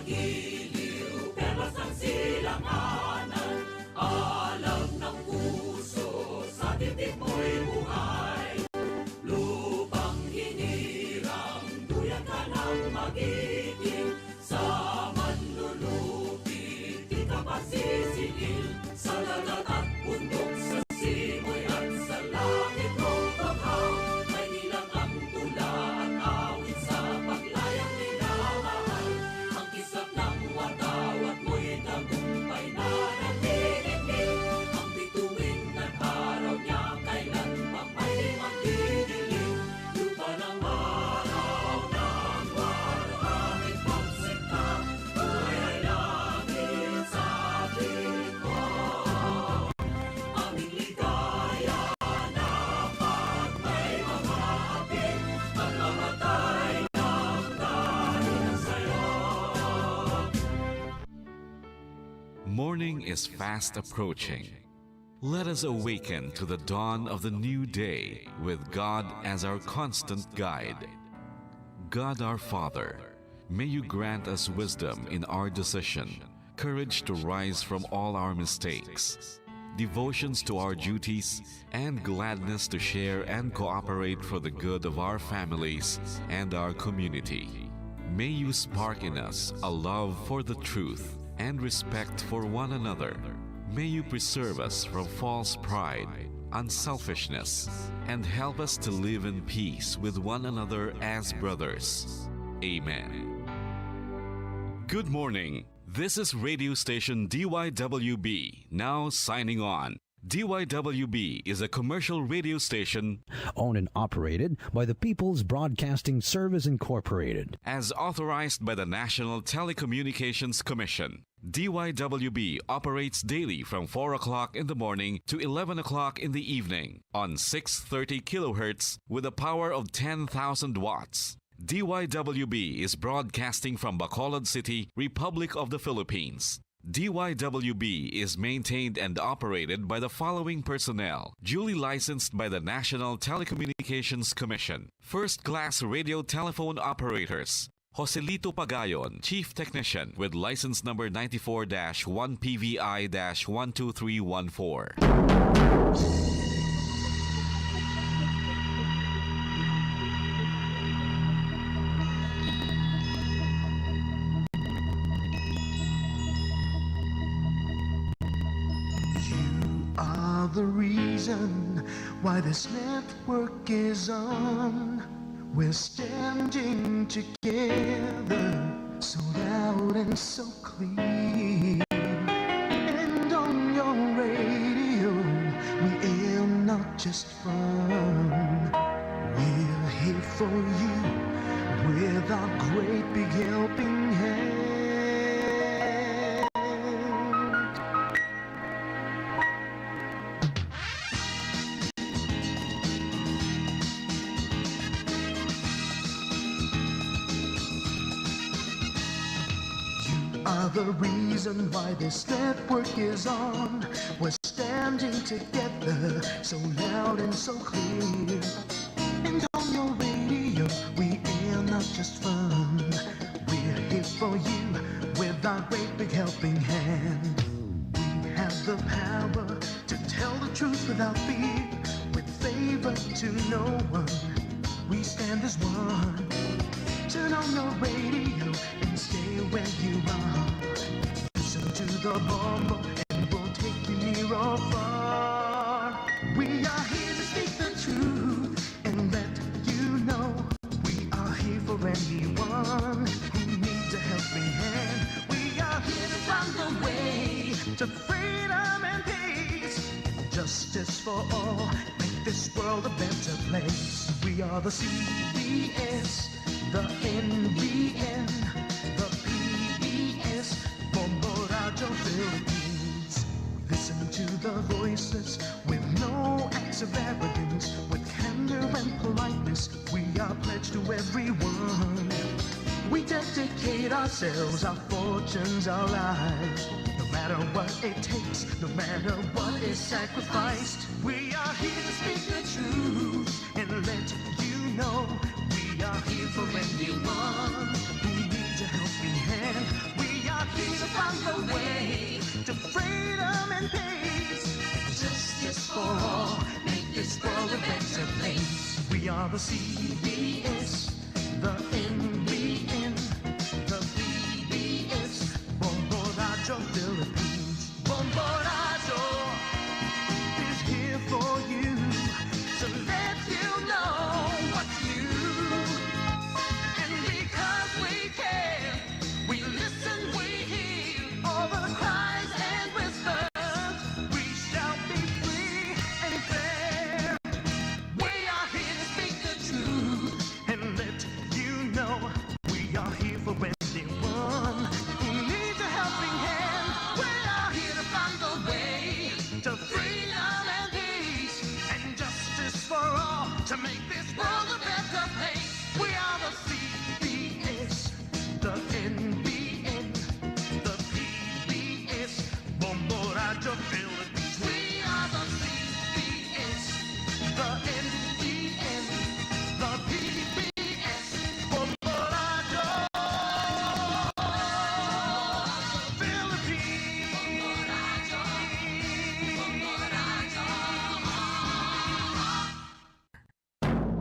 magiliw, perlas ng silanganan, alam ng puso, sa dibdib mo'y buhay. Lupang hinirang, duyan ka ng magiting, sa manlulupit, di ka masisingil, sa dagat at bundok, sa simoy at sa langit o baghaw, may nilang ang tula at awit sa paglayang minamahal. Ang kisap ng watawat mo'y tagumpay na nagdidikdik, ang bituin at araw niya kailan pa may di magdidilim. Lupa ng araw ng waraming pagsikta, buhay ay langit sa ating mo. Aming ligaya na pag may mga apit, pagmamatay ng dahil sa'yo. Morning is fast approaching. Let us awaken to the dawn of the new day with God as our constant guide. God our Father, may you grant us wisdom in our decision, courage to rise from all our mistakes, devotions to our duties, and gladness to share and cooperate for the good of our families and our community. May you spark in us a love for the truth and respect for one another. May you preserve us from false pride, unselfishness, and help us to live in peace with one another as brothers. Amen. Good morning. This is radio station DYWB, now signing on. DYWB is a commercial radio station owned and operated by the People's Broadcasting Service Incorporated. as authorized by the National Telecommunications Commission. DYWB operates daily from 4 o'clock in the morning to 11 o'clock in the evening on 630 kilohertz with a power of 10,000 watts. DYWB is broadcasting from Bacolod City, Republic of the Philippines. DYWB is maintained and operated by the following personnel, duly licensed by the National Telecommunications Commission. First-class radio telephone operators. Joselito Pagayon, Chief Technician with license number 94-1PVI-12314. Are the reason why this network is on. We're standing together, so loud and so clear. And on your radio, we aim not just fun. We're here for you with our great big helping hand. Are the reason why this network is on. We're standing together, so loud and so clear. And on your radio, we air not just fun. We're here for you with our great big helping hand. We have the power to tell the truth without fear, with favor to no one. We stand as one. Turn on your radio and stay where you are. Listen to the bomb and we'll take you near or far. We are here to speak the truth and let you know. We are here for anyone who needs a helping hand. We are here to find the way to freedom and peace. Justice for all, make this world a better place. We are the CBS, the NBN, the PBS, for Morajo Philippines. Listen to the voices with no acts of arrogance, with candor and politeness. We are pledged to everyone. We dedicate ourselves, our fortunes, our lives. No matter what it takes, no matter what is sacrificed. We are here to speak the truth and let you know. We are here for anyone who needs a helping hand. find the way to freedom and peace. Justice for all, make this world a better place. We are the CBS, the NBN, the PBS, Bombo Radio Philippines. Bombo Radio is here for you to let you know what's new. And because we care, we listen, we hear all the cries and whispers. We shall be free and fair. We are here to speak the truth and let you know we are here for anyone who needs a helping hand. We are here to find the way to freedom and peace and justice for all, to make this world a better place. We are the CBS, the NBN, the PBS, Bombo Radio Philippines. We are the CBS, the NBN, the PBS, Bombo Radio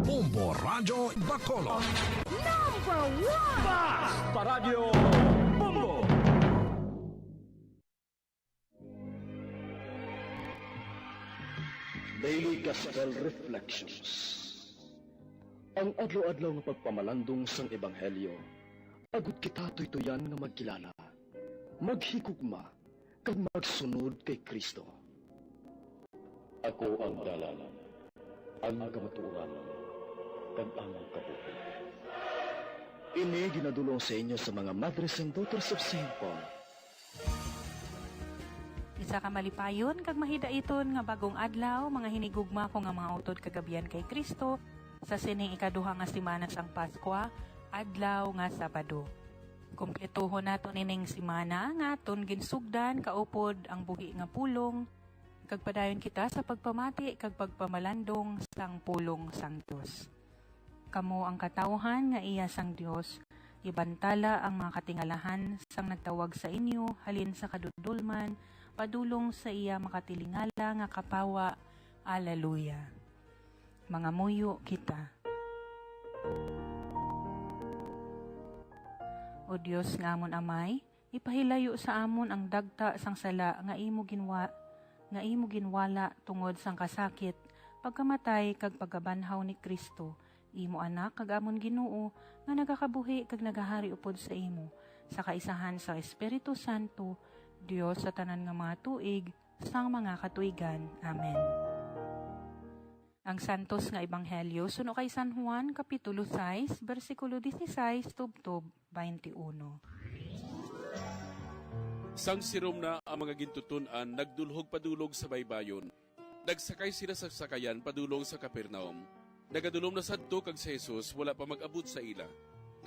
Bombo Radio Bacolod. Daily Gospel Reflections. Ang adlaw-adlaw nga pagpamalandong sang Ebanghelyo, agud kita tuytoyan nga magkilala, maghigugma, kag magsunod kay Kristo. Ako ang dalan, ang kamatuoran, kag ang kabuhi. Ini ginadulong sa inyo sa mga Mothers and Daughters of St. Paul. Isa ka malipayon kag mahida iton nga bagong adlaw, mga hinigugma ko nga mga utod kagabihan kay Kristo sa sining ikaduha nga semana sang Paskwa, adlaw nga Sabado. Kumpletuhon nato nining semana nga aton ginsugdan kaupod ang buhi nga pulong kag padayon kita sa pagpamati kag pagpamalandong sang pulong sang Dios. Kamo ang katawhan nga iya sang Dios, ibantala ang mga katingalahan sang nagtawag sa inyo halin sa kadudulman, padulong sa iya makatilingala nga kapawa. Alleluia. Mga muyo kita. O Dios nga amon amay, ipahilayo sa amon ang dagta sang sala nga imo ginwala tungod sang kasakit, pagkamatay kag pagkabanhaw ni Kristo. Imo anak kag amon Ginoo nga nagakabuhi kag nagahari upod sa imo, sa kaisahan sa Espiritu Santo, Dios sa tanan nga mga tuig, sang mga katuigan. Amen. Ang santos nga ebanghelyo suno kay San Juan kapitulo 6 bersikulo 16 tubtob 21. Sang sirom na ang mga gintutunan nagdulhog padulog sa baybayon. Nagsakay sila sa sakayan padulong sa Capernaum. Nagadulom na sadto kag si Jesus wala pa mag-abot sa ila.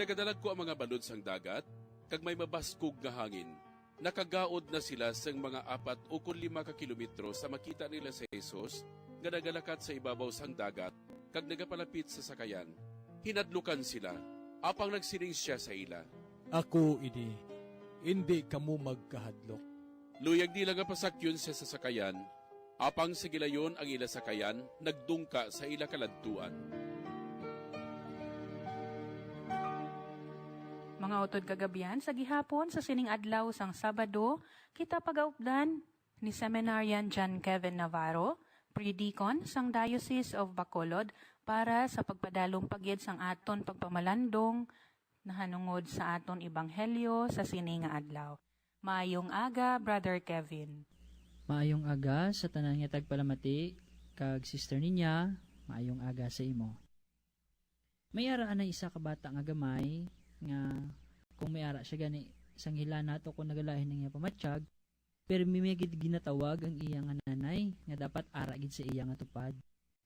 Nagadalag ko ang mga balod sang dagat kag may mabaskog nga hangin. Nakagaod na sila sang mga 4 o 5 ka kilometro sa makita nila si Jesus nga nagalakat sa ibabaw sang dagat kag nagapalapit sa sakayan. Hinadlukan sila, apang nagsiring siya sa ila. Ako ini, hindi kamo magkahadlok. Luyag nila nga pasakyon siya sa sakayan, apang sa gilayon ang ila sakayan, nagdungka sa ila kaladtuan. Mga utod kagabihan sa gihapon sa sining adlaw sang Sabado, kita pagaupdan ni Seminarian John Kevin Navarro, Pre-Deacon sang Diocese of Bacolod, para sa pagpadalong pagyed sang aton pagpamalandong nahanungod sa aton ebanghelyo sa sining nga adlaw. Maayong aga, Brother Kevin. Maayong aga sa tanan nga tagpalamati kag sister niya, maayong aga sa imo. May araan na isa ka bata nga gamay nga kung may ara siya gani sang hila nato kung nagalahin niya pamatsyag, pero mimigid ginatawag ang iya nga nanay nga dapat ara gid sa iya nga tupad.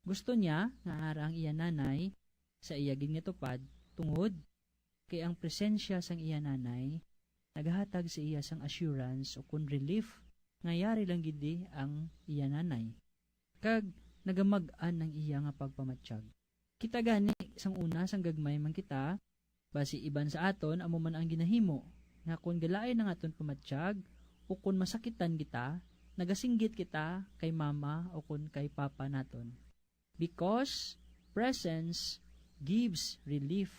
Gusto niya nga ara ang iya nanay sa iya gid nga tupad tungod kay ang presensya sang iya nanay nagahatag sa iya sang assurance o kun relief nga yari lang gidi ang iya nanay. Kag nagamag-an ng iya nga pagpamatsyag. Kita gani sang una sang gagmay man kita, basi iban sa aton amo man ang ginahimo nga kung galain ang aton pamatsyag o kung masakitan kita, nagasinggit kita kay mama o kung kay papa naton. Because presence gives relief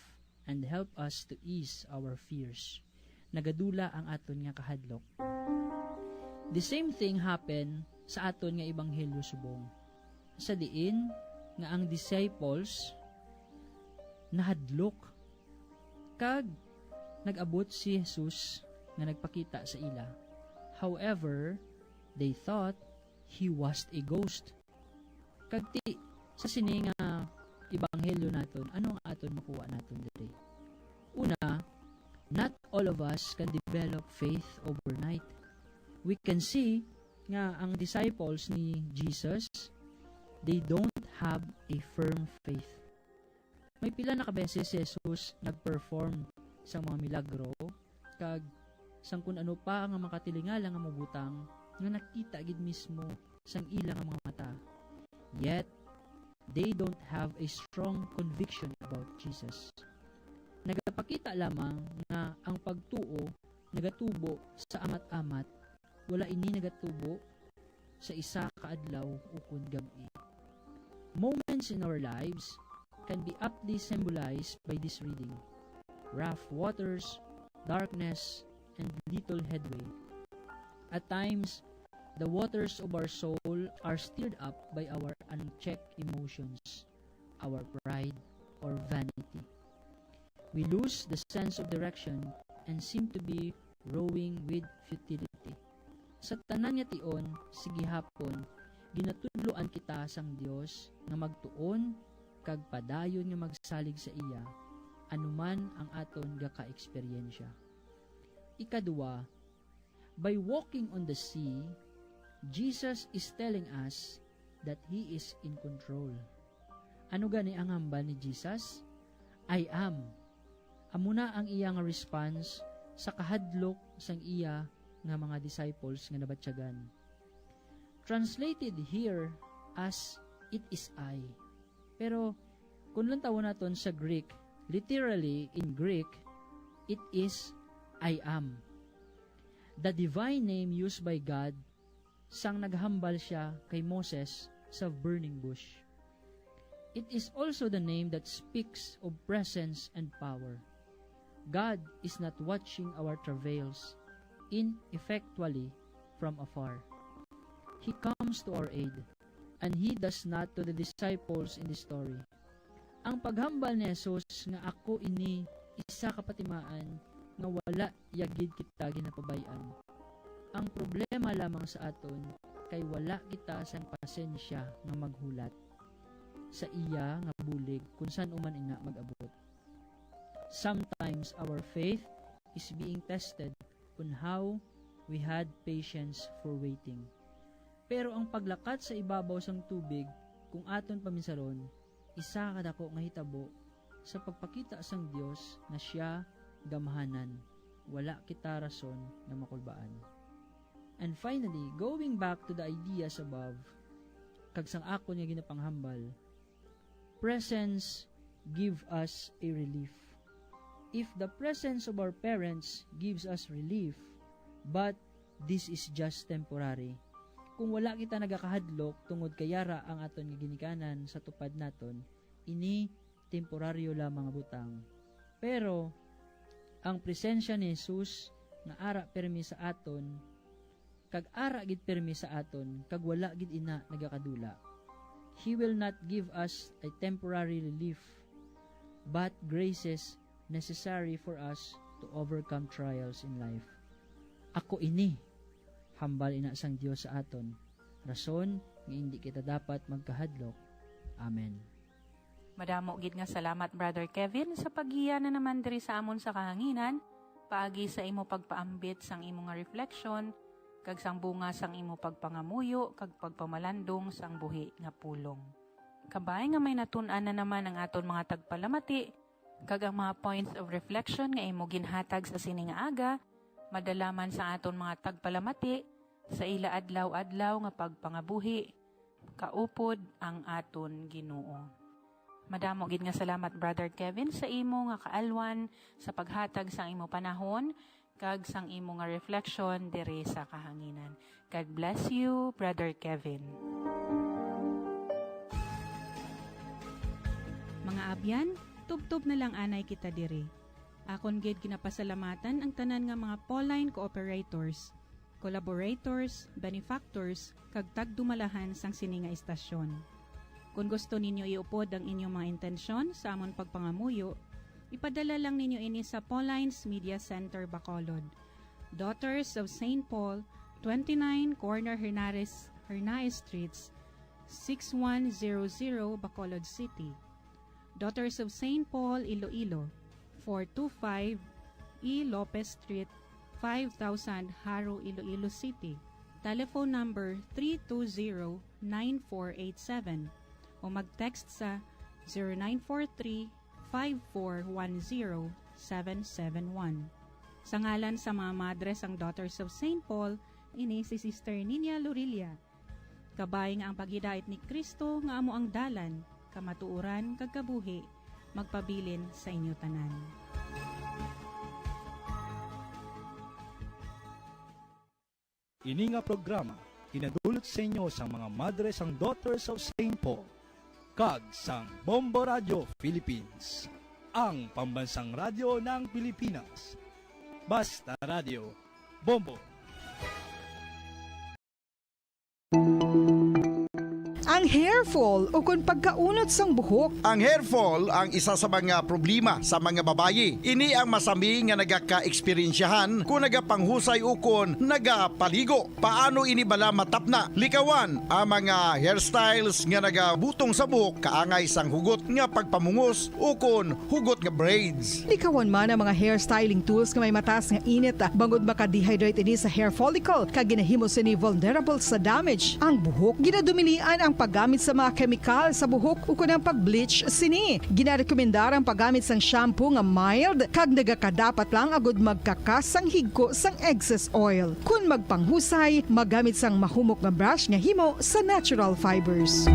and help us to ease our fears. Nagadula ang aton nga kahadlok. The same thing happen sa aton nga ebanghelyo subong. Sa diin nga ang disciples nahadlok kag nag-abot si Jesus nga nagpakita sa ila. However, they thought he was a ghost. Kag ti sa sini nga ebanghelyo naton, ano ang aton makuha naton diri? Una, not all of us can develop faith overnight. We can see nga ang disciples ni Jesus, they don't have a firm faith. May pila na kabeses si Jesus nag-perform sa mga milagro, kag sang kun ano pa nga makatilingala nga mabutang, nga nakita gid mismo sang ilang nga mga mata. Yet, they don't have a strong conviction about Jesus. Nagapakita lamang nga ang pagtuo nagatubo sa amat-amat, wala ini nagatubo sa isa ka adlaw ukod gabi. Moments in our lives can be aptly symbolized by this reading. Rough waters, darkness, and little headway. At times, the waters of our soul are stirred up by our unchecked emotions, our pride, or vanity. We lose the sense of direction and seem to be rowing with futility. Sa tanan nga tion, sige hapon, ginatudloan kita sang Dios nga magtuon kag padayon nga magsalig sa iya anuman ang aton gaka-eksperyensya. Ikadua, by walking on the sea, Jesus is telling us that He is in control. Ano gani ang hambal ni Jesus? I am. Amuna ang iya nga response sa kahadlok sang iya nga mga disciples nga nabatsyagan. Translated here as it is I. Pero kung lang tawon naton sa Greek, literally in Greek, it is I am. The divine name used by God sang naghambal siya kay Moses sa burning bush. It is also the name that speaks of presence and power. God is not watching our travails ineffectually from afar. He comes to our aid, and He does not to the disciples in the story. Ang paghambal ni Jesus nga ako ini isa kapatimaan nga wala yagid kita ginapabayan. Ang problema lamang sa aton kay wala kita sang pasensya nga maghulat sa iya nga bulig kung saan uman ina mag-abot. Sometimes our faith is being tested on how we had patience for waiting. Pero ang paglakat sa ibabaw sang tubig kung aton paminsaron, isa kadako nga hitabo sa pagpakita sang Dios na siya gamahanan. Wala kita rason na makulbaan. And finally, going back to the ideas above, kag sang ako nga ginapanghambal, presence give us a relief. If the presence of our parents gives us relief, but this is just temporary. Kung wala kita nagakahadlok tungod kayara ang aton nga ginikanan sa tupad naton, ini temporaryo lamang butang. Pero ang presensya ni Jesus nga ara permi sa aton, kag ara gid permi sa aton, kag wala gid ina nagakadula. He will not give us a temporary relief, but graces necessary for us to overcome trials in life. Ako ini, hambal ina sang Dios sa aton, rason nga hindi kita dapat magkahadlok. Amen. Madamo gid nga salamat Brother Kevin sa paggiya na naman diri sa amon sa kahanginan, paagi sa imo pagpaambit sang imo nga reflection, kag sang bunga sang imo pagpangamuyo, kag pagpamalandong sang buhi nga pulong. Kabay nga may natun-an na naman ang aton mga tagpalamati, kag ang mga points of reflection nga imo ginhatag sa sining aga, madalaman sa aton mga tagpalamati, sa ila adlaw-adlaw nga pagpangabuhi, kaupod ang aton Ginoo. Madamo gid nga salamat Brother Kevin sa imo nga kaalwan sa paghatag sa imo panahon, kag sang imo nga reflection diri sa kahanginan. God bless you, Brother Kevin. Mga abyan, tubtob na lang anay kita diri. Akon gid ginapasalamatan ang tanan nga mga Pauline cooperators, collaborators, benefactors, kag tagdumalahan sang sini nga istasyon. Kung gusto ninyo iupod ang inyong mga intensyon sa amon pagpangamuyo, ipadala lang ninyo ini sa Pauline's Media Center, Bacolod. Daughters of St. Paul, 29 Corner Hernaez Streets, 6100 Bacolod City. Daughters of St. Paul, Iloilo, 425 E. Lopez Street, 5000 Haro, Iloilo City. Telephone number 320-9487 o mag-text sa 0943-5410-771. Sa ngalan sa mga madres ang Daughters of St. Paul, ini si Sister Nina Lorilia. Kabay nga ang paghidait ni Kristo nga amo ang dalan, kamatuuran kag kabuhi, magpabilin sa inyo tanan. Ini nga programa kinadulot sa inyo sa mga madres ang Daughters of St. Paul kag sang Bombo Radio Philippines, ang pambansang radyo ng Pilipinas. Basta Radio Bombo. Ang hair fall o kung pagkaunot sang buhok. Ang hair fall ang isa sa mga problema sa mga babayi. Ini ang masami nga nagaka-eksperyensyahan kung nagapanghusay o kung nagapaligo. Paano ini bala matapna? Likawan ang mga hairstyles nga nagabutong sa buhok kaangay sang hugot nga pagpamungos o kung hugot nga braids. Likawan man ang mga hairstyling tools nga may mataas nga init bangod maka-dehydrate ini sa hair follicle kag ginahimo sini vulnerable sa damage. Ang buhok ginadumilian ang paggamit sa mga kemikal sa buhok o kunang pag-bleach sini. Ginarekomendar ang paggamit sang shampoo nga mild kag nagakadapat lang agud magkakas sang higko sang excess oil. Kung magpanghusay, magamit sang mahumok nga brush nga himo sa natural fibers.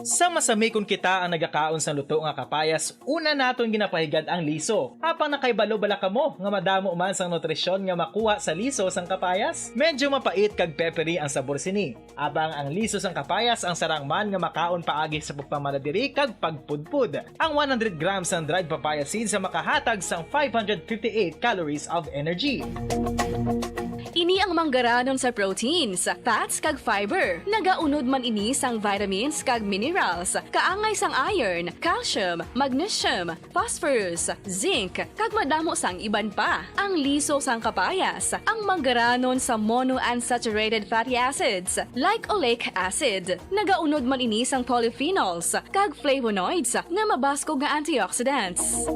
Sa masami kung kita ang nagakaon sa luto nga kapayas, una naton ginapahigad ang liso. Apang nakaibalo bala kamo nga madamo man sang nutrisyon nga makuha sa liso sang kapayas? Medyo mapait kag peppery ang sabor sini. Abang ang liso sang kapayas ang sarang man nga makaon paagi sa pagpamaladiri kag pagpudpud. Ang 100 grams ng dried papaya seeds sa makahatag sang 558 calories of energy. Ini ang manggaranon sa proteins, fats kag fiber. Nagaunod man ini sang vitamins kag minerals, kaangay sang iron, calcium, magnesium, phosphorus, zinc, kag madamo sang iban pa. Ang liso sang kapayas, ang manggaranon sa monounsaturated fatty acids like oleic acid. Nagaunod man ini sang polyphenols kag flavonoids nga mabaskog nga antioxidants.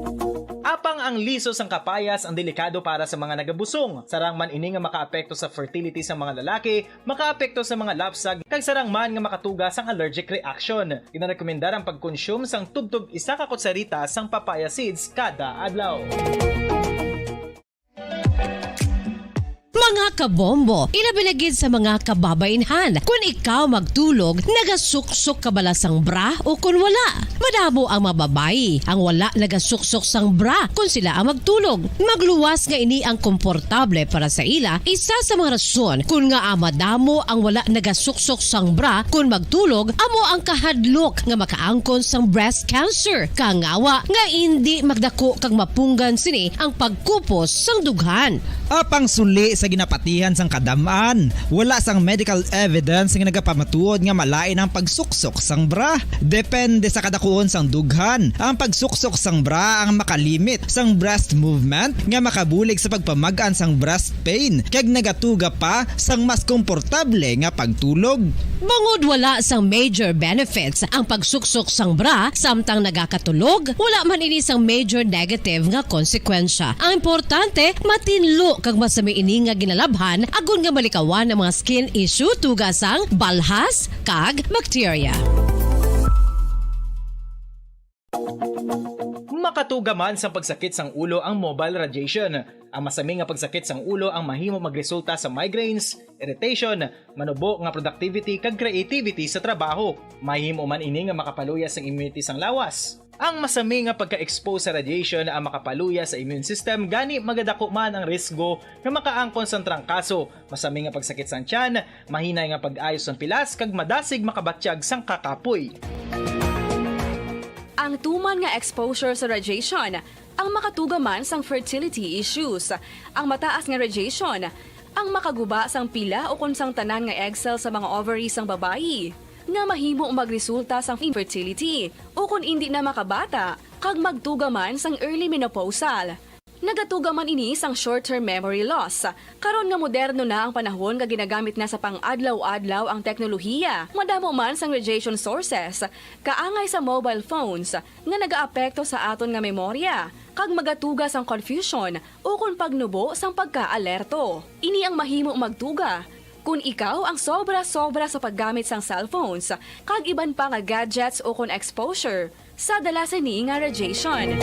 Apang ang liso sang kapayas ang delikado para sa mga nagabusong. Sarang man ini nga makaapekto sa fertility sa mga lalaki, makaapekto sa mga lapsag, kag sarang man nga makatuga sang allergic reaction. Ginarekomendar ang pagkonsume sang tubtub 1 ka kutsarita sang papaya seeds kada adlaw. Mga kabombo, ilabilagid sa mga kababainhan. Kung ikaw magtulog, nagasuksok ka bala sang bra o kung wala. Madamo ang mababayi ang wala nagasuksok sang bra kung sila ang magtulog. Magluwas nga ini ang komportable para sa ila. Isa sa mga rason kung nga madamo ang wala nagasuksok sang bra kung magtulog, amo ang kahadlok nga makaangkon sang breast cancer. Kangawa nga hindi magdako kag mapunggan sini ang pagkupos sang dughan. Apang suli sa ginapatihan sang kadamaan, wala sang medical evidence nga nagapamatuod nga malain ang pagsuksok sang bra. Depende sa kadakuon sang dughan. Ang pagsuksok sang bra ang makalimit sang breast movement nga makabulig sa pagpamagaan sang breast pain kag nagatuga pa sang mas komportable nga pagtulog. Bangod wala sang major benefits ang pagsuksok sang bra samtang nagakatulog, wala man ini sang major negative nga konsekwensya. Ang importante, matinlo kag masami ini nga ginalabhan agon nga malikawan ang mga skin issue tugasang balhas kag bacteria. Makatuga man sa pagsakit sang ulo ang mobile radiation. Ang masami nga pagsakit sang ulo ang mahimo magresulta sa migraines, irritation, manubo nga productivity kag creativity sa trabaho. Mahimo man ini nga makapaluya sang immunity sang lawas. Ang masami nga pagka-expose sa radiation ang makapaluya sa immune system gani magadako man ang risgo nga makaangkon sa trangkaso, masami nga pagsakit sang tiyan, mahinay nga pag-ayos ng pilas kag madasig makabatyag sang kakapoy. Ang tuman nga exposure sa radiation ang makatugaman sang fertility issues. Ang mataas nga radiation ang makaguba sang pila o kun sang tanan nga egg cell sa mga ovaries sang babayi nga mahimo magresulta sang infertility o kun hindi na makabata kag magtugaman sang early menopausal. Nagatugaman ini sang short-term memory loss. Karon nga moderno na ang panahon nga ginagamit na sa pang-adlaw-adlaw ang teknolohiya. Madamo man sang radiation sources, kaangay sa mobile phones nga nagaapekto sa aton nga memorya, kag magatuga sang confusion o kung pagnubo sang pagka-alerto. Ini ang mahimo magtuga kung ikaw ang sobra-sobra sa paggamit sang cellphones, kag iban pa nga gadgets o kung exposure sa dalasan ni nga radiation.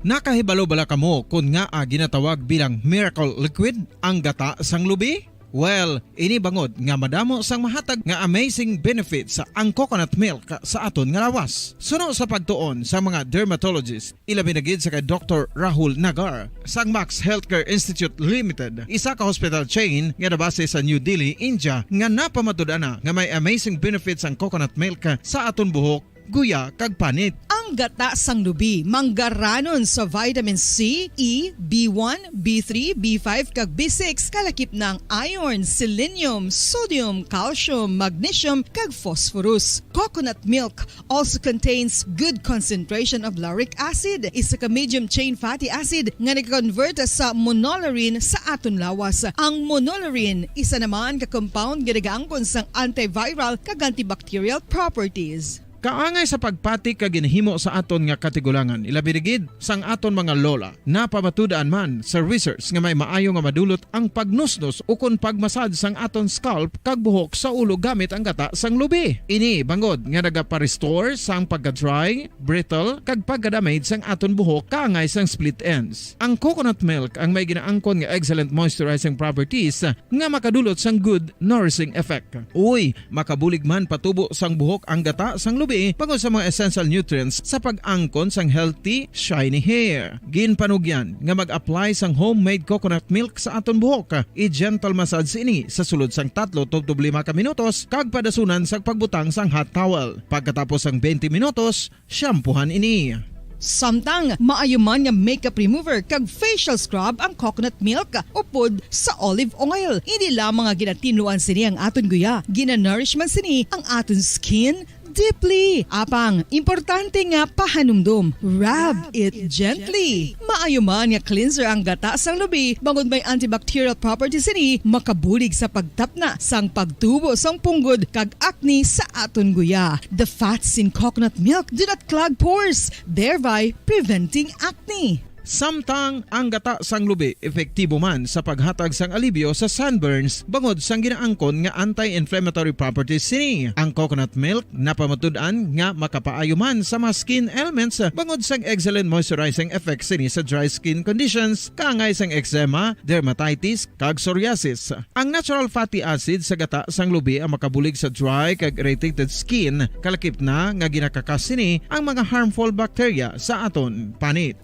Nakahibalo bala kamo kung nga ginatawag bilang miracle liquid ang gata sang lubi? Well, ini bangod nga madamo sang mahatag nga amazing benefits sa ang coconut milk sa aton nga lawas. Suno sa pagtuon sa mga dermatologist, ilabi na gid sa kay Dr. Rahul Nagar sang Max Healthcare Institute Limited, isa ka hospital chain nga nabase sa New Delhi, India, nga napamatud-ana nga may amazing benefits ang coconut milk sa aton buhok, guya kag panit. Ang gata sang lubi manggaranon sa vitamin C, E, B1, B3, B5 kag B6 kalakip ng iron, selenium, sodium, calcium, magnesium kag phosphorus. Coconut milk also contains good concentration of lauric acid, isa ka medium chain fatty acid nga nag-convert sa monolarin sa aton lawas. Ang monolarin isa naman ka compound nga nagaangkon sang antiviral kag antibacterial properties. Kaangay sa pagpati ka ginhimo sa aton nga katigulangan, ilabirigid sang aton mga lola na pamatudaan man sa research nga may maayo nga madulot ang pagnusnos o kun pagmasad sang aton scalp kag buhok sa ulo gamit ang gata sang lubi. Ini bangod nga nagapa-restore sang pagka-dry, brittle kag pagka-damage sang aton buhok kaangay sang split ends. Ang coconut milk ang may ginaangkon nga excellent moisturizing properties nga makadulot sang good nourishing effect. Uy, makabulig man patubo sang buhok ang gata sang lubi pagod sa mga essential nutrients sa pag-angkon sang healthy, shiny hair. Ginpanugyan nga mag-apply sang homemade coconut milk sa aton buhok. I-gentle massage ini sa sulod sang 3 to 5 ka minutos kag padasunan sa pagbutang sang hot towel. Pagkatapos sang 20 minutos, shampoohan ini. Samtang maayuman nga makeup remover kag facial scrub ang coconut milk upod sa olive oil. Hindi lamang nga ginatinluan sini ang aton guya, gina-nourishman sini ang aton skin deeply. Apang, importante nga pahanumdum. Rub it gently. Maayuman nga cleanser ang gata sang lubi, bangod may antibacterial properties ini, makabulig sa pagtapna sang pagtubo sang punggod kag acne sa aton guya. The fats in coconut milk do not clog pores, thereby preventing acne. Samtang ang gata sang lubi epektibo man sa paghatag sang alibyo sa sunburns bangod sang ginaangkon nga anti-inflammatory properties sini. Ang coconut milk napamatud-an nga makapaayo man sa mga skin ailments bangod sang excellent moisturizing effects sini sa dry skin conditions kaangay sang eczema, dermatitis kag psoriasis. Ang natural fatty acid sa gata sang lubi ang makabulig sa dry kag irritated skin, kalakip na nga ginakakas sini ang mga harmful bacteria sa aton panit.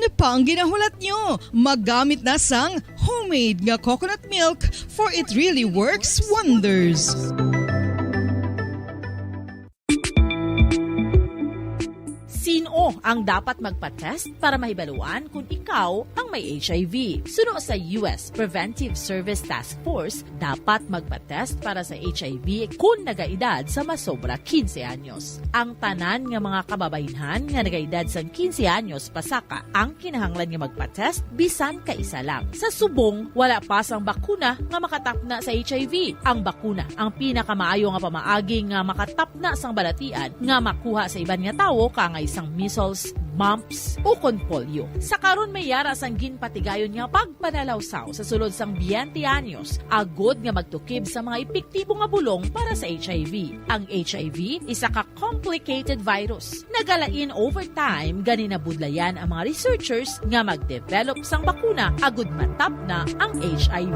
Ano pa ang ginahulat nyo? Maggamit na sang homemade nga coconut milk for it really works wonders. Sino ang dapat magpa-test para mahibaluan kung ikaw ang may HIV? Suno sa US Preventive Service Task Force, dapat magpa-test para sa HIV kung nagaedad sa masobra 15 anyos. Ang tanan nga mga kababaynhan nga nagaedad sa 15 anyos pasaka ang kinahanglan nga magpa-test bisan ka isa lang. Sa subong, wala pa sang bakuna nga makatapna sa HIV. Ang bakuna ang pinakamaayo nga pamaagi nga makatapna sang balatian nga makuha sa iban nga tawo kangay sang measles, mumps, o kon polio. Sa karon may yara sang ginpatigayon nga pagpanalawsaw sa sulod sang 20 anyos, agod nga magtukib sa mga epektibo nga bulong para sa HIV. Ang HIV isa ka complicated virus. Nagalain over time gani nabudlayan ang mga researchers nga magdevelop sang bakuna agud matapna ang HIV.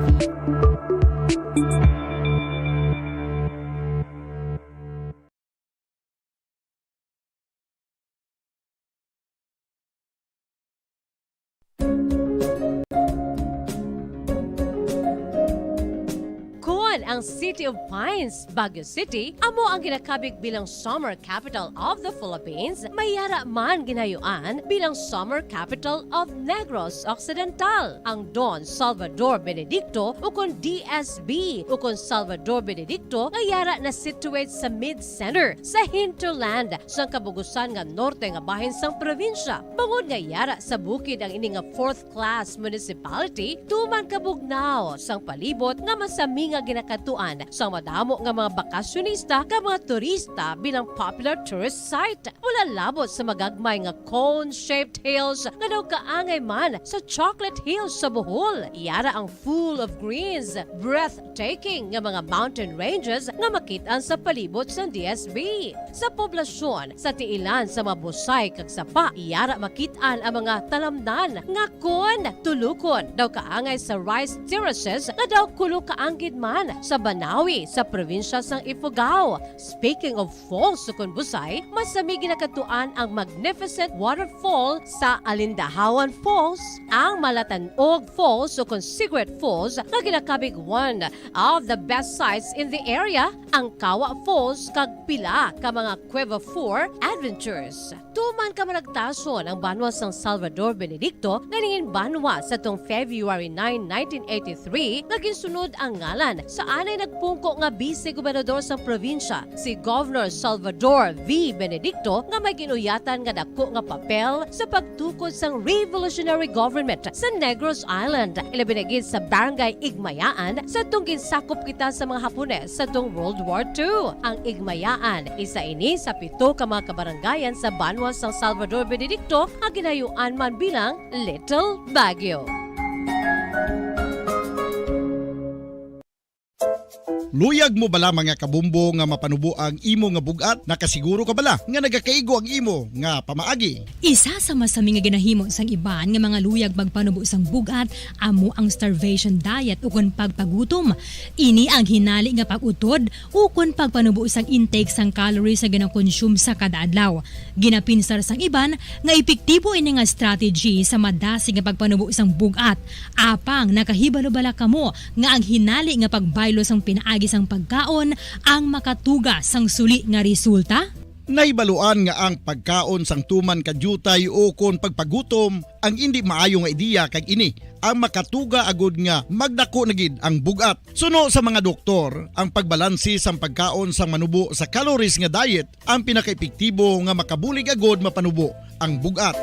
ang City of Pines, Baguio City, amo ang ginakabig bilang summer capital of the Philippines, mayara man ginayuan bilang summer capital of Negros Occidental. Ang Don Salvador Benedicto o kung DSB o kung Salvador Benedicto ngayara na situate sa mid-center sa hinterland sa kabugusan nga norte nga bahin sang probinsya. Bangod ngayara sa bukid ang ini nga 4th class municipality, tuman kabugnaw sang palibot nga masami nga ginakatuan sang madamo nga mga bakasyonista ka mga turista bilang popular tourist site. Wala labot sa magagmay nga cone-shaped hills nga daw kaangay man sa Chocolate Hills sa Bohol. Iyara ang full of greens, breathtaking nga mga mountain ranges nga makitaan sa palibot sa DSB. Sa poblasyon, sa tiilan sa mabusay kag sapa, iyara makitaan ang mga talamnan nga kon tulukon daw kaangay sa rice terraces nga daw kulo kaanggid man sa Banawi sa probinsya sang Ifugao. Speaking of falls sa Busay, masami ginakatuan ang magnificent waterfall sa Alindahawan Falls, ang Malatanog Falls o Secret Falls na ginakabig one of the best sites in the area, ang Kawa Falls kag pila ka mga Cueva 4 adventures. Tuman ka managtason ang banwa sang Salvador Benedicto ganingin banwa sa tong February 9, 1983 naging sunod ang ngalan sa anay nagpungko nga vice-gobernador sa probinsya si Governor Salvador V. Benedicto nga may ginuyatan nga dako nga papel sa pagtukod sang revolutionary government sa Negros Island. Ilabinagid sa Barangay Igmayaan sa tong ginsakop kita sa mga Hapones sa tong World War II. Ang Igmayaan isa ini sa 7 ka mga kabarangayan sa banwa sang Salvador Benedicto ang ginayuan man bilang Little Baguio. Luyag mo bala mga kabumbo nga mapanubo ang imo nga bugat? Nakasiguro ka bala nga nagakaigo ang imo nga pamaagi? Isa sa masami nga ginahimo sang iban nga mga luyag magpanubo sang bugat amo ang starvation diet ukon pagpagutom. Ini ang hinali nga pag-utod ukon pagpanubo sang intake sang calories sa ginakonsume sa kada adlaw. Ginapinsar sang iban nga epektibo ini nga strategy sa madasi nga pagpanubo sang bugat. Apang nakahibalo-bala kamo nga ang hinali nga pagbaylo sang pinaagi sang pagkaon ang makatuga sang suli nga resulta? Naibaluan nga ang pagkaon sang tuman kadyutay o kon pagpagutom ang hindi maayo nga ideya kag ini ang makatuga agud nga magdako na gid ang bugat. Suno sa mga doktor, ang pagbalansi sang pagkaon sang manubo sa calories nga diet ang pinakaepektibo nga makabulig agud mapanubo ang bugat.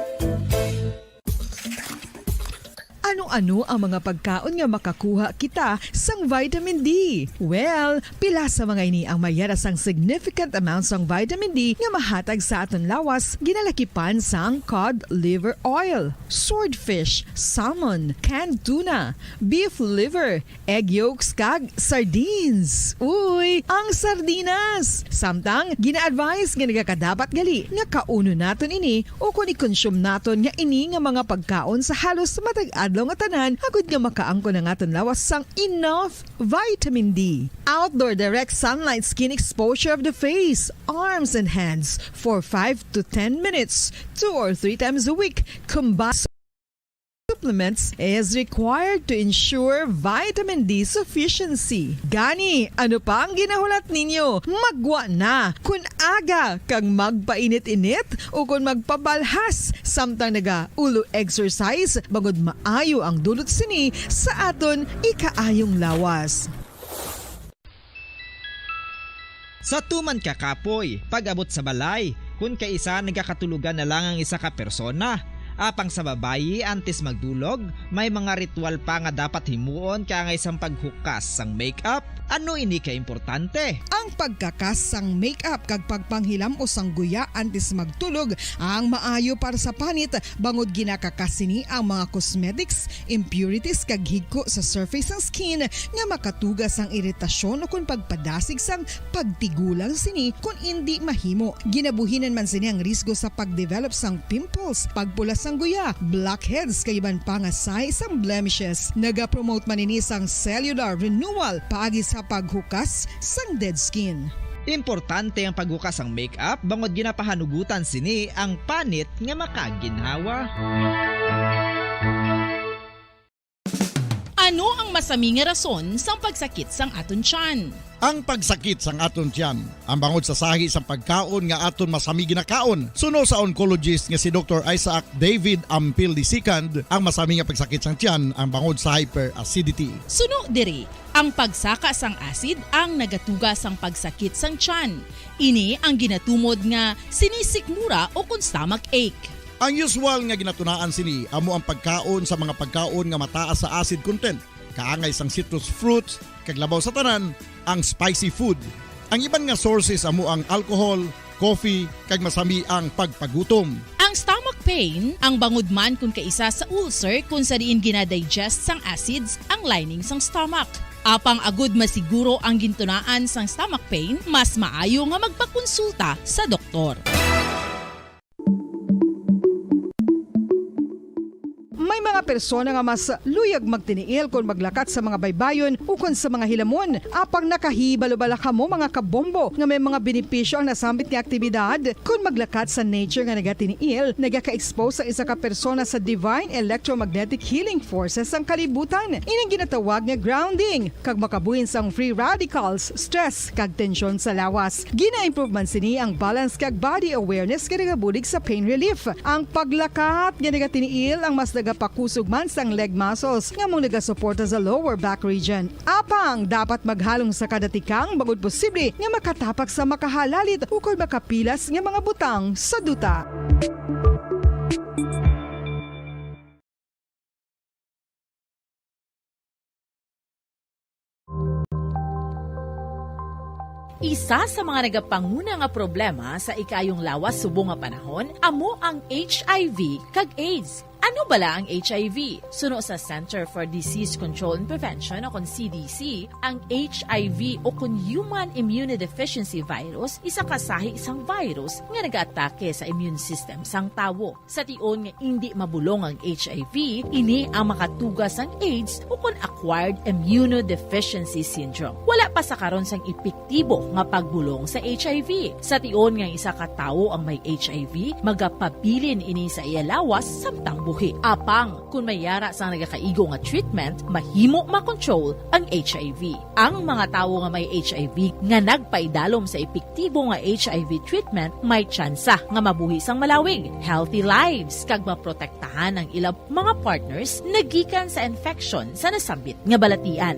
Ano-ano ang mga pagkaon nga makakuha kita sang vitamin D? Well, pila sa mga ini ang mayara sang significant amount sang vitamin D nga mahatag sa aton lawas ginalakipan sang cod liver oil, swordfish, salmon, canned tuna, beef liver, egg yolks kag sardines. Uy, ang sardinas! Samtang gina-advise nga nagakadapat gali nga kauno naton ini o kung i-consume naton nga ini nga mga pagkaon sa halos matag adlaw nga tanan agud nga makaangko na aton lawas sang enough vitamin D. Outdoor direct sunlight skin exposure of the face, arms and hands for 5 to 10 minutes 2 or 3 times a week. Combined supplements is required to ensure vitamin D sufficiency. Gani, ano pa ang ginahulat ninyo? Magwa na kun aga kang magpainit-init o kun magpabalhas samtang naga-ulo exercise bagod maayo ang dulot sini sa aton ikaayong lawas. Sa tuman ka kapoy, pag-abot sa balay, kun kaisa nagakatulugan na lang ang isa ka persona. Apang sa babayi antes magdulog, may mga ritual pa nga dapat himuon kangay sang paghukas sang makeup. Ano ini ka importante? Ang pagkakas sang makeup kag pagpanghilam o sang guya antes magtulog ang maayo para sa panit bangod ginakakas sini ang mga cosmetics, impurities kag higko sa surface sang skin nga makatugas sang iritasyon o kung pagpadasig sang pagtigulang sini kung hindi mahimo. Ginabuhinan man sini ang risgo sa pagdevelop sang pimples, pagpula sang guya, blackheads kay iban pa nga size sang blemishes. Naga-promote man ini sang cellular renewal paagi sa paghukas sang dead skin. Importante ang paghukas ang makeup bangod ginapahanugutan sini ang panit nga makaginhawa. Ano ang masami nga rason sang pagsakit sang aton tiyan? Ang pagsakit sang aton tiyan, ang bangod sa sahi sang pagkaon nga aton masami ginakaon. Suno sa oncologist nga si Dr. Isaac David Ampil II, ang masami nga pagsakit sang tiyan ang bangod sa hyperacidity. Suno diri, ang pagsaka sang acid ang nagatuga sang pagsakit sang tiyan. Ini ang ginatumod nga sinisikmura o kung stomach ache. Ang usual nga ginatunaan sini amo ang pagkaon sa mga pagkaon nga mataas sa acid content, kaangay sang citrus fruits, kag labaw sa tanan ang spicy food. Ang iban nga sources amo ang alcohol, coffee, kag masami ang pagpagutom. Ang stomach pain ang bangod man kung kaisa sa ulcer kung sa diin ginadigest sang acids ang lining sang stomach. Apang agud masiguro ang gintunaan sang stomach pain, mas maayo nga magpakonsulta sa doktor. May mga persona nga mas luyag magtiniil kung maglakat sa mga baybayon o kung sa mga hilamon. Apang nakahibalo-bala ka mo mga kabombo nga may mga benepisyo ang nasambit nga aktibidad. Kung maglakat sa nature nga nagatiniil, nagaka-expose ang isa ka persona sa divine electromagnetic healing forces ang kalibutan. Inang ginatawag nga grounding, kag makabuhin sang free radicals, stress, kag tensyon sa lawas. Gina-improve man sini ang balance kag body awareness nga nagabulig sa pain relief. Ang paglakat nga nagatiniil ang mas pakusog man sang leg muscles nga mong nagasuporta sa lower back region. Apang dapat maghalong sa kada tikang bagod posible nga makatapak sa makahalalit ukol makapilas nga mga butang sa duta. Isa sa mga nagapanguna nga problema sa ikayong lawas subong nga panahon amo ang HIV kag AIDS. Ano bala ang HIV? Suno sa Center for Disease Control and Prevention o kon CDC, ang HIV o kon Human Immunodeficiency Virus isa kasahi isang virus nga nag-atake sa immune system sang tawo. Sa tion nga hindi mabulong ang HIV, ini ang makatugas ang AIDS o kon Acquired Immunodeficiency Syndrome. Wala pa sa karon sang epektibo nga pagbulong sa HIV. Sa tion nga isa ka tawo ang may HIV, magapabilin ini sa iya lawas samtang buhi. Apang, kung mayara sa nagakaigo nga treatment, mahimo makontrol ang HIV. Ang mga tawo nga may HIV nga nagpaidalom sa epektibo nga HIV treatment, may tsansa nga mabuhi sang malawig, healthy lives, kag maprotektahan ang ilang mga partners nagikan sa infection sa nasambit nga balatian.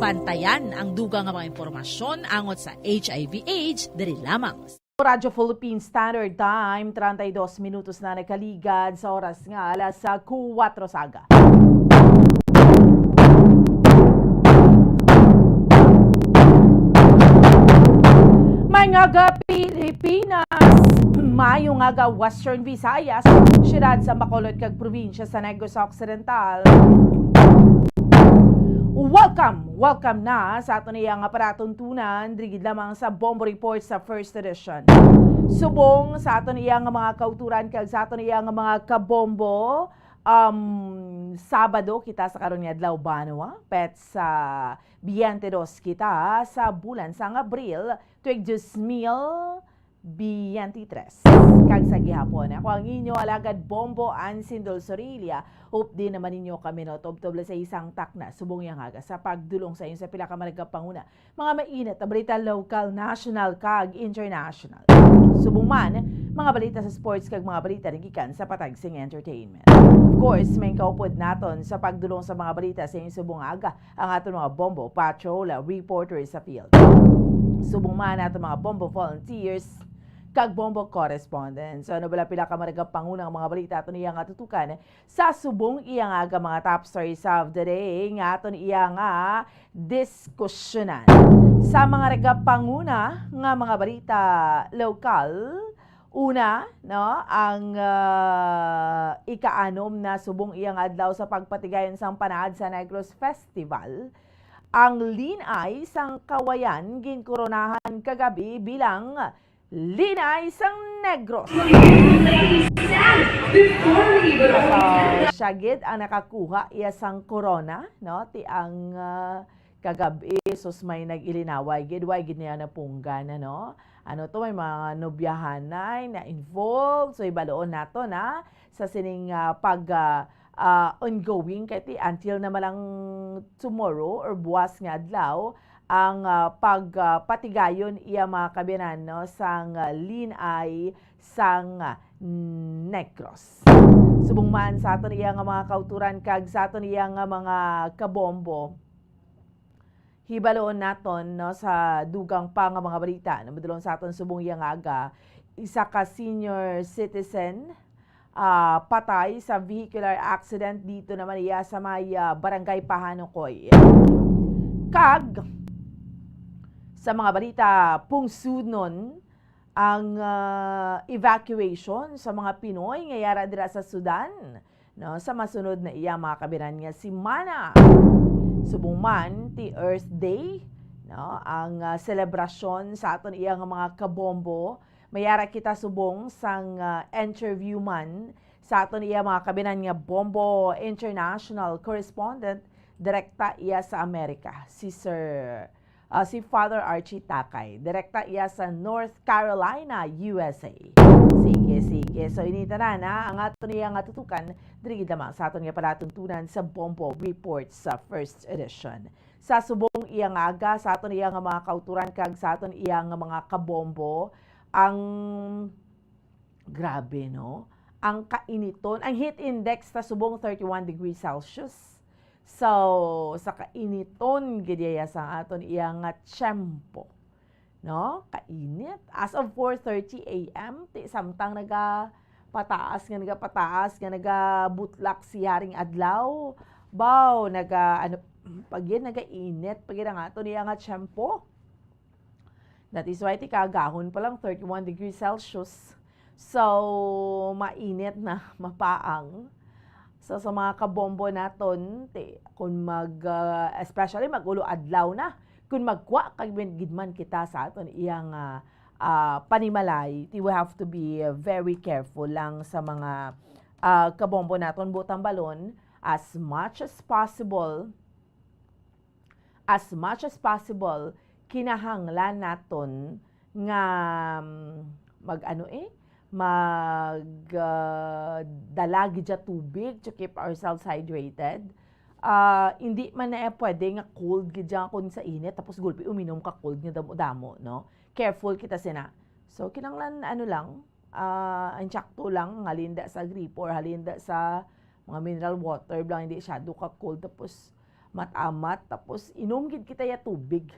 Bantayan ang dugang nga mga impormasyon angot sa HIV/AIDS diri lamang. Radyo Philippine Standard Time, 32 minutos na nakaligad sa oras nga alas 4 saga. May nga Pilipinas, mayo nga Western Visayas, siyudad sa Bacolod kag probinsya sa Negros Occidental. Welcome na sa ato niyang aparatuntunan, drigid lamang sa Bombo Report sa First Edition. Subong sa ato niyang mga kauturan kag sa ato niyang mga kabombo, Sabado kita sa karon nga adlaw banwa, pet sa 22 kita sa bulan sang Abril, tuig 2023. Kag sa gihapon, ako ang inyo alagad Bombo Ansindol Sorilia. Hope din naman ninyo kami no tob-toble sa isang takna subong yang haga sa pagdulong sa inyo sa pila ka managapanguna. Mga mainit na balita local, national kag international. Subong man mga balita sa sports kag mga balita gikan sa patagsing entertainment. Of course, may kaupod naton sa pagdulong sa mga balita sa inyong subong aga ang aton mga Bombo Patrol reporters sa field. Subong man naton mga Bombo volunteers kag Bombo correspondents. So, nabala pila ka maragapanguna ang mga balita aton iyang atutukan sa subong iyang aga mga top stories of the day nga aton iyang diskusyonan. Sa mga regapanguna nga mga balita lokal, una, no, ang ikaanom na subong iyang adlaw sa pagpatigayon sang panaad sa Negros Festival. Ang linay sang kawayan ginkoronahan kagabi bilang linay sang Negros. Syagid ang nakakuha iya sang corona, no? Ti ang kagabi sus may nag-ilinaway gid way gid niya na punggan, no? Ano to, may mga nobyahanay na involved, so ibaloon nato na sa sining ongoing kay until na malang tomorrow or buwas nga adlaw ang pagpatigayon iya mga kabiyanan no sang linay sang Negros. Subong man sa aton iya nga mga kauturan kag sa aton iya nga mga kabombo. Hibaloon naton no sa dugang pa nga mga balita na madulong sa aton subong iya nga aga isa ka senior citizen patay sa vehicular accident dito naman iya sa may barangay Pahanukoy. Kag sa mga balita pungsudnon ang evacuation sa mga Pinoy ngayara dira sa Sudan no sa masunod na iya mga kabiran nga si Mana. Subong man ti Earth Day no ang selebrasyon sa aton iya nga mga kabombo mayara kita subong sang interview man sa aton iya mga kabinan nga Bombo International Correspondent direkta iya sa Amerika si si Father Archie Takay direkta iya sa North Carolina, USA. Sige. So inita na ang aton iya nga tutukan diri lamang sa aton nga palatuntunan sa Bombo Report sa first edition. Sa subong iya nga aga sa aton iya nga mga kauturan kag sa aton iya nga mga kabombo ang grabe no ang kainiton ang heat index sa subong 31 degrees Celsius. So sa kainiton gidya sa aton iya nga tiyempo no kainit as of 4:30 AM ti samtang pataas nga nagabutlak si haring adlaw baw pagin nagainit pagin ang aton iya nga tiyempo. That is why ti kagahon pa lang 31 degrees Celsius. So, mainit na, mapaang. So, sa mga kabombo naton, kung especially mag-ulo adlaw na, kung magkwa, kagman kita sa aton iyang panimalay, we have to be very careful lang sa mga kabombo naton, butang balon, as much as possible, kinahanglan naton nga dala gidya tubig to keep ourselves hydrated. Hindi man na pwede nga cold gidya kun sa init tapos gulpi uminom ka cold nga damo-damo no. Careful kita sina. So kinahanglan ang sakto lang halinda sa gripo or halinda sa mga mineral water lang hindi syado ka cold tapos matamat tapos inom gid kita ya tubig.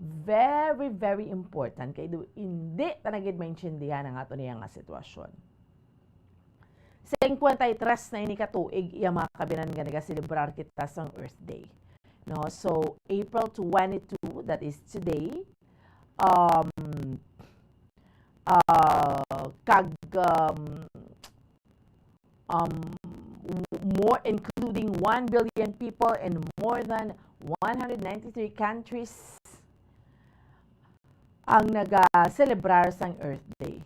Very, very important kay hindi tanagid maintindihan ang ato niya nga sitwasyon. Sa 53 na ini katuig iya mga kabinan nga nagaselebrar kita sa Earth Day. No, so April 22, that is today. More including 1 billion people in more than 193 countries ang naga-celebrar sang Earth Day.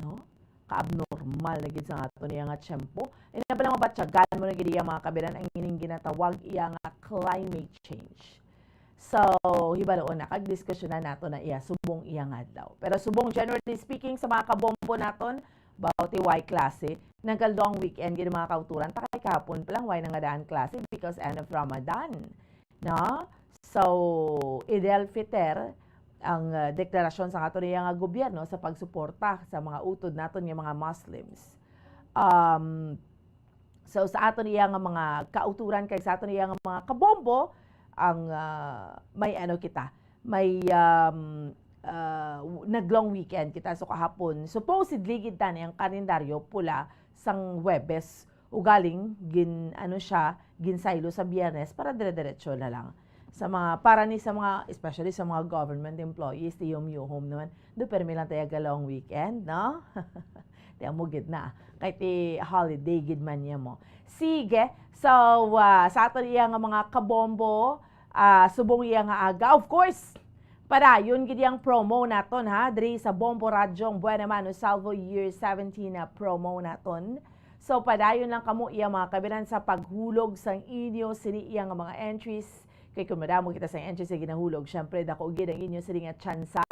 No? Ka-abnormal na gid sa ato niya nga tiyempo. Ina pa lang mabatyagan mo na gid mga kabiran ang ining ginatawag iya nga climate change. So, hibaloon na kag-diskusyonan nato na iya subong iya nga adlaw. Pero subong generally speaking sa mga kabombo naton, bawat Y klase, nagkaldong weekend gid mga kauturan takay kahapon pa lang why nangadaan klase because end of Ramadan. No? So, Eid al-Fitr ang deklarasyon sa ato niya nga gobyerno sa pagsuporta sa mga utod naton nga mga Muslims. So sa ato niya nga mga kauturan kay sa ato niya nga mga kabombo ang may naglong weekend kita so kahapon supposedly gid tani ang kalendaryo pula sang Huwebes ugaling ginsaylo sa Biyernes para dire-diretso na lang. Sa mga especially sa mga government employees ti home naman do permi lang tayo galawang weekend no ti mo gid na kay ti holiday gid man niya mo sige so sa ato iya nga mga kabombo subong iya nga aga of course padayon gid yang promo naton ha diri sa Bombo Radyong Buena Mano Salvo Year 17 na promo naton. So padayon lang kamo iya mga kabinan sa paghulog sang inyo sini iya nga mga entries. Kay kung madamo kita sa entries sa ginahulog, syempre dako gid ang inyo sila nga tsansa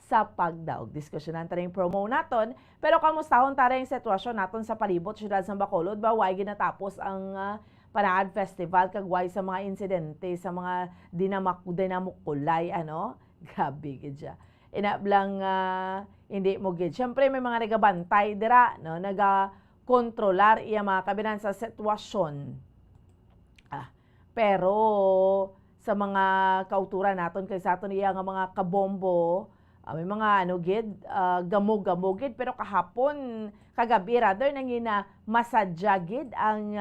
sa pagdaog. Diskusyonan ta rin promo naton. Pero kamustahon ta rin sitwasyon naton sa palibot siyudad sa Bacolod ba way ginatapos ang Panaad Festival kag way sa mga insidente sa mga dinamukulay grabe gid siya. Inablang hindi mo gid. Syempre may mga nagabantay dira no naga-kontrolar iya mga kabinan sa sitwasyon. Pero sa mga kauturan naton kay sa aton iya nga mga kabombo, may mga gid gamog gid pero kahapon kagabi rather nangina masadya gid ang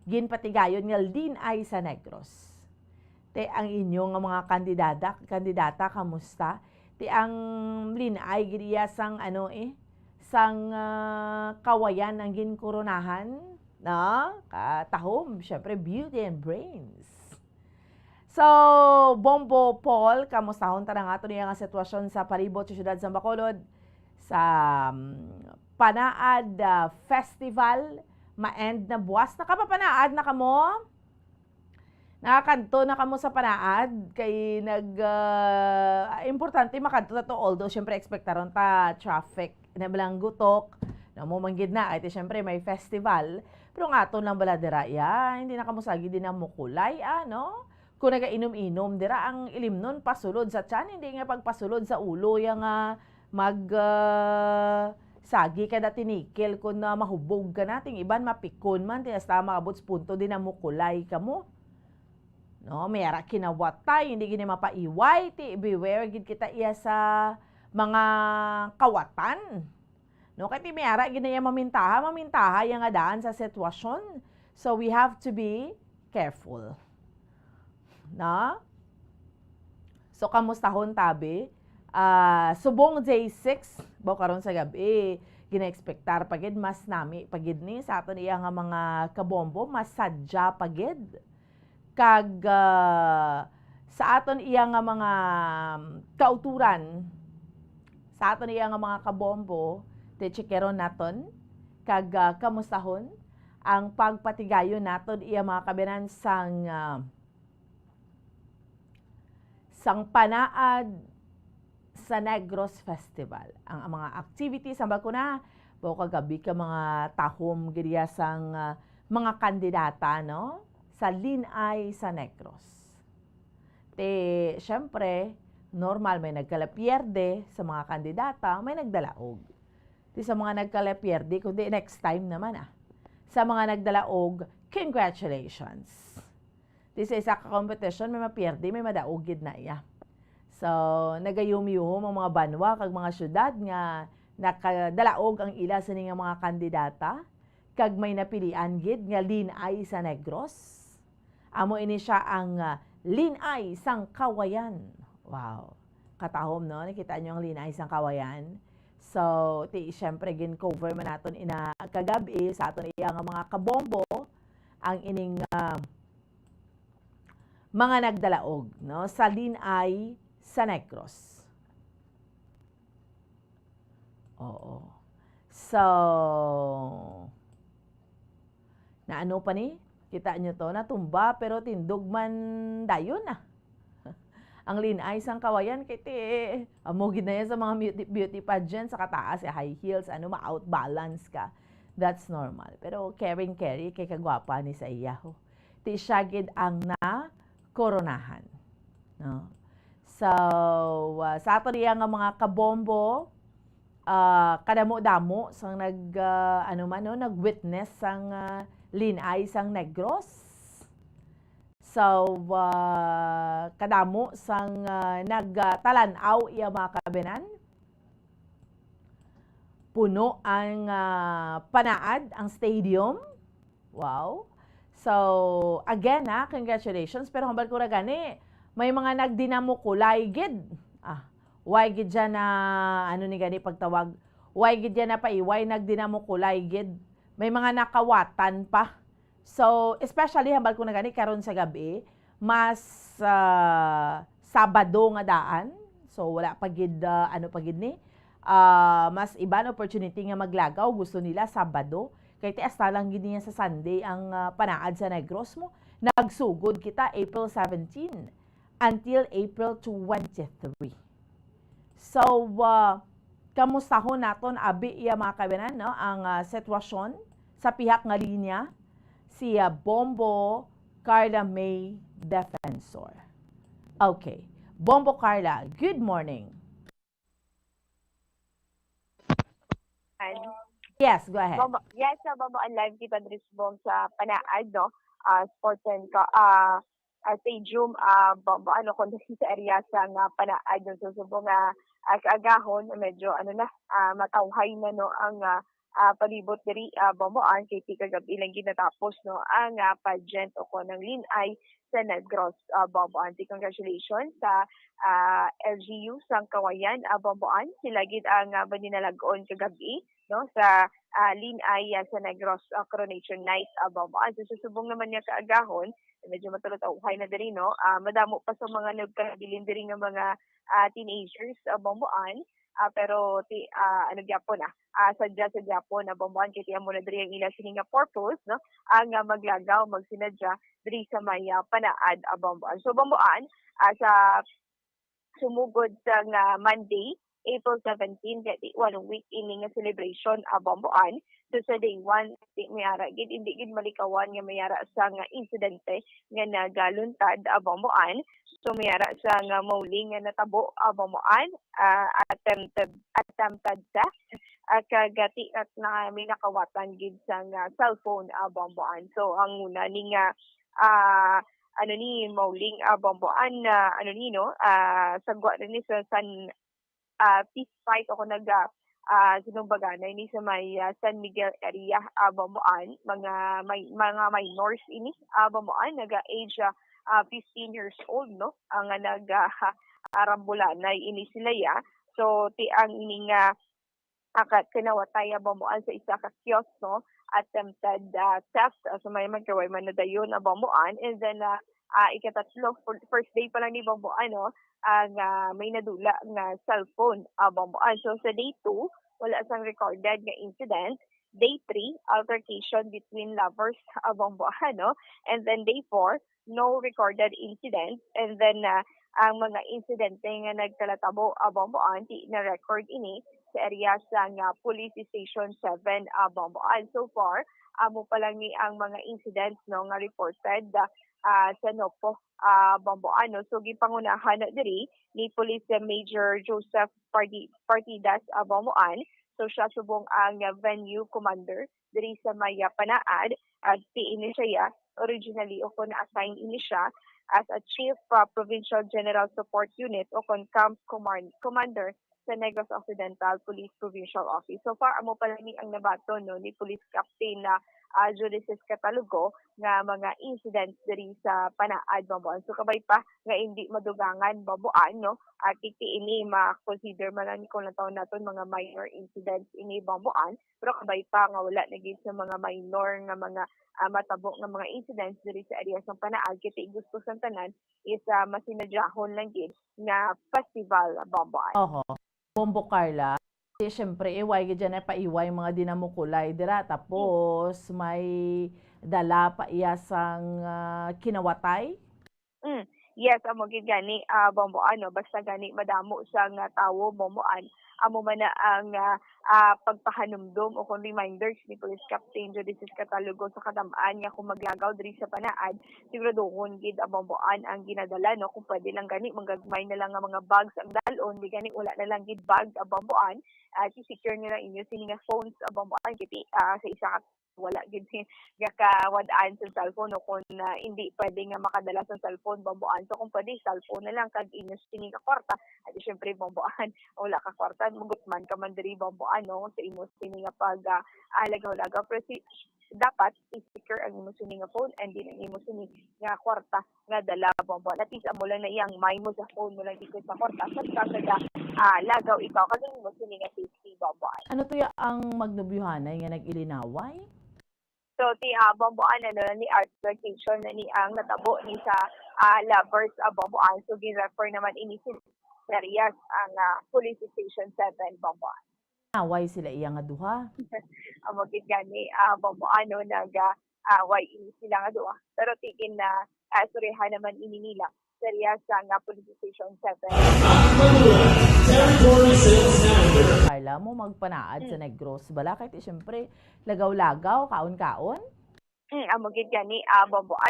ginpatigayon nga Linay sa Negros. Te ang inyo nga mga kandidata kamusta? Te ang Linay gid iya sang sang kawayan ang ginkoronahan na katahom syempre beauty and brains. So, Bombo Paul, kamustahon ta nga ato niya nga sitwasyon sa palibot sa siyudad sa Bacolod sa Panaad Festival ma-end na buwas. Nakapapanaad na kamo? Nakakanto na kamo sa Panaad kay importante makanto na to although syempre expectaron ta traffic na balang gutok na mo manggid na iti syempre may festival pero nga aton lang bala dira hindi na kamo sagi din na mukulay kung nagainom-inom dira ang ilim nun pasulod sa tiyan hindi nga pagpasulod sa ulo yang sagi kada tinikil kung mahubog ka nating iban mapikon man tinas tama abot punto din na mukulay kamo. No, mayara kinawatay, hindi gini mapaiway, beware gid kita iya sa mga kawatan. No, kay mayara gini mamintaha yang adaan sa sitwasyon. So we have to be careful. Na? So kamustahon tabi? Subong J6 karon sa gabi gina-expectar pagid mas nami pagid ni sa aton iya nga mga kabombo mas sadya pagid kag sa aton iya nga mga kauturan sa aton iya nga mga kabombo te-checkeron naton kag kamustahon ang pagpatigayon naton iya mga kabinan sang Panaad sa Negros Festival. Ang mga activities ang bakuna kagabi ka mga tahom giriya sang mga kandidata sa Linay sa Negros. Syempre, normal may nagkalapierde sa mga kandidata, may nagdalaog. Sa mga nagkalapierde, kundi next time naman Sa mga nagdalaog, congratulations. Sa isa ka competition, may mapierde, may madaogid na iya. So, nagayum-yum ang mga banwa kag mga syudad nga nakadalaog ang ila sa nga mga kandidata kag may napilian gid nga Linay sa Negros. Amo ini siya ang Linay sang Kawayan. Wow. Katahom nakita niyo ang Linay sang Kawayan. So, syempre gin cover man naton ina kagabi sa aton iya nga mga kabombo ang ining mga nagdalaog sa Linay sa Negros. Oo. So, naano pa ni? Kita nyo to, natumba pero tindog man dayon Ang Linay sang Kawayan, kiti, amugid na yan sa mga beauty pageant, sa kataas, high heels, ma-outbalance ka. That's normal. Pero caring kay kagwapa ni sa iyaho. Ti syagid ang koronahan. No? So, sa ato niya nga mga kabombo, kadamo-damo sang nag-witness sang Linay sang Negros. So, kadamo sang nagtalanaw iya mga kabinan. Puno ang Panaad, ang stadium. Wow. So, again congratulations. Pero hambal ko na gani, may mga nagdinamukulay gid. Why gid dyan na, ni gani pagtawag, why gid dyan na paiway, nagdinamukulay gid. May mga nakawatan pa. So, especially, hambal ko na gani, karon sa gabi, mas Sabado nga daan. So, wala pa gid, mas iban opportunity nga maglagaw. Gusto nila Sabado. Kaya tias lang gid niya sa Sunday ang Panaad sa Negros mo. Nagsugod kita April 17. Until April 23. So, kamusta ho naton abi iya mga kabanan, no? Ang sitwasyon sa pihak nga linya si Bombo Carla May Defensor. Okay. Bombo Carla, good morning. Yes, go ahead. Yes, Bombo, ang live kita Drisbong sa Panaad, no? Sports and stadium, Bombo, kung sa area sa Panaad, no? So, subong kaagahon, medyo, matawhay na, no? Ang palibot diri, Bombo, kay kagabi lang ginatapos, no? Ang pageant o ko ng Linay sa Negros, Bombo. Congratulations sa LGU sang Kawayan, Bombo. Sila gid ang baninalagon kagabi, no, sa Linay sa Negros Coronation Night, Bombo. So susubong naman niya kaagahon, medyo matulog-tauhay na diri, no. Madamo pa sa mga nagkabilin diri nga mga teenagers, Bombo. Pero gyapon sadya sa Japon na Bomboan kay tiyan mo na diri ang ila sini nga purpose, no, ang maglagaw magsinadya diri sa may Panaad, Bomboan. So Bomboan sa sumugod sa Monday, April 17, gati 1 week ini nga celebration, Bomboan. So sa day 1, mayara gid hindi gid malikawan nga mayara sa nga insidente nga nagaluntad, Bomboan. So mayara sa nga mauling nga natabo, Bomboan, attempted sa kagati at na may nakawatan gid sa nga cellphone, Bomboan. So ang una ni nga mauling, Bomboan sagwa rin ni sa San peace fight ako sinumbaganay ni sa may San Miguel area, Bomboan. Mga minors ini, Bomboan, naga-age 15 years old, no, ang nag-arambulanay ini sila ya. So ti ang ini nga kinawatay, Bomboan, sa isa ka kiosk, no, attempted theft, so may magkaway man na dayon, Bomboan. And then ikatatlo, first day pa lang ni Bomboan, no, ang may nadula nga cellphone, Bomboan. So sa day 2, wala sang recorded nga incident. Day 3, altercation between lovers, Bomboan, no? And then day 4, no recorded incident. And then ang mga insidente nga nagkalatabo, Bomboan, na record ini sa area sa Police Station 7, Bomboan. So far, amo pa lang ni ang mga incidents, no, nga reported sa Nopo, Bomboan. So gipangunahan na diri ni Police Major Joseph Partidas, Bomboan. So siya subong ang venue commander diri sa may Panaad. Ini siya originally o kon na-assign ini siya as a Chief Provincial General Support Unit o kon Camp Commander sa Negros Occidental Police Provincial Office. So far, amo pala ni ang nabato, no, ni Police Captain na Julius Catalugo nga mga incidents diri sa Panaad, Bomboan. So kabay pa nga hindi madugangan, Bomboan, no, at ini ma-consider man lang kung taon naton mga minor incidents ini, Bomboan. Pero kabay pa nga wala na gid sa mga minor nga mga matabo nga mga incidents diri sa area sa Panaad. Kiti gusto sa tanan is masinadyahon lang gid nga festival, Bomboan. Bombo Carla, siyempre, iway dyan paiway mga dinamukulay dira. Tapos, may dala pa iyasang kinawatay? Yes, amo gid gani, Bomboan, no? Basta gani madamo sang tawo, Bomboan. Amo man na ang pagpahanumdum o kung reminders ni Police Captain Judicis Catalugo sa kadamaan nga kung maglagaw diri sa Panaad, siguraduhon gid, Bomboan, ang ginadala, no, kung pwede lang gani manggagmay na lang nga mga bags ang dalon, di gani wala na lang gid bag, Bomboan, i-secure nila inyo sini nga phones, Bomboan, kiti sa isa wala gid gakawadaan sa cellphone o kung hindi pwede nga makadala sa cellphone, Bomboan. So kung pwede cellphone na lang kag inyo sini ka kwarta, at syempre, Bomboan, wala ka kwarta, mugutman ka man diri, Bomboan, no, sa inyo sini nga pag lagaw-lagaw. Pero dapat i-secure ang imo sini nga phone and din ang imo sini nga kwarta nga dala, Bomboan. At least amo lang na iyang may mo sa phone mo lang ikot sa kwarta sa lagaw ikaw kasi imo sini nga safety, Bomboan. Ano to ang magnubyuhanay nga nag-ilinaway? So, Bomboan, ni art vacation na ni ang natabo ni sa lovers, Bomboan. So, gin-refer naman ini sa areas ang Police Station 7, Bomboan. Away sila iya nga duha? Magit gani, Bomboan, no, way ini sila nga duha. Pero tikin na surihan naman ini nila area sa nga Police Station 7. Carla mo magpanaad sa Negros bala kay siyempre lagaw-lagaw kaon-kaon. Amo gid gani bombo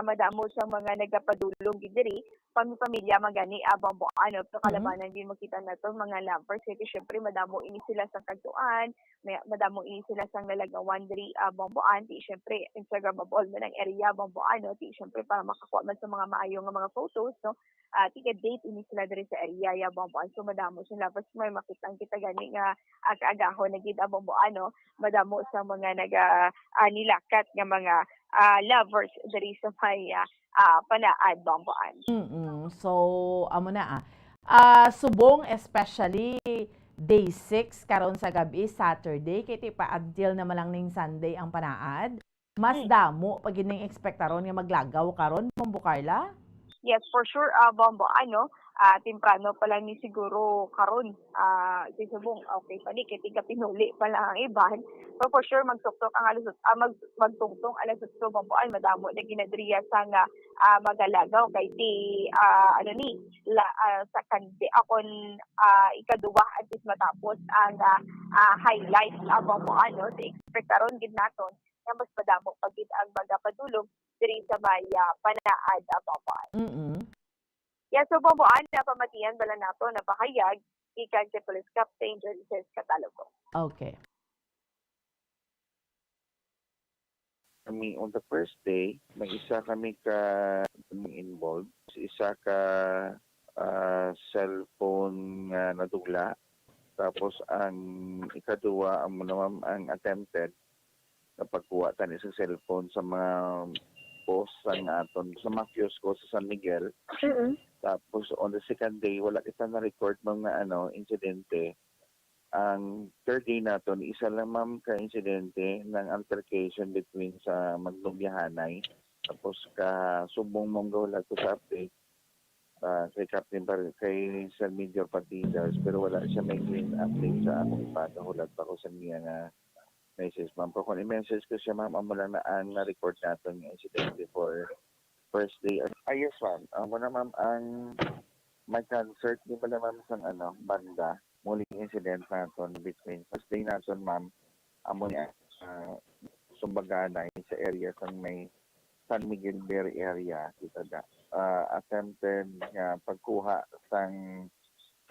madamo sa mga nagapadulong gid diri pamilya magani bombo pero kalabanan din makita nato mga lovers kasi syempre madamo ini sila sa kagtuan, madamo ini sila sa nalagawan diri bomboan di syempre Instagramable man ang area bomboan di syempre para makakuha man sa mga maayo nga mga photos no. Tika date ini sila diri sa area bomboan so madamo sila lovers may makita kita gani nga kaagahon na gid bomboan madamo sa mga nilakat nga mga lovers diri sa may panaad bomboan. So amo na subong especially day 6 karon sa gabi Saturday kay pa until naman lang ning Sunday ang panaad. Mas damo pag gining ekspektaron nga maglagaw karon Bombo Carla? Yes, for sure bombo temprano pa lang ni siguro karon si subong okay pa ni kay tiga pinuli pa lang ang iban. So for sure magtuktok ang alas magtungtong alas 8 bomboan madamo na ginadriya sa nga magalagaw kay ti sa kandi akon ikaduwa at least matapos ang highlight bomboan no sa ekspektaron gid naton nga mas madamo pag gid ang magapadulog diri sa may panaad bomboan. Yeah, so bomboan na pamatian bala nato na pahayag ikan si Police Captain Jerices Catalogo. Okay. Kami on the first day, may isa kami ka involved. Isa ka cellphone nadugla. Tapos ang ikaduwa ang attempted na pagkuha tani sa cellphone sa mga post sang aton sa mga kiosko sa San Miguel. Tapos on the second day wala kita na record mga insidente. Ang third day naton isa lang ma'am ka insidente ng altercation between sa Maglumbyahanay. Tapos ka subong mong gawala ko sa update kay Captain kay Sir Major Partidas pero wala siya may clean update sa akong ipatahulat pa ko sa niya nga message ma'am. Pero kung i-message ko siya ma'am, amo lang na ang na-record natin yung incident before first day. Yes ma'am, amo na ma'am ang may concert di ba na ma'am sa banda. Muling incident natin between first day natin ma'am, amo niya Sumbaganay sa area sa may San Miguel Bay area kita da. Attempted nga pagkuha sang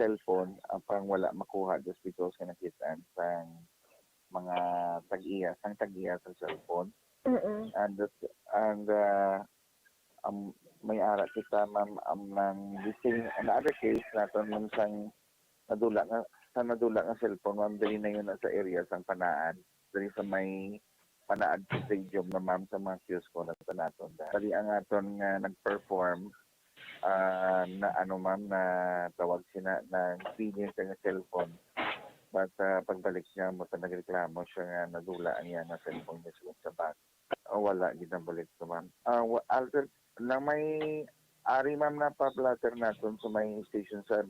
cellphone ang wala makuha just because kanakitaan sang mga tag-iya sa cellphone. And may ara kita ma'am ng another case naton ma'am sang nadula nga cellphone ma'am dili na yun sa area sang Panaan diri sa may Panaad Stadium na ma'am sa mga kiosko na naton dali ang aton nga nag-perform na ma'am na tawag sina na pinin sa cellphone. But pagbalik niya mo nagreklamo siya nga nadula niya na cellphone niya sa bag. Wala ginabalik ko ma'am. Alter na may ari ma'am na pa-blatter naton sa may Station 7.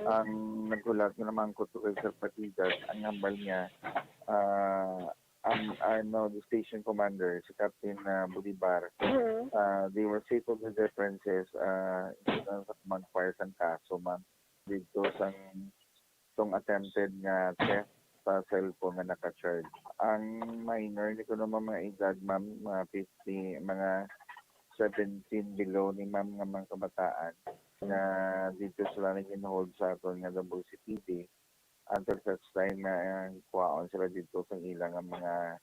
Ang naghulat naman ko to kay Sir Patidas ang number niya the station commander si Captain Bolivar. They were settled the differences mag-fire sang kaso ma'am dito sang tong attempted nga theft sa cellphone nga naka-charge. Ang minor, hindi ko naman mga edad, ma'am, mga 50, mga 17 below ni ma'am nga mga kabataan na dito sila nag-hold sa aton nga WCPD until such time na kuwaon sila dito sa ilang mga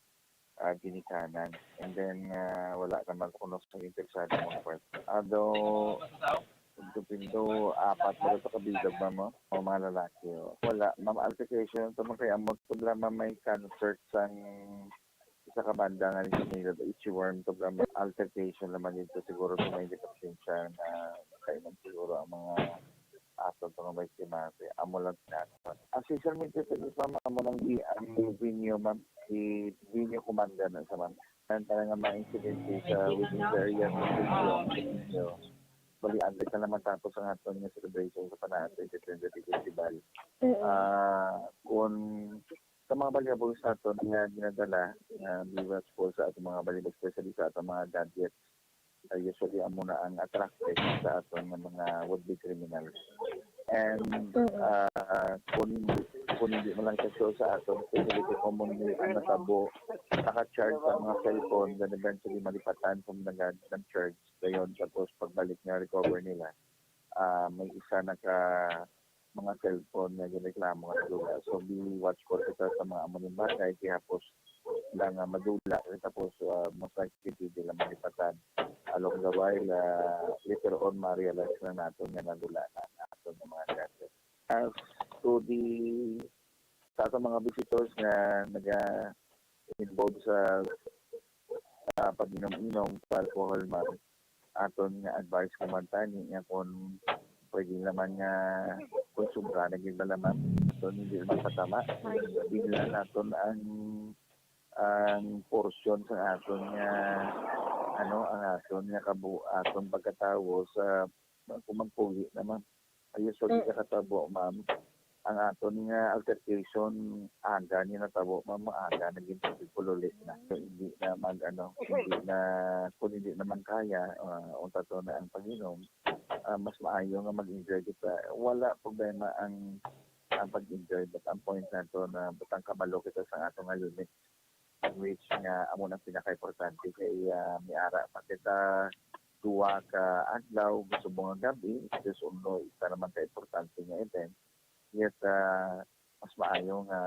ginikanan. And then, wala naman kuno sa interesado mga part. Although, Pindo, apat mo sa kabilag ma'am o mga lalaki. Wala, ma'am, altercation ito man kaya problema may concert sang isa ka banda nga nila the Itchy Worm to altercation naman dito siguro kung may depression na kailan siguro ang mga ato ito nga may simate. Amo lang natin. Ang social media ma'am, amo lang ang video ma'am, si video commander na sa ma'am. Ang talaga mga incident sa within the area ng video. Bali, andit na naman tapos ang aton nga celebration sa Panaan 2020 Festival. Kung sa mga balibag sa aton nga ginadala, viewers po sa atong mga balibag, especially sa atong mga gadgets, usually amo na ang attracted sa aton nga mga would-be criminals. And kung hindi mo lang kasi sa aton, especially kung hindi ang natabo, naka-charge sa mga cellphone, then eventually malipatan kung nag-charge gayon, tapos pagbalik na recover nila, may isa mga cellphone na gireklamo nga dula. So be watchful kita sa mga amuning bagay, kaya hapos lang madula, tapos most likely di lang malipatan. Along the while, later on ma-realize na natin na nadula na natin ng mga gadget. As to sa ating mga visitors na nag-involve sa pag-inom-inom sa alcohol, aton nga advice kumantani nga kung pwede naman nga konsumra na gilalaman, so hindi naman patama. Bigla natin ang portion sa aton nga ang aton nga aton pagkatawo sa kumagpugi naman. Usually kakatabo, ma'am, ang aton nga altercation aga ni natabo, ma'am, aga naging pululit na. So, hindi na kung hindi naman kaya unta to na ang pag-inom, mas maayo nga mag-enjoy kita. Wala problema ang pag-enjoy, but ang point na to na butang kabalo kita sa atong nga limit, which nga amo nang pinaka-importante kay may ara pa kita duwa ka adlaw gusto mo nga gabi, just uno isa naman ka-importante nga event, yet mas maayo nga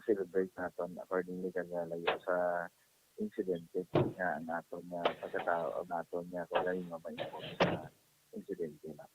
celebrate naton accordingly kanya layo sa insidente nga ang aton nga pagkatao naton nga kung galing mamay sa insidente na.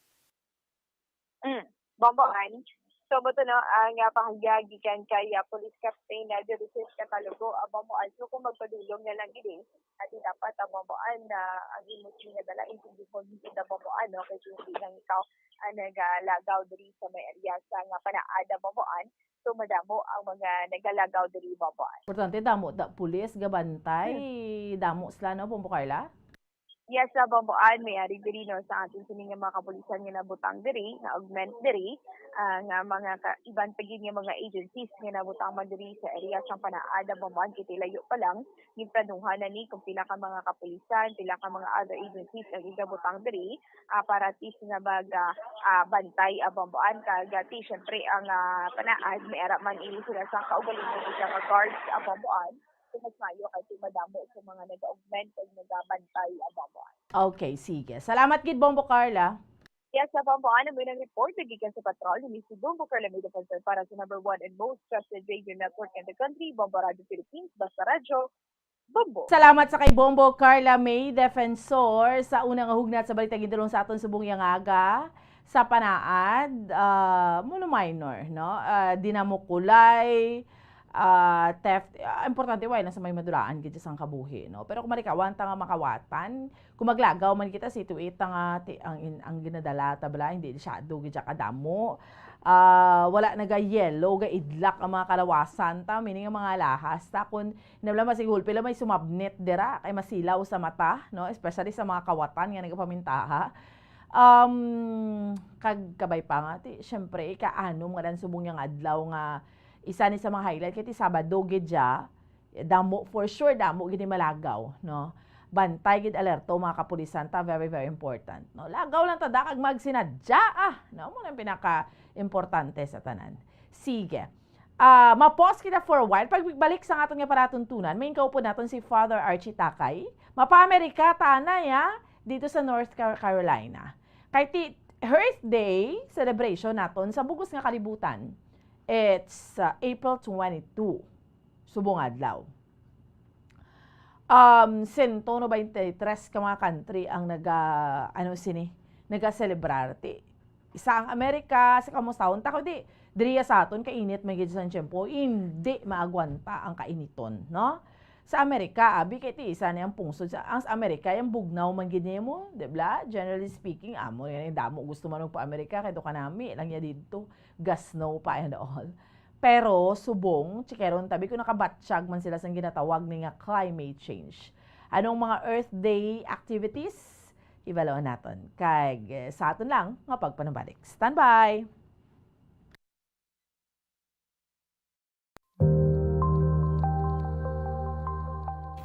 Bomboan. So, buto no, ang pahagyagi kan kay Police Captain na Jerices Catalogo, Bomboan. So, kung magpadulong na lang gini, at dapat Bomboan na ang imusin nga dala, intindihon hindi na Bomboan, no? Kasi hindi lang ikaw nagalagaw diri sa may area sa nga panaada Bomboan. So, madamo ang mga nagalagaw diri Bomboan. Importante, damo pulis, gabantay, damo sila, no, Bombo Carla? Yes, sa Bomboan, may ari diri no sa ating sining mga kapulisan nga nabutang diri, nga augment diri, nga mga iban pagin nga mga agencies nga nabutang man diri sa area sa panaada Bomboan, kiti layo pa lang giptanuhan na ni kung pila ka mga kapulisan, pila ka mga other agencies nga gigabutang diri para tis nga bantay Bomboan kagati syempre ang panaad may ara man ini sila sa kaugalingon sa guards Bomboan. So, mas mayo kasi madamo sa mga nag-augment o nag-bantay Bomboan. Okay, sige. Salamat gid Bombo Carla. Yes, sa Bomboan, ang ng report nagikan sa patrol ni si Bombo Carla may defensor para sa number 1 and most trusted radio network in the country, Bombo Radio Philippines, Basta Radyo, Bombo. Salamat sa kay Bombo Carla May, defensor, sa unang hugnat sa balita gidulong sa aton subong yangaga sa panaad, minor, no? Dinamukulay, theft, importante why nasa may madulaan gid sang kabuhi, no? Pero kung marikawan ta nga makawatan, kung maglagaw man kita situate nga ang ginadala tabla hindi siya gid kadamo. Wala naga-yellow, ga-idlak ang mga kalawasan ta, meaning ang mga lahas ta, kung nabla masigul, pila may sumabnet dira, kay masilaw sa mata, no? Especially sa mga kawatan nga nagapamintaha. Kagkabay pa nga, syempre, ikaano mga dan subong yung adlaw nga, isa ni sa mga highlight, kaya Sabado, gidya, damo, for sure, damo, gini malagaw, no? Bantay, gid alerto, mga kapulisan ta, very, very important, no? Lagaw lang tada, kag magsinadya, no? Muna yung pinaka-importante sa tanan. Sige. Ma-pause kita for a while. Pagbalik sa aton nga paratuntunan, may kaupo natin si Father Archie Takay, mapa-Amerika, tanay, dito sa North Carolina. Kay Earth Day celebration naton sa bugos nga kalibutan. It's April 22, subong adlaw. 193 ka mga country ang naga-celebrar. Isa ang Amerika, sa kamustahon, tako diriya sa aton, kainit, may gid sa tiyempo, hindi maagwanta ang kainiton, no? Sa Amerika, kiti isa na yung pungsod. Ang Amerika, yung bugnaw man gid mo, diba? Generally speaking, amo, yan yung damo, gusto man pa Amerika, kaya ka nami, lang yan dito, gas no pa and all. Pero, subong, chikeron tabi ko nakabatsyag man sila sa ginatawag nga climate change. Anong mga Earth Day activities? Ibalawan natin. Kaya sa atin lang, nga pagpanabalik. Stand by!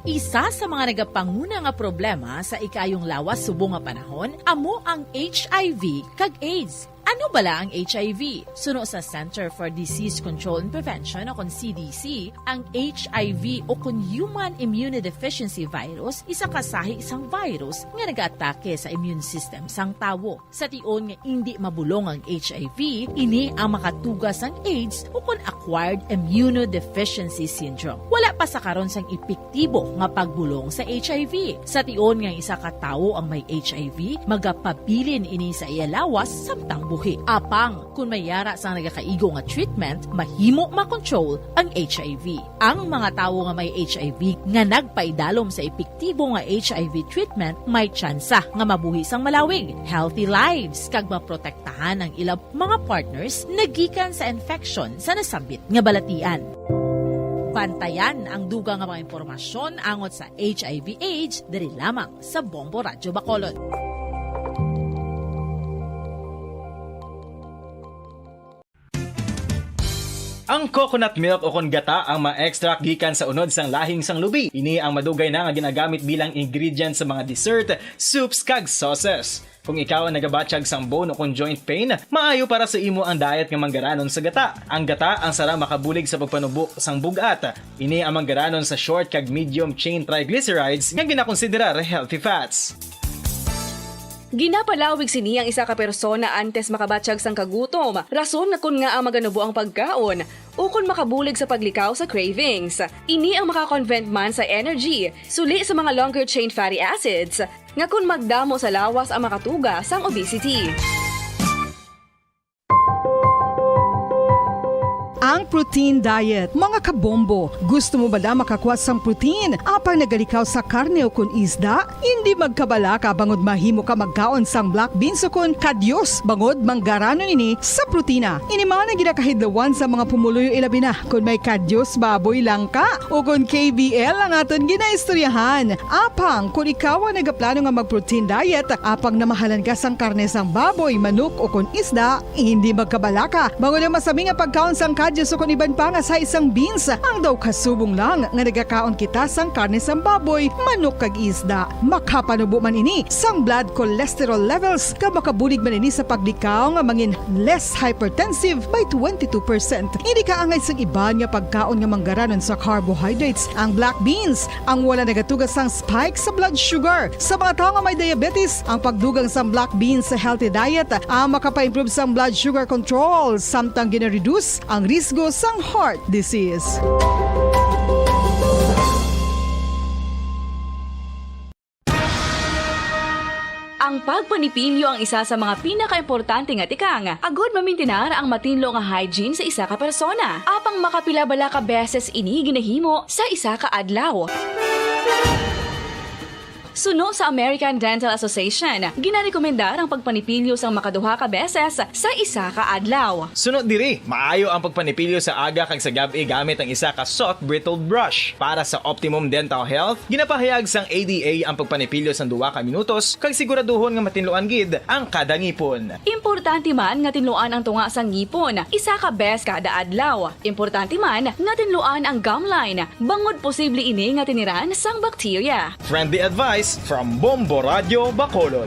Isa sa mga nagapanguna nga problema sa ikayong lawas subong nga panahon amo ang HIV kag AIDS. Ano bala ang HIV? Suno sa Center for Disease Control and Prevention o kon CDC, ang HIV o kon Human Immunodeficiency Virus isa kasahi isang virus nga nag-atake sa immune system sang tawo. Sa tion nga hindi mabulong ang HIV, ini ang makatugas ang AIDS o kon Acquired Immunodeficiency Syndrome. Wala pa sa karon sang epektibo nga pagbulong sa HIV. Sa tion nga isa ka tawo ang may HIV, magapabilin ini sa iya lawas samtang buhi. Apang, kung mayara sa nagakaigo nga treatment, mahimo makontrol ang HIV. Ang mga tawo nga may HIV nga nagpaidalom sa epektibo nga HIV treatment, may tsansa nga mabuhi sang malawig, healthy lives, kag maprotektahan ang ilang mga partners nagikan sa infection sa nasambit nga balatian. Bantayan ang dugang nga mga impormasyon angot sa HIV/AIDS diri lamang sa Bombo Radyo Bacolod. Ang coconut milk o kon gata ang ma-extract gikan sa unod sang lahing sang lubi. Ini ang madugay na nga ginagamit bilang ingredient sa mga dessert, soups kag sauces. Kung ikaw ang nagabatsyag sang bone o kon joint pain, maayo para sa imo ang diet nga manggaranon sa gata. Ang gata ang sara makabulig sa pagpanubo sang bugat. Ini ang manggaranon sa short kag medium chain triglycerides nga ginakonsiderar healthy fats. Ginapalawig sini ang isa ka persona antes makabatsyag sang kagutom. Rason na kun nga ang maganubo ang pagkaon o kun makabulig sa paglikaw sa cravings. Ini ang makakonvent man sa energy, suli sa mga longer chain fatty acids, nga kun magdamo sa lawas ang makatuga sang obesity. Ang protein diet. Mga kabombo, gusto mo ba na makakuha sang protein? Apang nagalikaw sa karne o kun isda? Hindi magkabala ka bangod mahimo ka magkaon sang black beans o kun kadyos bangod manggaranon ini sa protina. Inimana ginakahidlawan sa mga pumuluyo ilabi na kun may kadyos baboy lang ka o kun KBL ang aton ginaistoryahan. Apang kung ikaw ang nagaplano nga mag-protein diet, apang namahalan ka sang karne sang baboy, manok o kun isda, hindi magkabala ka bangod ang masami nga pagkaon sang kadyos so kung iban pa nga sa isang beans, ang daw kasubong lang nga nagakaon kita sang karne sang baboy, manok kag isda. Makapanubo man ini sang blood cholesterol levels ka makabulig man ini sa paglikaw nga mangin less hypertensive by 22%. Hindi ka angay sang iban nga pagkaon nga manggaranon sa carbohydrates. Ang black beans, ang wala nagatugas sang spike sa blood sugar. Sa mga tao nga may diabetes, ang pagdugang sang black beans sa healthy diet ang makapa-improve sang blood sugar control samtang gina-reduce ang risgo sang heart disease. Ang pagpanipilyo ang isa sa mga pinaka-importante nga tikang. Agod mamintinar ang matinlo nga hygiene sa isa ka persona. Apang makapila bala ka beses ini ginahimo sa isa ka adlaw. Suno sa American Dental Association, ginarekomendar ang pagpanipilyo sang makaduha ka beses sa isa ka adlaw. Sunod diri, maayo ang pagpanipilyo sa aga kag sa gabi gamit ang isa ka soft brittled brush. Para sa optimum dental health, ginapahayag sang ADA ang pagpanipilyo sang 2 ka minutos kag siguraduhon nga matinluan gid ang kada ngipon. Importante man nga tinluan ang tunga sang ngipon, isa ka bes kada adlaw. Importante man nga tinluan ang gum line, bangod posible ini nga tiniran sang bakterya. Friendly advice from Bombo Radyo Bacolod.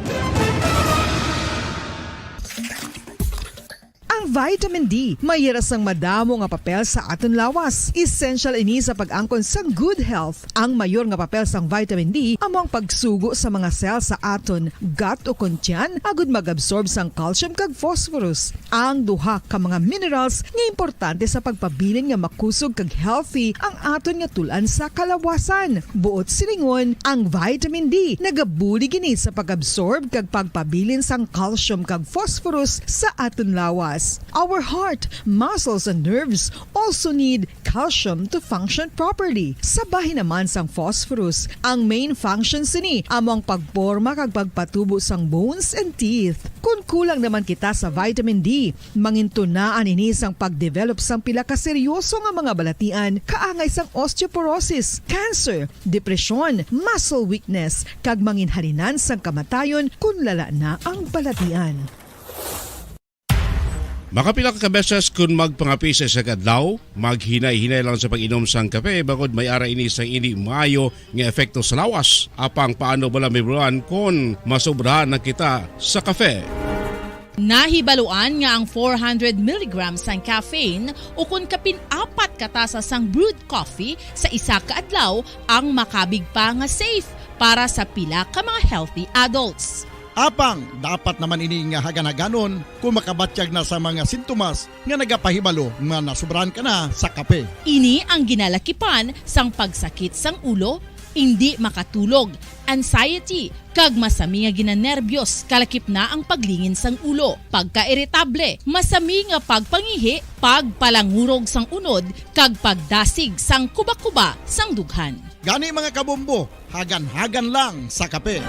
Ang vitamin D, mayira sang madamo nga papel sa aton lawas. Essential ini sa pag-angkon sang good health. Ang mayor nga papel sang vitamin D amo ang pagsugo sa mga cell sa aton gut o kuntyan agud mag-absorb sang calcium kag phosphorus. Ang duha ka mga minerals nga importante sa pagpabilin nga makusog kag healthy ang aton nga tulan sa kalawasan. Buot silingon, ang vitamin D nagabuli gini sa pag-absorb kag pagpabilin sang calcium kag phosphorus sa aton lawas. Our heart, muscles, and nerves also need calcium to function properly. Sabahin naman sang phosphorus, ang main function sini among pagporma kag pagpatubo sang bones and teeth. Kung kulang naman kita sa vitamin D, mangintunaan ini sang pagdevelop sang pila ka seryoso nga mga balatian, kaangay sang osteoporosis, cancer, depresyon, muscle weakness, kag manginhalinan sang kamatayon kung lala na ang balatian. Makapila ka beses kung magpangapi sa adlaw, maghinay-hinay lang sa pag-inom sang kape bagod may ara ini sang ini maayo nga epekto sa lawas. Apang paano bala mibruan kung masobrahan na kita sa kape. Nahibaluan nga ang 400 mg sang caffeine o kung kapin-apat katasa sang brewed coffee sa isa ka adlaw ang makabig pa nga safe para sa pila ka mga healthy adults. Apang, dapat naman ini nga haganaganon kung makabatyag na sa mga sintomas nga nagapahibalo nga nasubrahan ka na sa kape. Ini ang ginalakipan sang pagsakit sang ulo, hindi makatulog, anxiety, kag masami nga ginanerbiyos, kalakip na ang paglingin sang ulo, pagka-iritable, masami nga pagpangihi, pagpalangurog sang unod, kag pagdasig sang kuba-kuba sang dughan. Gani mga kabombo, hagan-hagan lang sa kape.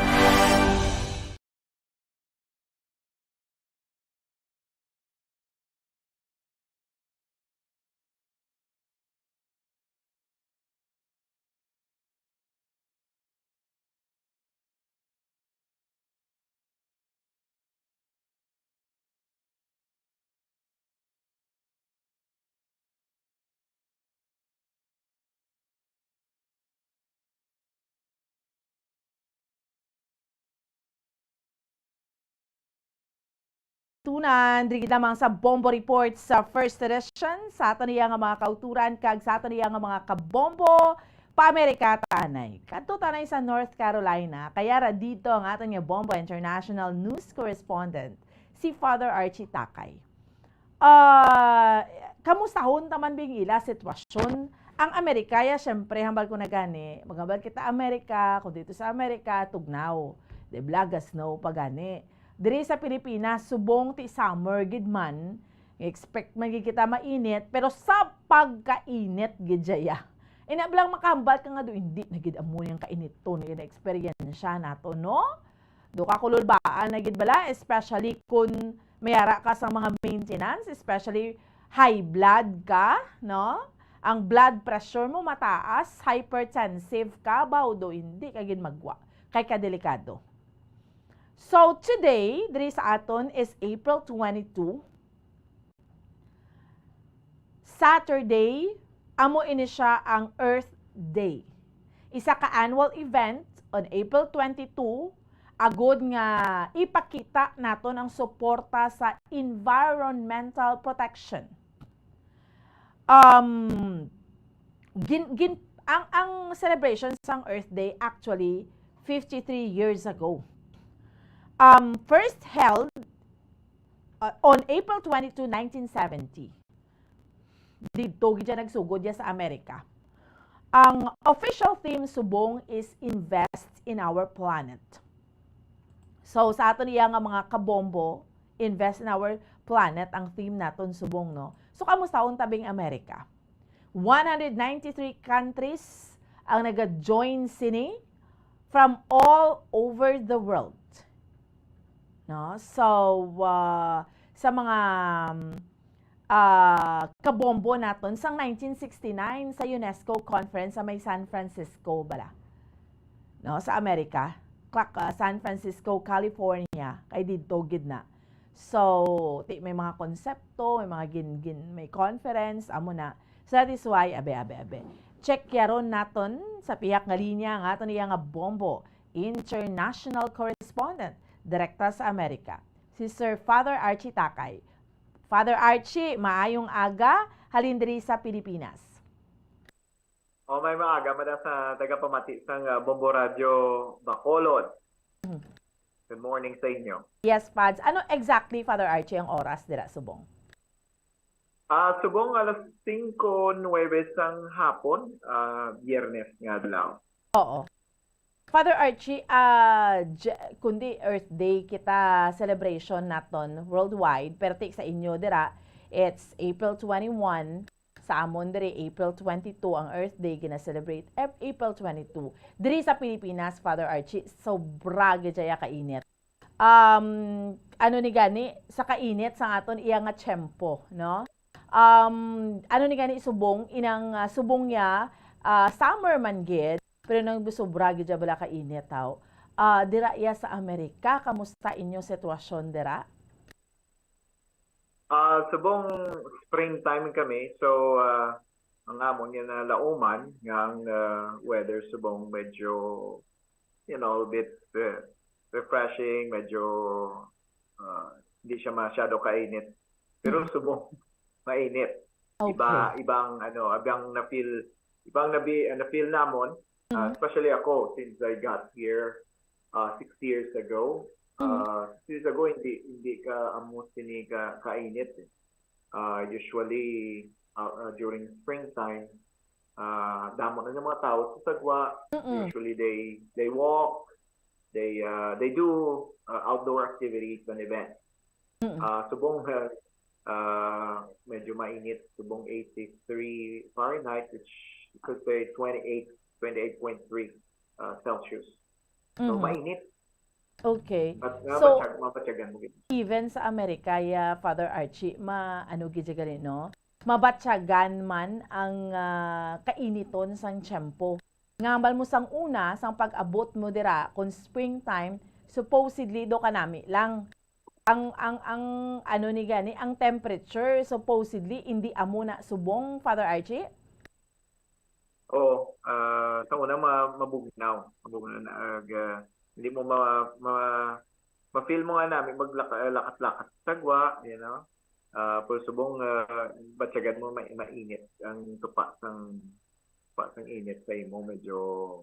Tunan, diri kita mga sa Bombo Report sa first edition sa ato niya nga mga kauturan kag sa ato niya nga mga kabombo pa-Amerika tanay. Kadto tanay sa North Carolina, kaya ra dito ang ato niya Bombo International News Correspondent si Father Archie Takay. Kamustahon taman bing ila sitwasyon ang Amerika ya syempre hambal ko na gani. Magambal kita Amerika, kung dito sa Amerika tugnaw. De blagas no pagani. Diri sa Pilipinas, subong ti summer gid man, expect magikita mainit, pero sa pagkainit gid jaya. Inablang makambal ka nga do hindi nagid amo yang kainit to, na experience nato no. Do ka kululbaan na gid bala, especially kung mayara ka sa mga maintenance, especially high blood ka, no? Ang blood pressure mo mataas, hypertensive ka, baw do hindi ka gid magwa. Kay kadelikado. So today, diri sa aton is April 22. Saturday, amo ini siya ang Earth Day. Isa ka annual event on April 22, agod nga ipakita naton ang suporta sa environmental protection. Ang celebration sang Earth Day actually 53 years ago. First held on April 22, 1970. Dito gid nagsugod ya sa Amerika. Ang official theme subong is Invest in Our Planet. So sa ato niya nga mga kabombo, Invest in Our Planet ang theme naton subong no. So kamusta tabing Amerika? 193 countries ang naga-join sini from all over the world. No? So, sa mga kabombo naton sang 1969 sa UNESCO conference sa may San Francisco bala. No, sa Amerika, San Francisco, California, kay didto gid na. So, may mga konsepto, may mga may conference amo na. So that is why abe. Check yaron naton sa piyak nga linya nga ato niya nga bombo, international correspondent direkta sa Amerika, si Sir Father Archie Takay. Father Archie, maayong aga, halin diri sa Pilipinas. May maaga, mada sa tagapamati sang Bombo Radio Bacolod. Good morning sa inyo. Yes, Pads. Ano exactly, Father Archie, ang oras dira subong? Subong alas 5:09 sang hapon, Biyernes nga adlaw. Oo. Father Archie, kundi Earth Day kita celebration naton worldwide, pero sa inyo dira, it's April 21, sa amon diri April 22 ang Earth Day gina-celebrate April 22. Diri sa Pilipinas, Father Archie, sobra gaya kainit. Ano ni gani sa kainit sa aton iya nga tiyempo, no? Ano ni gani subong inang subong niya summer man gid. Pero nang sobra gid bala ka init taw. Dira iya sa Amerika, kamusta inyo sitwasyon dira? Subong springtime kami. So, ang amon yan na lauman, ang weather subong medyo, a bit refreshing, medyo hindi siya masyado kainit. Pero subong mainit. Okay. Ibang na-feel namon, especially ako since I got here 6 years ago. 6 years ago hindi ka amos sini ka kainit. Usually during springtime, damo na ng mga tao sa sagwa. Usually they walk, they do outdoor activities and events. Subong medyo mainit, subong 83 Fahrenheit, which you could say 28.3 Celsius. So mainit. Okay. At So, mapatyagan mo. even sa Amerika, Father Archie, gidyagalin, no? Mabatyagan man ang kainiton sang tiyempo. Ngambal mo sang una, sang pag-abot mo dira, kung springtime, supposedly do kanami lang. Ang ang temperature, supposedly, hindi amo na subong, Father Archie? Oo. Sa una, mabugnaw. Mabugnaw na. Hindi mo ma-feel mo nga namin maglakat-lakat sagwa, pero subong batyagan mo mainit ang tupa sang init sa imo, medyo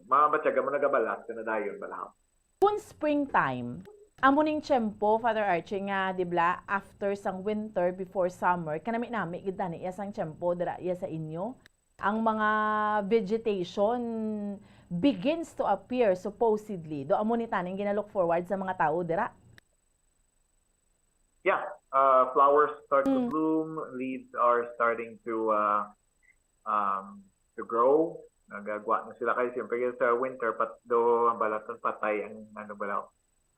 mabatyagan mo nagabalat ka na dayon balahaw. Kung springtime, amo ning tiyempo, Father Archie, nga, dibla, after sang winter, before summer, kanami gid ni iya sang tiyempo dira iya sa inyo. Ang mga vegetation begins to appear supposedly. Do amo ni taning ginalook forward sa mga tao dira. Yeah, flowers start to bloom, leaves are starting to grow. Nagagwa na sila kayo siyempre sa winter do balatan patay ang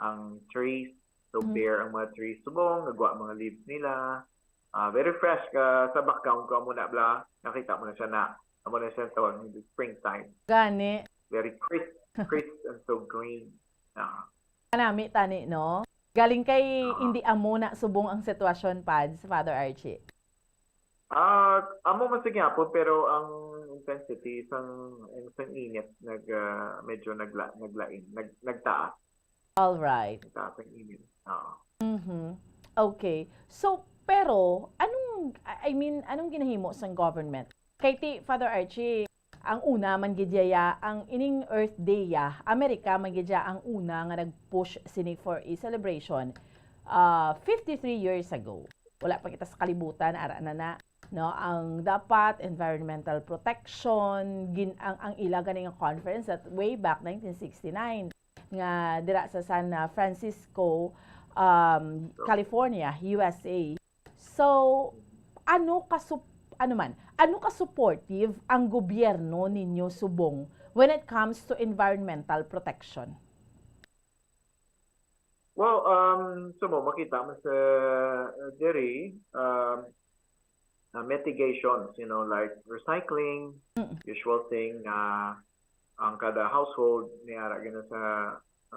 ang trees. So bare ang mga trees subong, nagwa mga leaves nila. Very fresh ka sa background ko muna bla. Nakita mo na siya tawag ng springtime. Gani. Very crisp and so green. Kanami tani, no? Galing kay hindi amo na subong ang sitwasyon, Pads, Father Archie. Amo masigyapon pero ang intensity isang init medyo nagtaas. All right. Nagtaas ang init. Okay. So, pero anong ginahimo sa government? Kay ti Father Archie, ang una man gidyaya ang ining Earth Day Amerika man gidya ang una nga nag-push sini for a celebration 53 years ago. Wala pa kita sa kalibutan ara na no, ang dapat environmental protection ang ila ganing conference at way back 1969 nga dira sa San Francisco, California, USA. So ano ka supportive ang gobyerno ninyo subong when it comes to environmental protection? Well, makita mo sa diri mitigations, like recycling, usual thing, ang kada household niara gina sa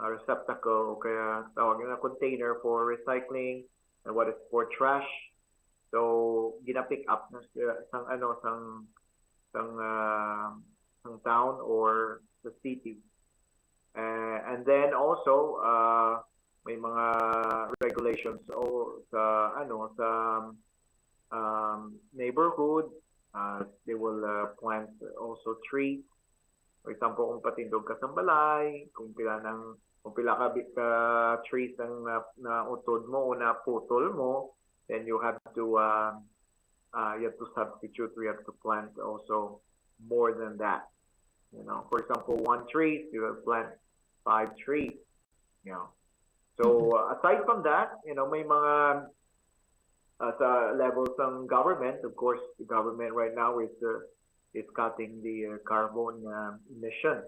receptacle o kaya tawag na container for recycling and what is for trash. So gina-pick up na sang town or the city. And then also may mga regulations sa neighborhood. They will plant also trees. For example, kung patindog ka sa balay, kung pila ka trees ang na utod mo o na putol mo, then you have to substitute. We have to plant also more than that. For example, 1 tree, you have plant 5 trees. So aside from that, may mga sa levels ng government. Of course, the government right now is cutting the carbon emission,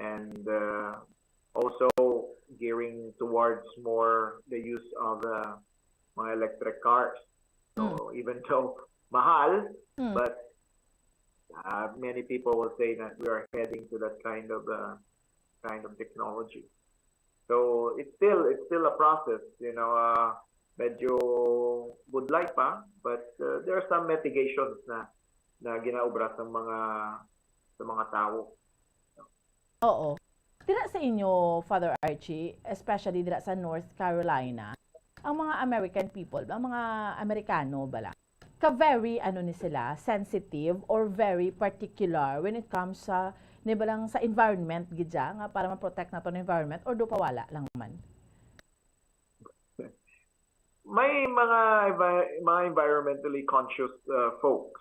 and also gearing towards more the use of mga electric cars. So even though mahal, but many people will say that we are heading to that kind of technology. So it's still a process, medyo budlay pa, but there are some mitigations na ginaobra sa mga tao. Oo. Dira sa inyo, Father Archie, especially dira sa North Carolina, ang mga American people, ang mga Amerikano bala, ka-very, ni sila, sensitive or very particular when it comes sa, nibalang sa environment, gidya, nga para ma-protect na to ng environment, or do pawala lang man? May mga environmentally conscious folks,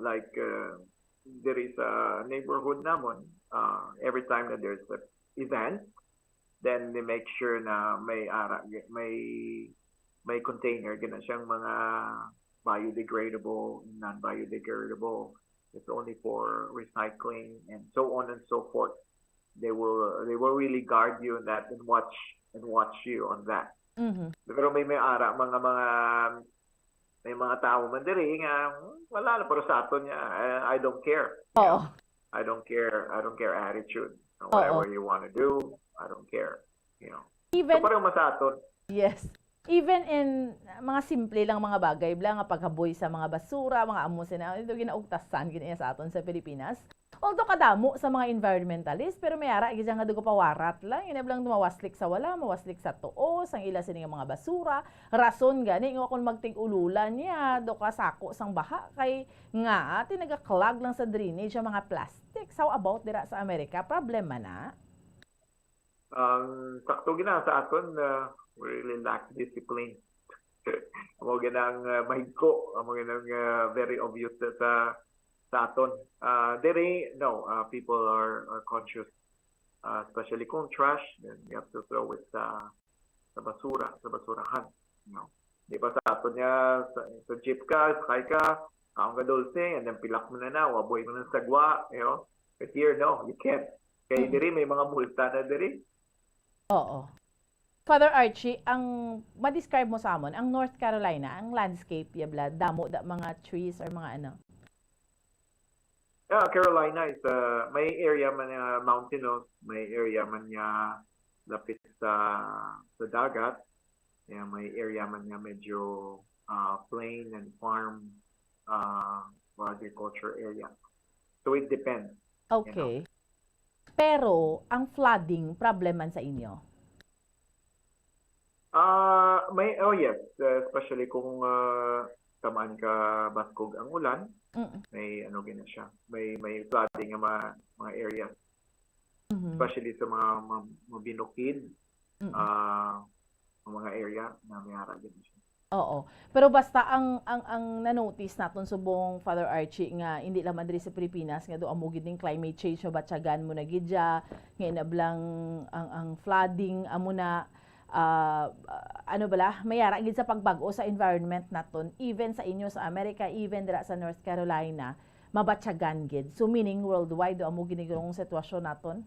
like there is a neighborhood namon, every time that there's an event, then they make sure na may container, gina siyang mga biodegradable, non-biodegradable, it's only for recycling and so on and so forth. They will really guard you on that and watch you on that. Mm-hmm. Pero may ara may mga tao man diri nga wala na pero sa aton niya I don't care. I don't care attitude. Whatever you want to do, I don't care, Even so, pareho sa aton. Yes. Even in mga simple lang mga bagay, nga paghaboy sa mga basura, mga amusin na ito ginaugtasan giniya sa aton sa Pilipinas. Although kadamo sa mga environmentalist, pero may ara gidya nga dugo pawarat lang, inablang mawaslik sa wala, mawaslik sa tuos, ang ila sini nga mga basura. Rason gani nga kung magting-ululan niya, do ka sako sang baha kay nga tinagaklag lang sa drainage ang mga plastic. How about dira sa Amerika? Problema na? Sakto gina sa aton, we really lack discipline. Amo ginang mahigko, amo ginang very obvious sa aton. People are conscious, especially kung trash, then you have to throw it sa basurahan. Di ba sa aton niya, sa jeep ka, sakay ka, kaong ka dulce, and then pilak mo na waboy mo ng sagwa, But here, no, you can't. Kaya diri, may mga multa na diri. Oo. Father Archie, ang ma-describe mo sa amon, ang North Carolina, ang landscape, yabla, damo, mga trees or mga ano? Yeah, Carolina is may area man mountainous, may area man niya lapit sa dagat. Yeah, may area man niya medyo plain and farm agriculture area. So it depends. Okay. Pero ang flooding problem man sa inyo? Yes, especially kung tamaan ka baskog ang ulan. May gina siya. May flooding ang mga areas. Especially sa mga binukid mga area na may ara gina siya. Oo. Pero basta ang na-notice naton subong Father Archie nga hindi lang man diri sa Pilipinas nga do amo gid ning climate change so batyagan mo na gidya nga inablang ang flooding amo na mayara gid sa pagbago sa environment naton even sa inyo sa Amerika, even dira sa North Carolina mabatyagan gid. So meaning worldwide do amo ginigurong sitwasyon naton.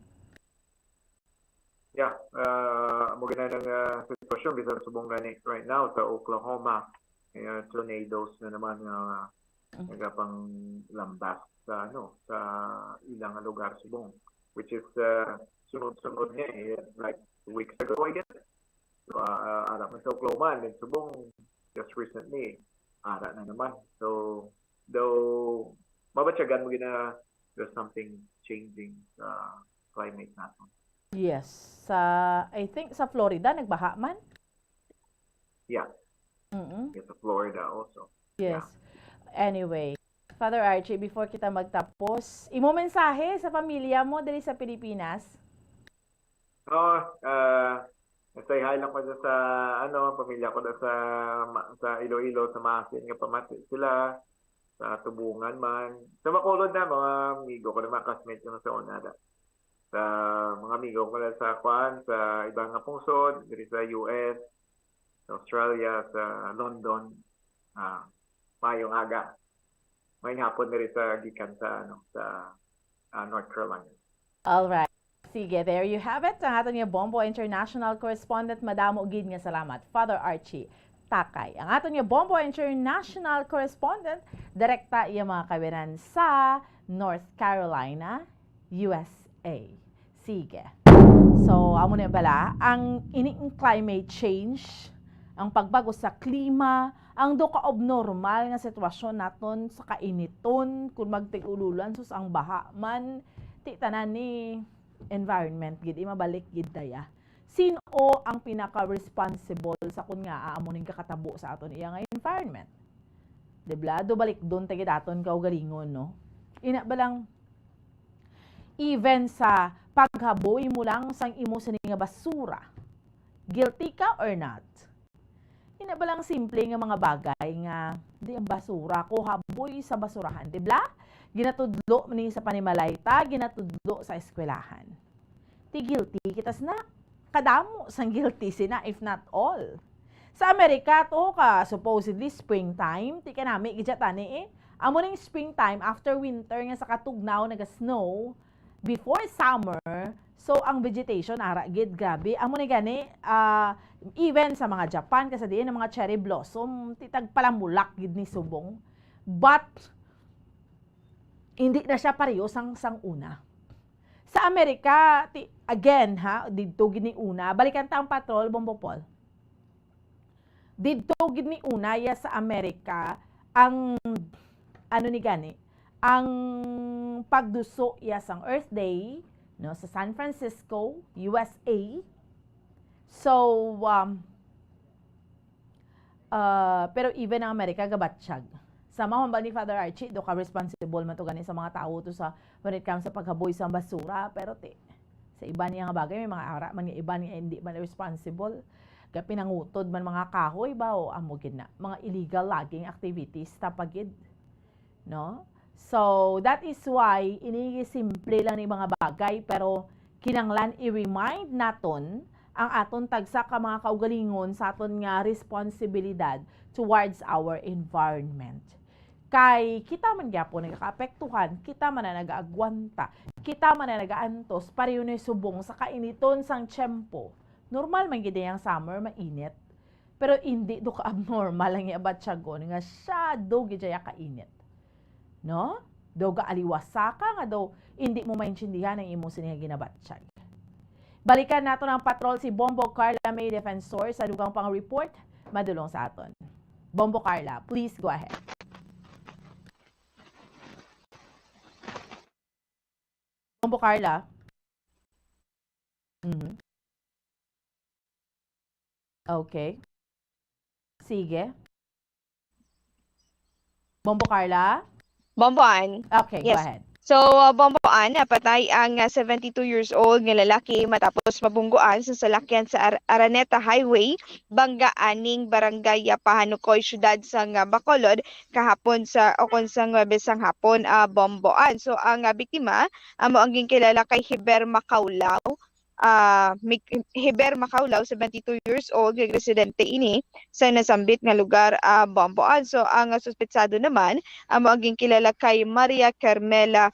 Yeah, mo gina ng sitwasyon bisan subong gani right now sa Oklahoma, tornadoes na naman nagapang lambas sa sa ilang lugar subong, which is sunod-sunod niya like 2 weeks ago I guess. So, ara man sa Oklahoma and subong just recently ara na naman. So though mabatyagan mo gina there's something changing sa climate natin. Yes. I think sa Florida, nagbaha man? Yeah. Yes, sa Florida also. Yes. Yeah. Anyway, Father Archie, before kita magtapos, imo mensahe sa pamilya mo diri sa Pilipinas? Say hi lang ko sa pamilya ko sa Iloilo, sa Masin, nga pamati sila, sa Tubungan man. Sa Bacolod na, mga amigo ko na mga classmates ko sa Onada. Sa mga amigo ko na sa sa ibang pungsod, diri sa US, sa Australia, sa London, mayong aga. May hapon diri sa gikan sa North Carolina. All right. Sige, there you have it. Ang aton nga Bombo International Correspondent, madamo gid nga salamat, Father Archie Takay. Ang aton nga Bombo International Correspondent, direkta iya mga kawiran sa North Carolina, USA. Sige. So, amo na bala, ang ining climate change, ang pagbago sa klima, ang do ka abnormal nga sitwasyon naton sa kainiton kung magtigululan sus ang baha man ti tanan ni environment gid mabalik gid daya. Sino ang pinaka-responsible sa kun nga aamunin kakatabo sa aton iya nga environment? Dibla do balik don tagi daton kaugalingon no. Ina ba lang even sa paghaboy mo lang sang imo sa nga basura. Guilty ka or not? Ina ba lang simple nga mga bagay nga di ang basura ko haboy sa basurahan, di ba? Ginatudlo man sa panimalayta, ginatudlo sa eskwelahan. Ti guilty kitas na kadamo sang guilty sina if not all. Sa Amerika to ka supposedly springtime, ti kanami gidya tani amo ning springtime after winter nga sa katugnaw naga-snow before summer. So, ang vegetation, ara, gid, grabe. Amo ni gani, even sa mga Japan, kasi diyan ang mga cherry blossom, titag palamulak, gid ni subong. But, hindi na siya pareho sang una. Sa Amerika, again, didto gid ni una, balikan ta ang patrol, Bombopol. Didto gid ni una, ya sa Amerika, ang, ano ni gani, ang pagduso, ya sang Earth Day, no, sa San Francisco, USA. So, pero even ang Amerika gabatsyag. Sama man ni Father Archie, do ka responsible man to gani sa mga tao to sa when it comes sa paghaboy sa basura, pero sa iba niya nga bagay may mga ara man nga iba niya hindi man responsible. Ga pinangutod man mga kahoy ba o amo gid na mga illegal logging activities tapagid. No? So, that is why, simple lang ni mga bagay, pero kinanglan i-remind naton ang aton tagsa ka mga kaugalingon sa aton nga responsibilidad towards our environment. Kay kita man gyapon nagakaapektuhan, kita man na nagaagwanta, kita man na nagaantos, pareho na subong sa kainiton sang tiyempo. Normal man gid ang summer, mainit. Pero hindi do ka abnormal ang ibatsyagon nga siya do gid kainit. No? Do ga aliwasa ka nga do hindi mo maintindihan ang imo siniya ginabatsyag. Balikan nato ng patrol si Bombo Carla May Defensor sa dugang pang report madulong sa aton. Bombo Carla, please go ahead. Bombo Carla. Okay. Sige. Bombo Carla. Bomboan. Okay, yes. Go ahead. So, Bomboan, napatay ang 72 years old nga lalaki matapos mabungguan sa salakyan sa Araneta Highway, Bangga-aning Barangay Pahanukoy, syudad sa Bacolod, kahapon sa Huwebes sang hapon, Bomboan. So, ang biktima, amo ang kilala kay Heber Macaulao. Heber Macaulao, 72 years old, residente ini sa nasambit nga lugar, Bomboan. So ang suspetsado naman ang maging kilala kay Maria Carmela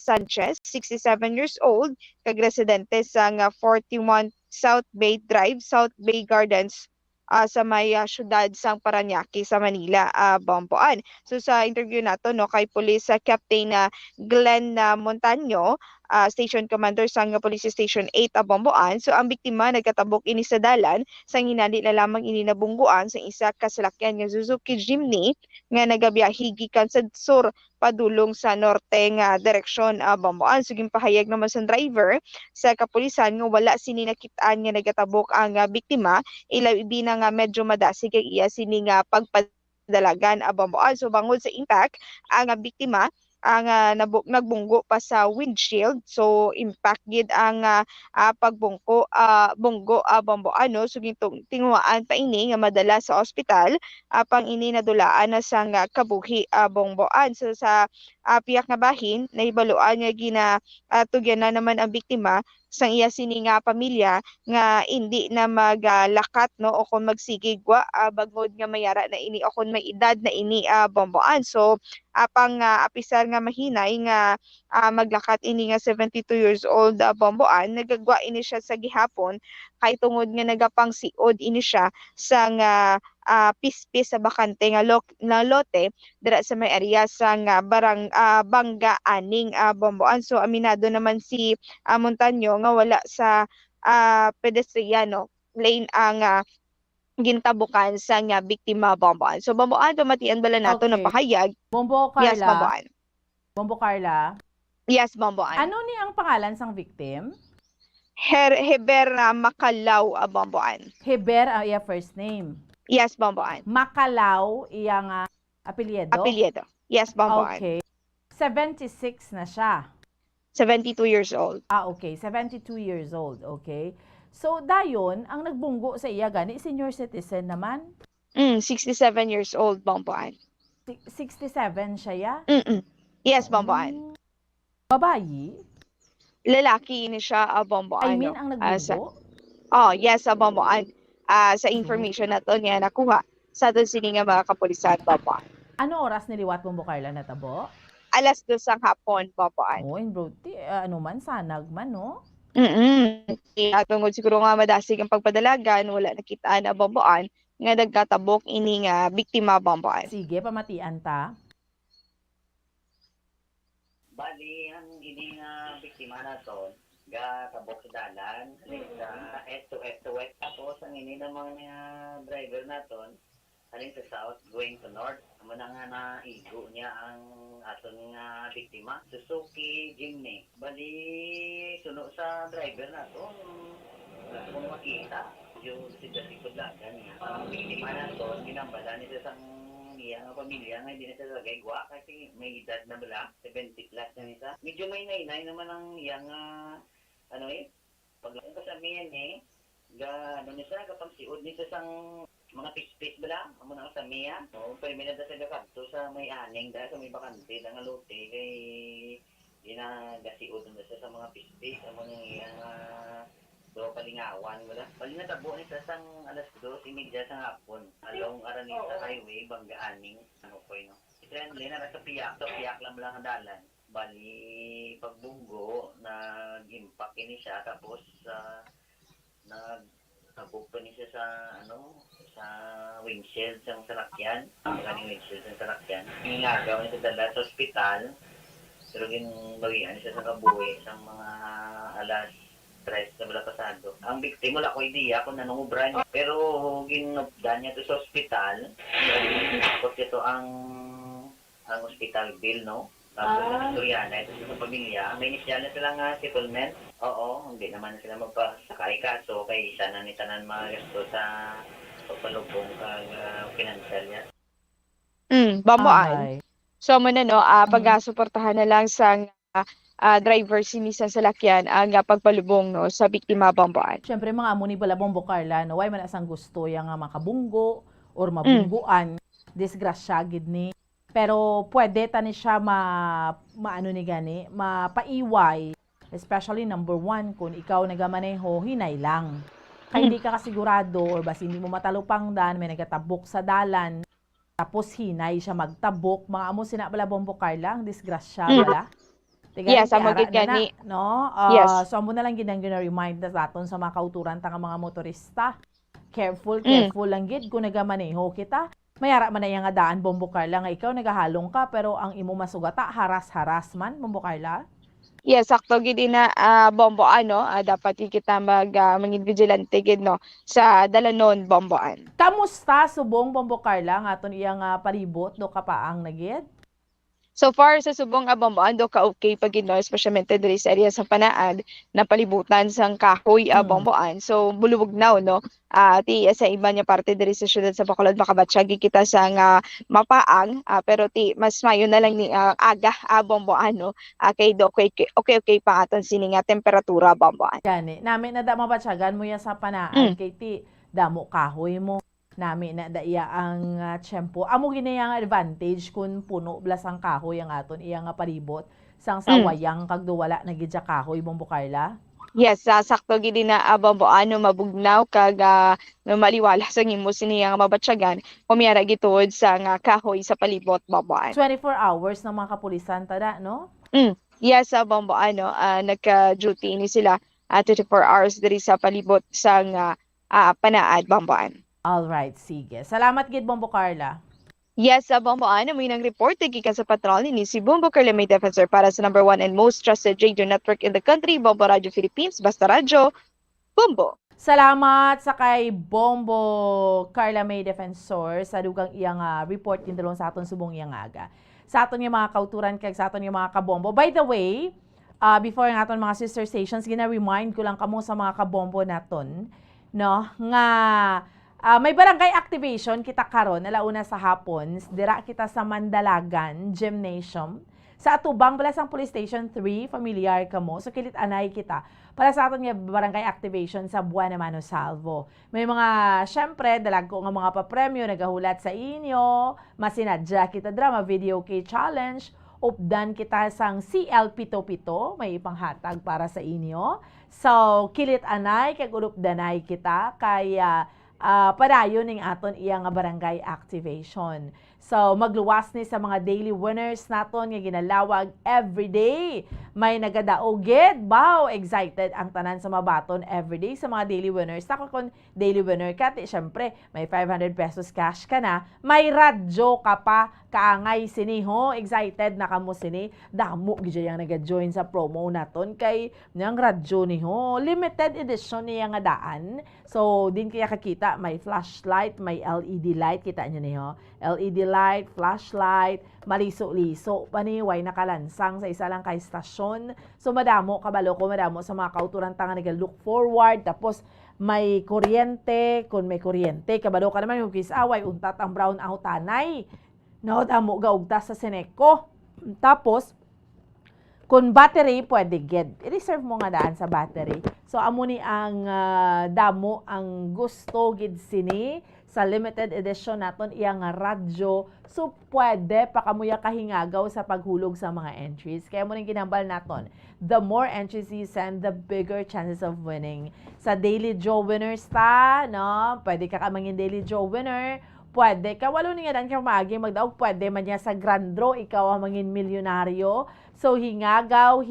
Sanchez, 67 years old, kag residente sa 41 South Bay Drive, South Bay Gardens, sa may syudad sang Parañaque sa Manila, Bomboan. So sa interview nato no kay Police Captain Glenn Montaño, Station Commander sa Police Station 8 Bomboan. So ang biktima nagkatabok ini sa dalan sang hinali na lamang ini nabungguan sa isa ka salakyan nga Suzuki Jimny nga nagabiyahe gikan sa sur padulong sa norte nga direksyon, Bomboan. So pahayag naman sa driver sa kapulisan nga wala sini nakitaan nga nagatabok ang biktima, ilaw ibina nga medyo madasig kay iya sini nga pagpadalagan, Bomboan. So bangod sa impact ang biktima ang nagbunggo pa sa windshield. So impact gid ang pagbungko bunggo, Bomboan. No? So tinguaan pa ini nga madala sa ospital, pang ini nadulaan na sang kabuhi, Bomboan. So sa piyak nga bahin nahibaluan nga ginatugyan na naman ang biktima sang iya sini nga pamilya nga hindi na maglakat no o kung magsigigwa, bagod nga mayara na ini o kung may edad na ini, Bomboan. So apang apisar nga mahinay nga maglakat ini nga 72 years old, Bomboan, nagagwa ini siya sa gihapon kay tungod nga nagapangsiod ini siya sa pispis sa bakante nga lote dira sa may area sa Bangga-aning, Bomboan. So aminado naman si Montaño nga wala sa pedestriano lane ang gintabukan sa nga biktima Bomboan. So Bomboan pamatian bala nato Okay. na pahayag. Bombo Yes, Carla. Bomboan. Bombo Carla. Yes, Bomboan. Ano ni ang pangalan sang victim? Heber Makalaw Bomboan. Heber ang iya first name. Yes, Bomboan. Makalaw iyang apelyido. Apelyido. Yes, Bomboan. Okay. 76 na siya. 72 years old. Okay. 72 years old. Okay. So, dayon, ang nagbunggo sa iya gani, senior citizen naman. 67 years old, Bomboan. 67 siya ya? Yes, Bomboan. Babayi? Lalaki ni siya, Bomboan. I mean, ang nagbunggo? Yes, Bomboan. Sa information na to niya nakuha sa aton sini nga mga kapulisan, Bomboan. Ano oras niliwat mo, Carla, natabo? Alas 2 ang hapon, Bomboan. Oh, in broti, ano man, sanag man, no? Tungod siguro nga madasig ang pagpadalagan, wala nakita na Bomboan, nga nagkatabok ini nga biktima Bomboan. Sige, pamatian ta. Bali, ang ini nga biktima na to, ga tabok sa dalan, sa east to west. Tapos, ang ini ng mga driver na to, alin sa south, going to north. Amo na nga naigo niya ang aton nga biktima, Suzuki Jimny. Bali, suno sa driver na to, wala kong makita. Yung sikod lagan niya. Ang biktima na to, ginambala niya sa iya nga pamilya nga hindi na siya gagwa kasi may edad na bala, 70 plus na nisa. Medyo may nainay naman ang iyang pag kasabihin ano niya siya, kapag siod niya sang mga pispis bala, amo na sa miya. Permina da sa gakadto sa may aning da sa may bakante da nga lote kay di na gasiod na siya sa mga pispis, amo nang iyang do palingawan wala. Bali na tabo ni sa sang alas 2:30 sa hapon. Along Araneta Highway, Bangga Aning, no. Friendly na sa piyak lang ang dalan. Bali pagbunggo nag-impact ini siya tapos nagtabog pa niya sa sa windshield ng sasakyan. Ang windshield ng sasakyan. Ingagaw niya sa dala sa ospital. Pero ginbawian siya sa kabuhi sa mga alas 3 na bala pasado. Ang biktima wala ko idea kung nanungubra niya. Pero ginupdan niya to sa ospital. Tapos ito ang hospital bill, no? Tapos ang Soriana, ito sa pamilya. May inisyal na silang settlement. Oo, hindi naman sila magpasakay kaso kay isa na ni tanan mga gasto sa pagpalubong kag financial niya. Bomboan. So mo na no, pag-suportahan na lang sa driver si Nissan Salakyan ang pagpalubong no sa biktima Bomboan. Syempre mga amo ni bala Bombo Carla, no, way man asang gusto yang makabunggo or mabungguan, disgrasya gid ni. Pero pwede tani siya maano ni gani, mapaiway, especially number 1 kung ikaw nagamaneho, hinay lang. Kaya hindi ka kasigurado or basi hindi mo matalupang dan, may nagatabok sa dalan, tapos hinay siya magtabok, mga amo sina bala Bombo Carla, ang disgrasya bala. Yes, amo gid gani. No? Yes. So amo na lang ginang gina-remind na sa aton sa mga kauturan tanga mga motorista. Careful lang gid kung nagamaneho kita. Mayara man na yang daan Bombo Carla nga ikaw nagahalong ka pero ang imo masugata haras man Bombo Carla. Yes, sakto gid na Bomboan no. Dapat kita maging vigilante gid no sa dalanon Bomboan. Kamusta subong Bombo Carla nga aton iyang palibot do kapaang nagid? So far sa subong Bomboan do ka okay pag no, especially diri sa area sa Panaad na palibutan sang kahoy Bomboan. So bulubog now no. Ti sa iba niya parte diri sa syudad sa Bacolod makabatsyagi kita sa mapaang pero ti mas mayo na lang ni aga Bomboan no. Kay do okay pa aton sini nga temperatura Bomboan. Gani nami na da mabatsyagan mo ya sa Panaad kay ti damo kahoy mo. Nami na daiya ang tiyempo. Amo ginayang advantage kung puno blas ang kahoy ang aton iyang palibot sang sawayang kag duwala na gid kahoy Bombo Carla. Yes, sakto gid na Bomboan no mabugnaw kag maliwala sa imo siniyang mabatsyagan kumiyara gituod sa kahoy sa palibot Bomboan. 24 hours ng mga kapulisan tada no? Yes, Bomboan no nagka-duty ni sila 24 hours diri sa palibot sa Panaad Bomboan. Alright, sige. Salamat gid Bombo Carla. Yes, Bomboan, may nang report gikan sa patrol ni si Bombo Carla may defensor para sa number 1 and most trusted radio network in the country, Bombo Radio Philippines, Basta Radio, Bombo. Salamat sa kay Bombo Carla May Defensor sa dugang iyang report din dalon sa aton subong iyang aga. Sa aton yung mga kauturan kag sa aton yung mga kabombo. By the way, before ng aton mga sister stations, gina-remind ko lang kamo sa mga kabombo naton, no, nga may barangay activation kita karon alauna sa hapon, dira kita sa Mandalagan Gymnasium. Sa atubang Balasang Police Station 3, familiar kamo. So kilit anay kita para sa aton nga barangay activation sa Buena Mano Salvo. May mga, syempre, dalag ko nga mga papremyo nagahulat sa inyo, masinadya kita drama video kay challenge, updan kita sang CL Pito-Pito, may ipanghatag para sa inyo. So, kilit anay, kag ulupdanay kita, kaya padayon ning aton iyang barangay activation. So, magluwas ni sa mga daily winners naton nga ginalawag everyday. May nagadaogid, wow, excited ang tanan sa mabaton everyday sa mga daily winners. Tako kung daily winner ka, syempre, may 500 pesos cash ka na, may radyo ka pa, kaangay sini ho, excited na kamo sini, damo gidya yang nag-join sa promo naton kay nang radyo ni ho, limited edition niya nga daan. So, din kaya kakita, may flashlight, may LED light, kita nyo niyo, LED light, flashlight, maliso-liso, paniway nakalansang sa isa lang kay stasyon. So, madamo, kabalo ko, madamo sa mga kauturan tanga nag-look forward, tapos may kuryente, kung may kuryente, kabalo ka naman yung kisaway, untat ang brown out tanay. No, damo gaugta sa Seneco. Tapos, kung battery, pwede get. I-reserve mo nga daan sa battery. So, amo ni ang damo ang gusto gid sini sa limited edition naton iyang radyo. So, pwede pa kamuya kahingagaw sa paghulog sa mga entries. Kaya mo ning ginambal naton. The more entries you send, the bigger chances of winning. Sa Daily Joe winners ta, no? Pwede ka mangin Daily Joe winner. Pwede ka, walo nga dan ka maagi magdaog, pwede man niya sa grand draw, ikaw ang mangin milyonaryo. So, hingagaw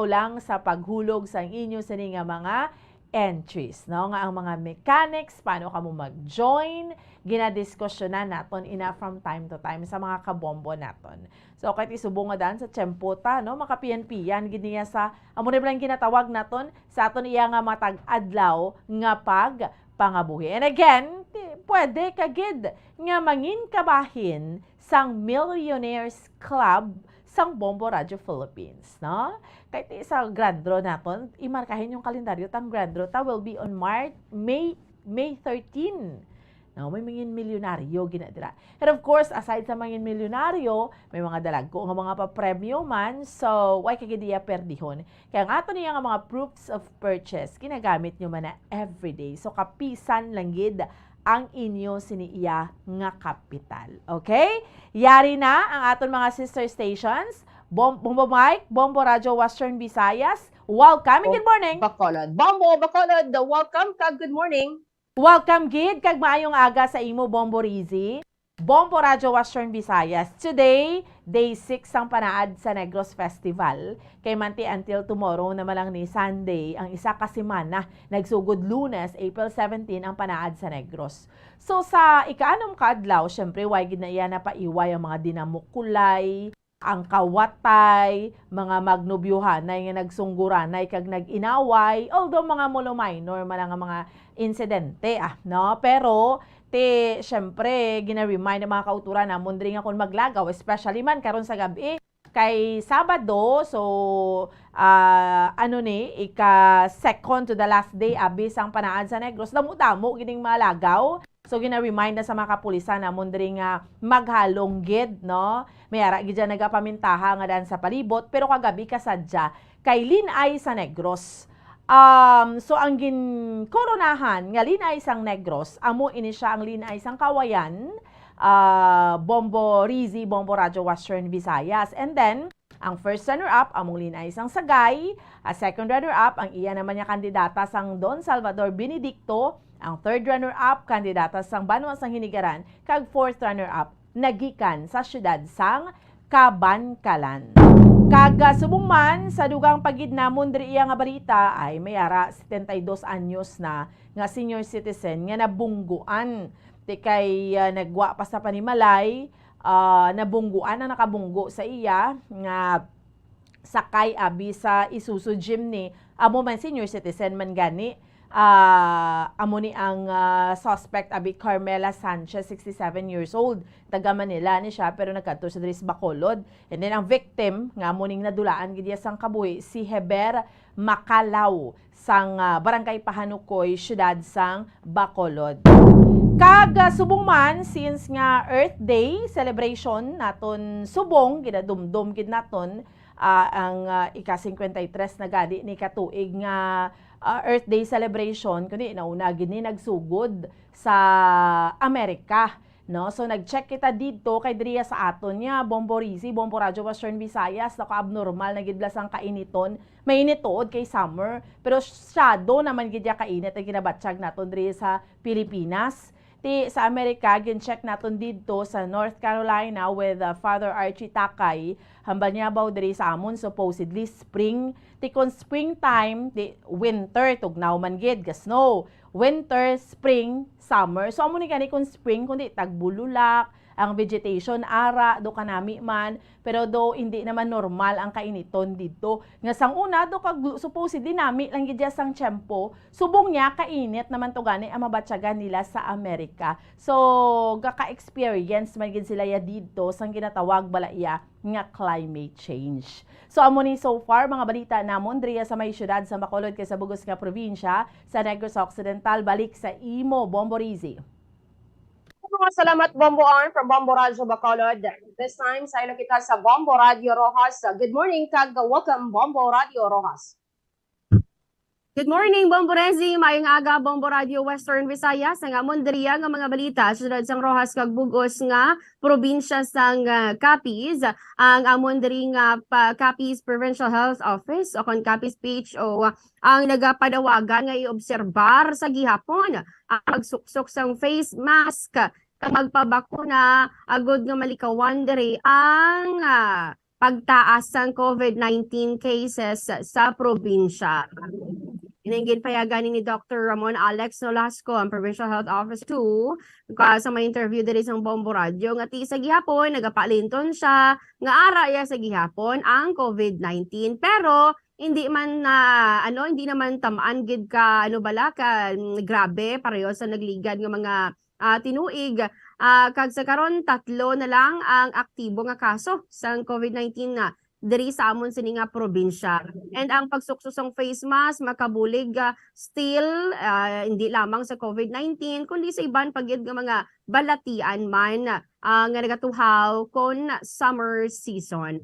lang sa paghulog sa inyo sa nga mga entries. No? Nga ang mga mechanics, paano ka mo mag-join, ginadiskusyonan naton ina from time to time sa mga kabombo naton. So, kahit isubong nga dan sa tiyempota, no? Makapiyan-piyan, giniya sa, amo na lang ginatawag naton, sa aton iya nga matag-adlaw, nga pangabuhi. And again, pwede kagid nga mangin kabahin sang Millionaires Club sang Bombo Radio Philippines, no? Kahit sa grand draw naton, imarkahin yung kalendaryo tang grand draw ta will be on May 13. No, may mangin milyonaryo ginadira. And of course, aside sa mangin milyonaryo, may mga dalagko nga mga pa-premyo man. So, why kagidiya perdihon? Kaya nga ato niya nga mga proofs of purchase, ginagamit nyo man na everyday. So, kapisan lang gid ang inyo siniiya nga kapital. Okay? Yari na ang aton mga sister stations. Bombo Mike, Bombo Radio Western Visayas. Welcome and good morning. Bacolod. Bombo, Bacolod, welcome kag good morning. Welcome gid kag maayong aga sa imo Bombo Rizzi. Bombo Radio Western Visayas. Today, day 6 ang panaad sa Negros Festival. Kay manti until tomorrow na malang ni Sunday, ang isa ka semana, nagsugod Lunes, April 17 ang panaad sa Negros. So sa ikaanom kadlaw, syempre way gid na iya na paiway ang mga dinamukulay, ang kawatay, mga magnobyuhanay nga nagsungguranay kag nag-inaway, although mga mulo minor man ang mga insidente, no? Pero syempre, gina-remind ng mga kauturan na mundring akong maglagaw, especially man karon sa gabi, kay Sabado, so ika-second to the last day, abis ang panaad sa Negros, damo-damo gining malagaw. So, gina-remind na sa mga kapulisan na mundring maghalong gid, no? May ara gid dyan nagapamintaha nga dan sa palibot, pero kagabi kasadya, kay Linay sa Negros. So, ang koronahan nga Linay sang Negros, amo ini siya ang Linay sang Kawayan, Bombo Rizzi, Bombo Radio Western Visayas. And then, ang first runner-up, among Linay sang Sagay. Second runner-up, ang iya naman niya kandidata sang Don Salvador Benedicto. Ang third runner-up, kandidata sang Banwa sang Hinigaran. Kag fourth runner-up, nagikan sa syudad sang Kabankalan. Subong man sa dugang pagidnamon diri iya nga balita ay may ara 72 anyos na nga senior citizen nga nabungguan. Di kay nagwa pa sa panimalay, nabungguan na nakabunggo sa iya nga sakay abi sa Isuzu jeepney. Amo man senior citizen man gani. amo ni ang suspect abi Carmela Sanchez, 67 years old. Taga Manila ni siya pero nagkadto sa diri sa Bacolod. And then ang victim nga amo ning nadulaan gid sang kabuhi si Heber Macalao sang Barangay Pahanukoy, siyudad sang Bacolod. Kag subong man since nga Earth Day celebration naton subong ginadumdum gid naton ang ika-53 na gadi ni katuig nga Earth Day celebration kundi nauna gid ni nagsugod sa Amerika, no? So nag-check kita dito kay diriya sa aton nya Bombo Rizzi, Bombo Radyo Western Visayas, naka-abnormal na gid ang kainiton. Mainit tuod kay summer pero shadow naman gid ya kainit ang ginabatsyag naton diri sa Pilipinas. Sa Amerika, gin-check naton dito sa North Carolina with Father Archie Takay. Hambal niya baw diri sa amon supposedly spring. Kon springtime, winter, tugnaw man gid, snow. Winter, spring, summer. So amo ni gani kon spring, kundi tagbululak, ang vegetation ara do kanami man, pero do hindi naman normal ang kainiton dito. Nga sang una do kag supposedly nami lang gid sang tiyempo, subong niya kainit naman to gani ang mabatyagan nila sa Amerika. So gaka-experience man gid sila ya dito sang ginatawag bala iya nga climate change. So amo ni so far mga balita namon diriya sa may syudad sa Bacolod kay sa bugos nga probinsya sa Negros Occidental. Balik sa imo, Bombo Rizzi. Salamat, Bombo Arn from Bombo Radio Bacolod. This time, sa kita sa Bombo Radio Rojas. Good morning, kag welcome, Bombo Radio Rojas. Good morning, Bombo Rezi. Mayong aga, Bombo Radio Western Visayas. Ang amon diriya nga mga balita sa sang Rojas kag bugos nga probinsya sang Capiz. Ang amon diri nga Capiz Provincial Health Office o kon Capiz PHO ang nagapadawagan nga iobserbar sa gihapon ang pagsuksok sang face mask kag magpabakuna agud nga malikawan diri ang pagtaas sang COVID-19 cases sa probinsya. Iningin payagan ni Dr. Ramon Alex Nolasco, ang Provincial Health Officer 2, sa may interview diri sa Bombo Radio, nga ti sa gihapon, nagapalinton siya, nga ara ya sa gihapon ang COVID-19. Pero, hindi man hindi naman tamaan gid ka, grabe, pareho sa nagligad ng mga tinuig. Kag sa karon 3 na lang ang aktibo nga kaso sa COVID-19 na diri sa amon sini nga probinsya. And ang pagsuksusong face mask makabulig still hindi lamang sa COVID-19 kundi sa iban pagyud nga mga balatian man nga nagatuhaw kon summer season.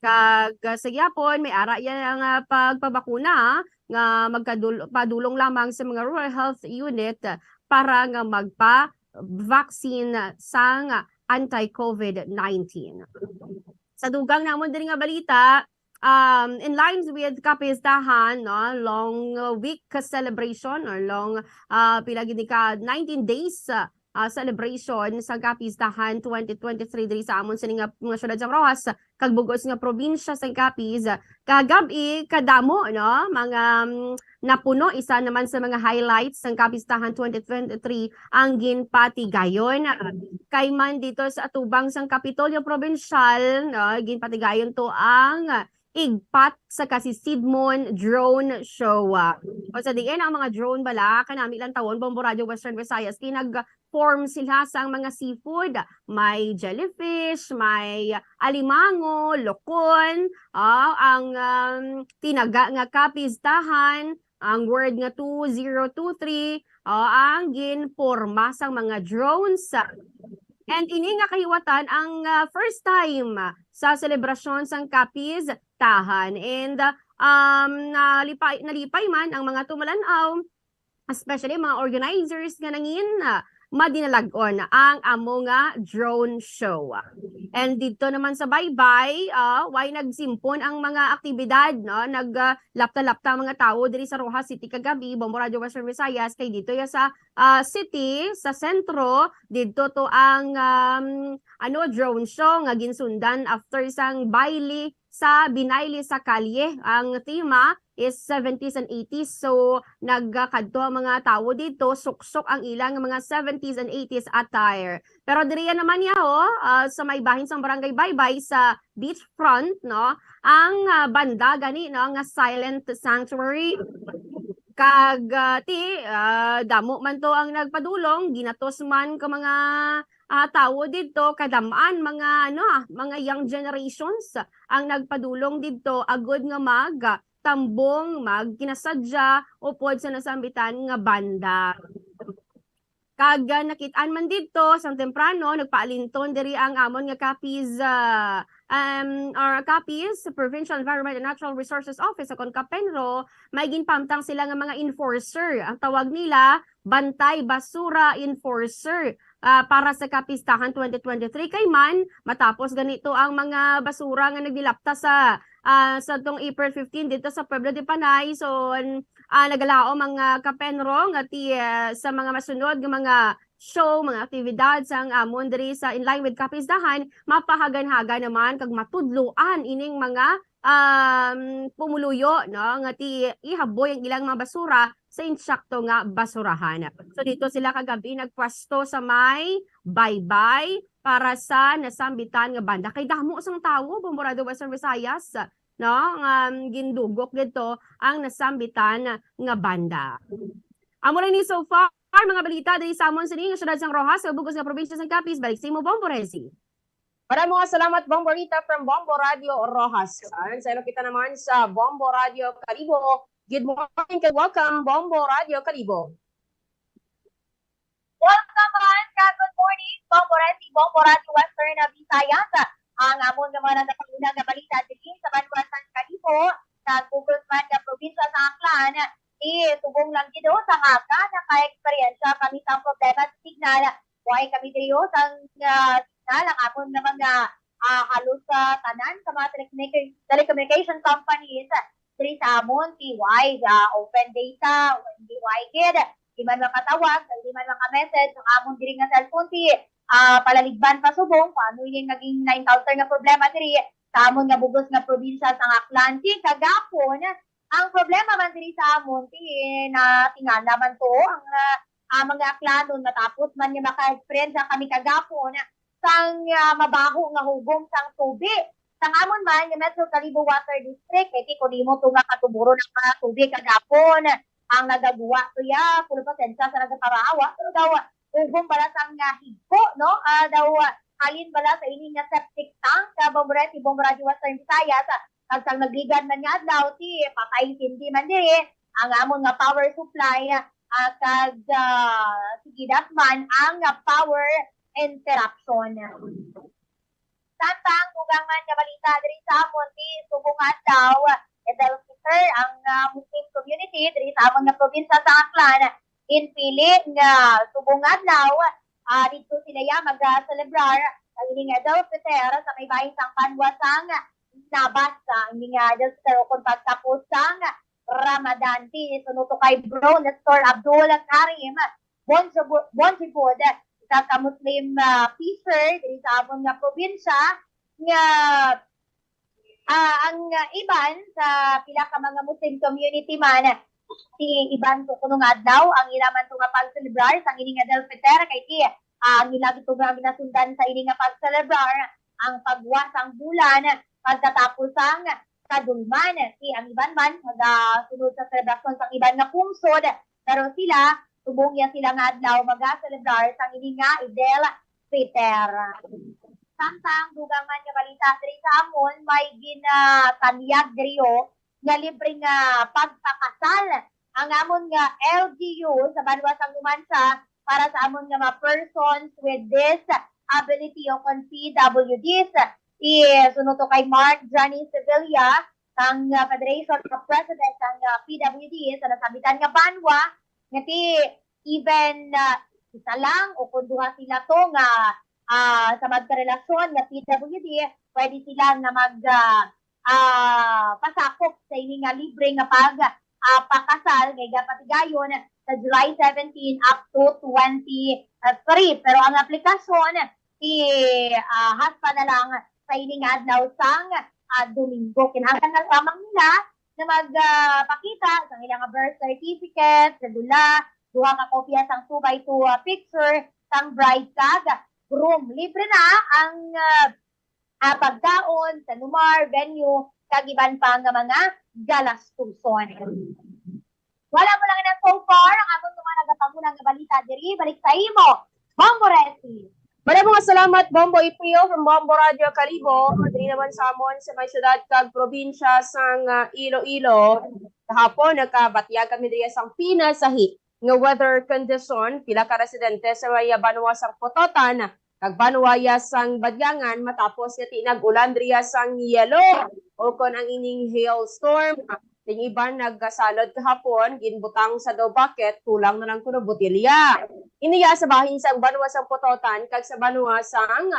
Kag sa gyapon may ara yan ang pagpabakuna nga padulong lamang sa mga rural health unit para nga magpa-vaccine sang anti-COVID-19. Sa dugang namon diri nga balita, in lines with kapistahan, long week celebration or long pila gid ka 19 days celebration sa Kapistahan 2023 diri sa amon sa mga syudad sa Rojas kag bugos nga probinsya sa Capiz. Kagabi kadamo mga napuno, isa naman sa mga highlights ng Kapistahan 2023 ang ginpatigayon kay man dito sa atubang sang Kapitolyo Provincial, ginpatigayon to ang igpat sa Kasisidmon drone show. O sa diin ang mga drone bala kanami lang tawon Bombo Radio Western Visayas kinag-form sila sang mga seafood, may jellyfish, may alimango, lokon, ang tinaga nga kapistahan, ang word nga 2023, ang ginporma sang mga drones. And ini nga kahiwatan ang first time sa selebrasyon sang Capiz Tahan. And nalipay man ang mga tumalanaw, especially mga organizers nga nangin madinalagon ang amo nga drone show. And dito naman sa Baybay, why nagsimpon ang mga aktibidad, naglapta-lapta ang mga tao diri sa Rojas City kagabi, Bombo Radio Western Visayas, kay dito ya sa city, sa sentro, dito to ang drone show nga ginsundan after sang baile sa Binayli sa Kalye. Ang tema is 70s and 80s. So, nagkadto ang mga tao dito, suksok ang ilang mga 70s and 80s attire. Pero diriya naman sa may bahin sa Barangay Baybay sa beachfront, ang banda gani nga Silent Sanctuary Damo man to ang nagpadulong, ginatos man ka mga tao dito, kadamaan mga young generations ang nagpadulong dito agud nga tambong kinasadya upod sa nasambitan nga banda. Kag nakitaan man dito sang temprano nagpaalinton diri ang amon nga copies Provincial Environment and Natural Resources Office sa Kapenro, may ginpamtang sila nga mga enforcer. Ang tawag nila Bantay Basura Enforcer para sa kapistahan 2023 kay man matapos ganito ang mga basura nga nagdilapta sa tong April 15 dito sa Pueblo de Panay. So nagalao mga Kapenro nga sa mga masunod nga mga show, mga aktibidad sang amon diri sa in line with kapistahan, mapahagan-haga naman kag matudloan ining mga pumuluyo nga ihaboy ang ilang mga basura sa insakto nga basurahan. So dito sila kagabi nagpwesto sa may baybay para sa nasambitan nga banda. Kay damo sang tawo Bomborado Western Visayas gindugok dito ang nasambitan nga banda. Amo rin ni so far mga balita diri sa amon sining syudad sang Rojas sa bugos nga probinsya sang Capiz. Balik sa imo Bombo Rezi. Maraming salamat Bombo Rita from Bombo Radio Rojas. Ayon sa kita naman sa Bombo Radio Kalibo. Good morning and welcome Bombo Radio Kalibo. Welcome on, good morning, Bombo Rezi, Bombo Radio Western Visayas. Ang amon nga mga napanguna nga balita diri sa Banwasan Kalibo sa bugos man nga probinsya sa Aklan. Tubong lang dito sa haka, naka-eksperyensya kami sa problema sa signal. Huwag kami dito sa signal, ang akong na mga halos sa tanan sa mga telecommunication companies. Diri sa amon, wide open data, hindi wide, di man makatawag, di man makamessage, ang amon diri nga cellphone, palaligban pa subong, paano yung naging 9,000 nga problema diri sa amon nga bugos nga probinsya sa Atlantic, kagapon, ang problema man diri sa amon na tingala man to ang mga aklanon matapos man nga maka-experience kami kagapon sang mabaho nga hugom sang tubig. Sang amon man nga Metro Kalibo Water District kay kunimo to nga katuburo ng mga tubig kagapon ang nagagawa to ya pulo pasensya sa nagaparawa pero daw hugom bala sang higko no daw halin bala sa ini nga septic tank ka Bomboreti Bomborado Western Visayas. Kagsang nagligan man nga adlaw patay hindi man diri ang amon nga power supply kag sigidat man ang power interruption. Tantang dugang man nga balita diri sa amon subungan daw Edelficer ang Muslim community diri sa amon nga probinsya sa Aklan inpili nga subungan daw dito sila mag-celebrar ang ining Edelficer sa may bahin sang Panwasang nabasa ang nga pero kung pagtapos sang Ramadan sunod kay bro Nestor Abdul Karim Bonjibod isa ka Muslim fisher diri sa amon nga probinsya nga ang iban sa pila ka mga Muslim community man iban to kuno nga adlaw ang ilaman to nga pag-celebrar sang ini nga Edelficer kay ang ilagi to nga minasundan sa ini nga pag-celebrar ang pagwasang bulan pagkatapos ang kadulman. Ang iban man, sunod sa selebrasyon sa iban nga pungsod, pero sila, tubong yan sila nga adlaw mag-celebrar sa ini nga Edelficer. Samtang dugang man nga balita diri sa amon, may ginatanyag diriyo nga libre nga pagpakasal. Ang amon nga LGU sa Banwasang Numansa para sa amon nga mga persons with disability o CWDs. Sunod to kay Mark Johnny Sevilla, ang Federation of President ng PWD sa nasabitan nga Banwa, nga even isa lang o kung duha sila to nga sa magkarelasyon nga PWD, pwede sila na pasakop sa ini nga libre nga pakasal ngay patigayon sa July 17 up to 23. Pero ang aplikasyon haspa na lang sa ini nga adlaw sang Domingo. Kinahanglan nga lamang nila na magpakita sa ilang birth certificate, sedula, duha ka kopya sang 2x2 picture sang bride kag groom. Libre na ang pagkaon sa numar, venue, kag iban pa nga mga galastuson. Wala mo lang na so far ang among mga nagapangunang balita diri. Balik sa imo, Bombo Resi. Maraming salamat, Bombo Ipio from Bombo Radio Kalibo. Diri naman sa amon sa may syudad kag probinsya sang Iloilo. Kahapon nagkabatyag kami diri sang pinasahi nga weather condition pila ka residente sa may Banwa sang Pototan kag Banuaya sang Badyangan matapos nga tinag-ulan diri sang yelo o kon ang ining hailstorm. Ting iban nagkasalod kahapon, ginbutang sa daw bucket, kulang na lang kuno botelya. Iniya sa bahin sa Banwa sang Pototan, kag sa Banwa sang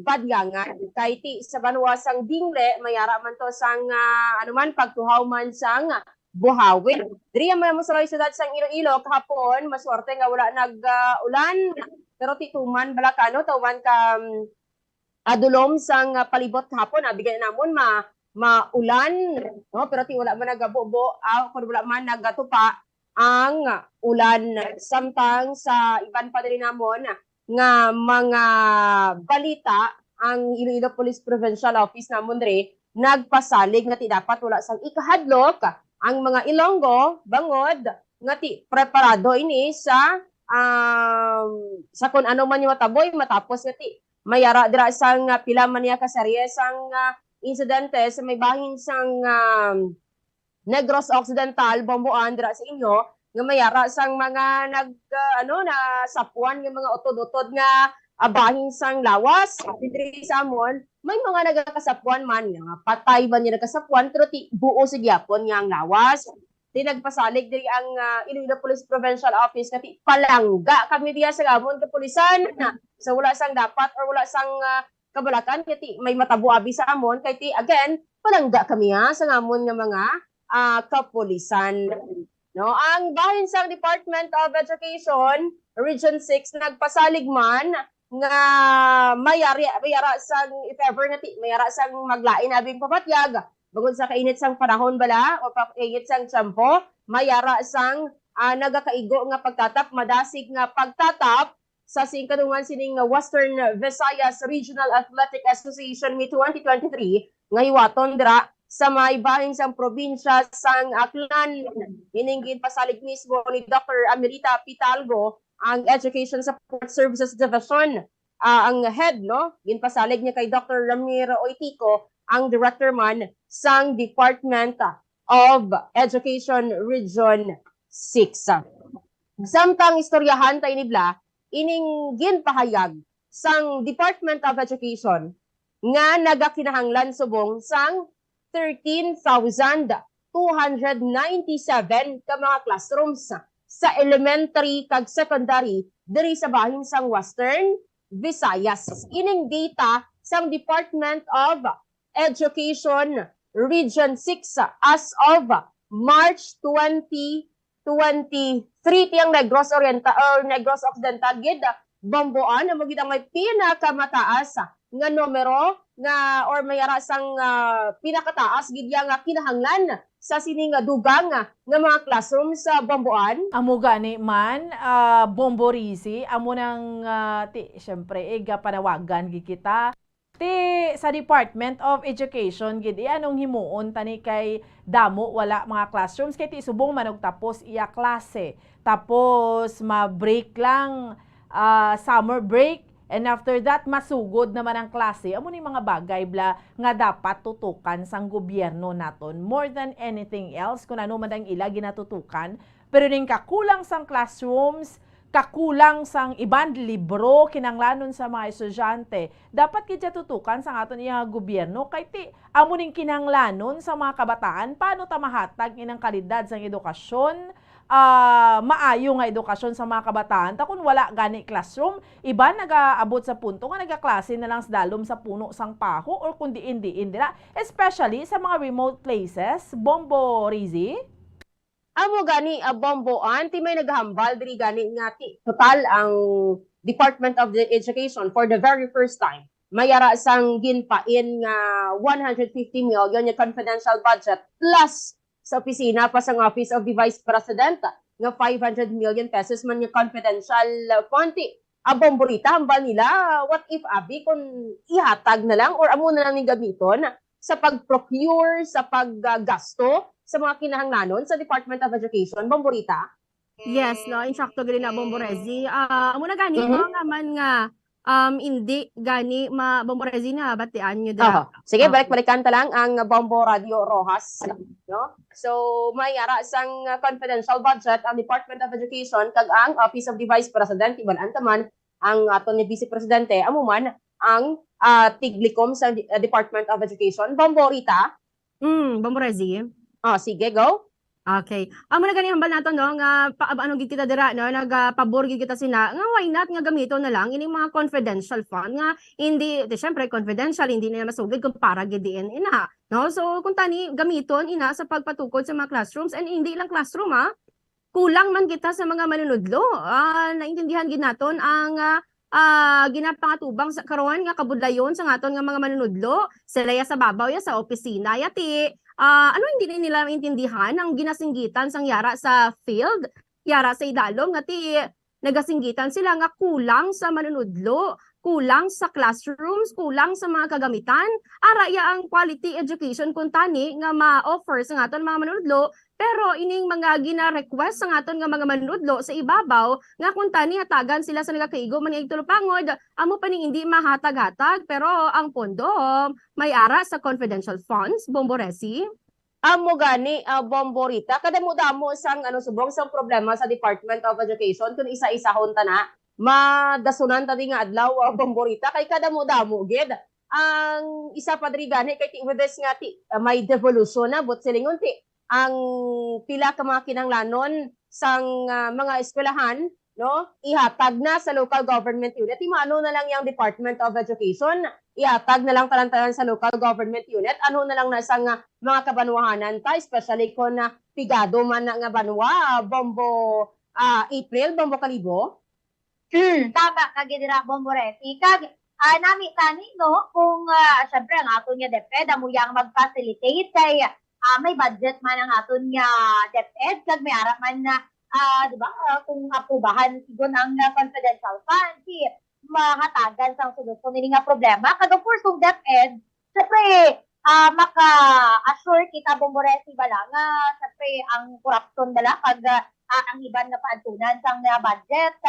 Badyangan. Kay ti sa Banwa sang Dingle, mayara man to sang anuman pagtuhaw man sang buhawin. Diri man mo sa syudad sang Iloilo kahapon, maswerte nga wala nag-ulan. Pero tituman balakano tawan ka adulom sang palibot kahapon, abigay namon maulan, no? Pero ti wala man nagabobo, kung wala man nagatupa ang ulan. Samtang sa iban pa din namon nga mga balita, ang Iloilo Police Provincial Office namon diri nagpasalig nga ti dapat wala sang ikahadlok ang mga Ilonggo bangod nga ti preparado ini sa kung ano man yung mataboy matapos nga ti mayara dira sang pila man niya kasarye sang insidente sa may bahin sang Negros Occidental, Bomboan, dira sa inyo, nga mayara sang mga nasapuan nga mga utod-utod nga bahin sang lawas. Diri sa amon, may mga nagakasapuan man, nga patay man niya nagkasapuan, pero buo sa gyapon nga ang lawas. Di nagpasalig diri ang Iloilo Police Provincial Office nga palangga kami diya sa gamon kapulisan. So wala sang dapat or wala sang kabalakan kay may matabo abi sa amon kay ti again palangga kami sa ngamon nga mga kapulisan, no? Ang bahin sa Department of Education Region 6 nagpasalig man nga mayara sang if ever nga ti mayara sang maglain abing papatyag bangod sa kainit sang panahon bala o kainit sang tiyempo, mayara sang nagakaigo nga pagtatap madasig nga pagtatap sa singkadungan sining Western Visayas Regional Athletic Association Meet 2023 nga hiwaton dira sa may bahin sang probinsya sang Aklan. Ininggit pasalig mismo ni Dr. Amelita Pitalgo ang Education Support Services Division, ang head, no? Ginpasalig niya kay Dr. Ramiro Oitico, ang director man sang Department of Education Region 6. Samtang istoryahan tayo nibla, ining ginpahayag sang Department of Education nga nagakinahanglan subong sang 13,297 ka mga classrooms sa elementary kag secondary diri sa bahin sang Western Visayas. Ining data sang Department of Education Region 6 as of March 2023 tiyang Negros Oriental or Negros Occidental gid Bomboan na magid ang may pinakamataas nga numero nga or mayara sang pinakataas gid nga kinahanglan sa sining dugang nga mga classroom sa Bomboan. Amo gani man Bombo Risi amo nang syempre panawagan gid kita sa Department of Education gid anong himuon tani kay damo wala mga classrooms kay ti subong manog tapos iya klase tapos ma-break lang summer break and after that masugod naman ang klase. Amo ni mga bagay bla nga dapat tutukan sang gobyerno naton more than anything else kung ano man ang ila ginatutukan pero ning kakulang sang classrooms kakulang sang iban libro kinanglanon sa mga estudyante dapat kitya tutukan sa aton iya gobyerno kay ti amo ning kinanglanon sa mga kabataan paano ta mahatag inang kalidad sang edukasyon maayo nga edukasyon sa mga kabataan ta kun wala gani classroom iban nagaabot sa punto nga nagaklase na lang sa dalom sa puno sang paho or kun diin dira especially sa mga remote places. Bombo Rizzi. Amo gani Bomboan, ti may naghambal diri gani nga ti total ang Department of Education for the very first time mayara sang ginpain nga 150 million yung confidential budget plus sa opisina pa sang Office of the Vice President nga 500 million pesos man yung confidential fund. Bomborita hambal nila what if abi kung ihatag na lang or amo na lang ni gamiton sa pag-procure, sa paggasto sa mga kinahanglanon sa Department of Education, Bomborita? Yes, no, insakto gali na Bomborezi. Amo na gani Mhm. no nga man nga hindi gani Bomborezi na batian nyo Aha. da. Sige, balik-balikan ta lang ang Bombo Radio Rojas, no? So, may ara sang confidential budget ang Department of Education kag ang Office of the Vice President iban taman ang aton ni Vice Presidente amo man ang tiglikom sa Department of Education. Bomborita. Bomborezi. Sige, go. Okay. Amo na gani hambal nato no nga paano gid kita dira no nagpabor gid kita sina nga why not nga gamiton na lang ining mga confidential fund nga hindi syempre confidential hindi na masugid kung para gid diin ina no so kung tani gamiton ina sa pagpatukod sa mga classrooms and hindi lang classroom kulang man kita sa mga manunudlo naintindihan gid naton ang ginapangatubang sa karon nga kabudlayon sa ngaton nga mga manunudlo sila ya sa babaw ya sa opisina yati ano hindi na nila maintindihan ang ginasinggitan sang yara sa field, yara sa idalom nga ti nagasinggitan sila nga kulang sa manunudlo, kulang sa classrooms, kulang sa mga kagamitan. Araya ang quality education kung tani nga ma-offer sa ngaton mga manunudlo, pero ining mga gina-request sa ngaton nga mga manunudlo sa ibabaw nga kung tani hatagan sila sa nagakaigo man nga tulupangod, amo pa ning hindi mahatag-hatag pero ang pondo may ara sa confidential funds, Bomboresi. Amo gani Bomborita kada mo damo sang subong sang problema sa Department of Education kun isa-isahon ta na madasunan ta nga adlaw Bomborita kay kada mo damo gid ang isa pa diri gani kay ti with this nga ti may devolution na but silingon ti ang pila ka mga kinahanglanon sang mga eskwelahan no ihatag na sa local government unit maano na lang yung Department of Education ihatag na lang talantalan sa local government unit ano na lang na sa mga kabanwahanan ta especially kung pigado man na nga banwa Bombo April Bombo Kalibo. Tama kagidira Bomboresi kag nami tani no kung syempre ang aton nga DepEd amo yang mag-facilitate kay may budget man ang aton nga DepEd kag may ara man na di ba kung aprobahan sigon ang confidential fund mahatagan sang solusyon nini nga problema kag of course kung DepEd syempre maka-assure kita Bomboresi bala nga syempre ang korupsyon bala kag ang iban nga paantunan sang budget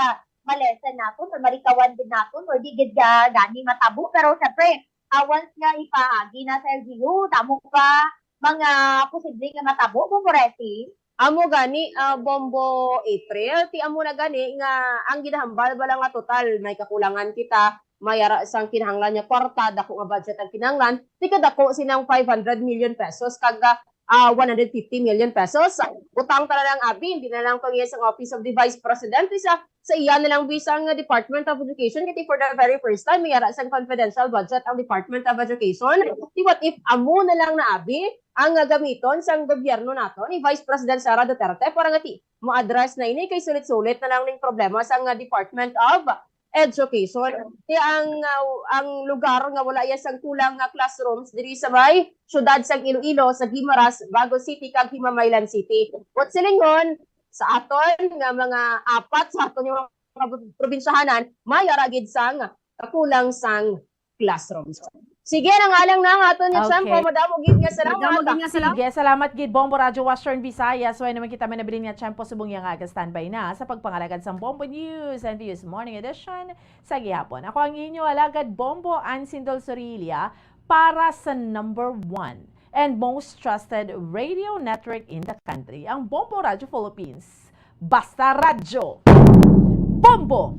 malesen naton or malikawan din naton or di gid gani matabo pero syempre once nga ipaagi na sa LGU damo pa mga posible nga matabo Bomboresi. Amo gani Bombo April ti amo na gani nga ang ginahambal bala nga total may kakulangan kita mayara sang kinahanglan nya kwarta dako nga budget ang kinahanglan ti kadako sinang 500 million pesos kag 150 million pesos utang ta na lang abi hindi na lang pangya sang Office of the Vice President sa iya na lang bisang Department of Education kiti for the very first time mayara sang confidential budget ang Department of Education ti what if amo na lang na abi ang gamiton sang gobyerno nato ni Vice President Sara Duterte para nga ti mo-address na ini kay sulit-sulit na lang ning problema sang Department of Education. Ti ang lugar nga wala ya sang kulang nga classrooms diri sa may syudad sang Iloilo sa Guimaras, Bago City kag Himamaylan City. What silingon sa aton nga mga apat sa aton yung mga probinsyahanan mayara gid sang kulang sang classrooms. Sige, nangalang na nga ito ni Champo. Madamo gid nga salamat. Sige, salamat gid Bombo Radio Western Visayas. So, naman kita manabilin nga Champo subong yang aga standby na sa pagpangalagad sa Bombo News and Views Morning Edition sa gihapon. Ako ang inyo alagad Bombo Ansindol Sorilia para sa number 1 and most trusted radio network in the country, ang Bombo Radio Philippines. Basta Radyo Bombo!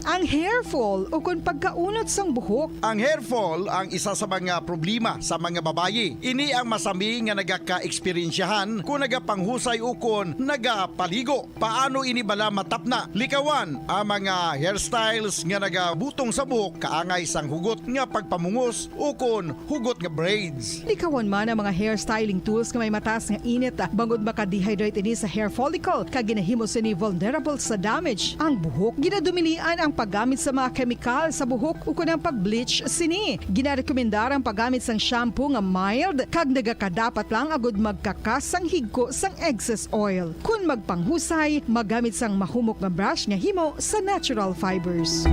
Ang hair fall o kung pagkaunat sang buhok. Ang hair fall ang isa sa mga problema sa mga babayi. Ini ang masami nga nagaka-eksperyensyahan kung nagapanghusay ukon nagapaligo. Paano ini bala matapna? Likawan ang mga hairstyles nga nagabutong sa buhok kaangay sang hugot nga pagpamungos ukon hugot nga braids. Likawan man ang mga hairstyling tools nga may mataas nga init bangod maka-dehydrate ini sa hair follicle kag ginahimo sini vulnerable sa damage. Ang buhok ginadumilian ang paggamit sa mga kemikal sa buhok o kunang pag-bleach sini. Ginarekomendar ang paggamit sang shampoo nga mild kag nagakadapat lang agud magkakas sang higko sang excess oil. Kung magpanghusay, magamit sang mahumok nga brush nga himo sa natural fibers.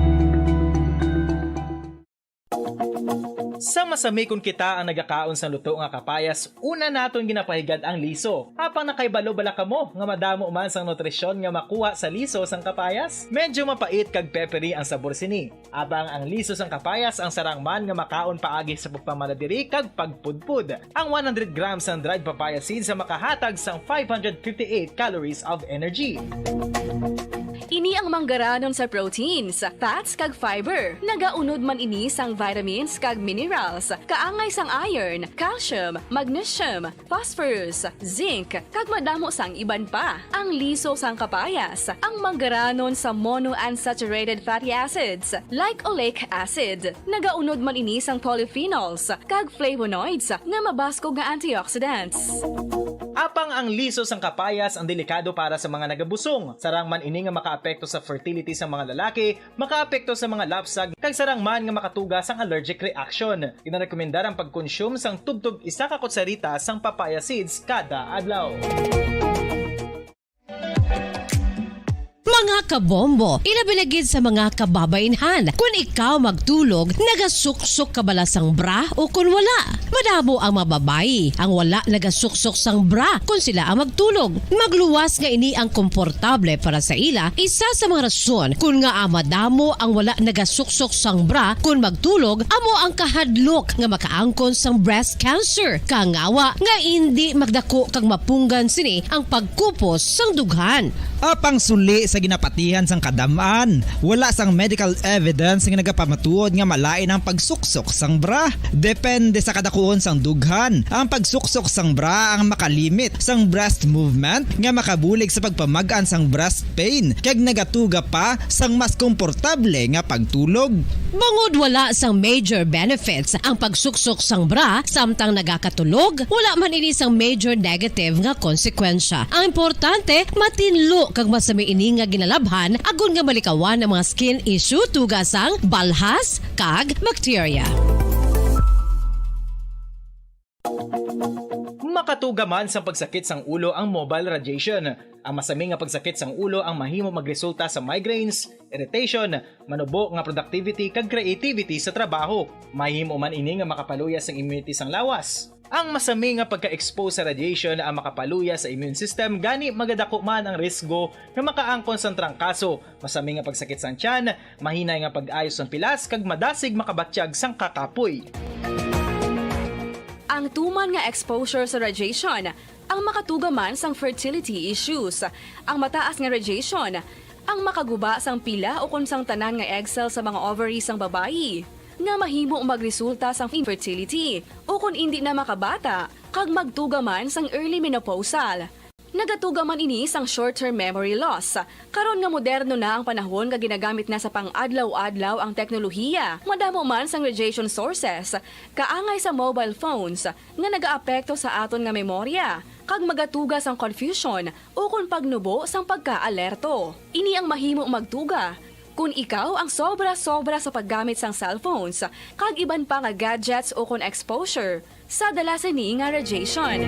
Sa masami kung kita ang nagakaon sa luto nga kapayas, una naton ginapahigad ang liso. Apang nakaibalo bala kamo nga madamo man sang nutrisyon nga makuha sa liso sang kapayas. Medyo mapait kag peppery ang sabor sini. Abang ang liso sang kapayas ang sarang man nga makaon paagi sa pagpamaladiri kag pagpudpud. Ang 100 grams ng dried papaya seeds sa makahatag sang 558 calories of energy. Ini ang manggaranon sa proteins, fats kag fiber. Nagaunod man ini sang vitamins kag minerals. Kaangay sang iron, calcium, magnesium, phosphorus, zinc, kag madamo sang iban pa. Ang liso sang kapayas, ang manggaranon sa monounsaturated fatty acids like oleic acid. Nagaunod man ini sang polyphenols kag flavonoids nga mabaskog nga antioxidants. Apang ang liso sang kapayas ang delikado para sa mga nagabusong. Sarang man ini nga makaapekto sa fertility sa mga lalaki, makaapekto sa mga lapsag, kag sarang man nga makatuga sang allergic reaction. Ginarekomendar ang pagkonsume sang tubtub 1 ka kutsarita sang papaya seeds kada adlaw. Mga kabombo, ilabilagid sa mga kababainhan. Kung ikaw magtulog, nagasuksok ka bala sang bra o kung wala. Madamo ang mababayi, ang wala nagasuksok sang bra kung sila ang magtulog. Magluwas nga ini ang komportable para sa ila, isa sa mga rason kung nga madamo ang wala nagasuksok sang bra kung magtulog, amo ang kahadlok nga makaangkon sang breast cancer. Kangawa nga hindi magdako kag mapunggan sini ang pagkupos sang dughan. Apang suli sa ginapatihan sang kadamaan, wala sang medical evidence nga nagapamatuod nga malain ang pagsuksok sang bra. Depende sa kadakuon sang dughan. Ang pagsuksok sang bra ang makalimit sang breast movement nga makabulig sa pagpamagaan sang breast pain kag nagatuga pa sang mas komportable nga pagtulog. Bangod wala sang major benefits ang pagsuksok sang bra samtang nagakatulog, wala man ini sang major negative nga konsekwensya. Ang importante, matinlo kag masami ini nga ginalabhan agon nga malikawan ang mga skin issue tugasang balhas kag bacteria. Makatuga man sa pagsakit sang ulo ang mobile radiation. Ang masami nga pagsakit sang ulo ang mahimo magresulta sa migraines, irritation, manubo nga productivity kag creativity sa trabaho. Mahimo man ini nga makapaluya sang immunity sang lawas. Ang masami nga pagka-expose sa radiation ang makapaluya sa immune system, gani magadako man ang risgo nga makaangkon sang trangkaso, masami nga pagsakit sang tiyan, mahinay nga pag-ayos sang pilas kag madasig makabatyag sang kakapoy. Ang tuman nga exposure sa radiation, ang makatuga man sang fertility issues. Ang mataas nga radiation, ang makaguba sang pila o kung sang tanan nga egg cell sa mga ovaries sang babayi, nga mahimo magresulta sang infertility o kung hindi na makabata, kag magtuga man sang early menopausal. Nagatuga man ini sang short-term memory loss. Karon nga moderno na ang panahon nga ginagamit na sa pang-adlaw-adlaw ang teknolohiya. Madamo man sang radiation sources, kaangay sa mobile phones nga nagaapekto sa aton nga memorya, kag magatuga sang confusion o kung pagnubo sang pagka-alerto. Ini ang mahimo magtuga kung ikaw ang sobra-sobra sa paggamit sang cellphones, kag iban pa nga gadgets o kung exposure sa dalasan ni nga radiation.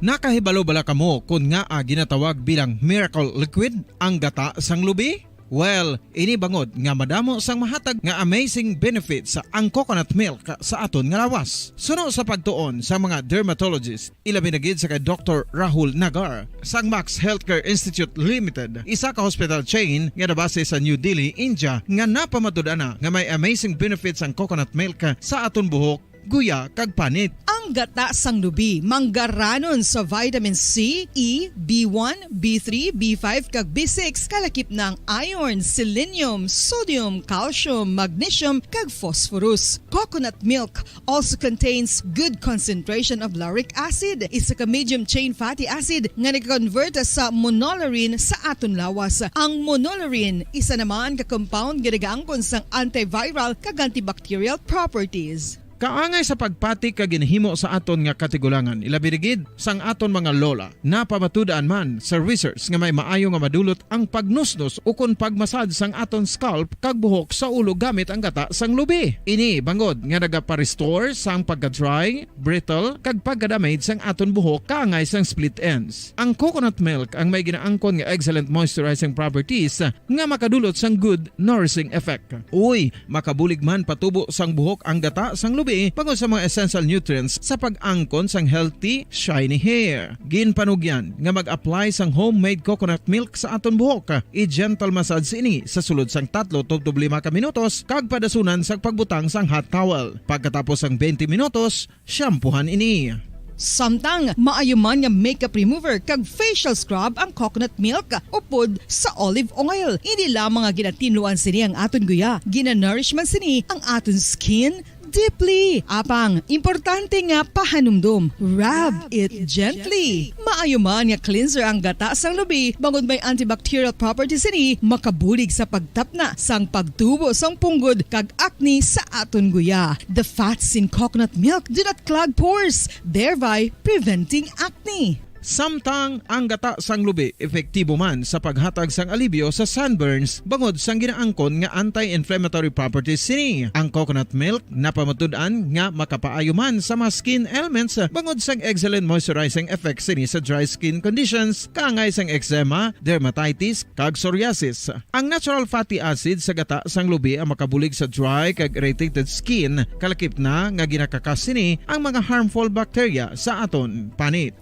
Nakahibalo bala kamo kung nga ginatawag bilang miracle liquid ang gata sang lubi? Well, ini bangod nga madamo sang mahatag nga amazing benefits sa ang coconut milk sa aton nga lawas. Suno sa pagtuon sa mga dermatologist, ilabi na gid sa kay Dr. Rahul Nagar sang Max Healthcare Institute Limited, isa ka hospital chain nga nabase sa New Delhi, India, nga napamatud-ana nga may amazing benefits ang coconut milk sa aton buhok, guya kag panit. Ang gata sang lubi manggaranon sa vitamin C, E, B1, B3, B5 kag B6 kalakip ng iron, selenium, sodium, calcium, magnesium kag phosphorus. Coconut milk also contains good concentration of lauric acid, isa ka medium chain fatty acid nga nag-convert sa monolarin sa aton lawas. Ang monolarin isa naman ka compound nga nagaangkon sang antiviral kag antibacterial properties. Kaangay sa pagpati ka ginhimo sa aton nga katigulangan, ilabirigid sang aton mga lola na pamatudaan man sa research nga may maayo nga madulot ang pagnusnos ukon pagmasad sang aton scalp kag buhok sa ulo gamit ang gata sang lubi. Ini bangod nga nagapa-restore sang pagka-dry, brittle kag pagka-damage sang aton buhok kaangay sang split ends. Ang coconut milk ang may ginaangkon nga excellent moisturizing properties nga makadulot sang good nourishing effect. Uy, makabulig man patubo sang buhok ang gata sang lubi bangod sa mga essential nutrients sa pag-angkon sang healthy, shiny hair. Ginpanugyan nga mag-apply sang homemade coconut milk sa aton buhok. I-gentle massage ini sa sulod sang 3-5 ka minutos kag padasunan sang pagbutang sang hot towel. Pagkatapos sang 20 minutos, shampoohan ini. Samtang maayo man nga makeup remover kag facial scrub ang coconut milk upod sa olive oil. Hindi lamang nga ginatinluan sini ang aton guya, gina-nourish man sini ang aton skin deeply. Apang, importante nga pahanumdum. Rub it gently. Maayo man nga cleanser ang gata sang lubi, bangod may antibacterial properties ini, makabulig sa pagtapna sang pagtubo sang punggod kag acne sa aton guya. The fats in coconut milk do not clog pores, thereby preventing acne. Samtang ang gata sang lubi epektibo man sa paghatag sang alibyo sa sunburns bangod sang ginaangkon nga anti-inflammatory properties sini. Ang coconut milk napamatud-an nga makapaayo man sa mga skin ailments bangod sang excellent moisturizing effect sini sa dry skin conditions kaangay sang eczema, dermatitis kag psoriasis. Ang natural fatty acid sa gata sang lubi ang makabulig sa dry kag irritated skin, kalakip na nga ginakakas sini ang mga harmful bacteria sa aton panit.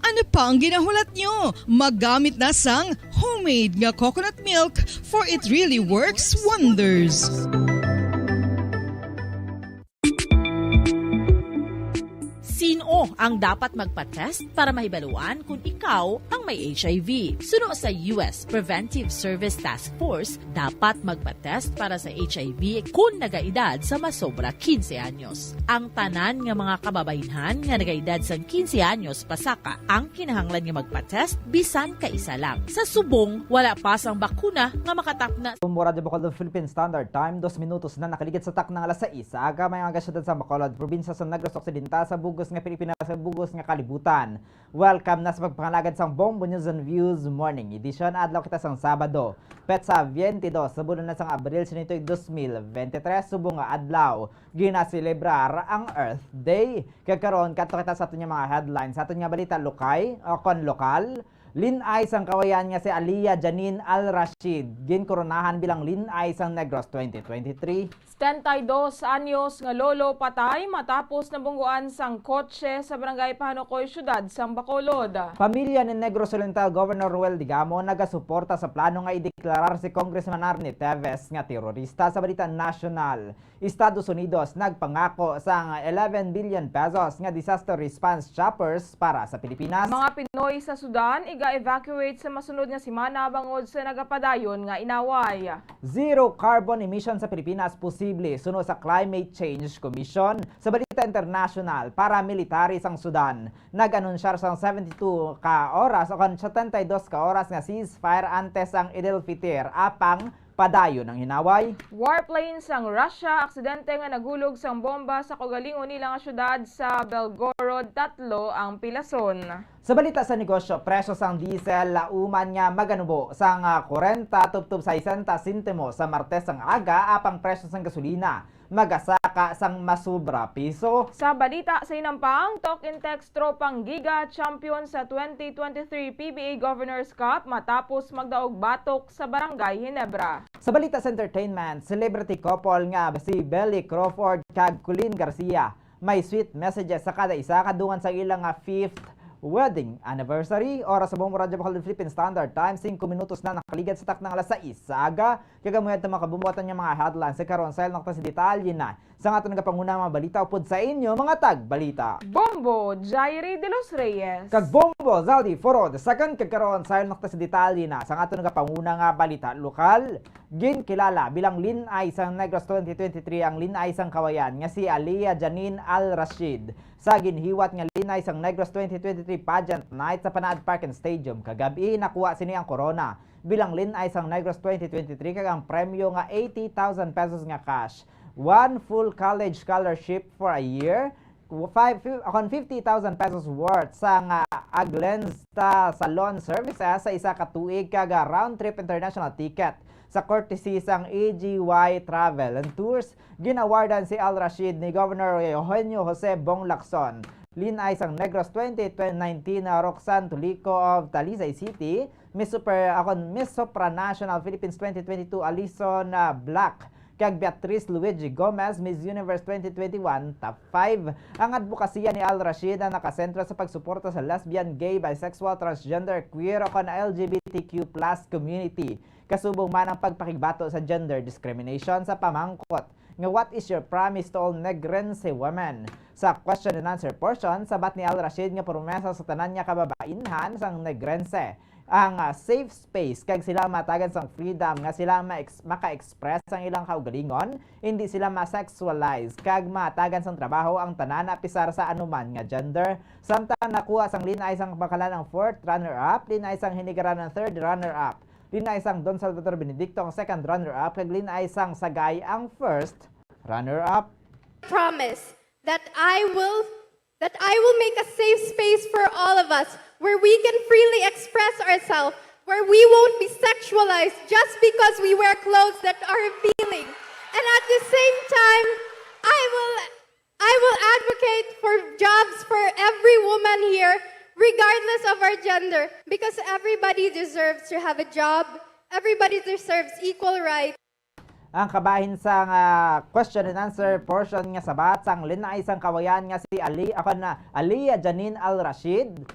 Ano pa ang ginahulat nyo? Magamit na sang homemade nga coconut milk, for it really works wonders. Sino ang dapat magpa-test para mahibaluan kung ikaw ang may HIV? Suno sa US Preventive Service Task Force, dapat magpa-test para sa HIV kung nagaedad sa masobra 15 anyos. Ang tanan nga mga kababaynhan nga nagaedad sa 15 anyos pasaka ang kinahanglan nga magpa-test bisan ka isa lang. Sa subong, wala pa sang bakuna nga makatapna. Mura de Bacolod Philippine Standard Time, 2 minutos na nakaligid sa taknang alas 6. Aga may mga syudad sa Bacolod, probinsya sa Negros Occidental sa Bugos nga Pilipinas sa Bugos nga kalibutan. Welcome na sa pagpangalagad sang Bombo News and Views Morning Edition. Adlaw kita sang Sabado, petsa 22 sa bulan na sang Abril sinitoy 2023, subong nga adlaw ginaselebrar ang Earth Day. Kagkaroon kadto kita sa aton mga headlines, sa aton nga balita lokal. Linay sang kawayan nga si Aliyah Janine Al-Rashid ginkoronahan bilang linay sang Negros 2023. 72 anyos nga lolo patay matapos nabungguan sang kotse sa barangay Pahanukoy, syudad sang Bacolod. Pamilya ni Negros Oriental Governor Ruel Digamo nagasuporta sa plano nga ideklarar si Congressman Arnie Teves nga terorista. Sa balita national, Estados Unidos nagpangako sang 11 billion pesos nga disaster response choppers para sa Pilipinas. Mga Pinoy sa Sudan iga-evacuate sa masunod nga semana bangod sa nagapadayon nga inaway. Zero carbon emission sa Pilipinas posible sunod sa Climate Change Commission. Sa balita international, paramilitary sang Sudan nag-anunsyar sang 72 ka oras o 72 ka oras nga ceasefire antes ang Eid al-Fitr apang padayon ng hinaway. Warplane sang Russia aksidente nga nagulog sang bomba sa kaugalingon nila nga syudad sa Belgorod, 3 ang pilason. Sa balita sa negosyo, presyo sang diesel lauman nga maganubo sang 40 tubtub sa 60 sentimo sa Martes ang aga, apang presyo sang gasolina magasaka sang masubra piso. Sa balita sa inampang, Talk in Text tropang Giga champion sa 2023 PBA Governors Cup matapos magdaog batok sa Barangay Ginebra. Sa balita sa entertainment, celebrity couple nga si Belly Crawford kag Colleen Garcia may sweet messages sa kada isa kadungan sa ilang 5th wedding anniversary. Oras sa Bombo Radio Bacolod Philippine Standard Time, 5 minutos na nakaligad sa taknang alas 6 sa aga. Kagamuyad na makabumuatan niya mga headlines sa karon sa ilong si detalye na sa nga ito nagapanguna mga balita upod sa inyo mga tag-balita. Bombo, Jairi de los Reyes. Kag Bombo, Zaldi Foro, the second kagkaroon sa ilong si detalye na sa nga ito nagapanguna nga balita lokal. Ginkilala bilang linay sang Negros 2023 ang linay sang kawayan nga si Aliyah Janine Al-Rashid sa ginhiwat nga linay sang Negros 2023 pageant night sa Panaad Park and Stadium. Kagabi nakuha sini ang corona bilang linay sang Negros 2023 kag ang premyo nga 80,000 pesos nga cash. 1 full college scholarship for a year, 50,000 pesos worth sang Aglens Salon Services sa isa ka tuig kag round trip international ticket sa courtesy sang AGY Travel and Tours. Ginawardan si Al Rashid ni Governor Eugenio Jose Bong Lacson. Linay sang Negros 2019 Roxanne Tulico of Talisay City, Miss Supranational Philippines 2022 Alison Black, kag Beatrice Luigi Gomez, Miss Universe 2021 Top 5. Ang advokasya ni Al Rashid na nakasentro sa pagsuporta sa lesbian, gay, bisexual, transgender, queer o LGBTQ+ community. Kasubong man ang pagpakigbato sa gender discrimination sa pamangkot nga what is your promise to all Negrense women? Sa question and answer portion, sabat ni Al Rashid nga promesa sa tanan niya kababainhan sang Negrense ang safe space kag sila matagan sang freedom nga sila maka-express ang ilang kaugalingon, hindi sila ma-sexualize kag matagan sang trabaho ang tanan apisar sa anuman nga gender. Samtang nakuha sang linay sang bakalan ang 4th runner-up, linay sang hinigaran ang 3rd runner-up, linay sang Don Salvador Benedicto ang 2nd runner-up, kag linay sang Sagay ang 1st runner-up. Promise that I will make a safe space for all of us where we can freely express ourselves, where we won't be sexualized just because we wear clothes that are revealing. And at the same time, I will advocate for jobs for every woman here, regardless of our gender, because everybody deserves to have a job. Everybody deserves equal rights. Ang kabahin sa question and answer portion nga sabat sang linay sang kawayan nga si Aliyah Janine Al Rashid.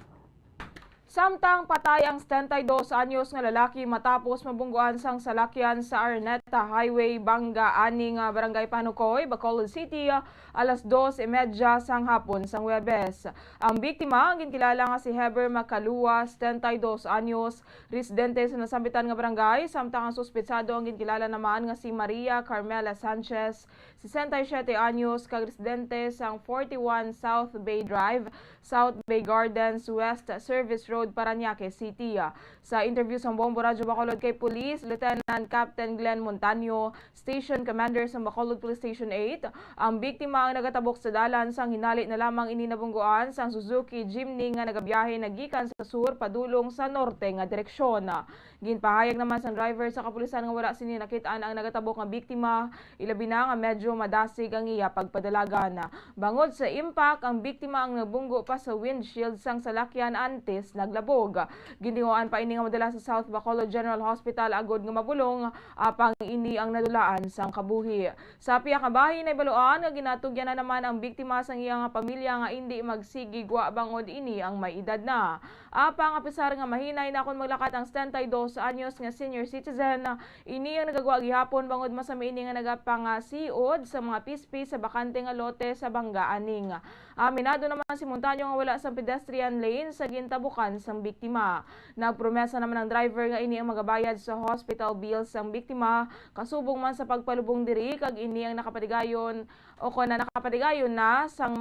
Samtang patay ang 72 anyos nga lalaki matapos mabungguan sang salakyan sa Araneta Highway, Banga, aning Barangay Panukoy, Bacolod City, alas 2:30 sang hapon sang Huwebes. Ang biktima, ang ginkilala nga si Heber Macalua, 72 anyos, residente sa nasambitan nga barangay, samtang ang suspetsado ang ginkilala naman nga si Maria Carmela Sanchez, 67 anyos, kag residente sang 41 South Bay Drive, South Bay Gardens, West Service Road, Parañaque City. Sa interview sa Bombo Radyo Bacolod kay Police Lieutenant Captain Glenn Montaño, Station Commander sa Bacolod Police Station 8, ang biktima ang nagatabok sa dalan sang hinali na lamang ininabungguan sang Suzuki Jimny nga nagabiyahe nagikan sa sur padulong sa norte nga direksyon. Ginpahayag naman sang driver sa kapulisan nga wala sini nakitaan ang nagatabok nga biktima, ilabi na nga medyo madasig ang iya pagpadalagan. Bangod sa impact, ang biktima ang nabunggo pa sa windshield sang salakyan antes naglabog. Gintinguan pa ini nga madala sa South Bacolod General Hospital agod nga mabulong, apang ini ang nadulaan sang kabuhi. Sa piya ka bahin ay baluan nga ginatugyan na naman ang biktima sang iyang pamilya nga hindi magsigigwa bangod ini ang may edad na. Apang apisar nga mahinay na kon maglakat ang 72 anyos nga senior citizen, ini ang nagagawa gihapon bangod masami ini nga nagapangasiod sa mga pispi sa bakante nga lote sa Banga aning. Aminado naman si Montaño nga wala sa pedestrian lane sa gintabukan sang biktima. Nagpromesa naman ang driver nga ini ang magabayad sa hospital bills sang biktima, kasubong man sa pagpalubong diri kag ini ang nakapatigayon o kung nakapatigayon na sang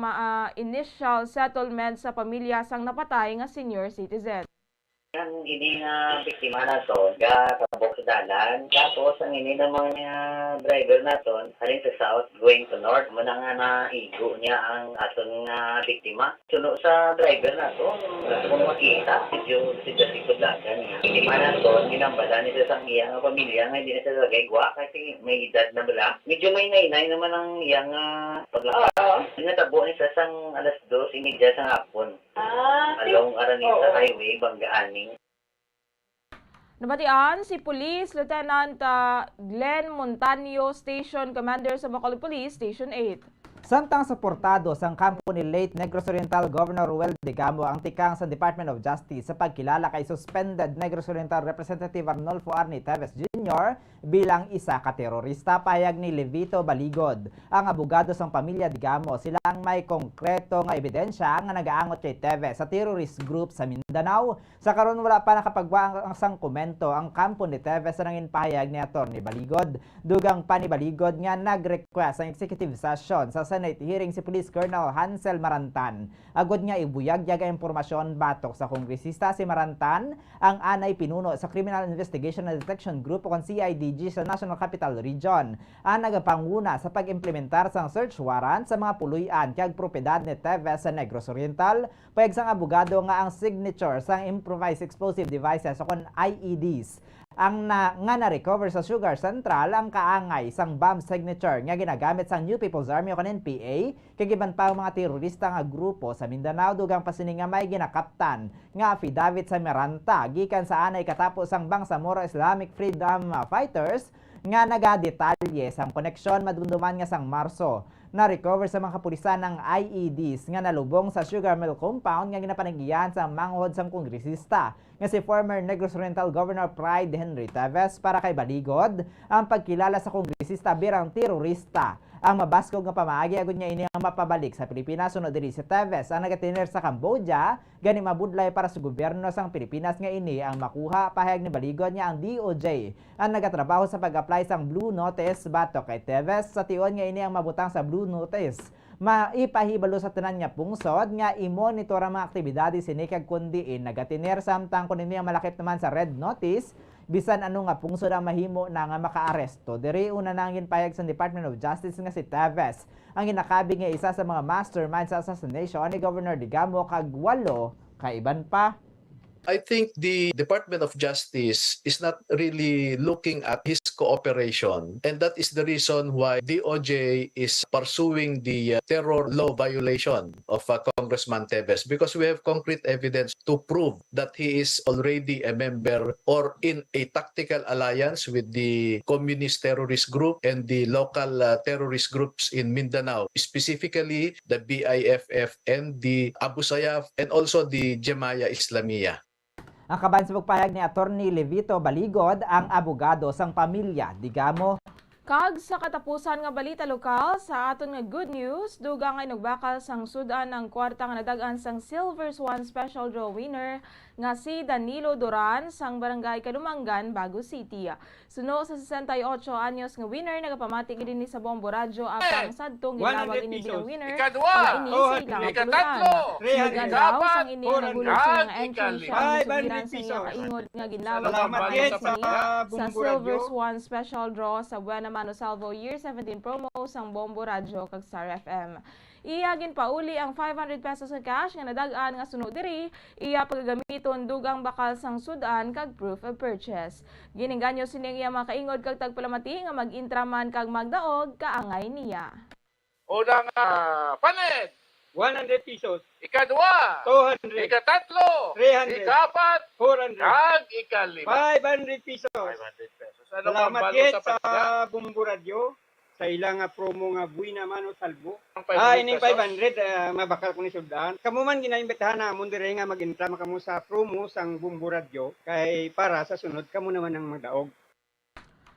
initial settlement sa pamilya sang napatay nga senior citizen. Ang ini nga biktima naton, tabok sa dalan. Tapos ang ini namang driver naton, haling sa south going to north, muna nga naigo niya ang aton nga biktima. Suno sa driver naton, kung makita, si Jessica Lagan niya. Biktima naton, ginambala niya sa iyang pamilya nga hindi na siya gagaywa kasi may edad na bala. Medyo may nainay naman ang iyang paglakad. Natabo niya sa sang alas 2:30 sa hapon. Along Araneta Highway, Banga aning. Nabatian si Police Lieutenant Glenn Montaño, Station Commander sa Bacolod Police Station 8. Samtang suportado sang kampo ni late Negros Oriental Governor Ruel Digamo ang tikang sa Department of Justice sa pagkilala kay suspended Negros Oriental Representative Arnolfo Arnie Teves Jr. bilang isa ka terorista, pahayag ni Levito Baligod. Ang abogado sang pamilya Digamo silang may konkreto nga ebidensya nga nagaangot kay Teves sa terrorist group sa Mindanao. Sa karon wala pa nakapagwa ang sang komento ang kampo ni Teves sa nangin pahayag ni Attorney Baligod. Dugang pa ni Baligod nga nag-request ang executive session sa Senate hearing si Police Colonel Hansel Marantan. Agod nga ibuyag-yag ang impormasyon batok sa kongresista si Marantan, ang anay pinuno sa Criminal Investigation and Detection Group o CIDG PG sa National Capital Region ang nagapanguna sa pag-implementar sang search warrant sa mga puluyan kag propiedad ni Teves sa Negros Oriental payag sang abogado nga ang signature sang improvised explosive devices o kon IEDs ang na-recover sa Sugar Central ang kaangay sang bomb signature nga ginagamit sang New People's Army o NPA kag iban pa mga terorista nga grupo sa Mindanao dugang pasining nga may ginakaptan nga affidavit sa Meranta gikan sa anay katapos ang Bangsamoro Islamic Freedom Fighters nga nagadetalye sang koneksyon madumduman nga sang Marso. Na-recover sa mga kapulisan ng IEDs nga nalubong sa sugar mill compound nga ginapanagyan sa manghod sang kongresista nga si former Negros Oriental Governor Pride Henry Teves para kay baligod ang pagkilala sa kongresista birang terorista. Ang mabaskog nga pamaagi agud niya ini ang mapabalik sa Pilipinas sunod diri si Teves ang nagatiner sa Cambodia gani mabudlay para sa gobyerno sang Pilipinas nga ini ang makuha pahayag ni baligod niya ang DOJ ang nagatrabaho sa pag-apply sang Blue Notice batok kay Teves sa tion nga ini ang mabutang sa Blue Notice maipahibalo sa tanan nga pungsod nga i-monitor ang mga aktibidades sini kag kundi nagatiner samtang kun ini ang malakip naman sa Red Notice bisan ano nga pungsod ang mahimo na nga makaaresto. Diri una nangin payag sa Department of Justice nga si Teves ang ginakabi nga isa sa mga mastermind sa assassination ni Governor Digamo kag 8 kaiban pa. I think the Department of Justice is not really looking at his cooperation, and that is the reason why DOJ is pursuing the terror law violation of Congressman Teves, because we have concrete evidence to prove that he is already a member or in a tactical alliance with the communist terrorist group and the local terrorist groups in Mindanao, specifically the BIFF and the Abu Sayyaf and also the Jemaah Islamiyah. Ang kaban sa pagpahayag ni Attorney Levito Baligod ang abogado sang pamilya Digamo. Kag sa katapusan nga balita lokal sa aton nga good news, dugang ay nagbakal sang sudan ang kwarta nga nadagan sang Silver Swan Special Draw winner nga si Danilo Duran sang Barangay Kalumangan, Bago City. Suno sa 68 anyos nga winner nagapamati din sa Bombo Radyo apang sadtong ginawag ini bilang winner. Ika-2, ini sa ilang ika-3, Ganaw sang ini nagulog sa mga entry siya ang sa iyang kaingod nga ginawag sa Silver Swan Special Draw sa Buena Mano Salvo Year 17 promo sang Bombo Radyo kag Star FM. Iyagin pa uli ang 500 pesos nga cash nga nadagaan nga sunod diri iya pagagamiton dugang bakal sang sudan kag proof of purchase. Gininganyo sining iya mga kaingod kag tagpalamati nga mag-intraman kag magdaog kaangay niya. Unang panit 100 pesos. Ika-2, 200. Ika-3, 300. Ika-4, 400. kag ika-5. 500 pesos. 500 pesos. Ano Salamat bang yet balo sa pagka? Bumbu Radio sa ilang promo nga buwi naman o salvo. Ang 500 Ining pesos? 500 mabakal ko ni sudan. Kamu man ginaimbitahan na amon dire nga mag-intrama kamo sa promo sang Bumbu Radio kay para sa sunod kamo naman ang magdaog.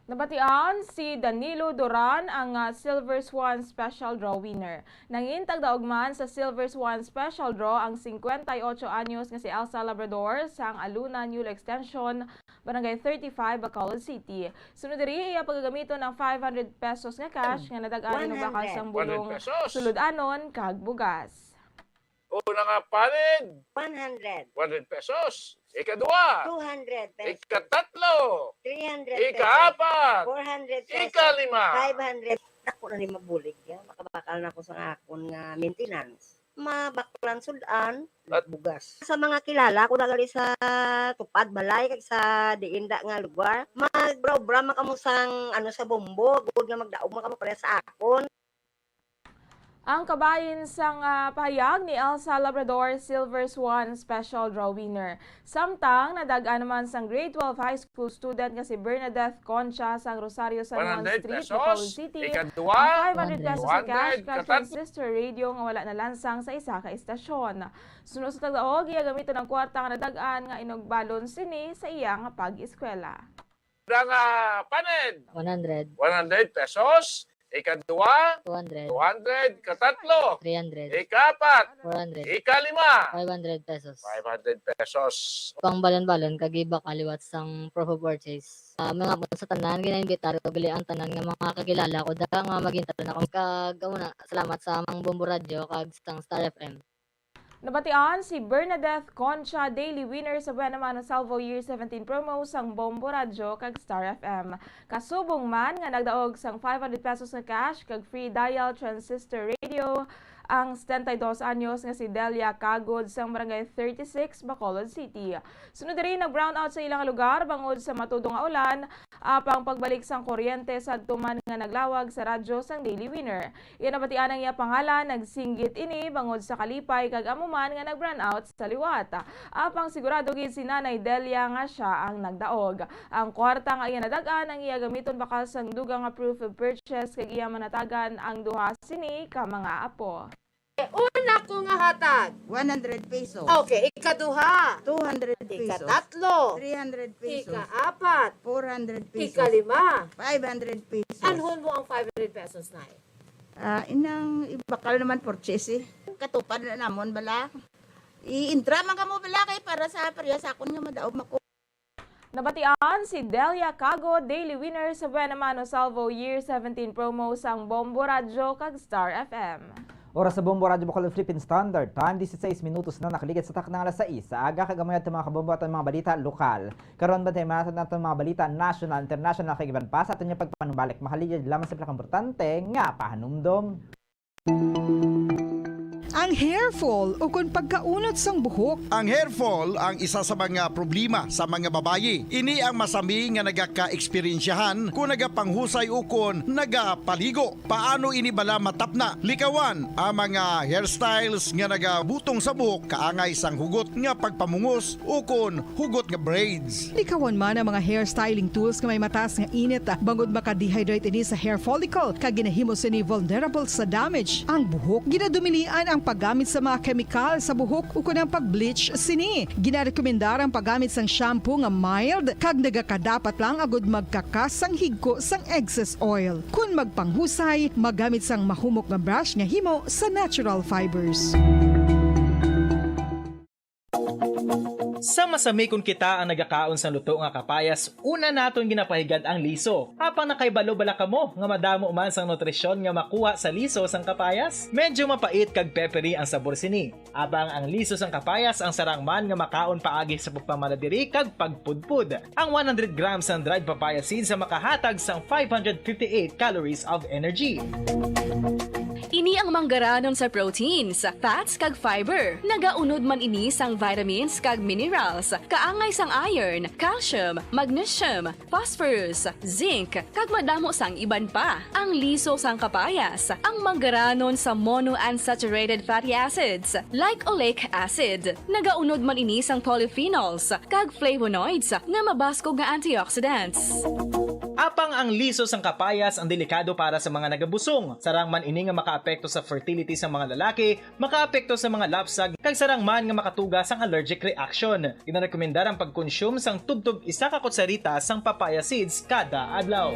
Nabatian si Danilo Duran ang Silver Swan Special Draw winner. Nangintag daogman sa Silver Swan Special Draw ang 58 anyos nga si Elsa Labrador sang Aluna New Extension, Barangay 35, Bacolod City. Sunod diri iya pagagamiton ng 500 pesos nga cash nga nadagaan ng bakal sang bulong suludanon kag bugas. Una nga panit 100. 100 pesos. Ika-2, 200 pesos. Ika-3, 300 pesos. Ika-4, 400 pesos. Ika-5. 500. Ako na ni mabulig ya. Makabakal na ko sa akon nga maintenance. Mabaklan sudan at bugas. Sa mga kilala ko nagali sa tupad balay kag sa diinda nga lugar, mag-bra kamo sang sa bombo, gud nga magdaog man kamo para sa akon. Ang kabayin sang pahayag ni Elsa Labrador Silver Swan Special Draw winner. Samtang nadagaan naman sang grade 12 high school student nga si Bernadette Concha sang Rosario San Juan Street, Bacolod City. Ika-2, Ang 500 pesos sa 200, cash from Sister Radio nga wala na lansang sa isa ka istasyon. Sunod sa tagdaog, iya gamiton ang kwarta nga nadagaan nga inogbalon sini sa iya nga pag-eskwela. Unang panit 100. 100 pesos. Ika-2, 200. 200. Ika-3, 300. Ika-4, 400. Ika-5. 500 pesos. 500 pesos. Pang balon-balon kagiba kaliwat sang proof of purchase. Mga po sa tanan ginaimbita ko gali ang tanan nga mga kakilala ko da nga maghintay na ako kag salamat sa Mang Bombo Radio kag sang Star FM. Nabatian si Bernadette Concha, daily winner sa Buena Mano Salvo Year 17 promo sang Bombo Radyo kag Star FM. Kasubong man nga nagdaog sang 500 pesos na cash kag free dial transistor radio ang 72 anyos nga si Delia Cagod sa Barangay 36, Bacolod City. Sunod rin nag-brownout sa ilang lugar bangod sa matudong nga ulan, apang pagbalik sang kuryente sa tuman nga naglawag sa radyo sang daily winner. Iyan nabatian ang iya pangalan, nagsinggit ini bangod sa kalipay kag amuman nga nag-brownout sa liwat. Apang sigurado gid si Nanay Delia nga siya ang nagdaog. Ang kwarta nga iya nadagan ang iya gamiton bakal sang dugang nga proof of purchase kag iya manatagan ang duha sini ka mga apo. Una ko nga hatag. 100 pesos. Okay, ikaduha. 200 pesos. Ikatatlo. 300 pesos. Ikaapat. 400 pesos. Ikalima. 500 pesos. Anhon mo ang 500 pesos na Inang ibakal naman purchase eh. Katupad na namon bala. I-intra man ka mo bala kay para sa parehas akon nga madaog mako. Nabatian si Delia Cago, daily winner sa Buena Mano Salvo Year 17 promo sang Bombo Radyo kag Star FM. Oras sa Bombo Radyo Bacolod Philippine Standard Time, 16 minutos na nakaligid sa taknang alas 6. Sa aga kagamayad ng mga kabombo at mga balita lokal. Karon ba tayo mga natin mga balita national, international kagiban pa sa atin yung pagpanumbalik. Makaligid lamang sa pinakaimportante nga pahanumdom. Ang hair fall o kung pagkaunot sang buhok. Ang hair fall ang isa sa mga problema sa mga babayi. Ini ang masami nga nagaka-eksperyensyahan kung nagapanghusay o kung nagapaligo. Paano ini bala matapna? Likawan ang mga hairstyles nga nagabutong sa buhok kaangay sang hugot nga pagpamungos o kung hugot nga braids. Likawan man ang mga hairstyling tools nga may mataas nga init bangod maka-dehydrate ini sa hair follicle kag ginahimo sini vulnerable sa damage. Ang buhok ginadumilian ang paggamit sa mga kemikal sa buhok o kunang pag-bleach sini. Ginarekomendar ang paggamit sang shampoo nga mild kag nagakadapat lang agud magkakas sang higko sang excess oil. Kung magpanghusay, magamit sang mahumok nga brush nga himo sa natural fibers. Sa masami kung kita ang nagakaon sa luto nga kapayas, una naton ginapahigad ang liso. Apang nakaibalo bala kamo nga madamo man sang nutrisyon nga makuha sa liso sang kapayas. Medyo mapait kag peppery ang sabor sini. Abang ang liso sang kapayas ang sarang man nga makaon paagi sa pagpamaladiri kag pagpudpud. Ang 100 grams ng dried papaya seeds sa makahatag sang 558 calories of energy. Ini ang manggaranon sa proteins, fats kag fiber. Nagaunod man ini sang vitamins kag minerals. Kaangay sang iron, calcium, magnesium, phosphorus, zinc, kag madamo sang iban pa. Ang liso sang kapayas, ang manggaranon sa monounsaturated fatty acids like oleic acid. Nagaunod man ini sang polyphenols kag flavonoids nga mabaskog nga antioxidants. Apang ang liso sang kapayas ang delikado para sa mga nagabusong. Sarang man ini nga makaapekto sa fertility sa mga lalaki, makaapekto sa mga lapsag, kag sarang man nga makatuga sang allergic reaction. Ginarekomendar ang pagkonsume sang tubtog 1 ka kutsarita sang papaya seeds kada adlaw.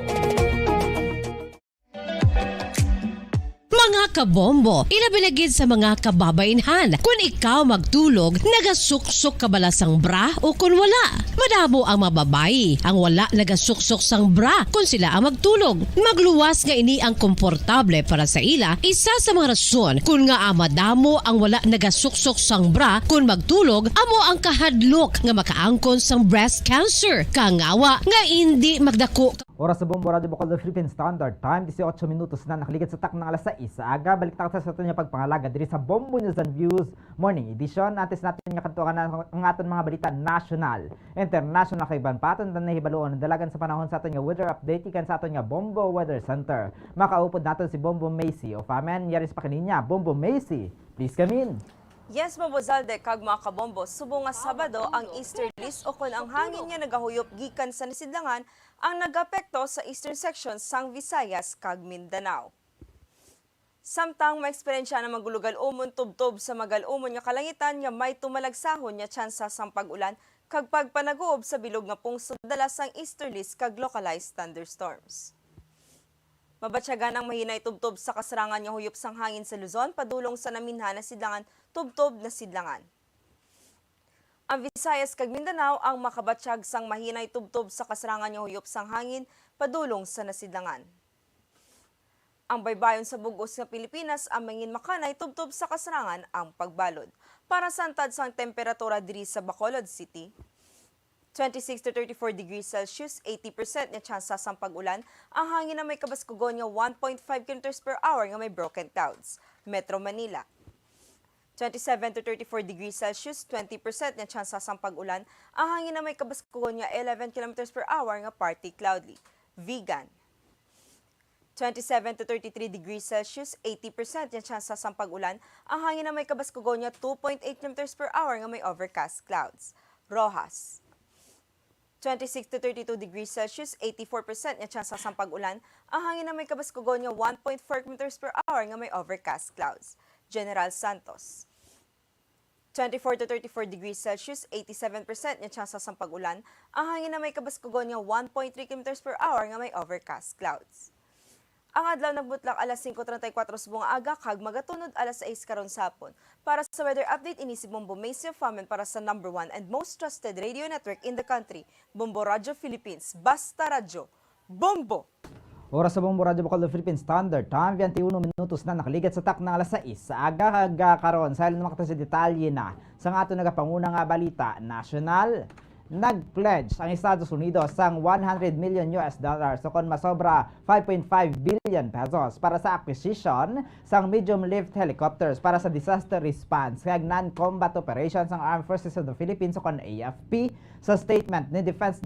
Mga kabombo, ilabilagid sa mga kababainhan. Kung ikaw magtulog, nagasuksok ka bala sang bra o kung wala. Madamo ang mababayi ang wala nagasuksok sang bra kung sila ang magtulog. Magluwas nga ini ang komportable para sa ila. Isa sa mga rason kung nga madamo ang wala nagasuksok sang bra kung magtulog, amo ang kahadlok nga makaangkon sang breast cancer. Kangawa nga hindi magdako. Oras sa Bombo Radyo Bacolod Philippine Standard Time, 18 minutos na nakaligid sa taknang alas 6. Sa aga, balik tayo sa aton nga pagpangalaga diri sa Bombo News and Views Morning Edition. Atis natin nga kantuan ang aton mga balita national, international kay ban paton na nahibaloon dalagan sa panahon sa aton nga weather update ikan sa aton nga Bombo Weather Center. Makaupod naton si Bombo Macy of Amen yaris pa kaninya. Bombo Macy, please come in. Yes, Bombo Zalde, kag mga kabombo, subong nga Sabado ang easterlies o kon ang hangin nga nagahuyop gikan sa Nasidlangan ang nagapekto sa eastern section sang Visayas kag Mindanao. Samtang maeksperiensya na magulugal-umon tubtob sa magal-umon nga kalangitan nga may tumalagsahon nga tsansa sang pag-ulan kag pagpanaguob sa bilog nga pungsod dala sang easterlies kag localized thunderstorms. Mabatsyagan ang mahinay tubtob sa kasarangan nga huyop sang hangin sa Luzon padulong sa naminha na sidlangan tubtob na sidlangan. Ang Visayas kag Mindanao ang makabatsyag sang mahinay tubtob sa kasarangan nga huyop sang hangin padulong sa nasidlangan. Ang baybayon sa bugos nga Pilipinas ang mangin makanay tubtob sa kasarangan ang pagbalod. Para sa antad sang temperatura diri sa Bacolod City, 26 to 34 degrees Celsius, 80% na tsansa sang pag-ulan, ang hangin na may kabaskugon nga 1.5 km per hour nga may broken clouds. Metro Manila, 27 to 34 degrees Celsius, 20% na tsansa sang pag-ulan, ang hangin na may kabaskugon nga 11 km per hour nga partly cloudy. Vigan, 27 to 33 degrees Celsius, 80% na tsansa sang pag-ulan, ang hangin na may kabaskugon nga 2.8 km per hour nga may overcast clouds. Rojas, 26 to 32 degrees Celsius, 84% na tsansa sang pag-ulan, ang hangin na may kabaskugon nga 1.4 km per hour nga may overcast clouds. General Santos, 24 to 34 degrees Celsius, 87% na tsansa sang pag-ulan, ang hangin na may kabaskugon nga 1.3 km per hour nga may overcast clouds. Ang adlaw nagbutlak alas 5:34 subong aga kag magatunod alas 6 karon sapon. Para sa weather update inisip Bombo Macio Famen para sa #1 and most trusted radio network in the country, Bombo Radio Philippines. Basta radyo, Bombo! Oras sa Bombo Radio Bacolod Philippines Standard Time, 21 minutos na nakaligat sa tak ng alas 6 sa aga kag karon. Sa ilang makita sa detalye na sa ato nagapanguna nga balita national. Nag-pledge ang Estados Unidos sang $100 million o kon masobra 5.5 billion pesos para sa acquisition sang medium-lift helicopters para sa disaster response kag non-combat operations ng Armed Forces of the Philippines o kon AFP. Sa statement ni Defense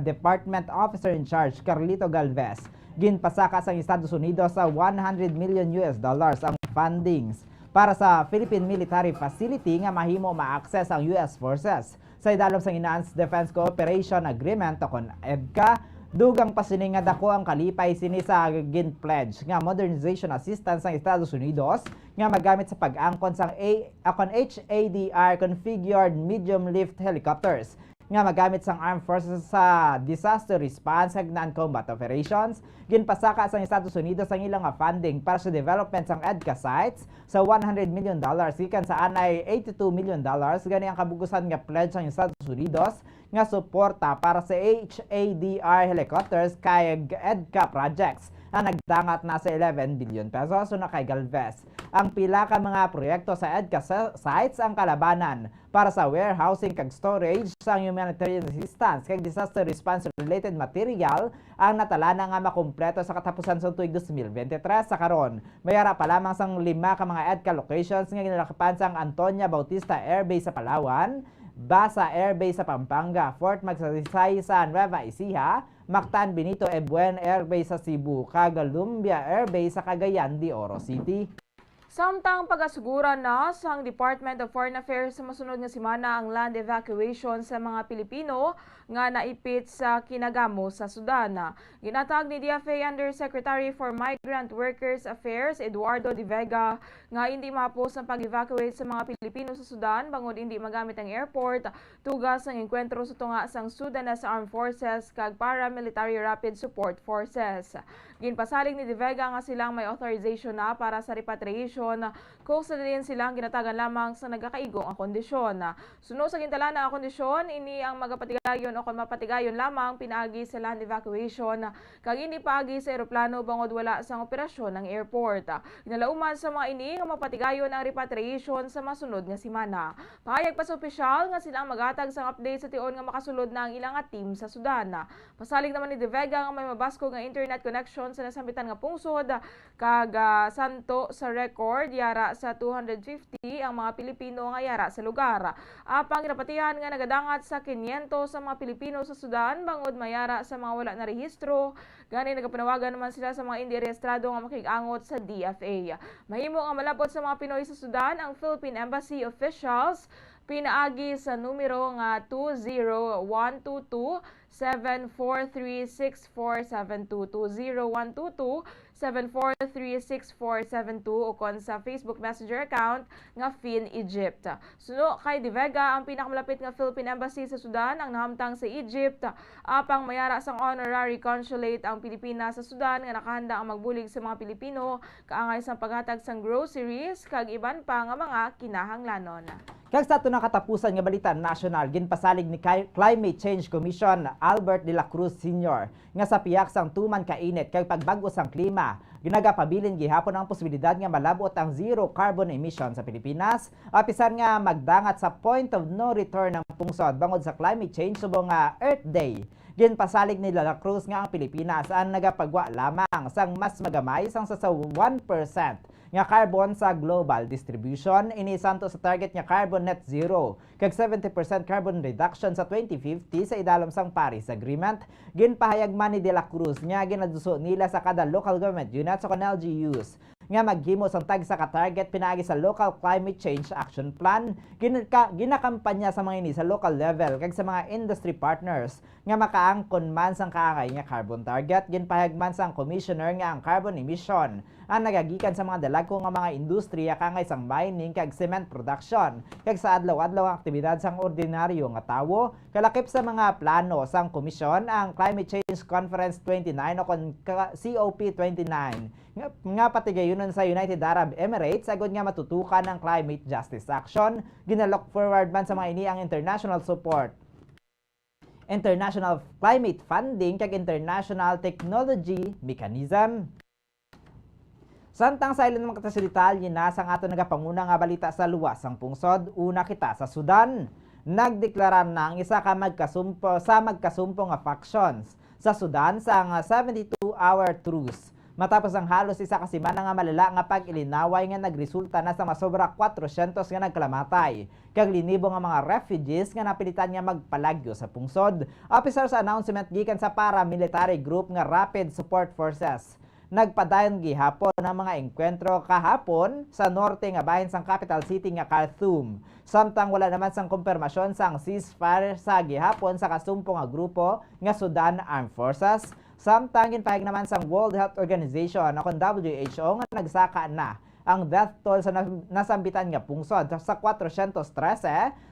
Department Officer in Charge Carlito Galvez, ginpasaka sang Estados Unidos sa $100 million ang fundings para sa Philippine Military Facility nga mahimo ma-access ang US Forces. Sa idalom sang Enhanced Defense Cooperation Agreement o kon EDCA, dugang pasining nga dako ang kalipay sini sa gin-pledge nga modernization assistance ng Estados Unidos nga magamit sa pag-angkon sang HADR configured medium-lift helicopters nga magamit sang Armed Forces sa disaster response ug non-combat operations. Ginpasaka sang Estados Unidos ang ilang funding para sa development sang EDCA sites sa $100 million gikan sa anay $82 million. Gani ang kabugusan nga pledge sang Estados Unidos nga suporta para sa HADR helicopters kay EDCA projects na nagdangat na sa 11 billion pesos. So na kay Galvez, ang pila ka mga proyekto sa EDCA sites ang kalabanan para sa warehousing kag storage sang humanitarian assistance kag disaster response related material ang natalana nga makumpleto sa katapusan sa tuig 2023. Sa karon, mayara pa lamang sang 5 ka mga EDCA locations nga ginalakapan sang Antonia Bautista Air Base sa Palawan, Basa Air Base sa Pampanga, Fort Magsaysay sa Nueva Ecija, Mactan Benito Ebuen Air Base sa Cebu, Cagalumbia Air Base sa Cagayan de Oro City. Samtang pag-asugura na sang Department of Foreign Affairs sa masunod nga semana ang land evacuation sa mga Pilipino nga naipit sa kinagamo sa Sudan. Ginatag ni DFA Undersecretary for Migrant Workers Affairs Eduardo De Vega nga hindi mapos ang pag-evacuate sa mga Pilipino sa Sudan bangod hindi magamit ang airport, tugas ang engkwentro sa tunga sang Sudanese Armed Forces kag Paramilitary Rapid Support Forces. Ginpasalig ni De Vega nga silang may authorization na para sa repatriation kung sa din silang ginatagan lamang sa nagkakaigong ang kondisyon. Sunod sa gintalana ang kondisyon, ini ang magapatigayon o kung mapatigayon lamang pinaagi sa land evacuation kag hindi paagi sa eroplano bangod wala sang operasyon ng airport. Ginalauman sa mga ini nga mapatigayon ang repatriation sa masunod nga semana. Pahayag pa sa opisyal nga silang magatag sang update sa tion nga makasulod na ang ilang team sa Sudan. Pasalig naman ni De Vega nga may mabasko nga internet connection sa nasambitan nga pungsod kag santo sa record yara sa 250 ang mga Pilipino nga yara sa lugar. Apang ginapatihan nga nagadangat sa 500 sa mga Pilipino sa Sudan bangod mayara sa mga wala na rehistro. Gani nagapanawagan naman sila sa mga hindi rehistrado nga makig-angot sa DFA. Mahimo nga malapot sa mga Pinoy sa Sudan ang Philippine Embassy officials pinaagi sa numero nga 20122-743-6472, 20122-743-6472 o kon sa Facebook Messenger account nga Fin Egypt. Suno kay De Vega, ang pinakamalapit nga Philippine Embassy sa Sudan ang nahamtang sa Egypt. Apang mayara sang honorary consulate ang Pilipinas sa Sudan nga nakahanda ang magbulig sa mga Pilipino kaangay sa paghatag sang groceries kag iban pa nga mga kinahanglanon. Kag sa ato ng katapusan nga balita national, ginpasalig ni Climate Change Commission Albert de la Cruz Sr. nga sa piyak sang tuman kainit kag pagbag-o sang klima, ginagapabilin gihapon ang posibilidad nga malabot ang zero carbon emission sa Pilipinas, apisan nga magdangat sa point of no return ng pungsod bangod sa climate change subong nga Earth Day. Ginpasalig ni de la Cruz nga ang Pilipinas ang nagapagwa lamang sang mas magamay sang sa 1% nga carbon sa global distribution, inisanto sa target nga carbon net zero kag 70% carbon reduction sa 2050 sa idalom sang Paris Agreement. Ginpahayag man ni de la Cruz nga ginaduso nila sa kada local government units o LGUs nga maghimo sang tag sa ka-target pinaagi sa Local Climate Change Action Plan. Ginakampanya sa mga ini sa local level kag sa mga industry partners nga makaangkon man sang kaangay nga carbon target. Ginpahayag man sang commissioner nga ang carbon emission ang nagagikan sa mga dalagko nga mga industriya kangay sang mining kag cement production kag sa adlaw-adlaw ang aktibidad sang ordinaryo nga tawo. Kalakip sa mga plano sang komisyon ang Climate Change Conference 29 o COP29 nga patigayunon sa United Arab Emirates agad nga matutukan ng climate justice action. Ginalook forward man sa mga ini ang international support, international climate funding kag international technology mechanism. Samtang sa ilan ng mga detalye na sang ato nagapanguna nga balita sa luwas ang pungsod, una kita sa Sudan. Nagdeklara na ang isa ka magkasumpo nga factions sa Sudan sa 72-hour truce. Matapos ang halos isa ka semana nga malala nga pag-ilinaway nga nagresulta na sa masobra 400 nga nagkalamatay. Kag linibo nga mga refugees nga napilitan nga magpalagyo sa pungsod. Officer sa announcement gikan sa paramilitary group nga Rapid Support Forces. Nagpadayon gihapon ang mga engkwentro kahapon sa norte nga bahin sang capital city nga Khartoum. Samtang wala naman sang kumpirmasyon sang ceasefire sa gihapon sa kasumpo nga grupo nga Sudan Armed Forces. Samtang ginpahayag naman sang World Health Organization o WHO nga nagsaka na ang death toll sa nasambitan nga pungsod sa 413,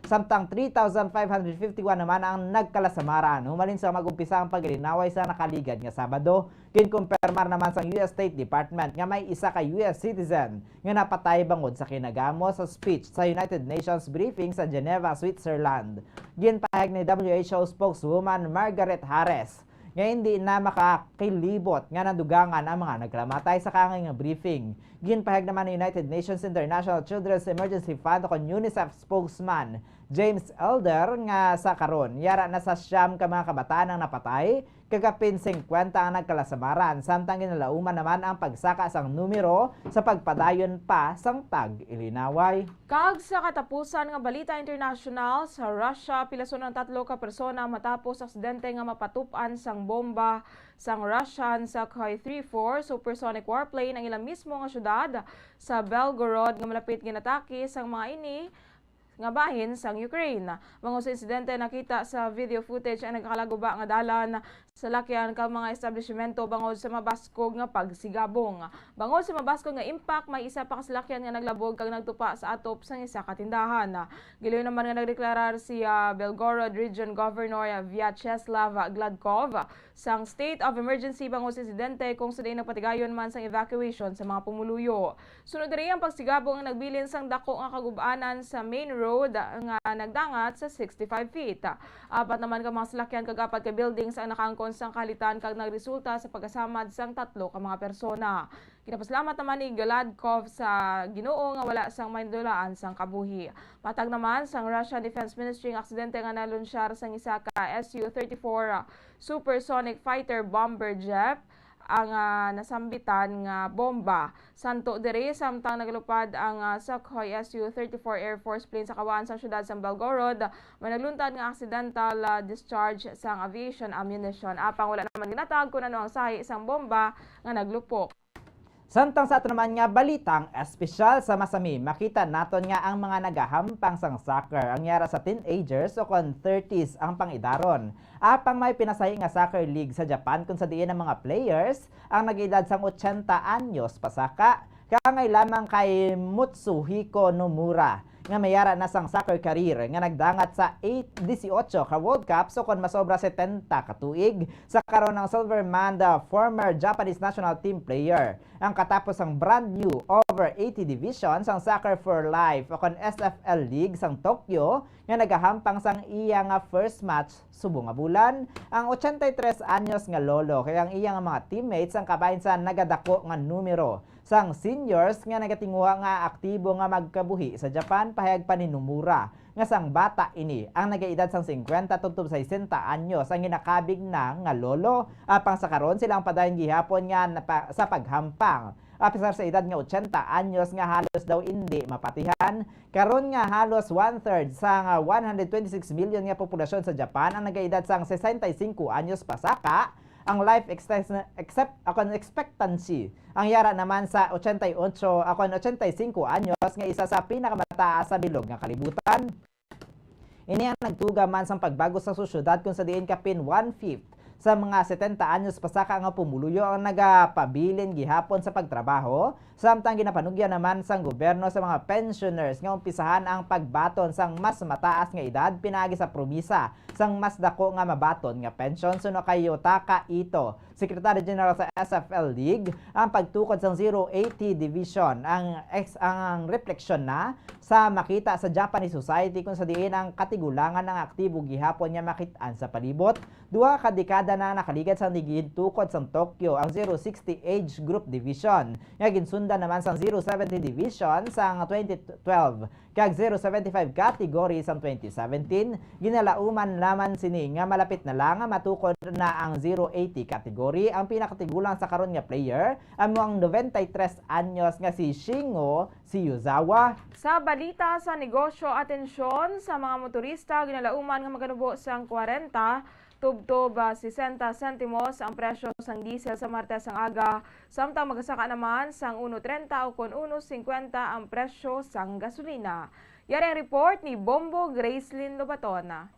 samtang 3,551 naman ang nagkalasamaran. Humalin sa mag-umpisa ang paglinaway sa nakaligad nga Sabado. Kinkumpirmar naman sa US State Department nga may isa ka US citizen nga napatay bangod sa kinagamo sa speech sa United Nations briefing sa Geneva, Switzerland. Ginpahayag ni WHO spokeswoman Margaret Harris nga hindi na makakilibot nga nadugangan ang mga naglamatay sa kangay nga briefing. Ginpahayag naman ng United Nations International Children's Emergency Fund o UNICEF spokesman James Elder nga sa karon yara na sa 9 ka mga kabataan ang napatay, kagapin 50 ang nagkalasamaran, samtang ginalauman naman ang pagsaka sang numero sa pagpadayon pa sang pag-ilinaway. Kag sa katapusan nga balita international, sa Russia pilason ang 3 ka persona matapos aksidente nga mapatupan sang bomba sang Russian Sukhoi 34 supersonic warplane ang ilang mismo nga syudad sa Belgorod nga malapit ginatake sang mga ini nga bahin sang Ukraine. Mga sa insidente nakita sa video footage ang nagkakalaguba nga dalan sa lakyan kang mga establishmento bangod sa mabaskog nga pagsigabong. Bangod sa mabaskog nga impact, may isa pa kasalakyan nga naglabog kag nagtupa sa atop sang isa ka tindahan. Giloy naman nga nagdeklarar si Belgorod Region Governor Vyacheslav Gladkov sang state of emergency bangod sa insidente kung sila nagpatigayon man sang evacuation sa mga pumuluyo. Sunod rin ang pagsigabong nga nagbilin sang dako nga kagubaanan sa main road nga nagdangat sa 65 feet. Apat naman ka mga salakyan kag apat ka buildings ang nakaangkon sang kalitan kag nagresulta sa pagkasamad sang 3 ka mga persona. Kinapasalamat naman ni Gladkov sa Ginoo nga wala sang mahindulaan sang kabuhi. Patag naman sang Russian Defense Ministry ang aksidente nga nalunsyar sang isa ka Su-34 supersonic fighter bomber jet ang nasambitan nga bomba. Santo dire samtang naglupad ang Sukhoi Su-34 Air Force plane sa kawaan sa syudad sa Belgorod, may nagluntad nga accidental discharge sang aviation ammunition. Apang wala naman ginatag kung ano ang sahi isang bomba nga naglupok. Samtang sa ato naman nga balitang espesyal sa Masami, makita naton nga ang mga nagahampang sang soccer ang yara sa teenagers o kon 30s ang pangidaron. Apang may pinasahi nga soccer league sa Japan kung sa diin ang mga players ang nag-edad sang 80 anyos pasaka. Kangay lamang kay Mutsuhiko Nomura. nga mayara na sang soccer career nga nagdangat sa 18 ka World Cup so kon masobra 70 ka tuig sa karon ng Silver Manda former Japanese national team player. Ang katapos ang brand new over 80 division sang Soccer for Life o kon SFL League sang Tokyo nga nagahampang sang iya nga first match subong nga bulan ang 83 anyos nga lolo kaya ang iya nga mga teammates ang kabahin sa nagadako nga numero sang seniors nga nagatinguha nga aktibo nga magkabuhi sa Japan pahayag paninumura nga sang bata ini ang nagaedad sang 50 tugtog sa 60 anyos ang ginakabig na nga lolo apang sa karon silang padayon gihapon nga sa paghampang. Apisar sa edad nga 80 anyos nga halos daw hindi mapatihan. Karon nga halos 1/3 sa 126 million nga populasyon sa Japan ang nagaedad sang 65 anyos pasaka. Ang life expectancy ang yara naman sa 88 akon 85 anyos nga isa sa pinakamataas sa bilog nga kalibutan. Ini ang nagtuga man sa pagbago sa sosyudad kung sa diin kapin 1/5 sa mga 70 anyos pasaka nga pumuluyo ang nagapabilin gihapon sa pagtrabaho samtang ginapanugya naman sang gobyerno sa mga pensioners nga umpisahan ang pagbaton sang mas mataas nga edad pinagi sa promisa sang mas dako nga mabaton nga pension suno kay Yotaka Ito, Secretary General sa SFL League. Ang pagtukod sang 080 division ang refleksyon na sa makita sa Japanese society kung sa diin ang katigulangan ng aktibo gihapon nga makitaan sa palibot. Duha ka dekada na nakaligad sang nigitukod sang Tokyo ang 060 age group division nga ginsundan naman sang 070 division sang 2012 kag 075 category sang 2017 ginalauman naman sini nga malapit na lang nga matukod na ang 080 category. Ang pinakatigulang sa karon nga player amo ang 93 anyos nga si Shingo Yuzawa. Sa balita sa negosyo, atensyon sa mga motorista ginalauman nga maganubo sang 40 tubtob 60 sentimos ang presyo sang diesel sa Martes ang aga, samtang magasaka naman sang 1.30 o kon 1.50 ang presyo sang gasolina. Yari ang report ni Bombo Gracelyn Lobatona.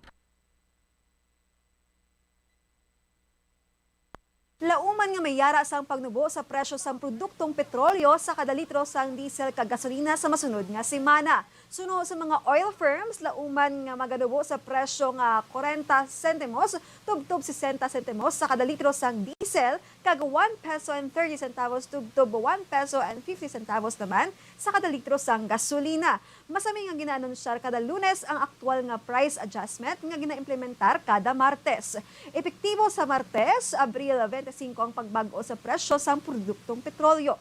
Lauman nga may yara sang pagnubo sa presyo sang produktong petrolyo sa kada litro sang diesel kag gasolina sa masunod nga semana. Suno sa mga oil firms, lauman nga maganubo sa presyo nga 40 sentimos tubtob 60 sentimos sa kada litro sang diesel kag 1 peso and 30 centavos tubtob 1 peso and 50 centavos naman sa kada litro sang gasolina. Masami nga ginaanunsar kada Lunes ang aktual nga price adjustment nga ginaimplementar kada Martes. Epektibo sa Martes, Abril 25 ang pagbago sa presyo sang produktong petrolyo.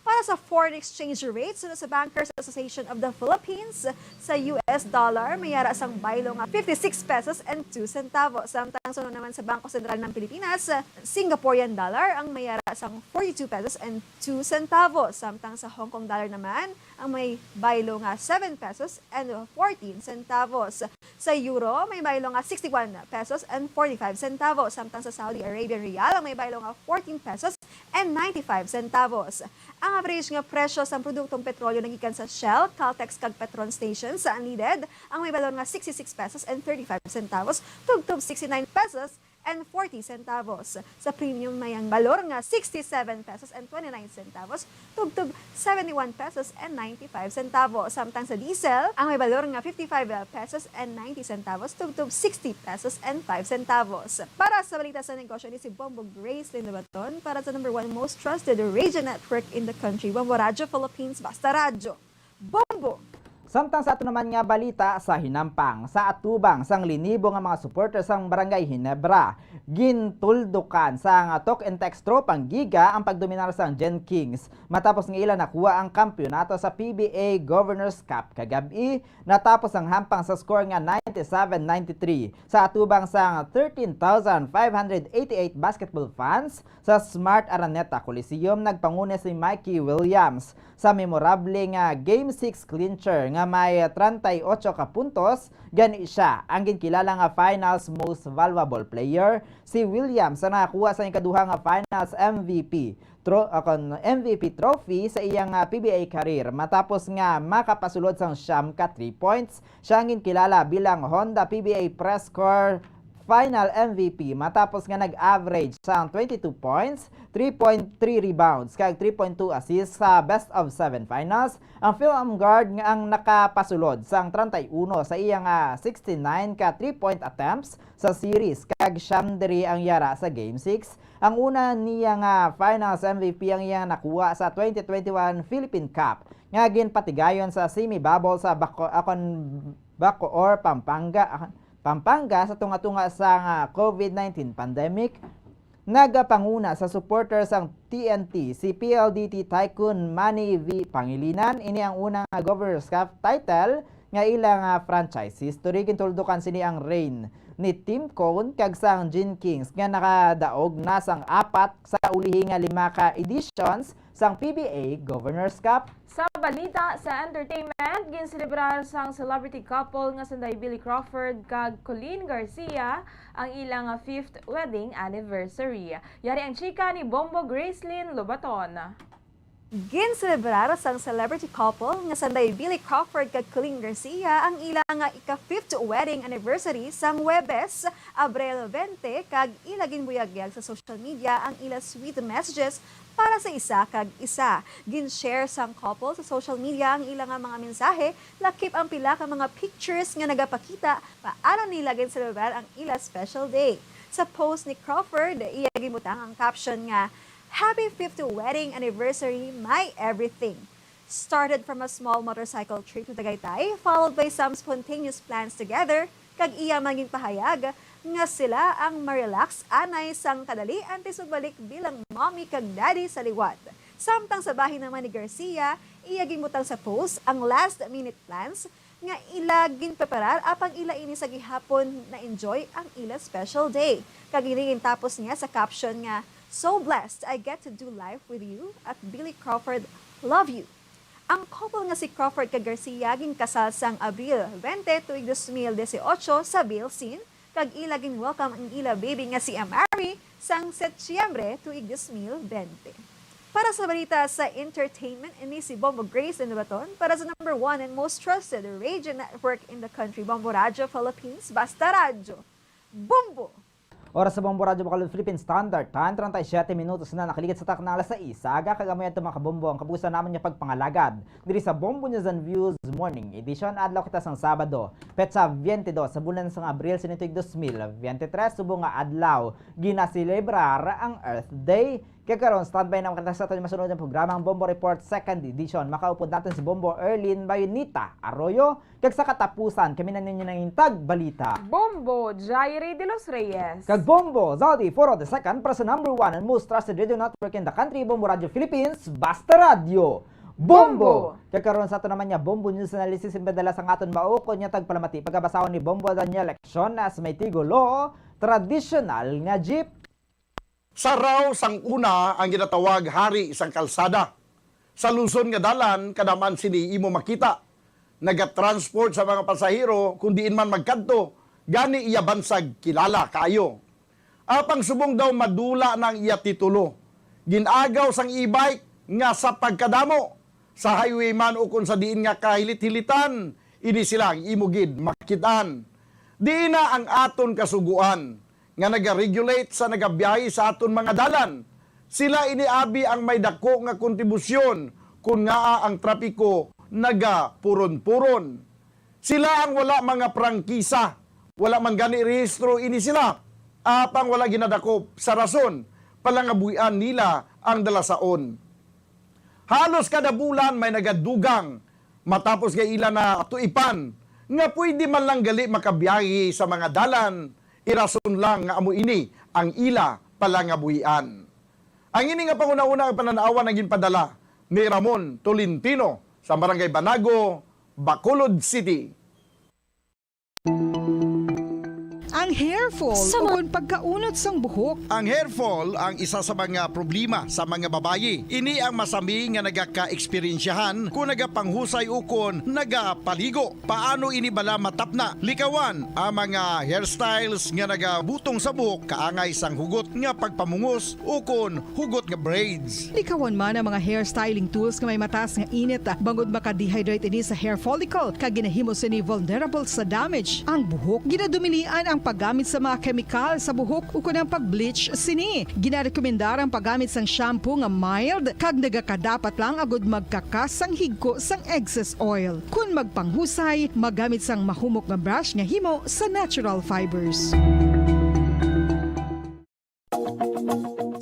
Para sa foreign exchange rates, sa Bankers Association of the Philippines, sa US dollar, may yara sang baylo nga 56 pesos and 2 centavos. Samtang sunod naman sa Bangko Sentral ng Pilipinas, Singaporean dollar ang may yara sang 42 pesos and 2 centavos. Samtang sa Hong Kong dollar naman, ang may baylo nga 7 pesos and 14 centavos. Sa euro, may baylo nga 61 pesos and 45 centavos. Samtang sa Saudi Arabian Riyal, ang may baylo nga 14 pesos and 95 centavos. Ang average nga presyo sa produktong petrolyo nagikan sa Shell, Caltex kag Petron Station sa unleaded, ang may balon nga 66 pesos and 35 centavos, tugtog 69 pesos and 40 centavos. Sa premium may ang balor nga 67 pesos and 29 centavos, tugtog 71 pesos and 95 centavos. Samtang sa diesel, ang may balor nga 55 pesos and 90 centavos, tugtog 60 pesos and 5 centavos. Para sa balita sa negosyo ni si Bombo Gracelyn Lobatona para sa #1 most trusted radio network in the country, Bombo Radio Philippines, Basta Radyo. Bombo! Samtang sa ato naman nga balita sa hinampang, sa atubang sang linibo nga mga supporters sang Barangay Hinebra, gintuldukan sang talk and text tropang Giga ang pagdominar sang Gen Kings matapos nga ila nakuha ang kampyonato sa PBA Governors Cup kagabi, natapos ang hampang sa score nga 97-93 sa atubang sang 13,588 basketball fans sa Smart Araneta Coliseum. Nagpanguna si Mikey Williams sa memorable nga Game 6 clincher nga may 38 ka puntos. Gani siya ang ginkilala nga finals most valuable player. Si Williams ang nakakuha sa ikaduha nga finals MVP trophy sa iyang PBA career matapos nga makapasulod sang siyam ka 3 points. Siya ang ginkilala bilang Honda PBA Press Score final MVP matapos nga nag-average sang 22 points, 3.3 rebounds kag 3.2 assists sa best of 7 finals. Ang Phil Guard nga ang nakapasulod sang 31 sa iyang 69 ka 3-point attempts sa series kag Shamderi ang yara sa Game 6. Ang una niya nga finals MVP ang iyang nakuha sa 2021 Philippine Cup nga ginpatigayon sa semi-bubble sa Bacoor, Pampanga sa tunga-tunga sa COVID-19 pandemic. Nagapanguna sa supporters ang TNT si PLDT Tycoon Manny V. Pangilinan. Ini ang unang Governor's Cup title nga ilang franchise history. Gintuldukan sini ang reign ni Tim Cone kag sang Gin Kings nga nakadaog na sang 4 sa ulihi nga 5 ka editions sang PBA Governor's Cup. Sa balita sa entertainment, ginselebrar sang celebrity couple nga sanday Billy Crawford kag Colleen Garcia ang ilang 5th wedding anniversary. Yari ang chika ni Bombo Gracelyn Lobaton. Ginselebrar sang celebrity couple nga sanday Billy Crawford kag Colleen Garcia ang ilang ika-5th wedding anniversary sang Huwebes, Abril 20 kag ila ginbuyagyag sa social media ang ila sweet messages para sa isa kag isa. Gin-share sang couple sa social media ang ilang mga mensahe, lakip ang pila ka mga pictures nga nagapakita paano nila ginselebrar ang ila special day. Sa post ni Crawford, iya gimutang ang caption nga, "Happy 5th wedding anniversary, my everything." Started from a small motorcycle trip to Tagaytay, followed by some spontaneous plans together, kag iya maging pahayag nga sila ang marelax anay sang kadali antes magbalik bilang mommy kag daddy sa liwat. Samtang sa bahin naman ni Garcia, iya gimutang sa post ang last minute plans nga ila ginpreparar apang ila ini sa gihapon na enjoy ang ila special day. Kag tapos niya sa caption nga, "So blessed I get to do life with you at Billy Crawford, love you." Ang couple nga si Crawford kag Garcia ginkasal sang Abril 20 tuig 2018 sa Bilsin, kag ila welcome ang ila baby nga si Amari sang Setyembre tuig 2020. Para sa balita sa entertainment, ini si Bombo Gracelyn Lobaton para sa number 1 and most trusted radio network in the country, Bombo Radio Philippines, Basta Radio. Bombo! Oras sa Bombo Radio Bacolod Philippine Standard Time, 37 minutos na nakaligid sa takna alas 6. Aga kagamayad ito mga kabombo ang kabusa naman niya pagpangalagad. Diri sa Bombo News and Views Morning Edition, adlaw kita sang Sabado, petsa 22 sa bulan sang Abril sinituig 2023, subong nga adlaw ginaselebrar ang Earth Day. Kaya karon standby naman kita sa ato masunod ang programa ang Bombo Report 2nd Edition. Makaupod natin si Bombo Erlin Bayonita Arroyo. Kag sa katapusan, kami na ninyo ng intag balita. Bombo Jairi de los Reyes. Kag Bombo Zaldi Foro the second para sa number 1 and most trusted radio network in the country, Bombo Radio Philippines, Basta Radio. Bombo! Kaya karon sa ato naman niya, Bombo News Analysis imbedala sa aton maukod niya tagpalamati. Pagkabasahon ni Bombo Daniel Leksyon as may tigulo, traditional nga jeep. Sa raw sang una ang ginatawag hari isang kalsada. Sa Luzon nga dalan, kadaman sini imo makita. Nagatransport sa mga pasahero, kung diin man magkanto, gani iya bansag kilala kayo. Apang subong daw madula ng iya titulo. Ginagaw sang e-bike nga sa pagkadamo. Sa highway man o kung sa diin nga kahilit-hilitan, ini silang imugid makitaan. Di na ang aton kasuguan nga nag-regulate sa nagabiyahe sa aton mga dalan. Sila iniabi ang may dako nga kontribusyon kung nga ang trapiko naga-puron-puron. Sila ang wala mga prangkisa, wala man gani rehistro ini sila. Apang wala ginadakop sa rason, palangabuyan nila ang dalasaon. Halos kada bulan may nagadugang matapos nga ila na tuipan nga pwede man lang gali makabiyahe sa mga dalan. Irason lang nga amo ini ang ila palangabuyan. Ang ini nga panguna-una ang pananawan ang ginpadala ni Ramon Tolentino sa Barangay Banago, Bacolod City. Ang hair fall o kung pagkaunod sang buhok. Ang hair fall ang isa sa mga problema sa mga babayi. Ini ang masami nga nagaka-eksperyensyahan kung nagapanghusay ukon nagapaligo. Paano ini bala matapna? Likawan ang mga hairstyles nga nagabutong sa buhok kaangay sang hugot nga pagpamungos ukon hugot nga braids. Likawan man ang mga hairstyling tools nga may mataas nga init bangod maka-dehydrate ini sa hair follicle kag ginahimo sini vulnerable sa damage. Ang buhok ginadumilian ang paggamit paggamit sa mga kemikal sa buhok o kunang pag-bleach sini. Ginarekomendar ang paggamit sang shampoo nga mild kag nagakadapat lang agud magkakas sang higko sang excess oil. Kung magpanghusay, magamit sang mahumok nga brush nga himo sa natural fibers.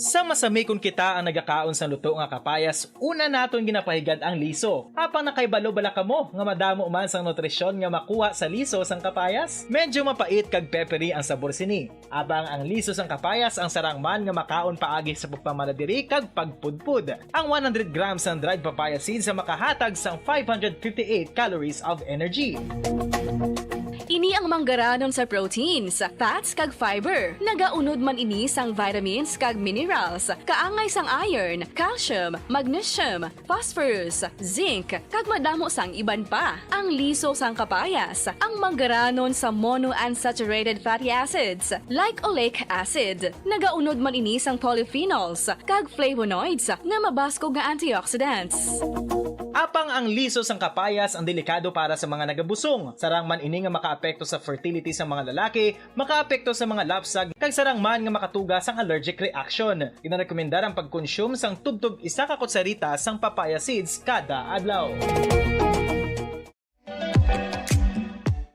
Sa masami kung kita ang nagakaon sa luto nga kapayas, una naton ginapahigad ang liso. Apang nakaibalo bala kamo nga madamo man sang nutrisyon nga makuha sa liso sang kapayas. Medyo mapait kag peppery ang sabor sini. Abang ang liso sang kapayas ang sarang man nga makaon paagi sa pagpamaladiri kag pagpudpud. Ang 100 grams ng dried papaya seeds sa makahatag sang 558 calories of energy. Ini ang manggaranon sa proteins, fats kag fiber. Nagaunod man ini sang vitamins kag minerals, kaangay sang iron, calcium, magnesium, phosphorus, zinc, kag madamo sang iban pa. Ang liso sang kapayas, ang manggaranon sa monounsaturated fatty acids like oleic acid. Nagaunod man ini sang polyphenols kag flavonoids nga mabaskog nga antioxidants. Apang ang liso sang kapayas ang delikado para sa mga nagabusong. Sarang man ini nga makaapekto sa fertility sa mga lalaki, makaapekto sa mga lapsag, kag sarang man nga makatuga sang allergic reaction. Ginarekomendar ang pagkonsume sang tubtub 1 ka kutsarita sang papaya seeds kada adlaw.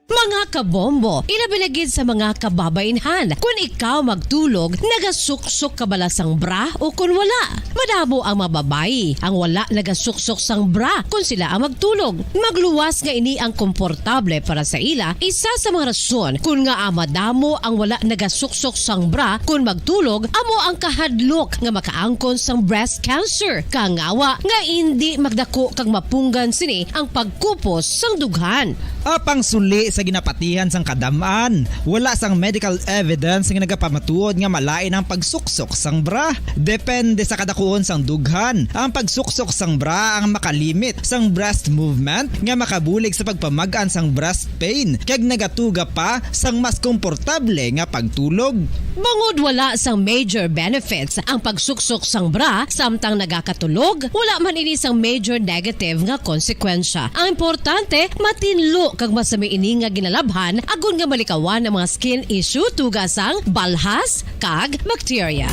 Mga kabombo, ilabinagid sa mga kababainhan. Kung ikaw magtulog, nagasuksok ka bala sang bra o kung wala. Madamo ang mababayi ang wala nagasuksok sang bra kung sila ang magtulog. Magluwas nga ini ang komportable para sa ila. Isa sa mga rason kung nga madamo ang wala nagasuksok sang bra kung magtulog, amo ang kahadlok nga makaangkon sang breast cancer. Kangawa nga hindi magdako kag mapunggan sini ang pagkupos sang dughan. Apang suli sa ginapatihan sang kadamaan, wala sang medical evidence nga nagapamatuod nga malain ang pagsuksok sang bra. Depende sa kadakuon sang dughan. Ang pagsuksok sang bra ang makalimit sang breast movement nga makabulig sa pagpamagaan sang breast pain kag nagatuga pa sang mas komportable nga pagtulog. Bangod wala sang major benefits ang pagsuksok sang bra samtang nagakatulog, wala man ini sang major negative nga konsekwensya. Ang importante, matinlo kag masami ini nga ginalabhan agon nga malikawan ang mga skin issue tugas sang balhas kag bacteria.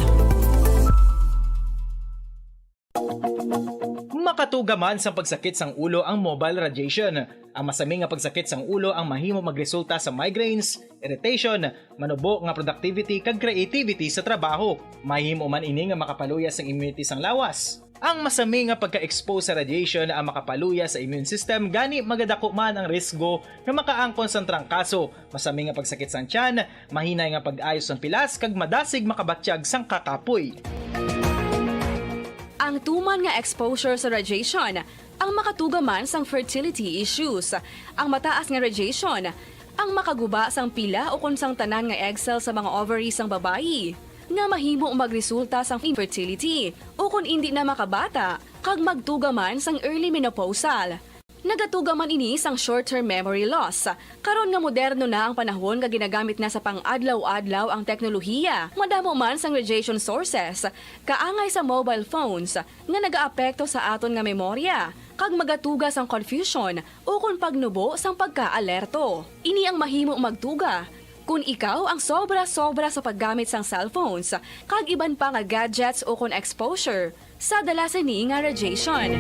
Makatuga man sa pagsakit sang ulo ang mobile radiation. Ang masami nga pagsakit sang ulo ang mahimo magresulta sa migraines, irritation, manubo nga productivity kag creativity sa trabaho. Mahimo man ini nga makapaluya sang immunity sang lawas. Ang masami nga pagka-expose sa radiation ang makapaluya sa immune system gani magadako man ang risgo nga makaangkon sang trangkaso, masami nga pagsakit sang tiyan, mahinay nga pag-ayos sang pilas kag madasig makabatsyag sang kakapoy. Ang tuman nga exposure sa radiation ang makatuga man sang fertility issues. Ang mataas nga radiation ang makaguba sang pila o kun sang tanan nga egg cell sa mga ovaries sang babayi nga mahimo magresulta sang infertility o kung hindi na makabata kag magtuga man sang early menopausal. Nagatuga man ini sang short-term memory loss. Karon nga moderno na ang panahon nga ginagamit na sa pang-adlaw-adlaw ang teknolohiya. Madamo man sang radiation sources, kaangay sa mobile phones nga nagaapekto sa aton nga memorya, kag magatuga sang confusion o kung pagnubo sang pagka-alerto. Ini ang mahimo magtuga kung ikaw ang sobra-sobra sa paggamit sang cellphones, kag iban pa nga gadgets o kung exposure sa dalasan ni nga radiation.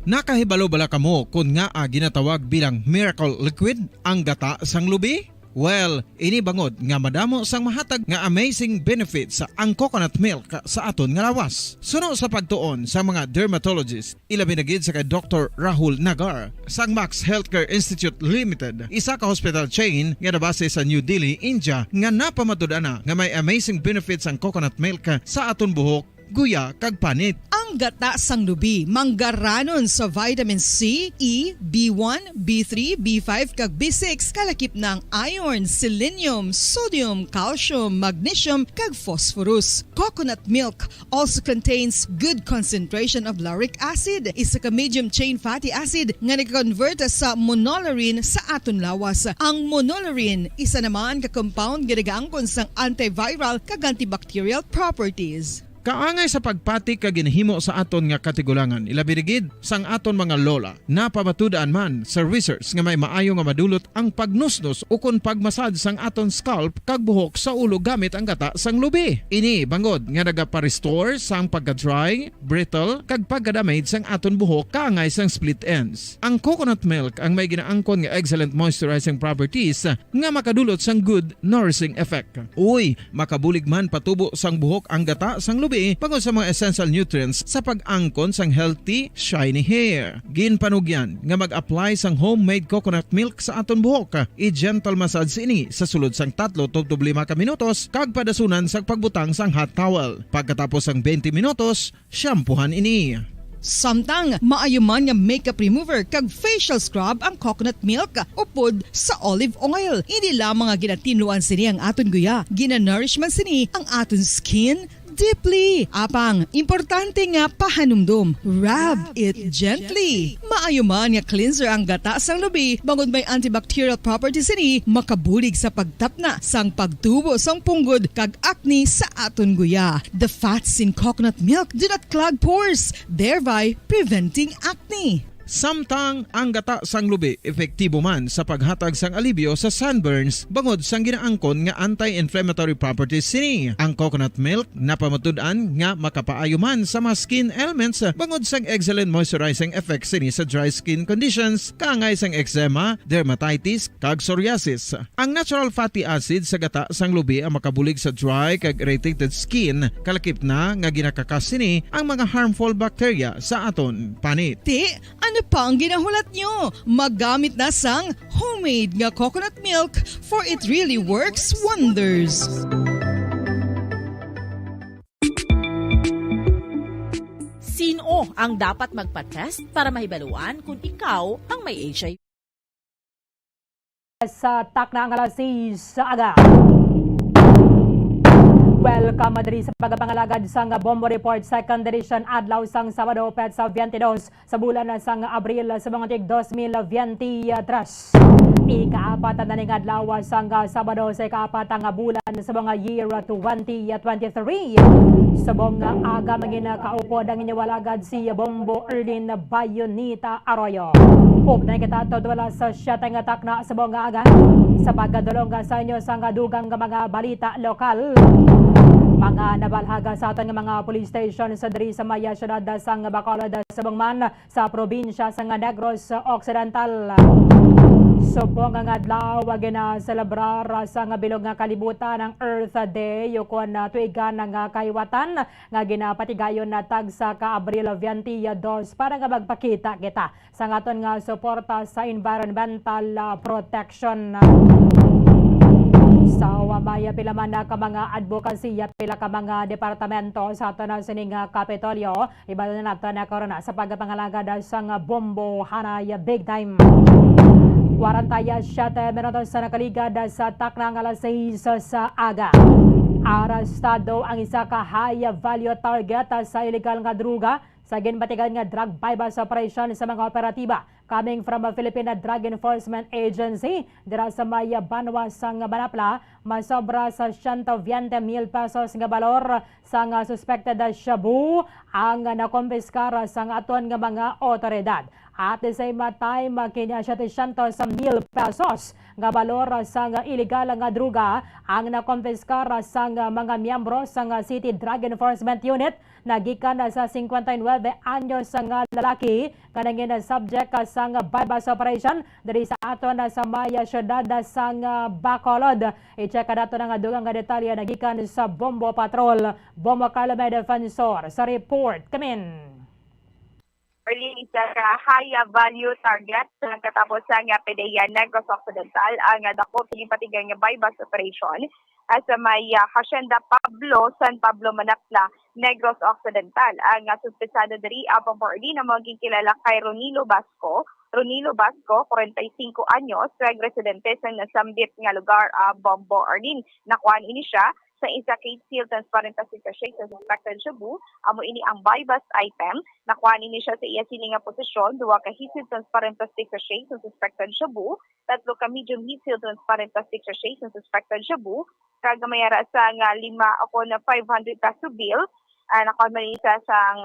Nakahibalo bala kamo kung nga ginatawag bilang miracle liquid ang gata sang lubi? Well, ini bangod nga madamo sang mahatag nga amazing benefits sa ang coconut milk sa aton nga lawas. Suno sa pagtuon sa mga dermatologist, ilabi na gid sa kay Dr. Rahul Nagar sang Max Healthcare Institute Limited, isa ka hospital chain nga nabase sa New Delhi, India, nga napamatud-ana nga may amazing benefits ang coconut milk sa aton buhok, guya kag panit. Ang gata sang lubi manggaranon sa vitamin C, E, B1, B3, B5 kag B6 kalakip ng iron, selenium, sodium, calcium, magnesium kag phosphorus. Coconut milk also contains good concentration of lauric acid, isa ka medium chain fatty acid nga nag-convert sa monolarin sa aton lawas. Ang monolarin isa naman ka compound nga nagaangkon sang antiviral kag antibacterial properties. Kaangay sa pagpati ka ginhimo sa aton nga katigulangan, ilabirigid sang aton mga lola na pamatudaan man sa research nga may maayo nga madulot ang pagnusnos ukon pagmasad sang aton scalp kag buhok sa ulo gamit ang gata sang lubi. Ini bangod nga nagapa-restore sang pagka-dry, brittle kag pagka-damage sang aton buhok kaangay sang split ends. Ang coconut milk ang may ginaangkon nga excellent moisturizing properties nga makadulot sang good nourishing effect. Uy, makabulig man patubo sang buhok ang gata sang lubi bangod sa mga essential nutrients sa pag-angkon sang healthy, shiny hair. Ginpanugyan nga mag-apply sang homemade coconut milk sa aton buhok. I-gentle massage ini sa sulod sang 3-5 ka minutos kag padasunan sa pagbutang sang hot towel. Pagkatapos sang 20 minutos, shampoohan ini. Samtang maayuman nga makeup remover kag facial scrub ang coconut milk upod sa olive oil. Hindi lamang nga ginatinuan sini ang aton guya, ginanourish man sini ang aton skin deeply. Apang, importante nga pahanumdum. Rub it gently. Maayo man nga cleanser ang gata sang lubi, bangod may antibacterial properties ini, makabulig sa pagtapna sang pagtubo sang punggod kag acne sa aton guya. The fats in coconut milk do not clog pores, thereby preventing acne. Samtang ang gata sang lubi epektibo man sa paghatag sang alibyo sa sunburns bangod sang ginaangkon nga anti-inflammatory properties sini. Ang coconut milk napamatud-an nga makapaayo man sa mga skin ailments bangod sang excellent moisturizing effect sini sa dry skin conditions kaangay sang eczema, dermatitis kag psoriasis. Ang natural fatty acid sa gata sang lubi ang makabulig sa dry kag irritated skin, kalakip na nga ginakakas sini ang mga harmful bacteria sa aton panit. Ano pa ang ginahulat nyo? Magamit na sang homemade nga coconut milk for it really works wonders. Sino ang dapat magpa-test para mahibaluan kung ikaw ang may HIV? Sa takna ang alas 6 sa aga. Welcome madri sa pagapangalagad sang Bombo Report Second Edition adlaw sang Sabado petsa 22 sa bulan sang Abril sa mga tig 2023. Ikaapat na ning adlaw sang Sabado sa ikaapat nga bulan sa mga year 2023. Subong aga mangina kaupod ang inyawalagad si Bombo Erlin Bayonita Arroyo. Up na kita wala sa siyatang takna sa buong aga sa pagkadulong sa inyo sang dugang mga balita lokal. Mga nabalhaga sa aton nga mga police station sa diri sa Maya Syudad sang Bacolod sa Bangman sa probinsya sang Negros Occidental. Subong nga adlaw gina-celebrar sa bilog nga kalibutan ng Earth Day ukon tuigan nga kayuwatan nga ginapatigayon na tag sa ka Abril 22 para nga magpakita kita sa aton nga suporta sa environmental protection. Sa Wamaya pila man ka mga advocacy at pila ka mga departamento sa ato na sining Kapitolyo, iba na nato na korona sa pagpangalagad sa Bombo Hanay Big Time. 47 minutos sa nakaligad sa takna ng alas 6 sa aga. Arestado ang isa ka high value target sa illegal nga druga sa ginbatigan nga drug bypass operation sa mga operatiba coming from a Philippine Drug Enforcement Agency dira sa Maya Banwa sang Banapla, masobra sa 120,000 pesos nga balor sa suspected shabu ang nakompiskar sa aton nga mga otoridad. At the same time, kinya 700,000 pesos nga balor sa illegal nga druga ang nakompiskar sa mga miyembro sa City Drug Enforcement Unit nagikan sa 59 anyos nga lalaki kanangin subject sa bypass operation diri sa aton sa Maya Syudad sa Bacolod. I-check dato nga dugang nga detalye nagikan sa Bombo Patrol, Bombo Calame Defensor sa report. Kamin. Early isa ka high value target sa katapos sa PDEA Negros Occidental ang dako pinipatigan nga bypass operation sa may Hacienda Pablo, San Pablo, Manapla, Negros Occidental. Ang suspisado diri apang porli na maging kilala kay Ronilo Basco, 45 anyos, residente sa nasambit nga lugar Bombo Arlin. Nakuan ini siya sa isa kay seal transparent plastic sachet sa suspected shabu, amo ini ang bypass item. Nakuha ini siya sa iya sini nga posisyon, 2 ka heat-sealed transparent plastic sachet sa suspected shabu, 3 ka medium heat-sealed transparent plastic sachet sa suspected shabu, kagamayara sa nga 5 ako na 500 peso bill, nakamalisa sang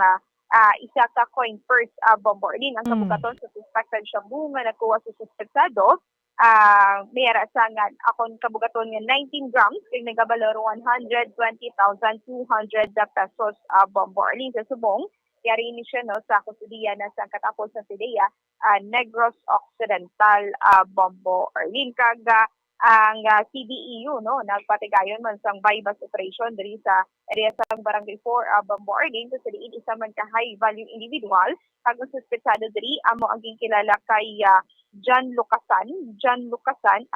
isa ka coin purse Bombo Arlene. Ang kabugaton sa suspected shabu nga nakuha sa suspektado, mayara sa nga akong kabugaton nga 19 grams kay nagabalor 120,200 pesos Bombo Arlene sa subong. Yari ni siya no sa kustudiya na sa katapos sa Sideya, Negros Occidental Bombo Arlene. Kaga ang CDEU no nagpatigayon man sang bypass operation diri sa area sa Barangay 4 Bombo Arlene so diin isa man ka high value individual kag suspetsado diri amo ang kilala kay John Lucasan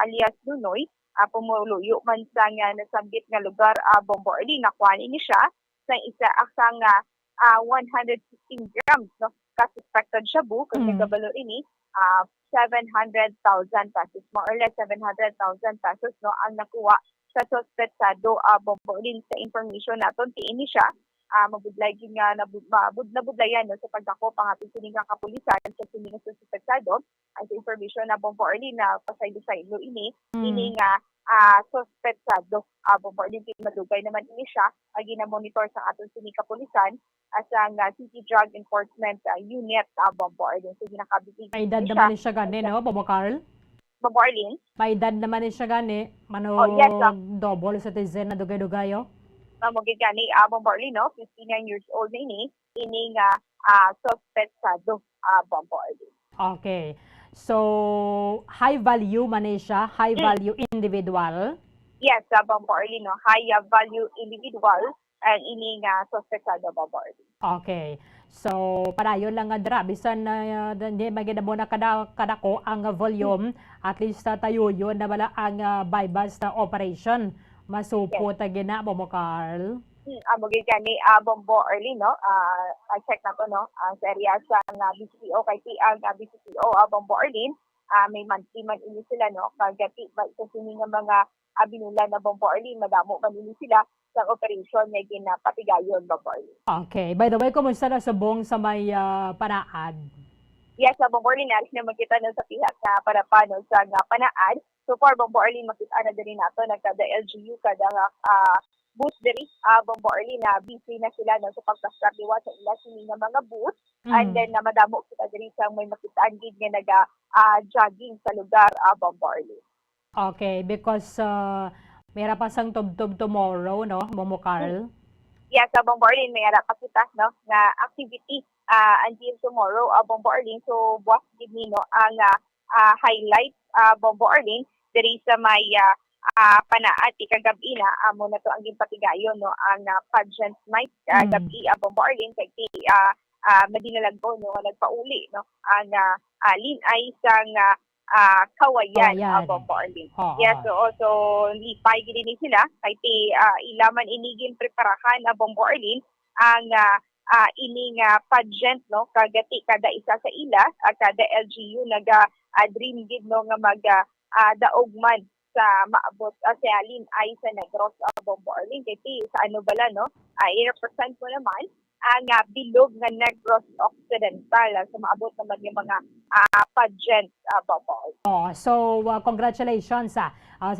alias Nunoy, pumuluyo man sa nga nasambit nga lugar Bombo Arlene. Nakuha ni siya sa isa asang 115 grams no ka suspected shabu kag nagabalo ini 700,000 pesos, more or less 700,000 pesos no ang nakuha sa suspetsado Bombo Arlene. Sa information naton tiini siya mabudlay nga nabudlayan no sa pagdako pangating sining kapulisan sa sining suspetsado ang information na Bombo Arlene na pasaylo-saylo ini nga suspetsado Bombo Arlene. Madugay naman ini siya gina-monitor sa aton sining kapulisan as ang City Drug Enforcement Unit Bombo Arlene. So ginakabigay May edad naman siya gani, no, Bombo Carl? Bombo Arlene? May edad naman siya gani, yes, double citizen na dugay-dugayo? Magigani Bombo Arlene, no? 59 years old na ini nga suspetsado Bombo Arlene. Okay. So, high value man siya, high value individual? Yes, Bombo Arlene, no? High value individual ang ini nga suspetsado Bombo Arlene. Okay. So, padayon lang nga dra, bisan na hindi maganda mo na kadako ang volume, at least tayo yun na wala ang bypass na operation. Masupo tagina mo Carl. Magigani Bombo Arlene, no? I-check na to, no? Sa area sa BCPO, kay ang BCPO Bombo Arlene, may monthly man ini sila, no? Kagati, sa sining mga binulan na Bombo Arlene, madamo man ini sila sa operation nga ginapatigayon Bombo Arlene. Okay. By the way, kumusta na subong sa may panaad? Yes, Bombo Arlene, narin na makita na sa pihak na panapano sa panaad. So far, Bombo Arlene, makita na din nato nagkada LGU, kada booth diri Bombo Arlene na busy na sila no sa pagpastradiwa sa ila sini nga mga booth. And then madamo kita diri sa may makitaan gid nga naga jogging sa lugar Bombo Arlene. Okay, because mayra pa sang tubtub tomorrow, no, Momo Carl? Yes, Bombo Arlene, mayra pa kita, no, nga activity until tomorrow Bombo Arlene. So, buwas gid ni no ang highlight Bombo Arlene diri sa may panaat ikagabi na amo na to ang ginpatigayon no ang pageant night gabi Bombo Arlene kay madinalagbo no nagpauli no ang linay sang kawayan Bombo Arlene. Yes, so also lipay gid ni sila kay ilaman inigin preparahan Bombo Arlene ang ining pageant no kagati kada isa sa ila kada LGU naga dream gid no nga mag daog man sa maabot sa alin ay sa Negros Bombo Arlene kay sa ano bala no i-represent mo naman ang bilog nga Negros Occidental sa maabot naman yung mga pageant Bombo Arlene. So congratulations sa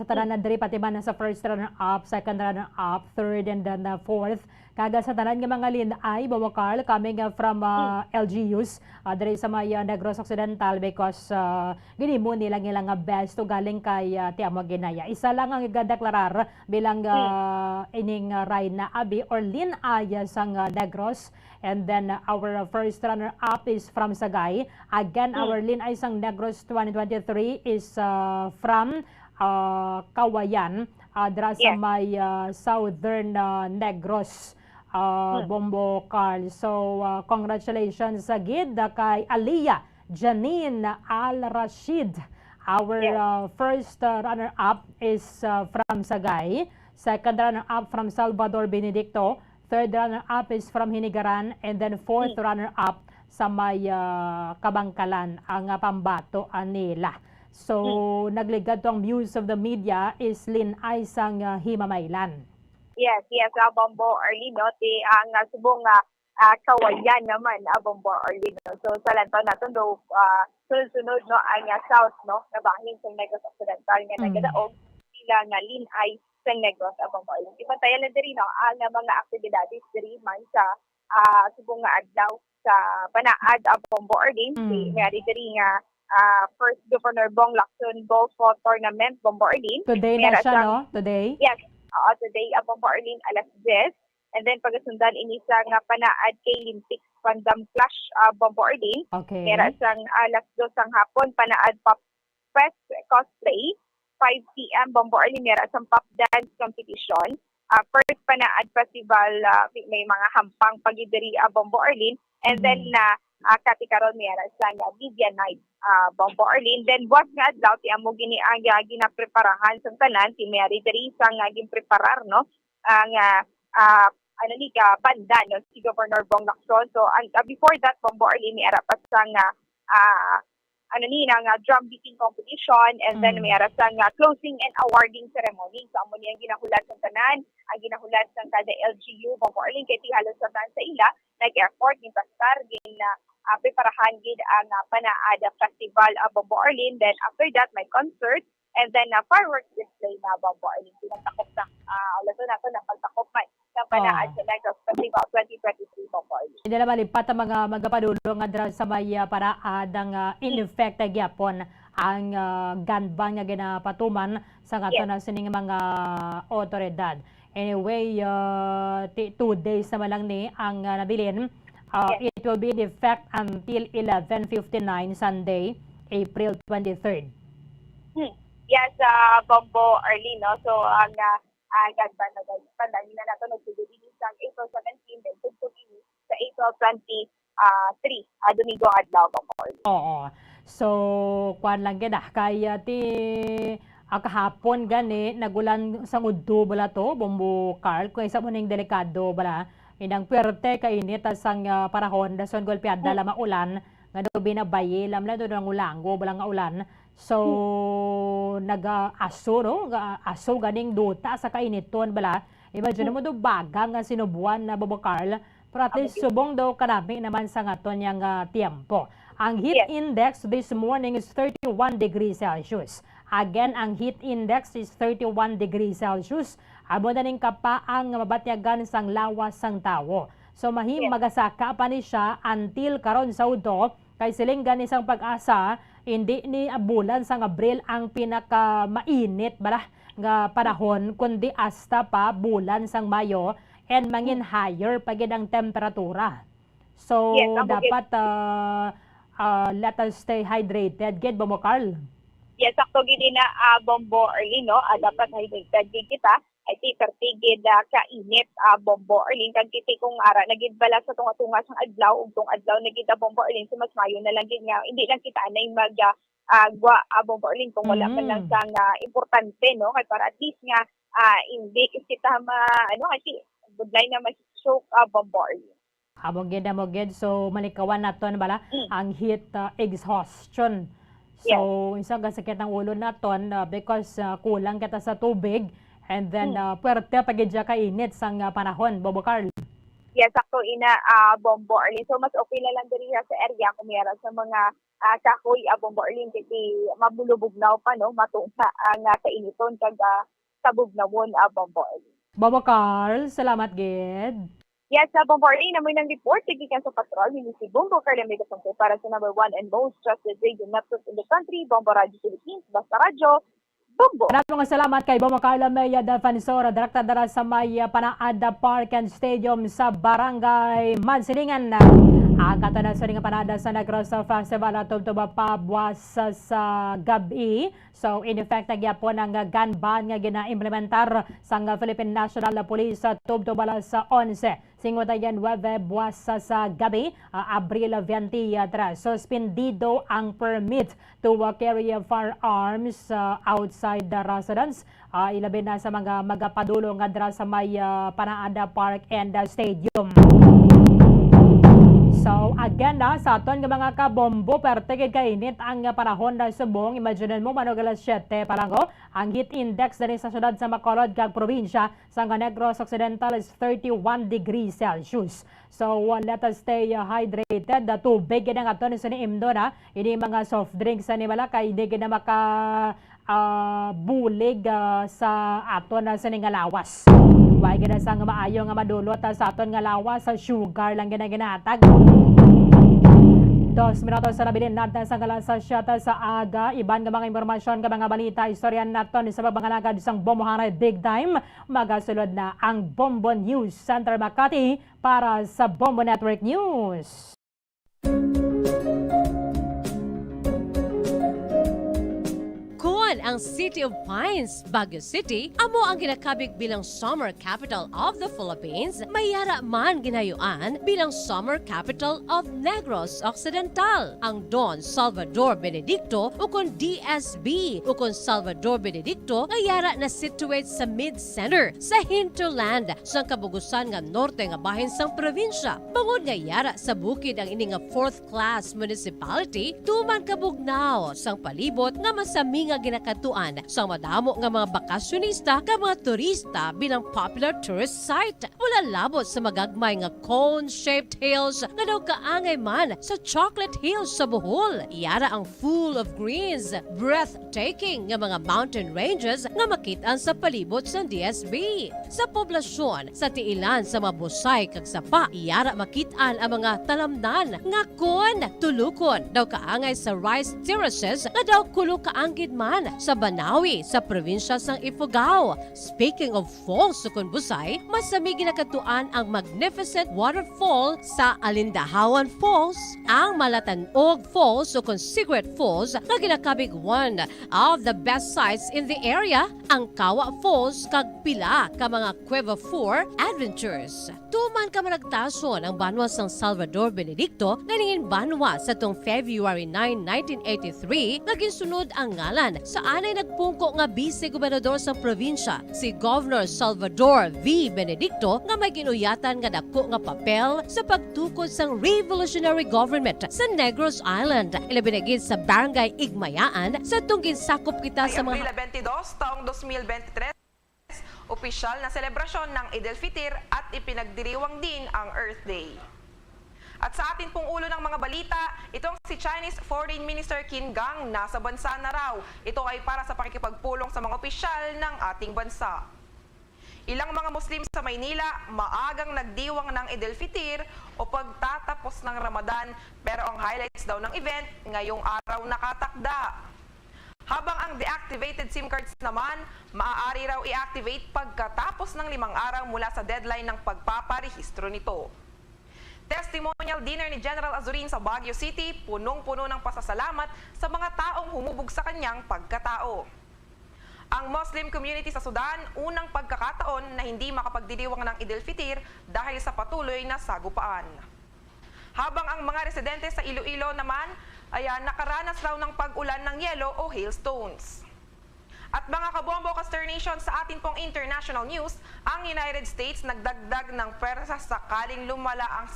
tanan na diri pati man sa first runner up, second runner up, third and then fourth. Kaga sa tanan nga mga linay Bombo Carl coming from LGUs diri sa may Negros Occidental because ginimo nila nga best to galing kay Tiamo Ginaya. Isa lang ang igadeklarar bilang ining Rayna Abi or linay sang Negros, and then our first runner up is from Sagay. Again, our linay sang Negros 2023 is from Kawayan, dra sa may southern Negros Bombo Carl. So congratulations sa gid kay Aliyah Janine Al-Rashid. Our first runner-up is from Sagay. Second runner-up from Salvador Benedicto. Third runner-up is from Hinigaran. And then fourth runner-up sa may Kabangkalan, ang pambato nila. So nagligad tong views of the media is linay sang Himamaylan. Yes, Bombo Arlene, no? Ang subong kawayan naman Bombo Arlene. No? So sa lantaw natin do sunod-sunod no ang south no nabahin sa Negros Occidental nga nagadaog sila nga linay sa Negros Bombo Orling. Ipantayan na diri no ang mga aktibidades diri man sa subong nga adlaw sa panaad Bombo Orling. Si Mary diri nga first Governor Bong Lacson Golf Tournament Bombo Orling. Today na siya, no? Today? Yes. Today Bombo Orling alas 10. And then pagasundan ini sa nga panaad kay Olympics Pandam Clash Bombo Orling. Okay. Mera sang alas 2 sang hapon panaad Pop Fest Cosplay. 5 p.m. Bombo Orling mera sang pop dance competition. First panaad festival may mga hampang pagidiri Bombo Orling. And then katikaron mera sang media night Bombo Orling. Then buwas nga adlaw ti amo gini ang ginapreparahan sang tanan si Mary diri sang ginpreparar no ang banda no si Governor Bong Lacson. So before that Bombo Orling may ara pa sang drum beating competition, and then may ara sang closing and awarding ceremony. So amo ni ang ginahulat sa tanan, ang ginahulat sa kada LGU Bombo Orling kay ti halos sa tanan sa ila nag-effort ni pastar gin preparahan gid ang panaad festival Bombo Orling. Then after that may concert, and then fireworks display na Bombo Orling. Pinagtakop na ulato nato na pagtakop man sa panaad sa Negros Festival 2023 Bombo Orling. Hindi naman lipat ang mga magapadulong nga dra sa may paraad ang in effect gyapon ang ganbang nga ginapatuman sa ngato na sining mga otoridad. Anyway, 2 days naman lang ni ang nabilin. It will be in effect until 11:59 Sunday, April 23rd. Yes, Bombo Orling, no? So ang ganban na pandami na nato nagsudubi sa April 17 then tugtog ini sa April 23 Domingo adlaw Bombo Orling. Oo. So kuan lang gid kay kahapon gani nagulan sang udto bala to Bombo Carl kung isa mo ning delikado bala inang puwerte kay init sang panahon dason golpeada la maulan nga do binabaye lam la do nang ulango bala nga ulan. So nag-aso no aso ganing duta sa kainiton bala. Imagine mo do bagang nga sinubuan na Bombo Carl prate subong daw kanami naman sa ngaton yang tiempo. Ang heat index this morning is 31 degrees Celsius. Again, ang heat index is 31 degrees Celsius. Amo na ning kapa ang mabatyagan sang lawas sang tawo. So magasaka pa ni siya until karon sa udto kay siling gani sang pag-asa hindi ni bulan sang Abril ang pinaka mainit bala nga panahon kundi hasta pa bulan sang Mayo and mangin higher pagid ang temperatura. So dapat let us stay hydrated. Get Bombo Carl. Yes, sakto gid na Bombo Orling no. Dapat hydrated gid kita. Ay ti pertigid kainit Bombo Orling kag kiti kung ara nagid bala sa tunga-tunga sang adlaw ug tong adlaw nagid Bombo Orling so mas mayo na lang gid nga hindi lang kita anay mag agwa Bombo Orling kung wala pa lang sang importante no kay para at least nga hindi kita kasi budlay na mas-stroke Bombo Orling. Aboged so malikawan naton bala ang heat exhaustion. So isang sakit ng ulo naton because kulang kita sa tubig and then puwerte pagidya kainit sang panahon Bombo Carl. Yes, sakto ina Bombo Orling. So mas okay na lang diri sa area kung mayroon sa mga kahoy Bombo Orling kiti mabulubugnaw pa no matungsa ang kainiton kag sabugnawon Bombo Orling. Bombo Carl, salamat gid. Yes, Bombo Orling, namoy ng report, sigikan sa patrol, hindi si Bombo Carl Megapongke para sa number 1 and most trusted radio network in the country, Bombo Radio Philippines, Basta Radio, Bombo. Maraming salamat kay Bombo Carl Meya Defensor, direkta dara sa may Panaada Park and Stadium sa Barangay Mansilingan. Kato na sa nga panada sa Negros Festival at tuba pa buwas sa gabi. So in effect nagyapon ang gun ban nga gina-implementar sa Philippine National Police sa tuba sa 11. Singutayan 9 buwas sa gabi, Abril 23. Suspendido ang permit to carry firearms outside the residence. Ilabi na sa mga magapadulong nga sa may Panaada Park and Stadium. So again, na sa aton nga mga kabombo pertigid kainit ang panahon na subong. Imagine mo manog alas 7 palango. Ang heat index dali sa syudad sa Bacolod kag probinsya sa Negros Occidental is 31 degrees Celsius. So let us stay hydrated. Tubig gid ang aton sa niimdo na ini mga soft drinks sa nibala kay hindi gid na maka bulig sa aton sa ningalawas. Way gid sa nga maayo nga madulot sa aton nga lawas sa sugar lang gid ginatag. 2 minutos sa nabilin natin sa kalasa siyata sa aga. Iban nga mga impormasyon ka mga balita. Istoryan natin sa babangalagad isang bombohana big time. Magasulod na ang Bombo News Center Makati para sa Bombo Network News. Ang City of Pines, Baguio City, amo ang ginakabig bilang summer capital of the Philippines, mayara man ginayuan bilang summer capital of Negros Occidental. Ang Don Salvador Benedicto ukon DSB ukon Salvador Benedicto ngayara na situate sa mid-center sa hinterland sa kabugusan nga norte nga bahin sang probinsya. Bangod ngayara sa bukid ang ini nga 4th class municipality, tuman kabugnaw sang palibot nga masami nga ginakatuan sa madamo nga mga bakasyonista ka mga turista bilang popular tourist site. Wala labot sa magagmay nga cone-shaped hills nga daw kaangay man sa Chocolate Hills sa Bohol. Iyara ang full of greens, breathtaking nga mga mountain ranges nga makitaan sa palibot sa DSB. Sa poblasyon, sa tiilan sa mga busay kag sapa, iyara makitaan ang mga talamnan nga kon tulukon daw kaangay sa rice terraces nga daw kulo kaanggid man sa Banawi sa probinsya sang Ifugao. Speaking of falls sa Busay, masami ginakatuan ang magnificent waterfall sa Alindahawan Falls, ang Malatanog Falls o Secret Falls na ginakabig one of the best sites in the area, ang Kawa Falls kag pila ka mga Cueva 4 adventures. Tuman ka managtason ang banwa sang Salvador Benedicto naningin banwa sa tong February 9, 1983 naging sunod ang ngalan sa anay nagpungko nga vice-gobernador sa probinsya, si Governor Salvador V. Benedicto nga may ginuyatan nga dako nga papel sa pagtukod sang revolutionary government sa Negros Island. Ilabinagid sa Barangay Igmayaan sa tunggin sakop kita sa mga... Abril 22, taong 2023, opisyal na selebrasyon ng Eid al-Fitr at ipinagdiriwang din ang Earth Day. At sa atin pong ulo ng mga balita, itong si Chinese Foreign Minister Qin Gang nasa bansa na raw. Ito ay para sa pakikipagpulong sa mga opisyal ng ating bansa. Ilang mga Muslim sa Maynila maagang nagdiwang ng Eid al-Fitr o pagtatapos ng Ramadan, pero ang highlights daw ng event ngayong araw nakatakda. Habang ang deactivated SIM cards naman, maaari raw i-activate pagkatapos ng 5 araw mula sa deadline ng pagpaparehistro nito. Testimonial dinner ni General Azurin sa Baguio City, punong-puno ng pasasalamat sa mga taong humubog sa kanyang pagkatao. Ang Muslim community sa Sudan, unang pagkakataon na hindi makapagdiriwang ng Eid al-Fitr dahil sa patuloy na sagupaan. Habang ang mga residente sa Iloilo naman ay nakaranas raw ng pag-ulan ng yelo o hailstones. At mga kabombo consternation sa atin pong international news, ang United States nagdagdag ng pwersa sakaling lumala ang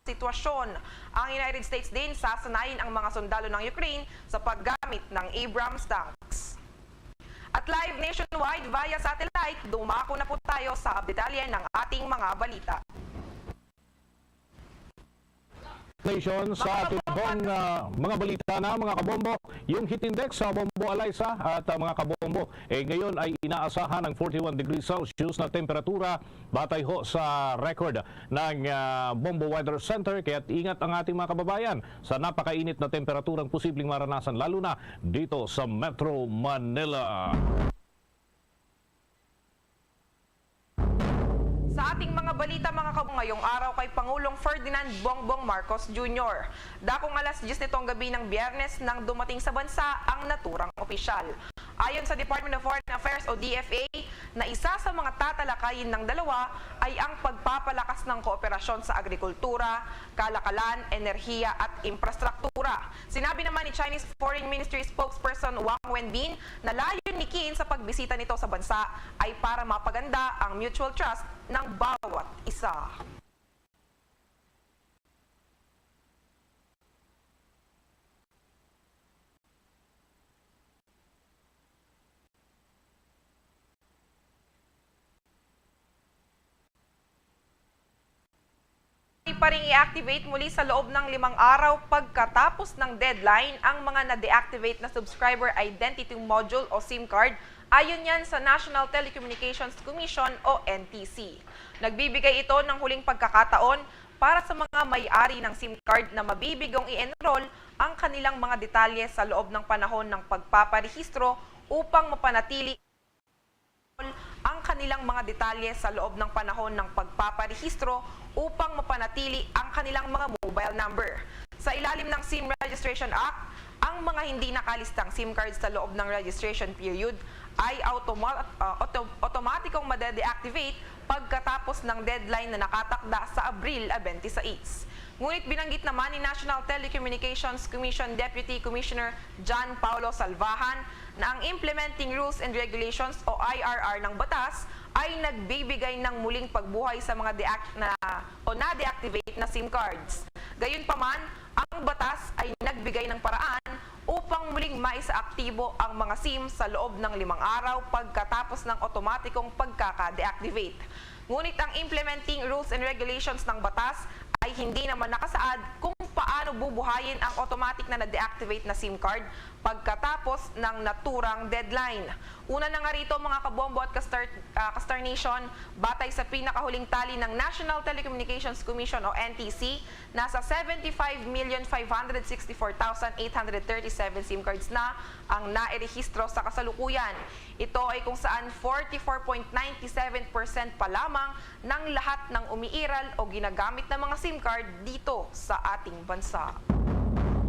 sitwasyon. Ang United States din sasanayin ang mga sundalo ng Ukraine sa paggamit ng Abrams tanks. At live nationwide via satellite, dumako na po tayo sa detalye ng ating mga balita. Nation sa ating mga balita na mga kabombo, yung heat index sa Bombo Alaysa at mga kabombo ngayon ay inaasahan ng 41 degrees Celsius na temperatura batay ho sa record ng Bombo Weather Center, kaya ingat ang ating mga kababayan sa napakainit na temperaturang posibleng maranasan lalo na dito sa Metro Manila. Sa ating mga balita mga kabombo ngayong araw kay Pangulong Ferdinand Bongbong Marcos Jr. Dakong alas 10 nitong gabi ng Biyernes nang dumating sa bansa ang naturang opisyal. Ayon sa Department of Foreign Affairs o DFA, na isa sa mga tatalakayin ng dalawa ay ang pagpapalakas ng kooperasyon sa agrikultura, kalakalan, enerhiya at infrastruktura. Sinabi naman ni Chinese Foreign Ministry spokesperson Wang Wenbin na layon ni Qin sa pagbisita nito sa bansa ay para mapaganda ang mutual trust ng bawat isa. Pa rin i-activate muli sa loob ng 5 araw pagkatapos ng deadline ang mga na-deactivate na subscriber identity module o SIM card ayon yan sa National Telecommunications Commission o NTC. Nagbibigay ito ng huling pagkakataon para sa mga may-ari ng SIM card na mabibigong i-enroll ang kanilang mga detalye sa loob ng panahon ng pagpaparehistro upang mapanatili ang kanilang mga detalye sa loob ng panahon ng pagpaparehistro upang mapanatili ang kanilang mga mobile number. Sa ilalim ng SIM Registration Act, ang mga hindi nakalistang SIM cards sa loob ng registration period ay automatikong made-deactivate pagkatapos ng deadline na nakatakda sa Abril 26. Ngunit binanggit naman ni National Telecommunications Commission Deputy Commissioner John Paulo Salvahan na ang Implementing Rules and Regulations o IRR ng batas ay nagbibigay ng muling pagbuhay sa mga na-deactivate na SIM cards. Gayunpaman, ang batas ay nagbigay ng paraan upang muling maisaaktibo ang mga SIM sa loob ng 5 araw pagkatapos ng otomatikong pagkaka-deactivate. Ngunit ang Implementing Rules and Regulations ng batas ay hindi naman nakasaad kung paano bubuhayin ang automatic na na-deactivate na SIM card pagkatapos ng naturang deadline. Una na nga rito mga kabombo at Kastar Nation, batay sa pinakahuling tali ng National Telecommunications Commission o NTC, nasa 75,564,837 SIM cards na ang nairehistro sa kasalukuyan. Ito ay kung saan 44.97% pa lamang ng lahat ng umiiral o ginagamit na mga SIM card dito sa ating bansa.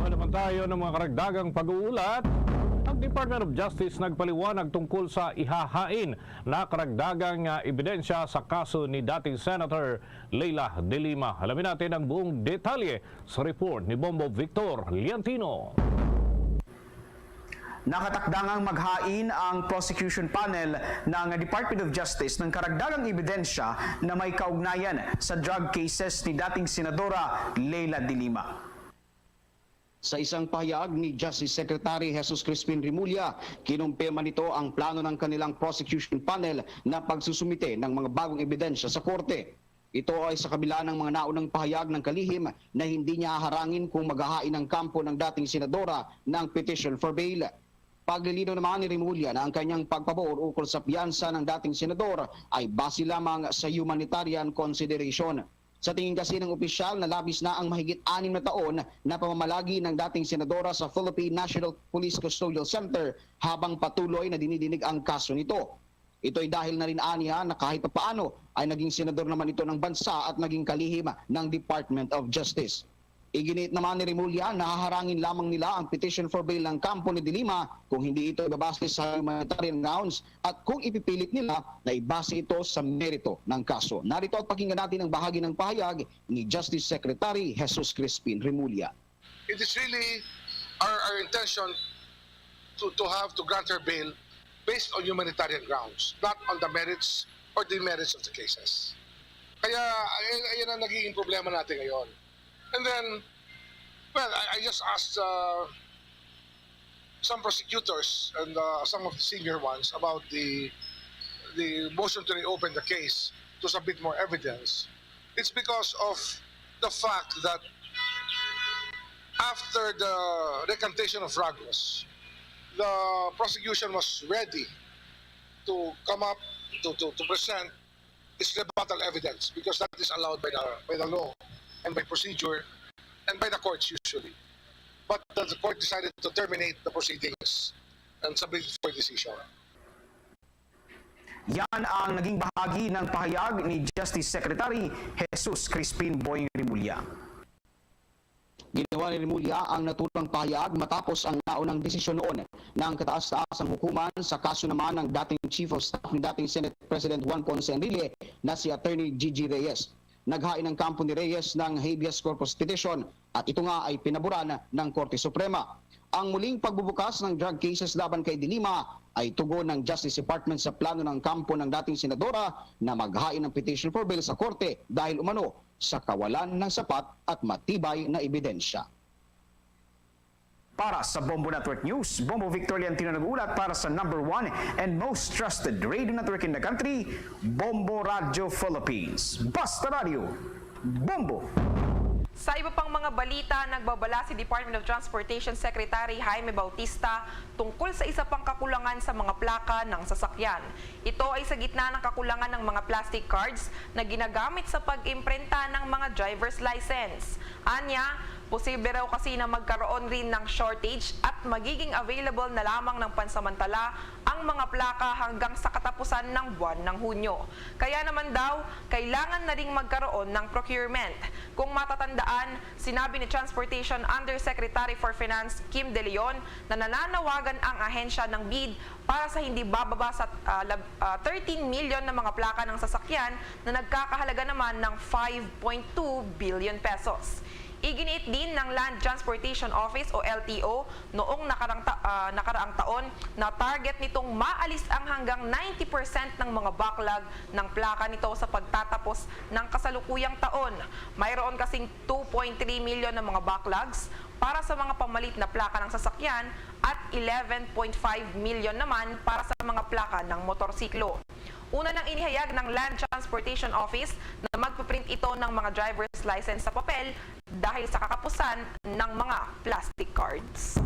Naman tayo ng mga karagdagang pag-uulat. Ang Department of Justice nagpaliwanag tungkol sa ihahain na karagdagang ebidensya sa kaso ni dating Senator Leila De Lima. Alamin natin ang buong detalye sa report ni Bombo Victor Liantino. Nakatakdangang maghain ang prosecution panel ng Department of Justice ng karagdagang ebidensya na may kaugnayan sa drug cases ni dating Senadora Leila De Lima. Sa isang pahayag ni Justice Secretary Jesus Crispin Remulla, kinumpirma nito ang plano ng kanilang prosecution panel na pagsusumite ng mga bagong ebidensya sa korte. Ito ay sa kabila ng mga naunang pahayag ng kalihim na hindi niya haharangin kung maghahain ng kampo ng dating senadora ng petition for bail. Paglilinaw naman ni Remulla na ang kanyang pagpabor ukol sa piyansa ng dating senador ay base lamang sa humanitarian consideration. Sa tingin kasi ng opisyal na labis na ang mahigit 6 na taon na pamamalagi ng dating senadora sa Philippine National Police Custodial Center habang patuloy na dinidinig ang kaso nito. Ito ay dahil na rin aniya na kahit paano ay naging senador naman ito ng bansa at naging kalihim ng Department of Justice. Iginiit naman ni Remulla na haharangin lamang nila ang petition for bail ng kampo ni De Lima kung hindi ito ibabase sa humanitarian grounds at kung ipipilit nila na ibase ito sa merito ng kaso. Narito at pakinggan natin ang bahagi ng pahayag ni Justice Secretary Jesus Crispin Remulla. It is really our intention to grant her bail based on humanitarian grounds, not on the merits or demerits of the cases. Kaya ayan ang nagiging problema natin ngayon. And then, well, I just asked some prosecutors and some of the senior ones about the motion to reopen the case to submit more evidence. It's because of the fact that after the recantation of Ragos, the prosecution was ready to come up to present its rebuttal evidence because that is allowed by the law and by procedure and by the courts usually. But the court decided to terminate the proceedings and submit it for decision. Yan ang naging bahagi ng pahayag ni Justice Secretary Jesus Crispin Boying Remulla. Ginawa ni Remulla ang naturang pahayag matapos ang naunang desisyon noon ng kataas-taasang hukuman sa kaso naman ng dating Chief of Staff ni dating Senate President Juan Ponce Enrile na si Attorney Gigi Reyes. Naghain ang kampo ni Reyes ng habeas corpus petition at ito nga ay pinaboran ng Korte Suprema. Ang muling pagbubukas ng drug cases laban kay De Lima ay tugon ng Justice Department sa plano ng kampo ng dating senadora na maghain ng petition for bail sa Korte dahil umano sa kawalan ng sapat at matibay na ebidensya. Para sa Bombo Network News, Bombo Victor Leontino nag-ulat para sa #1 and most trusted radio network in the country, Bombo Radio Philippines. Basta Radio, Bombo! Sa iba pang mga balita, nagbabala si Department of Transportation Secretary Jaime Bautista tungkol sa isa pang kakulangan sa mga plaka ng sasakyan. Ito ay sa gitna ng kakulangan ng mga plastic cards na ginagamit sa pag-imprenta ng mga driver's license. Anya, posible raw kasi na magkaroon rin ng shortage at magiging available na lamang ng pansamantala ang mga plaka hanggang sa katapusan ng buwan ng Hunyo. Kaya naman daw, kailangan na ring magkaroon ng procurement. Kung matatandaan, sinabi ni Transportation Undersecretary for Finance Kim De Leon na nananawagan ang ahensya ng BID para sa hindi bababa sa 13 million na mga plaka ng sasakyan na nagkakahalaga naman ng 5.2 billion pesos. Iginiit din ng Land Transportation Office o LTO noong nakaraang taon na target nitong maalis ang hanggang 90% ng mga backlog ng plaka nito sa pagtatapos ng kasalukuyang taon. Mayroon kasing 2.3 million na mga backlogs para sa mga pamalit na plaka ng sasakyan at 11.5 million naman para sa mga plaka ng motorsiklo. Una nang inihayag ng Land Transportation Office na magpiprint ito ng mga driver's license sa papel dahil sa kakapusan ng mga plastic cards.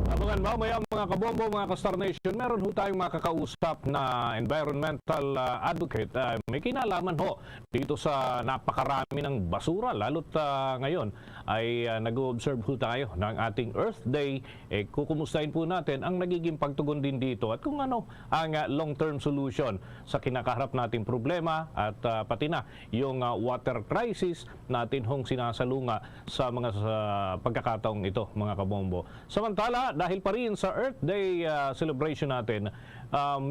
Abangan mamaya mga kabombo, mga ka-Star Nation, meron ho tayong makakausap na environmental advocate. May kinalaman ho dito sa napakarami ng basura, lalo't ngayon ay nag-observe ho tayo ng ating Earth Day. Kukumustahin po natin ang nagiging pagtugon din dito at kung ano ang long-term solution sa kinakaharap nating problema at pati na yung water crisis natin hong sinasalunga sa mga pagkakataong ito, mga kabombo. Samantala, dahil pa rin sa Earth Day celebration natin,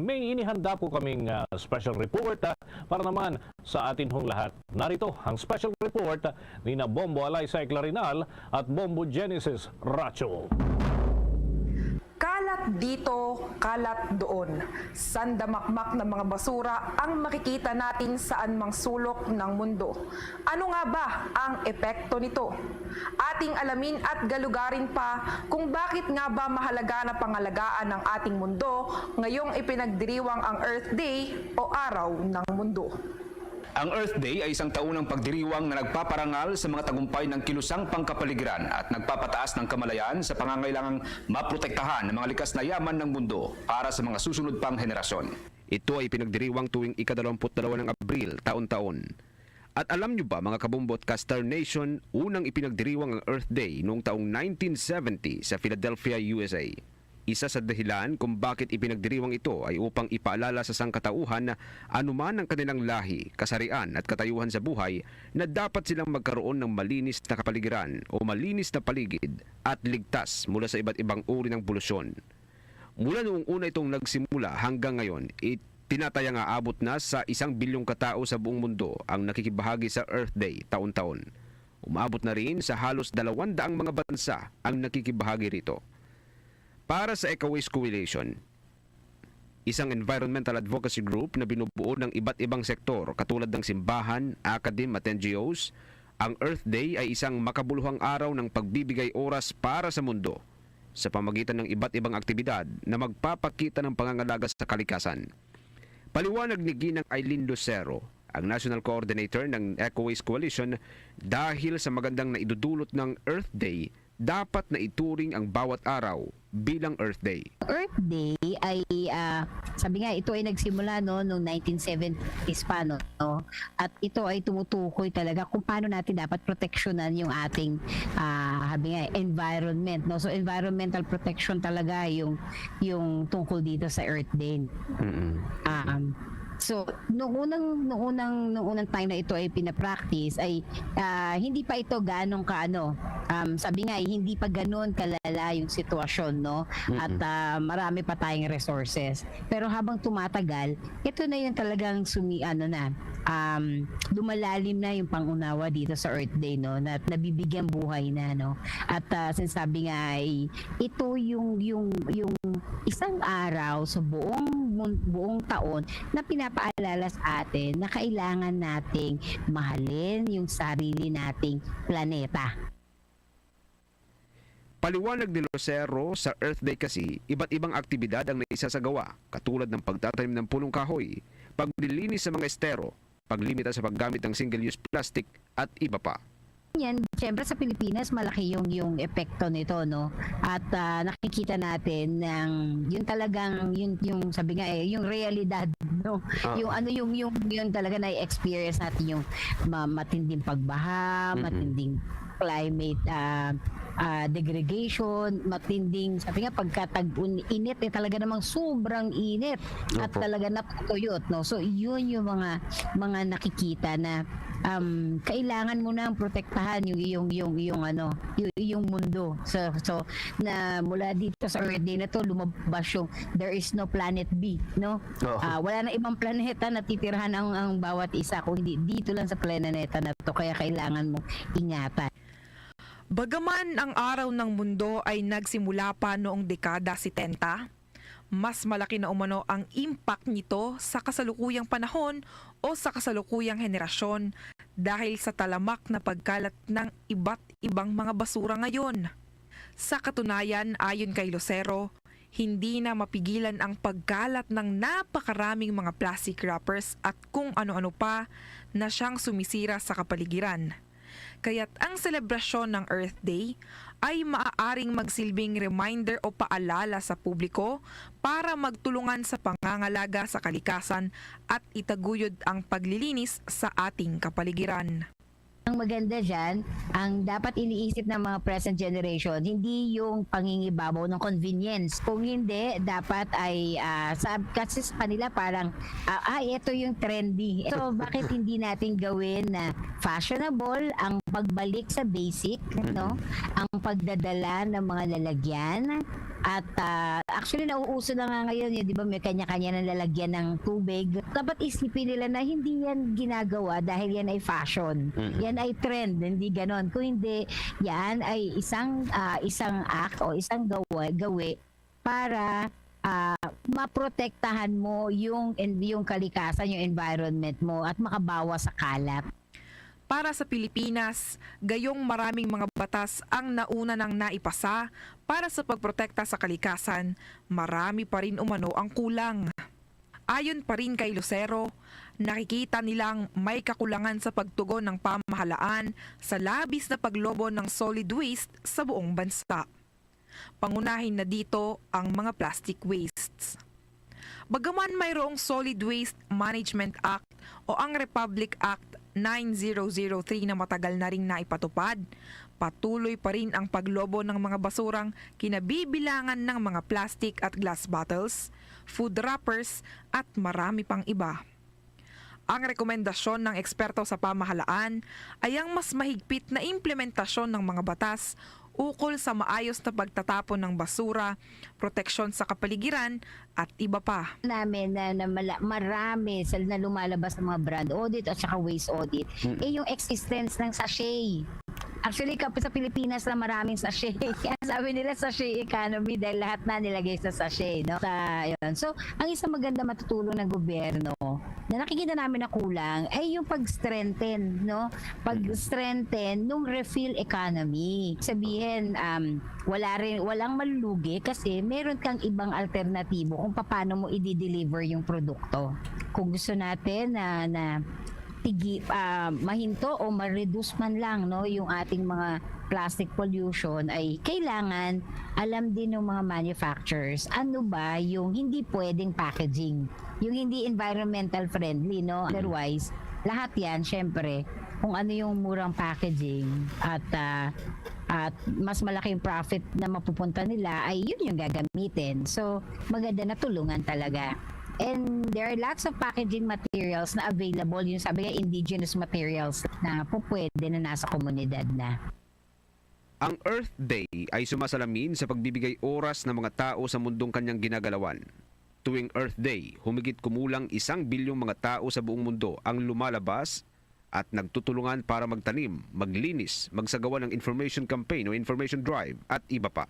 may inihanda po kaming special report para naman sa atin hong lahat. Narito ang special report ni na Bombo Alaysay Clarinal at Bombo Genesis Racho. Kalat dito, kalat doon. Sandamakmak ng mga basura ang makikita natin saan mang sulok ng mundo. Ano nga ba ang epekto nito? Ating alamin at galugarin pa kung bakit nga ba mahalaga na pangalagaan ng ating mundo ngayong ipinagdiriwang ang Earth Day o Araw ng Mundo. Ang Earth Day ay isang taunang pagdiriwang na nagpaparangal sa mga tagumpay ng kilusang pangkapaligiran at nagpapataas ng kamalayan sa pangangailangang maprotektahan ng mga likas na yaman ng mundo para sa mga susunod pang henerasyon. Ito ay pinagdiriwang tuwing ika-22 ng Abril taon-taon. At alam nyo ba mga kabumbot ka-Star Nation, unang ipinagdiriwang ang Earth Day noong taong 1970 sa Philadelphia, USA. Isa sa dahilan kung bakit ipinagdiriwang ito ay upang ipaalala sa sangkatauhan na anuman ang kanilang lahi, kasarian at katayuhan sa buhay na dapat silang magkaroon ng malinis na kapaligiran o malinis na paligid at ligtas mula sa iba't ibang uri ng polusyon. Mula noong una itong nagsimula hanggang ngayon, tinataya nga abot na sa 1 bilyong katao sa buong mundo ang nakikibahagi sa Earth Day taon-taon. Umabot na rin sa halos 200 mga bansa ang nakikibahagi rito. Para sa Eco-Waste Coalition, isang environmental advocacy group na binubuo ng iba't ibang sektor katulad ng simbahan, academe at NGOs, ang Earth Day ay isang makabuluhang araw ng pagbibigay oras para sa mundo sa pamagitan ng iba't ibang aktibidad na magpapakita ng pangangalaga sa kalikasan. Paliwanag ni Ginang Aileen Lucero, ang National Coordinator ng Eco-Waste Coalition, dahil sa magandang naidudulot ng Earth Day, dapat na ituring ang bawat araw bilang Earth Day. Earth Day ay sabi nga ito ay nagsimula noong 1970s pa no. At ito ay tumutukoy talaga kung paano natin dapat proteksyonan yung ating sabi nga environment no. So environmental protection talaga yung tungkol dito sa Earth Day. So, nung unang time na ito ay pinapractice ay hindi pa ito ganong kaano. Sabi nga hindi pa ganon kalala yung sitwasyon, no? At marami pa tayong resources. Pero habang tumatagal, ito na yung talagang lumalalim na yung pangunawa dito sa Earth Day, no? Na nabibigyan buhay na, no? At sinasabi nga ay ito yung isang araw sa buong taon na pinapaalala sa atin na kailangan nating mahalin yung sarili nating planeta. Paliwanag ni Lucero, sa Earth Day kasi, iba't ibang aktibidad ang naisasagawa, katulad ng pagtatanim ng punong kahoy, paglilinis sa mga estero, paglimita sa paggamit ng single-use plastic, at iba pa. Yan, siyempre sa Pilipinas malaki yung epekto nito, no? At nakikita natin ng yun talagang yung sabi nga yung realidad, no? Yung talaga na experience natin yung matinding pagbaha, matinding climate degradation, matinding sabi nga pagkatag-init talaga namang sobrang init at talaga natutuyot, no? So yun yung mga nakikita na kailangan mo nang protektahan yung mundo. So na mula dito sa Earth Day na to lumabas yung there is no planet B, no? Wala na ibang planeta na titirhan ang bawat isa kung hindi dito lang sa planeta na to, kaya kailangan mo ingatan. Bagaman ang Araw ng Mundo ay nagsimula pa noong dekada 70, mas malaki na umano ang impact nito sa kasalukuyang panahon o sa kasalukuyang henerasyon dahil sa talamak na pagkalat ng iba't ibang mga basura ngayon. Sa katunayan, ayon kay Lucero, hindi na mapigilan ang pagkalat ng napakaraming mga plastic wrappers at kung ano-ano pa na siyang sumisira sa kapaligiran. Kaya't ang selebrasyon ng Earth Day ay maaaring magsilbing reminder o paalala sa publiko para magtulungan sa pangangalaga sa kalikasan at itaguyod ang paglilinis sa ating kapaligiran. Ang maganda dyan, ang dapat iniisip ng mga present generation, hindi yung pangingibabaw ng convenience. Kung hindi, dapat ay, kasi sa kanila parang, ito yung trendy. So, bakit hindi natin gawin na fashionable ang pagbalik sa basic, no? Ang pagdadala ng mga lalagyan. At actually, nauuso na nga ngayon, di ba, may kanya-kanya ng lalagyan ng tubig. Dapat isipin nila na hindi yan ginagawa dahil yan ay fashion. Yan ay trend, hindi ganon. Kung hindi, yan ay isang act o isang gawi para maprotektahan mo yung kalikasan, yung environment mo at makabawas sa kalat. Para sa Pilipinas, gayong maraming mga batas ang nauna nang naipasa para sa pagprotekta sa kalikasan, marami pa rin umano ang kulang. Ayon pa rin kay Lucero, nakikita nilang may kakulangan sa pagtugon ng pamahalaan sa labis na paglobo ng solid waste sa buong bansa. Pangunahin na dito ang mga plastic wastes. Bagaman mayroong Solid Waste Management Act o ang Republic Act 9003 na matagal na ring naipatupad, patuloy pa rin ang paglobo ng mga basurang kinabibilangan ng mga plastic at glass bottles, food wrappers at marami pang iba. Ang rekomendasyon ng eksperto sa pamahalaan ay ang mas mahigpit na implementasyon ng mga batas ukol sa maayos na pagtatapon ng basura, proteksyon sa kapaligiran at iba pa. Namin na marami na lumalabas ng mga brand audit at saka waste audit, yung existence ng sachet. Actually, sa Pilipinas na maraming sachet. Kaya sabi nila sachet economy dahil lahat na nilagay sa sachet. No? So, ang isang maganda matutulong ng gobyerno na nakikita namin na kulang ay yung pag-strengthen, no? Pag-strengthen nung refill economy. Sabihin, walang malulugi kasi meron kang ibang alternatibo kung paano mo i-deliver yung produkto. Kung gusto natin na mahinto o ma-reduce man lang, no, yung ating mga plastic pollution, ay kailangan alam din ng mga manufacturers ano ba yung hindi pwedeng packaging, yung hindi environmental friendly, no. Otherwise, lahat yan syempre kung ano yung murang packaging at mas malaking profit na mapupunta nila ay yun yung gagamitin. So maganda na tulungan talaga And there are lots of packaging materials na available, yung sabi nga indigenous materials na po pwede na nasa komunidad na. Ang Earth Day ay sumasalamin sa pagbibigay oras ng mga tao sa mundong kanyang ginagalawan. Tuwing Earth Day, humigit kumulang 1 bilyong mga tao sa buong mundo ang lumalabas at nagtutulungan para magtanim, maglinis, magsagawa ng information campaign o information drive at iba pa.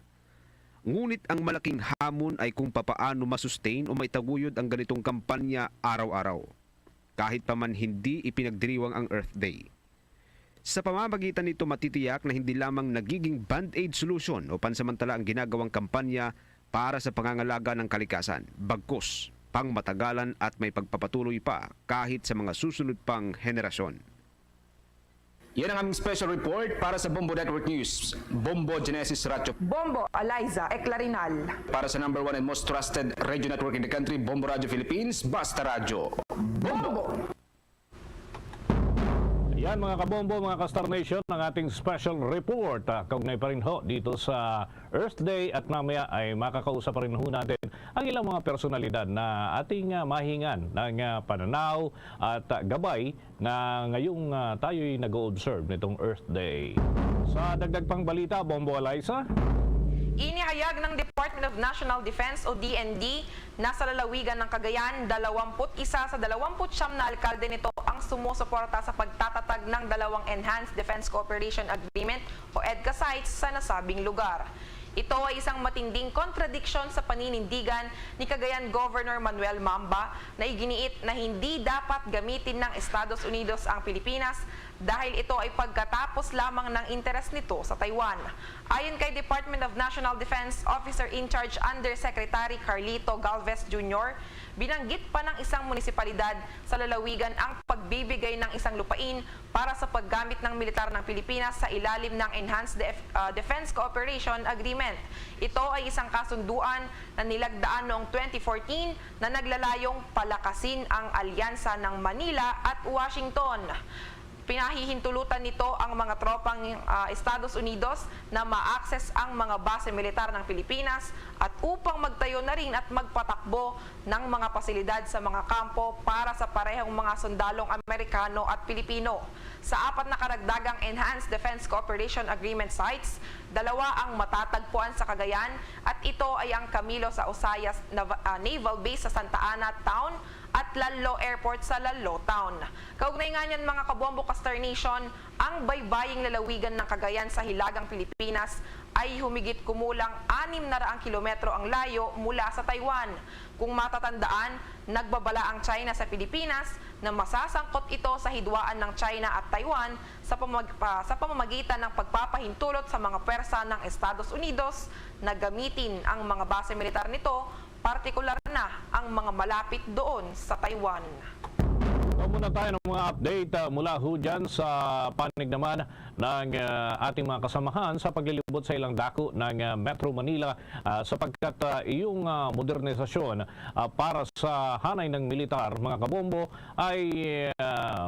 Ngunit ang malaking hamon ay kung papaano masustain o maitaguyod ang ganitong kampanya araw-araw, kahit pa man hindi ipinagdiriwang ang Earth Day. Sa pamamagitan nito matitiyak na hindi lamang nagiging band-aid solution o pansamantala ang ginagawang kampanya para sa pangangalaga ng kalikasan, bagkus, pangmatagalan at may pagpapatuloy pa kahit sa mga susunod pang henerasyon. Yan ang aming special report para sa Bombo Network News. Bombo Genesis Ratio. Bombo Eliza Eclarinal. Para sa number 1 and most trusted radio network in the country, Bombo Radio Philippines, Basta Radio. Bombo! Yan mga kabombo, mga ka-Star Nation, ang ating special report. Kaugnay pa rin ho dito sa Earth Day at mamaya ay makakausap pa rin ho natin ang ilang mga personalidad na ating mahingan ng pananaw at gabay na ngayong tayo'y nag-o-observe nitong Earth Day. Sa dagdag pang balita, Bombo Eliza. Inihayag ng Department of National Defense o DND na sa lalawigan ng Cagayan, 21 sa 29 na alkalde nito ang sumusuporta sa pagtatatag ng dalawang Enhanced Defense Cooperation Agreement o EDCA sites sa nasabing lugar. Ito ay isang matinding contradiction sa paninindigan ni Cagayan Governor Manuel Mamba na iginiit na hindi dapat gamitin ng Estados Unidos ang Pilipinas dahil ito ay pagkatapos lamang ng interes nito sa Taiwan. Ayon kay Department of National Defense Officer in Charge Undersecretary Carlito Galvez Jr., binanggit pa ng isang munisipalidad sa lalawigan ang pagbibigay ng isang lupain para sa paggamit ng militar ng Pilipinas sa ilalim ng Enhanced Defense Cooperation Agreement. Ito ay isang kasunduan na nilagdaan noong 2014 na naglalayong palakasin ang alyansa ng Manila at Washington. Pinahihintulutan nito ang mga tropang Estados Unidos na ma-access ang mga base militar ng Pilipinas at upang magtayo na rin at magpatakbo ng mga pasilidad sa mga kampo para sa parehong mga sundalong Amerikano at Pilipino. Sa 4 na karagdagang Enhanced Defense Cooperation Agreement sites, 2 ang matatagpuan sa Cagayan at ito ay ang Camilo sa Osayas Naval Base sa Santa Ana Town at Lallo Airport sa Lallo Town. Kaugnay nga niyan mga kabombo ka-Star Nation, ang baybaying lalawigan ng Cagayan sa Hilagang Pilipinas ay humigit kumulang 600 kilometro ang layo mula sa Taiwan. Kung matatandaan, nagbabala ang China sa Pilipinas na masasangkot ito sa hidwaan ng China at Taiwan sa pamamagitan ng pagpapahintulot sa mga pwersa ng Estados Unidos na gamitin ang mga base militar nito, partikular na ang mga malapit doon sa Taiwan. Muna tayo ng mga update mula ho dyan sa panig naman ng ating mga kasamahan sa paglilibot sa ilang dako ng Metro Manila sapagkat iyong modernisasyon para sa hanay ng militar, mga kabombo, ay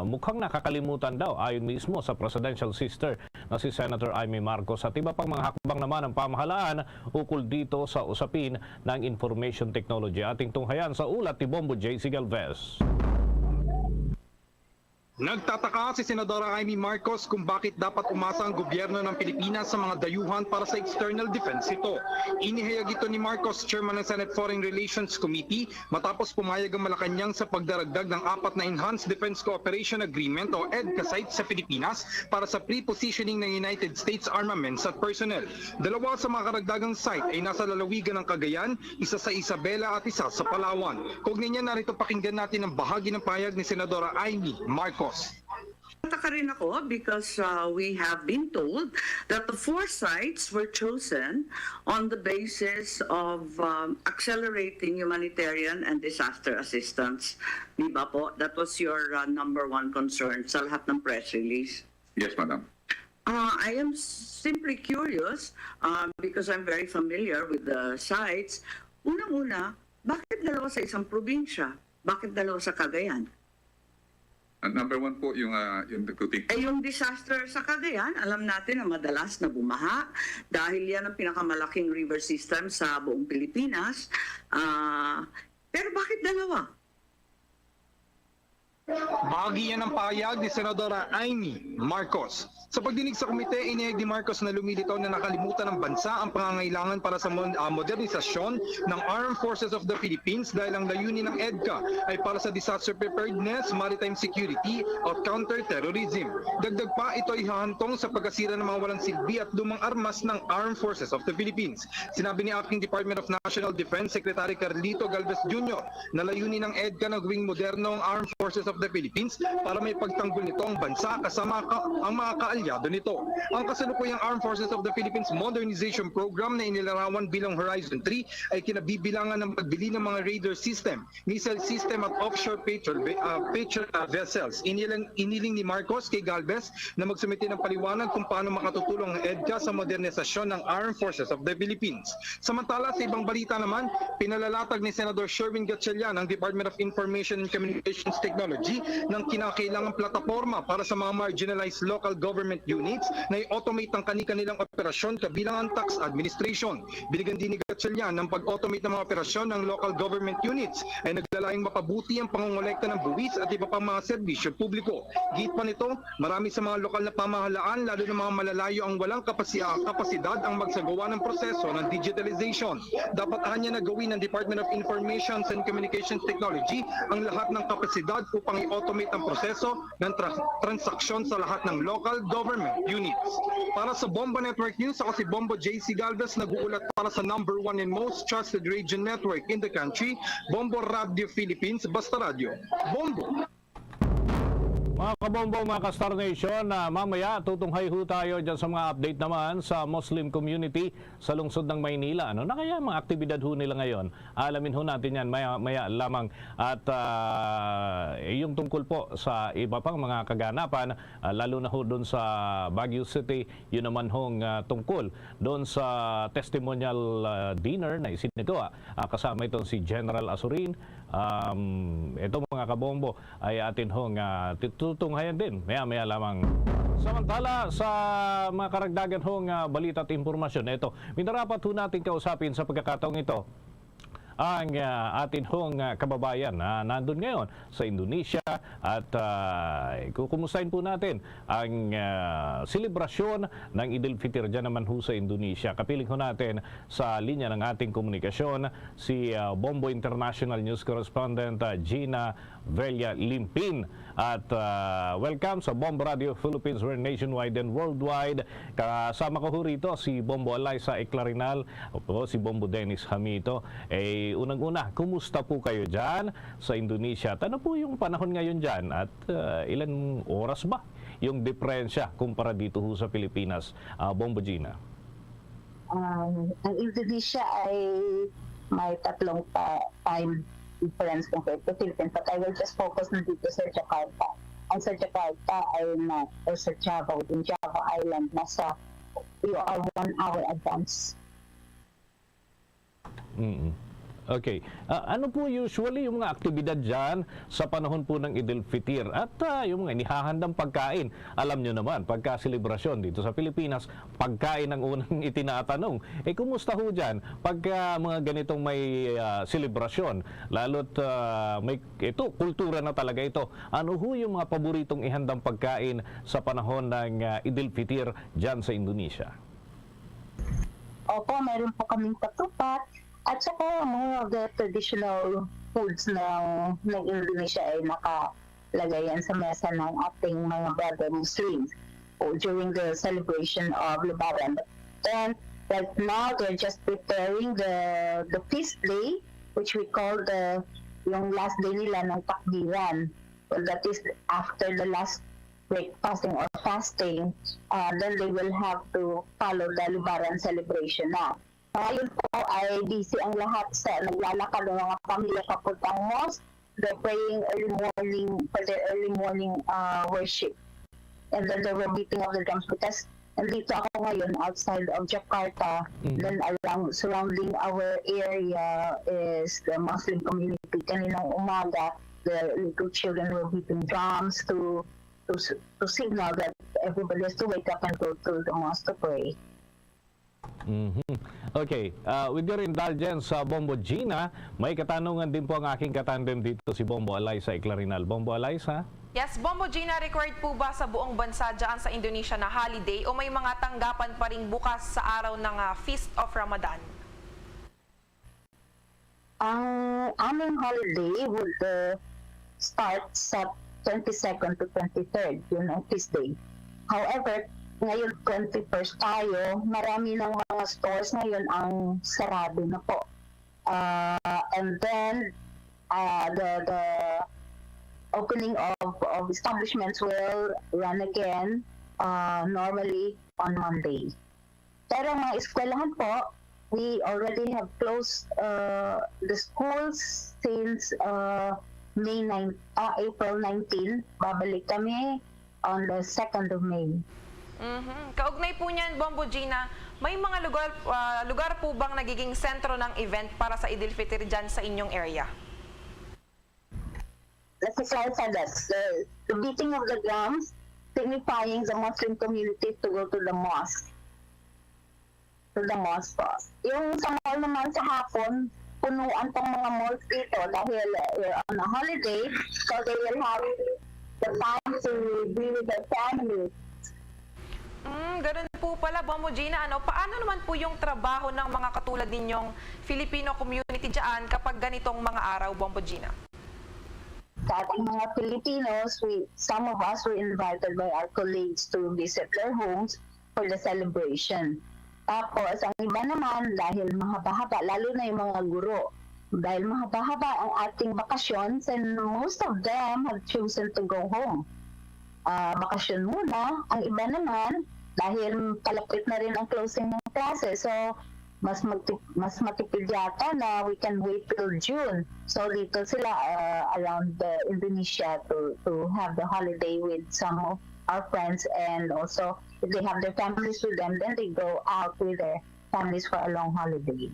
mukhang nakakalimutan daw ayon mismo sa presidential sister na si Senator Amy Marcos at iba pang mga hakbang naman ng pamahalaan ukol dito sa usapin ng information technology. Ating tunghayan sa ulat ni Bombo JC Galvez. Nagtataka si Senadora Amy Marcos kung bakit dapat umasa ang gobyerno ng Pilipinas sa mga dayuhan para sa external defense ito. Inihayag ito ni Marcos, chairman ng Senate Foreign Relations Committee, matapos pumayag ang Malacanang sa pagdaragdag ng 4 na Enhanced Defense Cooperation Agreement o EDCA sites sa Pilipinas para sa pre-positioning ng United States armaments at personnel. 2 sa mga karagdagang site ay nasa lalawigan ng Cagayan, isa sa Isabela at isa sa Palawan. Kaugnay niya, narito pakinggan natin ang bahagi ng payag ni Senadora Amy Marcos. Nataka rin ako because we have been told that the 4 sites were chosen on the basis of accelerating humanitarian and disaster assistance. Di ba po? That was your number 1 concern sa lahat ng press release. Yes, Madam. I am simply curious because I'm very familiar with the sites. Unang-una, bakit 2 sa isang probinsya? Bakit 2 sa Cagayan? Number 1 po yung nagtuting. Yung disaster sa Cagayan, alam natin na madalas na bumaha dahil yan ang pinakamalaking river system sa buong Pilipinas. Pero bakit dalawa? Bahagi yan ng pahayag ni Senadora Amy Marcos. Sa pagdinig sa komite, inihayag ni Marcos na lumilitaw na nakalimutan ng bansa ang pangangailangan para sa modernisasyon ng Armed Forces of the Philippines dahil ang layunin ng EDCA ay para sa disaster preparedness, maritime security at counter-terrorism. Dagdag pa, ito ay hahantong sa pagkasira ng mga walang silbi at lumang armas ng Armed Forces of the Philippines. Sinabi ni Acting Department of National Defense Secretary Carlito Galvez Jr. na layunin ng EDCA na gawing moderno ang Armed Forces of the Philippines para may pagtanggol nito ang bansa kasama ang mga kaalyado nito. Ang kasalukuyang Armed Forces of the Philippines Modernization Program na inilarawan bilang Horizon 3 ay kinabibilangan ng pagbili ng mga radar system, missile system at offshore patrol vessels. Iniling ni Marcos kay Galvez na magsumite ng paliwanag kung paano makatutulong ang EDCA sa modernisasyon ng Armed Forces of the Philippines. Samantala, sa ibang balita naman, pinalalatag ni Senador Sherwin Gatchalian ng Department of Information and Communications Technology ng kinakailangang plataporma para sa mga marginalized local government units na i-automate ang kanilang operasyon kabilang ang tax administration. Binigyan din ni Gatchalian ng pag-automate ng mga operasyon ng local government units ay naglalayong mapabuti ang pangongolekta ng buwis at iba pang mga serbisyo publiko. Git pa nito, marami sa mga lokal na pamahalaan, lalo na mga malalayo ang walang kapasidad ang magsagawa ng proseso ng digitalization. Dapat hanya na gawin ng Department of Information and Communications Technology ang lahat ng kapasidad upang i-automate ang proseso ng transaksyon sa lahat ng local government units. Para sa Bombo Network News, ako si Bombo JC Galvez, nag-uulat para sa number 1 and most trusted radio network in the country, Bombo Radio Philippines, Basta Radio. Bombo! Mga kabombo, mga ka-Star Nation, mamaya tutunghay ho tayo dyan sa mga update naman sa Muslim community sa lungsod ng Maynila. Ano na kaya mga aktibidad ho nila ngayon? Alamin ho natin yan maya lamang. At yung tungkol po sa iba pang mga kaganapan, lalo na ho doon sa Baguio City, yun naman hong tungkol doon sa testimonial dinner na isinagawa. Kasama itong si General Asurin. Ito mga kabombo ay atin hong tutunghayan din maya lamang. Samantala sa mga karagdagan hong balita at impormasyon, ito minarapat ho natin kausapin sa pagkakataong ito ang atin hong kababayan na nandun ngayon sa Indonesia at kukumustahin po natin ang selebrasyon ng Idul Fitr dyan naman ho sa Indonesia. Kapiling ho natin sa linya ng ating komunikasyon si Bombo International News Correspondent Gina Velia Limpin. At welcome sa Bombo Radio Philippines, we're nationwide and worldwide. Kasama ko ho rito si Bombo Eliza Eclarinal, si Bombo Dennis Hamito. Unang-una, kumusta po kayo dyan sa Indonesia? At ano po yung panahon ngayon dyan? At ilan oras ba yung diferensya kumpara dito ho sa Pilipinas? Bombo Gina. Ang Indonesia ay may tatlong time difference compared to Philippines, but I will just focus na dito sa Jakarta. Ang sa Jakarta ay sa Java, within Java Island, you are 1 hour advance. Okay. Ano po usually yung mga aktibidad dyan sa panahon po ng Idul Fitr? At yung mga inihahandang pagkain, alam nyo naman, pagka selebrasyon dito sa Pilipinas, pagkain ang unang itinatanong. Kumusta ho dyan? Pagka mga ganitong may selebrasyon, lalo't ito, kultura na talaga ito. Ano ho yung mga paboritong ihandang pagkain sa panahon ng Idul Fitr dyan sa Indonesia? Opo, meron po kaming katupat. At saka mga of the traditional foods ng Indonesia ay nakalagay yan sa mesa ng ating mga brother Muslims during the celebration of Lebaran. Then right now they're just preparing the feast day, which we call yung last day nila ng takbiran. Well, that is after the last breakfasting or fasting. Then they will have to follow the Lebaran celebration na. Ngayon po ay busy ang lahat sa naglalakad ng mga pamilya papuntang mosque. They're praying early morning for their early morning worship. And then they were beating of the drums because nandito ako ngayon outside of Jakarta. Then around surrounding our area is the Muslim community. Kaninang umaga, the little children were beating drums to signal that everybody has to wake up and go to the mosque to pray. Okay, with your indulgence, Bombo Gina, may katanungan din po ang aking katandem dito si Bombo Alaysa Eclarinal. Bombo Alaysa? Yes, Bombo Gina, required po ba sa buong bansa dyan sa Indonesia na holiday o may mga tanggapan pa rin bukas sa araw ng Feast of Ramadan? Ang aming holiday would start sa 22nd to 23rd, yun ang feast day. However, ngayon 21st tayo, marami ng mga stores ngayon ang sarado na po. And then, the opening of establishments will run again normally on Monday. Pero mga eskwelahan po, we already have closed the schools since April 19. Babalik kami on the 2nd of May. Kaugnay po niyan, Bombo Gina, may mga lugar po bang nagiging sentro ng event para sa Idil Fitr dyan sa inyong area? Let's clarify that. The beating of the drums signifying the Muslim community to go to the mosque. To the mosque po. Yung sa mall naman sa hapon, punuan tong mga malls dito dahil on a holiday, so they will have the time to be with their family. Ganun po pala, Bombo Gina. Paano naman po yung trabaho ng mga katulad ninyong Filipino community dyan kapag ganitong mga araw, Bombo Gina? Sa ating mga Filipinos, some of us were invited by our colleagues to visit their homes for the celebration. Tapos, ang iba naman, dahil mahaba-haba, lalo na yung mga guro, dahil mahaba-haba ang ating vacations, and most of them have chosen to go home. Bakasyon muna. Ang iba naman, dahil palapit na rin ang closing ng classes, so mas matipid yata na we can wait till June. So dito sila around Indonesia to have the holiday with some of our friends, and also if they have their families with them, then they go out with their families for a long holiday.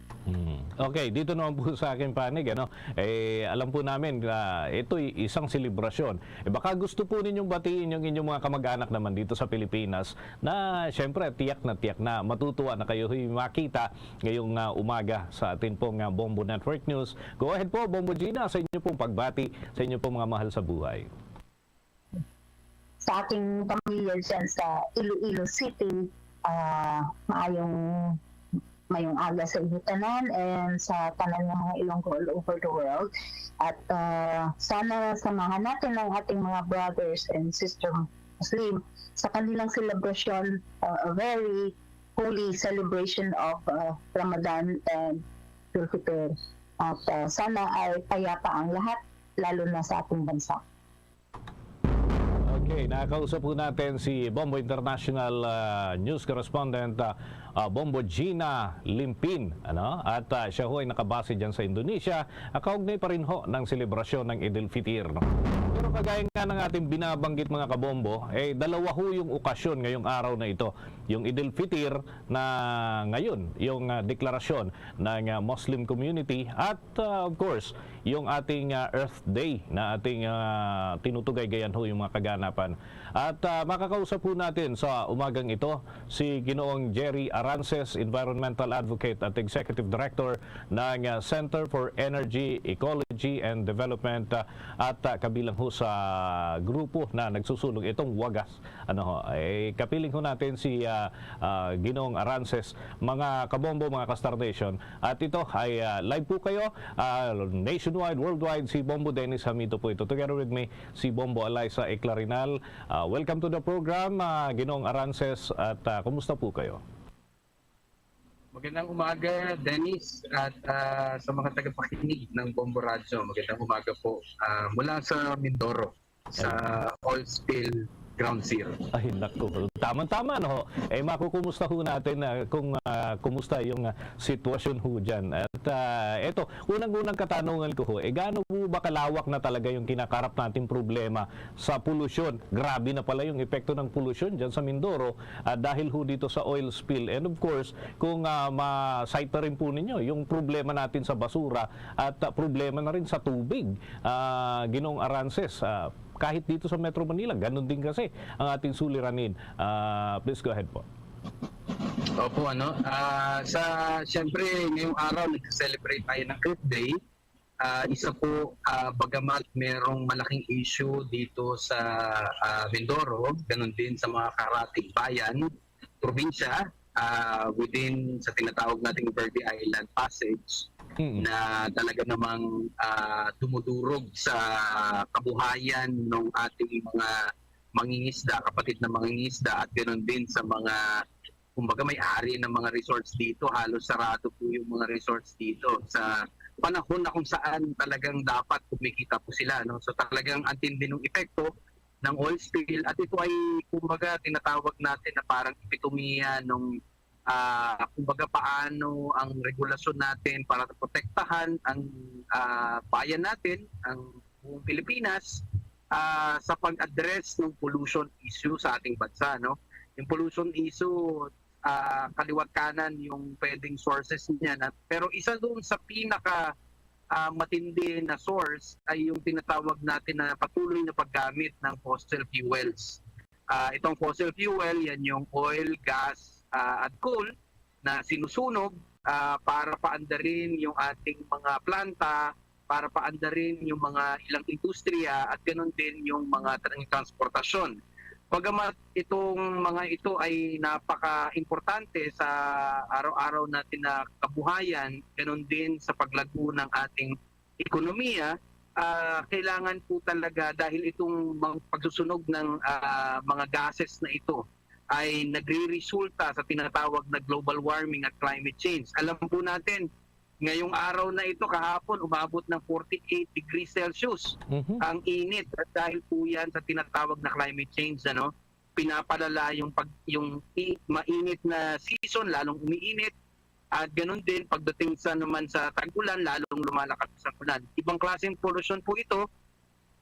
Okay, dito naman po sa akin panig, alam po namin na ito'y isang selebrasyon. Baka gusto po ninyong batiin yung inyong mga kamag-anak naman dito sa Pilipinas na syempre tiyak na matutuwa na kayo makita ngayong umaga sa atin pong Bombo Network News. Go ahead po, Bombo Gina, sa inyo pong pagbati, sa inyo pong mga mahal sa buhay. Sa ating pamilya dyan sa Iloilo City, mayong aga sa Itanan and sa tanan ng mga Ilonggo all over the world. At sana samahan natin ang ating mga brothers and sister Muslim sa kanilang celebration, a very holy celebration of Ramadan and Idul Fitr. At sana ay payapa ang lahat, lalo na sa ating bansa. Okay, nakakausap po natin si Bombo International News Correspondent Bombo Gina Limpin, at siya ho ay nakabase dyan sa Indonesia. Kaugnay pa rin ho ng selebrasyon ng Idul Fitr. Pero kagaya nga ng ating binabanggit mga kabombo, dalawa ho yung okasyon ngayong araw na ito. Yung Idul Fitr na ngayon, yung deklarasyon ng Muslim community, at of course, yung ating Earth Day na ating tinutugay-gayan ho yung mga kaganapan. At makakausap po natin sa umagang ito si Ginoong Jerry Arances, Environmental Advocate at Executive Director ng Center for Energy, Ecology and Development, at kabilang ho sa grupo na nagsusulong itong Wagas. Kapiling ho natin si Ginoong Arances, mga kabombo, mga ka-Star Nation. At ito ay live po kayo, nationwide, worldwide. Si Bombo Dennis Hamito po ito. Together with me, si Bombo Alaysa Eclarinal. Welcome to the program, Ginoong Arances, at kumusta po kayo? Magandang umaga, Dennis, at sa mga tagapakinig ng Bombo Radio. Magandang umaga po mula sa Mindoro, sa oil spill ground zero. Ay, naku. Tama-tama, no? Makukumusta ho natin kung kumusta yung sitwasyon ho dyan. At eto, unang-unang katanungan ko ho, gaano po ba kalawak na talaga yung kinakarap nating problema sa polusyon? Grabe na pala yung epekto ng polusyon dyan sa Mindoro dahil ho dito sa oil spill. And of course, kung ma-cite rin po ninyo yung problema natin sa basura at problema na rin sa tubig, Ginoong Arances, kahit dito sa Metro Manila, ganun din kasi ang ating suliranin. Please go ahead po. Opo, siyempre ngayong araw nag-celebrate tayo ng Earth Day. Isa po, bagamat merong malaking issue dito sa Mindoro, ganun din sa mga karating bayan, probinsya, within sa tinatawag nating Verde Island Passage, na talaga namang dumudurog sa kabuhayan ng ating mga mangingisda, kapatid na mangingisda, at ganoon din sa mga, kumbaga, may-ari ng mga resorts dito. Halos sarado po yung mga resorts dito sa panahon na kung saan talagang dapat kumikita po sila. No? So talagang antindi ng epekto ng oil spill, at ito ay, kumbaga, tinatawag natin na parang epitomiya ng kumbaga paano ang regulasyon natin para protektahan ang bayan natin, ang buong Pilipinas, sa pag-address ng pollution issue sa ating bansa. No? Yung pollution issue, kaliwat kanan yung pwedeng sources niya. Pero isa doon sa pinaka matindi na source ay yung tinatawag natin na patuloy na paggamit ng fossil fuels. Itong fossil fuel, yan yung oil, gas, at coal na sinusunog para paandarin yung ating mga planta, para paandarin yung mga ilang industriya, at ganoon din yung mga transportasyon. Bagamat itong mga ito ay napaka-importante sa araw-araw natin na kabuhayan, ganoon din sa paglago ng ating ekonomiya, kailangan po talaga, dahil itong pagsusunog ng mga gases na ito ay nagre-resulta sa tinatawag na global warming at climate change. Alam po natin, ngayong araw na ito, kahapon, umabot ng 48 degrees Celsius. Ang init, at dahil po yan sa tinatawag na climate change, pinapalala yung mainit na season, lalong umiinit, at ganun din pagdating naman sa tag-ulan, lalong lumalakas sa ulan. Ibang klaseng pollution po ito,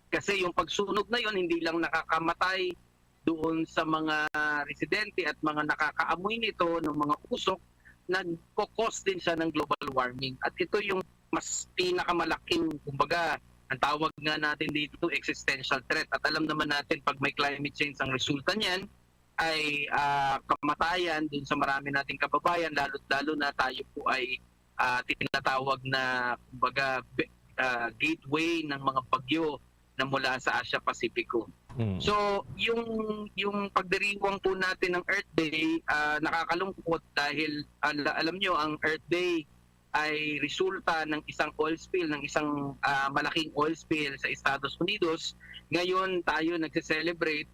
kasi yung pagsunog na yon hindi lang nakakamatay doon sa mga residente at mga nakakaamoy nito ng mga usok, nagko-cause din siya ng global warming. At ito yung mas pinakamalaking, kumbaga, ang tawag nga natin dito, existential threat. At alam naman natin, pag may climate change, ang resulta niyan ay kamatayan dun sa marami nating kababayan, lalo na tayo po ay tinatawag na, kumbaga, gateway ng mga bagyo na mula sa Asia Pacifico. So, yung pagdiriwang po natin ng Earth Day, nakakalungkot dahil alam nyo, ang Earth Day ay resulta ng isang oil spill, ng isang malaking oil spill sa Estados Unidos. Ngayon tayo nagse-celebrate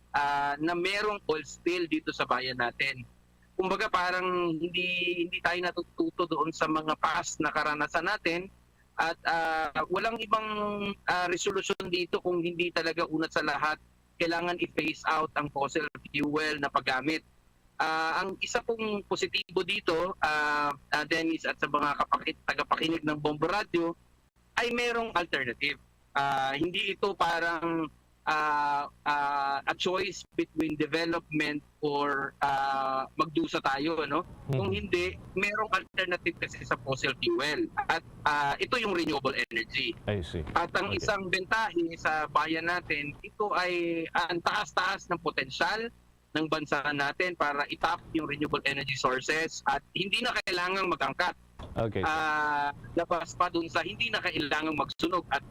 na merong oil spill dito sa bayan natin. Kumbaga parang hindi tayo natututo doon sa mga past na karanasan natin, at walang ibang resolution dito kung hindi talaga unat sa lahat kailangan i-phase out ang fossil fuel na paggamit. Ang isa pong positibo dito, Dennis, at sa mga tagapakinig ng Bombo Radio, ay merong alternative. Hindi ito parang a choice between development or magdusa tayo, no? Kung hindi, merong alternative kasi sa fossil fuel. At ito yung renewable energy. I see. At ang isang bentahe sa bayan natin, ito ay ang taas-taas ng potensyal ng bansa natin para itap yung renewable energy sources, at hindi na kailangang magangkat. Okay. Labas pa dun sa hindi na kailangang magsunog at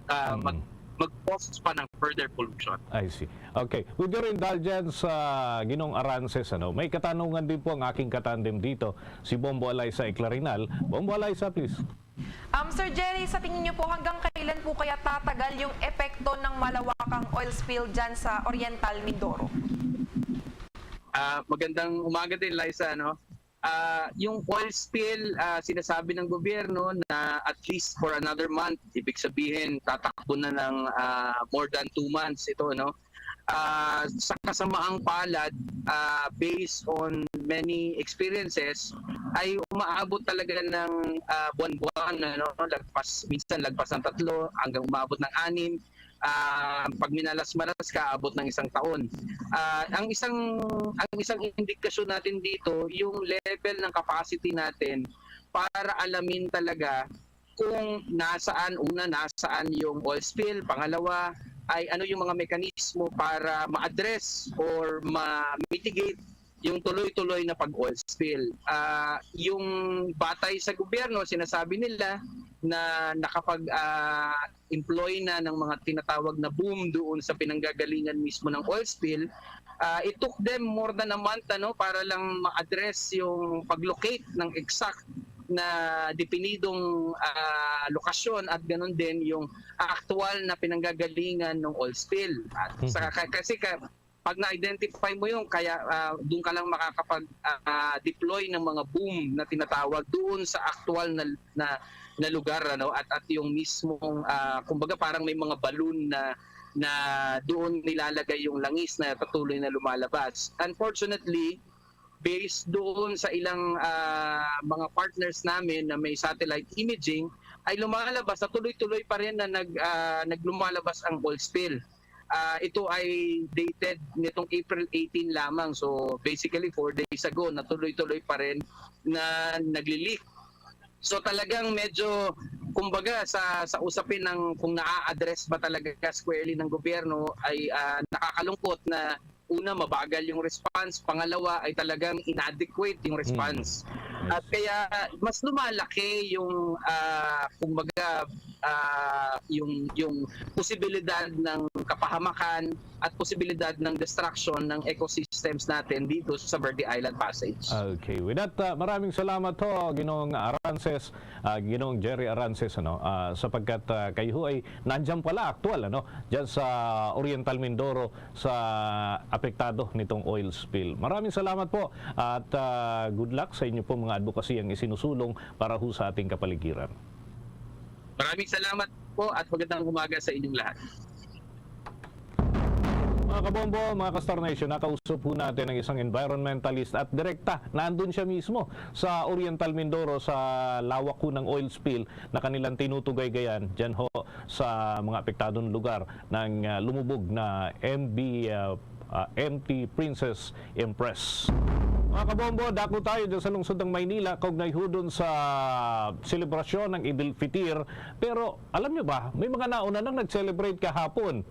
mag-cause pa ng further pollution. I see. Okay. With your indulgence, Ginong Arances, may katanungan din po ang aking katandem dito, si Bombo Alaysa Eclarinal. Bombo Alaysa, please. Sir Jerry, sa tingin niyo po, hanggang kailan po kaya tatagal yung epekto ng malawakang oil spill dyan sa Oriental Mindoro? Magandang umaga din, Liza, no? Yung oil spill, sinasabi ng gobyerno na at least for another month, ibig sabihin tatakbo na ng more than 2 months ito, no? Sa kasamaang palad, based on many experiences, ay umaabot talaga ng buwan-buwan, no? Minsan lagpas ng 3 hanggang umabot ng 6. Pag minalas-malas ka, abot ng 1 taon. Ang isang indikasyon natin dito, yung level ng capacity natin para alamin talaga kung nasaan yung oil spill, pangalawa ay ano yung mga mekanismo para ma-address or ma-mitigate yung tuloy-tuloy na pag-oil spill. Yung batay sa gobyerno, sinasabi nila na nakapag-employ na ng mga tinatawag na boom doon sa pinanggagalingan mismo ng oil spill. It took them more than a month para lang ma-address yung pag-locate ng exact na definidong lokasyon at ganoon din yung actual na pinanggagalingan ng oil spill. At kasi pag na-identify mo yung kaya doon ka lang makakapag-deploy ng mga boom na tinatawag doon sa actual na lugar at yung mismong kumbaga parang may mga balloon na doon nilalagay yung langis na patuloy na lumalabas. Unfortunately, based doon sa ilang mga partners namin na may satellite imaging, ay lumalabas na tuloy-tuloy pa rin na naglumalabas ang oil spill. Ito ay dated nitong April 18 lamang. So basically 4 days ago na tuloy-tuloy pa rin na nagli-leak. So talagang medyo kumbaga sa usapin ng kung naa-address ba talaga squarely ng gobyerno ay nakakalungkot na una, mabagal yung response. Pangalawa ay talagang inadequate yung response. At kaya mas lumalaki yung kumbaga yung posibilidad ng kapahamakan at posibilidad ng destruction ng ecosystems natin dito sa Verde Island Passage. Okay, with that, maraming salamat ho, Ginoong Arances, Ginoong Jerry Arances, sapagkat kayo ay nandiyan pala actual, dyan sa Oriental Mindoro sa apektado nitong oil spill. Maraming salamat po at good luck sa inyo po mga advocacy ang isinusulong para ho sa ating kapaligiran. Maraming salamat po at magandang umaga sa inyong lahat. Mga kabombo, mga ka-Star Nation, nakausap po natin ang isang environmentalist at direkta, nandun siya mismo sa Oriental Mindoro sa lawak ho ng oil spill na kanilang tinutugay-gayan dyan ho sa mga apektadong lugar ng lumubog na MT Princess Empress. Mga kabombo, dako tayo dyan sa lungsod ng Maynila, kaugnay ho dun sa selebrasyon ng Idil Fitir. Pero alam nyo ba, may mga nauna nang nag-celebrate kahapon.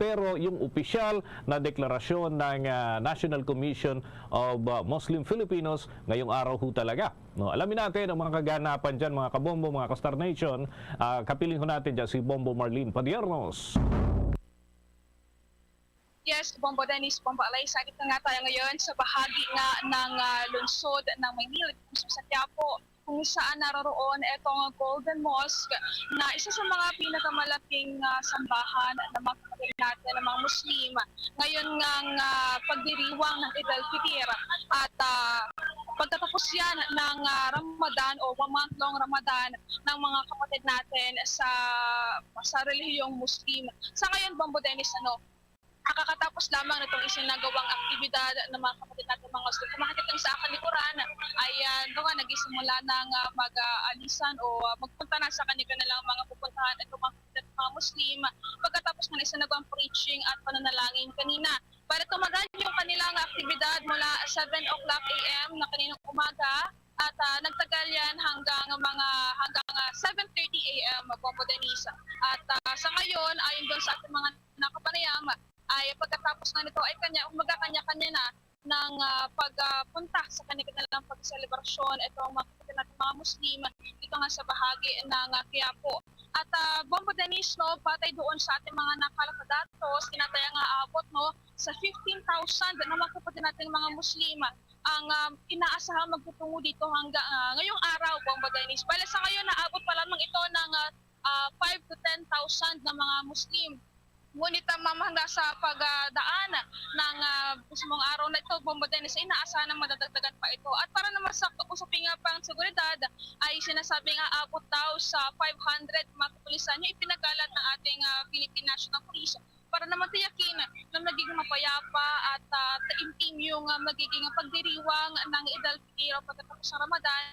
Pero yung opisyal na deklarasyon ng National Commission of Muslim Filipinos ngayong araw ho talaga. Alamin natin ang mga kaganapan dyan, mga kabombo, mga ka-Star Nation. Kapiling ho natin dyan si Bombo Marlene Padiernos. Yes, Bombo Dennis, Bombo Alay, sakit na nga tayo ngayon sa bahagi nga ng lungsod ng Maynila, sa Quiapo, kung saan naroroon itong Golden Mosque na isa sa mga pinakamalaking sambahan ng mga kapatid natin ng mga Muslim. Ngayon ngang pagdiriwang ng Eid al-Fitr at pagtatapos yan ng Ramadan o 1-month-long Ramadan ng mga kapatid natin sa relihiyong Muslim. Sa ngayon, Bombo Dennis, kakatapos lamang nitong isinagawang aktibidad ng mga kapatid natin mga Muslim. Kung makikita lang sa kanikuran ay nag-isimula ng mag-alisan o magpunta na sa kanilang mga pupuntahan at mga Muslim pagkatapos ng isinagawang preaching at pananalangin kanina. Para tumagal yung kanilang aktibidad mula 7 o'clock a.m. na kaninang umaga at nagtagal yan hanggang 7:30 a.m. Bombo Denise. At sa ngayon, ayon doon sa ating mga nakapanayam, ay pagkatapos na nito ay kanya-kanya na ng pagpunta sa kanilang pagselebrasyon itong mga kapatid natin mga Muslim dito nga sa bahagi ng Quiapo. At Bombo Dennis, patay doon sa ating mga nakalakadatos, tinataya nga abot sa 15,000 na mga kapatid natin mga Muslim ang inaasahang magtutungo dito hanggang ngayong araw, Bombo Dennis. Bale sa ngayon, naabot pa lamang ito ng 5 to 10,000 na mga Muslim. Ngunit hanggang sa pagdaan ng mismong araw na ito, Bombo Dennis, inaasahan na madadagdagan pa ito. At para naman sa usaping pang seguridad, ay sinasabi nga abot daw sa 500 mga kapulisan yung ipinagalat ng ating Philippine National Police para naman tiyakin na magiging mapayapa at taimtim yung magiging pagdiriwang ng Eid al-Fitr pagkatapos ng Ramadan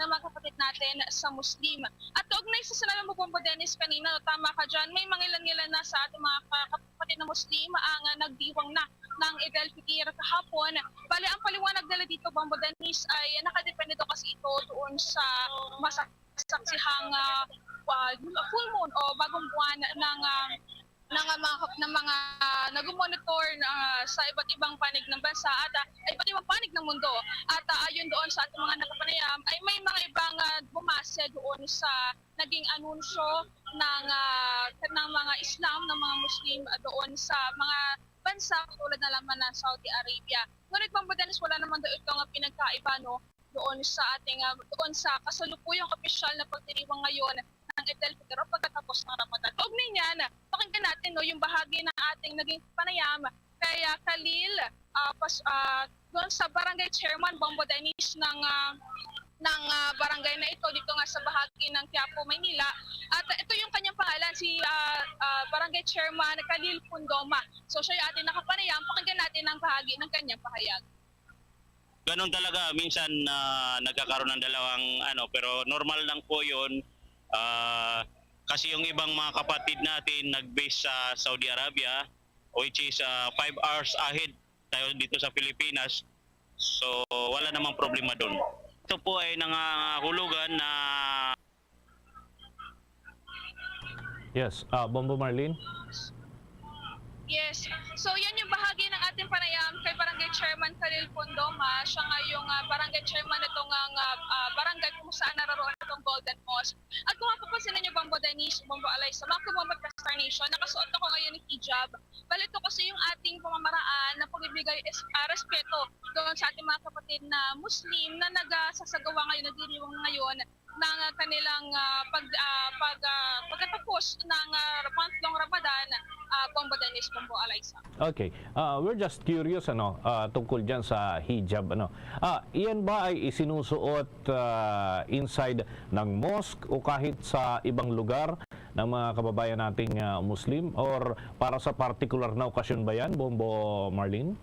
ng mga kapatid natin sa Muslim. At kaugnay sa sinabi mo, Bombo Dennis, kanina, tama ka dyan, may mangilan-ngilan na sa ating mga kapatid na Muslim ang nagdiwang na ng Eid al-Fitr kahapon. Bali, ang paliwanag nila dito, Bombo Dennis, ay nakadepende daw kasi ito doon sa masaksihang full moon o bagong buwan ng mga nag-monitor sa iba't ibang panig ng bansa at ay pati panig ng mundo. At ayon doon sa ating mga nakapanayam ay may mga ibang bumase doon sa naging anunsyo ng mga Islam, ng mga Muslim doon sa mga bansa tulad na lamang ng Saudi Arabia. Ngunit Bombo Dennis, wala naman daw itong pinagkaiba doon sa ating doon sa kasalukuyang opisyal na pagdiriwang ngayon ng Eid al-Fitr pagkatapos ng Ramadan. Kaugnay niyan, pakinggan natin yung bahagi ng ating naging panayam kay Khalil doon sa barangay chairman Bombo Dennis ng barangay na ito dito nga sa bahagi ng Quiapo, Maynila. At ito yung kanyang pangalan, si barangay chairman Khalil Pundoma. So siya yung ating nakapanayam, pakinggan natin ang bahagi ng kanyang pahayag. Ganun talaga, minsan nagkakaroon ng dalawang pero normal lang po yun. Kasi yung ibang mga kapatid natin nag-base sa Saudi Arabia, which is 5 hours ahead tayo dito sa Pilipinas. So wala namang problema doon. Ito po ay nangahulugan na... Yes, Bombo Marlene? Yes. So yan yung bahagi ng ating panayam kay Barangay Chairman Khalil Pondoma. Siya nga yung barangay chairman itong barangay kung saan naroon itong Golden Mosque. At kung mapapansin ninyo, Bombo Dennis, Bombo Alaysa, mga kumamot ka Star Nation, nakasuot ako ngayon ng hijab. Bali ito kasi yung ating pamamaraan na pagbibigay respeto doon sa ating mga kapatid na Muslim na nagsasagawa ngayon, nagdiriwang ngayon ng kanilang pagkatapos ng month-long Ramadan, Bombo Dennis, Bombo Alaysa. Okay. We're just curious tungkol dyan sa hijab. Iyan ba ay isinusuot inside ng mosque o kahit sa ibang lugar ng mga kababayan nating Muslim, or para sa particular na okasyon ba yan, Bombo Marlene?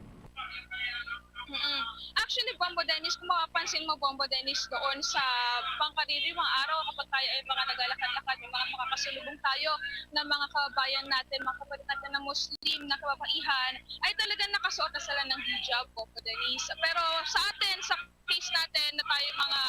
Actually, Bombo Dennis, kung mapapansin mo, Bombo Dennis, doon sa pangkaririwang araw kapag tayo ay mga naglalakad-lakad, yung mga makakasulubong tayo ng mga kababayan natin, mga kapatid natin na Muslim, na kababaihan, ay talagang nakasuot na sila ng hijab, Bombo Dennis. Pero sa atin, sa case natin na tayo mga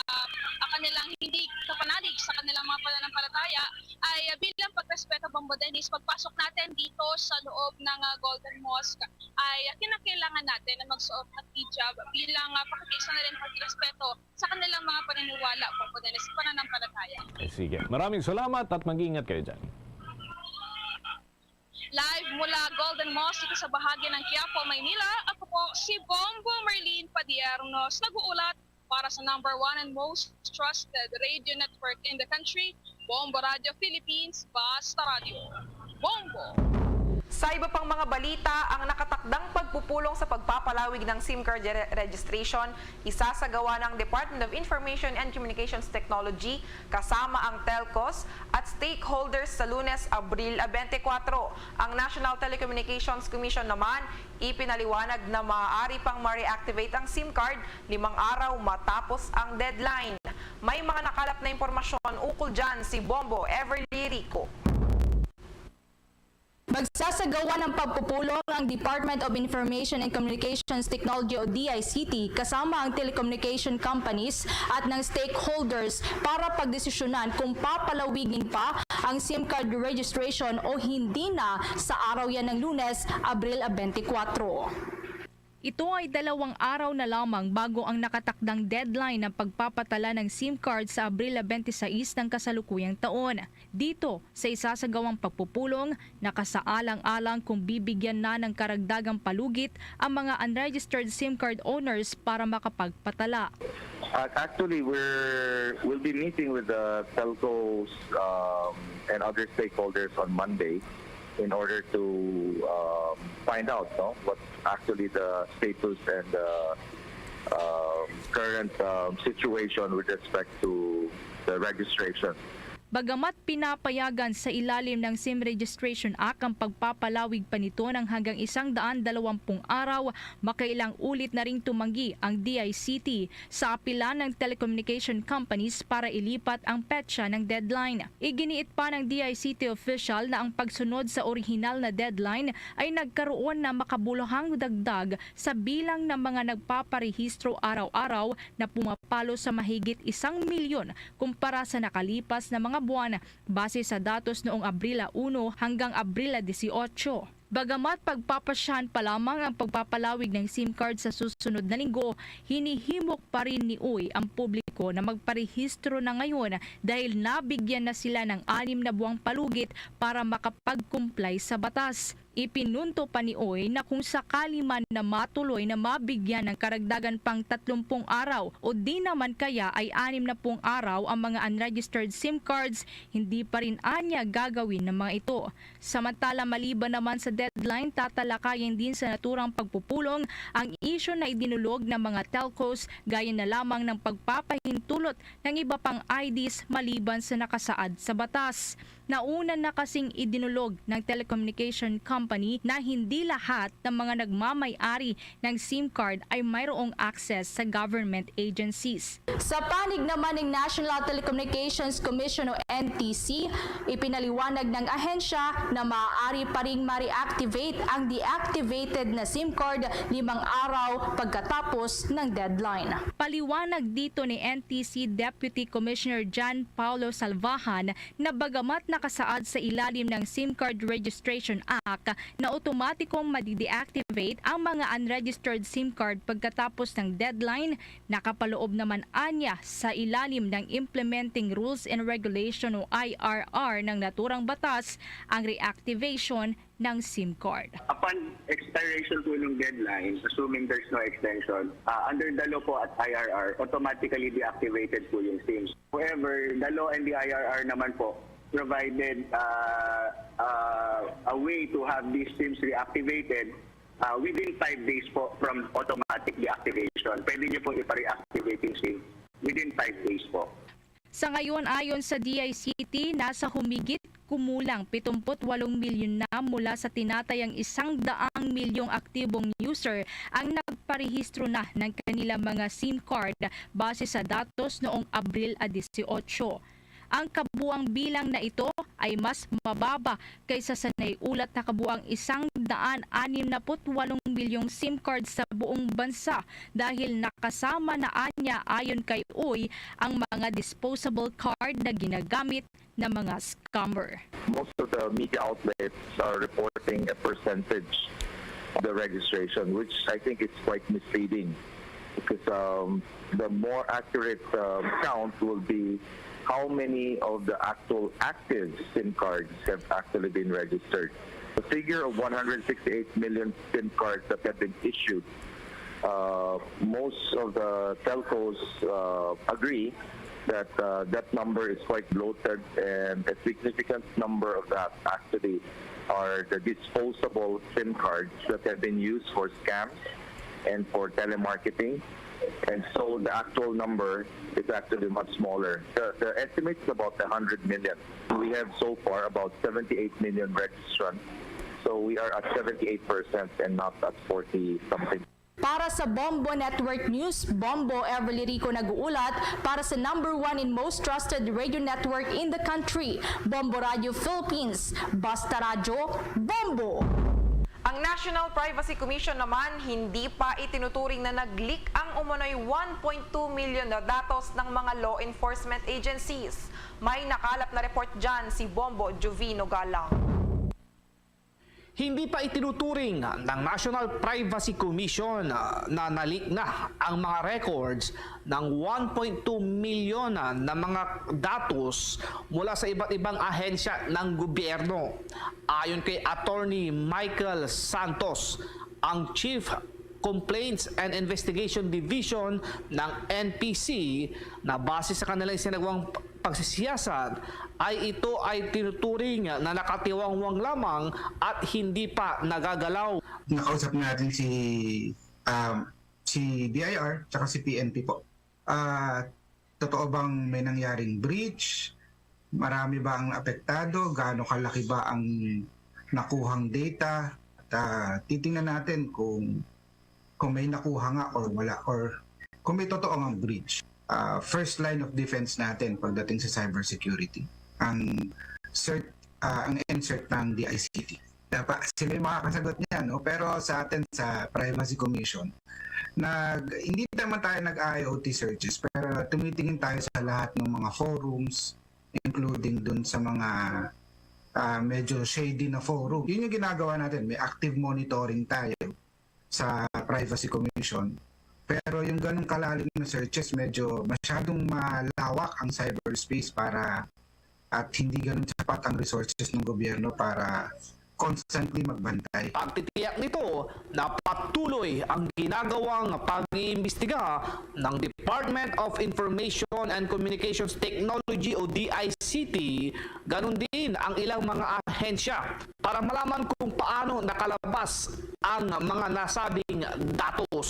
kanilang hindi kapanalig sa kanilang mga pananampalataya, ay bilang pagrespeto, Bombo Dennis, pagpasok natin dito sa loob ng Golden Mosque, ay kinakailangan natin na magsuot ng hijab bilang pakikisa na rin pagrespeto sa kanilang mga paniniwala, Bombo Dennis, sa pananampalataya. Sige. Maraming salamat at mag-ingat kayo dyan. Live mula Golden Mosque dito sa bahagi ng Quiapo, Maynila, ako po si Bombo Marlene Padiernos, nag-uulat para sa #1 and most trusted radio network in the country, Bombo Radio Philippines, Basta Radio. Bombo! Sa iba pang mga balita, ang nakatakdang pagpupulong sa pagpapalawig ng SIM card registration isasagawa ng Department of Information and Communications Technology kasama ang telcos at stakeholders sa Lunes, Abril 24. Ang National Telecommunications Commission naman ipinaliwanag na maaari pang ma-reactivate ang SIM card 5 araw matapos ang deadline. May mga nakalap na impormasyon ukol dyan si Bombo Everly Rico. Magsasagawa ng pagpupulong ang Department of Information and Communications Technology o DICT kasama ang telecommunication companies at ng stakeholders para pagdesisyonan kung papalawigin pa ang SIM card registration o hindi na sa araw yan ng Lunes, Abril 24. Ito ay 2 araw na lamang bago ang nakatakdang deadline ng pagpapatala ng SIM card sa Abril 26 ng kasalukuyang taon. Dito sa isasagawang pagpupulong, nakasaalang-alang kung bibigyan na ng karagdagang palugit ang mga unregistered SIM card owners para makapagpatala. Actually, we'll be meeting with the telcos and other stakeholders on Monday in order to find out what actually the status and the current situation with respect to the registration. Bagamat pinapayagan sa ilalim ng SIM Registration Act ang pagpapalawig pa nito ng hanggang 120 araw, makailang ulit na ring tumanggi ang DICT sa apila ng telecommunication companies para ilipat ang petsa ng deadline. Iginiit pa ng DICT official na ang pagsunod sa orihinal na deadline ay nagkaroon na makabuluhang dagdag sa bilang ng mga nagpaparehistro araw-araw na pumapalo sa mahigit 1 milyon kumpara sa nakalipas na mga buwan base sa datos noong Abril 1 hanggang Abril 18. Bagamat pagpapasyahan pa lamang ang pagpapalawig ng SIM card sa susunod na linggo, hinihimok pa rin ni Uy ang publiko na magparehistro na ngayon dahil nabigyan na sila ng 6 na buwang palugit para makapag-comply sa batas. Ipinunto pa ni Uy na kung sakali man na matuloy na mabigyan ng karagdagan pang 30 araw o di naman kaya ay 60 araw ang mga unregistered SIM cards, hindi pa rin anya gagawin ng mga ito. Samantala maliban naman sa deadline, tatalakayin din sa naturang pagpupulong ang isyu na idinulog ng mga telcos gaya na lamang ng pagpapahintulot ng iba pang IDs maliban sa nakasaad sa batas. Nauna na kasing idinulog ng telecommunication company na hindi lahat ng mga nagmamay-ari ng SIM card ay mayroong access sa government agencies. Sa panig naman ng National Telecommunications Commission o NTC, ipinaliwanag ng ahensya na maaari pa ring ma-reactivate ang deactivated na SIM card 5 araw pagkatapos ng deadline. Paliwanag dito ni NTC Deputy Commissioner John Paulo Salvahan na bagamat nakasaad sa ilalim ng SIM Card Registration Act na otomatikong madi-deactivate ang mga unregistered SIM card pagkatapos ng deadline, nakapaloob naman anya sa ilalim ng Implementing Rules and Regulation o IRR ng naturang batas ang reactivation ng SIM card. Upon expiration po ng deadline, assuming there's no extension, under the law po at IRR, automatically deactivated po yung SIMs. However, the law and the IRR naman po provided a way to have these SIMs reactivated within 5 days po from automatic deactivation. Pwede niyo po ipa-reactivate yung SIM within 5 days po. Sa ngayon, ayon sa DICT, nasa humigit kumulang 78 milyon na mula sa tinatayang 100 milyong aktibong user ang nagparehistro na ng kanilang mga SIM card base sa datos noong Abril 18. Ang kabuang bilang na ito ay mas mababa kaysa sa naiulat na kabuang 168 milyong SIM cards sa buong bansa dahil nakasama na anya ayon kay Uy ang mga disposable card na ginagamit ng mga scammer. Most of the media outlets are reporting a percentage of the registration, which I think is quite misleading because the more accurate count will be how many of the actual active SIM cards have actually been registered. The figure of 168 million SIM cards that have been issued, most of the telcos agree that that number is quite bloated, and a significant number of that actually are the disposable SIM cards that have been used for scams and for telemarketing. And so the actual number is actually much smaller. The estimate is about 100 million. We have so far about 78 million registrants. So we are at 78% and not at 40-something. Para sa Bombo Network News, Bombo Everly Rico nag-uulat para sa #1 and most trusted radio network in the country, Bombo Radio Philippines. Basta Radyo, Bombo! Ang National Privacy Commission naman hindi pa itinuturing na nag-leak ang umano'y 1.2 million na datos ng mga law enforcement agencies. May nakalap na report dyan si Bombo Jovino Galang. Hindi pa itinuturing ng National Privacy Commission na nalik na ang mga records ng 1.2 milyon na mga datos mula sa iba't ibang ahensya ng gobyerno. Ayon kay Attorney Michael Santos, ang Chief Complaints and Investigation Division ng NPC, na base sa kanilang sinagawang pagsisiyasat, ay ito ay tinuturing na nakatiwangwang lamang at hindi pa nagagalaw. Nakausap natin si BIR tsaka si PNP po. Totoo bang may nangyaring breach? Marami ba ang apektado? Gaano kalaki ba ang nakuhang data? At titingnan natin kung may nakuha nga or wala, or kung may totoo ang breach. First line of defense natin pagdating sa cybersecurity, ang insert ng DICT. Dapat sila yung makakasagot niyan, no? Pero sa atin sa Privacy Commission, hindi naman tayo nag-IoT searches, pero tumitingin tayo sa lahat ng mga forums, including dun sa mga medyo shady na forum. Yun yung ginagawa natin. May active monitoring tayo sa Privacy Commission. Pero yung ganong kalalim na searches, medyo masyadong malawak ang cyberspace at hindi ganun sapat ang resources ng gobyerno para constantly magbantay. Pagtitiyak nito na patuloy ang ginagawang pag-iimbestiga ng Department of Information and Communications Technology o DICT, ganun din ang ilang mga ahensya para malaman kung paano nakalabas ang mga nasabing datos.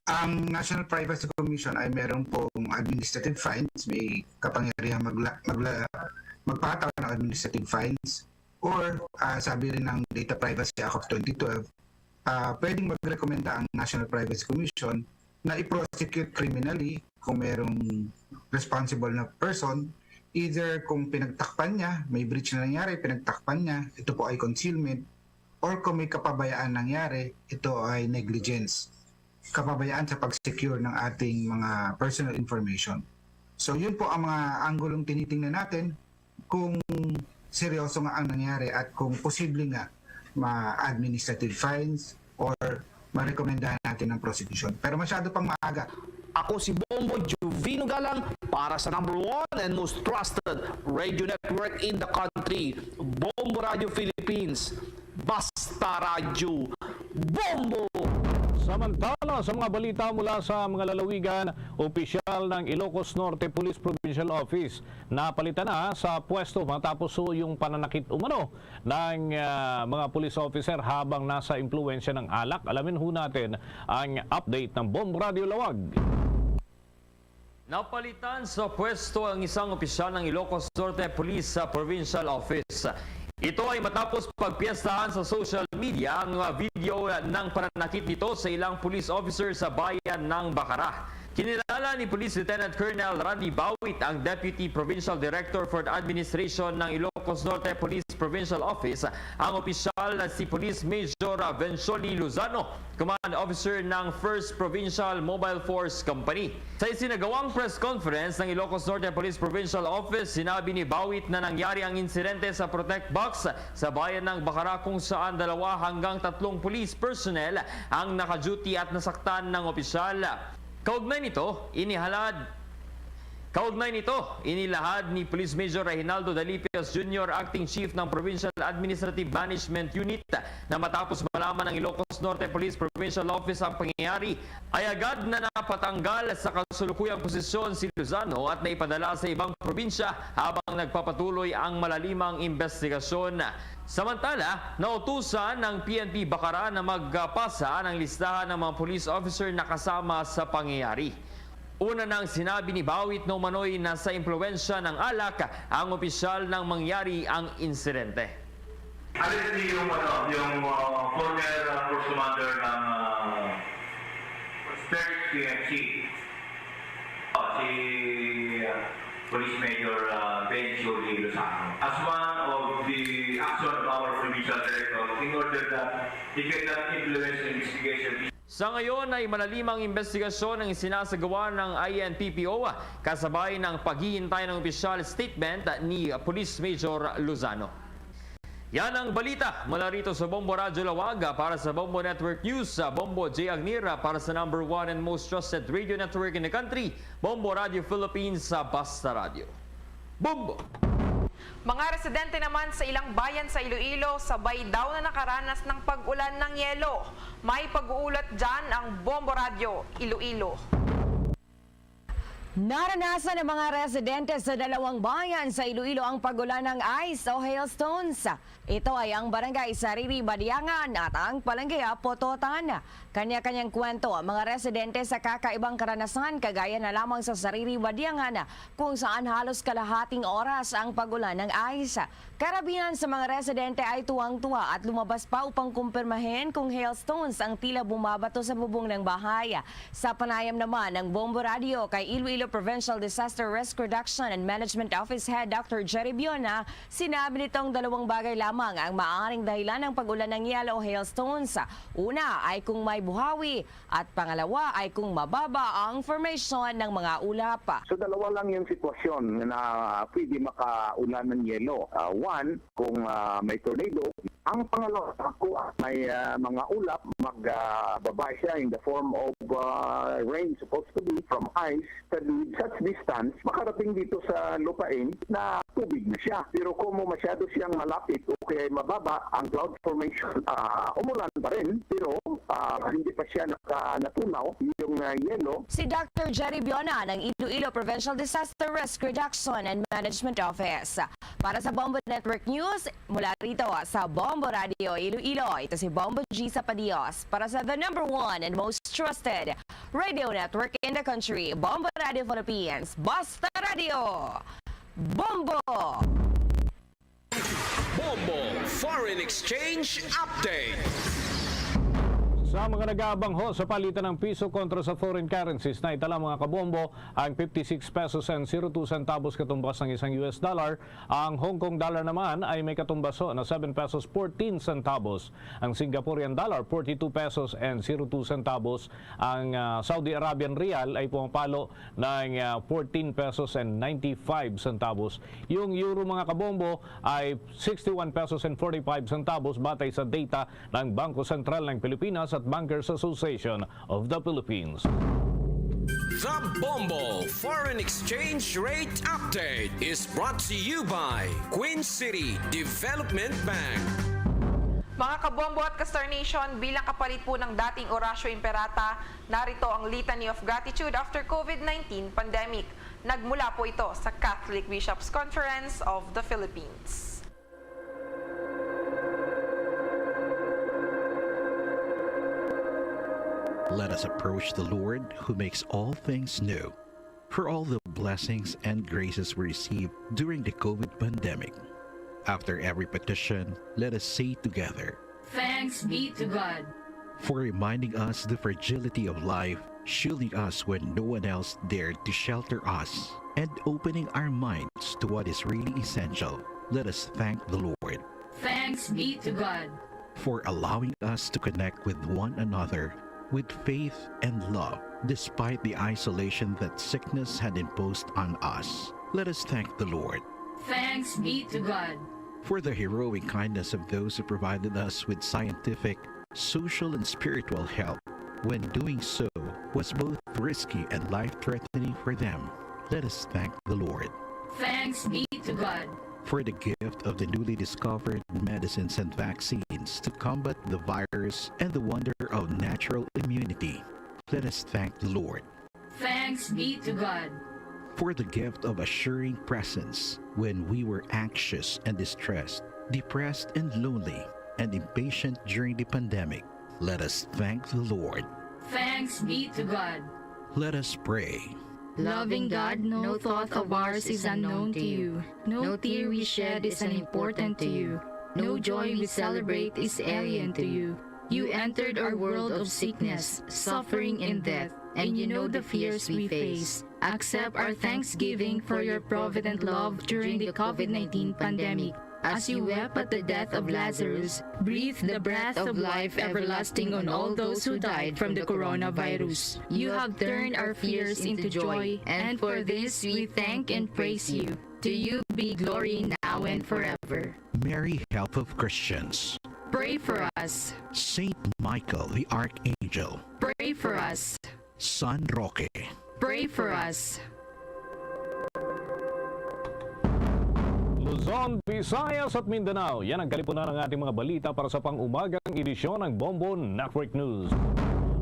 Ang National Privacy Commission ay meron pong administrative fines, may kapangyarihan magpataw ng administrative fines, or sabi rin ng Data Privacy Act of 2012, pwedeng magrekomenda ang National Privacy Commission na i-prosecute criminally kung merong responsible na person, either kung pinagtakpan niya, may breach na nangyari, pinagtakpan niya, ito po ay concealment, or kung may kapabayaan nangyari, ito ay negligence, kapabayaan sa pag-secure ng ating mga personal information. So yun po ang mga anggulong tinitingnan natin kung seryoso nga ang nangyari at kung posible nga ma-administrative fines or ma-recomendahan natin ng prosecution. Pero masyado pang maaga. Ako si Bombo Juvino Galang para sa number 1 and most trusted radio network in the country, Bombo Radio Philippines. Basta Radio Bombo! Samantala, sa mga balita mula sa mga lalawigan, opisyal ng Ilocos Norte Police Provincial Office napalitan na sa pwesto matapos yung pananakit umano ng mga police officer habang nasa impluensya ng alak. Alamin ho natin ang update ng Bombo Radio Lawag. Napalitan sa pwesto ang isang opisyal ng Ilocos Norte Police Provincial Office. Ito ay matapos pagpiestahan sa social media ang video ng pananakit nito sa ilang police officer sa bayan ng Bacara. Kinilala ni Police Lieutenant Colonel Randy Bawit, ang Deputy Provincial Director for the Administration ng Ilocos Norte Police Provincial Office, ang opisyal na si Police Major Vencioli Luzano, Command Officer ng 1st Provincial Mobile Force Company. Sa isinagawang press conference ng Ilocos Norte Police Provincial Office, sinabi ni Bawit na nangyari ang insidente sa Protect Box sa bayan ng Bacara kung saan 2 hanggang 3 police personnel ang naka-duty at nasaktan ng opisyal. Kaugnay nito, inilahad ni Police Major Reginaldo Dalipias Jr., Acting Chief ng Provincial Administrative Management Unit, na matapos malaman ng Ilocos Norte Police Provincial Office ang pangyayari, ay agad na napatanggal sa kasulukuyang posisyon si Luzano at naipadala sa ibang probinsya habang nagpapatuloy ang malalimang investigasyon. Samantala, nautusan ng PNP Bacara na magpasa ng listahan ng mga police officer na kasama sa pangyayari. Una nang sinabi ni Bawit na umano'y nasa impluwensya ng alak ang opisyal nang mangyari ang insidente. Alin yung former Force Commander ng 3rd PMC, si Police Major Vencioli Luzano, as one of the action of our provincial director in order that he cannot influence the investigation. Sa ngayon ay malalimang investigasyon ang isinasagawa ng INPPO kasabay ng paghihintay ng opisyal statement ni Police Major Luzano. Yan ang balita mula rito sa Bombo Radio Lawag. Para sa Bombo Network News, Bombo J. Agnira para sa number 1 and most trusted radio network in the country, Bombo Radio Philippines sa Basta Radio. Bombo! Mga residente naman sa ilang bayan sa Iloilo, sabay daw na nakaranas ng pag-ulan ng yelo. May pag-uulat dyan ang Bombo Radio Iloilo. Naranasan ng mga residente sa 2 bayan sa Iloilo ang pag-ulan ng ice o hailstones. Ito ay ang Barangay Sariri Badiangan at ang Palangga Pototan. Kanya-kanyang kwento ang mga residente sa kakaibang karanasan, kagaya na lamang sa Sariri Badiangan kung saan halos kalahating oras ang pag-ulan ng ice. Karamihan sa mga residente ay tuwang-tuwa at lumabas pa upang kumpirmahin kung hailstones ang tila bumabato sa bubong ng bahay. Sa panayam naman ng Bombo Radio kay Iloilo Provincial Disaster Risk Reduction and Management Office Head Dr. Jerry Biona, sinabi nitong 2 bagay lamang lamang ang maaaring dahilan ng pag-ulan ng yelo o hailstones. Una ay kung may buhawi at pangalawa ay kung mababa ang formation ng mga ulap. So dalawa lang yung sitwasyon na pwede makaulan ng yelo. One, kung may tornado. Ang pangalawa, kung may mga ulap, magbaba siya in the form of rain supposed to be from ice. Sa such distance, makarating dito sa lupain na tubig na siya. Pero kung masyado siyang malapit o kaya mababa, ang cloud formation, umulan pa rin. Pero hindi pa siya natunaw yung yelo. Si Dr. Jerry Biona ng Iloilo Provincial Disaster Risk Reduction and Management Office. Para sa Bombo Network News, mula rito sa Bombo Radio Iloilo, ito si Bombo G. Sapadios para sa the #1 and most trusted radio network in the country, Bombo Radio Philippines. Basta Radio! Bombo! Bombo Foreign Exchange Update. Sa mga nag-aabang ho sa palitan ng piso kontra sa foreign currencies na itala mga kabombo, ang 56 pesos and 02 centavos katumbas ng isang US dollar. Ang Hong Kong dollar naman ay may katumbas ho na 7 pesos 14 centavos. Ang Singaporean dollar 42 pesos and 02 centavos. Ang Saudi Arabian Rial ay pumapalo ng 14 pesos and 95 centavos. Yung euro mga kabombo ay 61 pesos and 45 centavos batay sa data ng Bangko Sentral ng Pilipinas at Bankers Association of the Philippines. The Bombo Foreign Exchange Rate Update is brought to you by Queen City Development Bank. Mga kabombo at Kastar Nation, bilang kapalit po ng dating Horacio Imperata, narito ang Litany of Gratitude after COVID-19 pandemic. Nagmula po ito sa Catholic Bishops Conference of the Philippines. Let us approach the Lord who makes all things new, for all the blessings and graces we received during the COVID pandemic. After every petition, let us say together, Thanks be to God. for reminding us the fragility of life, shielding us when no one else dared to shelter us, and opening our minds to what is really essential. Let us thank the Lord. Thanks be to God. For allowing us to connect with one another with faith and love, despite the isolation that sickness had imposed on us. Let us thank the Lord. Thanks be to God. For the heroic kindness of those who provided us with scientific, social, and spiritual help, when doing so was both risky and life-threatening for them. Let us thank the Lord. Thanks be to God. For the gift of the newly discovered medicines and vaccines to combat the virus and the wonder of natural immunity. Let us thank the Lord. Thanks be to God. For the gift of assuring presence when we were anxious and distressed, depressed and lonely, and impatient during the pandemic. Let us thank the Lord. Thanks be to God. Let us pray. Loving God, no thought of ours is unknown to you. No tear we shed is unimportant to you. No joy we celebrate is alien to you. You entered our world of sickness, suffering, and death, and you know the fears we face. Accept our thanksgiving for your provident love during the COVID-19 pandemic. As you wept at the death of Lazarus, breathe the breath of life everlasting on all those who died from the coronavirus. You have turned our fears into joy, and for this we thank and praise you. To you be glory now and forever. Mary, help of Christians. Pray for us. Saint Michael, the Archangel. Pray for us. San Roque. Pray for us. Luzon, Visayas at Mindanao. Yan ang kalipunan ng ating mga balita para sa pang-umagang edisyon ng Bombo Network News.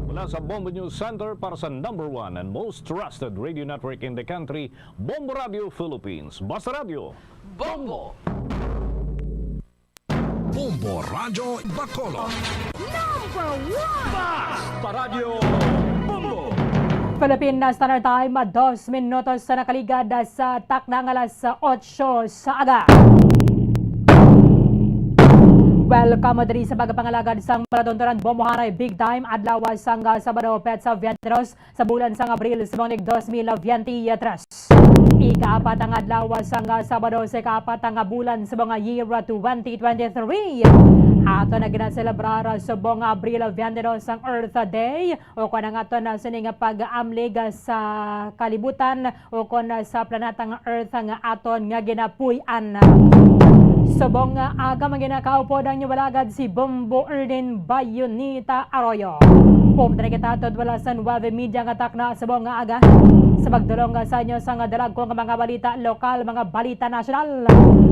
Mula sa Bombo News Center para sa #1 and most trusted radio network in the country, Bombo Radio Philippines. Basta Radio. Bombo! Bombo Radio Bacolod. #1! Basta Radio Bombo! Philippine Standard Time, 2 minutos sa nakaligad sa taknang alas 8 sa aga. Welcome diri sa pagpangalagad sang Maladondoran Bombohanay Big Time adlaw sang Sabado pet sa 22 sa bulan sang Abril sa 2023. Ikaapat ang adlaw sang Sabado sa ikaapat ang bulan sa mga year 2023. Ato na ginaselebrar sa buong Abril 22 ang Earth Day o kung ang ato na sining pag-amlig sa kalibutan o kung sa planetang Earth nga aton nga ginapuy-an. Subong aga maginakaupo ng nyubalagad si Bombo Erden Bayonita Arroyo. Pumunta na kita at wala sa 9 media nga takna sa buong aga. Sa pagdulong sa inyo sa dalag kong mga balita lokal, mga balita nasyonal,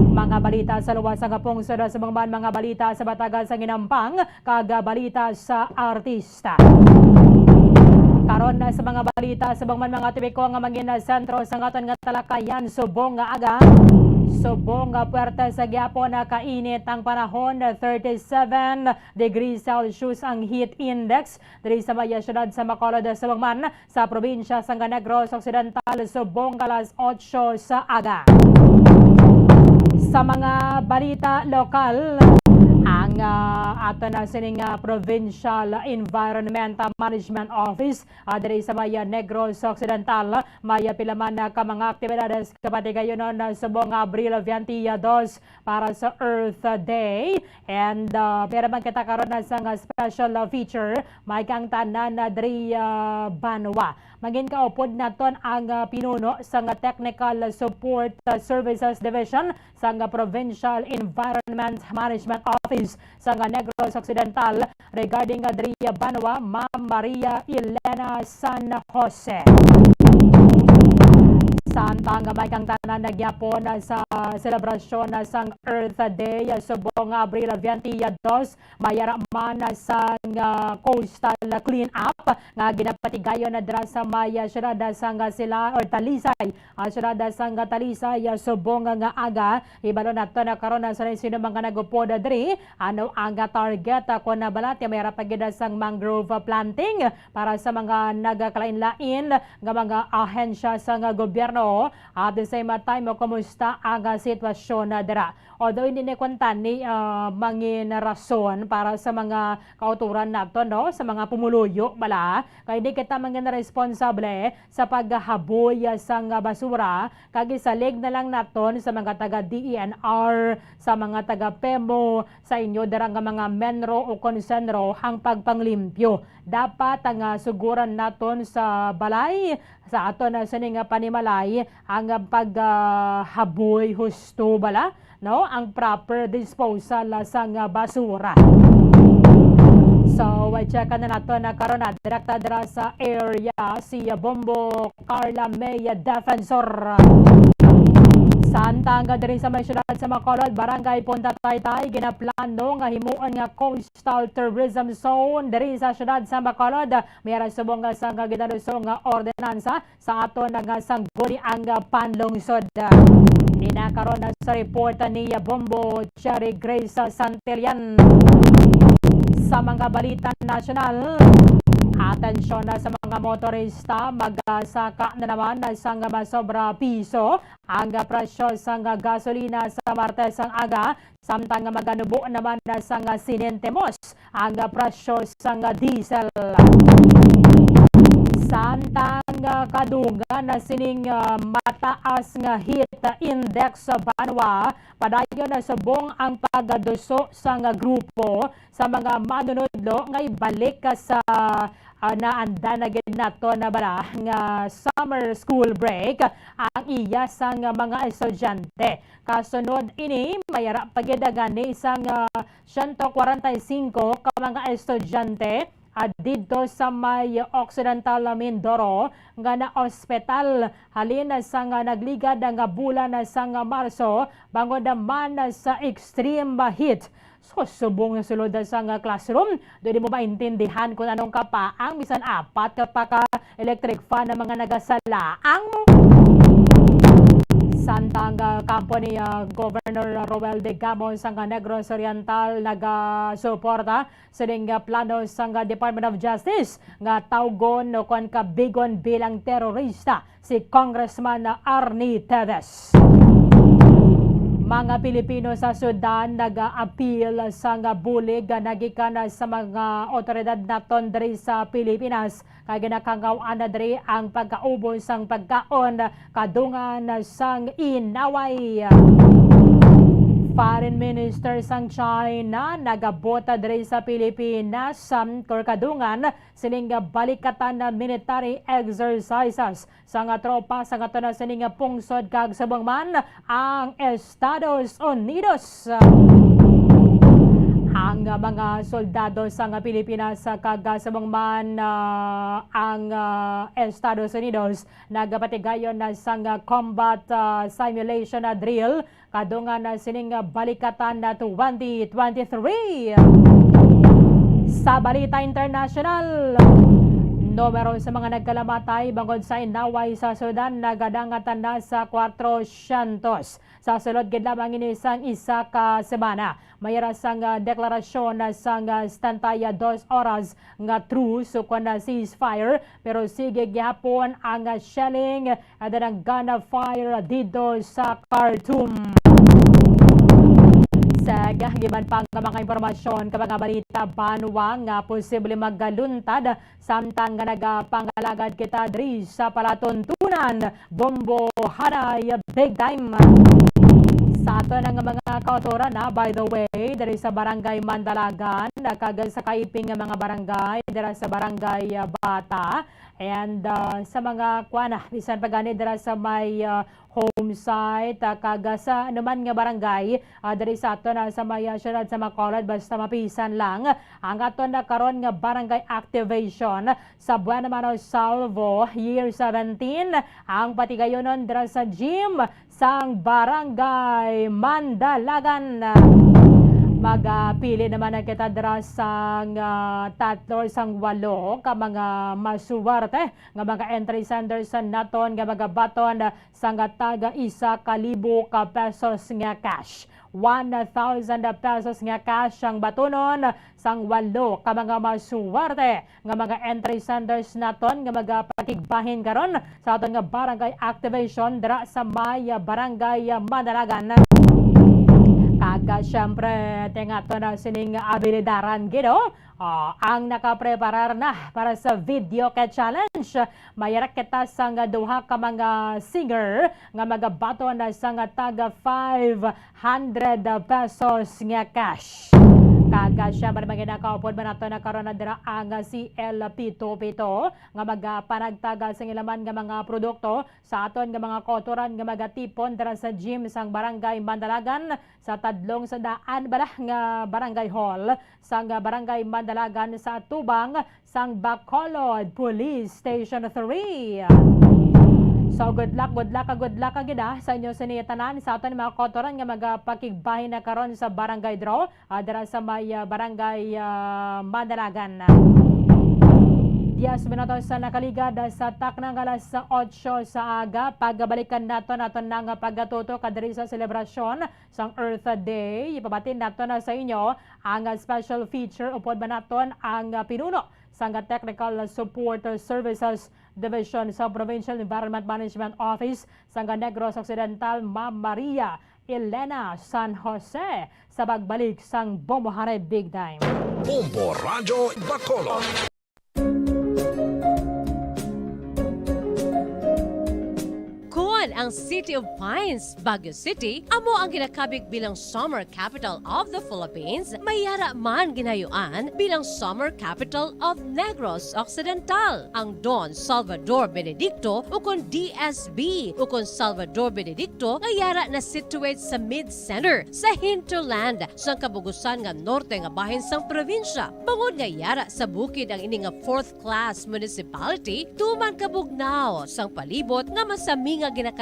mga balita sa luwas sa pungsod sa mga balita sa batagal sa ginampang, balita sa artista. Karon sa mga balita sa mga tibiko nga mangin sentro sa ngaton nga talakayan subong nga aga. Subong nga puwerta sa gyapon na kainit ang panahon, 37 degrees Celsius ang heat index diri sa maya syudad sa Bacolod sa Bangman sa probinsya sa Negros Occidental subong alas 8 sa aga. Sa mga balita lokal, ang ato na sining Provincial Environmental Management Office diri sa maya Negros Occidental maya pilaman ka mga aktibidades kapati gayon subong Abril 22 para sa Earth Day and pero man kita karon sa special feature may kang tanan diri Banwa. Maging kaupod naton ang pinuno sa Technical Support Services Division sa Provincial Environment Management Office sa Negros Occidental regarding diri Banwa, Ma'am Maria Elena San Jose. Samtang may kang tanan nagyapon sa selebrasyon sang Earth Day subong Abril 22 mayara man sa coastal clean up nga ginapatigayon na dira sa maya syudad sang sila or Talisay syudad sang Talisay subong nga aga ibalo nato na karon sa sino mga nagupod diri ano ang target kun balati mayara pagid sang mangrove planting para sa mga nagakalain-lain nga mga ahensya sa gobyerno. At the same time, kumusta ang sitwasyon na dira? Although hindi na kwantan ni mangin rason para sa mga kauturan nato, no? Sa mga pumuluyo, bala. Kaya hindi kita mangin responsable sa paghaboy sa basura. Kagisalig na lang naton sa mga taga-DENR, sa mga taga-PEMO, sa inyo darang mga menro o konsenro ang pagpanglimpyo. Dapat ang suguran naton sa balay, sa ato na sining panimalay, ang paghaboy husto bala, no? Ang proper disposal sa basura. So, check na nato na karon na direkta dira sa area si Bombo Carla May Defensor. Santang diri sa may syudad sa Bacolod, Barangay Punta Taytay, ginaplano nga himuon nga coastal tourism zone diri sa syudad sa Bacolod. Mayroon subong nga sang gidalusong nga ordinansa sa ato nga sangguni ang panlungsod. Inakaron na sa report ni Bombo Cherry Grace Santillan. Sa mga balita nasyonal, atensyon na sa mga motorista, magsaka na naman sa masobra piso ang presyo sa gasolina sa Martes ang aga, samtang maganubo naman sa sinentemos ang presyo sa diesel. Samtang kadungan na sining mataas nga heat index sa Banwa, padayon na subong ang pagduso sa grupo sa mga manunodlo nga ibalik sa naanda na gid nato na bala nga summer school break ang iya sang mga estudyante. Kasunod ini mayara pagidagani sang 145 ka mga estudyante dito sa may Occidental Mindoro nga na ospital halin sa nga nagligad nga bulan sa nga Marso bangod naman sa extreme heat. So, subong na sulod sa nga classroom, doon mo maintindihan kung anong kapaang bisan apat kapaka electric fan na mga nagasalaang. Santang kampo ni Governor Roel de Gamos sa Negros Oriental nagasuporta sa plano sa Department of Justice nga tawgon o kon kabigon bilang terorista si Congressman Arnie Teves. Mga Pilipino sa Sudan nag-appeal sa nga bulig nagikan sa mga otoridad naton diri sa Pilipinas kay ginakangawaan na diri ang pagkaubos sang pagkaon kadungan sang inaway. Foreign Minister sang China nagabota diri sa Pilipinas sa kadungan sining balikatan na military exercises sa nga tropa sa nga na sining pungsod kag subong man ang Estados Unidos. Ang mga soldado sa nga Pilipinas kag subong man ang Estados Unidos nagapatigayon na sang combat simulation drill kadungan na sining balikatan na 2023. Sa balita international, numero sa mga nagkalamatay bangod sa inaway sa Sudan nagadangatan na sa 400. Sa sulod gid lamang ini sang isa ka semana. Mayara sang deklarasyon na sang stantaya 2 oras nga truce o na ceasefire pero sige gyapon ang shelling at ang gunfire dito sa Khartoum. Sa giban pang mga impormasyon kapag nga balita banwa nga posible magaluntad samtang nga nagapangalagad kita diri sa palatuntunan bombo hanay big time. Sa ato ng mga kautoran by the way, dari sa barangay Mandalagan, kag sa kaiping nga mga barangay, dari sa barangay Bata, and sa mga kuana, bisan pagani dari sa may home site, kag sa naman nga barangay, dari sa ato na sa may syudad sa Macolod, basta mapisan lang, ang ato na karon nga barangay activation sa Buena Mano Salvo, year 17, ang patigayonon dari sa gym, sang barangay Mandalagan. Magpili naman ang kita dira sang 3 sang 8 ka mga masuwarte nga mga entry senders naton nga mga baton sang taga 1,000 ka pesos nga cash. 1,000 pesos nga cash ang batunon sang 8 ka mga masuwarte nga mga entry senders naton nga magapakigbahin karon sa aton nga barangay activation dira sa may barangay Mandalagan. Kaga syempre tengato na sining abilidaran gido ang nakapreparar na para sa video ka challenge. Mayara kita sang duha ka mga singer nga magabato na sang taga 500 pesos nga cash. Kaga syempre maginakaupod ba nato na karon na dira ang si El Pito Pito nga magapanagtaga sa ilaman nga mga produkto sa aton nga mga kotoran nga magatipon dira sa gym sang barangay Mandalagan sa tadlong sa daan balah nga barangay hall sang barangay Mandalagan sa Tubang sang Bacolod Police Station 3. So good luck gida sa inyo sa tanan sa aton mga kotoran nga magapakigbahin na karon sa barangay draw dira sa may barangay Mandalagan. 10 minutos sa nakaligad sa taknang alas 8 sa aga pagbalikan naton nang pagatuto kadiri sa selebrasyon sang Earth Day. Ipabatin naton sa inyo ang special feature upod ba naton ang pinuno sang Technical Support Services Division sa Provincial Environment Management Office sa Negros Occidental, Ma'am Maria Elena San Jose sa pagbalik sang Bombo Hanay Big Time. Bombo Radyo Bacolod. Ang City of Pines, Baguio City, amo ang ginakabig bilang Summer Capital of the Philippines, mayara man ginayuan bilang Summer Capital of Negros Occidental. Ang Don Salvador Benedicto ukon DSB ukon Salvador Benedicto ngayara na situate sa mid-center sa hinterland sang kabugusan nga norte nga bahin sang probinsya. Bangod ngayara sa bukid ang ini nga 4th class municipality, tuman kabugnaw sang palibot nga masami nga ginakatuan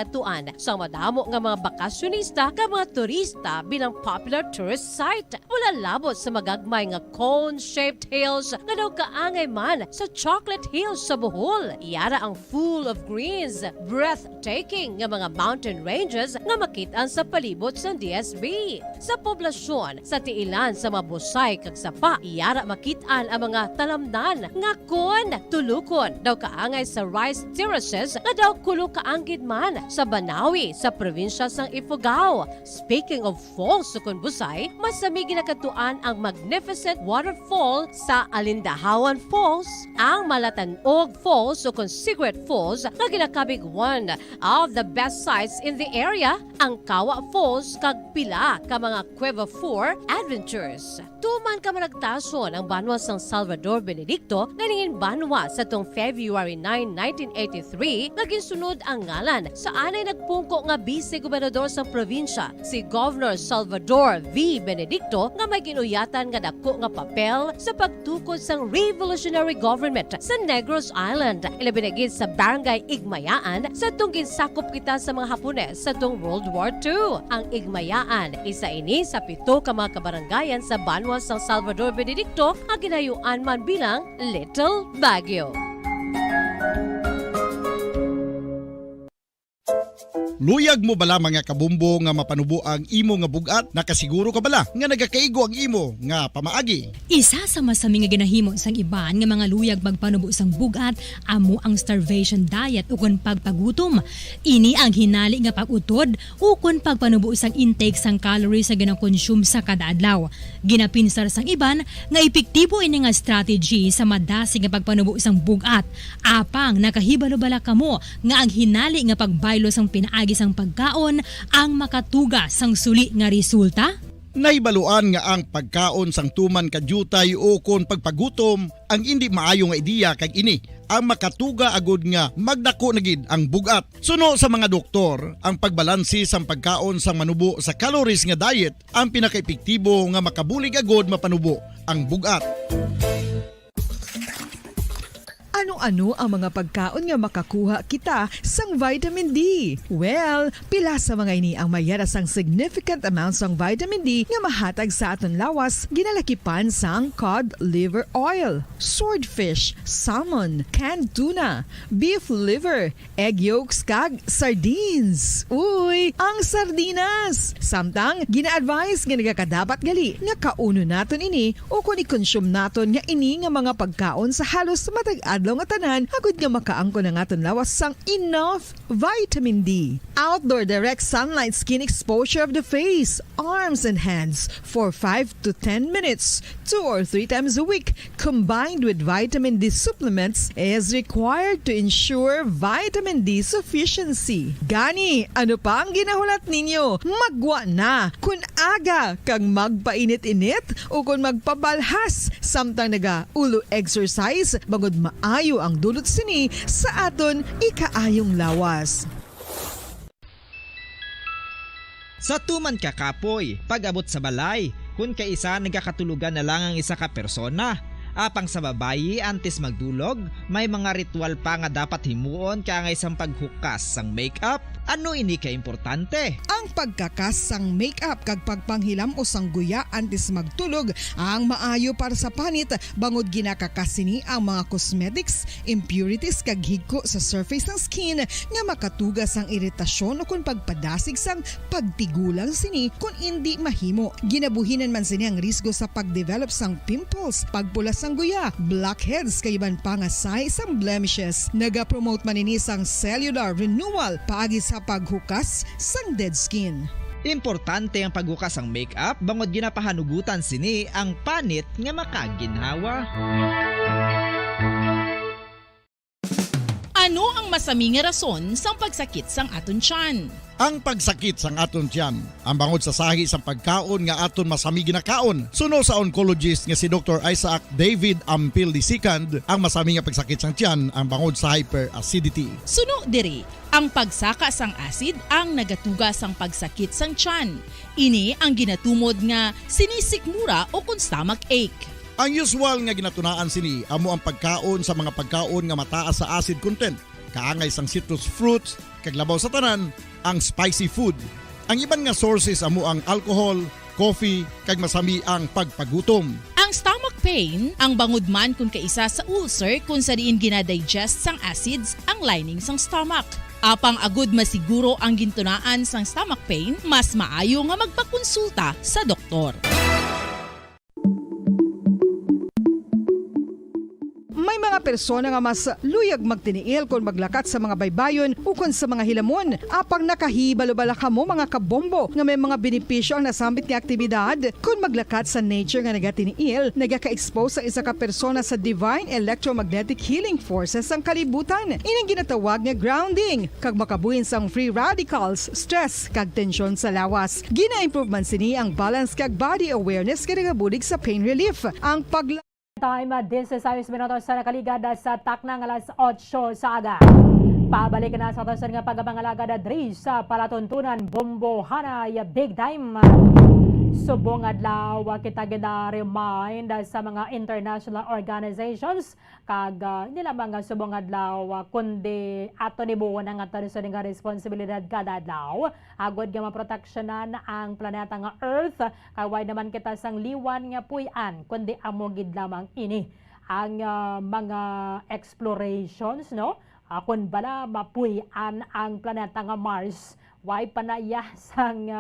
sa madamo nga mga bakasyonista ka mga turista bilang popular tourist site. Mula labot sa magagmay nga cone-shaped hills nga daw kaangay man sa Chocolate Hills sa Bohol. Iyara ang full of greens, breathtaking nga mga mountain ranges nga makitaan sa palibot sa DSB. Sa poblasyon, sa tiilan sa mga busay kag sapa, iyara makitaan ang mga talamnan nga kon tulukon daw kaangay sa rice terraces nga daw kulo kaanggid man sa banal Banawi sa probinsya sang Ifugao. Speaking of falls sukon Busay, masami ginakatuan ang magnificent waterfall sa Alindahawan Falls, ang Malatanog Falls sukon Secret Falls nga ginakabig one of the best sites in the area, ang Kawa Falls kag pila ka mga Cueva 4 adventures. Tuman ka managtason ang banwa sang Salvador Benedicto nga ningin banwa sa tong February 9, 1983 nga ginsunod ang ngalan sa anay nagpungko nga vice-gobernador sa probinsya, si Governor Salvador V. Benedicto, nga may ginuyatan nga dako nga papel sa pagtukod sang revolutionary government sa Negros Island, ilabinagid sa Barangay Igmayaan sa tong ginsakop kita sa mga Hapones sa tong World War II. Ang Igmayaan, isa ini sa 7 ka mga kabarangayan sa banwa sang Salvador Benedicto ang ginayuan man bilang Little Baguio. Luyag mo bala mga kabumbo nga mapanubo ang imo nga bugat? Nakasiguro ka bala nga nagakaigo ang imo nga pamaagi? Isa sa masami nga ginahimo sang iban nga mga luyag magpanubo sang bugat amo ang starvation diet ukon pagpagutom. Ini ang hinali nga pag-utod ukon pagpanubo sang intake sang calories sa ginakonsume sa kada adlaw. Ginapinsar sang iban nga epektibo ini nga strategy sa madasi nga pagpanubo sang bugat. Apang nakahibalo-bala kamo nga ang hinali nga pagbaylo sang pinaagi sang pagkaon ang makatuga sang suli nga resulta? Naibaluan nga ang pagkaon sang tuman kadyutay o kon pagpagutom ang hindi maayo nga ideya kag ini ang makatuga agud nga magdako na gid ang bugat. Suno sa mga doktor, ang pagbalansi sang pagkaon sang manubo sa calories nga diet ang pinakaepektibo nga makabulig agud mapanubo ang bugat. Ano-ano ang mga pagkaon nga makakuha kita sang vitamin D? Well, pila sa mga ini ang mayara sang significant amount sang vitamin D nga mahatag sa aton lawas ginalakipan sang cod liver oil, swordfish, salmon, canned tuna, beef liver, egg yolks kag sardines. Uy, ang sardinas! Samtang gina-advise nga nagakadapat gali nga kauno naton ini o kung i-consume naton nga ini nga mga pagkaon sa halos matag adlaw nga tanan agud nga makaangko na aton lawas sang enough vitamin D. Outdoor direct sunlight skin exposure of the face, arms and hands for 5 to 10 minutes 2 or 3 times a week combined with vitamin D supplements is required to ensure vitamin D sufficiency. Gani, ano pa ang ginahulat ninyo? Magwa na kun aga kang magpainit-init o kun magpabalhas samtang naga ulo exercise bangod maayo ang dulot sini sa aton ikaayong lawas. Sa tuman ka kapoy, pag-abot sa balay, kung kaisa nagakatulugan na lang ang isa ka persona. Apang sa babayi antes magdulog, may mga ritual pa nga dapat himuon ka nga isang paghukas sang makeup. Ano ini ka importante? Ang pagkakas sang makeup kag pagpanghilam o sang guya antes magtulog ang maayo para sa panit bangod ginakakas sini ang mga cosmetics, impurities kag higko sa surface ng skin nga makatugas sang iritasyon o kung pagpadasig sang pagtigulang sini kung hindi mahimo. Ginabuhinan man sini ang risgo sa pagdevelop sang pimples, pagpula sang guya, blackheads kay iban pa nga size sang blemishes. Naga-promote man ini sang cellular renewal paagi sa paghukas sang dead skin. Importante ang paghukas sang makeup bangod ginapahanugutan sini ang panit nga makaginhawa. Ano ang masami nga rason sang pagsakit sang aton tiyan? Ang pagsakit sang aton tiyan, ang bangod sa sahi sang pagkaon nga aton masami ginakaon. Suno sa oncologist nga si Dr. Isaac David Ampil II, ang masami nga pagsakit sang tiyan ang bangod sa hyperacidity. Suno diri, ang pagsaka sang acid ang nagatuga sang pagsakit sang tiyan. Ini ang ginatumod nga sinisikmura o kung stomach ache. Ang usual nga ginatunaan sini amo ang pagkaon sa mga pagkaon nga mataas sa acid content, kaangay sang citrus fruits, kag labaw sa tanan ang spicy food. Ang iban nga sources amo ang alcohol, coffee, kag masami ang pagpagutom. Ang stomach pain ang bangod man kung kaisa sa ulcer kung sa diin ginadigest sang acids ang lining sang stomach. Apang agud masiguro ang gintunaan sang stomach pain, mas maayo nga magpakonsulta sa doktor. May mga persona nga mas luyag magtiniil kung maglakat sa mga baybayon o kung sa mga hilamon. Apang nakahibalo-bala ka mo mga kabombo nga may mga benepisyo ang nasambit nga aktibidad kung maglakat sa nature nga nagatiniil, nagaka-expose sa isa ka persona sa divine electromagnetic healing forces ang kalibutan. Inang ginatawag nga grounding, kag makabuhin sang free radicals, stress, kag tensyon sa lawas. Gina-improve man sini ang balance kag body awareness kag nagabulig sa pain relief. Ang Time 16 minutos sa nakaligada sa taknang alas 8 sa aga. Pabalik na sa tosan nga pagabangalaga da dri sa palatuntunan Bombo Hanay Big Time. Subong adlaw kita gina-remind sa mga international organizations kag nila mga subong adlaw kundi ato ni buwan ang ato sa nga responsibilidad kada adlaw agod nga maproteksyonan ang planeta nga Earth kay naman kita sang liwan nga puy-an kundi amo gid lamang ini ang mga explorations no kun bala mapuy-an ang planeta nga Mars way panaya sang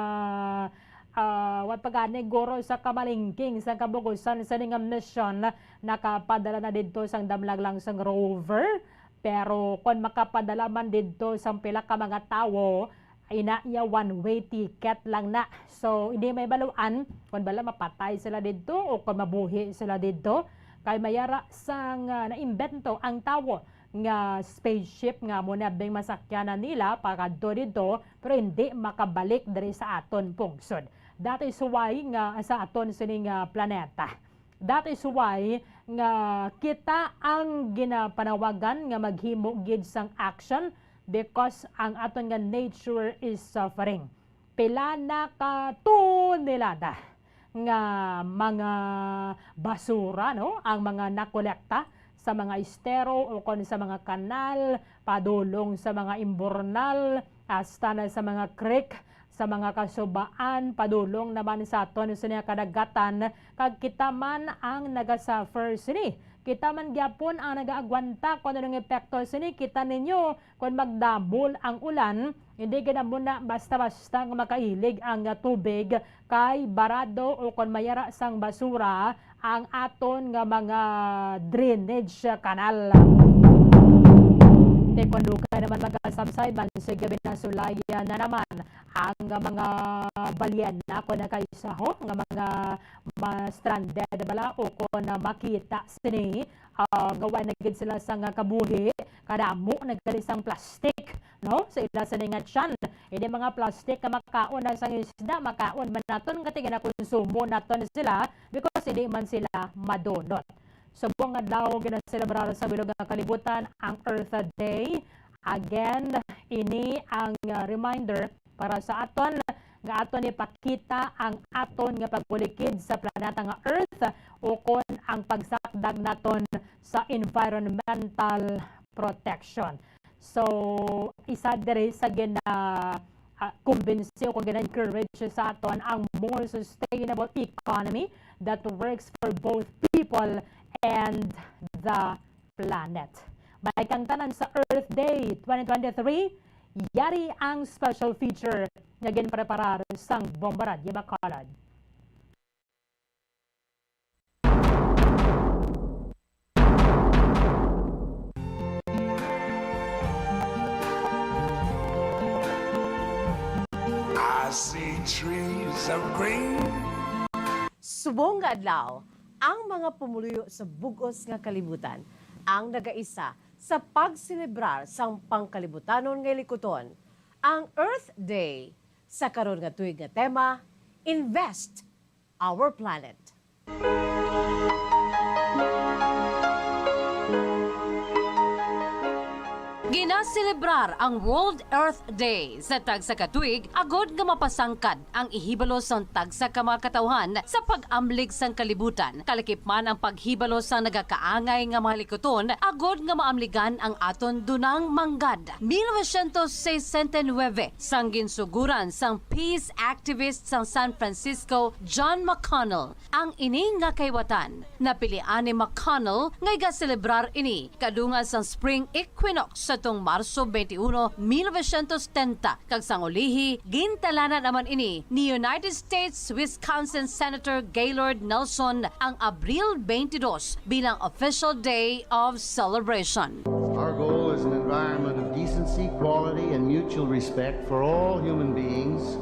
pagani goro sa kamalingking sa kabugusan sa nga mission nakapadala na dito sang damlag lang sang rover pero kung makapadala man dito sang pila ka mga tawo ina iya one-way ticket lang na so hindi may baluan kung bala mapatay sila dito o kung mabuhi sila dito kay mayara sang naimbento ang tawo nga spaceship nga muna bing masakyanan nila pakadto dito pero hindi makabalik diri sa aton pungsod. That is why nga sa aton sining planeta. That is why nga kita ang ginapanawagan nga maghimo gid sang action because ang aton nga nature is suffering. Pila na ka tonelada nga mga basura no ang mga nakolekta sa mga estero o kon sa mga kanal, padulong sa mga imbornal, hasta na sa mga creek, sa mga kasubaan, padulong naman sa aton sa niya kadagatan, kag kita man ang nagasuffer sini. Kita man gyapon ang nagaagwanta kung anong epekto sini. Kita ninyo kung magdamol ang ulan, hindi ka na muna basta-basta makailig ang tubig kay barado o kung mayara sang basura ang aton nga mga drainage kanal. Taekwondo ka naman mag-subside man sa gabi na sulaya na naman ang mga balyan na kung nakaisaho nga mga stranded bala o kung makita sini gawa na gid sila sa kabuhi kadamo nagkalisang plastic no sa ila sa nga tiyan hindi mga plastic ka makaon na sang isda makaon man naton katiga na konsumo naton sila because hindi man sila madonot. So buong adlaw ginaselebrar sa bilog nga kalibutan ang Earth Day. Again, ini ang reminder para sa aton nga aton ipakita ang aton nga pagpulikid sa planeta nga Earth o kon ang pagsakdag naton sa environmental protection. So isa diri sa kumbinsiyo kung gina-encourage sa aton ang more sustainable economy that works for both people and the planet. May kangtanan sa Earth Day 2023, yari ang special feature na ginpreparar sang Bomba Radio Bacolod. I see trees of green. Subong nga adlaw, ang mga pumuluyo sa bugos nga kalibutan ang nagaisa sa pagselebrar sang pangkalibutanon nga likuton, ang Earth Day sa karon nga tuig nga tema, Invest Our Planet. Ginaselebrar ang World Earth Day sa tagsa ka tuig agod nga mapasangkad ang ihibalo sang tagsa ka mga katawhan sa pag-amlig sang kalibutan. Kalakip man ang paghibalo sang nagakaangay nga mga likuton agod nga maamligan ang aton dunang manggad. 1969 sang ginsuguran sang peace activist sang San Francisco John McConnell ang ini nga kaywatan. Napilian ni McConnell nga igaselebrar ini kadungan sang spring equinox sa kadtong Marso 21, 1970 kag sang ulihi gintalanan naman ini ni United States Wisconsin Senator Gaylord Nelson ang Abril 22 bilang official day of celebration. Our goal is an environment of decency, quality, and mutual respect for all human beings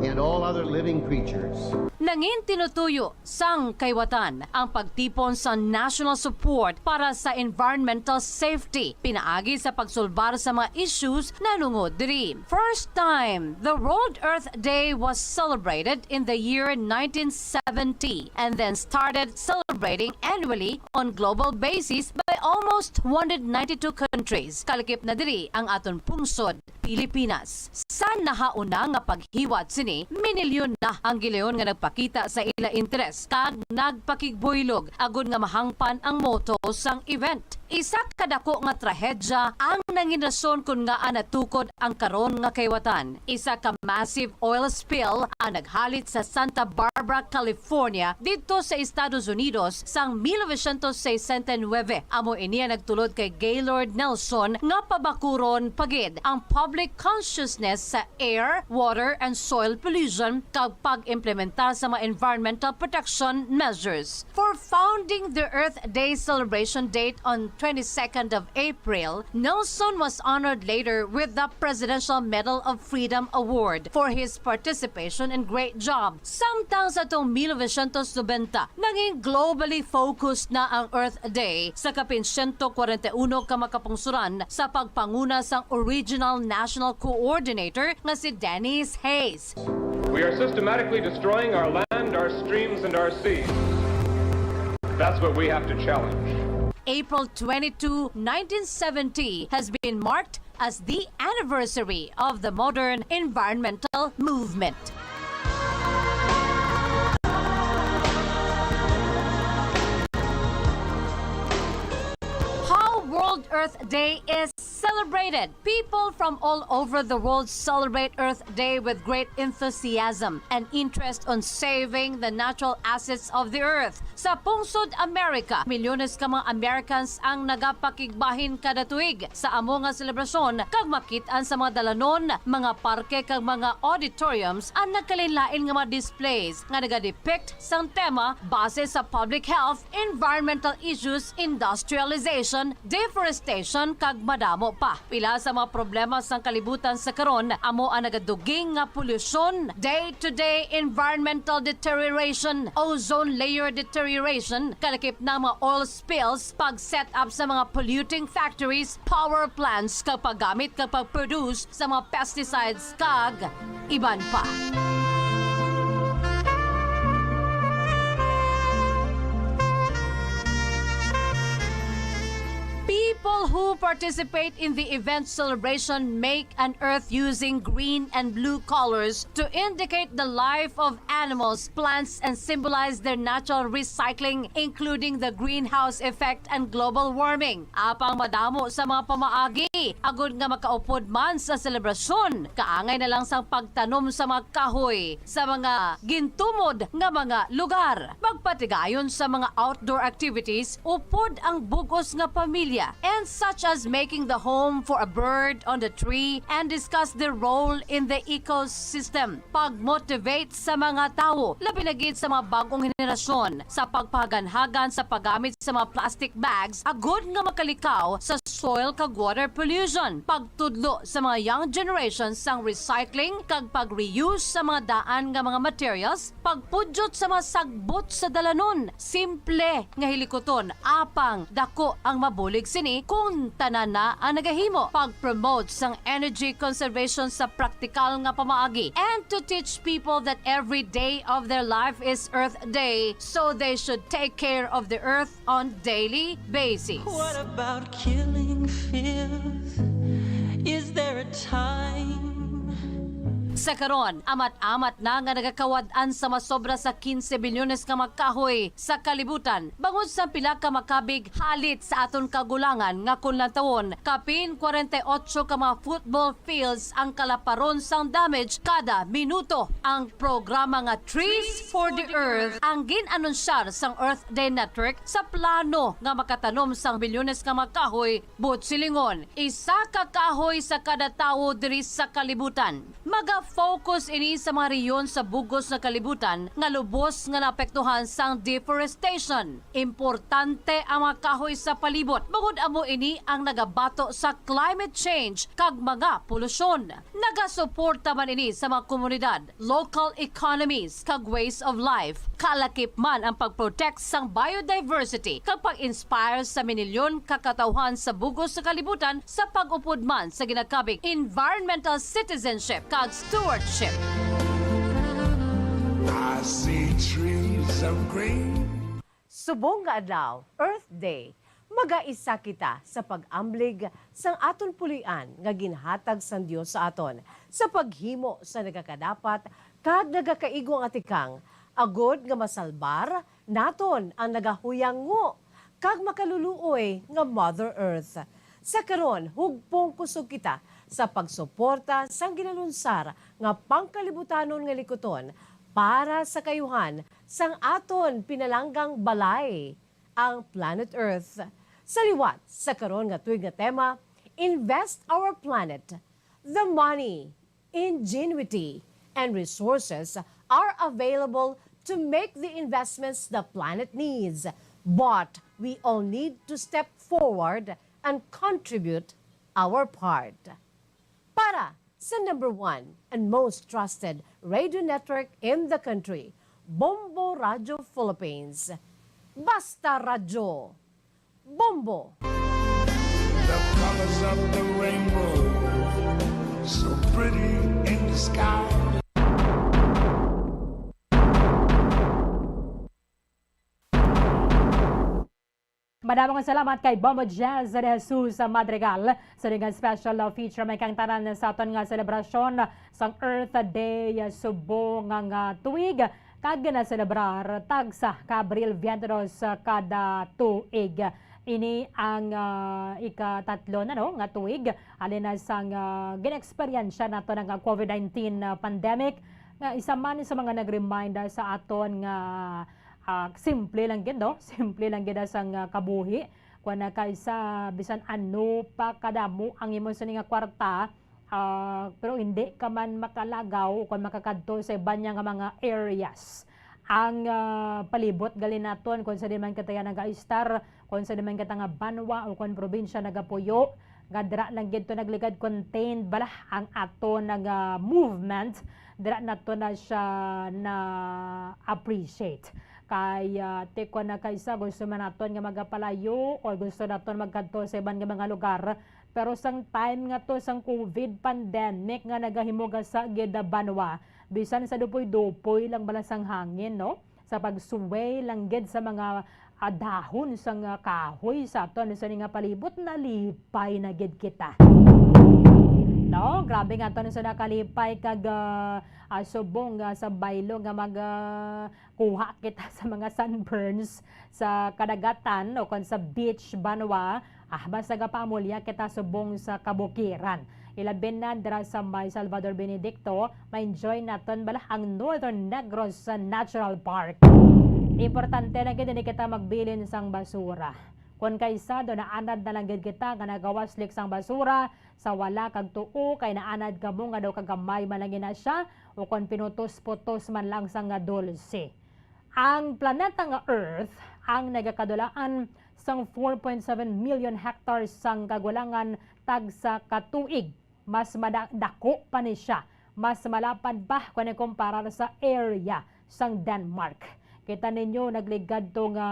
and all other living creatures. Nangin tinutuyo sang kaywatan ang pagtipon sa national support para sa environmental safety, pinaagi sa pagsulbar sa mga issues na nungod diri. First time, the World Earth Day was celebrated in the year 1970 and then started celebrating annually on global basis by almost 192 countries. Kalakip na diri ang aton pungsod, Pilipinas. Sa nahauna nga paghiwat sini, minilyon na ang gileon nga nagpakita sa ila interes kag nagpakigbuylog agud nga mahangpan ang moto sang event. Isa kadako nga trahedya ang nanginason kun nga natukod ang karon nga kaywatan. Isa ka massive oil spill ang naghalit sa Santa Barbara, California dito sa Estados Unidos sang 1969. Amo iniya nagtulod kay Gaylord Nelson nga pabakuron pagid ang public consciousness sa air, water, and soil pollution kag pag-implementar sa mga environmental protection measures. For founding the Earth Day celebration date on 22nd of April, Nelson was honored later with the Presidential Medal of Freedom Award for his participation and great job. Samtang sa itong 1990, naging globally focused na ang Earth Day sa kapin 141 kamakapungsuran sa pagpanguna sang original national coordinator nga si Dennis Hayes. We are systematically destroying our land, our streams, and our seas. That's what we have to challenge. April 22, 1970 has been marked as the anniversary of the modern environmental movement. How World Earth Day is celebrated. People from all over the world celebrate Earth Day with great enthusiasm and interest on saving the natural assets of the earth. Sa pungsod Amerika, milyones ka mga Americans ang nagapakigbahin kada tuig sa amo nga selebrasyon kag makit-an sa mga dalanon, mga parke kag mga auditoriums ang nagkalinlain nga mga displays nga nagadepict sang tema base sa public health, environmental issues, industrialization, deforestation kag madamo pa. Pila sa mga problema sang kalibutan sa karon amo ang nagaduging nga polusyon, day-to-day environmental deterioration, ozone layer deterioration, kalakip na mga oil spills, pag-set up sa mga polluting factories, power plants kag paggamit kag pag-produce sa mga pesticides kag iban pa. People who participate in the event celebration make an earth using green and blue colors to indicate the life of animals, plants, and symbolize their natural recycling, including the greenhouse effect and global warming. Apang madamo sa mga pamaagi, agud nga makaupod man sa selebrasyon, kaangay na lang sang pagtanom sa mga kahoy sa mga gintumod nga mga lugar. Pagpatigayon sa mga outdoor activities, upod ang bugos nga pamilya, and such as making the home for a bird on the tree and discuss their role in the ecosystem. Pag-motivate sa mga tao, labi na gid sa mga bagong henerasyon sa pagpaganhagan sa paggamit sa mga plastic bags, agud nga makalikaw sa soil kag water pollution. Pagtudlo sa mga young generations sang recycling kag pag-reuse sa mga daan nga mga materials, pagpudyot sa mga sagbot sa dalanon. Simple nga hilikoton, apang dako ang mabulig sini kung tanan na ang nagahimo. Pag-promote sang energy conservation sa praktikal nga pamaagi, and to teach people that every day of their life is Earth Day, so they should take care of the earth on daily basis. What about killing fears? Is there a time? Sa karon, amat-amat na nga nagakawad-an sa masobra sa 15 bilyones ka magkahoy sa kalibutan. Bangod sa pila ka makabig halit sa aton kagulangan nga kunlantawon, kapin 48 ka mga football fields ang kalaparon sang damage kada minuto. Ang programa nga Trees for the Earth ang gin-anunsyar sang Earth Day Network sa plano nga makatanom sang bilyones ka magkahoy but silingon. Isa ka kahoy sa kada tawo diri sa kalibutan. Maga-focus ini sa mga reyon sa bugos na kalibutan nga lubos nga naapektuhan sang deforestation. Importante ang mga kahoy sa palibot. Bangod amo ini ang nagabato sa climate change kag mga polusyon. Nagasuporta man ini sa mga komunidad, local economies kag ways of life. Kalakip man ang pagprotect sang biodiversity kag pag-inspire sa minilyon kakatawhan sa bugos sa kalibutan sa pag-upod man sa ginakabig environmental citizenship kag stewardship. I see trees of green. Subong nga adlaw, Earth Day, magaisa kita sa pag-amblig sang aton pulian nga ginhatag sang Dios sa aton sa paghimo sa nagakadapat kag nagakaigo ang atikang agod nga masalbar naton ang nagahuyango kag makaluluoy nga Mother Earth. Sa karon, hugpong kusog kita sa pagsuporta sang ginalunsar nga pangkalibutanon nga likuton para sa kayuhan sang aton pinalanggang balay, ang Planet Earth. Sa liwat sa karon nga tuig nga tema, Invest Our Planet. The money, ingenuity, and resources are available to make the investments the planet needs. But we all need to step forward and contribute our part. Para sa number 1 and most trusted radio network in the country, Bombo Radio Philippines. Basta Radyo. Bombo. The colors of the rainbow, so pretty in the sky. Madamang salamat kay Bombo Jazz de Jesus Madrigal sa ringan special feature may kang tanan sa aton nga selebrasyon sang Earth Day subong nga tuig kag na celebrar tagsa ka Abril 22 kada tuig. Ini ang ikatatlo na nga tuig alin na sang gin-experience nato ng COVID-19 pandemic nga isa man sa mga nag-remind sa aton nga simple lang gid simple lang gid sang kabuhi kun kaysa bisan ano pa kadamo ang imo sa nga kwarta pero hindi ka man makalagaw kung makakadto sa iba nga mga areas ang palibot gali naton kung sa di man kataya nag-star kung sa di man katanga banwa o kung probinsya nagapuyo gadra lang gid to nagligad contained balah ang aton nga movement dira nato na siya na appreciate kaya teko na kaysa gusto man naton nga magapalayo o gusto naton magkadto sa ibang mga lugar pero sang time nga to sang COVID pandemic nga nagahimuga sa gida banwa bisan sa dupoy-dupoy lang balasang hangin no sa pagsuway lang gid sa mga dahon sang kahoy sa aton sa nga palibot nalipay na gid kita. No, grabe nga to sa nakalipay kag subong sa baylo nga kuha kita sa mga sunburns sa kadagatan o kon sa beach banwa basta gapamulya kita subong sa kabukiran. Ilaben na dira sa may Salvador Benedicto, ma-enjoy naton balah ang Northern Negros Natural Park. Importante na gid kita magbilin sang basura. Kung kaysa do naanad na lang gid kita nga nagawaslik sang basura sa wala kag tuo kay naanad kamo nga daw kagamay man lang na siya o kung pinutos-putos man lang sang dulce. Ang planeta nga Earth ang nagakadulaan sang 4.7 million hectares sang kagulangan tag sa katuig. Mas madako pa ni siya. Mas malapad pa kung ikumpara sa area sang Denmark. Kita ninyo nagligad to nga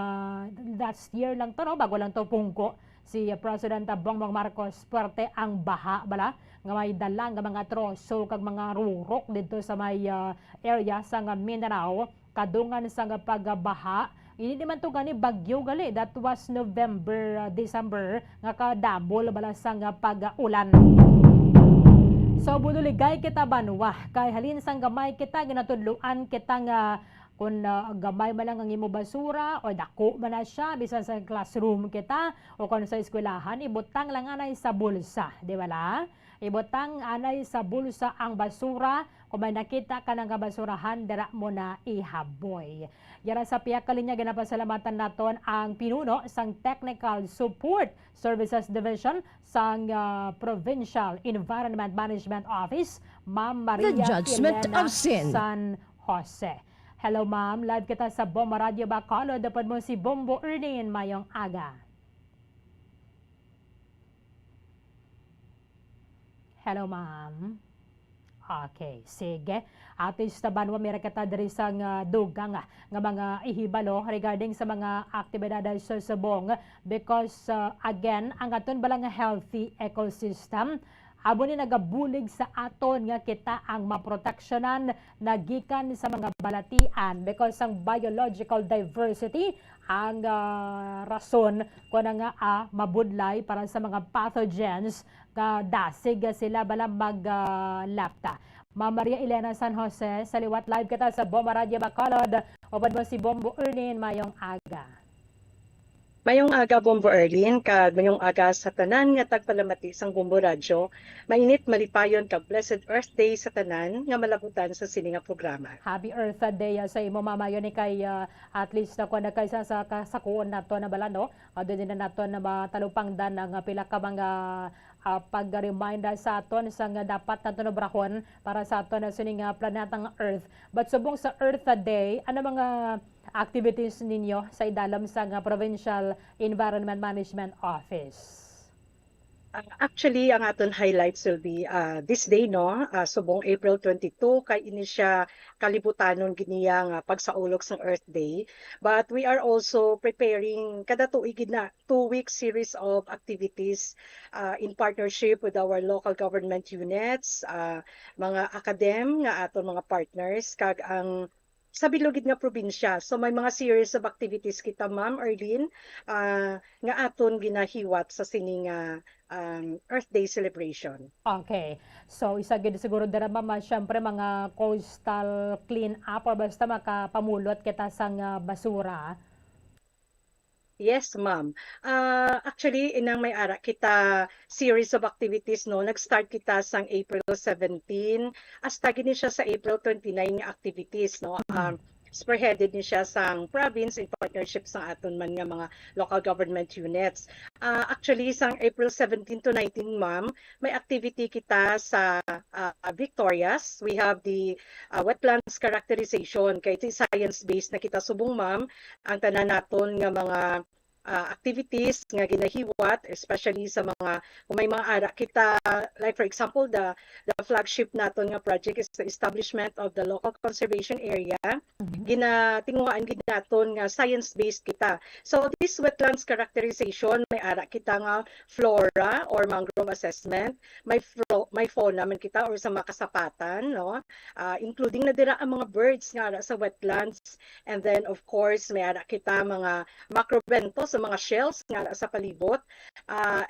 last year lang to no bago lang to pungko si President Bongbong Marcos puwerte ang baha bala nga may dala nga mga troso kag mga rurok dito sa may area sa Mindanao kadungan sa pagbaha. Ini naman to gani bagyo gali that was November December nga kadabol bala sa pag-ulan. So buduligay kita banwa kay halin sang gamay kita ginatudluan kita nga kung gamay man lang ang imo basura o dako man na siya bisan sa classroom kita o kung sa eskwelahan ibutang lang anay sa bulsa, di ba la? Ibutang anay sa bulsa ang basura. Kung may nakita ka ng basurahan, dira mo na ihaboy. Yara sa piyak kalinya ginapasalamatan naton ang pinuno sang Technical Support Services Division sang Provincial Environment Management Office, Ma'am Maria The Judgment Elena of Sin. San Jose. Hello ma'am, live kita sa Bomba Radio Bacolod. Dapat mo si Bombo Erdin mayong aga. Hello ma'am. Okay, sige. Atis na banwa meron kita diri sa dugang nga mga ihibalo regarding sa mga aktibidades sa subong because again, ang aton balang healthy ecosystem abo ni nagabulig sa aton nga kita ang maproteksyonan nagikan sa mga balatian because ang biological diversity ang rason ko na nga mabudlay para sa mga pathogens nga dasig sila bala maglapta. Ma'am Maria Elena San Jose, sa liwat live kita sa Bomba Radio Bacolod. Obad mo si Bombo Erlin mayong aga. Mayong aga Bombo Erlin, kag mayong aga sa tanan nga tagpalamati sang Bombo Radio. Mainit malipayon kag Blessed Earth Day sa tanan nga malabutan sa sini nga programa. Happy Earth Day sa imo mama yun kay at least ako na kaysa sa kasakuon nato na balano. Ado din na nato na matalupangdan ang pila ka mga pag-reminder sa aton sa nga dapat nato nabrahon para sa aton na sining planetang Earth. But subong sa Earth Day, ano mga activities ninyo sa idalam sa Provincial Environment Management Office? Actually, ang aton highlights will be this day, no? Subong April 22, kay ini siya kalibutanon giniyang pagsaulog sa Earth Day. But we are also preparing kada tuig na 2-week series of activities in partnership with our local government units, mga academ nga aton mga partners, kag ang sa bilogid nga probinsya. So may mga series of activities kita Ma'am Arlene nga aton ginahiwat sa sining Earth Day celebration. Okay. So isa gid siguro dira ma'am, syempre mga coastal clean up or basta makapamulot kita sang basura. Yes, ma'am. Actually, inang may ara kita series of activities, no? Nag-start kita sang April 17, hasta gini siya sa April 29 nga activities, no? Spearheaded ni siya sang province in partnership sa aton man nga mga local government units. Actually, sang April 17 to 19, ma'am, may activity kita sa Victorias. We have the wetlands characterization. Kay iti science-based na kita subong, ma'am, ang tanan naton nga mga activities nga ginahiwat, especially sa mga kung may mga ara kita, like for example the flagship naton nga project is the establishment of the local conservation area. Ginatinguhaan gid naton nga science-based kita. So this wetlands characterization, may ara kita nga flora or mangrove assessment, may fauna man kita or sa makasapatan, no? Including na dira ang mga birds nga ara sa wetlands, and then of course may ara kita mga macrobentos sa mga shells nga sa palibot,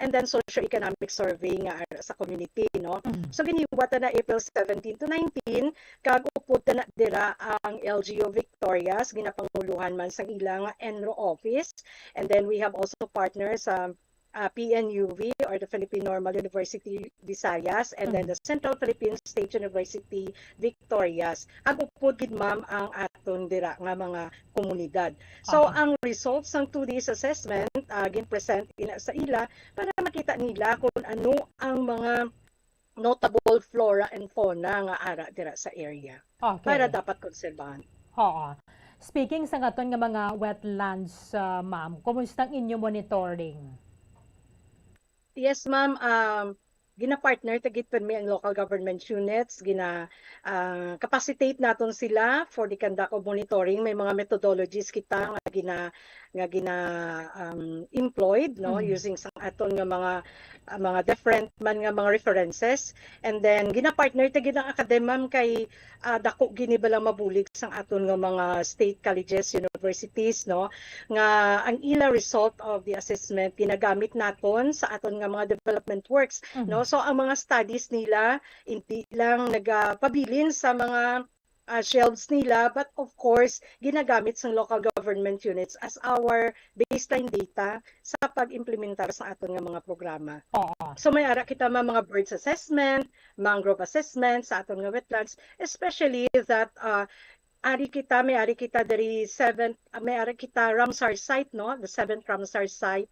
and then socio-economic survey nga sa community, no? So giniwata na April 17 to 19, kag upod na dira ang LGU Victorias, ginapanguluhan man sa ilang ENRO office, and then we have also partners sa PNUV or the Philippine Normal University Visayas, and then the Central Philippine State University Victorias. Ag upod gid ma'am ang aton dira nga mga komunidad. So ang results ng 2 days assessment gin-present sa ila para makita nila kung ano ang mga notable flora and fauna nga ara dira sa area. Para dapat konserbahan. Oo. Speaking sa aton nga mga wetlands, ma'am, kumusta ang inyo monitoring? Yes, ma'am. Gina-partner tagit pa mi ang local government units, capacitate naton sila for the conduct of monitoring. May mga methodologies kita nga nga gina employed no using sang aton nga mga different man nga mga references, and then gina-partner ta gid ang akademam kay dako gini balang mabulig sang aton nga mga state colleges, universities no nga ang ila result of the assessment ginagamit naton sa aton nga mga development works no. So ang mga studies nila hindi lang nagapabilin sa mga shelves nila, but of course ginagamit sa local government units as our baseline data sa pag-implementar sa aton nga mga programa. So may ara kita mga birds assessment, mangrove assessment sa aton nga wetlands, especially that may ari kita dari Ramsar site no, the 7th Ramsar site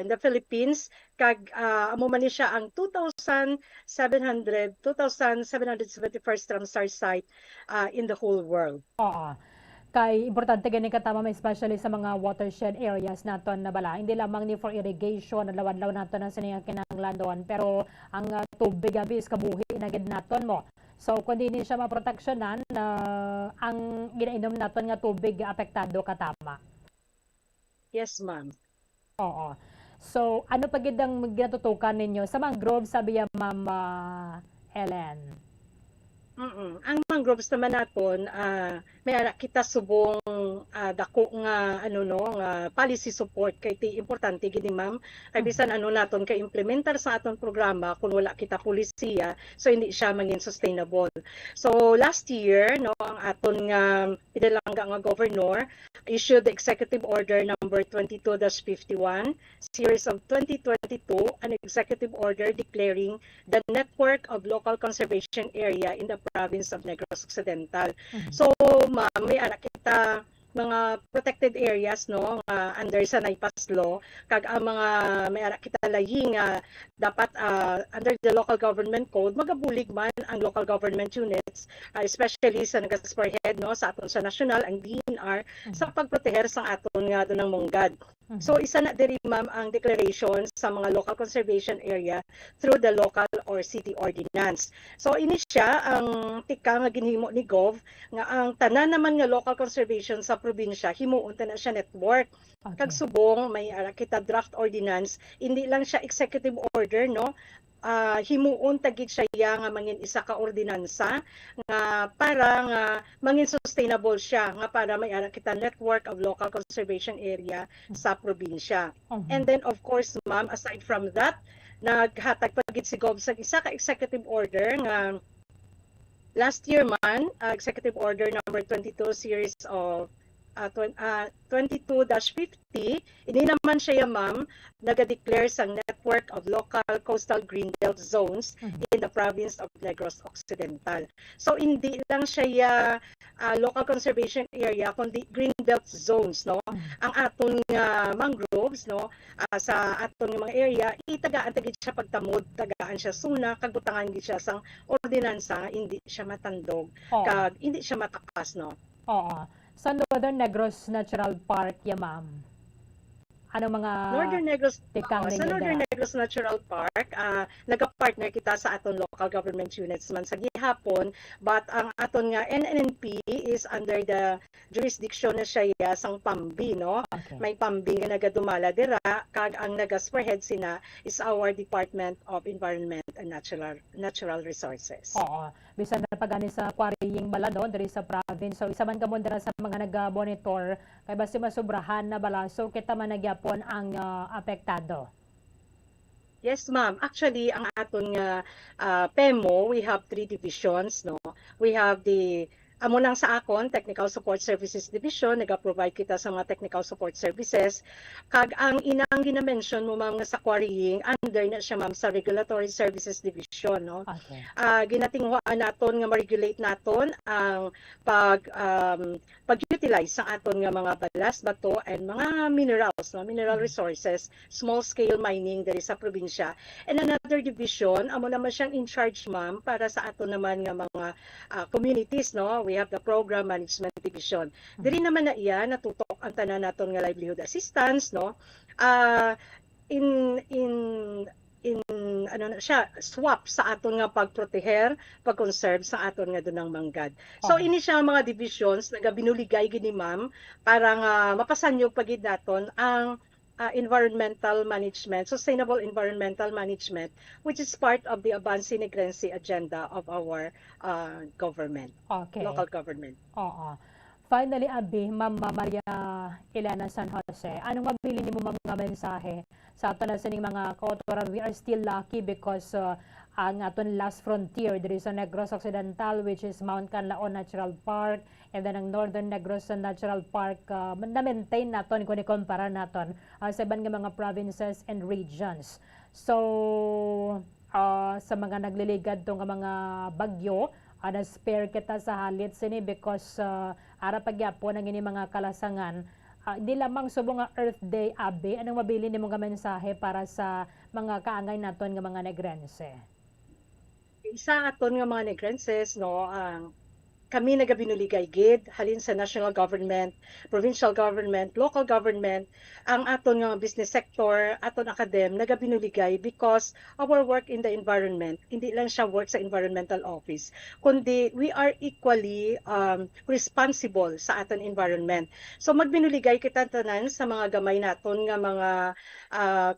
in the Philippines, kag amo man ni siya ang 2771st Ramsar site in the whole world. Kay importante gani katama may especially sa mga watershed areas naton na bala, hindi lamang ni for irrigation na lawan-lawan naton ang siniyang kinahanglan, pero ang tubig abis kabuhi na gid naton mo. So kung di siya maproteksyonan, ang ginainom naton nga tubig apektado katama. Yes, ma'am. Oo. So ano pa gid ang ginatutukan ninyo sa mangrove, sabi ya Ma'am Ellen? Ang mangroves naman naton may ara kita subong dako nga nga policy support kay ti importante gini ma'am kay bisan naton kay implementar sa aton programa kung wala kita polisiya, so hindi siya maging sustainable. So last year no ang aton nga pinalangga nga governor issued the executive order number 22-51 series of 2022, an executive order declaring the network of local conservation area in the province of Negros Occidental. So ma'am, may ara kita mga protected areas no under sa NIPAS law, kag ang mga may ara kita laying dapat under the local government code magabulig man ang local government units, especially sa nagaspearhead no sa aton sa national ang DNR sa pagproteher sa aton nga dunang munggad. So isa na diri ma'am ang declaration sa mga local conservation area through the local or city ordinance. So ini siya ang tika nga ginhimo ni Gov nga ang tanan naman nga local conservation sa probinsya himuon ta na siya network. Kag subong may ara kita draft ordinance, hindi lang siya executive order no. Himuon tagid siya nga mangin isa ka ordinansa nga para nga mangin sustainable siya nga para may ara kita network of local conservation area sa probinsya. And then of course ma'am, aside from that, naghatag pagid si Gov sa isa ka executive order nga last year man, executive order number 22 series of 22-50, ini naman siya ma'am naga-declare sa network of local coastal green belt zones in the province of Negros Occidental. So hindi lang siya local conservation area kundi green belt zones no. Ang aton mangroves no sa aton mga area itagaan tagid siya pagtamod, tagaan siya suna, kag butangan gid siya sang ordinansa, hindi siya matandog kag hindi siya matakas no. Sa Northern Negros Natural Park ya ma'am, ano mga Northern Negros sa Northern Negros Natural Park nagapartner kita sa aton local government units man sa gihapon, but ang aton nga NNP is under the jurisdiction na siya sang Pambi no. May Pambi nga nagadumala dira, kag ang naga-spearhead sina is our Department of Environment and Natural Resources. Bisan na pagani sa quarrying bala no diri sa province, so isa man kamon dira sa mga nag-monitor kay basi masubrahan na bala, so kita man nagyapon ang apektado. Yes ma'am, actually ang aton PEMO, we have 3 divisions no. We have the amo lang sa akon Technical Support Services Division, naga-provide kita sa mga technical support services. Kag ang inang gina-mention mo ma'am nga sa quarrying, under na siya ma'am sa Regulatory Services Division no. Ginatinghuan naton nga ma-regulate naton ang pag-utilize sa aton nga mga balas, bato and mga minerals no, mineral resources, small scale mining diri sa probinsya. And another division amo naman siyang in charge ma'am para sa aton naman nga mga communities no. We have the Program Management Division. Diri naman na iya natutok ang tanan naton nga livelihood assistance no. In ano na siya, swap sa aton nga pagproteher, pag-conserve sa aton nga dunang manggad. So ini siya mga divisions nga binuligay gini ma'am para nga mapasanyog pagid naton ang environmental management, sustainable environmental management, which is part of the Avance Negrense agenda of our government, local government. Oo. Finally, Abi, Ma'am Maria Elena San Jose, anong mabili niyo mga mensahe sa aton na sining mga kautoran? We are still lucky because ang aton last frontier, there is a Negros Occidental, which is Mount Canlaon Natural Park, and then ang Northern Negros Natural Park, na-maintain naton kung ikumpara naton sa iban nga mga provinces and regions. So, sa mga nagliligad to nga mga bagyo, na-spare kita sa halit sini because ara pagyapon ang ini mga kalasangan. Di lamang subong nga Earth Day, Abi, anong mabili ni mong mensahe para sa mga kaangay naton nga mga Negrense? Isa aton nga mga Negrenses, no, kami nagabinuligay gid halin sa national government, provincial government, local government, ang aton nga business sector, aton academ nagabinuligay because our work in the environment, hindi lang siya work sa environmental office, kundi we are equally responsible sa aton environment. So magbinuligay kita tanan sa mga gamay naton nga mga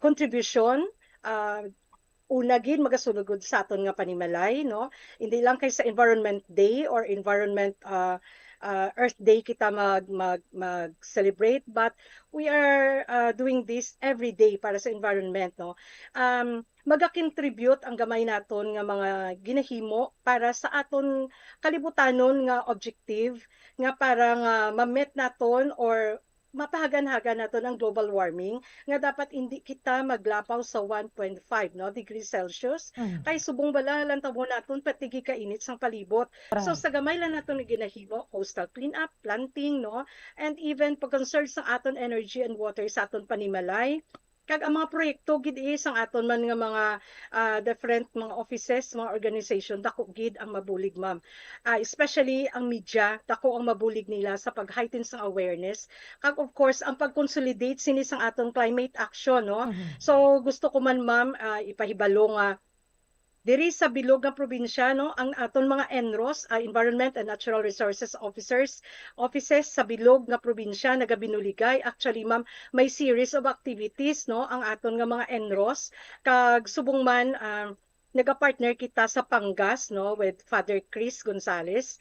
contribution, una gid magasulugod sa aton nga panimalay, no, hindi lang kay sa Environment Day or Environment Earth Day kita mag celebrate, but we are doing this every day para sa environment, no. Magakontribute ang gamay naton nga mga ginahimo para sa aton kalibutanon nga objective nga para nga ma-met naton or mapahagan-hagan naton ang global warming nga dapat hindi kita maglapaw sa 1.5 no degrees Celsius kay subong bala lang tabo naton patigi kainit sang palibot. So sa gamay lang naton nga ginahimo, coastal cleanup, planting, no, and even pag-conserve sa aton energy and water sa aton panimalay. Kag ang mga proyekto gid sang aton man nga mga different mga offices, mga organization, dako gid ang mabulig, ma'am. Especially ang media, dako ang mabulig nila sa pag-heighten sa awareness. Kag of course ang pag-consolidate sini sang aton climate action, no. So gusto ko man, ma'am, ipahibalo nga diri sa bilog nga probinsya, no, ang aton mga ENROS, Environment and Natural Resources Offices sa bilog nga probinsya nagabinuligay. Actually, ma'am, may series of activities, no, ang aton nga mga ENROS. Kag subong man nagapartner kita sa Pangas, no, with Father Chris Gonzales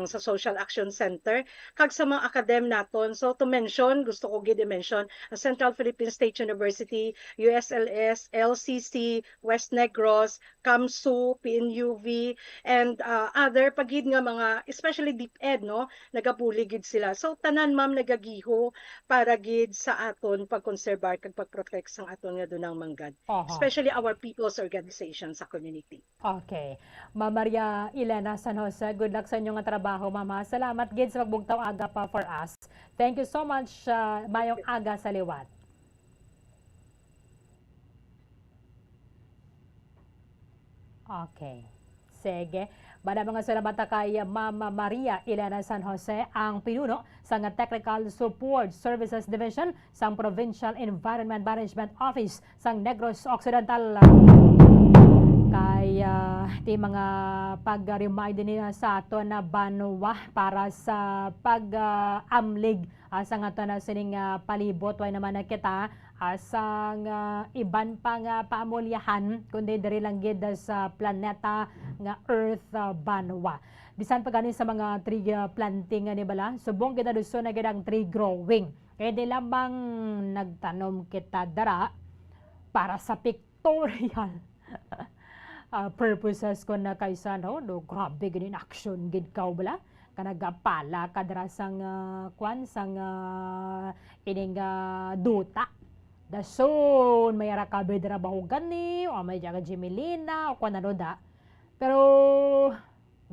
sa Social Action Center, kag sa mga academ naton. So to mention, gusto ko gid i-mention Central Philippine State University, USLS, LCC, West Negros, CAMSU, PNUV, and other pagid nga mga, especially DepEd, no, nagabulig gid sila. So tanan, ma'am, nagagiho para gid sa aton pag-conserve kag pag-protect sang aton nga dunang manggad. Especially our people's organization sa community. Okay. Ma'am Maria Elena San Jose, good luck sa inyong trabaho, mama. Salamat gid sa pagbugtaw aga pa for us. Thank you so much, mayong aga sa liwat. Okay. Sige. Bada mga salamat kay Mama Maria Elena San Jose, ang pinuno sa Technical Support Services Division sa Provincial Environment Management Office sa Negros Occidental. Kaya di mga pag-remind niya sa ato na banwa para sa pag-amlig sa nga na sining palibot. Way naman na kita sa iban pang paamulyahan kundi diri lang gid sa planeta nga Earth banwa. Bisan pa ganin sa mga tree planting ni bala, subong kita duso na gid ang tree growing. Kaya di lamang nagtanom kita dara para sa pictorial purposes ko na kaysa, no, grabe ganin action gid ka bala kanagapala kadra sang sang ining duta dason may ara kabe dira bahugan ni o may jaga Jimelina o kunano da, pero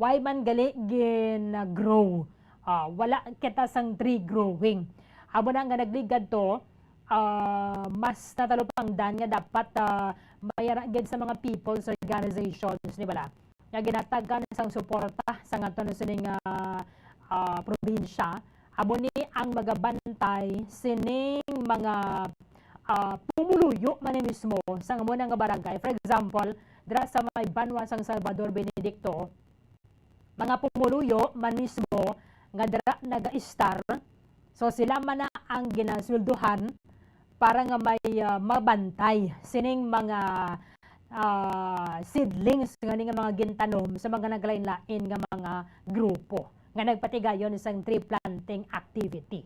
why man gali gin grow, wala kita sang tree growing abo na nga nagligad to. Mas natalupangdan nga dapat mayara gid sa mga people's organizations ni bala nga ginatagan sang suporta sa ngaton sining probinsya amo ni ang magabantay sining mga pumuluyo man mismo sa amo nga barangay. For example, dira sa may Banwa San Salvador Benedicto, mga pumuluyo man mismo nga dira naga-star. So sila man na ang ginasweldohan para nga may mabantay sining mga seedlings nga mga gintanom sa mga naglain-lain nga mga grupo nga nagpatigayon isang tree planting activity.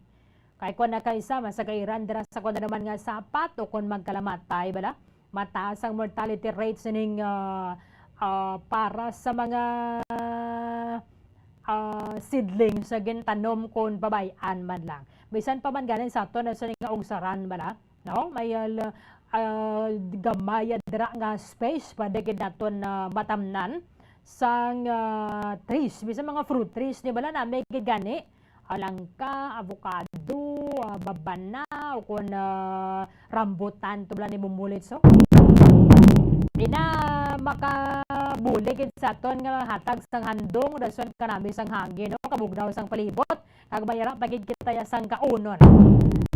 Kay kung nakaisama sa kairan dira sa kuno naman nga sapat o kung magkalamatay bala, mataas ang mortality rate sining para sa mga seedling sa gintanom kon babayan man lang. Bisan pa man ganin sa ato na sa nga ugsaran bala, no? May gamay dira nga space pwede gid naton matamnan sang trees, bisan mga fruit trees ni bala na may gid gani alangka, avocado, babana o kun rambutan to bala ni bumulit. So di na makabulig sa aton nga hatag sang handong rason kanami sang hangin, no? Kabugnaw sang palibot kag mayara pagid kita sang kaunon.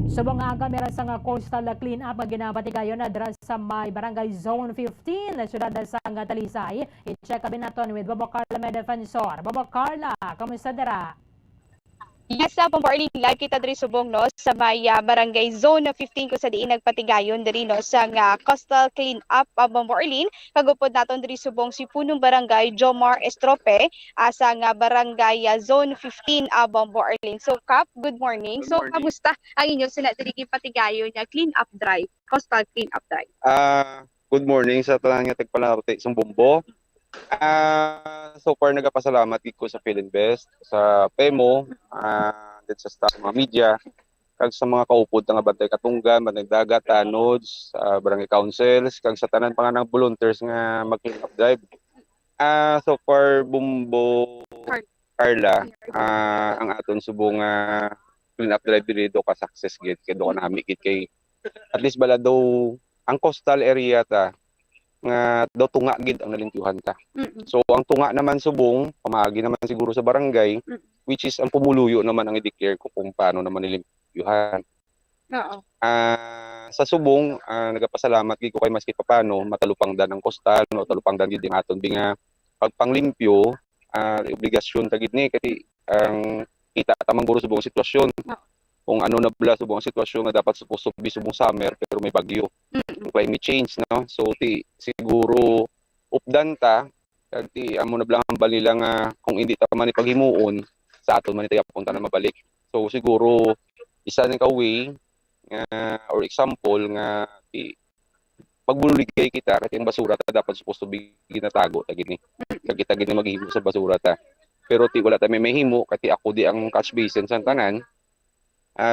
Subong nga kamera sa coastal clean up nga ginapatigayon na dira sa may barangay zone 15 na syudad sa Talisay. I-check kami naton with Bobo Carla may defensor. Bobo Carla, kamusta dira? Yes, Pamparling, live kita diri subong no sa may barangay zone 15 kung sa diin nagpatigayon diri no sa coastal clean up Pamparling. Kagupod naton diri subong si punong barangay Jomar Estrope sa barangay zone 15 Pamparling. So Kap, good morning. So kamusta ang inyo sina diri patigayon nga clean up drive, coastal clean up drive? Good morning sa tanan nga tagpalarte sa Bombo. So far nagapasalamat ko sa Philinvest, sa PEMO, din sa staff mga media, kag sa mga kaupod nga bantay katunggan, bantay dagat, tanods, barangay councils, kag sa tanan pa nga ng volunteers nga mag-clean up drive. So far Bumbo Carla, ang aton subong clean up drive diri do ka success gid kay do ka nami gid kay at least bala daw ang coastal area ta nga daw tunga gid ang nalimpiuhan ta. So ang tunga naman subong pamaagi naman siguro sa barangay, which is ang pumuluyo naman ang i-declare ko kung paano naman nilimpyuhan. Oo. Sa subong nagapasalamat gid ko kay maski paano matalupangdan ang coastal no talupangdan gid ang aton binga pagpanglimpyo, obligasyon ta gid ni kay ang kita tamang guro subong sitwasyon. Kung ano na bala subong sitwasyon nga dapat supposed to be subong summer pero may bagyo. Climate change, no? So siguro updan ta kag amo na blang hambal nila nga kung hindi ta man ipaghimuon sa aton man itayo punta na mabalik. So siguro isa ni ka way or example nga pagbuligay kita kay ang basura ta dapat supposed to be ginatago ta gini. Kag kita gini maghimo sa basura ta. Pero wala ta may mahimo kay ako di ang catch basin sa tanan.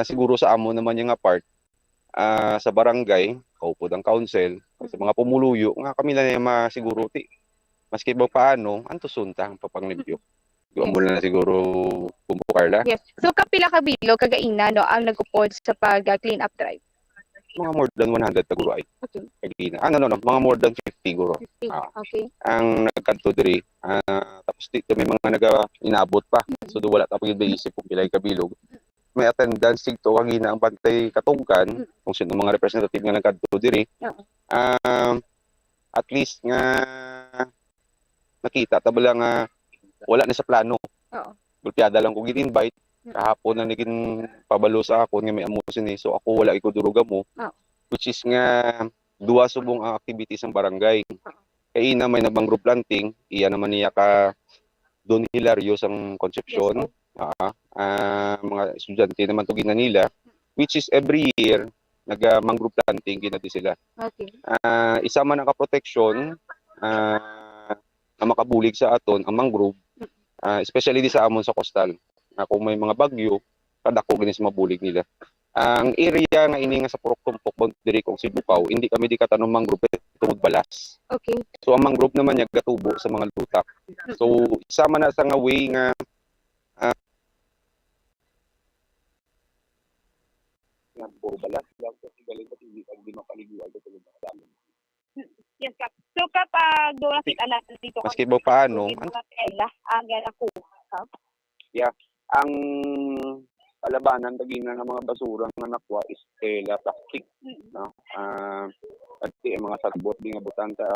Siguro sa amo naman yung part sa barangay, kaupod ang council, sa mga pumuluyo, nga kami na siguro maski ba paano, anto sunta ang papanglimpyo. Yung mula na siguro Bumbo Carla. Yes. So kapila ka bilo kagaina no ang nagupod sa pag-clean up drive? Mga more than 100 taguro ay. Okay. Kagina. Mga more than 50 guro. 50. Okay. Ang nagkanto diri, tapos dito may mga inaabot pa. So do wala ta pag isip kung pilay kabilog. May attendance dito kagina ang bantay katungkan kung sino mga representative nga nagkadto diri. At least nga nakita tabala nga wala na sa plano. Gulpiada lang ko gid-invite kahapon na naging pabalo sa ako nga may amusin so ako wala ko duruga mo. Which is nga duwa subong ang activities ng barangay. Kay ina may nabang group planting, iya naman niya ka Don Hilario sang Concepcion. Mga estudyante naman to nila, which is every year nag-mangrove planting ginati sila. Okay. Isa man ang ka-protection na makabulig sa aton ang mangrove, especially di sa amon sa coastal. Kung may mga bagyo, kadako gini sa mabulig nila. Ang area nga ini nga sa Purok-Tumpok boundary kong Sibukaw, hindi kami di katanong mangrove tungod balas. Okay. So ang mangrove naman niya gatubo sa mga lutak. So isama na sa nga way nga puro balas lang kasi galing kasi hindi pag di mapaliguan ito tulad ng dami. Yes, Kap. So kapag doon nakita natin dito maski ba paano ang nakuha. yeah ang kalabanan tagina nga mga basura nga nakuha is tela, plastic, no? At mga sagbot di nga butanta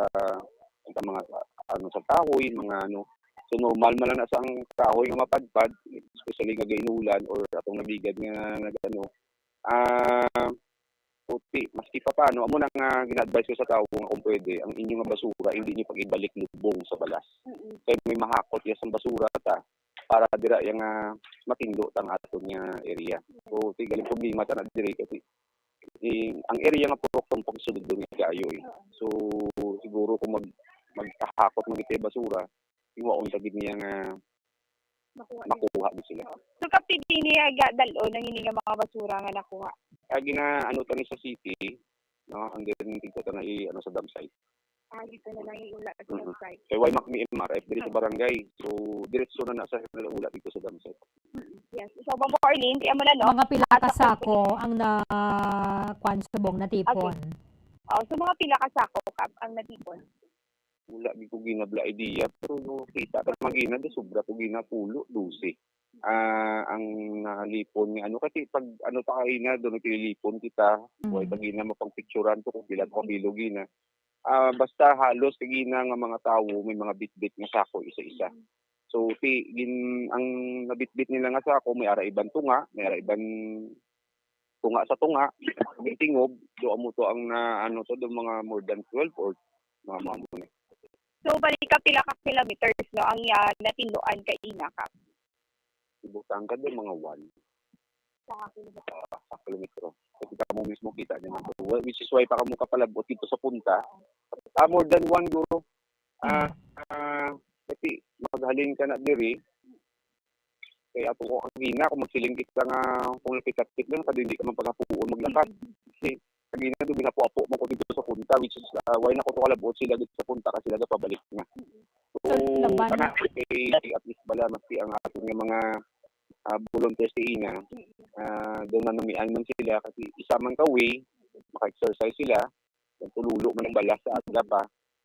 ang mga ano sa kahoy, mga ano. So normal man lang na sa ang kahoy nga mapadpad, especially nga gainulan or atong nabigad nga nagano. Puti, maski pa paano, amo nang gina-advise ko sa tao kung pwede, ang inyong nga basura hindi niyo pag-ibalik lubong sa balas. Kaya may mahakot ya sa basura ta para dira yang matindo tang aton nga area. So tigaling problema ta na diri kasi ang area nga purok tong sulod do nga kayo eh. So siguro kung magkahakot mo giti basura, iwaon ta gid niya nga makuha din sila. So kapit din niya dalo nang ini nga mga basura nga nakuha. Gina ano tani sa city, no? And then dito ta na ano sa dam site. Dito na lang iula sa dam site. Kay why makmi MRF diri sa barangay. So diretso na sa ula dito sa dam site. Yes. So Bombo Arlene, di mo na no. Mga pila ka sako ang na kwan subong natipon. So mga pila ka sako kap ang natipon. Wala di ko ginabla idea pero no kita ta magina de sobra ko gina pulo 12. Ang nalipon nga ano kasi pag ano ta kay na doon nilipon kita, way tagina mapagpicturean to kung pila ko bilog gina. Basta halos gina nga mga tawo may mga bitbit nga sako isa-isa. So ang nabitbit nila nga sako may ara iban tunga, may ara iban tunga sa tunga, tingog do amo to ang ano to do mga more than 12 or mga mo. So balik ka pila ka kilometers no ang natinduan kay ina ka. Ibutang ka doon mga 1 sa kilometro. Kasi ka mo mismo kita naman. Which is why pa ka mo kapalabot dito sa punta. More than 1 guro. Kasi maghalin ka na diri. Kaya ato ko ang gina kung magsilingkit ka nga kung napikat-kit lang kasi hindi ka man paghapuon maglakat. Kasi kagina doon binapo-apo mo ko dito sa punta which is why na ko to kalabot sila dito sa punta kasi sila pabalik na. So, at least bala masti ang ating mga volunteers sa ina, doon na namian man sila kasi isa man ka way, maka-exercise sila, tululo man ang balas sa atla pa,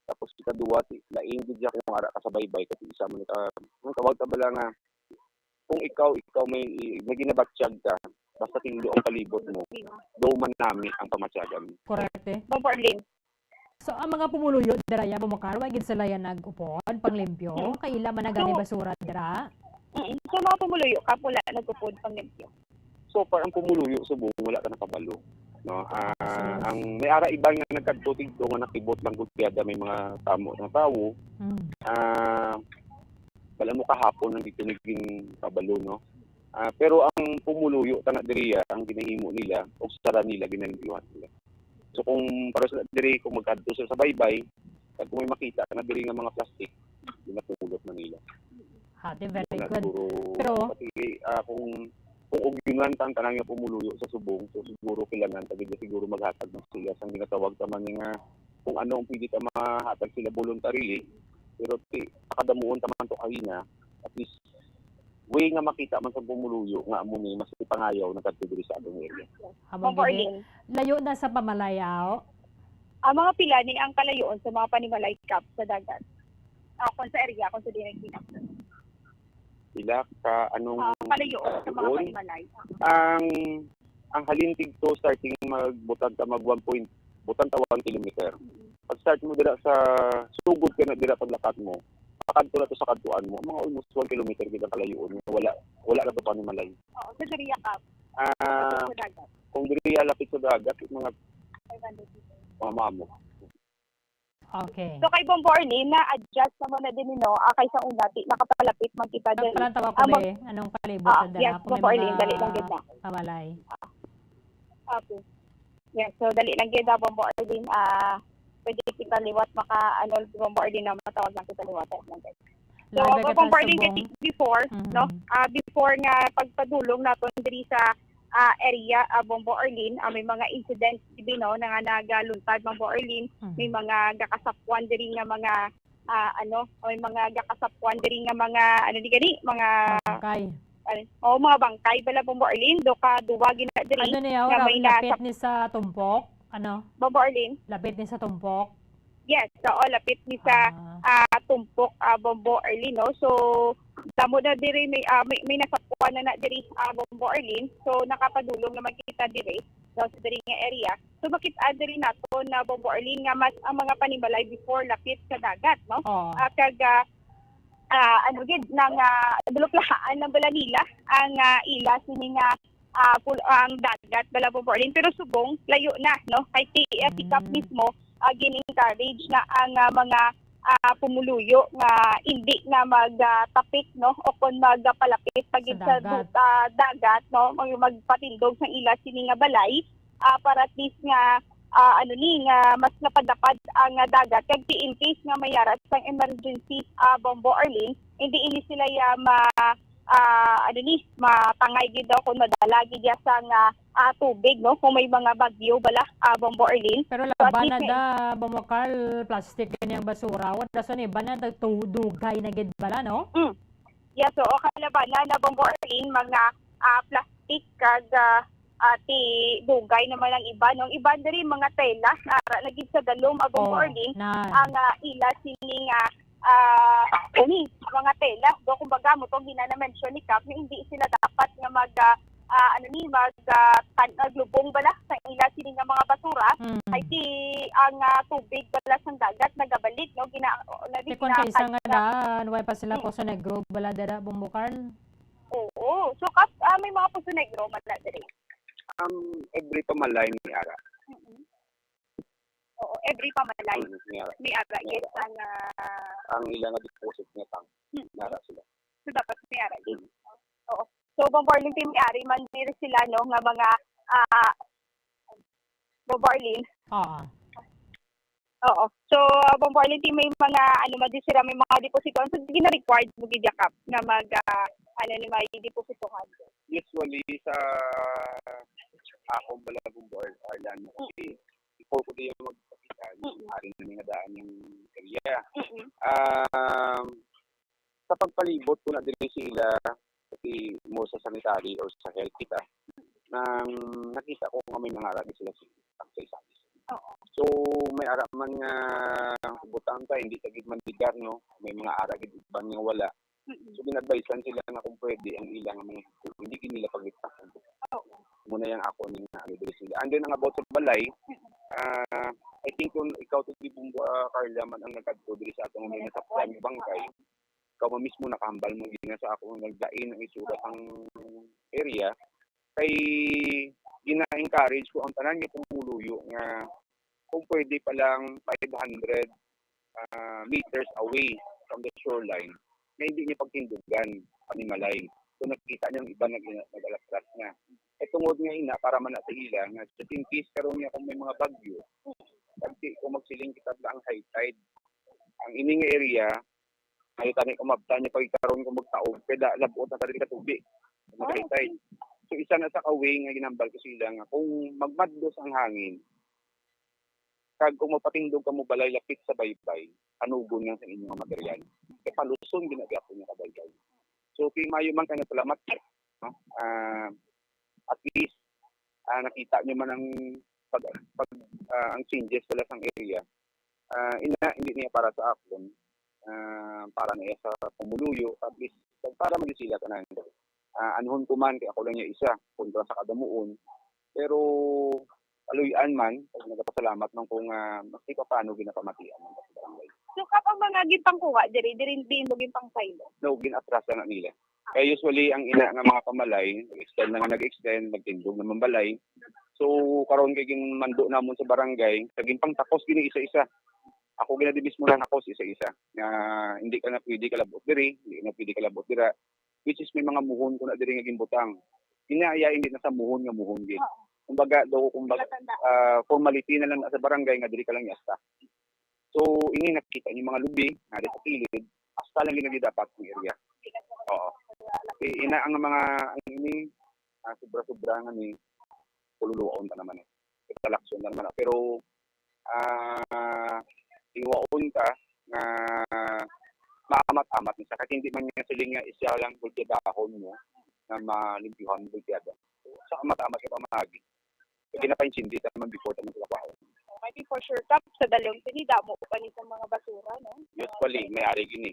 tapos ikaduwa, laing dyan kung ara ka sa baybay kasi isa man ka, tawag ka bala nga, kung ikaw may ginabatsyag ka, basta tinulo ang palibot mo, daw man namin ang pamatyagan. Correct eh. Bombarlin. So ang mga pumuluyo dira bumakar wa gid sila yan nagupon panglimpyo kay ila man nagani basura dira. So mga pumuluyo ka pula nagupon panglimpyo. So far ang pumuluyo subong wala ka nakabalo. No, ang may ara iba nga nagkadto tigto nga nakibot lang gud may mga tamo nga tawo. Wala mo kahapon nang dito naging kabalo no. Pero ang pumuluyo tana diriya ang ginahimo nila o sara nila ginalimpyuhan nila. So kung para sa diri kung magkadto sila sa baybay, at kung may makita na diri nga mga plastic, ginatulot na nila. Very good. Pero kung ugyunan tan tanang nga pumuluyo sa subong, so siguro kailangan tagid siguro maghatag ng sila sang ginatawag ta man nga kung ano ang pwede ta mahatag sila voluntarily. Pero akadamuon ta man to kahina, at least way nga makita man sa pumuluyo nga amo ni mas ipangayaw nagkadto diri sa atong area. Layo na sa pamalayaw. Ang mga pila ni ang kalayoon sa mga panimalay kap sa dagat. Kung sa area kung sa dinagdinak. Pila ka anong kalayoon sa mga panimalay. Ang halintig to starting magbutang ta mag 1 kilometer. Pag start mo dira sa sugod ka na dira paglakat mo. Kadto na to sa kadtuan mo, mga almost 1 kilometer kita kalayoon. Wala na to panimalay. Oo, sa diriya ka. Kung diriya lapit sa dagat, mga 500 mamo. Okay. So kay Bombo Arlene, na-adjust naman na din kaysa unati, nakapalapit man kita dali. Tawag ko anong palibot sa dala. Yes, Bombo Arlene, dali lang gid na. Pamalay. Okay. Yes, so dali lang gid Bombo Arlene. Pwede kita liwat Bombardier na matawag lang kita liwatan lang guys. So Bombardier kasi before, no? Before nga pagpadulong naton diri sa area Bombo Arlene, may mga incidents dibi no nga nagaluntad Bombo Arlene, may mga gakasapwan diri nga mga may mga gakasapwan diri nga mga mga bangkay. Mga bangkay bala Bombo Arlene do ka duwagi na diri. Nga may lapit ni sa tumpok. Bombo Arlene? Lapit ni sa tumpok? Yes, lapit ni sa tumpok Bombo Arlene, no? So, damo na diri may nasapwan kuha na diri Bombo Arlene. So nakapadulong naman kita diri daw sa diri nga area. So bakit diri nato na Bombo Arlene nga mas ang mga panimalay before lapit sa dagat, no? Kag ano gid nang duluklahaan ng bala nila ang ila sini nga ang dagat bala Bombo Arlene, pero subong layo na, no? Kay tikap mismo gin-encourage na ang mga pumuluyo nga hindi na magtapik, no, o kung magpalapit pagid sa dagat, no, magpatindog sa ila sini nga balay para at least nga nga mas napadapad ang dagat kag in case nga mayarat sang emergency Bombo Arlene, hindi ini sila matangay gid daw kung madalagi dia sang tubig, no, kung may mga bagyo bala Bombo Arlene. Pero laban na da Bomokal plastic kanyang basura wala sa ni banan dugay na gid bala, no? Yeah, so kalabanan na Bombo Arlene mga plastic kag ti dugay naman ang iba, no? Iba diri mga tela nagid sa dalom Bombo Arlene ang ila sining mga tela do kumbaga mo tong gina-mention ni Cap, hindi sila dapat nga maglubong bala sa ila sini nga mga basura ay ti ang tubig bala sa dagat nagabalik, no, kung kaisa nga daan way pa sila Poso Negro bala dara Bombocarl. Oo, so Cap may mga Poso Negro bala diri Every pamalay ni Ara. Oo, every pamalay may ara yes ang ilang deposit niya tang nara sila. So dapat may ara din. Oo. So Bombo Arlene team may-ari man diri sila, no, nga mga Bombo Arlene. Oo. So Bombo Arlene team may mga sila may mga depositohan, so gina-required mo gid yakap na may depositohan. Usually sa akong bala Bombo Arlene kasi before ko diyan magpapitan, ari na nga daan yung area. Sa pagpalibot ko na diri sila kasi mo sa sanitary or sa health kita nang nakita ko nga may mga arag sila sa isa. So may arag man nga butang ta hindi tagid man bigar, no, may mga arag ibang nga wala. So ginadvisean sila nga kung pwede ang ilang mga hindi nila pagliktasan. Muna yang ako ning diri sila. And then ang about sa balay, I think kung ikaw to Bombo Carla man ang nagkadto diri sa atong mga sa bangkay, ikaw mismo nakahambal mo gina sa ako nagdain ang isurat ang area kay gina-encourage ko ang tanan nga pumuluyo nga kung pwede pa lang 500 meters away from the shoreline na hindi niya pagtindugan panimalay. So nakita niyo ang iba nag-alatras na. E tungod nga ina para man sa ila nga just in case karon nga kung may mga bagyo, pagti kung magsiling kita lang high tide ang ining area ay tani umabta niya pagkaroon kung magtaog peda labot na diri ka tubig high tide. So isa na sa kaway nga ginambal ko sila nga kung magmadlos ang hangin kag kung mapatindog ka mo balay lapit sa baybay anugon nga sa inyong material kay paluson ginagapo niya kabaybay. So kay mayo man kana salamat, no? At least nakita niyo man ang ang changes pala sa area. Hindi niya para sa akon, para niya sa pumuluyo, at least para magisila tanan. Anhon ko man kay ako lang niya isa kontra sa kadamuon. Pero aluyan man, nagapasalamat man kung mas paano ginapamatian ng barangay. So kapag mga gipangkuha diri din mo gipangsaylo. No, ginatras na nila. Kaya usually ang ina nga mga pamalay, nag-extend, nagtindog naman balay. So karon kay gin mando namon sa barangay, naging pangtakos gini isa-isa. Ako ginadibis mo na nakos isa-isa. Hindi ka na pwede kalabot diri, hindi na pwede kalabot dira. Which is may mga muhon ko na diri nga gimbutang. Inaaya hindi na sa muhon nga muhon gid. Kumbaga formality na lang sa barangay nga diri ka lang yasta. So ini nakita ni mga lubi nga dito kilid, hasta lang ginagidapat ng area. Oo. Ina ang mga ini sobra-sobra nga ni pululuon ta naman talaksyon na naman pero iwaon ka nga maamat-amat sa kahit hindi man nga siling nga isya lang bultidahon mo na malimpyuhan mo bultiyada. Sa amat-amat ka pamahagi. Kaya napainchindi ta naman before ta magtrabaho. Maybe for sure Cap sa dalawang sinida mo pa ni sa mga basura, no? Usually may ari gini.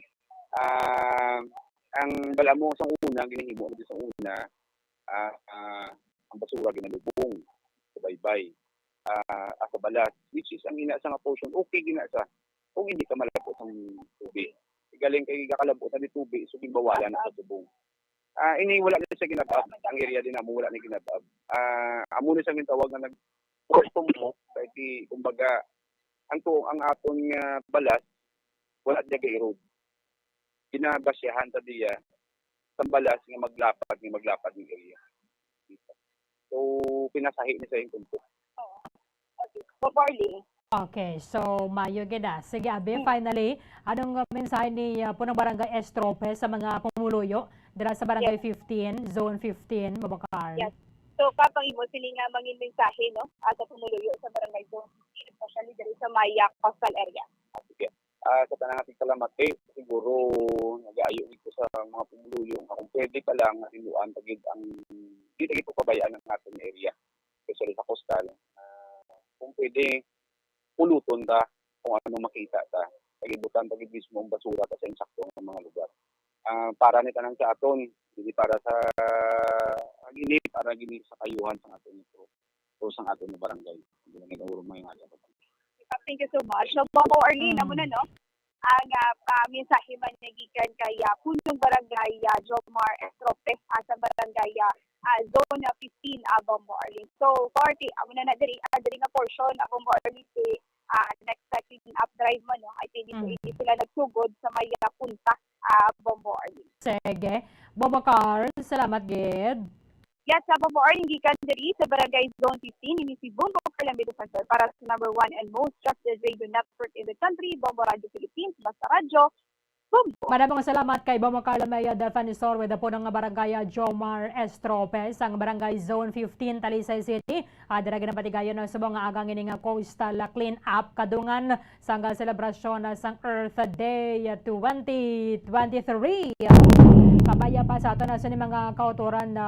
Ang bala mo sa una, ginahimo mo sa una, ang basura ginalubong, subaybay, sa balas, which is ang ina sa nga portion, okay gina sa, kung hindi ka malapot ng tubig. Galing kay kakalabot na tubig, so gibawala na sa tubong. Ini wala na siya ginabab, ang area din mo wala na ginabab. Amo na siya gintawag na nag-custom mo, kaya kumbaga, ang aton nga balas, wala diya ka-erode. Ginabasyahan ta diya sa balas nga maglapad ng area. So, pinasahi ni sa yung kunto. Okay, so mayo gina. Sige, Abi, finally, anong mensahe ni punong barangay Estrope sa mga pumuluyo dira sa barangay 15, zone 15, Mabakar? Yes. So, kapag imo sila nga mangin mensahe, no? Sa pumuluyo sa barangay zone 15, especially diri sa Maya coastal area. Sige. Sa tanang ating salamat, siguro nag-aayo ito sa mga pumuluyo kung pwede pa lang tinuan tagid ang hindi tagid po pabayaan ng ating area, especially sa coastal. Kung pwede, puluton ta kung ano makita ta. Pagibutan tagid mismo ang basura sa insakto ng mga lugar. Para nito nang sa aton, hindi para sa gini, para gini sa kayuhan sa aton ito. O sa aton ng barangay. Hindi na nagawuro mo yung alam. Thank you so much. So, Bobo Arlene, mo na, no? Ang mensahe man nagikan kay punong barangay Jomar Estrope sa barangay zone 15 Bombo Arlene. So, 40, amo na diri nga portion Bombo Arlene next clean up drive mo, no? I think hindi sila nagsugod sa may punta Bombo Arlene. Sige. Bobakar, salamat gid. Yes, sa Bombo Arlene gikan diri sa barangay zone 15 ini si Bombo Calamido Center para sa number 1 and most trusted radio network in the country, Bombo Radio Philippines, Basta Radio. Maraming salamat kay Bombo Calamaya Defensor with po ng barangay Jomar Estrope ang barangay zone 15 Talisay City. Dira ginapatigayon na sa mga agang ini nga coastal clean up kadungan sa selebrasyon sang Earth Day 2023. Kabaya pa sa ato na sa mga kauturan na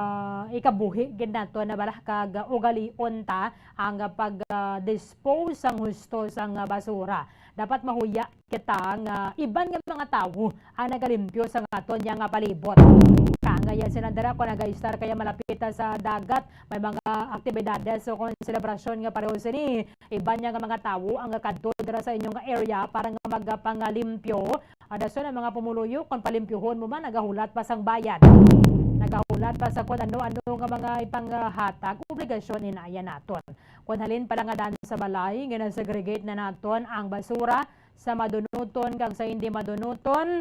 ikabuhi ginato na balah kag ugali unta ang pag-dispose sang husto sang basura. Dapat mahuya kita nga iban nga mga tawo ang nagalimpyo sa aton nga palibot. Kangaya sinandara ko nag-star kaya malapit sa dagat, may mga aktibidades o kung selebrasyon nga pareho sini. Iban nga mga tawo ang kadto dira sa inyong area para nga magpangalimpyo. Adaso na mga pumuluyo kung palimpyohon mo man nagahulat pa sang bayad. Nagahulat pa sa kung ano-ano nga mga ipanghatag, obligasyon inaya naton. Kung halin pala nga dan sa balay, ginasegregate na naton ang basura sa madunuton kag sa hindi madunuton,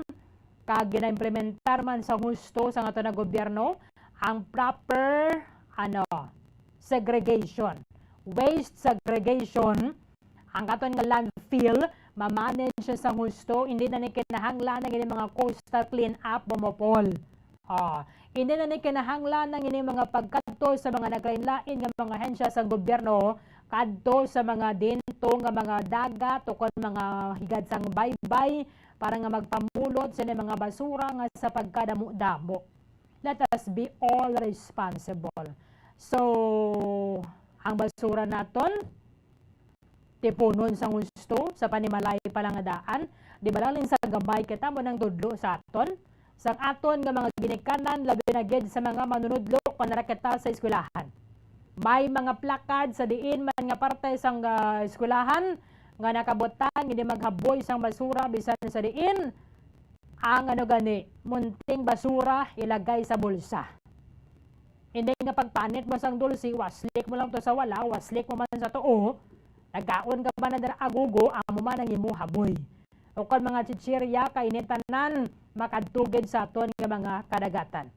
kag gina-implementar man sa husto sa ato na gobyerno ang proper segregation. Waste segregation, ang aton nga landfill, ma-manage sa husto, hindi na ni kinahanglan ng mga coastal clean up bumopol. Hindi na ni kinahanglan ng mga pagkadto sa mga naglain-lain nga mga hensya sa gobyerno kadto sa mga dinto nga mga dagat o kon mga higad sang baybay para nga magpamulot sa mga basura nga sa pagkadamo-damo. Let us be all responsible. So, ang basura naton tipunon sa gusto sa panimalay palangadaan, di ba lang sa gabay kita mo nang tudlo sa aton? Sa aton nga mga ginikanan, labi na gid sa mga manunudlo kung narakita sa eskwelahan. May mga plakad sa diin man nga parte sang eskwelahan nga nakabutan, hindi maghaboy sang basura bisan sa diin. Ang gani, munting basura ilagay sa bulsa. Hindi nga pagpanit mo sang dulsi, waslik mo lang to sa wala, waslik mo man sa tuo. Nagaon ka ba na dara agugo, amo man ang imo haboy. O kung mga chichirya, kainitanan, makadtugid sa aton nga mga kadagatan.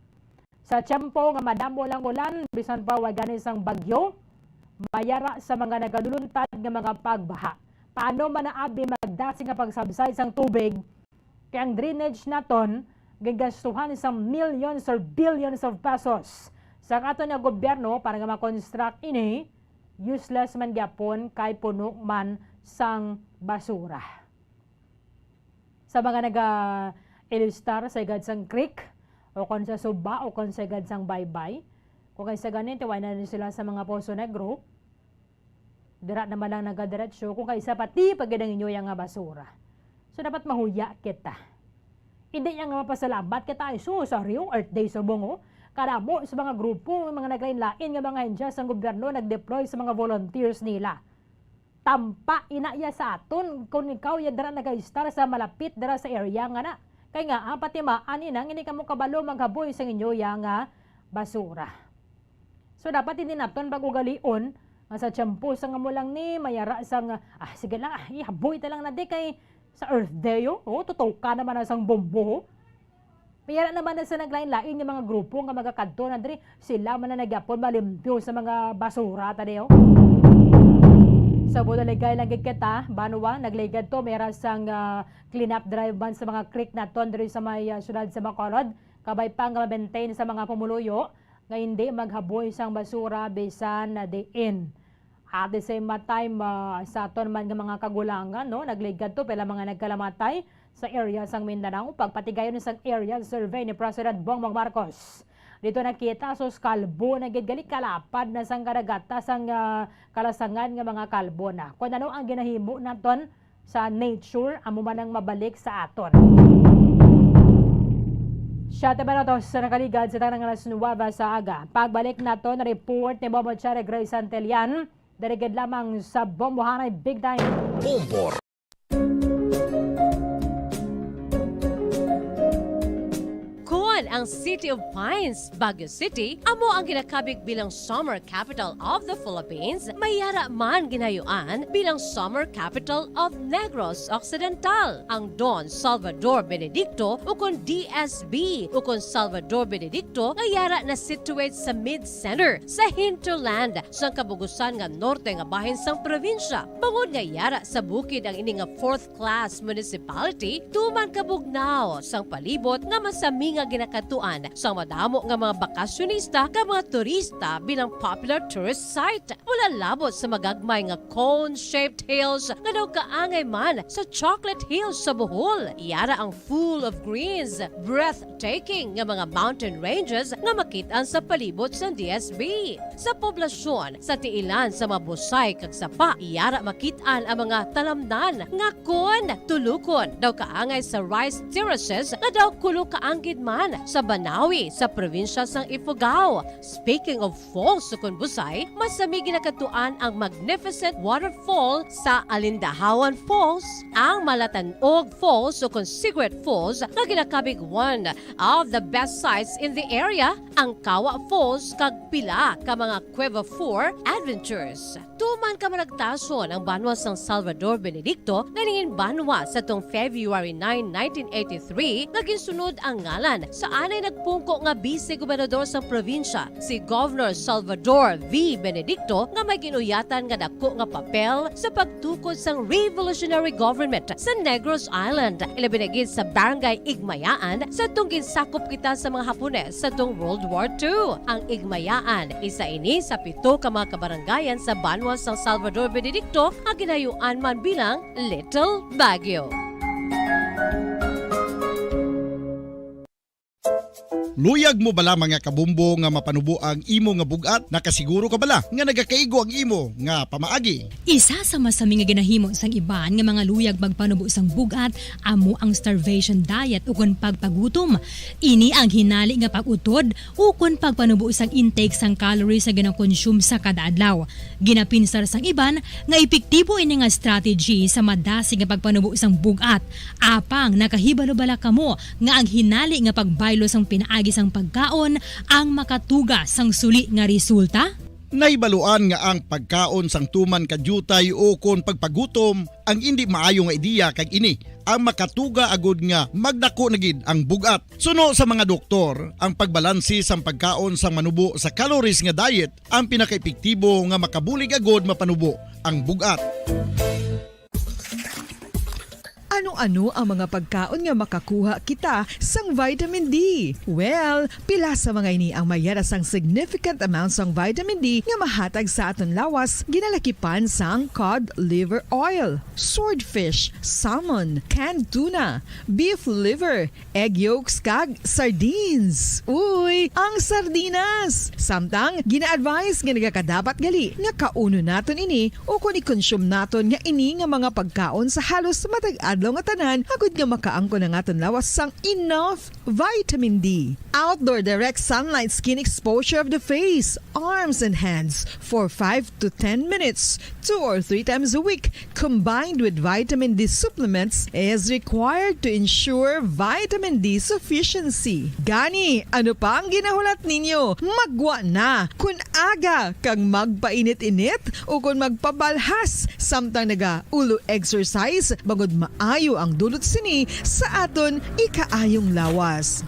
Sa tiyempo nga madamo lang ulan, bisan pa waganis ang bagyo, mayara sa mga nagaluluntad nga mga pagbaha. Paano man naabi magdasi nga pagsabsay sang tubig, kaya ang drainage naton, gagastuhan isang millions or billions of pesos sa aton nga gobyerno para nga makonstruct ini, useless man gyapon kay puno man sang basura. Sa mga naga-ilustar sa Igadsang Creek o kon sa Suba o kon sa Igadsang Baybay, kung kay sa ganito, wala na sila sa mga Poso Negro, dira naman lang nagadiretso, kung kay sa pati pagidang inyo yung basura. So dapat mahuya kita. Hindi niya nga mapasalamat kita iso sa Rio Earth Day subong oh. Karamo sa mga grupo, mga naglain-lain nga mga hendyas ang gobyerno nag-deploy sa mga volunteers nila. Tampa inaya sa aton kung ikaw ya dara nag-star sa malapit dara sa area nga na. Kay nga ang patimaan inang hindi ka mo kabalo maghaboy sa inyo nga basura. So dapat hindi naton pag-ugalion sa tiyempo sa nga mo lang ni mayara sang sige lang ihaboy ta lang na di kay sa Earth Day oh, totoo ka naman na sang bombo. Mayara naman na sa naglain-lain ng mga grupo nga magakadto na diri sila man na nagyapon malimpyo sa mga basura tadi oh. Sa Budaligay lang kita, Banwa, nagligad to mayara sang clean up drive ban sa mga creek naton diri sa may syudad sa Bacolod, kabay pa nga ma-maintain sa mga pumuluyo nga hindi maghaboy sang basura bisan na diin. At the same time, sa aton man nga mga kagulangan, no, nagligad to pala mga nagkalamatay sa area sang Mindanao, pagpatigayon sa area survey ni President Bongbong Marcos. Dito nakita sos kalbo na gidgali kalapad na sang karagata sang kalasangan nga mga kalbo na. Kung ano ang ginahimo naton sa nature, amo man ang mabalik sa aton. Siya tayo na sa nakaligad sa tanang alas 9 sa aga. Pagbalik nato na report ni Bombo Chare Grace Santillan, darigad lamang sa Bombohanay Big Time. Bombo. Ang City of Pines, Baguio City, amo ang ginakabig bilang Summer Capital of the Philippines, mayara man ginayuan bilang Summer Capital of Negros Occidental. Ang Don Salvador Benedicto ukon DSB ukon Salvador Benedicto ngayara na situate sa mid-center sa hinterland sa kabugusan nga norte nga bahin sang probinsya. Bangod ngayara sa bukid ang ini nga 4th class municipality, tuman kabugnaw sang palibot nga masami nga ginakatuan sa madamo nga mga bakasyonista ka mga turista bilang popular tourist site. Mula labot sa magagmay nga cone-shaped hills nga daw kaangay man sa Chocolate Hills sa Bohol. Iyara ang full of greens, breathtaking nga mga mountain ranges nga makitaan sa palibot sa DSB. Sa poblasyon, sa tiilan sa mga busay kag sapa, iyara makitaan ang mga talamnan nga kon tulukon daw kaangay sa rice terraces nga daw kulo kaanggid man sa Banawi sa probinsya sang Ifugao. Speaking of falls sa Busay, masami ginakatuan ang magnificent waterfall sa Alindahawan Falls, ang Malatanog Falls o Secret Falls na ginakabig one of the best sites in the area, ang Kawa Falls kag pila ka mga Cueva 4 adventures. Tuman ka managtason ang banwa sang Salvador Benedicto na ningin banwa sa tong February 9, 1983 naging sunod ang ngalan sa anay nagpungko nga vice-gobernador sa probinsya, si Governor Salvador V. Benedicto nga may ginuyatan nga dako nga papel sa pagtukod sang revolutionary government sa Negros Island. Ilabinagid sa Barangay Igmayaan sa tong ginsakop kita sa mga Hapones sa tong World War II. Ang Igmayaan, isa ini sa 7 ka mga kabarangayan sa banwa sang Salvador Benedicto ang ginayuan man bilang Little Baguio. Luyag mo bala mga kabumbo nga mapanubo ang imo nga bugat? Nakasiguro ka bala nga nagakaigo ang imo nga pamaagi? Isa sa masami nga ginahimo sang iban nga mga luyag magpanubo sang bugat amo ang starvation diet ukon pagpagutom. Ini ang hinali nga pag-utod ukon pagpanubo sang intake sang calories sa ginakonsume sa kada adlaw. Ginapinsar sang iban nga epektibo ini nga strategy sa madasig nga pagpanubo sang bugat. Apang nakahibalo-bala kamo nga ang hinali nga pagbaylo sang pinaagi sang pagkaon ang makatuga sang suli nga resulta? Naibaluan nga ang pagkaon sang tuman kadyutay o kon pagpagutom ang hindi maayo nga ideya kag ini ang makatuga agud nga magdako na gid ang bugat. Suno sa mga doktor, ang pagbalansi sang pagkaon sang manubo sa calories nga diet ang pinakaepektibo nga makabulig agud mapanubo ang bugat. Ano-ano ang mga pagkaon nga makakuha kita sang vitamin D? Well, pila sa mga ini ang mayara sang significant amount sang vitamin D nga mahatag sa aton lawas ginalakipan sang cod liver oil, swordfish, salmon, canned tuna, beef liver, egg yolks kag sardines. Uy, ang sardinas! Samtang gina-advise nga nagakadapat gali nga kauno naton ini o kung i-consume naton nga ini nga mga pagkaon sa halos matag adlaw nga tanan agud nga makaangko na nga lawas sang enough vitamin D. Outdoor direct sunlight skin exposure of the face, arms and hands for 5 to 10 minutes 2 or 3 times a week combined with vitamin D supplements is required to ensure vitamin D sufficiency. Gani, ano pa ang ginahulat ninyo? Magwa na kun aga kang magpainit-init o kung magpabalhas samtang naga-ulo exercise bagod maayo ang dulot sini sa aton ikaayong lawas.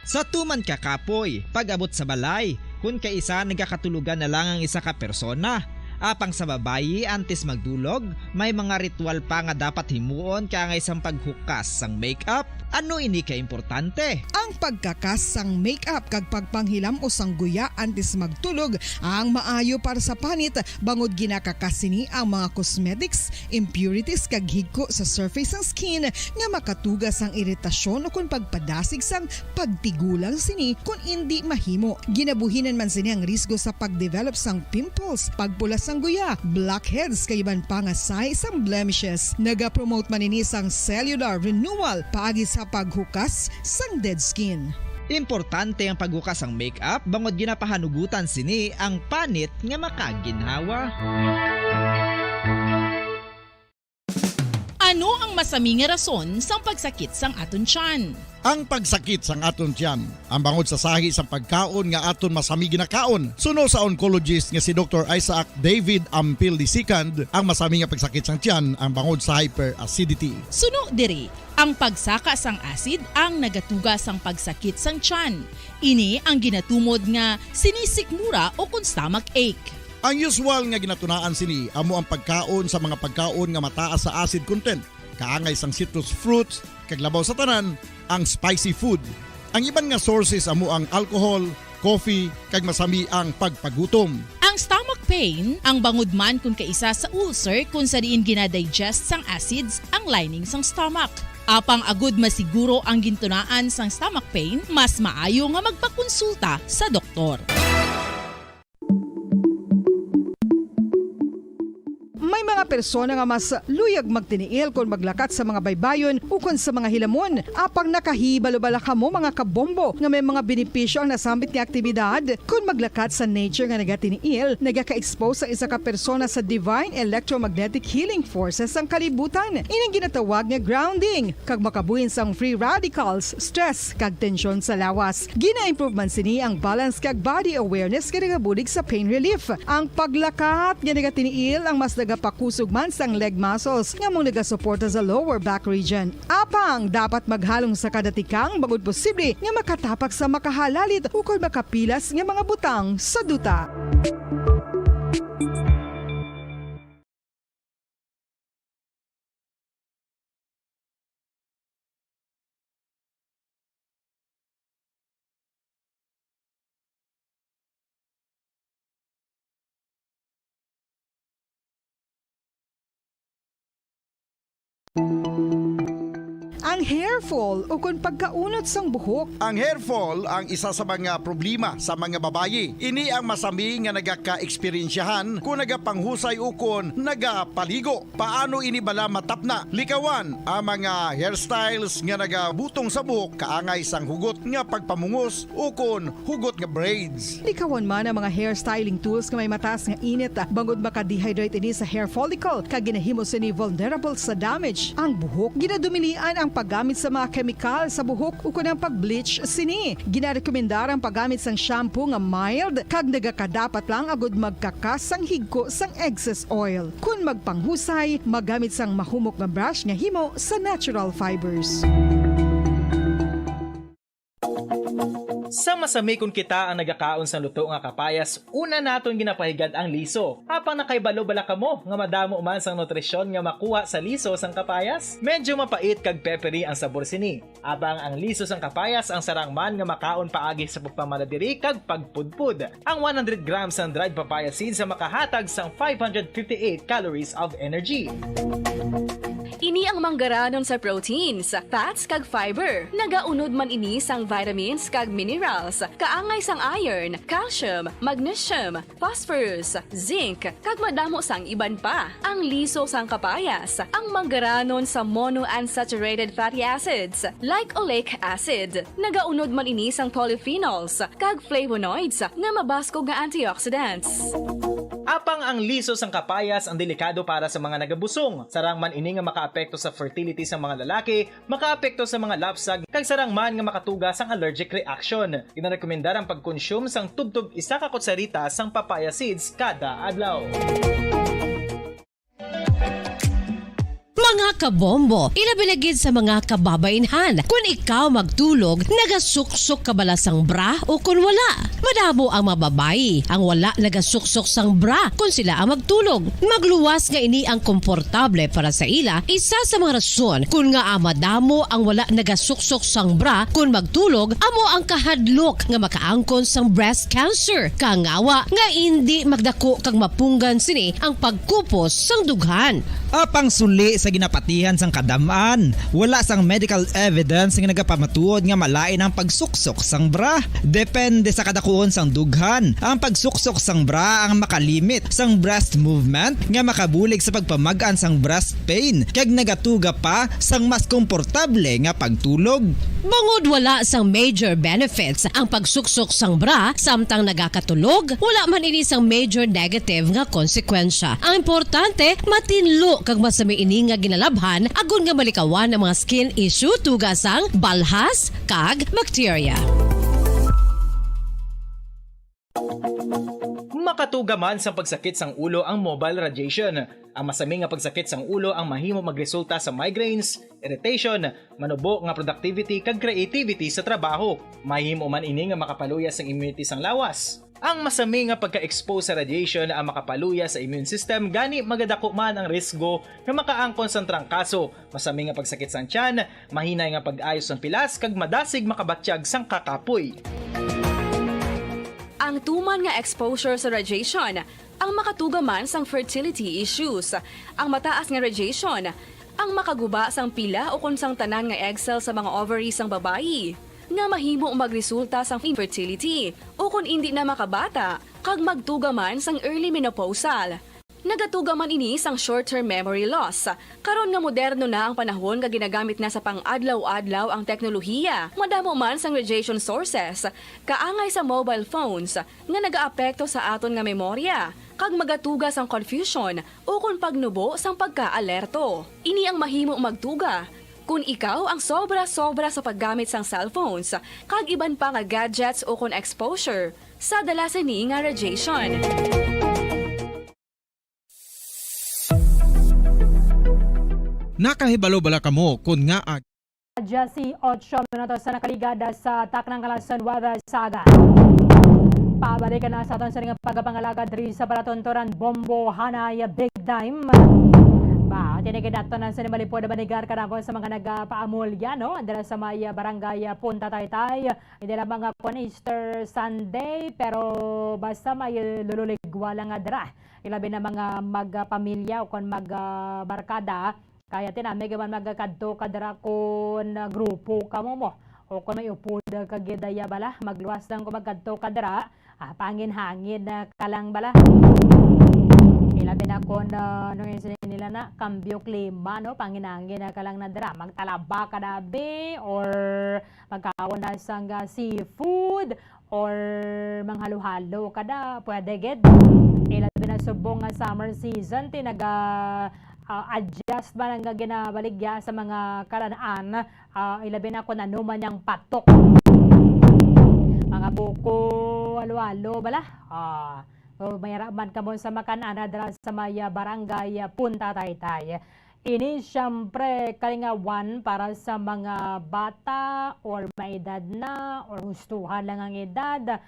Sa tuman ka kapoy, pag-abot sa balay, kung kaisa nagkakatulugan na lang ang isa ka persona. Apang sa babayi antes magdulog, may mga ritual pa nga dapat himuon kaya nga isang paghukas sang makeup. Ano ini ka importante? Ang pagkakas sang makeup kag pagpanghilam o sang guya antes magtulog ang maayo para sa panit bangod ginakakas sini ang mga cosmetics, impurities kag higko sa surface sang skin nga makatugas ang iritasyon o kung pagpadasig sang pagtigulang sini kung hindi mahimo. Ginabuhinan man sini ang risgo sa pagdevelop sang pimples, pagpula sang guya, blackheads kay iban pa nga size sang blemishes. Naga-promote man ini sang cellular renewal paagi sa paghukas sang dead skin. Importante ang paghukas ang makeup bangod ginapahanugutan sini ang panit nga makaginhawa. Ano ang masaming nga rason sang pagsakit sang aton tiyan? Ang pagsakit sang aton tiyan, ang bangod sa sahi sang pagkaon nga aton masami ginakaon. Suno sa oncologist nga si Dr. Isaac David Ampil II, ang masami nga pagsakit sang tiyan ang bangod sa hyperacidity. Suno diri, ang pagsaka sang acid ang nagatuga sang pagsakit sang tiyan. Ini ang ginatumod nga sinisikmura o kung stomach ache. Ang usual nga ginatunaan sini amo ang pagkaon sa mga pagkaon nga mataas sa acid content, kaangay sang citrus fruits, kag labaw sa tanan ang spicy food. Ang iban nga sources amo ang alcohol, coffee, kag masami ang pagpagutom. Ang stomach pain ang bangod man kung kaisa sa ulcer kung sa diin ginadigest sang acids ang lining sang stomach. Apang agud masiguro ang gintunaan sang stomach pain, mas maayo nga magpakonsulta sa doktor. May mga persona nga mas luyag magtiniil kung maglakat sa mga baybayon o kung sa mga hilamon. Apang nakahibalo-bala ka mo mga kabombo nga may mga benepisyo ang nasambit ni aktibidad. Kung maglakat sa nature nga nagatiniil, nagaka-expose sa isa ka persona sa divine electromagnetic healing forces ang kalibutan. Inang ginatawag nga grounding, kag makabuhin sang free radicals, stress, kag tensyon sa lawas. Gina-improve man sini ang balance kag body awareness nga nagabulig sa pain relief. Ang paglakat nga nagatiniil ang mas pakusog man sang leg muscles nga mong nagasuporta sa lower back region. Apang dapat maghalong sa kadatikang bagod posible nga makatapak sa makahalalit ukol makapilas nga mga butang sa duta. Ang hair fall o kung pagkaunot sang buhok. Ang hair fall ang isa sa mga problema sa mga babayi. Ini ang masami nga nagaka-eksperyensyahan kung nagapanghusay o kung nagapaligo. Paano ini bala matapna? Likawan ang mga hairstyles nga nagabutong sa buhok kaangay sang hugot nga pagpamungos o kung hugot nga braids. Likawan man ang mga hairstyling tools nga may mataas nga init bangod maka-dehydrate ini sa hair follicle kag ginahimo sini vulnerable sa damage. Ang buhok ginadumilian ang paggamit sa mga kemikal sa buhok o kunang pag-bleach sini. Ginarekomendar ang paggamit sang shampoo nga mild kag nagakadapat lang agud magkakas sang higko sang excess oil. Kung magpanghusay, magamit sang mahumok nga brush nga himo sa natural fibers. Sa masami kung kita ang nagakaon sa luto nga kapayas, una naton ginapahigad ang liso. Apang nakaibalo-bala ka mo nga madamo man sang nutrisyon nga makuha sa liso sang kapayas. Medyo mapait kag peppery ang sabor sini. Abang ang liso sang kapayas ang sarang man nga makaon paagi sa pagpamaladiri kag pagpudpud. Ang 100 grams ng dried papaya seeds sa makahatag sang 558 calories of energy. Ini ang manggaranon sa proteins, fats kag fiber. Nagaunod man ini sang vitamins kag minerals, kaangay sang iron, calcium, magnesium, phosphorus, zinc, kag madamo sang iban pa. Ang liso sang kapayas, ang manggaranon sa monounsaturated fatty acids like oleic acid. Nagaunod man ini sang polyphenols kag flavonoids nga mabaskog nga antioxidants. Apang ang liso sang kapayas ang delikado para sa mga nagabusong. Sarang man ini nga makaapekto sa fertility sa mga lalaki, makaapekto sa mga lapsag, kag sarang man nga makatuga sang allergic reaction. Ginarekomendar ang pagkonsume sang tubtog 1 ka kutsarita sang papaya seeds kada adlaw. Mga kabombo, ilabilagid sa mga kababainhan. Kung ikaw magtulog, nagasuksok ka bala sang bra o kung wala. Madamo ang mababayi ang wala nagasuksok sang bra kung sila ang magtulog. Magluwas nga ini ang komportable para sa ila. Isa sa mga rason kung nga madamo ang wala nagasuksok sang bra kung magtulog, amo ang kahadlok nga makaangkon sang breast cancer. Kangawa nga hindi magdako kag mapunggan sini ang pagkupos sang dughan. Apang suli sa ginapatihan sang kadamaan, wala sang medical evidence nga nagapamatuod nga malain ang pagsuksok sang bra. Depende sa kadakuon sang dughan. Ang pagsuksok sang bra ang makalimit sang breast movement nga makabulig sa pagpamagaan sang breast pain kag nagatuga pa sang mas komportable nga pagtulog. Bangod wala sang major benefits ang pagsuksok sang bra samtang nagakatulog, wala man ini sang major negative nga konsekwensya. Ang importante, matinlo kag masami ini nga ginalabhan agon nga malikawan ang mga skin issue tugas ang balhas kag bacteria. Makatuga man sa pagsakit sang ulo ang mobile radiation. Ang masami nga pagsakit sang ulo ang mahimo magresulta sa migraines, irritation, manubo nga productivity kag creativity sa trabaho. Mahimo man ini nga makapaluya sang immunity sang lawas. Ang masami nga pagka-expose sa radiation ang makapaluya sa immune system gani magadako man ang risgo nga makaangkon sang trangkaso, masami nga pagsakit sang tiyan, mahinay nga pag-ayos ng pilas kag madasig makabatsyag sang kakapoy. Ang tuman nga exposure sa radiation, ang makatuga man sang fertility issues. Ang mataas nga radiation, ang makaguba sang pila o kung sang tanan nga egg cell sa mga ovaries sang babayi, nga mahimo magresulta sang infertility o kung hindi na makabata, kag magtuga man sang early menopausal. Nagatuga man ini sang short-term memory loss. Karon nga moderno na ang panahon nga ginagamit na sa pang-adlaw-adlaw ang teknolohiya. Madamo man sang radiation sources, kaangay sa mobile phones nga nagaapekto sa aton nga memorya, kag magatuga sang confusion o kung pagnubo sang pagka-alerto. Ini ang mahimo magtuga kung ikaw ang sobra-sobra sa paggamit sang cellphones, kag iban pa nga gadgets o kung exposure sa dalasan ni nga radiation. Nakahibalo bala kamo kung nga Jesse 8 minutos sa nakaligada sa Taknang Kalasan Weather Saga. Pabalikan na sa aton sa nga pagpangalaga diri sa Balatontoran Bombo Hanay Big Time. Tinigid nato na sa Malipod Banigar kanako sa mga nagpaamulya no andira sa may barangay Punta Taytay. Hindi lang mga Easter Sunday pero basta may lululigwa lang adra. Ilabi na mga magpamilya o kon magbarkada kaya tinamay gaman magkadto kadra kon grupo kamo mo o kung may upod kagidaya bala magluwas lang kung magkadto kadra pangin-hangin kalang bala. Ilabi na kon nung nila na kambyo klima no panginangin na kalang na dra magtalaba ka dabi or magkawon na sang seafood or manghalo-halo kada pwede ged. Ilabi na subong nga summer season tinaga adjust ba nga ginabaligya sa mga kalanaan ilabi na kon ano man yang patok mga buko halo-halo bala mayaraman kamo sa makanana dara sa maya barangay Punta Taytay. Ini siyempre kalingawan para sa mga bata or may edad na or hustuhan lang ang edad.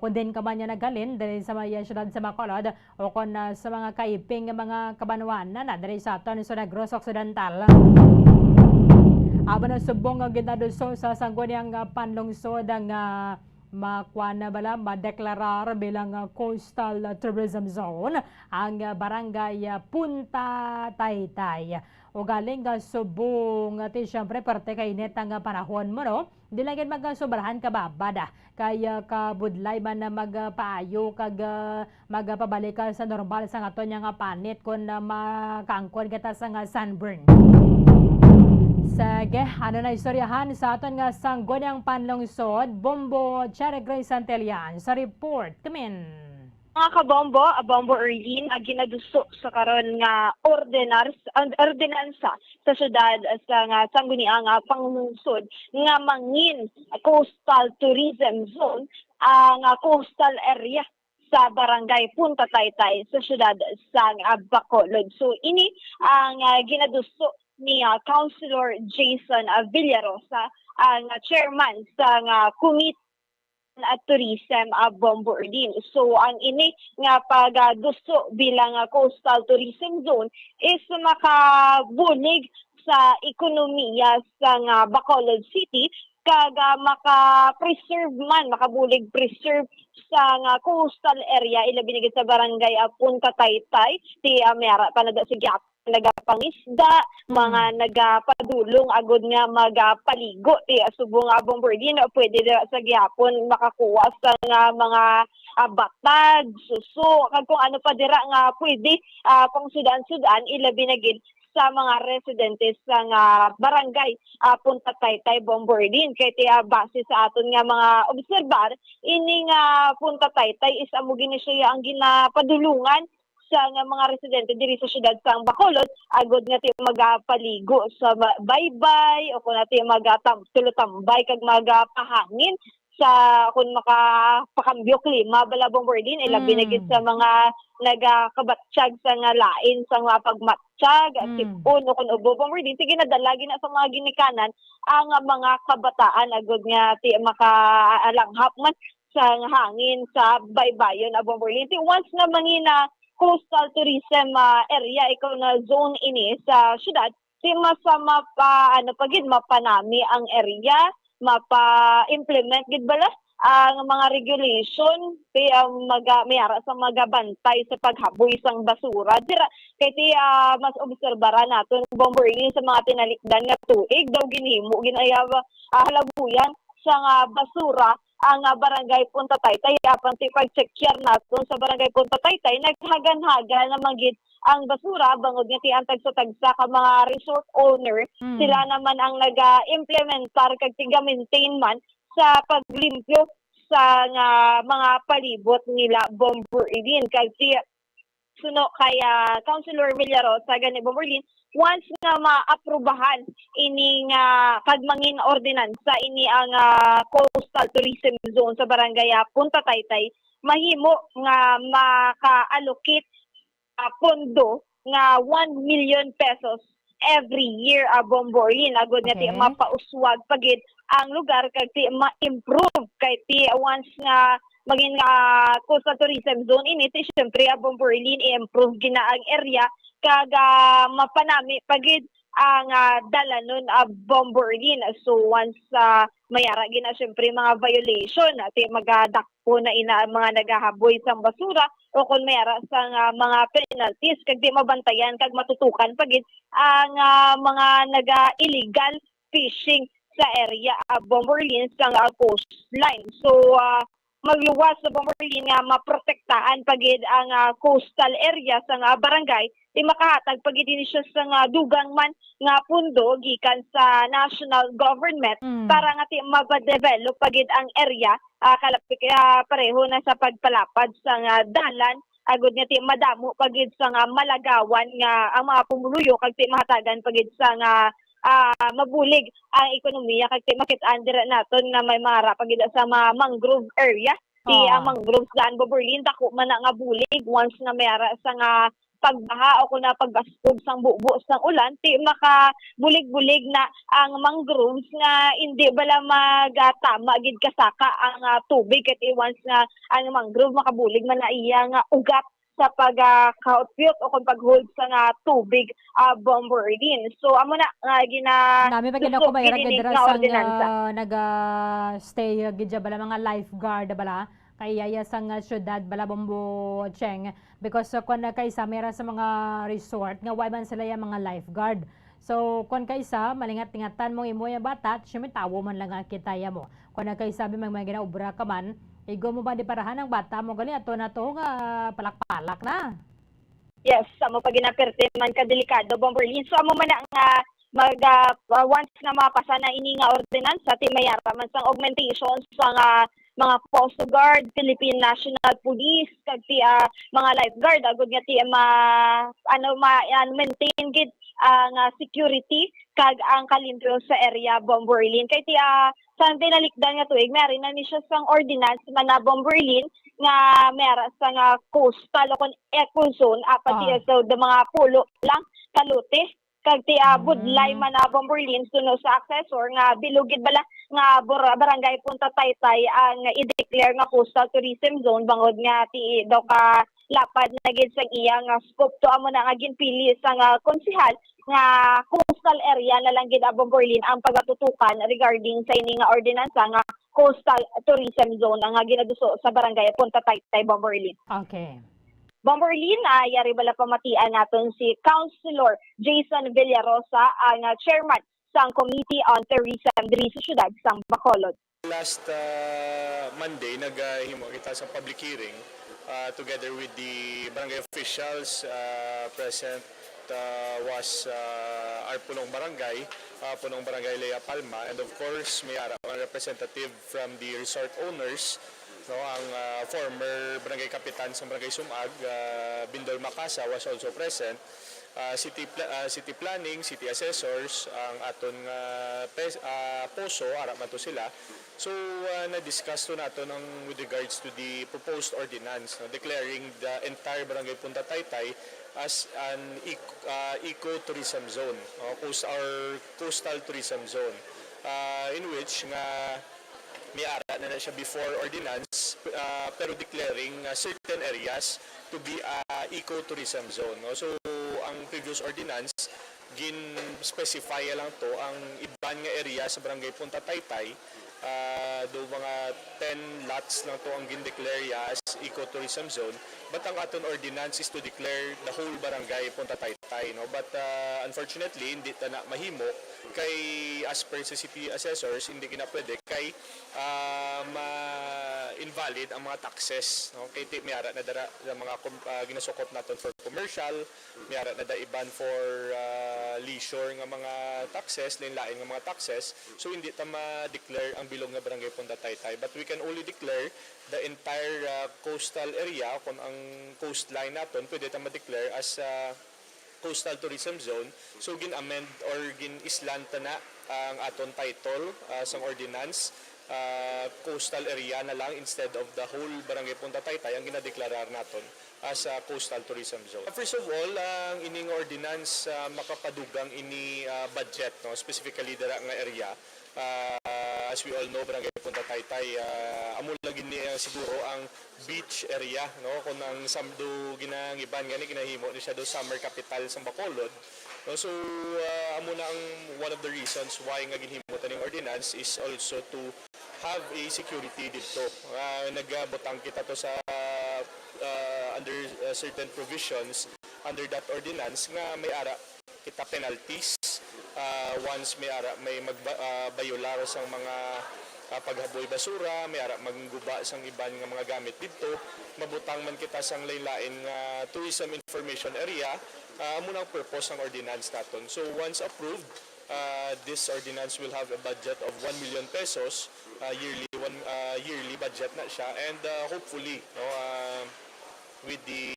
Kung din ka man niya nagalin dahil sa maya syudad sa Bacolod o kung sa mga kaiping mga kabanwanan na dahil sa aton sa Negros Occidental. Aba na subong ang ginaduso sa sangguniang panlungsod ang makuha na bala madeklarar bilang coastal tourism zone ang barangay Punta Taytay. o galing ka subong ati syempre parte kay init ang panahon mo no. Di lang gid magsobrahan ka babada kaya ka budlay man na magpaayo kag magpabalik ka sa normal sa aton nga panit kun makangkon kita sa nga sunburn. Sige, ano na istoryahan sa aton nga sangguniang panlungsod, Bombo Cherry Grace Santellan sa report. Kamin. Mga kabombo, Bombo Erlin, ginaduso sa karon nga ordinansa sa syudad sa nga sangguniang panglungsod nga mangin coastal tourism zone ang coastal area sa barangay Punta Taytay sa syudad sa Bacolod. So ini ang ginaduso ni Councilor Jason Villarosa, ang chairman sa Committee at Tourism Bombo Erlin. So ang ini nga pagduso bilang coastal tourism zone is makabulig sa ekonomiya sa Bacolod City kag maka-preserve man, makabulig preserve sa coastal area ilabi na sa barangay Punta Taytay ti mayara panada sa nagapangisda, mga nagapadulong agod nga magapaligo ti subong Bombo Erlin pwede sa gihapon makakuha sa mga batag, suso, kag kung ano pa dira nga pwede pang sudan-sudan ilabi na gid sa mga residentes sa barangay Punta Taytay, Bombo Erlin. Kaya ti base sa aton nga mga obserbar, ini nga Punta Taytay is amo gini siya ang ginapadulungan sa nga mga residente diri sa syudad sa Bacolod agod nga ti magapaligo sa baybay o kun ati magatulotambay kag magapahangin sa kun makapakambyo klima bala Bombo Erlin ilabi na gid sa mga nagakabatsyag sa nga lain sa mga pagmatsyag at sipon o kun ubo Bombo Erlin sige nadalagi na sa mga ginikanan ang mga kabataan agod nga ti makaalanghap man sa hangin sa baybayon Bombo Erlin. Once na mangina coastal tourism area ikaw na zone ini sa syudad si masama pa pagid mapanami ang area mapa-implement gid bala ang mga regulation kay mayara sa magabantay sa paghaboy sang basura dira kay ti mas obserbara naton Bombo Erlin sa mga tinalikdan nga tuig daw ginhimo ginayab halabuyan sa basura ang barangay Punta Taytay apan ti pag-check naton sa barangay Punta Taytay naghagan-hagan na manggid ang basura bangod nga ti antag sa tagsa ka mga resort owner sila naman ang naga-implementar kag tiga-maintain man sa paglimpyo sa mga palibot nila Bombo Erlin kag ti suno kaya Councilor Villarosa gani Bombo Erlin once nga maaprubahan ini nga kagmangin ordinansa ini ang coastal tourism zone sa barangay Punta Taytay mahimo nga maka-allocate pondo nga 1 million pesos every year Bombo Erlin agod nga ti mapauswag pagid ang lugar kag ti ma-improve kay ti once nga maging coastal tourism zone ini ti syempre Bombo Erlin i-improve gina ang area kag mapanami pagid ang dalanon Bombo Erlin. So once mayara gina syempre mga violation ati magadakpo na ina mga nagahaboy sang basura o kung mayara sang mga penalties kag di mabantayan kag matutukan pagid ang mga naga-illegal fishing sa area Bombo Erlin sang coastline. So magluwas sa Bombo Erlin nga maprotektahan pagid ang coastal area sa barangay di makahatag pagid din siya sa dugang man nga pundo gikan sa national government para nga ti madevelop pagid ang area kalapit pareho na sa pagpalapad sa dalan agud nga ti madamo pagid sa malagawan nga ang mga pumuluyo kag ti mahatagan pagid sa mabulig ang ekonomiya kag ti makit-an dira naton nga may mara pagid sa mga mangrove area ti mangroves daan Bombo Erlin dako man nga bulig once na mayara sa pagbaha o kuna pagbaskog sang bubo sang ulan ti makabulig-bulig na ang mangroves nga hindi bala magatama gid kasaka ang tubig ket once nga ang mangrove makabulig man na iya nga ugat sa pagkautpyot o kung pag-hold sa tubig Bombo Erlin. So amo na nami pa gid ako mayra gid sang naga-stay gid bala mga lifeguard bala kay sang syudad bala Bombo Cheng because kung kaysa meron sa mga resort nga why man sila yung mga lifeguard So, kung kaisa, malingat-tingatan mong imo yung bata, at syempre tawo man lang ang kitaya mo. Kung kaisa, may mga ginaubra ka man, igo mo ba di parahan ng bata mo, gali ato na to nga palak-palak na. Yes, amo pag ginaperte man ka delikado, Bomberlin. So amo man na nga once na mapasa na ini nga ordinansa, ti mayara man sang augmentation sa mga Coast Guard, Philippine National Police, kag ti mga lifeguard agud nga ti maintain gid ang security kag ang kalimpyo sa area Bomberlin. Kay ti sa tinalikdan nga tuig meron na ni siya sang ordinance man na Bomberlin nga mera sa nga coastal o kon eco zone apat ti so the mga pulo lang kalute kag ti budlay man na Bomberlin suno sa accessor nga bilugid bala nga barangay Punta Taytay ang i-declare nga coastal tourism zone bangod nga ti daw ka lapad na gid sang iya nga scope to amo na nga ginpili sa nga konsehal nga coastal area na lang gid Bomberlin ang pagatutukan regarding sa ini nga ordinansa nga coastal tourism zone ang ginaduso sa barangay Punta Taytay Bomberlin. Okay. Bomberlin, yari bala pamatian natin si Councilor Jason Villarosa, ang chairman sa Committee on Tourism diri sa syudad sang Bacolod. Last Monday, naghimo kita sa public hearing together with the barangay officials. Present was our Punong Barangay Lea Palma, and of course may a representative from the resort owners. No, ang former barangay kapitan sa barangay Sumag, Bindol Macasa, was also present. City planning, city assessors, ang aton poso, harap man to sila. So na-discuss to nato with regards to the proposed ordinance, declaring the entire barangay Punta Taytay as an eco-tourism zone, or coastal tourism zone, in which nga may ara na siya before ordinance, pero declaring certain areas to be eco-tourism zone. No? So, ang previous ordinance, gin-specify lang to ang iban nga area sa barangay Punta Taytay. Do mga 10 lots lang to ang gin-declare as eco-tourism zone. But ang aton ordinance is to declare the whole barangay Punta Taytay. No? But unfortunately, hindi ta na mahimo kay as per sa city assessors, hindi kina pwede kay ma-invalid ang mga taxes. No? Kay may ara na dara mga ginasukop naton for commercial, may ara na da iban for leisure nga mga taxes, lain-lain nga mga taxes. So hindi ta ma-declare ang bilog nga barangay Punta Taytay, but we can only declare the entire coastal area. Kung ang coastline naton pwede ta ma-declare as coastal tourism zone. So gin-amend or gin-islanta na ang aton title sa ordinance, coastal area na lang instead of the whole barangay Punta Taytay ang ginadeklarar naton as a coastal tourism zone. First of all, ang ining ordinance makapadugang ini budget, no, specifically dara nga area. As we all know, barangay Punta Taytay, amo lagi ni siguro ang beach area, no, kung ang samdo ginangiban gani kinahimo ni siya do summer capital sa Bacolod. No, so amo na ang one of the reasons why nga ginhimo taning ordinance is also to have a security dito. Nagbutang kita to sa under certain provisions under that ordinance nga may ara kita penalties once may ara may magbayular sa mga paghaboy basura, may ara magguba sang iban nga mga gamit dito, mabutang man kita sang lain-lain nga tourism information area. Amo nang purpose ng ordinance naton. So once approved, this ordinance will have a budget of 1 million pesos yearly budget na siya, and hopefully with the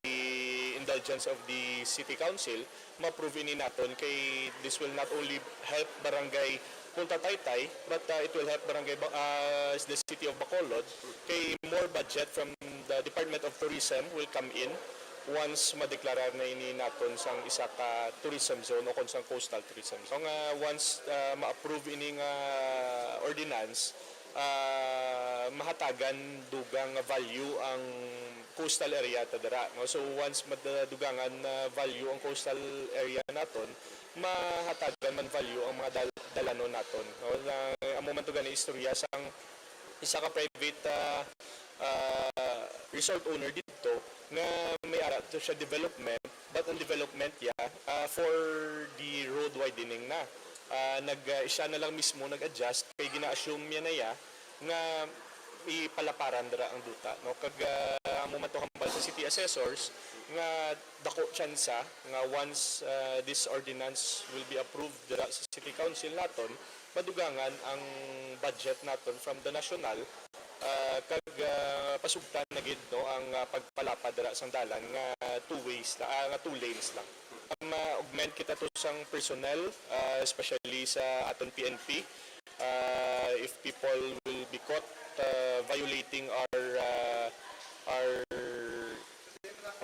indulgence of the City Council, ma-approve ini naton kay this will not only help barangay Punta Taytay, but it will help barangay the city of Bacolod kay more budget from the Department of Tourism will come in once madeklarar na ini naton sang isa ka tourism zone o kung sang coastal tourism. So once ma-approve ini nga ordinance, mahatagan dugang value ang coastal area tadara. No? So once madadugangan value ang coastal area naton, mahatagan man value ang mga dalanon naton. No? Amo man to gani istorya sang isa ka private resort owner dito nga may ara to siya development, but ang development for the road widening na. Siya na lang mismo nag-adjust kay gina-assume niya na nga ipalaparan dira ang duta, no? Kag amo man to hambal sa city assessors nga dako tsansa nga once this ordinance will be approved dira sa city council naton, madugangan ang budget naton from the national kag pasugtan na gid, no, ang pagpalapad dira sang dalan nga two lanes lang. Augment kita to sang personnel, especially sa aton PNP. If people will be caught violating our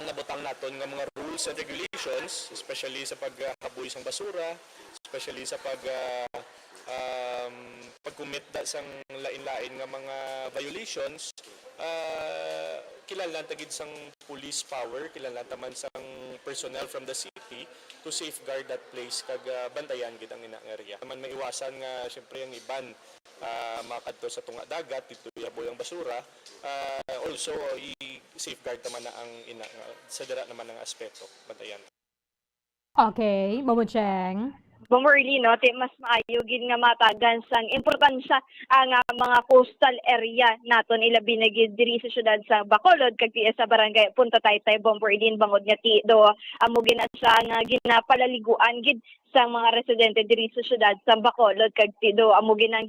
nabutang naton nga mga rules and regulations, especially sa paghaboy sang basura, especially sa pag-commit sang lain-lain nga mga violations, kilanlan tagid sang police power, kilanlan taman sang personnel from the city to safeguard that place kag bantayan gid ang inang area. Taman maiwasan nga syempre ang iban makadto sa tunga dagat dito yaboy ang basura, also i-safeguard taman na ang ina sa dira naman ang aspeto bantayan. Okay, Momocheng. Bomber Early, no, mas maayo gid nga matagan sang importansya ang mga coastal area naton ilabi na gid diri sa syudad sa Bacolod kag sa barangay Punta Taytay. Bomber Early bangod nga do amo gina siya nga ginapalaliguan gid sang mga residente diri sa syudad sa Bacolod kag do amo gina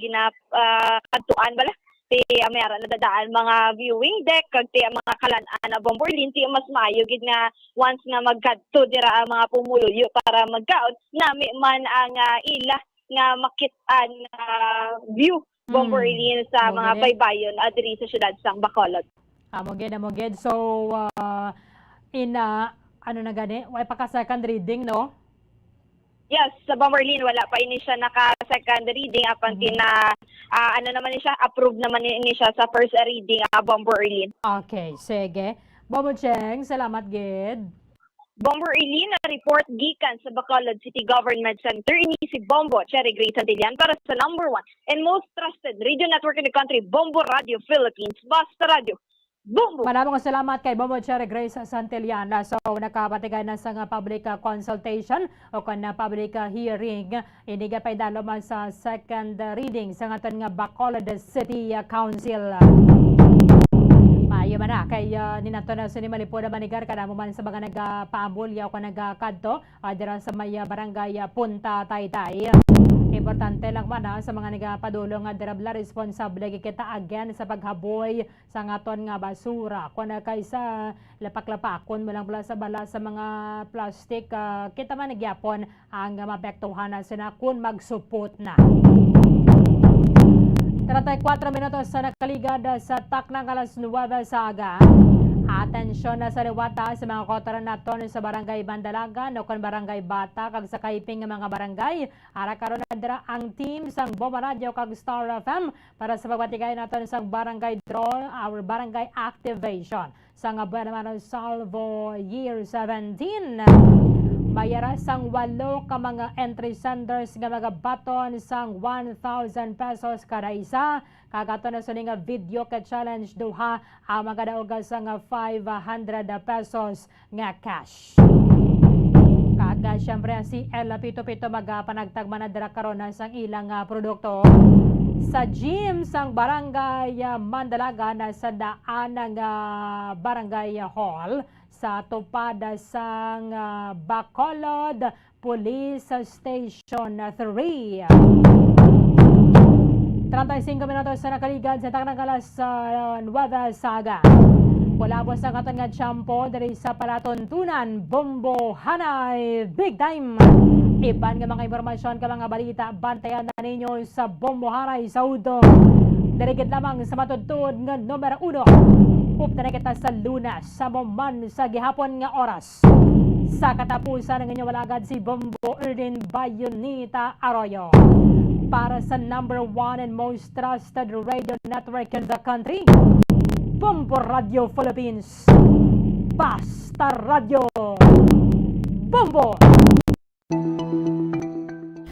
kadtuan bala ti mayara na dadaan mga viewing deck kag ti mga kalan-an na Bomberlin ti mas maayo gid nga once nga magkadto dira ang mga pumuluyo para magkaon nami man ang ila nga makit-an view Bomberlin sa mga baybayon diri sa syudad sang Bacolod. Amo gid. So ano na gani, way pa ka second reading, no? Yes, sa Bomberlin wala pa ini siya naka-second reading apan ano naman ni siya, approved naman ni siya sa first reading Bomberlin. Okay, sige. Bomocheng, salamat gid. Bomberlin na report gikan sa Bacolod City Government Center ini si Bombo Cherry Grace Santillan para sa number 1 and most trusted radio network in the country, Bombo Radio Philippines, Basta Radio. Bombo! Maraming salamat kay Bombo Cherry Grace Santillan. So, nakapatigay na sa public consultation o na public hearing. Iniga pa idalo man sa second reading sa ngaton nga Bacolod City Council. Maayo man na kay ninato na sinimalipo na manigar kada mo man sa mga nagpaambulya o nagkadto dira sa may barangay Punta Taytay. Importante lang man sa mga nagapadulong nga dirabla responsable kita again sa paghaboy sa ngaton nga basura. Kung kaysa lapak-lapakon mo lang sa bala sa mga plastic, kita man nagyapon ang mapektuhan na sina kung magsupot na. 34 minutos sa nakaligad sa taknang alas 9 sa aga. Atensyon na sa liwata sa mga kotoran naton sa barangay Bandalagan o kan barangay Bata kag sa kaiping nga mga barangay. Ara karon na dira ang team sang Bomba Radio kag Star FM para sa pagbatigay naton sang barangay draw, our barangay activation sang Buenamano Salvo Year 17. Mayara sang 8 ka mga entry senders nga mga baton sang 1,000 pesos kada isa. Kagato na sa nga video ka challenge duha ang mga dauga sang 500 pesos nga cash. Kaga syempre si Ella Pito-Pito magapanagtagman na dira karon sang ilang produkto. Sa gym sang barangay Mandalaga na sa daan ng barangay hall sa tupad sang Bacolod Police Station 3. 35 minutos sa nakaligad sa taknang alas 9 saga. Kulabos ang aton nga tiyampo diri sa palatuntunan Bombo Hanay Big Time. Iban nga mga impormasyon ka mga balita bantayan na ninyo sa Bombo Hanay sa Udo. Dirigid lamang sa matudtod nga numero 1. Upta na kita sa Lunas sa Moman sa gihapon nga oras. Sa katapusan ng inyong walagad si Bombo Erdin Bayonita Arroyo. Para sa number 1 and most trusted radio network in the country, Bombo Radio Philippines, Basta Radio, Bombo!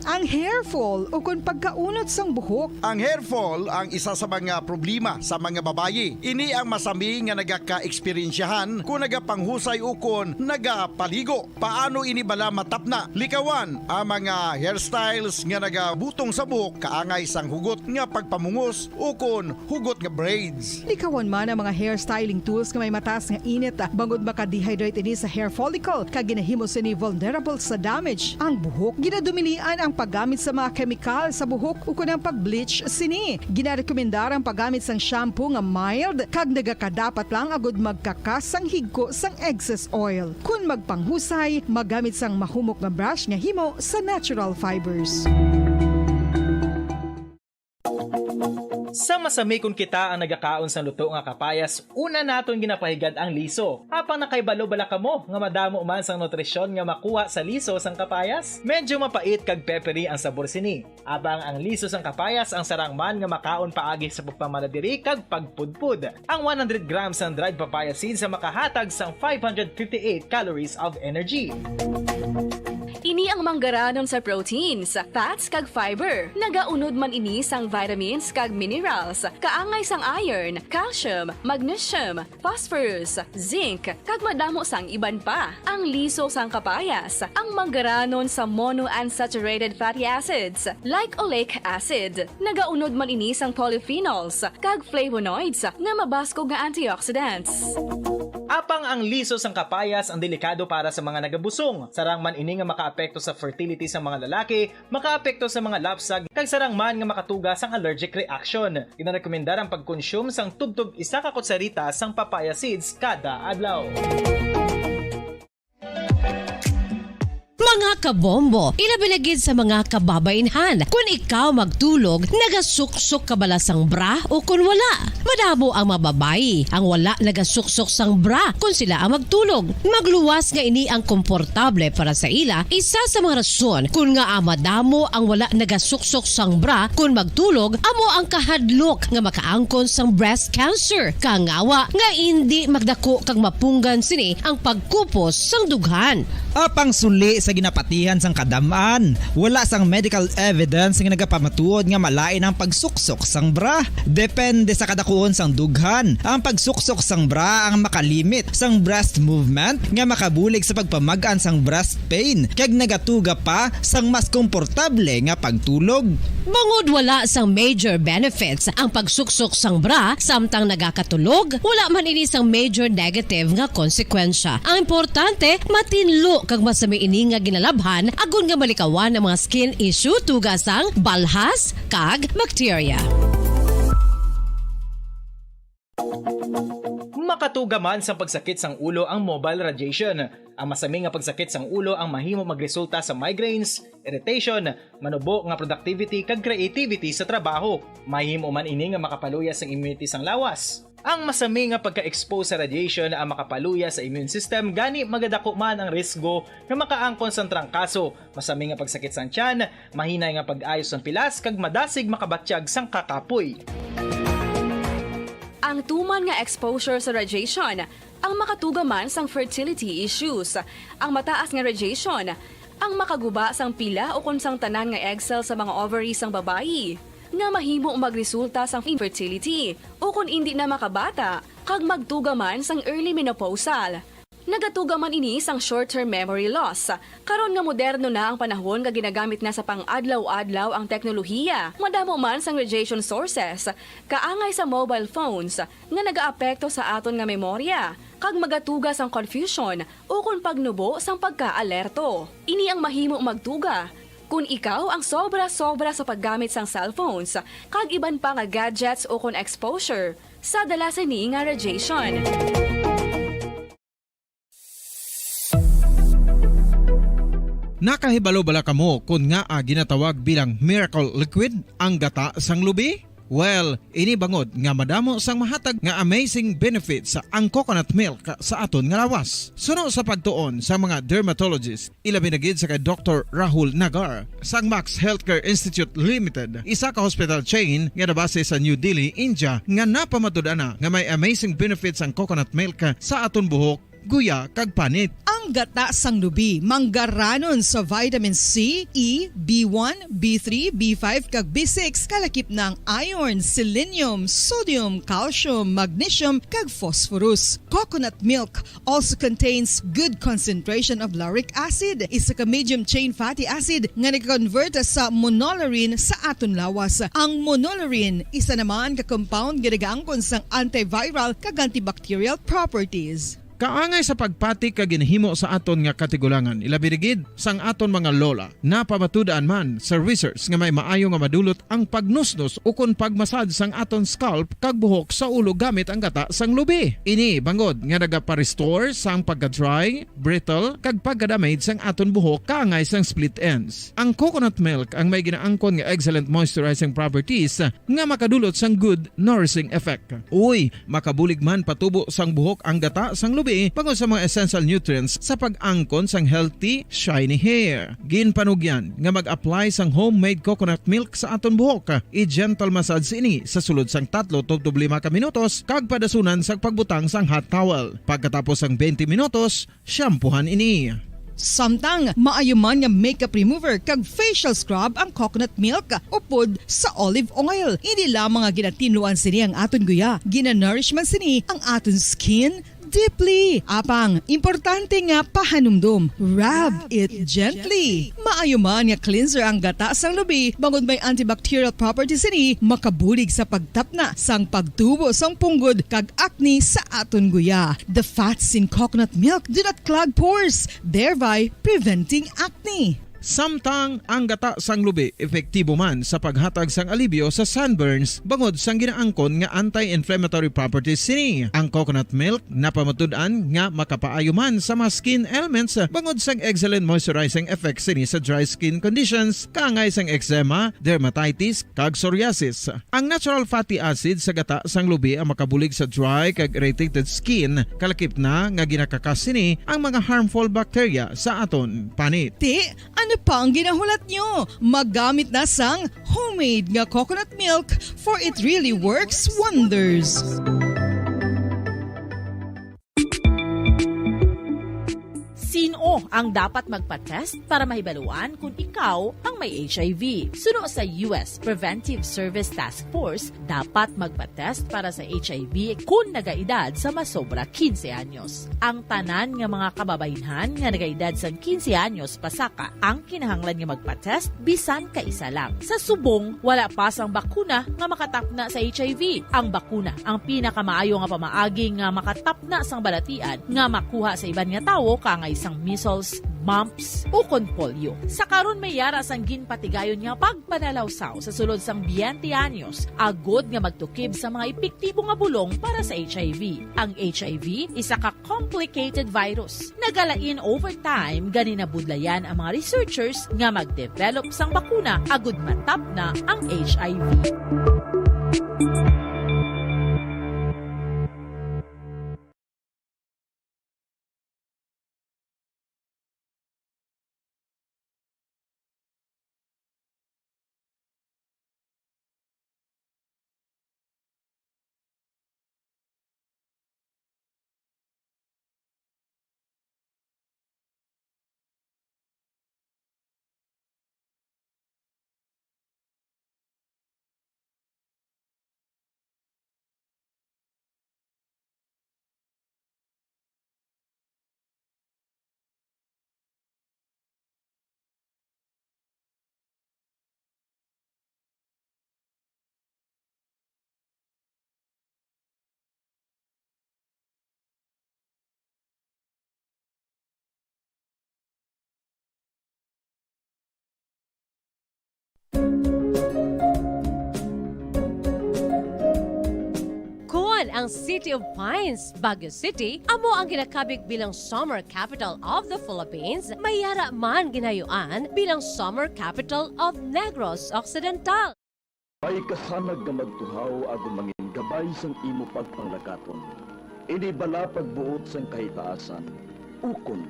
Ang ang hair fall o kung pagkaunot sang buhok. Ang hair fall ang isa sa mga problema sa mga babayi. Ini ang masami nga nagaka-eksperyensyahan kung nagapanghusay o kung nagapaligo. Paano ini bala matapna? Likawan ang mga hairstyles nga nagabutong sa buhok kaangay sang hugot nga pagpamungos o kung hugot nga braids. Likawan man ang mga hairstyling tools nga may mataas nga init bangod maka-dehydrate ini sa hair follicle kag ginahimo sini vulnerable sa damage. Ang buhok ginadumilian ang paggamit sa mga chemical sa buhok o kung ang pag-bleach sini. Ginarekomendar ang paggamit sang shampoo nga mild kag nagakadapat lang agud magkakas sang higko sang excess oil. Kung magpanghusay, magamit sang mahumok nga brush nga himo sa natural fibers. Sa masami kung kita ang nagakaon sa luto nga kapayas, una naton ginapahigad ang liso. Apang nakaibalo bala kamo nga madamo man sang nutrisyon nga makuha sa liso sang kapayas. Medyo mapait kag peppery ang sabor sini. Abang ang liso sang kapayas ang sarang man nga makaon paagi sa pagpamaladiri kag pagpudpud. Ang 100 grams ng dried papaya seeds sa makahatag sang 558 calories of energy. Ini ang manggaranon sa proteins, fats kag fiber. Nagaunod man ini sang vitamins kag minerals, kaangay sang iron, calcium, magnesium, phosphorus, zinc, kag madamo sang iban pa. Ang liso sang kapayas, ang manggaranon sa monounsaturated fatty acids like oleic acid. Nagaunod man ini sang polyphenols kag flavonoids nga mabaskog nga antioxidants. Apang ang liso sang kapayas ang delikado para sa mga nagabusong. Sarang man ini nga makaapekto sa fertility sa mga lalaki, makaapekto sa mga lapsag, kag sarang man nga makatuga sang allergic reaction. Ginarekomendar ang pagkonsume sang tubtog 1 ka kutsarita sang papaya seeds kada adlaw. Mga kabombo, ilabilagid sa mga kababainhan. Kung ikaw magtulog, nagasuksok ka bala sang bra o kung wala. Madamo ang mababayi ang wala nagasuksok sang bra kung sila ang magtulog. Magluwas nga ini ang komportable para sa ila. Isa sa mga rason kung nga madamo ang wala nagasuksok sang bra kung magtulog, amo ang kahadlok nga makaangkon sang breast cancer. Kangawa nga hindi magdako kag mapunggan sini ang pagkupos sang dughan. Apang suli sa ginapatihan sang kadamaan, wala sang medical evidence nga nagapamatuod nga malain ang pagsuksok sang bra. Depende sa kadakuon sang dughan. Ang pagsuksok sang bra ang makalimit sang breast movement nga makabulig sa pagpamagaan sang breast pain kag nagatuga pa sang mas komportable nga pagtulog. Bangod wala sang major benefits ang pagsuksok sang bra samtang nagakatulog, wala man ini sang major negative nga konsekwensya. Ang importante, matinlo kag masami ini nga ginalabhan agon nga malikawan ang mga skin issue tugas sang balhas kag bacteria. Makatuga man sa pagsakit sang ulo ang mobile radiation. Ang masami nga pagsakit sang ulo ang mahimo magresulta sa migraines, irritation, manubo nga productivity kag creativity sa trabaho. Mahimo man ini nga makapaluya sang immunity sang lawas. Ang masami nga pagka-expose sa radiation ang makapaluya sa immune system gani magadako man ang risgo nga makaangkon sang trangkaso, masami nga pagsakit sang tiyan, mahinay nga pag-ayos sang pilas kag madasig makabatsyag sang kakapoy. Ang tuman nga exposure sa radiation, ang makatuga man sang fertility issues. Ang mataas nga radiation, ang makaguba sang pila o kung sang tanan nga egg cell sa mga ovaries sang babayi, nga mahimo magresulta sang infertility o kung hindi na makabata, kag magtuga man sang early menopausal. Nagatuga man ini sang short-term memory loss. Karon nga moderno na ang panahon nga ginagamit na sa pang-adlaw-adlaw ang teknolohiya. Madamo man sang radiation sources, kaangay sa mobile phones nga nagaapekto sa aton nga memorya, kag magatuga sang confusion o kung pagnubo sang pagka-alerto. Ini ang mahimo magtuga kung ikaw ang sobra-sobra sa paggamit sang cellphones, kag iban pa nga gadgets o kung exposure sa dalasan ni nga radiation. Nakahibalo bala kamo kung nga ginatawag bilang miracle liquid ang gata sang lubi? Well, ini bangod nga madamo sang mahatag nga amazing benefit sa ang coconut milk sa aton nga lawas. Suno sa pagtuon sa mga dermatologist, ilabi na gid sa kay Dr. Rahul Nagar sang Max Healthcare Institute Limited, isa ka hospital chain nga nabase sa New Delhi, India, nga napamatud-ana nga may amazing benefits ang coconut milk sa aton buhok guya kag panit. Ang gata sang lubi manggaranon sa vitamin C, E, B1, B3, B5 kag B6 kalakip ng iron, selenium, sodium, calcium, magnesium kag phosphorus. Coconut milk also contains good concentration of lauric acid, isa ka medium chain fatty acid nga nag-convert sa monolaurin sa aton lawas. Ang monolaurin isa naman ka compound nga nagaangkon sang antiviral kag antibacterial properties. Kaangay sa pagpati ka ginhimo sa aton nga katigulangan, ilabirigid sang aton mga lola. Napamatudan man sa research nga may maayo nga madulot ang pagnusnos ukon pagmasad sang aton scalp kag buhok sa ulo gamit ang gata sang lubi. Ini bangod nga nagapa-restore sang pagka-dry, brittle kag pagka-damage sang aton buhok kaangay sang split ends. Ang coconut milk ang may ginaangkon nga excellent moisturizing properties nga makadulot sang good nourishing effect. Uy, makabulig man patubo sang buhok ang gata sang lubi bangod sa mga essential nutrients sa pag-angkon sang healthy, shiny hair. Ginpanugyan nga mag-apply sang homemade coconut milk sa aton buhok. I-gentle massage ini sa sulod sang 3 to 5 ka minutos kag padasunan sang pagbutang sang hot towel. Pagkatapos sang 20 minutos, shampoohan ini. Samtang maayo man nga makeup remover kag facial scrub ang coconut milk upod sa olive oil. Hindi lamang nga ginatinluan sini ang aton guya, ginanourishman sini ang aton skin deeply. Apang, importante nga pahanumdum. Rub it gently. Maayo man nga cleanser ang gata sang lubi bangod may antibacterial properties ini makabulig sa pagtapna sang pagtubo sang punggod kag acne sa aton guya. The fats in coconut milk do not clog pores, thereby preventing acne. Samtang ang gata sang lubi epektibo man sa paghatag sang alibyo sa sunburns bangod sang ginaangkon nga anti-inflammatory properties sini. Ang coconut milk napamatud-an nga makapaayo man sa mga skin ailments bangod sang excellent moisturizing effect sini sa dry skin conditions kaangay sang eczema, dermatitis kag psoriasis. Ang natural fatty acid sa gata sang lubi ang makabulig sa dry kag irritated skin kalakip na nga ginakakas sini ang mga harmful bacteria sa aton panit. Ano pa ang ginahulat nyo? Maggamit na sang homemade nga coconut milk for it really works wonders. Sino ang dapat magpa-test para mahibaluan kung ikaw ang may HIV? Suno sa US Preventive Service Task Force, dapat magpa-test para sa HIV kung nagaedad sa masobra 15 anyos. Ang tanan nga mga kababaynhan nga nagaedad sa 15 anyos pasaka ang kinahanglan nga magpa-test bisan ka isa lang. Sa subong, wala pa sang bakuna nga makatapna sa HIV. Ang bakuna ang pinakamaayo nga pamaagi nga makatapna sang balatian nga makuha sa iban nga tawo kangay sang measles, mumps, ukon polio. Sa karon may yara sang ginpatigayon nga pagpanalawsaw sa sulod sang 20 anyos, agod nga magtukib sa mga epektibo nga bulong para sa HIV. Ang HIV isa ka complicated virus. Nagalain over time gani nabudlayan ang mga researchers nga magdevelop sang bakuna agod matapna ang HIV. Ang City of Pines, Baguio City, amo ang ginakabig bilang summer capital of the Philippines, mayara man ginayuan bilang summer capital of Negros Occidental. Ay kasanag nga magtuhaw ago mangin gabay sang imo pagpanglakaton. Ini bala pagbuot sang kahitaasan, ukon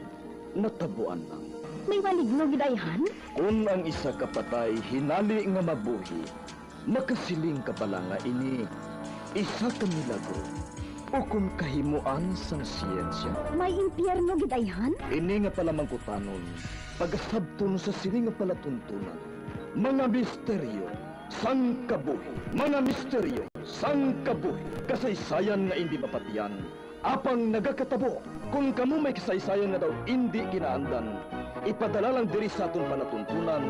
natabuan lang. May maligno gidayhan? Kung ang isa ka patay hinali nga mabuhi, makasiling ka pala nga ini isa ka milagro o kung kahimuan sang siyensya. May impyerno gidayhan? Ini nga palamang kutanon, pagasabton sa sini nga palatuntunan. Mga misteryo, sang kabuhi. Mga misteryo, sang kabuhi. Kasaysayan nga hindi mapatiyan. Apang nagakatabo, kung kamu may kasaysayan nga daw hindi kinaandan, ipadala lang diri sa aton palatuntunan.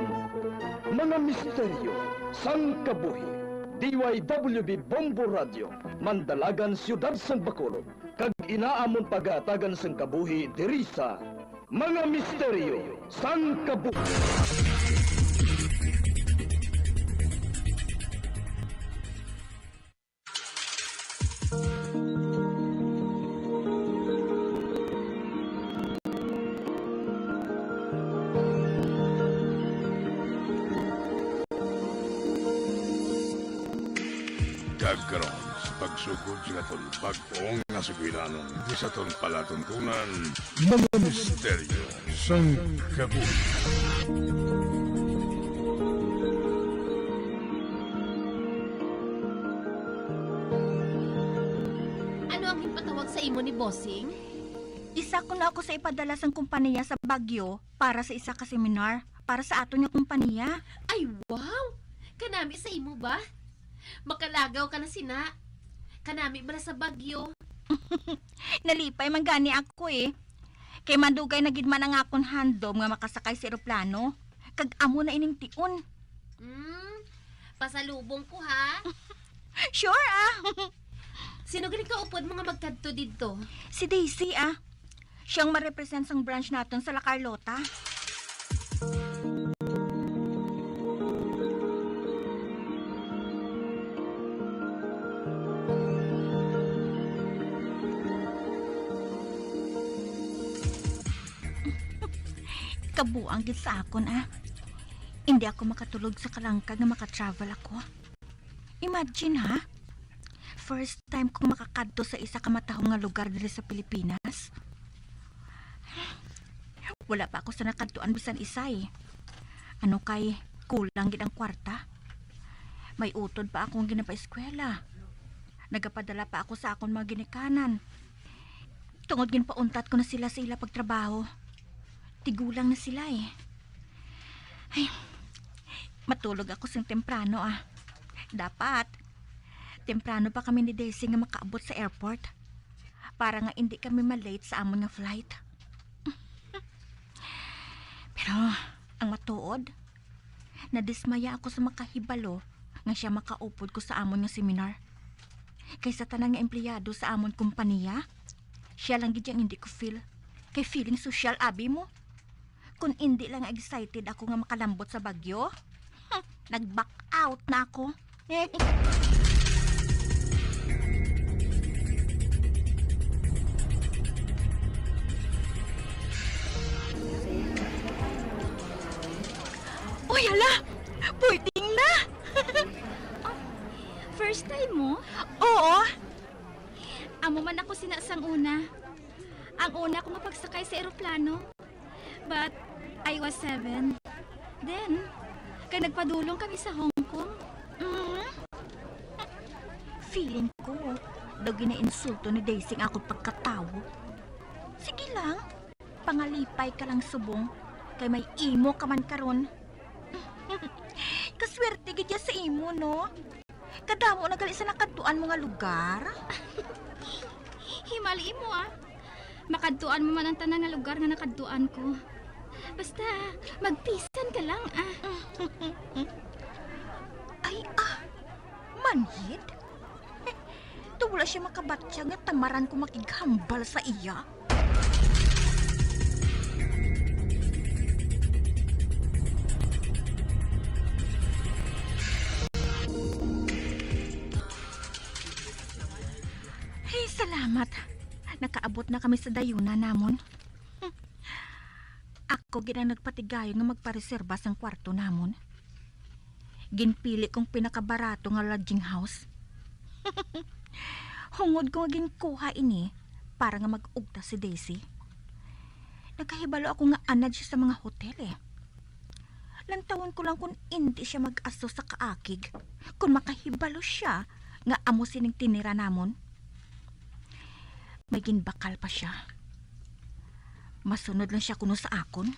Mga misteryo, sang kabuhi. DYWB Bombo Radio, Mandalagan, Siyudad San Bacolod. Kag inaamon pagatagan sang kabuhi diri sa Mga Misteryo sang Kabuhi. Dagkaroon sa pagsugod sa aton pag-ong nga sugilanon di sa aton palatuntunan. Mga misteryo sang kabuhi. Ano ang ipatawag sa imo ni Bossing? Isa ko na ako sa ipadala sang kumpanya sa Baguio para sa isa ka seminar para sa ato nga kumpanya. Ay, wow! Kanami sa imo ba? Makalagaw ka na sina. Kanami bala sa Baguio. Nalipay man gani ako eh. Kay mandugay na gid man ang akon handom nga makasakay sa eroplano. Kag amo na ining tiun. Pasalubong ko ha. Sure ah. Sino galing ka upod mga magkadto dito? Si Daisy ah. Siyang ma-represent sang branch naton sa La Carlota. Kabuang gid sa akon ah. Hindi ako makatulog sa kalangkag nga makatravel ako. Imagine ha. First time kong makakadto sa isa ka matahong nga lugar diri sa Pilipinas. Wala pa ako sa nakadtuan bisan isa eh. Ano kay kulang gid ang kwarta. May utod pa akong ginapa-eskwela. Nagapadala pa ako sa akon mga ginikanan. Tungod gin pauntat ko na sila sa ila pagtrabaho. Tigulang na sila eh. Ay, matulog ako sing temprano ah. Dapat, temprano pa kami ni Daisy nga makaabot sa airport. Para nga hindi kami malate sa amon nga flight. Pero, ang matuod, nadismaya ako sa makahibalo nga siya makaupod ko sa amon nga seminar. Kaysa tanang nga empleyado sa amon kumpanya, siya lang gid yang hindi ko feel. Kay feeling social abi mo. Kung hindi lang excited ako nga makalambot sa Baguio, nag-back out na ako. Uy, hala! Pwedeng na! First time mo? Oo! Amo man ako sinasang una. Ang una kong mapagsakay sa eroplano. But I was 7. Then, kay nagpadulong kami sa Hong Kong. Feeling ko, daw gina-insulto ni Daisy ang akong pagkatawo. Sige lang, pangalipay ka lang subong, kay may imo ka man karon. Kaswerte gidya sa imo, no? Kadamo na gali sa nakadtuan mo nga lugar. Himali mo ah. Makadtuan mo man ang tanang nga lugar nga nakadtuan ko. Basta, magpisan ka lang ah. Ay manhid? Wala siya makabatya nga tamaran ko makighambal sa iya. Hey, salamat. Nakaabot na kami sa dayuna namon. Ako gina nagpatigayo nga magpareserba sang kwarto namon. Ginpili kong pinakabarato nga lodging house. Hungod ko nga kuha ini para nga mag-ugta si Daisy. Nagkahibalo ako nga anad siya sa mga hotel eh. Lantawon ko lang kung hindi siya mag-aso sa kaakig. Kung makahibalo siya nga amo sining tinira namon. may ginbakal pa siya. Masunod lang siya kuno sa akon.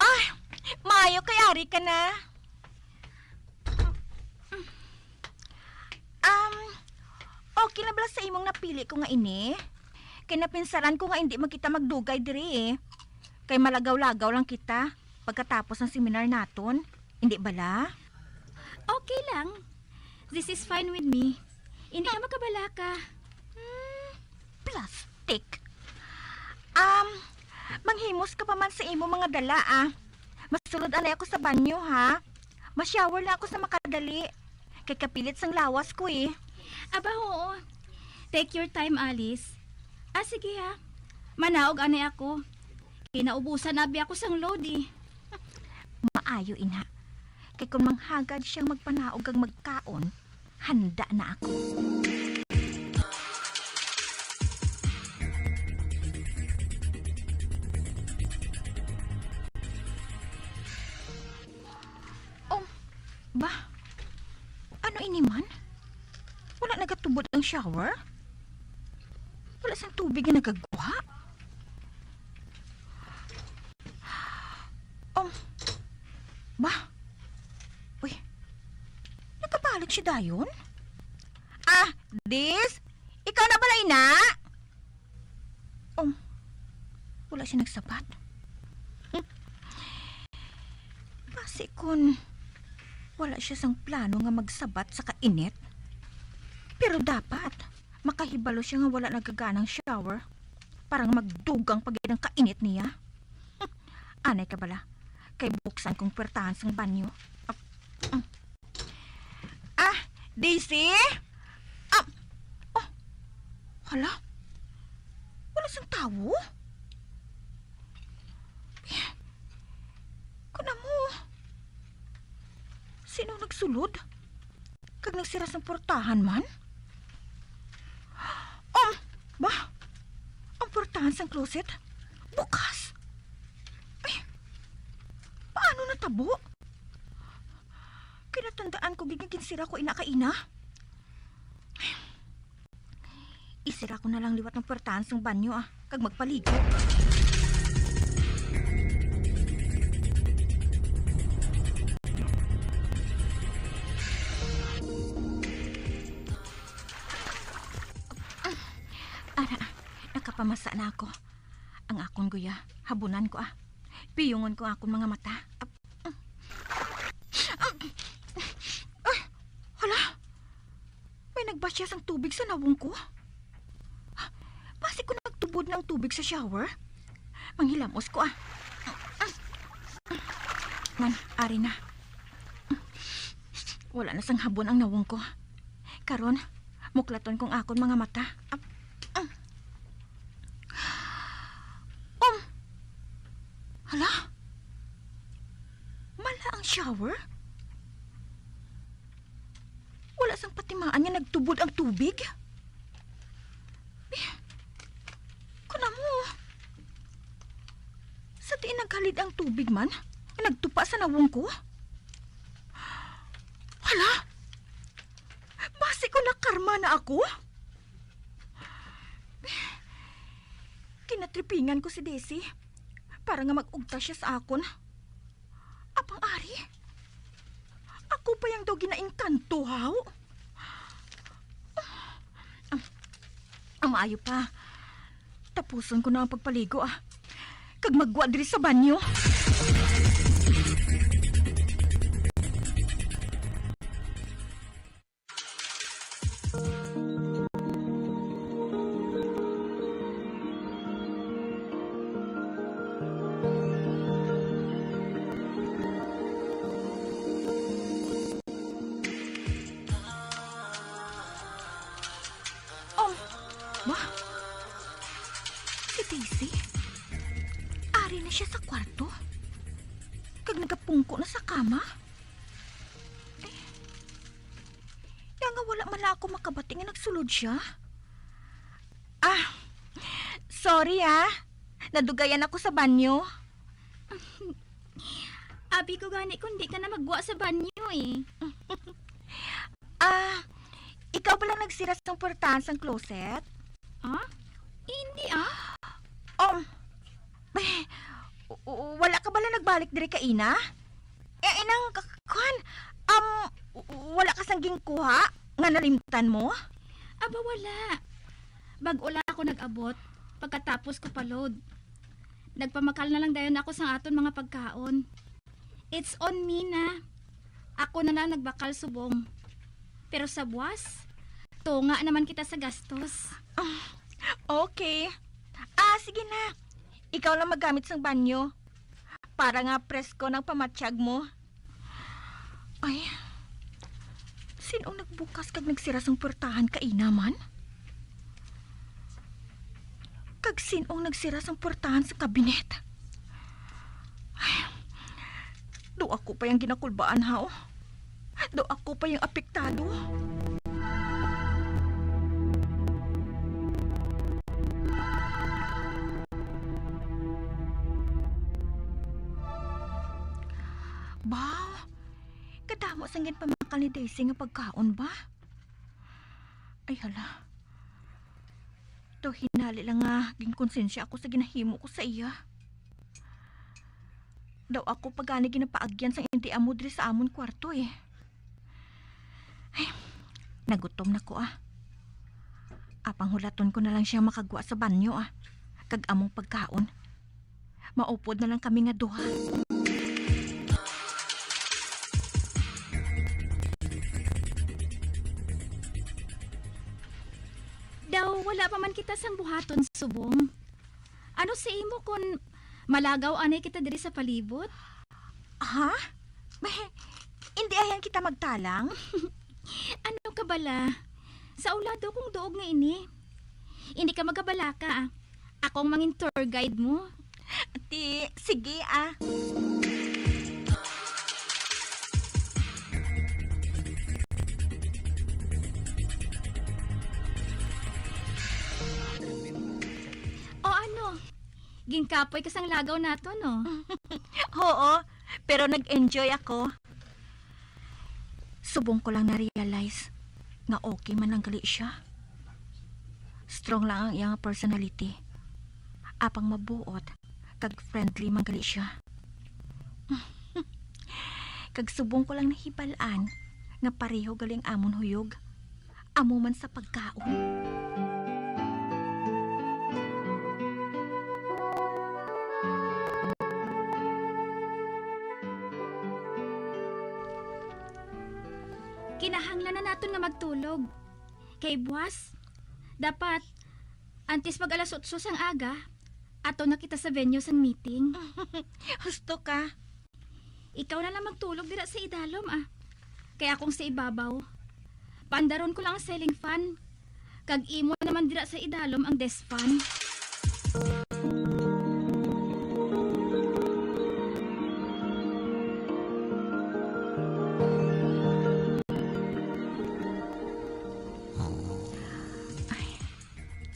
Ay, maayo kay ari ka na. Okay na bala sa imong napili ko nga ini? Kay napinsaran ko nga hindi magkita magdugay diri eh. Kay malagaw-lagaw lang kita pagkatapos ng seminar naton. Hindi bala? Okay lang. This is fine with me. Hindi ka makabala ka. Plastic. Manghimos ka pa man sa imo mga dala Masulod anay ako sa banyo ha. Mashower na ako sa makadali. Kay kapilit sang lawas ko eh. Aba, oo. Take your time, Alice. Sige ha. Manaog anay ako. Kinaubusan na ako sang load eh. Maayo ina. Kay kung manghagad siyang magpanaog ang magkaon, handa na ako. Oh, ba? Ano ini man? Wala nagatubod ang shower? Wala sang tubig na nagagwa? Ba? Uy, nakabalik siya dayon? Dis? Ikaw na balay na? Wala siya nagsapat. Kasi kung wala siya sang plano nga magsabat sa kainit. Pero dapat, makahibalo siya nga wala nagaganang shower. Parang magdugang pag ang kainit niya. Anay ka bala? Kay buksan kong puwertahan sang banyo. Daisy? Hala? Wala sang tawo? Kuna mo? Sino nagsulod? Kag nagsira sang puwertahan man? Ba? Ang puwertahan sang closet? Bukas? Paano natabo? Kinatandaan ko giginsira ko inakaina. Isira ko na lang liwat ng puwertahan sang banyo kag magpaligo. Nakapamasa na ako. Ang akong guya, habunan ko Piyungon ko akong mga mata. Hala? May nagbasya sang tubig sa nawong ko. Basi ko nagtubod ng tubig sa shower. Manghilamos ko Man, ari na. Wala na sang habon ang nawong ko. Karon, muklaton kong akon mga mata. Hala? Mala ang shower? Wala sang patimaan nga nagtubod ang tubig? Kuna mo. Sa tiin naghalid ang tubig man, nagtupa sa nawong ko? Hala? Basi ko nakarma na ako? Kinatripingan ko si Daisy. Para nga mag-ugta siya sa akon. Apang ari? Ako pa yung daw ginaingkanto, haw? Maayo pa. Tapuson ko na ang pagpaligo, Kag magwa diri sa banyo. Daisy? Ari na siya sa kwarto? Kag nagapungko na sa kama? Nga wala man ako makabati nga nagsulod siya. Sorry nadugayan ako sa banyo. Abi ko gani kung di ka na magwa sa banyo eh. ikaw ba lang nagsira sa portahan sa closet? Ah? Hindi Wala ka ba lang nagbalik diri ka ina? Inang wala ka sangging kuha nga nalimtan mo? Aba wala. Bag-ula ako nag-abot pagkatapos ko pa-load. Nagpamakal na lang dayon ako sa aton mga pagkaon. It's on me na. Ako na lang nagbakal subong. Pero sa buwas, tunga naman kita sa gastos. Okay. Sige na. Ikaw lang magamit sa banyo. Para nga presko ng pamatsyag mo. Ay, sinong nagbukas kag nagsira sang portahan ka inaman? Kag sinong nagsira sang portahan sa kabinet? Ay, do ako pa yung ginakulbaan hao. Do ako pa yung apektado. Baw, kadamo sanggit pamakal ni Daisy nga pagkaon ba? Ay hala. To hinali lang nga ginkonsensya ako sa ginahimo ko sa iya. Daw ako pagani ginapaagyan sa inti amo diri sa amon kwarto eh. Ay, nagutom na ko Apang hulaton ko na lang siya makagwa sa banyo Kag among pagkaon. Maupod na lang kami nga duha. Daw wala pa man kita sang buhaton subong. Ano sa imo kun malagaw anay kita diri sa palibot? Ha? Hindi ayan kita magtalang? Ano ka bala? Sa ulado kong duog nga ini. Hindi ka magabala ka. Akong mangin tour guide mo. Sige O ano? Ginkapoy ka sang lagaw nato, no? Oo, pero nag-enjoy ako. Subong ko lang na-realize nga okay man ang gali siya. Strong lang ang iyang personality. Apang mabuot, kag friendly man gali siya. Kag subong ko lang nahibalaan nga pareho galing amon huyog. Amo man sa pagkaon. Kinahanglan na naton nga magtulog. Kay buwas, dapat antes mag alas 8 sang aga, ato na kita sa venue sang meeting. Husto ka. Ikaw na lang magtulog dira sa idalom Kaya akong sa ibabaw. Pandaron ko lang ang ceiling fan. Kag imo naman dira sa idalom ang desk fan.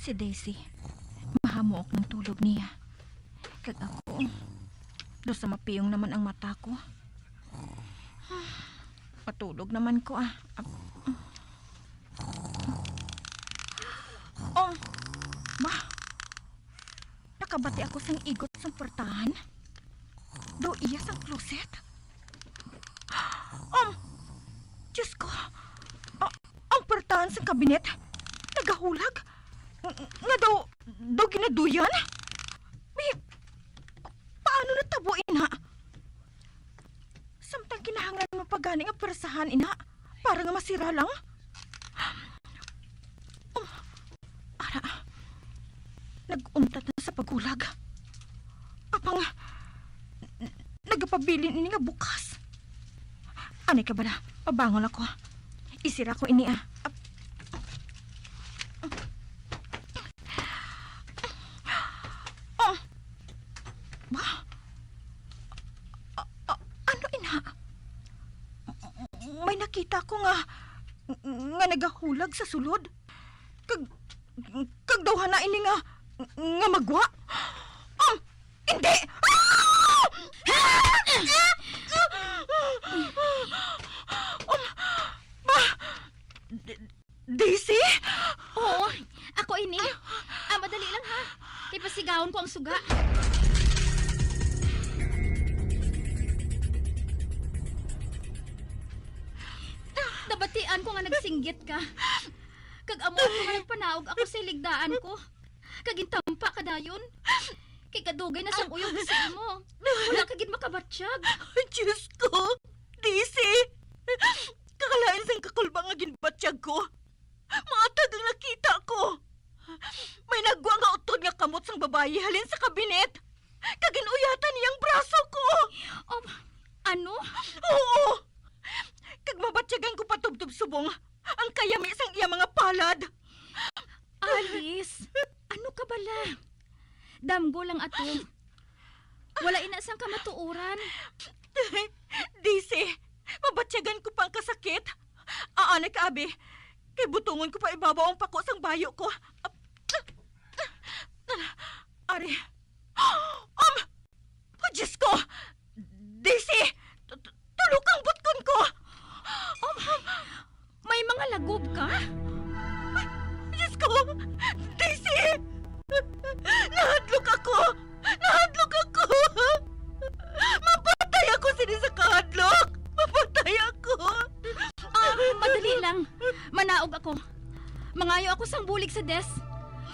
Si Daisy, mahamuok ng tulog niya. Kag ako, do sa mapiyong naman ang mata ko. Patulog naman ko nakabati ako sang igot sang portahan. Do iya sang closet. Diyos ko, ang portahan sang kabinet, nagahulag. Nga daw ginaduyan? Paano natabuin Samtang kinahanglan mo pagani nga perasahan ina, para nga masira lang. Nag-untat na sa paghulag. Apang nagapabilin ini nga bukas. Anay ka bala, pabangon ako. Isira ko ini May nakita ko nga nagahulag sa sulod. Kag daw hana ini nga magwa. Hindi! suga. Nabatian ko nga nagsinggit ka. Kag amo ako nga nagpanaog ako sa ligdaan ko. Kag intampa ka dayon. Kay kadugay na siyang uyog sa imo. Wala kagid makabatsyag. Diyos ko! Disi! Kakalain sang kakulbang nga ginbatsyag ko. Maatag ang nakita ko. May nagwa nga utod nga kamot sang babayi halin sa kabinet. Kaginuyatan niyang braso ko. Ano? Oo! Kag mabatsyagan ko patubtob subong ang kayami sang iya mga palad. Alice, ano ka bala? Damgo lang ato. Wala inasang kamatuuran. Disi, mabatsyagan ko pang kasakit. Aanay ka, abi. Kay butungon ko pa ibabaw ang pako sang bayo ko. Ari. Diyos ko! Disi! Tulog ang butkon ko! May mga lagob ka? Diyos ko! Daisy! Nahadlok ako! Nahadlok ako! Mapatay ako sini sa kahadlok! Mapatay ako! Madali lang. Manaog ako. Mangayo ako sang bulig sa desk.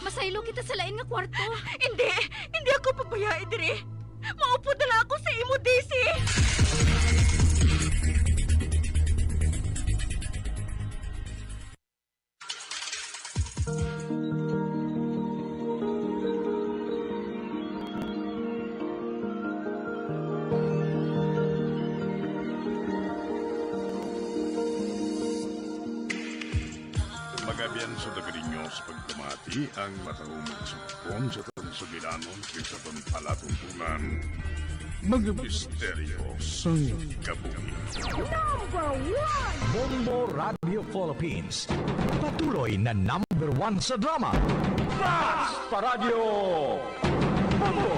Masaylo kita sa lain nga kwarto. Hindi! Hindi ako pabayai diri! Maupo na lang ako sa imo, Daisy! Magabian sa dagarinyo sa pagtumati ang matahumang sukon sa tansugilanon kaysa ton palatuntunan. Mga misteryo sa kabuhi. Number 1! Bombo Radio Philippines. Patuloy na number 1 sa drama. Fast Radio Bombo!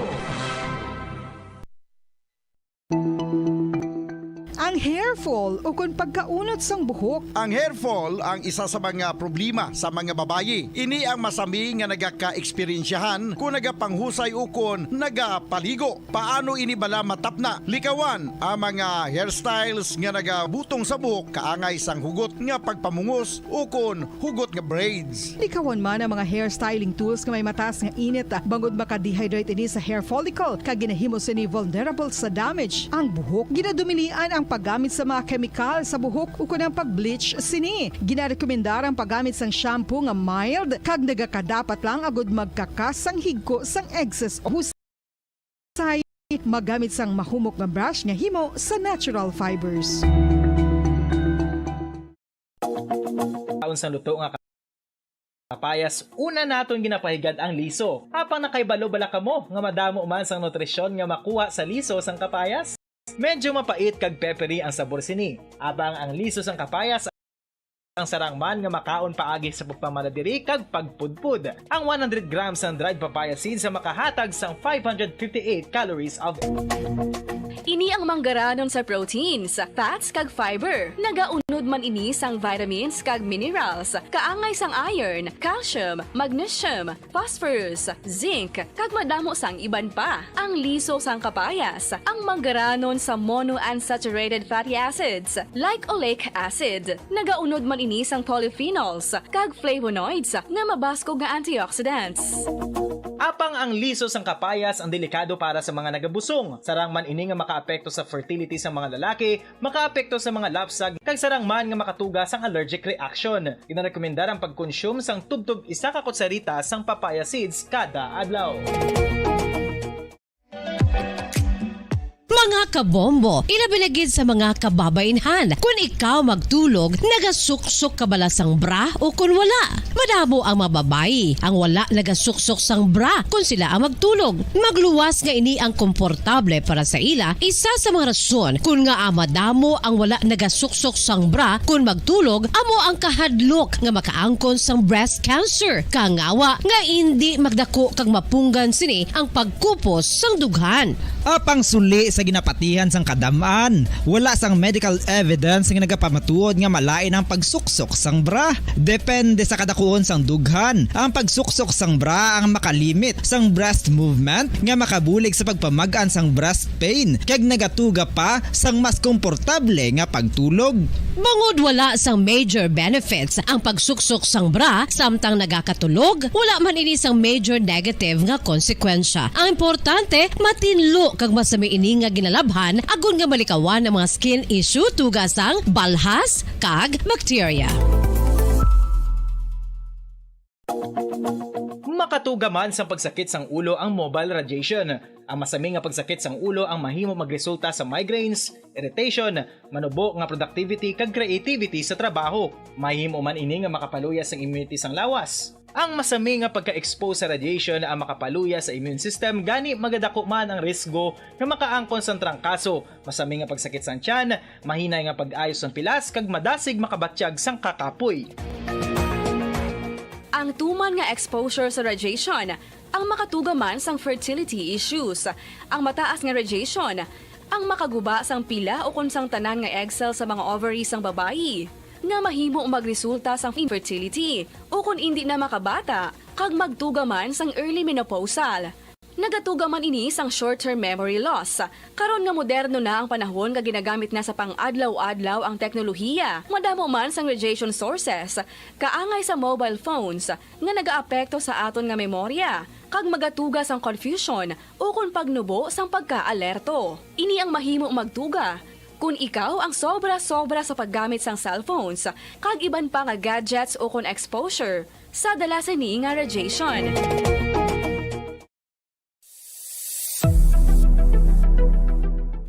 Ang hair fall o kung pagkaunod sang buhok. Ang hair fall ang isa sa mga problema sa mga babayi. Ini ang masami nga nagaka-eksperyensyahan kung nagapanghusay o kung nagapaligo. Paano ini bala matapna? Likawan ang mga hairstyles nga nagabutong sa buhok kaangay sang hugot nga pagpamungos o kung hugot nga braids. Likawan man ang mga hairstyling tools nga may mataas nga init bangod maka-dehydrate ini sa hair follicle kag ginahimos ini vulnerable sa damage. Ang buhok ginadumilian ang paggamit sa mga kemikal sa buhok o kunang pag-bleach sini. Ginarekomendar ang paggamit sang shampoo nga mild kag nagakadapat lang agud magkakas sang higko sang excess o husay. Magamit sang mahumok nga brush nga himo sa natural fibers. Taon sa luto nga kapayas, una naton ginapahigad ang liso. Apang nakaibalo bala kamo nga madamo man sang nutrisyon nga makuha sa liso sang kapayas? Medyo mapait kag peppery ang sabor sini. Abang ang liso sang kapayas ang sarang man nga makaon paagi sa pagpamaladiri kag pagpudpud. Ang 100 grams ng dried papaya seeds sa makahatag sang 558 calories of Ini ang manggaranon sa proteins, fats kag fiber. Nagaunod man ini sang vitamins kag minerals, kaangay sang iron, calcium, magnesium, phosphorus, zinc, kag madamo sang iban pa. Ang liso sang kapayas, ang manggaranon sa monounsaturated fatty acids like oleic acid. Nagaunod man ini sang polyphenols kag flavonoids nga mabaskog nga antioxidants. Apang ang liso sang kapayas ang delikado para sa mga nagabusong. Sarang man ini nga makaapekto sa fertility sa mga lalaki, makaapekto sa mga lapsag, kag sarang man nga makatuga sang allergic reaction. Ginarekomendar ang pagkonsume sang tubtub 1 ka kutsarita sang papaya seeds kada adlaw. Mga kabombo, ilabilagid sa mga kababainhan. Kung ikaw magtulog, nagasuksok ka bala sang bra o kung wala. Madamo ang mababayi ang wala nagasuksok sang bra kung sila ang magtulog. Magluwas nga ini ang komportable para sa ila. Isa sa mga rason kung nga madamo ang wala nagasuksok sang bra kung magtulog, amo ang kahadlok nga makaangkon sang breast cancer. Kangawa nga hindi magdako kag mapunggan sini ang pagkupos sang dughan. Apang suli sa ginapatay pamatihan sang kadamaan. Wala sang medical evidence nga nagapamatuod nga malain ang pagsuksok sang bra. Depende sa kadakuon sang dughan. Ang pagsuksok sang bra ang makalimit sang breast movement nga makabulig sa pagpamagaan sang breast pain kag nagatuga pa sang mas komportable nga pagtulog. Bangod wala sang major benefits ang pagsuksok sang bra samtang nagakatulog, wala man ini sang major negative nga konsekwensya. Ang importante, matinlo kag masami ini nga ginalabhan agon nga malikawan ang mga skin issue tugas sang balhas kag bacteria. Makatuga man sa pagsakit sang ulo ang mobile radiation. Ang masami nga pagsakit sang ulo ang mahimo magresulta sa migraines, irritation, manubo nga productivity kag creativity sa trabaho. Mahimo man ini nga makapaluya sang immunity sang lawas. Ang masami nga pagka-expose sa radiation ang makapaluya sa immune system gani magadako man ang risgo nga makaangkon sa trangkaso, masami nga pagsakit sang tiyan, mahinay nga pag-ayos ng pilas kag madasig makabatyag sang kakapoy. Ang tuman nga exposure sa radiation ang makatuga man sang fertility issues. Ang mataas nga radiation ang makaguba sang pila o kung sang tanan nga egg cell sa mga ovaries sang babayi nga mahimo magresulta sang infertility o kung hindi na makabata kag magtuga man sang early menopausal. Nagatuga man ini sang short-term memory loss. Karon nga moderno na ang panahon nga ginagamit na sa pang-adlaw-adlaw ang teknolohiya. Madamo man sang radiation sources, kaangay sa mobile phones nga nagaapekto sa aton nga memorya, kag magatuga sang confusion o kung pagnubo sang pagka-alerto. Ini ang mahimo magtuga kung ikaw ang sobra-sobra sa paggamit sang cellphones, kag iban pa nga gadgets o kung exposure sa dalasan ni nga radiation.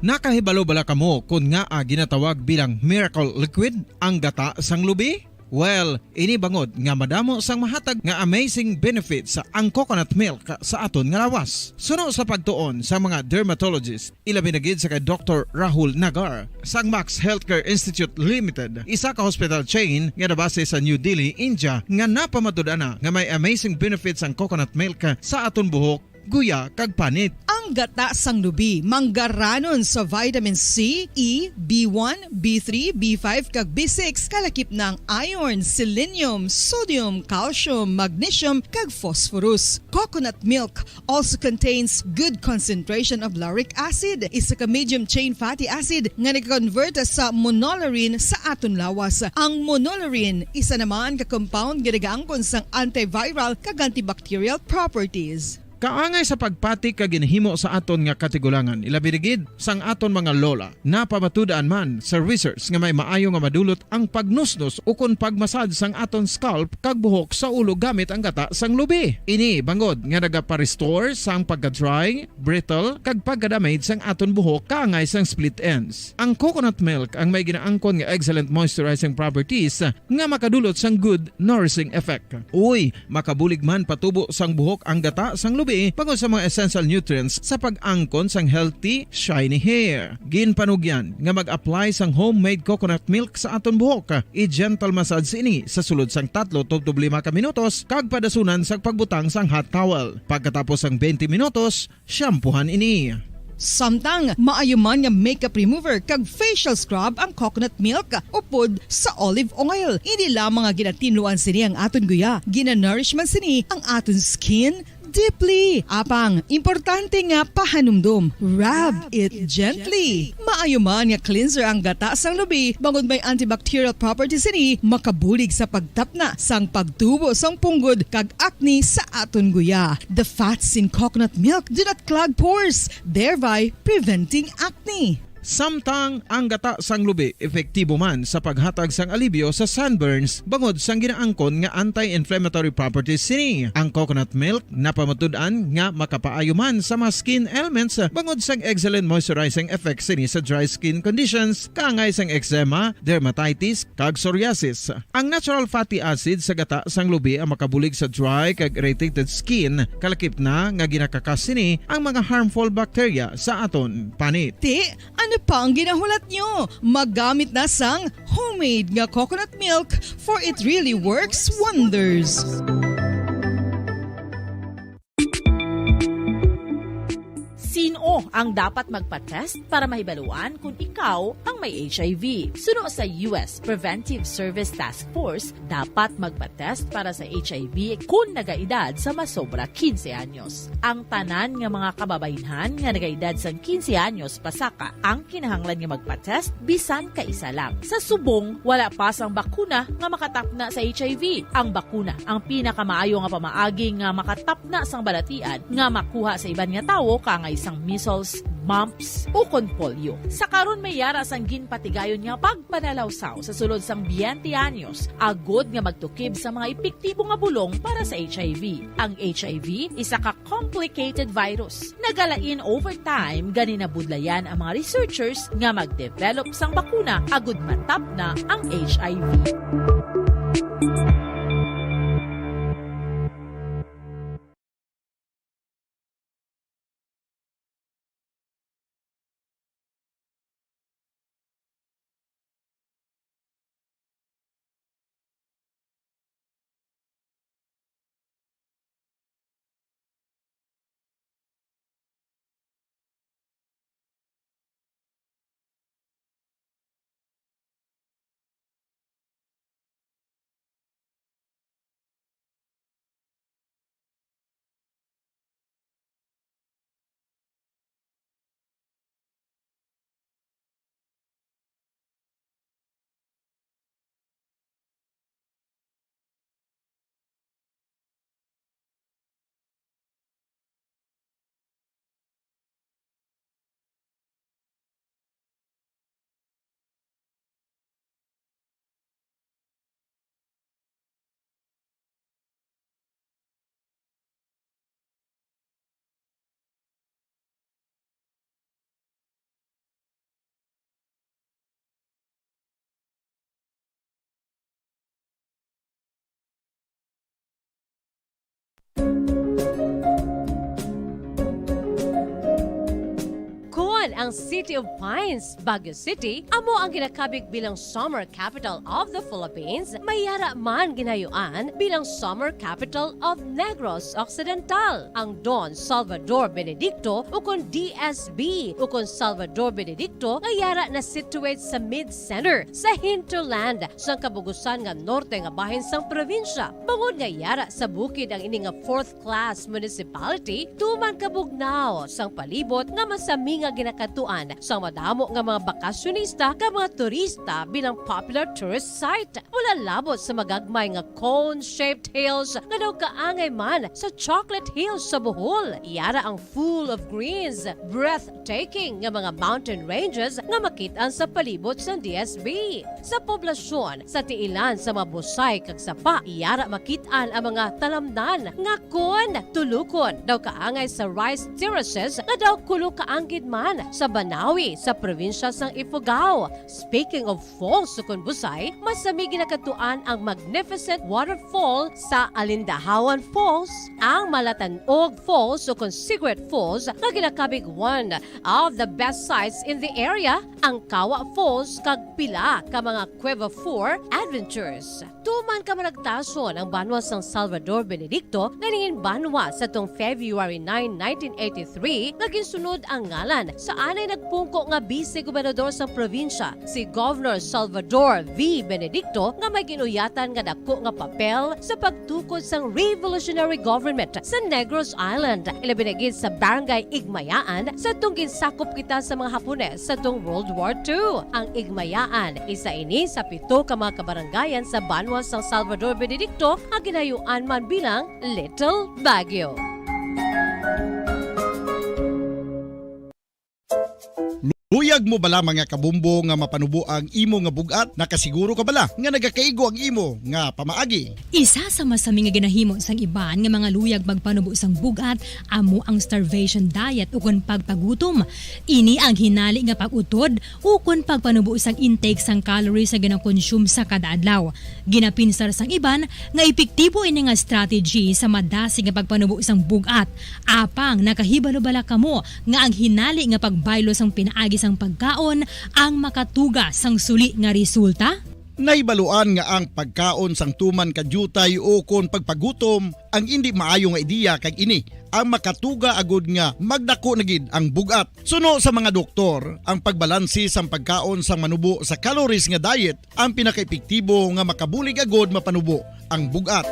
Nakahibalo bala kamo kung nga ginatawag bilang miracle liquid ang gata sang lubi? Well, ini bangod nga madamo sang mahatag nga amazing benefits sa ang coconut milk sa aton nga lawas. Suno sa pagtuon sa mga dermatologist, ilabi na gid sa kay Dr. Rahul Nagar sang Max Healthcare Institute Limited, isa ka hospital chain nga nabase sa New Delhi, India, nga napamatud-ana nga may amazing benefits ang coconut milk sa aton buhok, guya kag panit. Ang gata sang lubi manggaranon sa vitamin C, E, B1, B3, B5 kag B6 kalakip ng iron, selenium, sodium, calcium, magnesium kag phosphorus. Coconut milk also contains good concentration of lauric acid, isa ka medium chain fatty acid nga nag-convert sa monolaurin sa aton lawas. Ang monolaurin isa naman ka compound nga nagaangkon sang antiviral kag antibacterial properties. Kaangay sa pagpati ka ginhimo sa aton nga katigulangan, ilabirigid sang aton mga lola na pamatudaan man sa research nga may maayo nga madulot ang pagnusnos o kon pagmasad sang aton scalp kag buhok sa ulo gamit ang gata sang lubi. Ini bangod nga nagapa-restore sang pagka-dry, brittle kag pagka-damage sang aton buhok kaangay sang split ends. Ang coconut milk ang may ginaangkon nga excellent moisturizing properties nga makadulot sang good nourishing effect. Uy, makabulig man patubo sang buhok ang gata sang lubi pagod sa mga essential nutrients sa pag-angkon sang healthy, shiny hair. Ginpanugyan nga mag-apply sang homemade coconut milk sa aton buhok. I-gentle massage ini sa sulod sang 3 to 5 ka minutos kag padasunan sa pagbutang sang hot towel. Pagkatapos sang 20 minutos, shampoohan ini. Samtang maayo man nga makeup remover kag facial scrub ang coconut milk upod sa olive oil. Hindi lamang nga ginatinluan sini ang aton guya, gina-nourishman sini ang aton skin deeply. Apang, importante nga pahanumdum. Rub it gently. Maayo man nga cleanser ang gata sang lubi, bangod may antibacterial properties ini, makabulig sa pagtapna sang pagtubo sang punggod kag acne sa aton guya. The fats in coconut milk do not clog pores, thereby preventing acne. Samtang ang gata sang lubi epektibo man sa paghatag sang alibyo sa sunburns bangod sang ginaangkon nga anti-inflammatory properties sini. Ang coconut milk napamatud-an nga makapaayo man sa mga skin ailments bangod sang excellent moisturizing effects sini sa dry skin conditions kaangay sang eczema, dermatitis kag psoriasis. Ang natural fatty acid sa gata sang lubi ang makabulig sa dry kag irritated skin, kalakip na nga ginakakas sini ang mga harmful bacteria sa aton panit. Ano pa ang ginahulat nyo? Maggamit na sang homemade nga coconut milk for it really works wonders. Sino ang dapat magpa-test para mahibaluan kung ikaw ang may HIV. Suno sa US Preventive Service Task Force, dapat magpa-test para sa HIV kung nagaedad sa masobra 15 anyos. Ang tanan nga mga kababaynhan nga nagaedad sa 15 anyos pasaka ang kinahanglan nga magpa-test bisan ka isa lang. Sa subong, wala pa sang bakuna nga makatapna sa HIV. Ang bakuna ang pinakamaayo nga pamaagi nga makatapna sang balatian nga makuha sa iban nga tawo kangay sang measles, mumps o kon polio. Sa karon may yara sang ginpatigayon nga pagpanalawsaw sa sulod sang 20 anyos, agod nga magtukib sa mga epektibo nga bulong para sa HIV. Ang HIV isa ka complicated virus. Nagalain over time gani nabudlayan ang mga researchers nga mag-develop sang bakuna agod matapna ang HIV. ang City of Pines, Baguio City, amo ang ginakabig bilang summer capital of the Philippines, mayara man ginayuan bilang summer capital of Negros Occidental. Ang Don Salvador Benedicto ukon DSB ukon Salvador Benedicto ngayara na situate sa mid-center sa hinterland sa kabugusan nga norte nga bahin sang probinsya. Bangod ngayara sa bukid ang ini nga fourth-class municipality, tuman kabugnaw sang palibot nga masami nga ginakatuan sa madamo nga mga bakasyonista ka mga turista bilang popular tourist site. Wala labot sa magagmay nga cone-shaped hills nga daw kaangay man sa Chocolate Hills sa Bohol. Iyara ang full of greens, breathtaking nga mga mountain ranges nga makitaan sa palibot sa DSB. Sa poblasyon, sa tiilan sa mabusay kag sapa, iyara makitaan ang mga talamdan nga kon tulukon daw kaangay sa rice terraces nga daw kulo kaanggid man sa Banawi sa probinsya sang Ifugao. Speaking of falls sa Busay, masami ginakatuan ang magnificent waterfall sa Alindahawan Falls, ang Malatanog Falls o Secret Falls na ginakabig one of the best sites in the area, ang Kawa Falls kag pila ka mga Cueva 4 adventures. Tuman ka managtason ang banwa sang Salvador Benedicto na ningin banwa sa tong February 9, 1983 naging sunod ang ngalan sa anay nagpungko nga vice-gobernador sa probinsya, si Governor Salvador V. Benedicto nga may ginuyatan nga dako nga papel sa pagtukod sang revolutionary government sa Negros Island. Ilabinagid sa Barangay Igmayaan sa tong ginsakop kita sa mga Hapones sa tong World War II. Ang Igmayaan, isa ini sa 7 ka mga kabarangayan sa banwa sang Salvador Benedicto ang ginayuan man bilang Little Baguio. Luyag mo bala mga kabumbo nga mapanubo ang imo nga bugat? Nakasiguro ka bala nga nagakaigo ang imo nga pamaagi? Isa sa masami nga ginahimo sang iban nga mga luyag magpanubo sang bugat amo ang starvation diet ukon pagpagutom. Ini ang hinali nga pag-utod ukon pagpanubo sang intake sang calories sa ginakonsume sa kada adlaw. Ginapinsar sang iban nga epektibo ini nga strategy sa madasig nga pagpanubo sang bugat. Apang nakahibalo bala kamo nga ang hinali nga pagbaylo sang pinaagi sang pagkaon ang makatuga sang suli nga resulta? Naibaluan nga ang pagkaon sang tuman kadyutay o kon pagpagutom ang hindi maayo nga ideya kag ini ang makatuga agud nga magdako na gid ang bugat. Suno sa mga doktor, ang pagbalansi sang pagkaon sang manubo sa calories nga diet ang pinakaepektibo nga makabulig agud mapanubo ang bugat.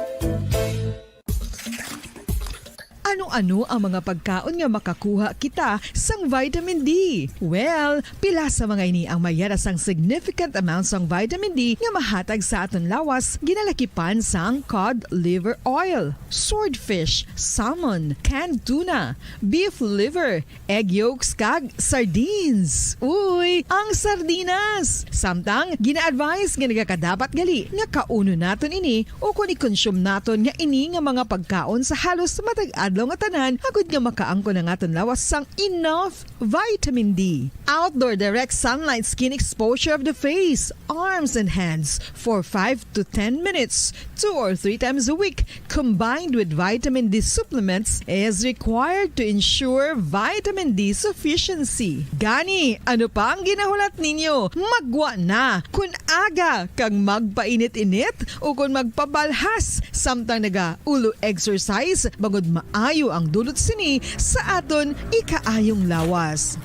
Ano-ano ang mga pagkaon nga makakuha kita sang vitamin D? Well, pila sa mga ini ang mayara sang significant amount sang vitamin D nga mahatag sa aton lawas ginalakipan sang cod liver oil, swordfish, salmon, canned tuna, beef liver, egg yolks kag sardines. Uy, ang sardinas! Samtang gina-advise nga nagakadapat gali nga kauno naton ini o kung i-consume naton nga ini nga mga pagkaon sa halos matag adlaw nga tanan agud nga makaangko na ngaton lawas sang enough vitamin D. Outdoor direct sunlight skin exposure of the face, arms and hands for 5 to 10 minutes 2 or 3 times a week combined with vitamin D supplements is required to ensure vitamin D sufficiency. Gani, ano pa ang ginahulat ninyo? Magwa na kun aga kang magpainit-init o kun magpabalhas samtang naga-ulo exercise bagod maayo ang dulot sini sa aton ikaayong lawas.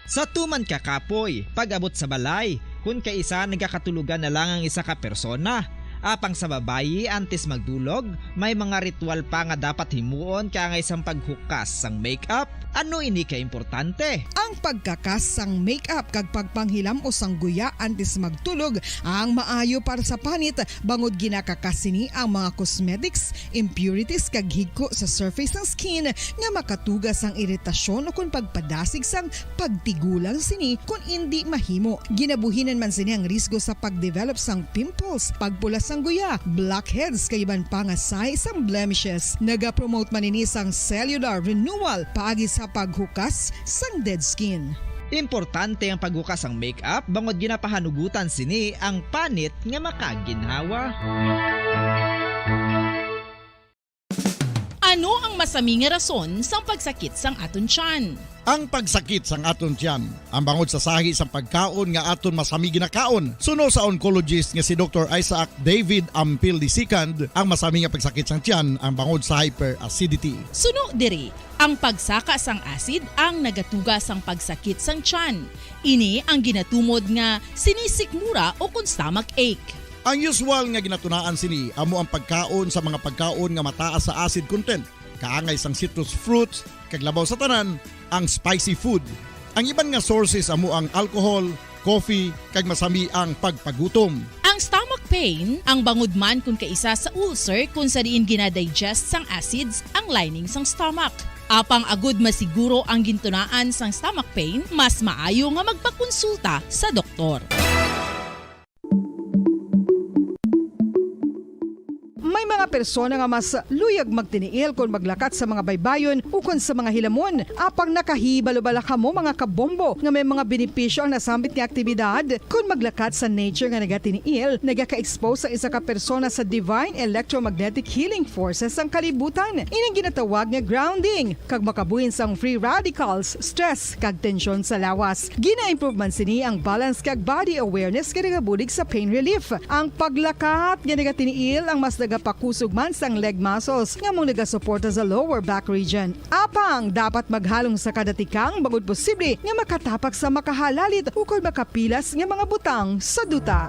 Sa tuman ka kapoy, pag-abot sa balay, kung kaisa nagkakatulugan na lang ang isa ka persona, apang sa babayi antes magdulog, may mga ritual pa nga dapat himuon kaya nga isang paghukas sang makeup. Ano ini ka importante? Ang pagkakas sang makeup kag pagpanghilam o sang guya antes magtulog ang maayo para sa panit bangod ginakakas sini ang mga cosmetics, impurities kag higko sa surface ng skin nga makatugas ang iritasyon o kung pagpadasig sang pagtigulang sini kung hindi mahimo. Ginabuhinan man sini ang risgo sa pagdevelop sang pimples, pagpula sang guya, blackheads kay iban pa nga size sang blemishes. Naga-promote man ini sang cellular renewal paagi sa paghukas sang dead skin. Importante ang paghukas ang makeup bangod ginapahanugutan sini ang panit nga makaginhawa. Ano ang masaming nga rason sang pagsakit sang aton tiyan? Ang pagsakit sang aton tiyan, ang bangod sa sahi sang pagkaon nga aton masami ginakaon. Suno sa oncologist nga si Dr. Isaac David Ampil II, ang masami nga pagsakit sang tiyan ang bangod sa hyperacidity. Suno diri, ang pagsaka sang acid ang nagatuga sang pagsakit sang tiyan. Ini ang ginatumod nga sinisikmura o kung stomach ache. Ang usual nga ginatunaan sini amo ang pagkaon sa mga pagkaon nga mataas sa acid content, kaangay sang citrus fruits, kag labaw sa tanan ang spicy food. Ang iban nga sources amo ang alcohol, coffee, kag masami ang pagpagutom. Ang stomach pain ang bangod man kung kaisa sa ulcer kung sa diin ginadigest sang acids ang lining sang stomach. Apang agud masiguro ang gintunaan sang stomach pain, mas maayo nga magpakonsulta sa doktor. May mga persona nga mas luyag magtiniil kung maglakat sa mga baybayon o kung sa mga hilamon. Apang nakahibalo-bala ka mo mga kabombo nga may mga benepisyo ang nasambit nga aktibidad. Kung maglakat sa nature nga nagatiniil, nagaka-expose sa isa ka persona sa divine electromagnetic healing forces ang kalibutan. Ining ginatawag nga grounding, kag makabuhin sang free radicals, stress, kag tensyon sa lawas. Gina-improve man sini ang balance kag body awareness nga nagabulig sa pain relief. Ang paglakat nga nagatiniil ang mas pakusog man sang leg muscles nga mong nagasuporta sa lower back region. Apang dapat maghalong sa kadatikang bagod posible nga makatapak sa makahalalit o kung makapilas nga mga butang sa duta.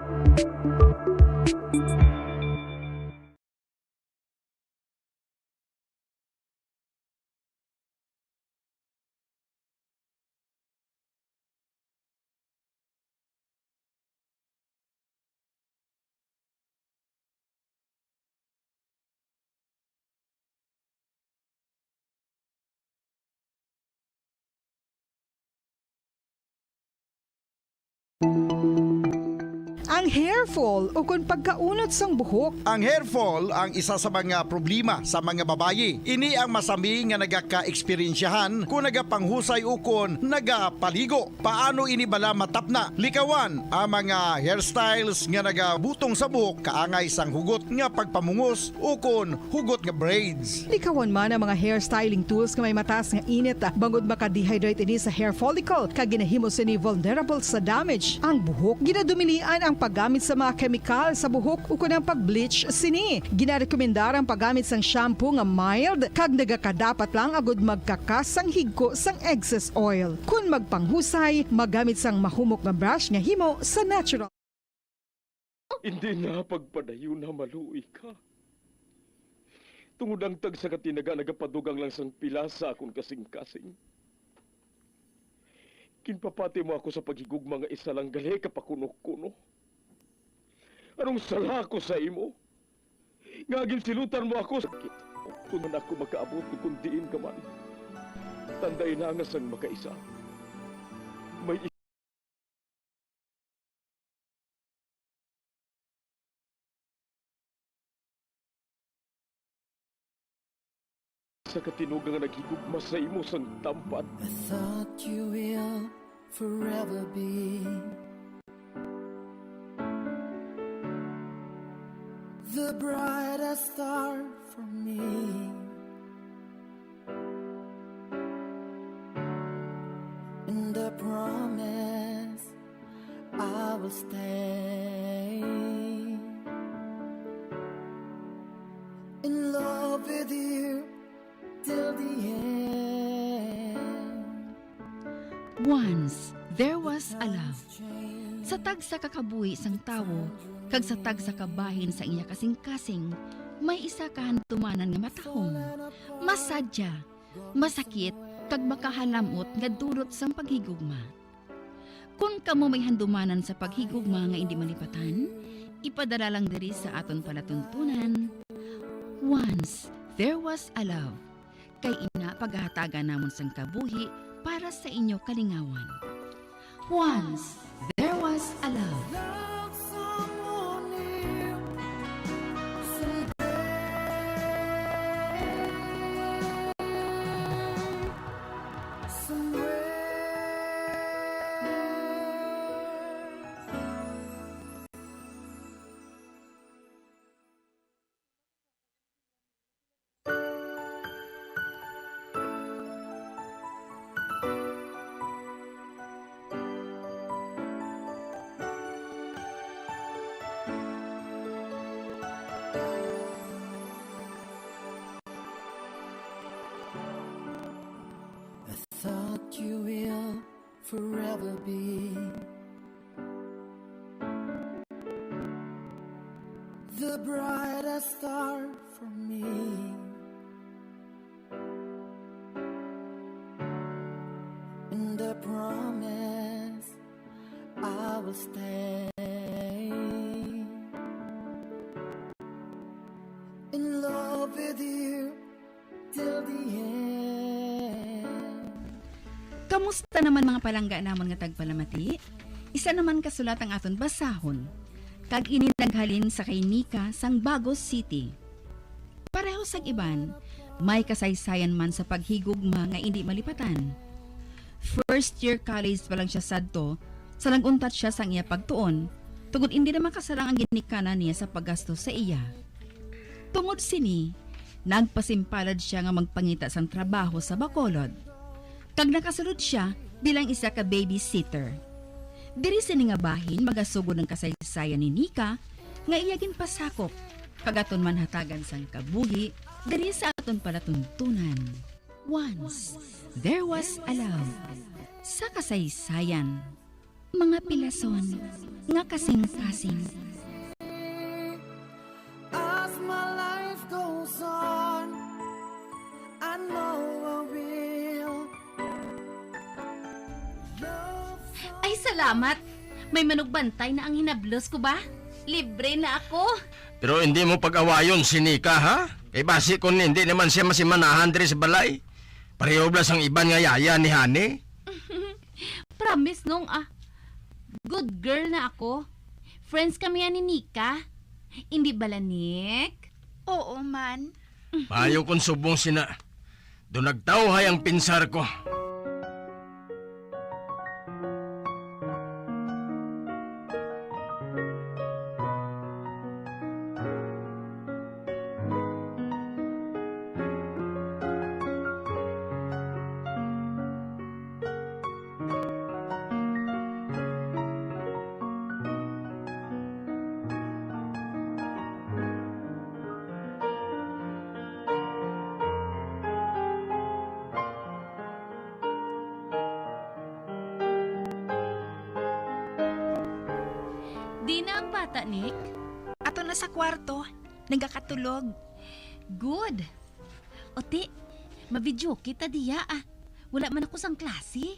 Ang ang hair fall o kung pagkaunot sang buhok. Ang hair fall ang isa sa mga problema sa mga babayi. Ini ang masami nga nagaka-eksperyensyahan kung nagapanghusay o kung nagapaligo. Paano ini bala matapna? Likawan ang mga hairstyles nga nagabutong sa buhok kaangay sang hugot nga pagpamungos o kung hugot nga braids. Likawan man ang mga hairstyling tools nga may mataas nga init bangod maka-dehydrate ini sa hair follicle kag ginahimo sini vulnerable sa damage. Ang buhok ginadumilian ang paggamit sa mga kemikal sa buhok o kunang pag-bleach sini. Ginarekomendar ang paggamit sang shampoo nga mild kag nagakadapat lang agud magkakas sang higko sang excess oil. Kung magpanghusay, magamit sang mahumok nga brush nga himo sa natural. Hindi na pagpadayon na maluoy ka. Tungod ang tag sa katinaga nagapadugang lang sang pila sa akong kasing-kasing. Kinpapati mo ako sa paghigugma nga isa lang gali kapakuno-kuno. Anong sala ko sa imo? Ngagin silutan mo ako sakit. Kung man ako makaabot kung diin ka man. Tanday na nga sang makaisa. May sa katinugang nga naghigugma sa imo sang tampat. I thought you will forever be the brightest star for me. And I promise I will stay in love with you till the end. Once, there was a love. Sa tag sa kakabuhi sang tawo, kag sa tag sa kabahin sa iya kasing-kasing, may isa kahantumanan nga matahong. Masadya, masakit, kag makahalamot nga dulot sang paghigugma. Kung kamo may handumanan sa paghigugma nga hindi malipatan, ipadala lang diri sa aton palatuntunan. Once, there was a love. Kay ina paghahatagan namon sang kabuhi para sa inyo kalingawan. Once, there was a love. Thought you will forever be the brightest star for me. And I promise I will stay in love with you till the end. Kamusta naman mga palangga namon nga tagpalamati? Isa naman kasulat ang aton basahon. Kag ini naghalin sa kay Nika sang Bagos City. Pareho sang iban, may kasaysayan man sa paghigugma nga hindi malipatan. First year college pa lang siya sadto, sa naguntat siya sang iya pagtuon, tungod hindi naman kasarang ang ginikana niya sa paggasto sa iya. Tungod sini, nagpasimpalad siya nga magpangita sang trabaho sa Bacolod. Kag nakasulod siya bilang isa ka babysitter. Diri sini nga bahin magasugod ng kasaysayan ni Nika nga iyagin pasakop kagaton man hatagan sang kabuhi diri sa aton palatuntunan. Once, there was a love. Sa kasaysayan, mga pilason nga kasing-kasing. As my life goes on, I know I will. Ay, salamat. May manugbantay na ang hinablos ko ba? Libre na ako. Pero hindi mo pag-awayon si Nika, ha? Kay basi kung hindi naman siya masimanahan diri sa balay. Pareho blas ang iban nga yaya ni Hani. Promise nung good girl na ako. Friends kami yan ni Nika. Hindi bala, Nick? Oo man. Payo kong subong sina. Doon nagtawhay ang pinsar ko. Di na ang bata, Nick? Ato na sa kwarto. Nagakatulog. Good. Oti, mabidyo kita diya Wala man ako sang klase.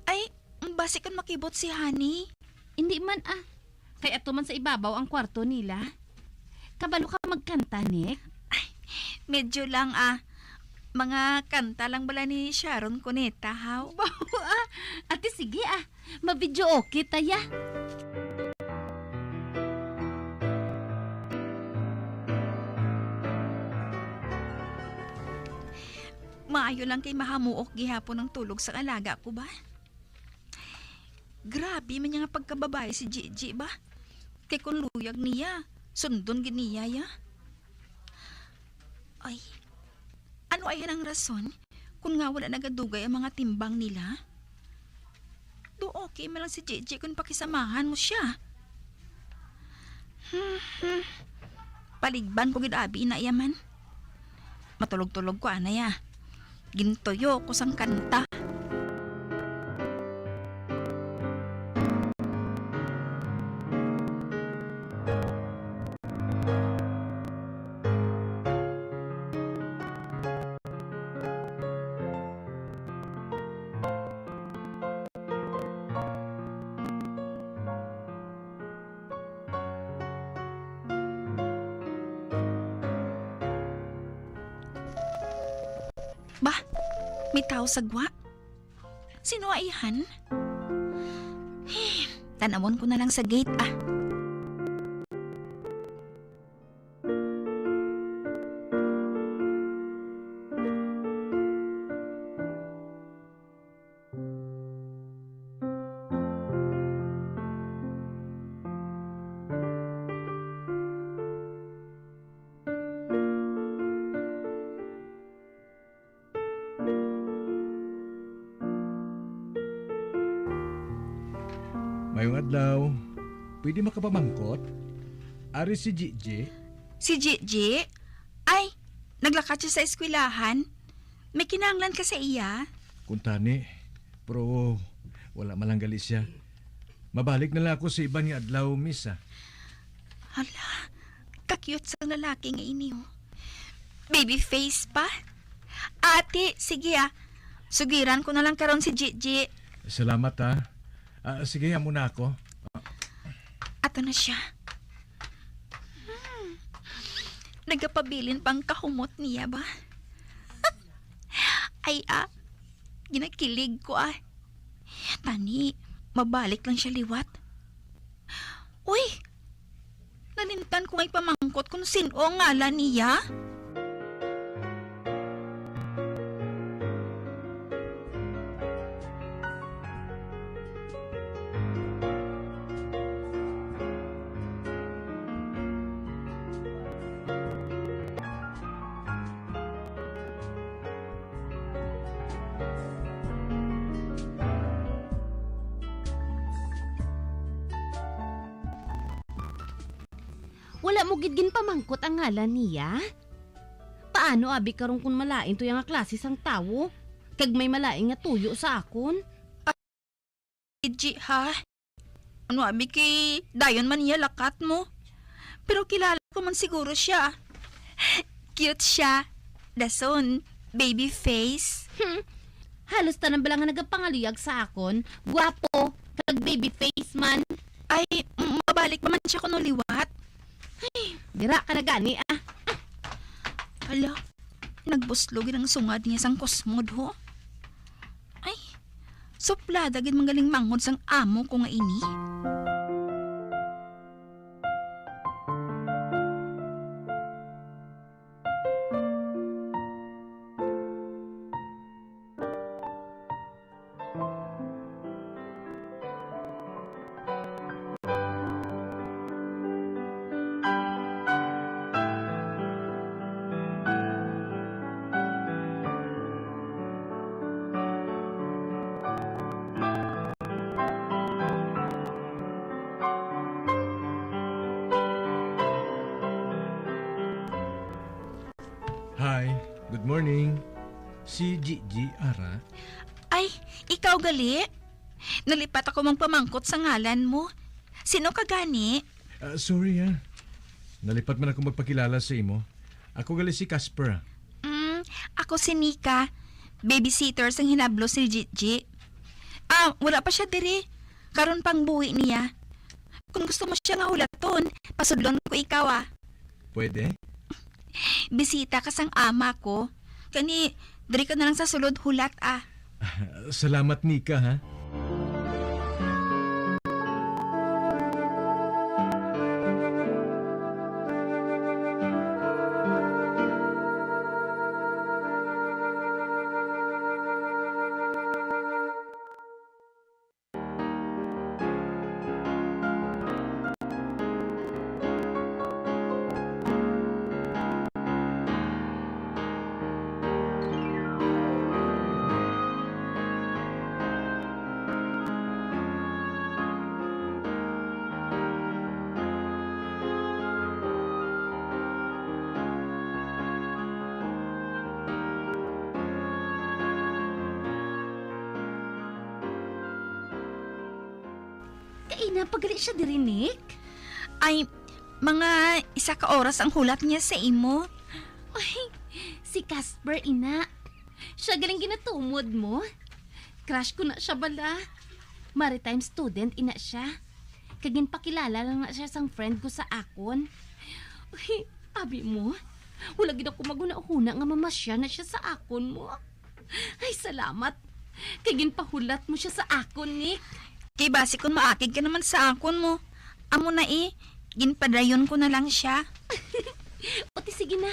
Ay, basi kan makibot si Honey. Hindi man Kaya ato man sa ibabaw ang kwarto nila. Kabalo ka magkanta, Nick? Medyo lang Mga kanta lang bala ni Sharon Cuneta, haw? Ate, sige Mabidyo okay taya. Maayo lang kay mahamuok gihapon ng tulog sa alaga ko ba? Grabe man nga pagkababae si Gigi ba? Kay kung luyag niya, sundon giniya ya. Ay, ano ay ang rason kung nga wala nagadugay ang mga timbang nila? Do okay man lang si Gigi kung pakisamahan mo siya. Paligban ko gidabi na yaman. Matulog-tulog ko ya. Gintoyo ko sang kanta. Bah, may tao sagwa. Sino ay Han? Tanawon ko na lang sa gate Mayong adlaw, pwede makapamangkot? Ari si Gigi? Si Gigi? Ay, naglakat siya sa eskwelahan. May kinanglan ka sa iya. Kuntani, pero wala malanggali siya. Mabalik na lang ako sa ibang adlaw, miss Hala, kakyut sa lalaki nga ini Baby face pa? Ate, sige sugiran ko na lang karon si Gigi. Salamat sige, muna ako. Ato na siya. Nagapabilin pang kahumot niya ba? Ay ginakilig ko Tani, mabalik lang siya liwat. Uy, nalintan ko ay pamangkot kung sino ngalan niya. Wala mo gidgin pamangkot ang ngalan niya? Paano abi karon kun malain to yang klase sang tawo? Kag may malain nga tuyo sa akon? Gigi Ano abi kay dayon man niya lakat mo? Pero kilala ko man siguro siya. Cute siya. Dason, baby face. Halos tanang bala nga nagapangaluyag sa akon. Guwapo, kag baby face man. Ay, mabalik pa man siya kuno liwat. Ay, dira ka na gani Hala, nagbuslog ang sungad niya sang kusmod Ay, suplada gid manggaling mangod sang amo ko nga ini. Good morning. Si Gigi, Ara. Ay, ikaw gali? Nalipat ako pamangkot sa ngalan mo. Sino ka gani? Sorry Nalipat man ako magpakilala sa imo. Ako gali si Casper. Ako si Nika. Babysitter sang hinablo si Gigi. Wala pa siya diri. Karon pang buwi niya. Kung gusto mo siya nga hulaton, pasudlon ko ikaw Pwede? Bisita ka sang ama ko. Kani, diri ka na lang sa sulod hulat Salamat, Nika, ha? Kaina, pagali siya dirinik? Ay, mga 1 ka oras ang hulat niya sa imo. Ay, si Casper, ina. Siya galing ginatumod mo. Crush ko na siya bala. Maritime student, ina siya. Kagin pakilala lang na siya sang friend ko sa akon. Ay, abi mo, wala gid ako maguna-huna nga mamasya na siya sa akon mo. Ay, salamat. Kagin pahulat mo siya sa akon, Nick. Kay basi kung maakig ka naman sa akon mo. Amo na ginpadayon ko na lang siya. Oti, sige na.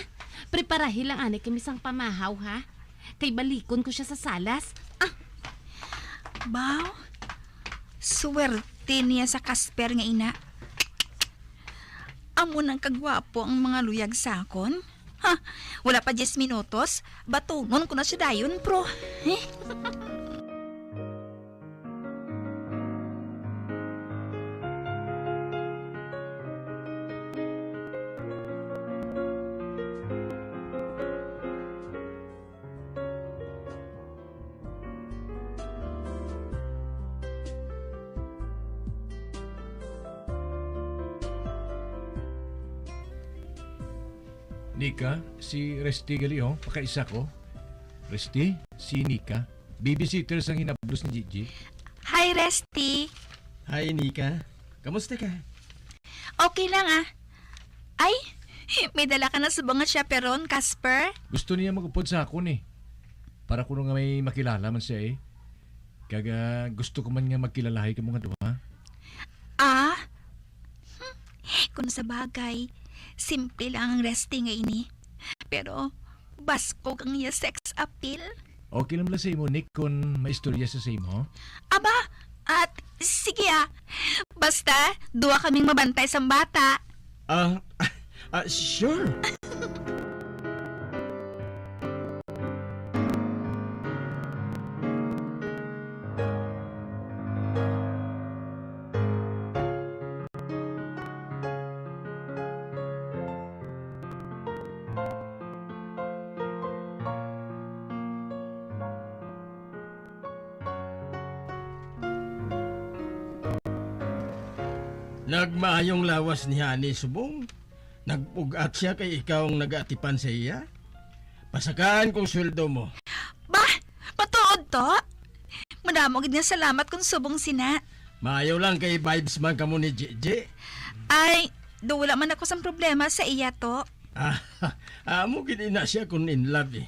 Preparahin lang ani kami sang pamahaw, ha? Kay balikon ko siya sa salas. Baw, swerte niya sa Casper nga ina. Amo nang kagwapo ang mga luyag sa akon. Wala pa 10 minutos, batungon ko na siya dayon, pro. Nika, si Resty gali pakaisa ko. Resty, si Nika, babysitter sang hinablos ni Gigi. Hi, Resty. Hi, Nika. Kamusta ka? Okay lang Ay, may dala ka na sa mga chaperon, Casper? Gusto niya magupod sa ako para ko nga may makilala man siya Kaga gusto ko man nga magkilalahay ka mga duha. Kung sa bagay, simple lang ang Resty nga ini. Pero, baskog ang iya sex appeal. Okay lang sa imo, Nick, kung may istorya sa imo. Aba, at sige Basta, duwa kaming mabantay sa bata. Sure. Nagmaayong lawas ni Hani Subong. Nagpugat siya kay ikaw ang nag-atipan sa iya. Pasakaan kong sweldo mo. Matuod to? Madamo gid nga salamat kung subong sina. Maayo lang kay vibes man kamo ni Gigi. Ay, wala man ako sa problema sa iya to. Amo gid na siya kung in love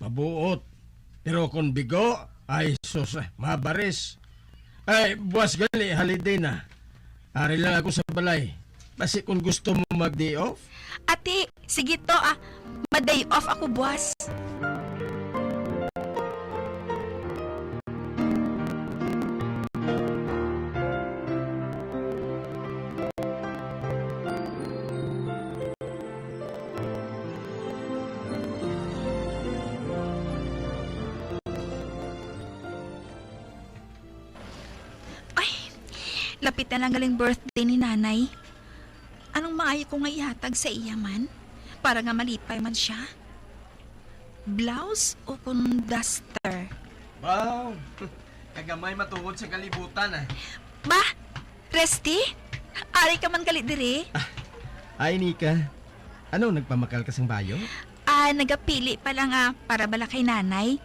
Mabuot. Pero kung bigo, ay sus, mabaris. Ay, buwas gali, holiday na. Ari lang ako sa balay. Basi kung gusto mo mag-day off? Ate, sige to ma-day off ako, boss. Lapit na lang galing birthday ni nanay. Anong maayo ko nga ihatag sa iya man? Para nga malipay man siya. blouse o kung duster? Wow! Kagamay matuhod sa kalibutan ah. Ba? Resty? Ari ka man galit diri? Ay, Nika. Ano, nagpamakal ka sang bayo? Nagapili pa lang para bala kay nanay.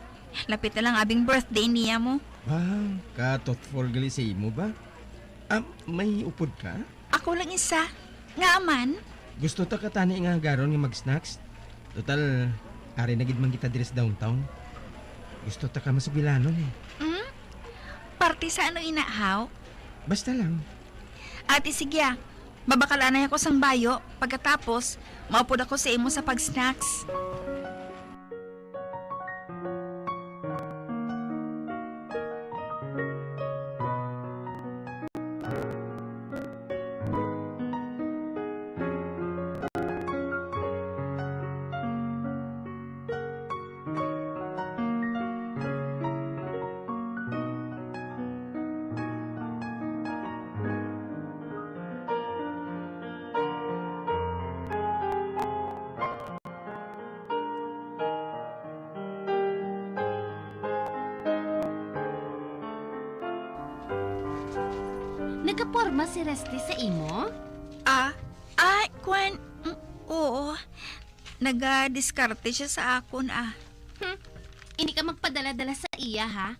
Lapit na lang abing birthday niya mo. Wow, ka-thoughtful gali sa imo ba? May upod ka? Ako lang isa. Nga man. Gusto ta ka tani nga garon nga mag-snacks? Total, ari na gid man kita diri sa downtown. Gusto ta ka masubilanon eh. Party sa ano inahaw? Basta lang. Ate, sige babakalanay ako sang bayo. Pagkatapos, maupod ako sa imo sa pag-snacks. Nagaporma si Resty sa imo? Kwan. Oo. Naga-diskarte siya sa akon Hindi ka magpadala-dala sa iya ha?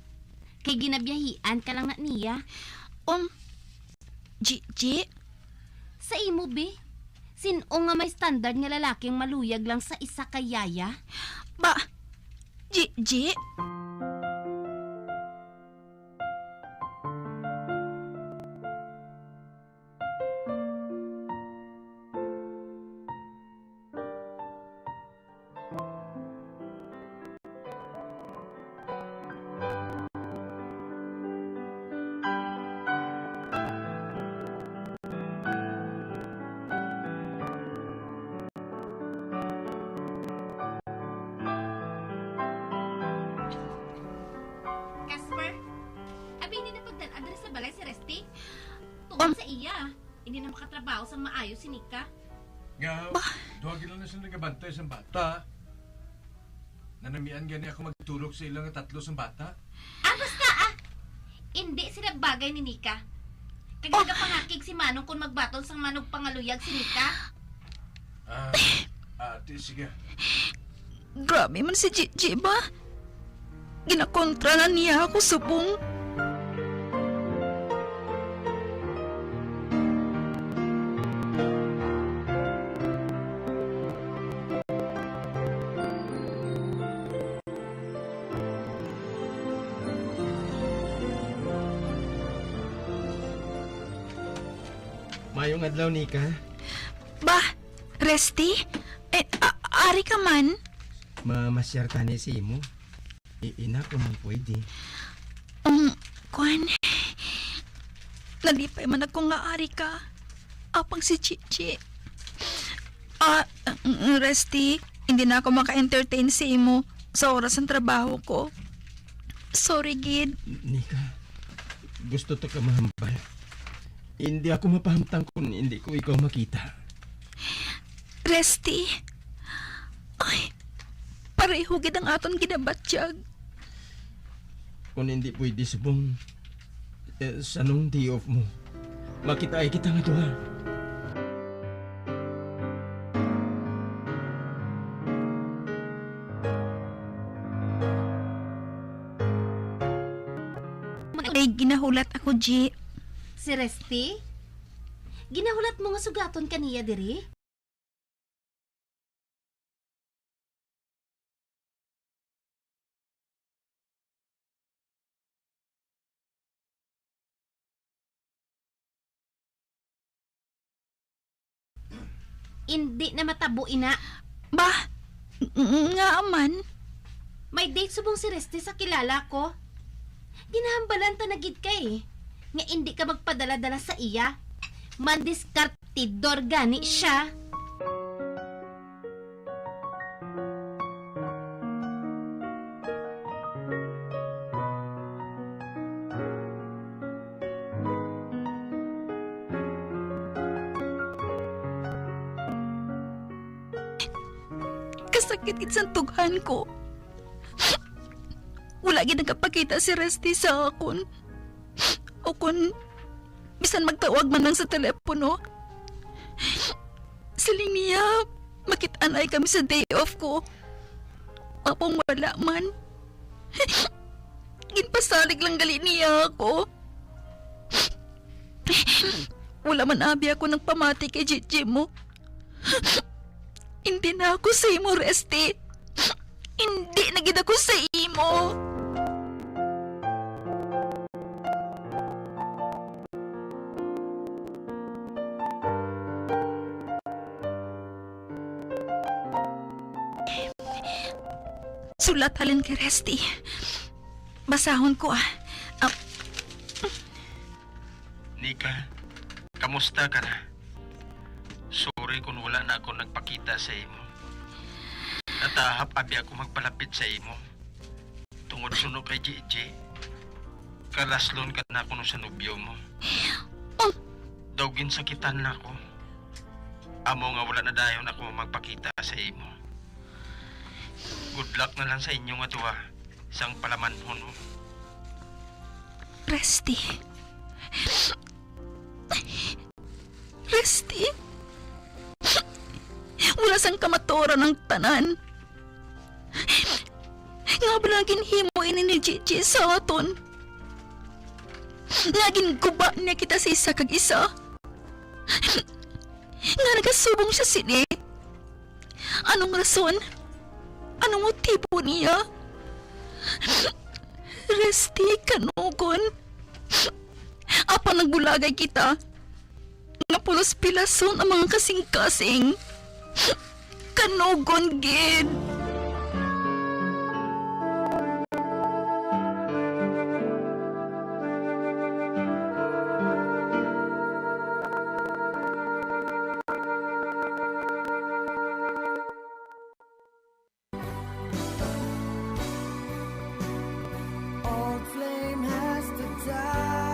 Kay ginabiyahian ka lang na niya. G? Sa imo, be? Sino nga may standard nga lalaking maluyag lang sa isa kay yaya? G? Sa iya, hindi na makatrabaho sa maayos si Nika. Nga, duwagin lang na sila nagabantay sa bata. Nanamian gani ako magtulog sa ilang 3 sa bata. Basta hindi sila bagay ni Nika. Kag nagapangakig si Manong kung magbaton sang manog pangaluyag si Nika. Ate, sige. Grabe man si Gigi ba? Ginakontra na niya ako subong. Mayong adlaw, Nika. Resty? Ari ka man? Mamasyar ka ni si imo. Ina ko man pwede. Kwan. Nalipay man ako nga ari ka. Apang si Chichi. Resty, hindi na ako maka-entertain si imo sa oras ng trabaho ko. Sorry, Gid. Nika, gusto to ka mahambal. Hindi ako mapahamtang kung hindi ko ikaw makita. Resty? Pareho gid ang aton ginabatsyag. Kung hindi pwede subong, sanong day off mo, makita ay kita nga doha. May ginahulat ako, G. Si Resty? Ginahulat mo nga sugaton kaniya diri? Hindi na matabo, ina. Nga man. May date subong si Resty sa kilala ko. Ginahambalan ta na gid kay. Nga hindi ka magpadala-dala sa iya. Mandiskartidor gani siya. Kasakit sa tughan ko. wala gid nagapakita si Resty sa akon. O kun bisan magtawag man lang sa telepono. Siling niya, makit-anay kami sa day off ko. Apong wala man. Ginpasalig lang gali niya ako. Wala man abi ako ng pamati kay Gigi mo. Hindi na ako sa imo, Resty. Hindi na gid ako sa imo. Sulat halin kay Resty. Basahon ko Nika, kamusta ka na? Sorry kung wala na ako nagpakita sa imo. Natahap abi ako magpalapit sa imo. Tungod suno kay Gigi. Kalaslon ka na ako sa nubyo mo. Dawgin sakitan na ako. Amo nga wala na dayon ako magpakita sa imo. Good luck na lang sa inyo nga tuwa. Isang palamanhon mo. Resty. Resty? Wala sang kamaturan ng tanan. Nga ba naging himo ini ni Gigi sa aton? Naging guba niya kita sa isa kag isa. Nga nagasubong siya sini. Anong rason? Anong motibo niya? Resty, kanugon. Apa nagbulagay kita? Nga pulos pilason ang mga kasing-kasing. Kanugon, gid. Old flame has to die.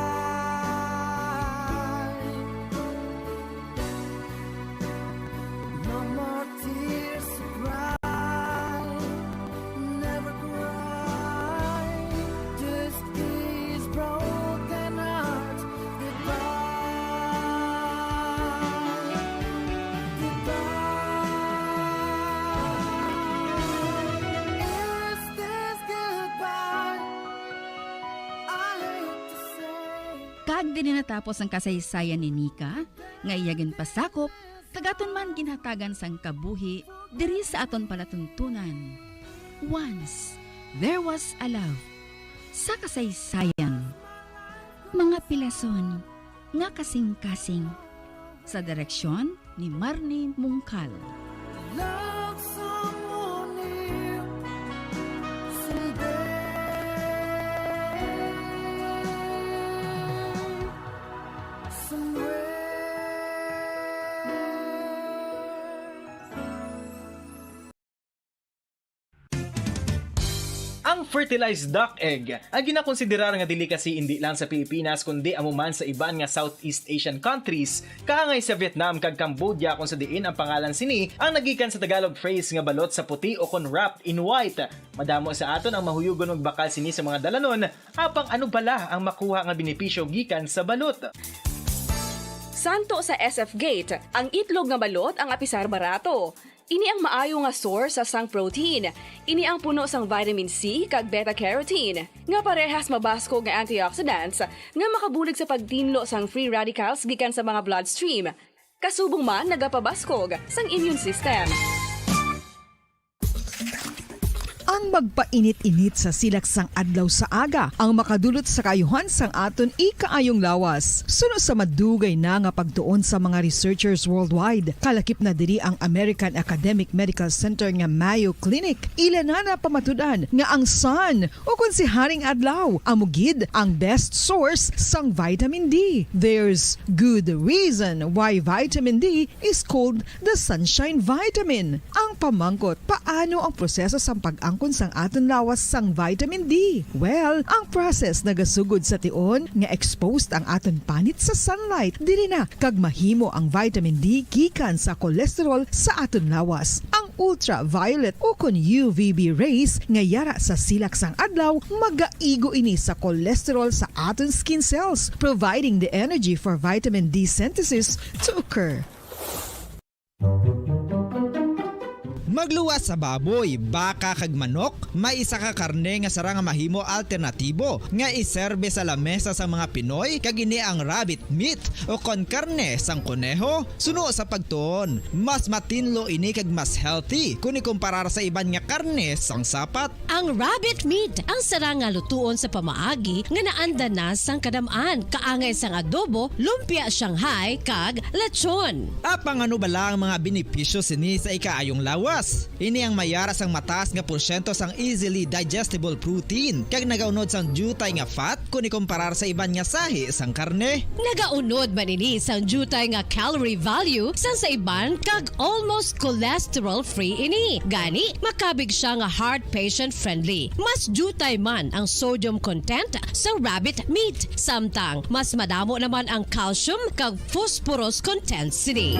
No more tears to cry. Never cry. Just these broken hearts goodbye. Goodbye. Is this goodbye? Kag din natapos ang kasaysayan ni Nika, nga iyagan pasakop, tagaton man ginhatagan sang kabuhi, diri sa aton palatuntunan. Once, there was a love. Sa kasaysayan, mga pilason, nga kasing-kasing. Sa direksyon ni Marnie Mungkal. Love someone new someday. Somewhere. Ang fertilized duck egg ang ginakonsiderar nga delicacy hindi lang sa Pilipinas kundi amuman sa iban nga Southeast Asian countries, kaangay sa Vietnam kag Cambodia kung sa diin ang pangalan sini ang nagikan sa Tagalog phrase nga balot sa puti o kon wrapped in white. Madamo sa aton ang mahuyugon og bakal sini sa mga dalanon, apang ano bala ang makuha nga benepisyo gikan sa balot. Santo sa SF Gate, ang itlog nga balot ang apisar barato. Ini ang maayo nga source sa sang protein. Ini ang puno sang vitamin C kag beta-carotene. Nga parehas mabasko nga antioxidants nga makabulig sa pagtinlo sang free radicals gikan sa mga bloodstream. Kasubong man nagapabaskog sang immune system. Ang magpainit-init sa silaksang adlaw sa aga ang makadulot sa kayuhan sang aton ikaayong lawas. Suno sa madugay na nga pagtuon sa mga researchers worldwide, kalakip na diri ang American Academic Medical Center nga Mayo Clinic. Ila na pamatudan nga ang sun o kung si Haring Adlaw amugid ang best source sang vitamin D. There's good reason why vitamin D is called the sunshine vitamin. Ang pamangkot, paano ang proseso sa pag-angkon sang aton lawas sang vitamin D? Well, ang process nagasugod sa tion nga exposed ang aton panit sa sunlight dili na kag mahimo ang vitamin D gikan sa cholesterol sa aton lawas. Ang ultraviolet o kon UVB rays nga yara sa silak sang adlaw magaigo ini sa cholesterol sa aton skin cells, providing the energy for vitamin D synthesis to occur. Magluwas sa baboy, baka kag manok, may isa ka karne nga sara nga mahimo alternatibo nga iserbe sa lamesa sa mga Pinoy kag ini ang rabbit meat o kon karne sang kuneho. Suno sa pagtuon, mas matinlo ini kag mas healthy kung ikumparar sa iban nga karne sang sapat. Ang rabbit meat ang sara nga lutuon sa pamaagi nga naanda na sang kadamaan, kaangay sang adobo, lumpia Shanghai kag lechon. Apang ano bala ang mga benepisyo sini sa ikaayong lawas? Ini ang mayara sang mataas nga porsyento sang easily digestible protein kag nagaunod sang jutay nga fat kung ikumparar sa iban nga sahi sang karne. Nagaunod man ini sang jutay nga calorie value sang sa iban kag almost cholesterol free ini. Gani makabig siya nga heart patient friendly. Mas jutay man ang sodium content sa rabbit meat, samtang mas madamo naman ang calcium kag phosphorus content sini.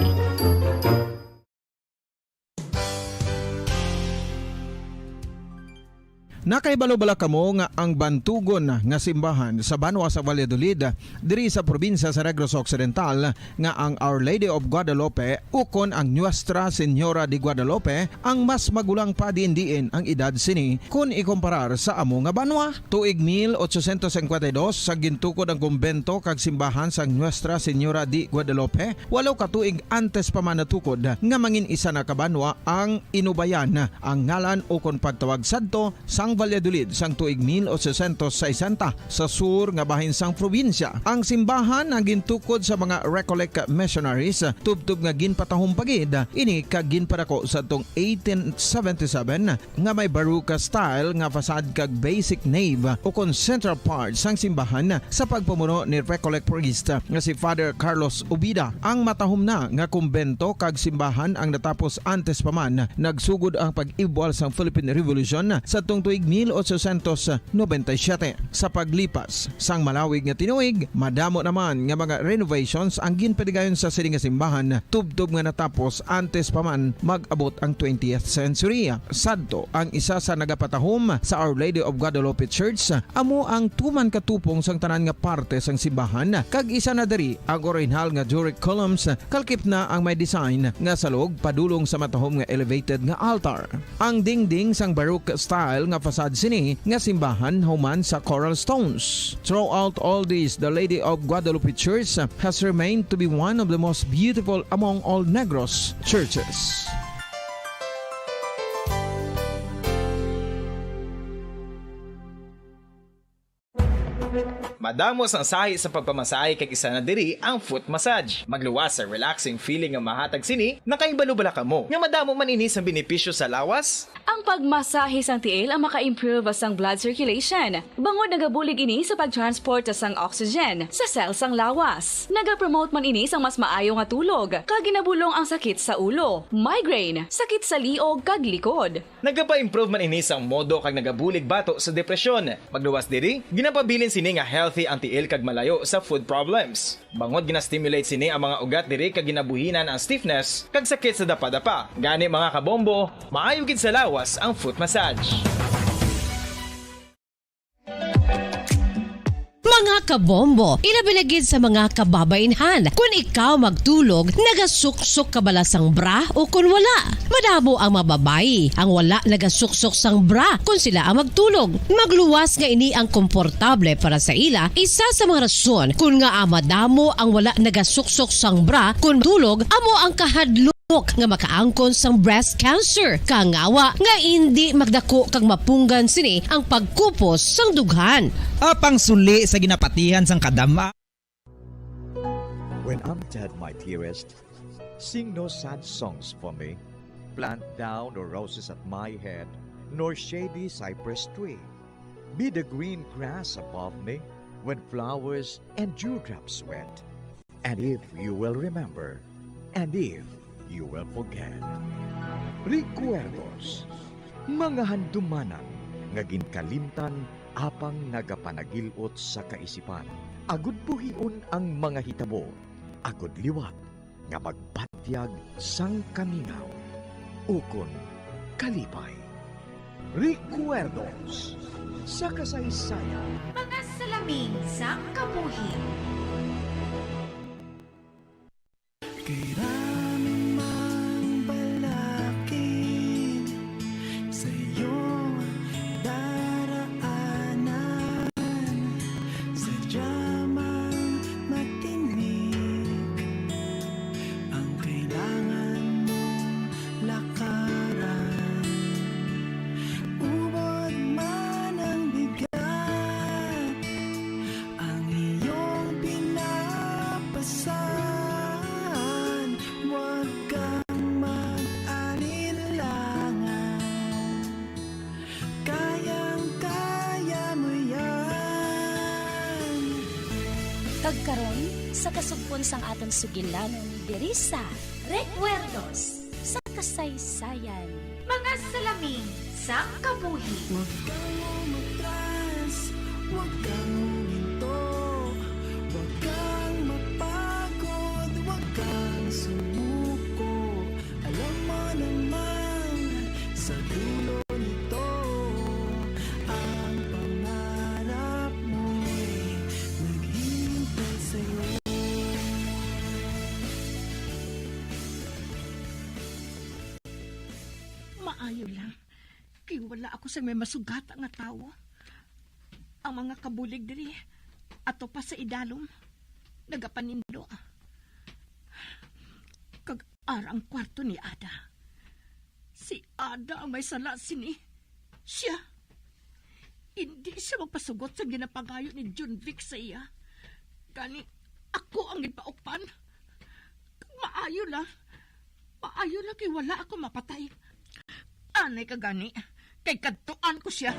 Nakaibalo-bala kamo nga ang bantugon nga simbahan sa Banwa sa Valladolid diri sa probinsya sa Negros Occidental nga ang Our Lady of Guadalupe ukon ang Nuestra Señora de Guadalupe ang mas magulang pa diin ang edad sini kung ikumparar sa amo nga banwa. Tuig 1852 sa gintukod ang kumbento kag simbahan sa Nuestra Señora de Guadalupe, walo ka tuig antes pa man natukod nga mangin isa na kabanwa ang inubayan ang ngalan ukon pagtawag sadto sang Valladolid sang tuig 1860 sa sur nga bahin sang probinsya. Ang simbahan ang gintukod sa mga Recollect missionaries tubtub nga ginpatahong pagid ini kag ginpadako sa tong 1877 nga may baroque style nga fasad kag basic nave o kon central part sang simbahan sa pagpamuno ni Recollect priest nga si Father Carlos Ubida. Ang matahom na nga kumbento kag simbahan ang natapos antes pa man nagsugod ang pag-ibwal sang Philippine Revolution sa tong tuig 1897. Sa paglipas sang malawig nga tinuig, madamo naman nga mga renovations ang ginpadigayon sa sining nga simbahan tubtob nga natapos antes pa man mag-abot ang 20th century. Sadto ang isa sa nagapatahom sa Our Lady of Guadalupe Church, amo ang tuman katupong sang tanan nga parte sang simbahan kag isa na diri ang original nga Doric columns kalkip na ang may design nga salog padulong sa matahom nga elevated nga altar. Ang dingding sang baroque style nga fasad sini nga simbahan human sa coral stones. Throughout all this, the Lady of Guadalupe Church has remained to be one of the most beautiful among all Negros churches. Madamos ang sahi sa pagpamasahe kag isa na diri ang foot massage. Magluwas sa relaxing feeling nga mahatag sini, nakaibalo-bala kamo. Nga madamo man ini sa benepisyo sa lawas. Ang pagmasahe sang tiil ang maka-improve sang blood circulation. Bangod nagabulig ini sa pag-transport sang oxygen sa cells sang lawas. Nagapromote man ini sang mas maayo nga tulog, kag ginabulong ang sakit sa ulo, migraine, sakit sa liog kag likod. Nagapa-improve man ini sang modo kag nagabulig bato sa depresyon. Magluwas diri, ginapabilin sini nga healthy ang tiil kag malayo sa food problems. Bangod gina-stimulate sini ang mga ugat diri kag ginabuhinan ang stiffness kag sakit sa dapa-dapa. Gani mga kabombo, maayo gid sa lawas ang foot massage. Mga kabombo, ilabinagid sa mga kababainhan. Kung ikaw magtulog, nagasuksok ka bala sang bra o kung wala. Madamo ang mababayi ang wala nagasuksok sang bra kung sila ang magtulog. Magluwas nga ini ang komportable para sa ila. Isa sa mga rason kung nga madamo ang wala nagasuksok sang bra kung tulog, amo ang kahadlo nga makaangkon sang breast cancer. Kangawa nga hindi magdako kag mapunggan sini ang pagkupos sang dughan. Apang suli sa ginapatihan sang kadama. When I'm dead, my dearest, sing no sad songs for me. Plant down no roses at my head, nor shady cypress tree. Be the green grass above me when flowers and dewdrops wet. And if you will remember, and if you will forget. Recuerdos, mga handumanan, nga ginkalimtan, apang nagapanagilot sa kaisipan. Agud buhion ang mga hitabo, agud liwat, nga magpatyag sang kaminaw. Ukon kalipay. Recuerdos sa kasaysayan. Mga salamin sa kabuhi. Kailanman mang balakid sa iyong daraanan, sadya mang matinik ang kailangan mong lakaran. Ubod man ang bigat, ang iyong pinapasan. Huwag kang mag-alinlangan, kayang-kaya mo yan. Kagkaroon sa kasugpon sang aton sugilanon diri sa Recuerdos sa kasaysayan. Mga salamin sa kabuhi. Huwag kang umatras, huwag kang huminto, huwag kang mapagod, huwag kang sumuko. Alam mo naman sa dulo nito, ang pangarap mo'y naghihintay sa'yo. Maayo lang. Kay wala ako sa may masugata nga tao. Ang mga kabulig diri ato pa sa idalom nagapanindo. Kag arang kwarto ni Ada. Si Ada ang may sala sini. Siya. Hindi siya magpasugot sa ginapangayo ni John Vic sa iya. Gani ako ang ipaukpan. Maayo lang. Maayo lang kay wala ako mapatay. Anay ka gani, kay kadtuan ko siya.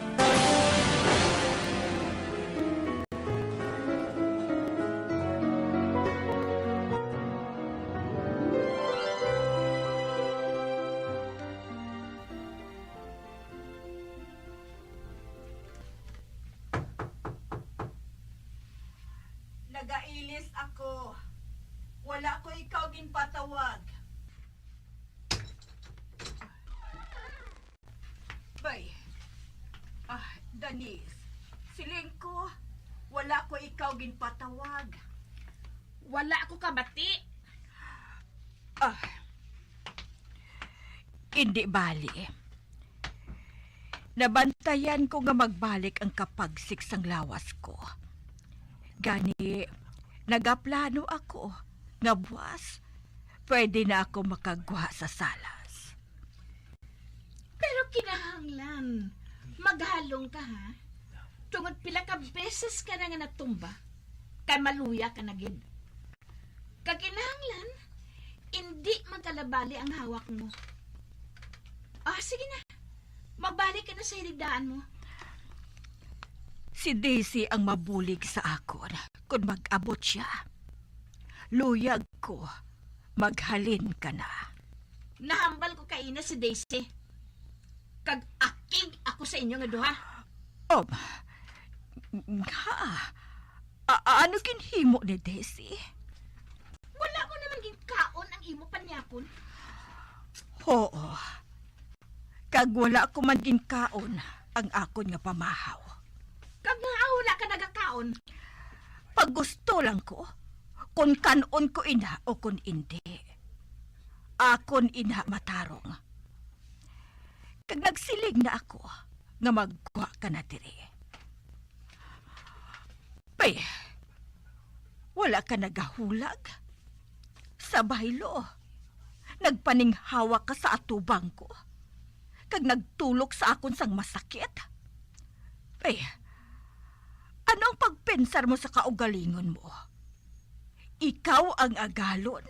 Nagailis ako. Wala ko ikaw ginpatawag. Bay, Denise, siling ko, wala ko ikaw ginpatawag. Wala ko kabati. Hindi bali. Nabantayan ko nga magbalik ang kapagsik sang lawas ko. Gani, nagaplano ako nga buwas, pwede na ako makagwa sa salas. Pero kinahanglan, maghalong ka ha. Tungod pila ka beses ka na nga natumba, kay maluya ka na gid. Kakinahanglan, hindi magkalabali ang hawak mo. Sige na. Mabalik ka na sa hiligdaan mo. Si Daisy ang mabulig sa akon kung mag-abot siya. Luyag ko, maghalin ka na. Nahambal ko kaina si Daisy. Kag-akig ako sa inyo nga duha. Ano kinhimo ni Daisy? Wala ko naman ginkaon ang imo panyakon. Oo. Kag wala ko man ginkaon ang akon nga pamahaw. Kag nga wala ka nagakaon. Pag gusto lang ko, kung kanon ko ina o kung hindi. Akon ina matarong. Kag nagsilig na ako nga magwa ka na diri. Pay, wala ka nagahulag. Sa bahilo, nagpaninghawa ka sa atubang ko. Kag nagtulok sa akon sang masakit. Pay, anong pagpensar mo sa kaugalingon mo? Ikaw ang agalon?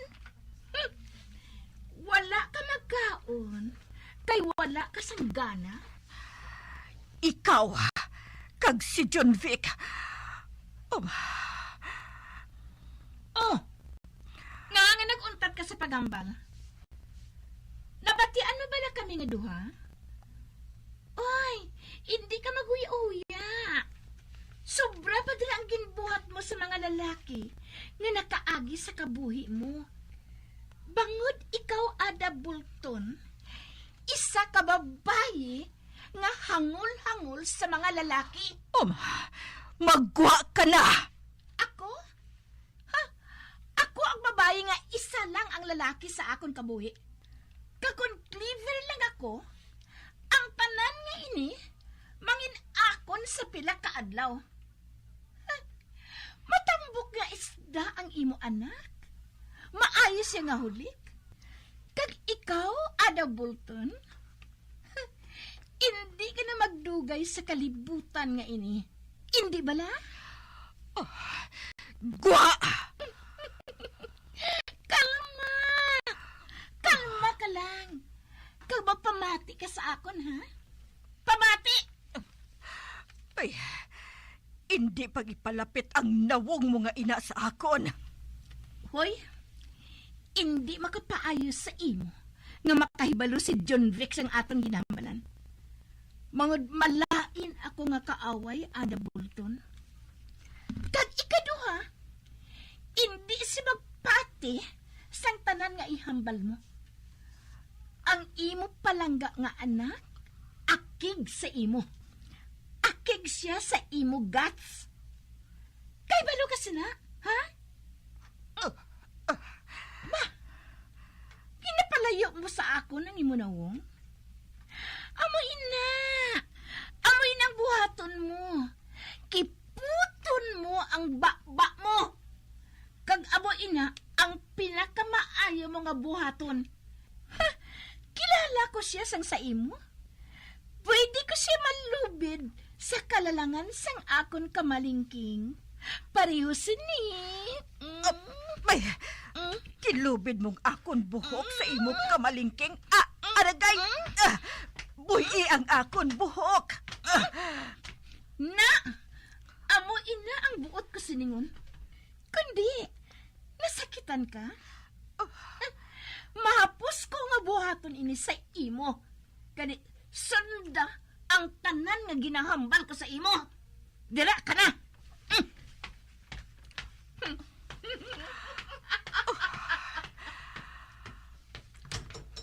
Wala ka magkaon. Kay wala ka sang gana. Ikaw, kag si John Vic. Nga nag-untat ka sa pagambal. Nabatian mo bala kami nga duha? Oy, hindi ka mag-uya-uya. Sobra pa dila ang ginbuhat mo sa mga lalaki nga nakaagi sa kabuhi mo. Bangod ikaw, Ada Bolton, isa ka babayi nga hangol-hangol sa mga lalaki. Magwa ka na! Ako? Ha? Ako ang babayi nga isa lang ang lalaki sa akon kabuhi. Kakon clever lang ako, ang tanan nga ini, mangin akon sa pila ka adlaw. Ha? Matambok nga isda ang imo anak. Maayos siya nga hulik. Kag ikaw, Ada Bolton, hindi ka na magdugay sa kalibutan nga ini. Hindi bala? Gwa! Kalma! Kalma ka lang. Kag magpamati ka sa akon, ha? Pamati! Ay, hindi pagipalapit ang nawong mo nga ina sa akon. Hoy, hindi makapaayos sa imo nga makahibalo si John Rex ang atong ginamanan. Mangod malain ako nga kaaway, Ada Bolton. Kag ikaduha, hindi si magpati sang tanan nga ihambal mo. Ang imo palangga nga anak, akig sa imo. Akig siya sa imo guts. Kay balo ka sina, ha? Ma, pinapalayo mo sa ako ng imo nawong? Amoy na! Amoy ng buhaton mo. Kiputon mo ang bakba mo. Kag amoy na ang pinakamaayo mo nga buhaton. Ha? Kilala ko siya sang sa imo. Pwede ko siya malubid sa kalalangan sang akon kamalingking. Pareho sini. Kilubid mong akon buhok sa imong kamalingking. Aragay! Buhi ang akon buhok. Na! Amo ina ang buot ko siningon. Kundi, nasakitan ka? Mahapos ko nga buhaton ini sa imo. Kani, sunda ang tanan nga ginahambal ko sa imo. Dira ka na!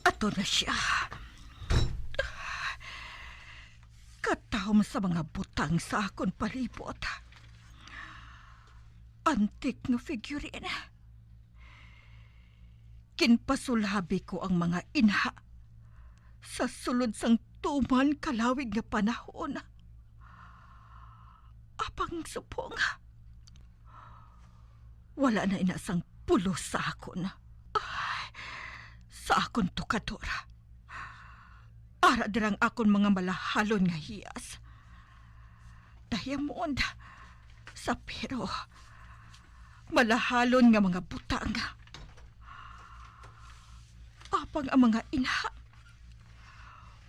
Ato na siya. Katahom sa mga butang sa akon palibot. Antik nga figurine. Kinpasulabi ko ang mga inha sa sulod sang tuman kalawig nga panahon. Apang supong. Wala na inasang pulos sa akon. Sa akon tukadora. Ara dirang akon mga malahalon nga hiyas. Diamond. Sapiro. Malahalon nga mga butang. Apang ang mga inha.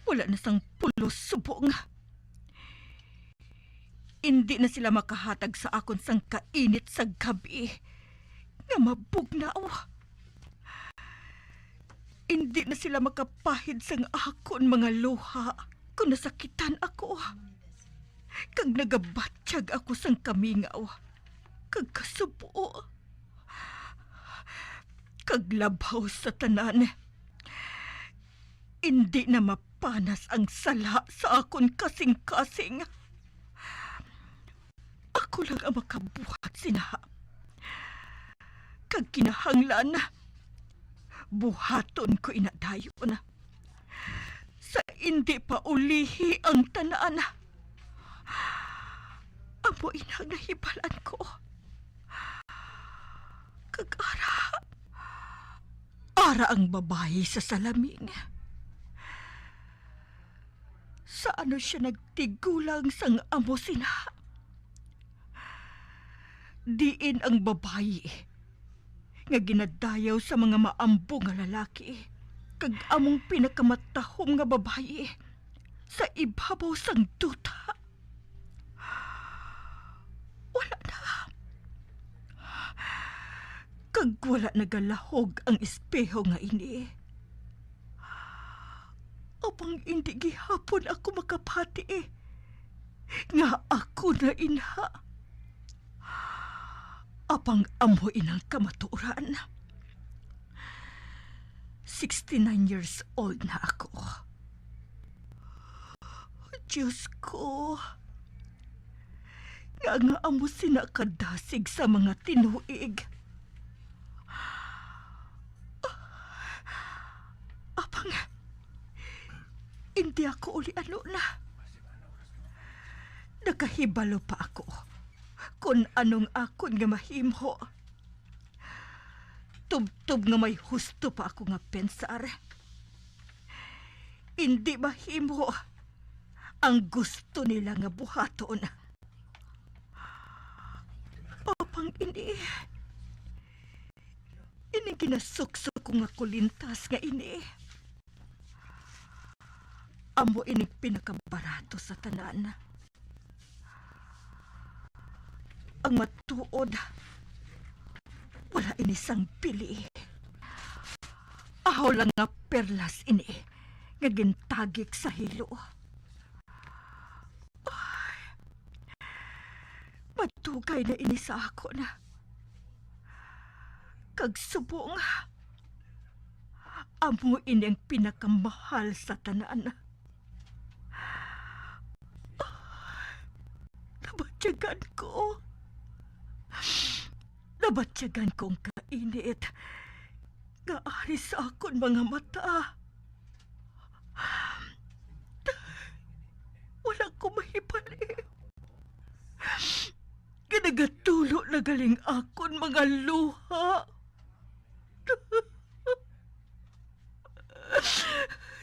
Wala na sang pulos subong. Hindi na sila makahatag sa akon sang kainit sa gabi. Nga mabugnaw. Hindi na sila makapahid sang akon mga luha kung nasakitan ako. Kag nagabatsyag ako sang kamingaw. Kag kasubo. Kag labaw sa tanan. Hindi na mapanas ang sala sa akon kasing-kasing. Ako lang ang makabuhat sinaha. Kag kinahanglan buhaton ko inadayon. Sa hindi pa ulihi ang tanan. Amo inang nahibalan ko. Kag-ara. Ara ang babae sa salaming. Sa ano siya nagtigulang sang amo sina? Diin ang babae nga ginadayaw sa mga maambong nga lalaki. Kag among pinakamatahom nga babae sa ibabaw sang duta. Wala na. Kag wala nagalahog ang espeho nga ini. Apang hindi gihapon ako makapati nga ako na inha. Apang amoy ng kamaturan. 69 years old na ako. Diyos ko. Nga amo sinakadasig sa mga tinuig. Apang, hindi ako uli ano na. Nakahibalo pa ako kung anong akon nga mahimho. Tubtob nga may husto pa ako nga pensar. Hindi mahimho ang gusto nila nga buhaton. Apang ini kinasukso ko nga kulintas nga ini. Amo ini pinakabarato sa tanan. Ang matuod, wala ini sang pili. Ahaw lang nga perlas ini nga gintagik sa hilo. Ay, matugay na ini sa ako na. Kagsubong, amo ini ang pinakamahal sa tanan. Nabatyagan ko. Nabatyagan kong kainit. Gaari sa akon mga mata. Wala ko mahipali. Ginagatulo na galing akon mga luha.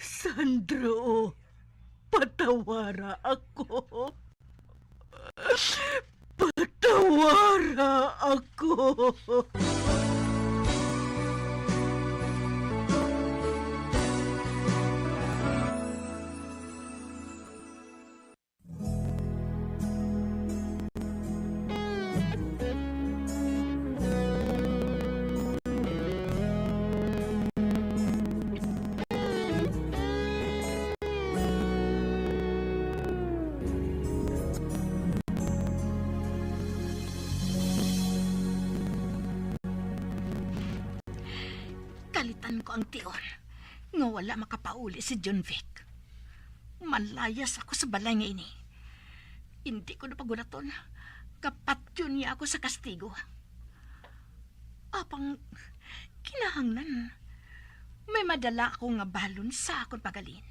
Sandro, patawara ako. Patawara ako. Kalitan ko ang tiyon nga wala makapauli si John Vic. Malayas ako sa balay nga ini. Hindi ko napagulaton. Kapatyon niya ako sa kastigo. Apang kinahanglan, may madala ako nga balon sa akong pagalin.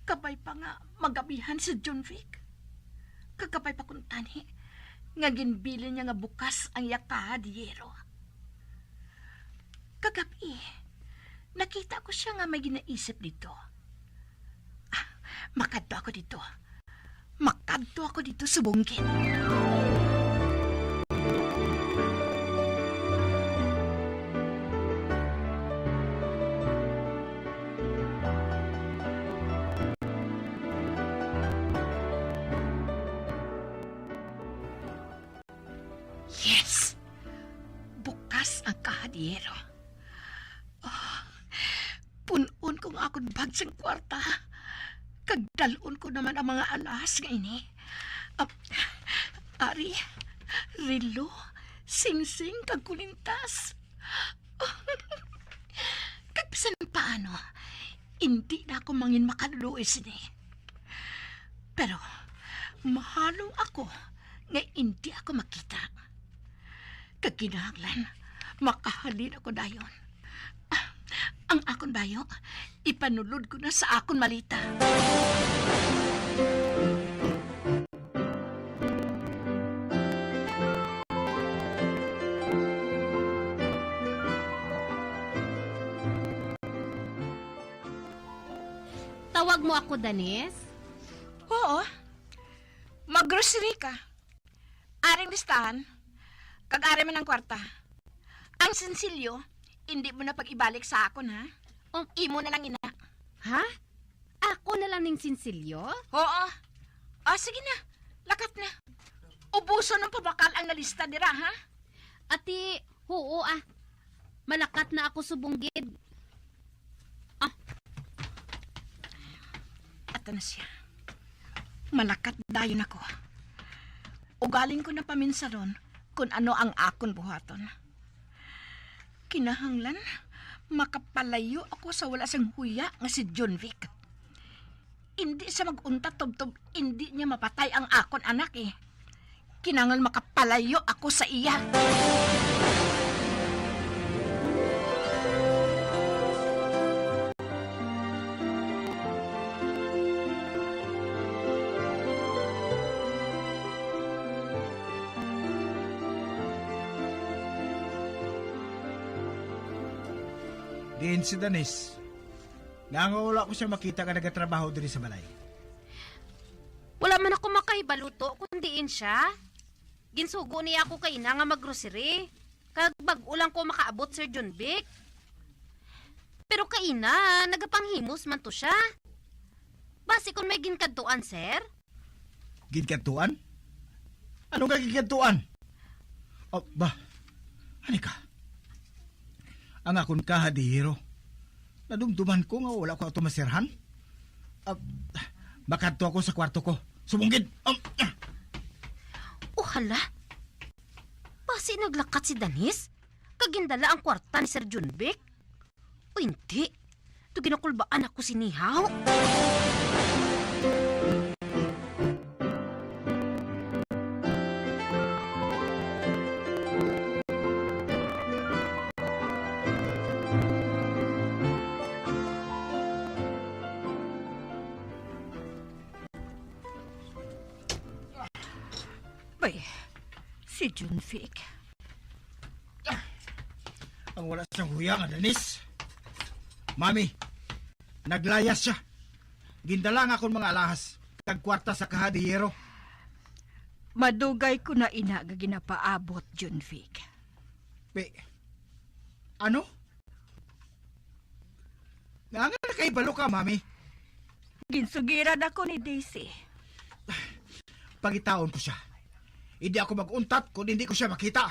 Kabay pa nga magabihan si John Vic. Kagabay pa kung tani, nga ginbilin niya nga bukas ang yaka diyero. Kagabi, nakita ko siya nga may ginaisip dito. Makadto ako dito. Makadto ako dito sa bungkit. Yes! Bukas ang kahadiyero. Punon ko nga akong bag sa kwarta. Kagdalon ko naman ang mga alas nga ini. Ari, rilo, singsing, kagkulintas. Kagpisan paano, hindi na ako mangin makaluis ini. Pero, mahalong ako nga hindi ako makita. Kaginahanglan, makahalin ako dayon. Ang akon bayo, ipanulod ko na sa akon malita. Tawag mo ako, Danis? Oo. Mag-grocery ka. Aring listahan. Kag-ari man ang kwarta. Ang sensilyo, hindi mo na pag-ibalik sa akon, ha? Imo na lang ina. Ha? Ako na lang ning sinsilyo? Oo. Sige na. Lakat na. Ubuso ng pabakal ang nalista dira, ha? Ati, oo Malakat na ako sa bunggid. Ato na siya. Malakat dayon ako. Ugaling ko na paminsaron kung ano ang akon buhaton. Kinahanglan, makapalayo ako sa wala sang huya nga si John Vic. Hindi siya mag-unta tubtob, hindi niya mapatay ang akon anak eh. Kinangal makapalayo ako sa iya. Diin si Danis. Nangawala ko siya makita ka nagatrabaho diri sa balay. Wala man ako makaibaluto kung diin siya. Ginsugo niya ako kay ina nga maggrocery. Kag bag-ulang ko makaabot Sir John Vic. Pero kay ina, nagapanghimos man to siya. Basi kung may ginkantuan, sir? Ginkantuan? Ano nga ginkantuan? Oh, ba? Hani ka? Ang akon kahadihiro. Nadumduman ko nga wala ko ato masirhan. Makadto ako sa kwarto ko. Sumunggid! Hala? Basi naglakat si Danis? Kagindala ang kwarta ni Sir John Vic? O hindi? Ito ginakulbaan ako si Nihaw. Bay, si John Vic. Ang wala siyang huyang, Danis. Mami, naglayas siya. Gindalang akong mga alahas. Kagkwarta sa kahadiyero. Madugay ko na ina nga ginapaabot, John Vic. Ano? Nga kay balo ka, Mami. Ginsugiran ako ni Daisy. Pagitaon ko siya. Hindi ako mag-untat kung hindi ko siya makita.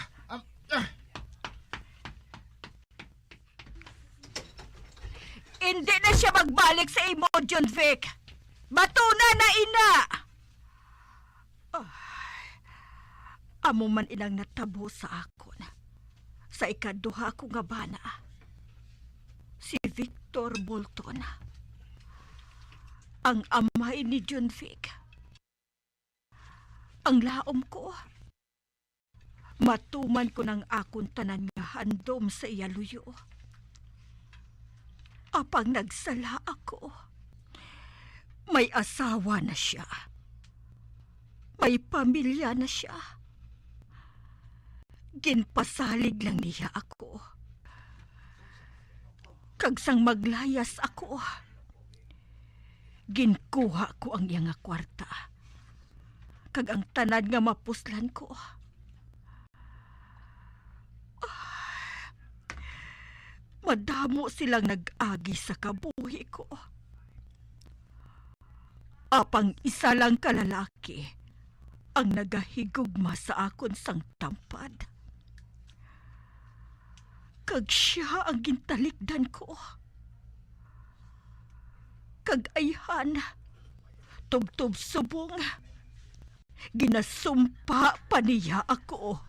Hindi na siya magbalik sa imo, John Vic. Batuna na ina! Amo man ilang natabo sa akon. Sa ikaduha ko nga bana. Si Victor Bolton. Ang amay ni John Vic. Ang laom ko. Matuman ko ng akong tanan nga handom sa iyaluyo. Apang nagsala ako. May asawa na siya. May pamilya na siya. Ginpasalig lang niya ako. Kagsang maglayas ako. Ginkuha ko ang iyang kwarta. Kag ang tanan nga mapuslan ko. Madamo silang nag-agi sa kabuhi ko. Apang isa lang kalalaki ang nagahigugma sa akon sang tampad. Kag siya ang gintalikdan ko. Kag ayhan, tubtob subong, ginasumpa pa niya ako.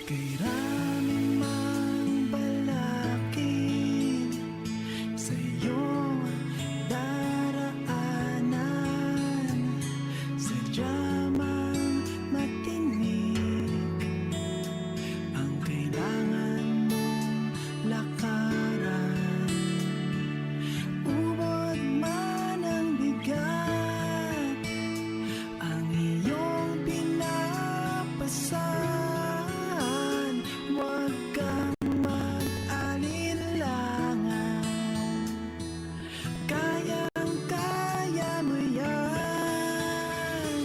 Kailangan mang balakin sa iyong daraanan. Sadya mang matinig ang kailangan mong lakaran. Ubod man ang bigat ang iyong pinapasan. Huwag kang mag-alilangan. Kayang-kaya mo yan.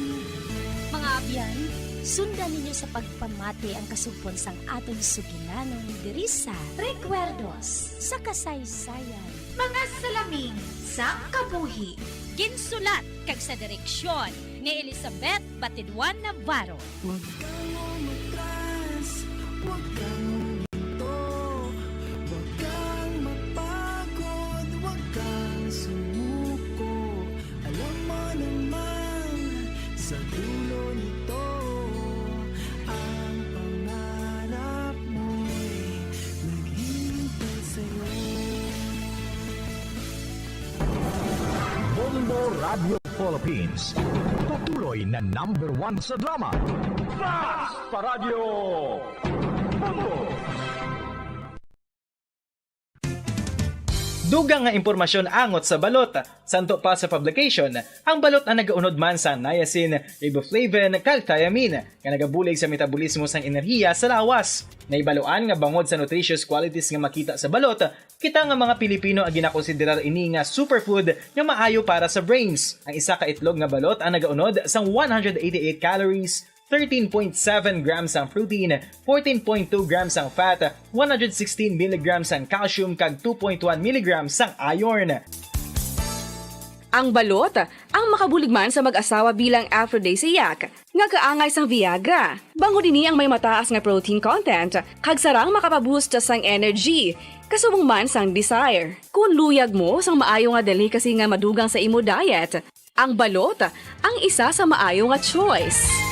Mga abyan, sundan ninyo sa pagpamati ang kasupon sang atong sugilanon diri sa Recuerdos sa kasaysayan. Mga salaming sa kabuhi. Ginsulat kag sa direksyon ni Elizabeth Batidwan Navarro. Huwag kang umatras, huwag kang huminto, huwag kang mapagod, huwag kang sumuko. Alam mo naman, sa dulo nito, ang pangarap Radio Philippines. Patuloy na #1 sa drama. Basta Radio Bongo! Dugang nga impormasyon angot sa balot. Santo pa sa publication, ang balot ang nagaunod man sa niacin, riboflavin, kag thiamine, nga nagabulig sa metabolismo sang enerhiya sa lawas. Naibaloan nga bangod sa nutritious qualities nga makita sa balot, kita nga mga Pilipino ang ginakonsiderar ini nga superfood nga maayo para sa brains. Ang isa ka itlog nga balot ang nagaunod sang 188 calories, 13.7 grams ang protein, 14.2 grams ang fat, 116 mg ang calcium kag 2.1 mg ang iron. Ang balot, ang makabuligman sa mag-asawa bilang aphrodisiac, nga kaangay sang Viagra. Bango dini ang may mataas nga protein content, kag sarang makapaboost sang energy, kasubong man sang desire. Kung luyag mo sang maayo nga delicacy nga madugang sa imo diet, ang balot, ang isa sa maayo nga choice.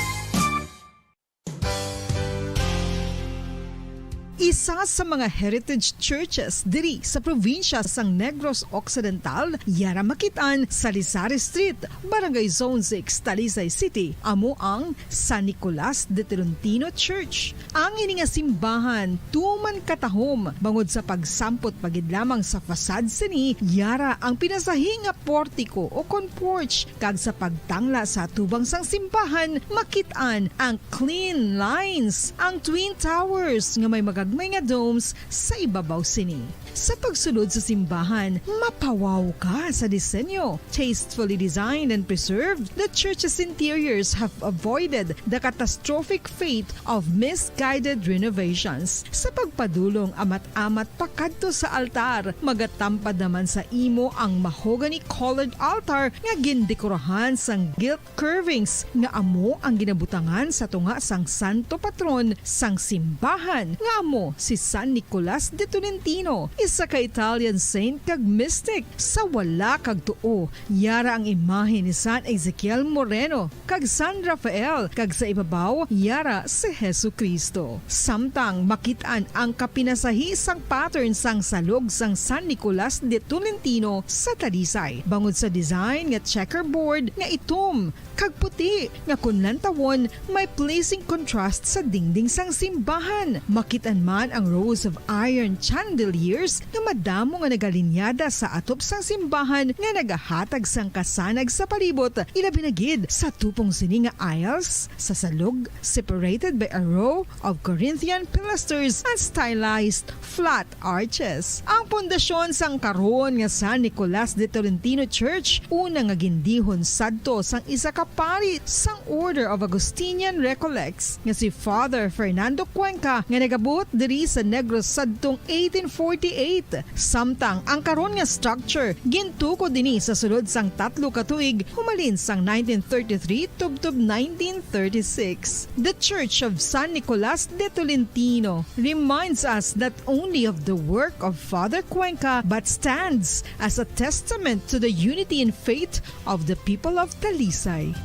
Isa sa mga heritage churches diri sa probinsya sang Negros Occidental, yara makitaan sa Lizares Street, Barangay Zone 6, Talisay City, amo ang San Nicolas de Tolentino Church. Ang ini nga simbahan tuman katahom bangod sa pagsampot pagid lamang sa fasad sini, yara ang pinasahi nga portico o kon porch, kag sa pagtangla sa tubang sang simbahan makitaan ang clean lines, ang twin towers nga may magagmay nga domes sa ibabaw sini. Sa pagsulod sa simbahan, mapawaw ka sa disenyo. Tastefully designed and preserved, the church's interiors have avoided the catastrophic fate of misguided renovations. Sa pagpadulong amat-amat pakadto sa altar, magatampad naman sa imo ang mahogany-colored altar nga gindekorahan sang gilt curvings nga amo ang ginabutangan sa tunga sang santo patron sang simbahan nga amo si San Nicolas de Tolentino, isa ka Italian saint kag mystic. Sa wala kag tuo, yara ang imahe ni San Ezekiel Moreno kag San Rafael, kag sa ibabaw yara si Hesu Kristo. Samtang makitaan ang kapinasahi sang pattern sang salog sang San Nicolas de Tolentino sa Talisay, bangod sa design nga checkerboard nga itom kag puti nga kunlantawon may pleasing contrast sa dingding sang simbahan. Makitaan man ang rows of iron chandeliers nga madamo nga nagalinyada sa atop sang simbahan nga nagahatag sang kasanag sa palibot, ilabi na gid sa tupong sini nga aisles sa salog, separated by a row of Corinthian pilasters and stylized flat arches. Ang pundasyon sang karon nga San Nicolas de Tolentino Church una nga gindihon sadto sang isa ka pari sang Order of Augustinian Recollects nga si Father Fernando Cuenca nga nagabot diri sa Negros sadtong 1848. Samtang ang karon nga structure gintuko dinhi sa sulod sang 3 ka tuig humalin sang 1933 tubtob 1936. The Church of San Nicolas de Tolentino reminds us not only of the work of Father Cuenca but stands as a testament to the unity and faith of the people of Talisay.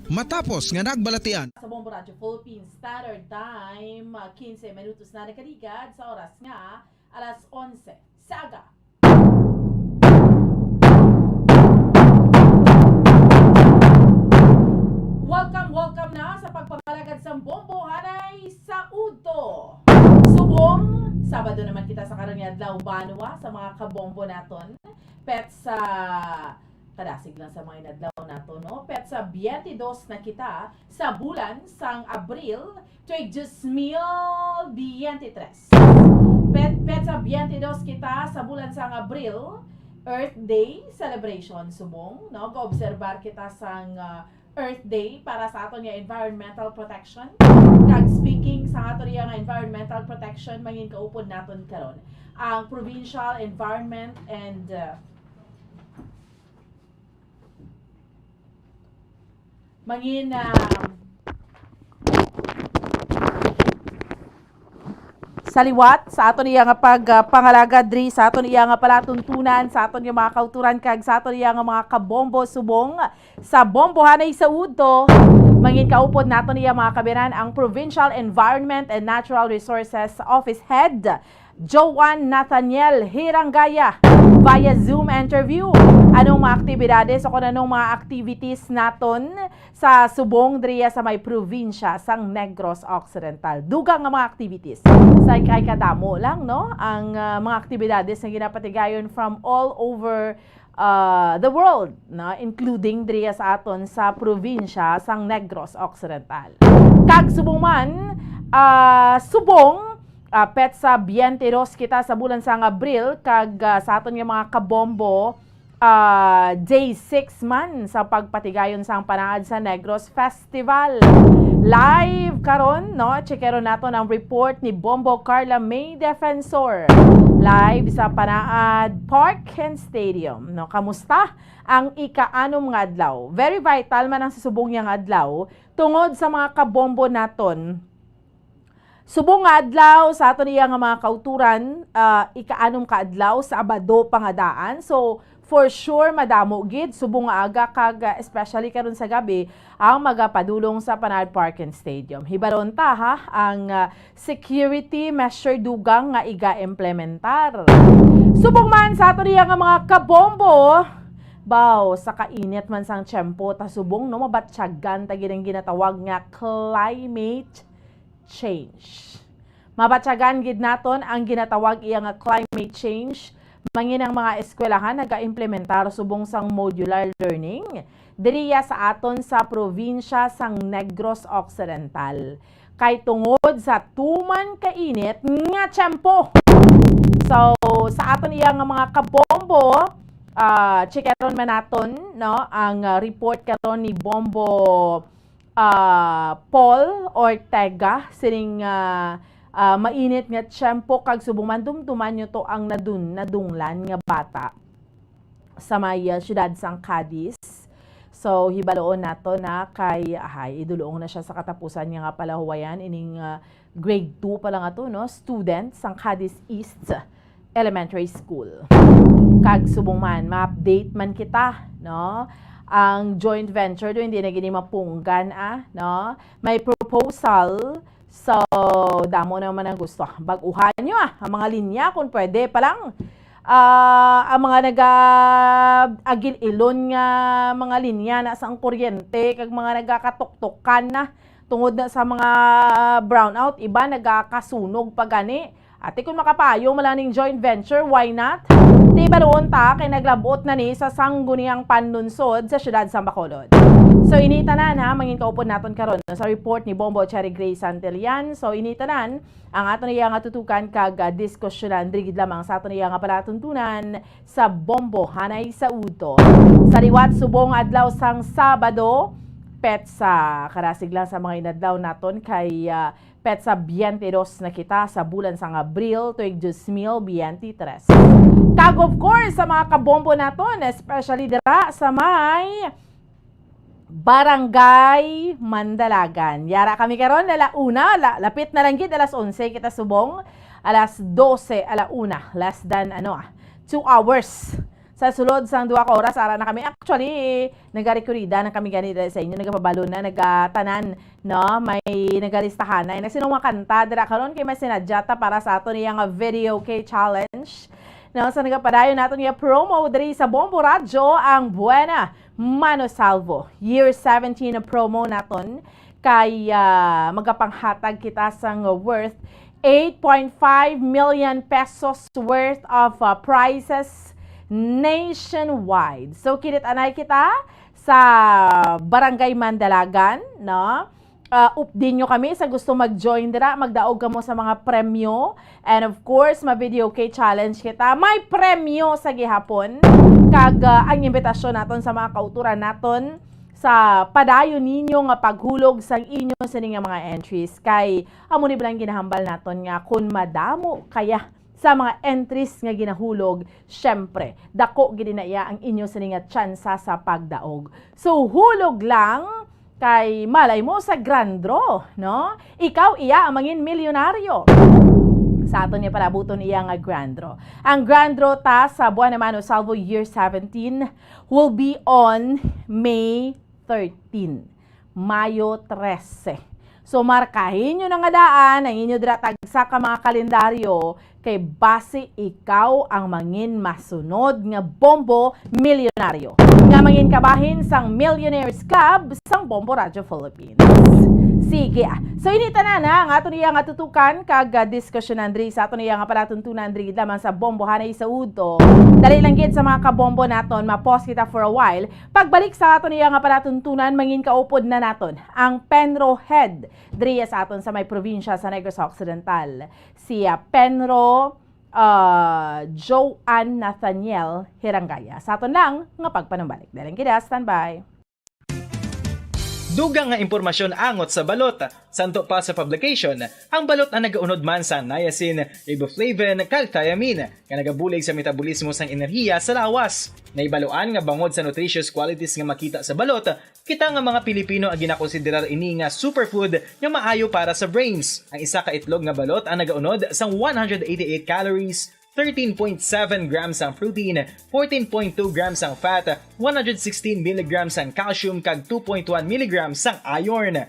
Matapos nga nagbalatian sa Bombo Radio Philippines Standard Time, 15 minutos na nakaligad sa oras nga alas 11. Saga! Welcome na sa pagpamalagad sa Bombo Hanay sa Uto. Subong, Sabado naman kita sa karanyad Banwa sa mga kabombo naton. Pet sa kadasig lang sa mga inadlaw nato, no? Pet sa 22 na kita sa bulan sang Abril tuig 2023. Pet sa 22 kita sa bulan sang Abril, Earth Day celebration subong, no? Go-observar kita sang Earth Day para sa aton nga environmental protection. Kag speaking sa aton nga environmental protection, mangin kaupod naton karon ang Provincial Environment and mangin sa liwat sa aton iya nga pangalaga diri sa aton iya nga palatuntunan sa aton nga mga kauturan kag sa aton iya nga mga kabombo subong sa bombohanay sa udto mangin kaupod naton iya mga kabiran ang Provincial Environment and Natural Resources Office Head Joan Nathaniel Hirangaya via Zoom interview. Anong mga aktibidades o kung anong mga activities naton sa subong driya sa may probinsya sang Negros Occidental. Dugang nga mga activities. Sa kay kadamo lang, no? Ang mga aktibidades na ginapatigayon from all over the world, no? Including driya sa aton sa probinsya sang Negros Occidental. Kag subong man, subong petsa 22 kita sa bulan sang Abril kag sa aton nga mga kabombo day 6 man sa pagpatigayon sang panaad sa Negros Festival. Live karon, no? Checkeron nato ang report ni Bombo Carla May Defensor. Live sa Panaad Park and Stadium, no? Kamusta ang ika-anom nga adlaw? Very vital man ang susubong yang adlaw tungod sa mga kabombo naton. Subong nga adlaw sa aton iya nga mga kauturan, ika-anom ka adlaw sa Abado pangadaan. So for sure madamo gid subong nga aga kag especially karon sa gabi ang magapadulong sa Panaad Park and Stadium. Hibaron ta ha ang security measure dugang nga iga-implementar. Subong man sa aton iya nga mga kabombo, baw sa kainit man sang tiyempo ta subong no mabatyagan ta gid ang ginatawag nga climate change. Mabatyagan gid naton ang ginatawag iya nga climate change. Mangin ang mga eskwelahan naga-implementar subong sang modular learning diriya sa aton sa probinsya sang Negros Occidental. Kay tungod sa tuman kainit nga tiyempo. So sa aton iya nga mga kabombo, checkeron man naton, no, ang report karon ni Bombo Paul Ortega sining mainit nga tiyempo kag subong man dumduman nyo to ang nadunglan nga bata sa may syudad sang Cadiz. So hibaloon nato na kay idulong na siya sa katapusan nga pala huwayan ining grade 2 pa lang ato, no, student sang Cadiz East Elementary School. Kag subong man ma-update man kita, no, ang joint venture do hindi na gini mapunggan no? May proposal. So damo naman ang gusto. Baguhan nyo ang mga linya kung pwede pa lang. Ang mga nag-agil ilon nga mga linya na sa ang kuryente kag mga nagakatuktukan na tungod na sa mga brownout, iba nagakasunog pa gani. Ate kung makapayo malaning joint venture, why not? Diba roon ta kay naglabot na ni sa sangguniang panunsod sa syudad sa Bacolod. So initanan ha, mangin kaupod naton karon sa report ni Bombo Cherry Grace Santillan. So initanan ang aton iya nga tutukan kag diskusyonan diri gid lamang sa aton iya nga palatuntunan sa Bombo hanay sa udto. Sa liwat subong adlaw sang Sabado, petsa karasig lang sa mga inadlaw naton kay petsa 22 na kita sa bulan sang Abril tuig 2023. Kag of course sa mga kabombo naton, especially dira sa may Barangay Mandalagan. Yara kami karon alauna, lapit na lang gid alas 11 kita subong, alas 12 alauna, less than 2 hours. Sa sulod sang 2 oras ara na kami. Actually, nagarekurida na kami ganito sa inyo, nagapabalo na, nagatanan, no? May nagalistahan na. Nagsinong mga kanta dira karon kay may sinadyata para sa aton iyang video kay challenge. No, sa nagapadayon naton iya promo diri sa Bombo Radyo ang Buena Mano Salvo. Year 17 na promo naton kay magapanghatag kita sang worth 8.5 million pesos worth of prizes nationwide. So kinit-anay kita sa Barangay Mandalagan, no? Updin nyo kami sa gusto mag-join dira, magdaog ka mo sa mga premyo. And of course, ma-video kay challenge kita. May premyo sa gihapon. Kag ang imbitasyon naton sa mga kauturan naton sa padayon ninyo nga paghulog sa inyo sa mga entries. Kay amo ni bilang ginahambal naton nga kun madamo kaya sa mga entries nga ginahulog, syempre, dako gid na iya ang inyo sa nga tsansa sa pagdaog. So hulog lang kay malay mo sa grand draw, no? Ikaw iya ang mangin milyonaryo. sa aton niya palabuton iya nga Grand Draw. Ang Grand Draw ta sa Buwan naman o Salvo Year 17 will be on May 13. Mayo 13. So markahin nyo na nga daan ang inyo dira tagsa ka mga kalendaryo kay base ikaw ang mangin masunod nga bombo milyonaryo. Nga mangin kabahin sang Millionaires Club sang Bombo Radio Philippines. Sige. So inita na ang ato niya nga tutukan kag diskusyonan diri sa ato niya nga palatuntunan diri lamang sa Bombo hanay sa udo. Dali lang gid sa mga kabombo naton ma-pause kita for a while. Pagbalik sa ato niya nga palatuntunan mangin kaupod na naton ang Penro Head diri sa aton sa may probinsya sa Negros Occidental. Si Penro Joanne Nathaniel Hirangaya. Sa aton lang nga pagpanumbalik. Dali lang gid, standby. Dugang nga impormasyon angot sa balot. Santo pa sa publication, ang balot na nagaunod man sa niacin, riboflavin, kag thiamine, nga nagabulig sa metabolismo sang enerhiya sa lawas. Naibaluan nga bangod sa nutritious qualities nga makita sa balot, kita nga mga Pilipino ang ginakonsiderar ini nga superfood nga maayo para sa brains. Ang isa ka itlog nga balot ang nagaunod sang 188 calories, 13.7 grams ang protein, 14.2 grams ang fat, 116 mg ang calcium kag 2.1 mg ang iron.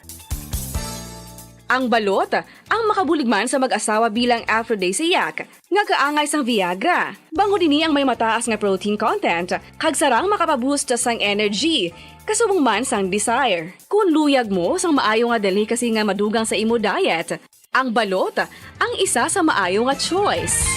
Ang balot, ang makabulig man sa mag-asawa bilang aphrodisiac, nga kaangay sang Viagra. Bango dini ang may mataas nga protein content, kag sarang makapaboost sang energy, kasubong man sang desire. Kung luyag mo sang maayo nga delicacy nga madugang sa imo diet, ang balot, ang isa sa maayo nga choice.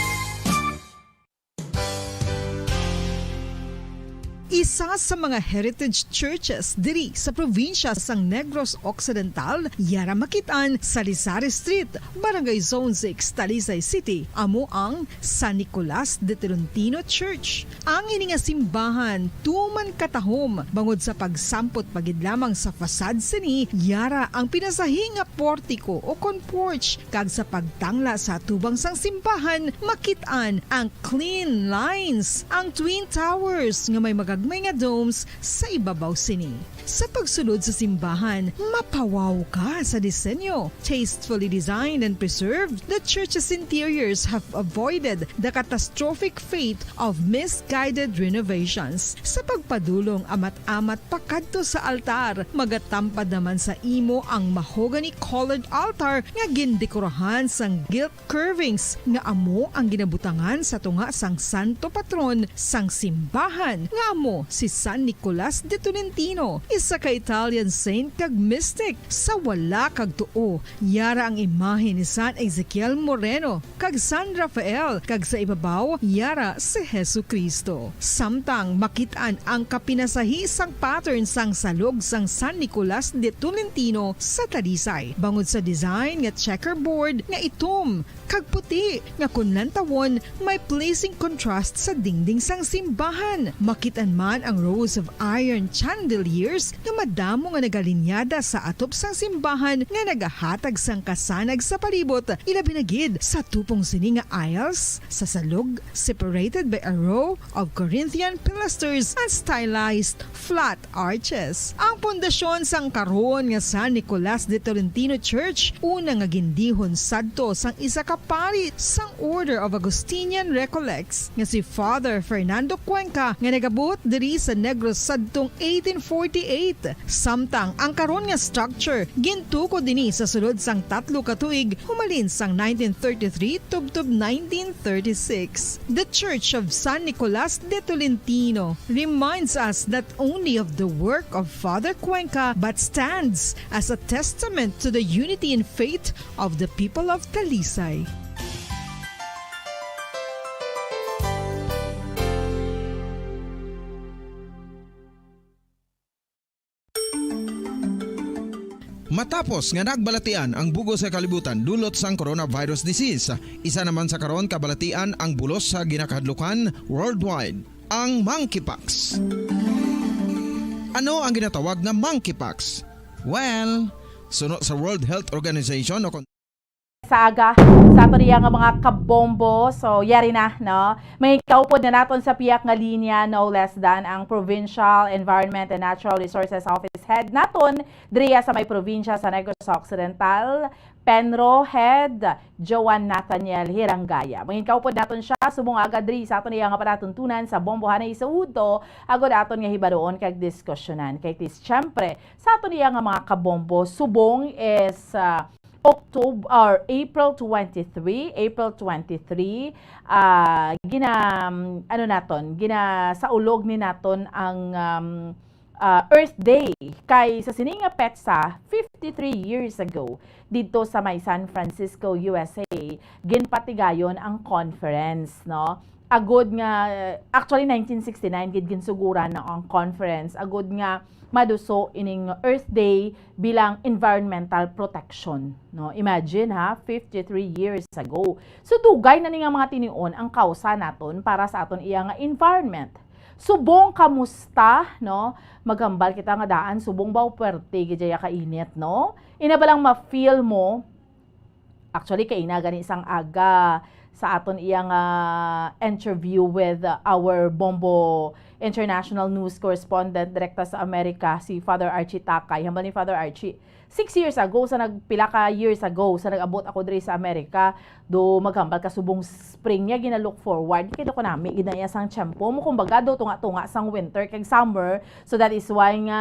Isa sa mga heritage churches diri sa probinsya sang Negros Occidental, yara makitaan sa Lizares Street, Barangay Zone 6, Talisay City, amo ang San Nicolas de Tolentino Church. Ang ini nga simbahan tuman katahom bangod sa pagsampot pagid lamang sa fasad sini, yara ang pinasahi nga portiko o porch, kag sa pagtangla sa tubang sang simbahan makitaan ang clean lines, ang twin towers nga may magagmay nga domes sa ibabaw sini. Sa pagsulod sa simbahan, mapawaw ka sa disenyo. Tastefully designed and preserved, the church's interiors have avoided the catastrophic fate of misguided renovations. Sa pagpadulong amat-amat pakadto sa altar, magatampad naman sa imo ang mahogany colored altar nga gindekorahan sang gilt curvings nga amo ang ginabutangan sa tunga sang santo patron sang simbahan nga amo si San Nicolas de Tolentino, isa ka Italian saint kag mystic. Sa wala kag tuo, yara ang imahe ni San Ezekiel Moreno kag San Rafael, kag sa ibabaw yara si Hesu Kristo. Samtang makitaan ang kapinasahi sang pattern sang salog sang San Nicolas de Tolentino sa Talisay, bangod sa design nga checkerboard nga itom kag puti nga kunlantawon may pleasing contrast sa dingding sang simbahan. Makitaan man ang rows of iron chandeliers nga madamo nga nagalinyada sa atop sang simbahan nga nagahatag sang kasanag sa palibot, ilabi na gid sa tupong sini nga aisles sa salog, separated by a row of Corinthian pilasters and stylized flat arches. Ang pundasyon sang karon nga San Nicolas de Tolentino Church una nga gindihon sadto sang isa ka pari sang Order of Augustinian Recollects nga si Father Fernando Cuenca nga nagabot diri sa Negros sadtong 1848. Samtang ang karon nga structure gintuko dinhi sa sulod sang 3 ka tuig humalin sang 1933 tubtob 1936. The Church of San Nicolas de Tolentino reminds us not only of the work of Father Cuenca but stands as a testament to the unity and faith of the people of Talisay. Matapos nga nagbalatian ang bugos sa kalibutan dulot sang coronavirus disease, isa naman sa karon kabalatian ang bulos sa ginakahadlukan worldwide, ang monkeypox. Ano ang ginatawag na monkeypox? Well, sunod sa World Health Organization o sa aga sa ato niya nga mga kabombo. So yari na, no? May kaupod na naton sa piyak nga linya, no less than ang Provincial Environment and Natural Resources Office Head naton driya sa may probinsya sa Negros Occidental, Penro Head Joan Nathaniel Hirangaya. Mangin kaupod naton siya subong agad diri sa aton niya nga panatuntunan sa bombohanay sa uto agod aton nga hibaroon kag diskusyonan. Kay tis syempre sa aton niya nga mga kabombo subong is April 23 gina sa ulog ni naton ang Earth Day kay sa sininga petsa 53 years ago dito sa may San Francisco, USA ginpatigayon ang conference, no? Agod nga actually 1969 gid ginsuguran na ang conference agod nga maduso ining Earth Day bilang environmental protection, no? Imagine ha, 53 years ago. So dugay na ni nga mga tinion ang kausa naton para sa aton iya nga environment. Subong kamusta, no? Magambal kita nga daan subong baw puwerte gidya kainit, no? Ina ba lang ma-feel mo actually kay ina gani isang aga sa aton iyang interview with our Bombo International News Correspondent direkta sa Amerika, si Father Archie Takay. Hambal ni Father Archie, 6 years ago, pila ka years ago, sa nag-abot ako diri sa Amerika, do maghambal ka subong spring niya, ginalook forward. Kaya ko nami, ginaya sang tiyempo mo, kumbaga do tunga-tunga sang winter kag summer. So that is why nga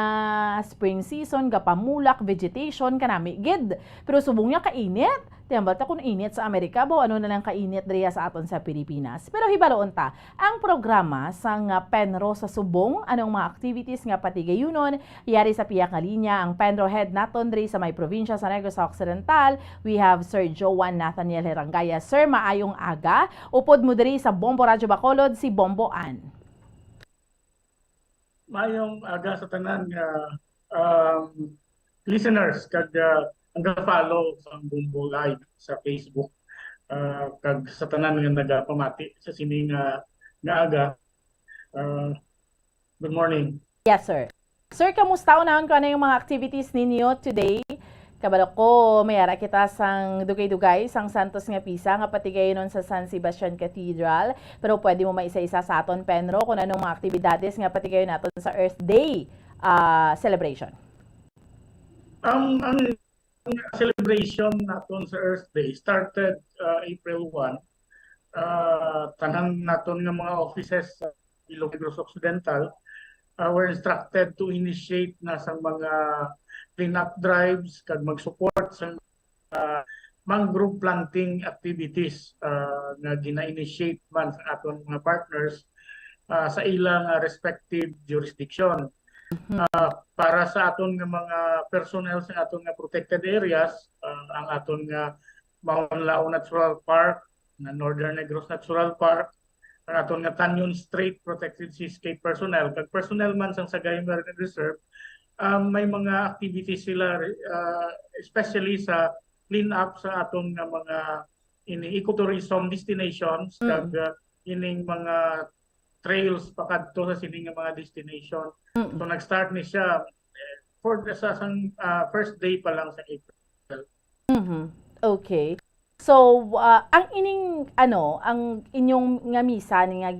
spring season, gapamulak, vegetation, kanami, gid. Pero subong niya kainit. Tiyambal ta kung init sa Amerika, bo ano na lang kainit diriya sa aton sa Pilipinas. Pero hibaloon ta, ang programa sang Penro sa Subong, anong mga activities nga patigayunon, yari sa piyak nga linya, ang Penro Head naton diri sa may probinsya sa Negros Occidental. We have Sir Joan Nathaniel Hirangaya. Sir, maayong aga. Upod mo diri sa Bombo Radyo Bacolod, si Bombo Ann. Maayong aga sa tanan nga listeners kag ang follow sa Bombo Live sa Facebook kag sa tanan nga nagapamati sa sini nga aga. Good morning. Yes, sir. Sir, kamusta unahon ko ano yung mga activities ninyo today? Kabalo ko, mayara kita sang dugay-dugay, sang Santos nga Pisa, nga patigay nun sa San Sebastian Cathedral. Pero pwede mo maisa-isa sa aton, Penro, kung anong mga aktibidades nga patigay naton sa Earth Day celebration. Ang celebration naton sa Earth Day started April 1. Tanan naton nga mga offices sa Negros Occidental were instructed to initiate na sa mga clean-up drives kag mag-support sa mangrove planting activities na gina-initiate man sa aton mga partners sa ilang respective jurisdiction. Para sa aton nga mga personnel sa aton nga protected areas, ang aton nga Maunlao Natural Park, na Northern Negros Natural Park, ang aton nga Tanyon Strait Protected Seascape personnel, kag personnel man sa Sagay Marine Reserve, may mga activities sila, especially sa clean up sa aton nga mga ecotourism destinations, kag ining mga trails pakadto sa sining nga mga destination. So nag-start ni siya for sa first day pa lang sa April. Okay. So ang ining ang inyong nga misa ni nga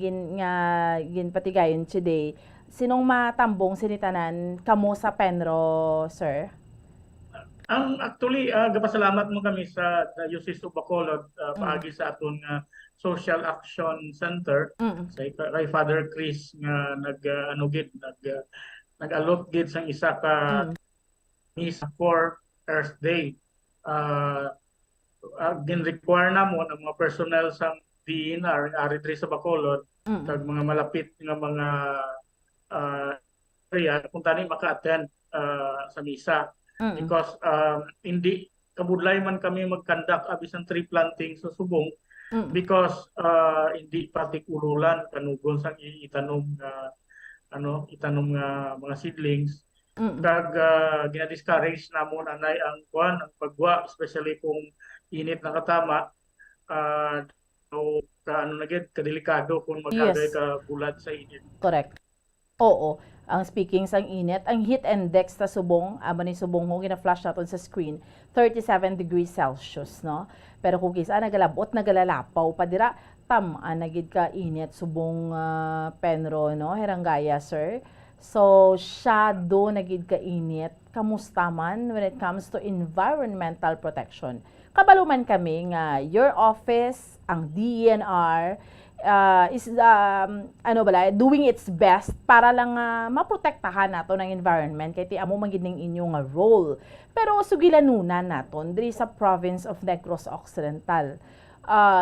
ginpatigayon today, sinong matambong sinitanan kamo sa Penro, sir? Actually, gapasalamat mo kami sa Diocese of Bacolod paagi sa aton Social Action Center sa kay Father Chris nga nag-allot gid sang isa ka misa for Earth Day. Gin-require na mo ang mga personnel sa DNR ari diri sa Bacolod kag mga malapit nga mga area kung tani maka-attend sa misa. Because hindi kabudlay man kami mag-conduct abis ng tree planting sa Subong because hindi patikurulan kanugon sang itanom mga seedlings. Kag gina-discourage namon anay ang pagwa, especially kung init na katama, so kadelikado kung magagay ka bulat sa init. Correct. Oo. Ang speaking sang init, ang heat index ta subong, amo ni subong ho gina-flash naton sa screen, 37 degrees Celsius, no? Pero kung kisa nagalabot, nagalalapaw pa dira, nagid ka init subong Penro, no? Herangaya, sir. So, shadow nagid ka init. Kamusta man when it comes to environmental protection? Kabaluman kami nga your office, ang DENR, is doing its best para lang maprotektahan nato ng environment kay ti amo magid ning inyong role. Pero sugilanunan naton diri sa province of Negros Occidental.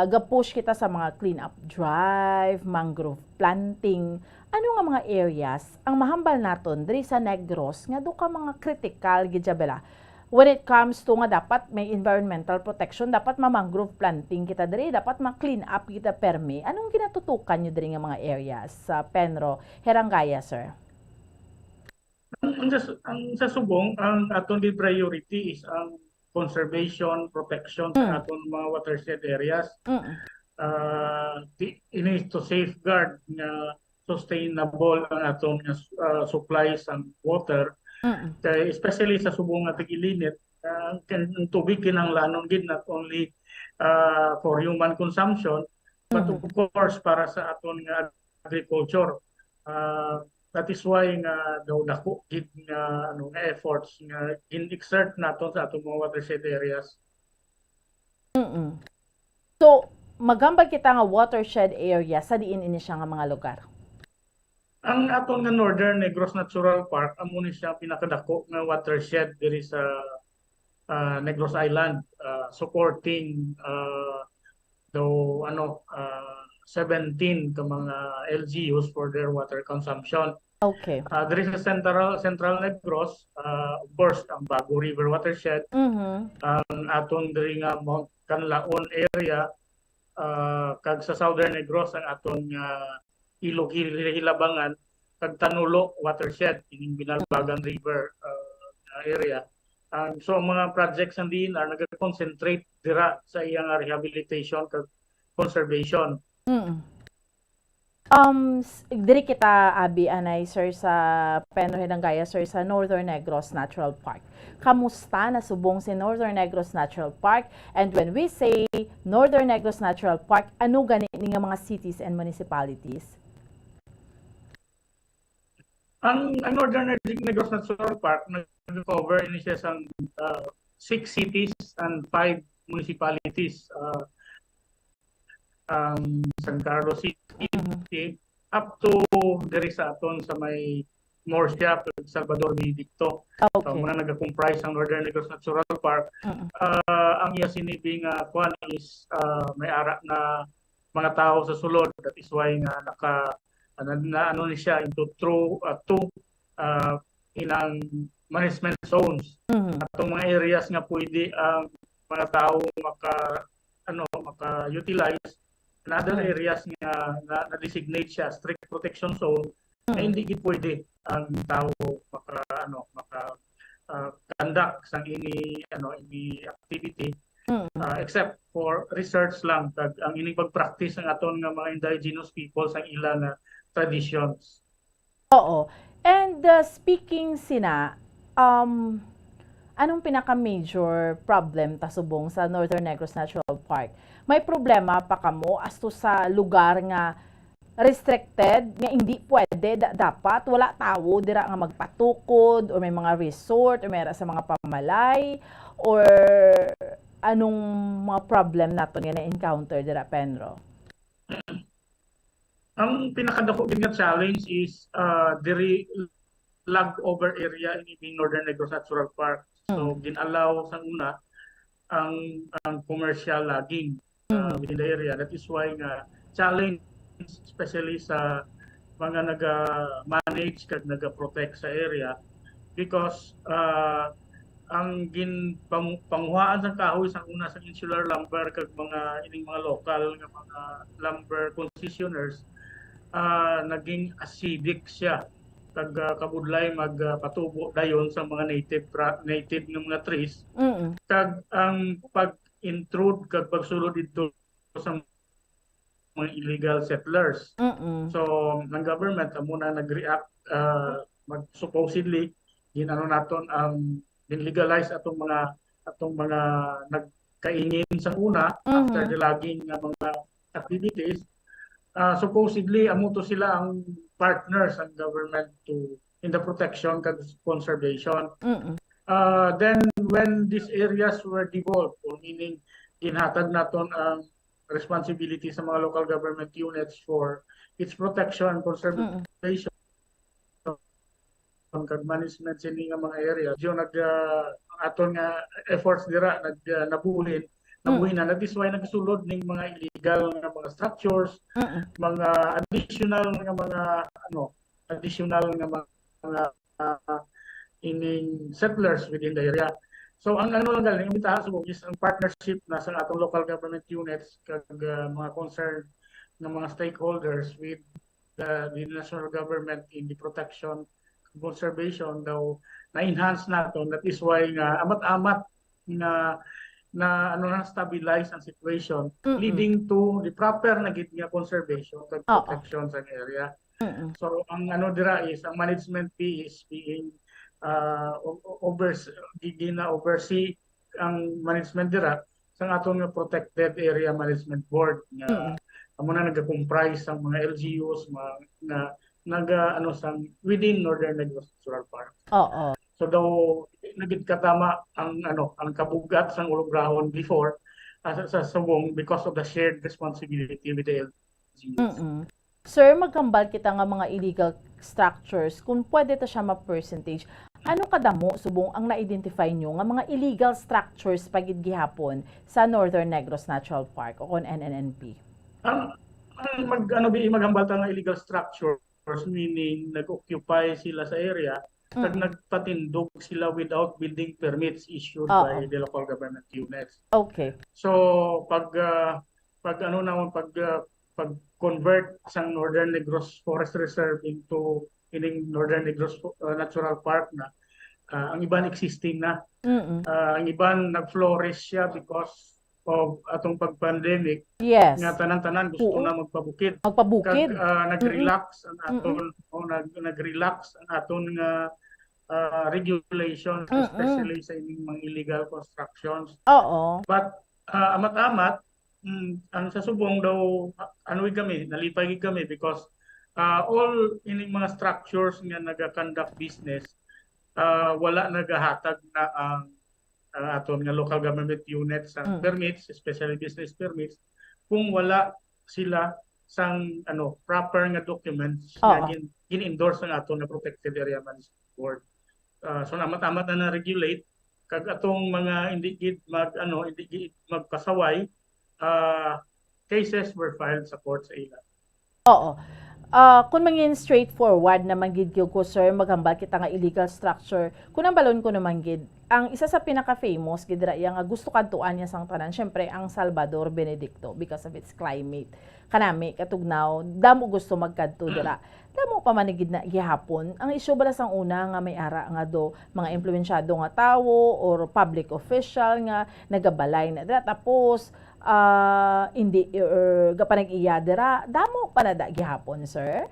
Gapush kita sa mga clean up drive, mangrove planting. Ano nga mga areas ang mahambal naton diri sa Negros nga do ka mga critical gid bela when it comes to nga dapat may environmental protection, dapat ma-mangrove planting kita diri, dapat ma-clean up kita permi. Anong ginatutukan nyo diri nga mga areas sa Penro, Herangaya, sir? Ang sa subong, ang aton di priority is ang conservation, protection sa aton mga watershed areas. Ini to safeguard nga sustainable ang aton supplies ang water. Kaya especially sa subong nga tig-ilinit, ang tubig kinahanglanon gid not only for human consumption but of course para sa aton nga agriculture. That is why nga daw dako gid nga efforts nga in-exert naton sa atong mga watershed areas. So, magambag kita nga watershed area sa diin ini siya nga mga lugar. Ang aton nga Northern Negros Natural Park amo ni siya pinakadako nga watershed diri sa Negros Island, supporting 17 ka mga LGUs for their water consumption. Okay. Diri sa Central Negros, of course ang Bago River watershed, ang aton diri nga Mount Canlaon area, kag sa Southern Negros ang aton Ilog Hilabangan, kag Tanulo watershed, ining Binalbagan River area. So ang mga projects ang DNR nag-concentrate dira sa iyang rehabilitation kag conservation. Diri kita abi anay sir sa Penro Herangaya, sir, sa Northern Negros Natural Park. Kamusta na subong si Northern Negros Natural Park? And when we say Northern Negros Natural Park, ano gani nga mga cities and municipalities? Ang Northern Negros Natural Park nag-cover ini siya sa 6 cities and 5 municipalities. San Carlos City up to diri sa aton sa may Morsia, Salvador Benedicto. So muna nag-comprise ang Northern Negros Natural Park. Ang iya sinibing kuan is may ara na mga tao sa sulod. That is why nga ano ni siya into two inang management zones. Atong mga areas nga pwede ang mga tao maka-utilize, and other areas nga na-designate siya strict protection zone na hindi gid pwede ang tao conduct sang ini activity except for research lang kag ang ining pag-practice ang aton nga mga indigenous peoples ang ilang traditions. Oo. And speaking sina, anong pinaka-major problem ta subong sa Northern Negros Natural Park? May problema pa kamo as to sa lugar nga restricted, nga hindi pwede, dapat wala tawo dira nga magpatukod or may mga resort or may sa mga pamalay or anong mga problem nato nga na-encounter dira, Penro? Ang pinakadako nga challenge is diri lag over area in Northern Negros Natural Park. So ginalaw sa una ang commercial logging within the area. That is why nga challenge especially sa mga naga-manage kag naga-protect sa area because ang panguhaan sa kahoy sa una sa insular lumber kag ining mga local nga mga lumber concessioners naging acidic siya kag kabudlay magpatubo dayon sa mga native ng mga trees. Kag ang pag-intrude kag pagsulod dito sa mga illegal settlers. So ang government amo na nag-react supposedly ginano naton ang legalize atong mga nagkaingin sa una after the logging nga mga activities. Supposedly amo to sila ang partners ang government in the protection kag conservation. Then when these areas were devolved, or meaning ginhatag naton ang responsibility sa mga local government units for its protection and conservation kag management sini nga mga area. Yung aton nga efforts dira nabuhin na that is why nagsulod ning mga illegal nga mga structures, mga additional nga mga ining settlers within the area. So ang lang galing imbitahan sa is ang partnership na sa atong local government units kag mga concerned ng mga stakeholders with the national government in the protection conservation daw na-enhance naton. That is why nga amat-amat na stabilize ang situation leading to the proper na gid nga conservation kag protection sa area. So ang dira is ang management fee is being oversee ang management dira sa aton nga protected area management board nga amo na nagakomprise ang mga LGUs within Northern Negros Natural Park. So daw nagkatama ang kabugat sang Ulugrahon before sa Subong because of the shared responsibility with the LGUs. Sir, magkambal kita nga mga illegal structures, kung pwede ta siya ma-percentage, ano kadamo subong ang na-identify nyo nga mga illegal structures pagid gihapon sa Northern Negros Natural Park o kon NNNP? Maghambal ta nga illegal structures, meaning nag-occupy sila sa area, kag nagpatindog sila without building permits issued by the local government units. Okay. So pag convert sang Northern Negros Forest Reserve into ining Northern Negros Natural Park na ang iban existing na. Ang iban nag-flourish siya because of atong pag-pandemic. Yes. Nga tanan-tanan gusto na magpabukid. Nag-relax ang aton nag-relax ang aton nga regulations, especially sa ining mga illegal constructions. But amat-amat ang sa Subong daw nalipay kami because all ining mga structures nga naga-conduct business wala nagahatag na ang aton nga local government units ang permits, especially business permits, kung wala sila sang proper nga documents na gin-endorse ng aton nga protected area management board. So amat-amat na regulate kag atong mga hindi magpasaway cases were filed sa court sa ila. Kung mangin straightforward naman gid ko sir, maghambal kita nga illegal structure. Kung ang balon ko naman gid, ang isa sa pinaka-famous gid ra nga gusto kadtuan niya sang tanan, syempre ang Salvador Benedicto because of its climate. Kanami katugnaw, damo gusto magkadto dira. Damo pa manigid na gihapon. Ang isyu bala sang una nga may ara nga do mga impluwensyado nga tawo or public official nga nagabalay na dira tapos hindi gapanag-iya dira, damo pa na da gihapon, sir?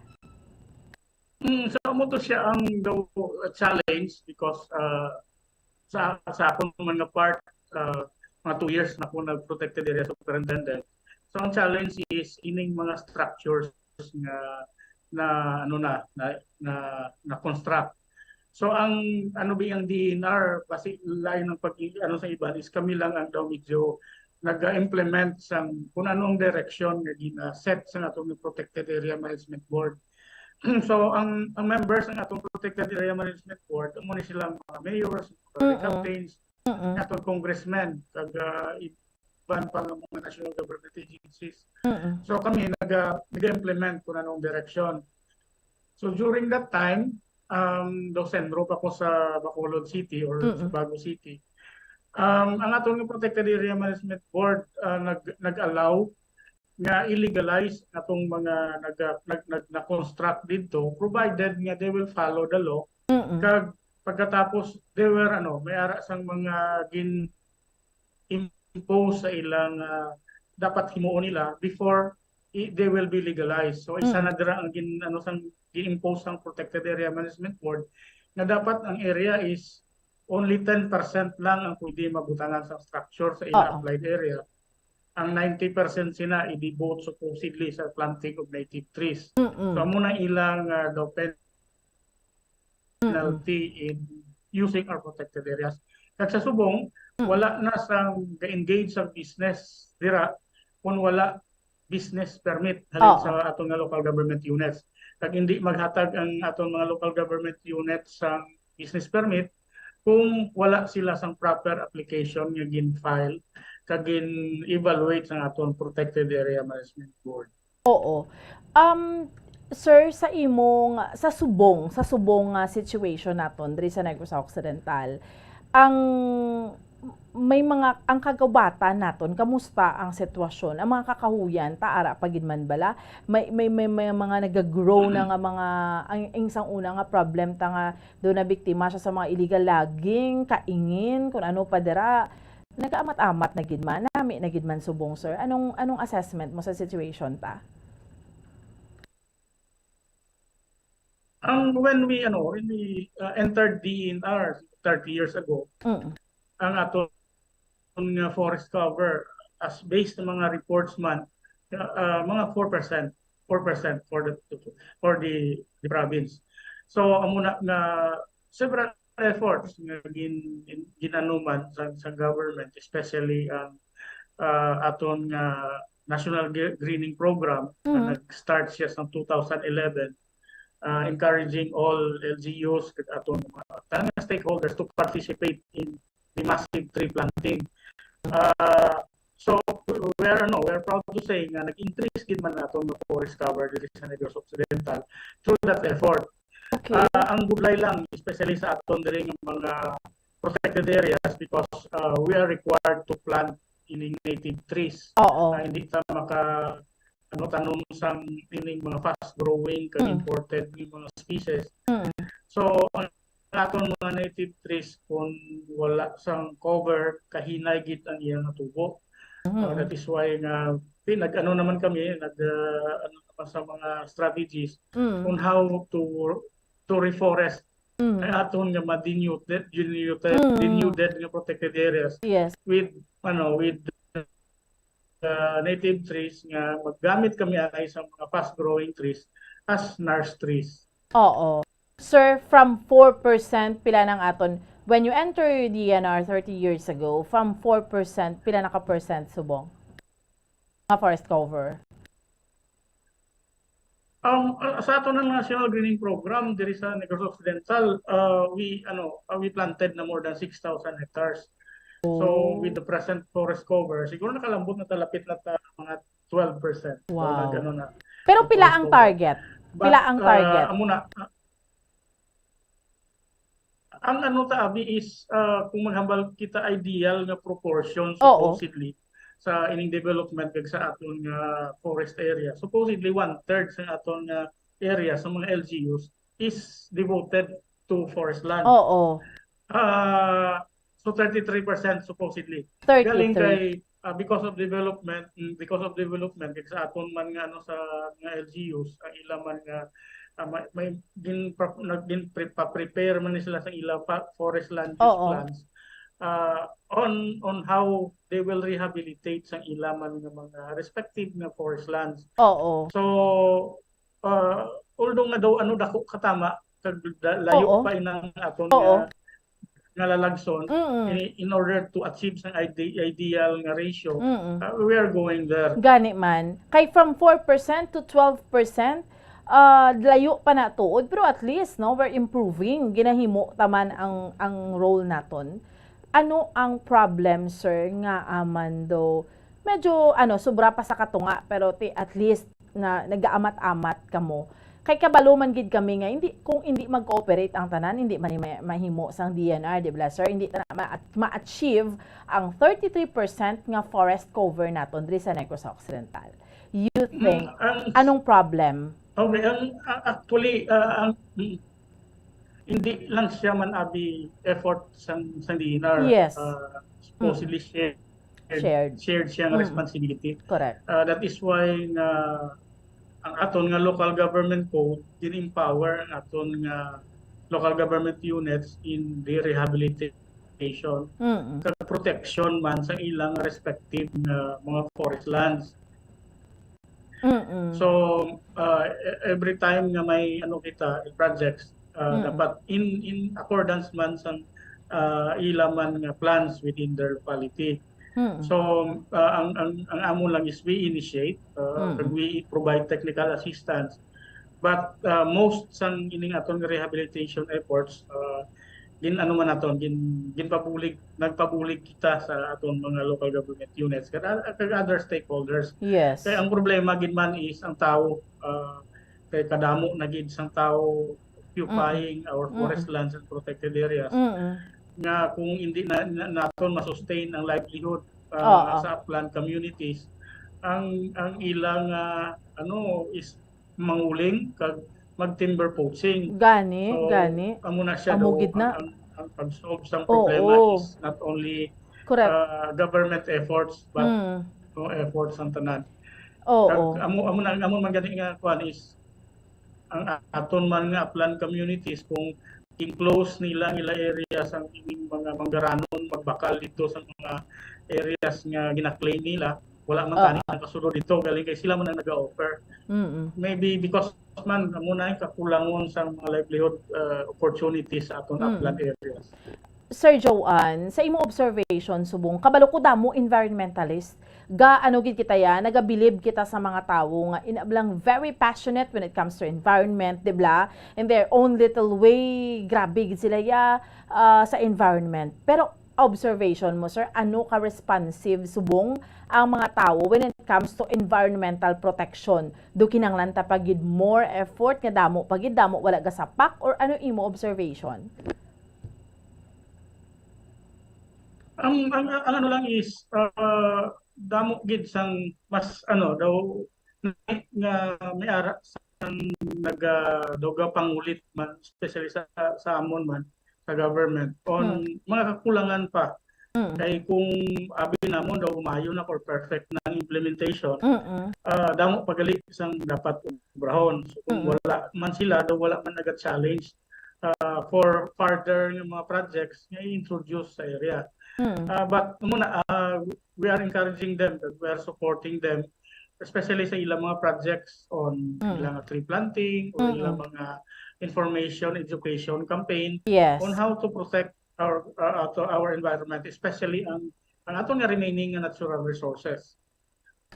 So mo to siya ang challenge because sa akong mga part mga 2 years na po nag-protected area superintendent. So ang challenge is ining mga structures na construct. So ang ang DNR kasi lain ng sa iba is kami lang ang daw medyo nag-implement sang kung anong direction nga gina-set sa atong protected area management board. So ang members ng atong protected area management board amo ni sila mga mayors, captains, atong congressmen, kag iban pa nga mga national government agencies. So kami nag-implement kung anong direction. So during that time, sendro pa ko sa Bacolod City or sa Bago City. Ang atong protected area management board nag-allow nga illegalize atong mga nag-construct dito provided nga they will follow the law. Kag pagkatapos they were may ara sang mga impose sa ilang dapat himuon nila before they will be legalized. So isa Mm. na dira ang gi-impose ng Protected Area Management Board na dapat ang area is only 10% lang ang pwede mabutangan sa structure sa ina-applied area. Ang 90% sina i-devote supposedly sa planting of native trees. Mm-mm. So amo na ilang daw penalty in using our protected areas. Kag sa subong, wala na sang ga-engage sa business dira kung wala business permit halin sa atong nga local government units. Kag hindi maghatag ang atong mga local government units sa business permit kung wala sila sang proper application nga gin-file kag gin-evaluate sa atong Protected Area Management Board. Oo. Sir, sa subong situation naton diri sa Negros Occidental, ang kagawatan naton, kamusta ang sitwasyon? Ang mga kakahuyan taara pagid man bala? May mga nagagrow na nga mga ang isang una nga problem ta nga do na biktima siya sa mga illegal logging, kaingin, kung ano pa dira. Nagaamat-amat na gid man, nami na gid man subong, sir. Anong assessment mo sa situation ta? When we entered DNR 30 years ago, ang aton forest cover as based sa mga reports man mga 4% for the province. So amo na several efforts nga ginanuman sa government, especially ang aton National Greening Program na nag-start siya sa 2011, encouraging all LGUs at aton mga stakeholders to participate in the massive tree planting. So we're proud to say nga nag-increase din man naton ng forest cover dito sa Negros Occidental through that effort. Okay. Ang gudlay lang, especially sa aton diri ng mga protected areas, because we are required to plant in native trees. Hindi ta tanom sang ining mga fast growing kag imported mga species. So ang aton mga native trees kung wala sang cover, kahinay gid ang iyang tubo. That is why nga naman kami naman sa mga strategies on how to reforest aton nga denuded nga protected areas. Yes. With native trees nga maggamit kami ay sa mga fast growing trees as nurse trees. Oo. Sir, from 4% pila ng aton, when you enter DNR 30 years ago, from 4%, pila na ka% subong? Mga forest cover. Sa aton ng National Greening Program diri sa Negros Occidental, we planted na more than 6,000 hectares. So with the present forest cover, siguro nakalambot na talapit na mga 12%. Wow. So, na. Pero pila ang target? Pila ang target? Ang abi is kung maghambal kita ideal nga proportion supposedly sa ining development kag sa aton nga forest area. Supposedly 1/3 sa aton nga area sa mga LGUs is devoted to forest land. So 33% supposedly. 33. Galing kay because of development kag sa aton man nga sa nga LGUs ang ila man nga may prepare man sila sa ila forest land use plans on how they will rehabilitate sa ila man nga mga respective nga forest lands. So although nga daw dako katama kag layo pa inang aton nga lalagson in order to achieve sa ideal nga ratio, we are going there. Gani man. Kay from 4% to 12%, layo pa na tuod, pero at least we're improving. Ginahimo taman ang role naton. Ano ang problem, sir, nga aman do medyo sobra pa sa katunga, pero at least na nagaamat-amat kamo. Kay kabalo man gid kami nga kung hindi mag-cooperate ang tanan, hindi man mahimo sang DNR, di ba, sir? Hindi ta ma-achieve ang 33% nga forest cover naton diri sa Negros Occidental. You think anong problem? Okay, actually hindi lang siya man abi effort sang DNR. Yes. Supposedly Shared. siya nga responsibility. Correct. That is why nga ang aton nga local government code gin-empower ang aton nga local government units in the rehabilitation kag protection man sa ilang respective nga mga forest lands. So every time nga may projects dapat in accordance man sa ilang man nga plans within their locality. So ang amo lang is we initiate and we provide technical assistance, but most sang ining aton rehabilitation efforts nagpabulig kita sa aton mga local government units kag other stakeholders. Yes. Kaya ang problema gid man is ang tao kay kadamo na gid sang tao occupying our forest lands and protected areas. Nga kung hindi naton ma-sustain ang livelihood sa upland communities, ang ilang is manguling kag mag-timber poaching. Gani. Amo na siya Amugid na. ang pag-solve sa problema is not only government efforts but efforts ang tanan. Amo man gani nga kuan is ang aton man nga upland communities kung in-close nila areas ang mga manggaranon magbakal dito sa mga areas nga gina-claim nila, wala man tani nakasulod dito galing kay sila man ang nag-offer. Maybe because man muna kakulangon sa mga livelihood opportunities sa aton upland areas. Sir Joanne, sa imong observation subong kabalo ko damo environmentalist gid kita ya nagabilib kita sa mga tawo nga inablang very passionate when it comes to environment, di ba? In their own little way, grabe gid sila sa environment. Pero observation mo, sir, ano ka responsive subong ang mga tao when it comes to environmental protection? Do kinanglan ta pagid more effort nga damo wala ga sapak, or ano imo observation? Ang ano lang is damo gid sang mas daw nga may ara sang nagadoga pangulit man especially sa amon man sa government on mga kakulangan pa. Kay kung abi namon daw umayo na or perfect na implementation, damo pagali sang dapat ubrahon. So kung wala man sila daw wala man naga-challenge for further yung mga projects nga i-introduce sa area. But we are encouraging them, we are supporting them, especially sa ilang mga projects on ilang tree planting or ilang mga information, education campaign on how to protect our environment, especially ang aton nga remaining natural resources.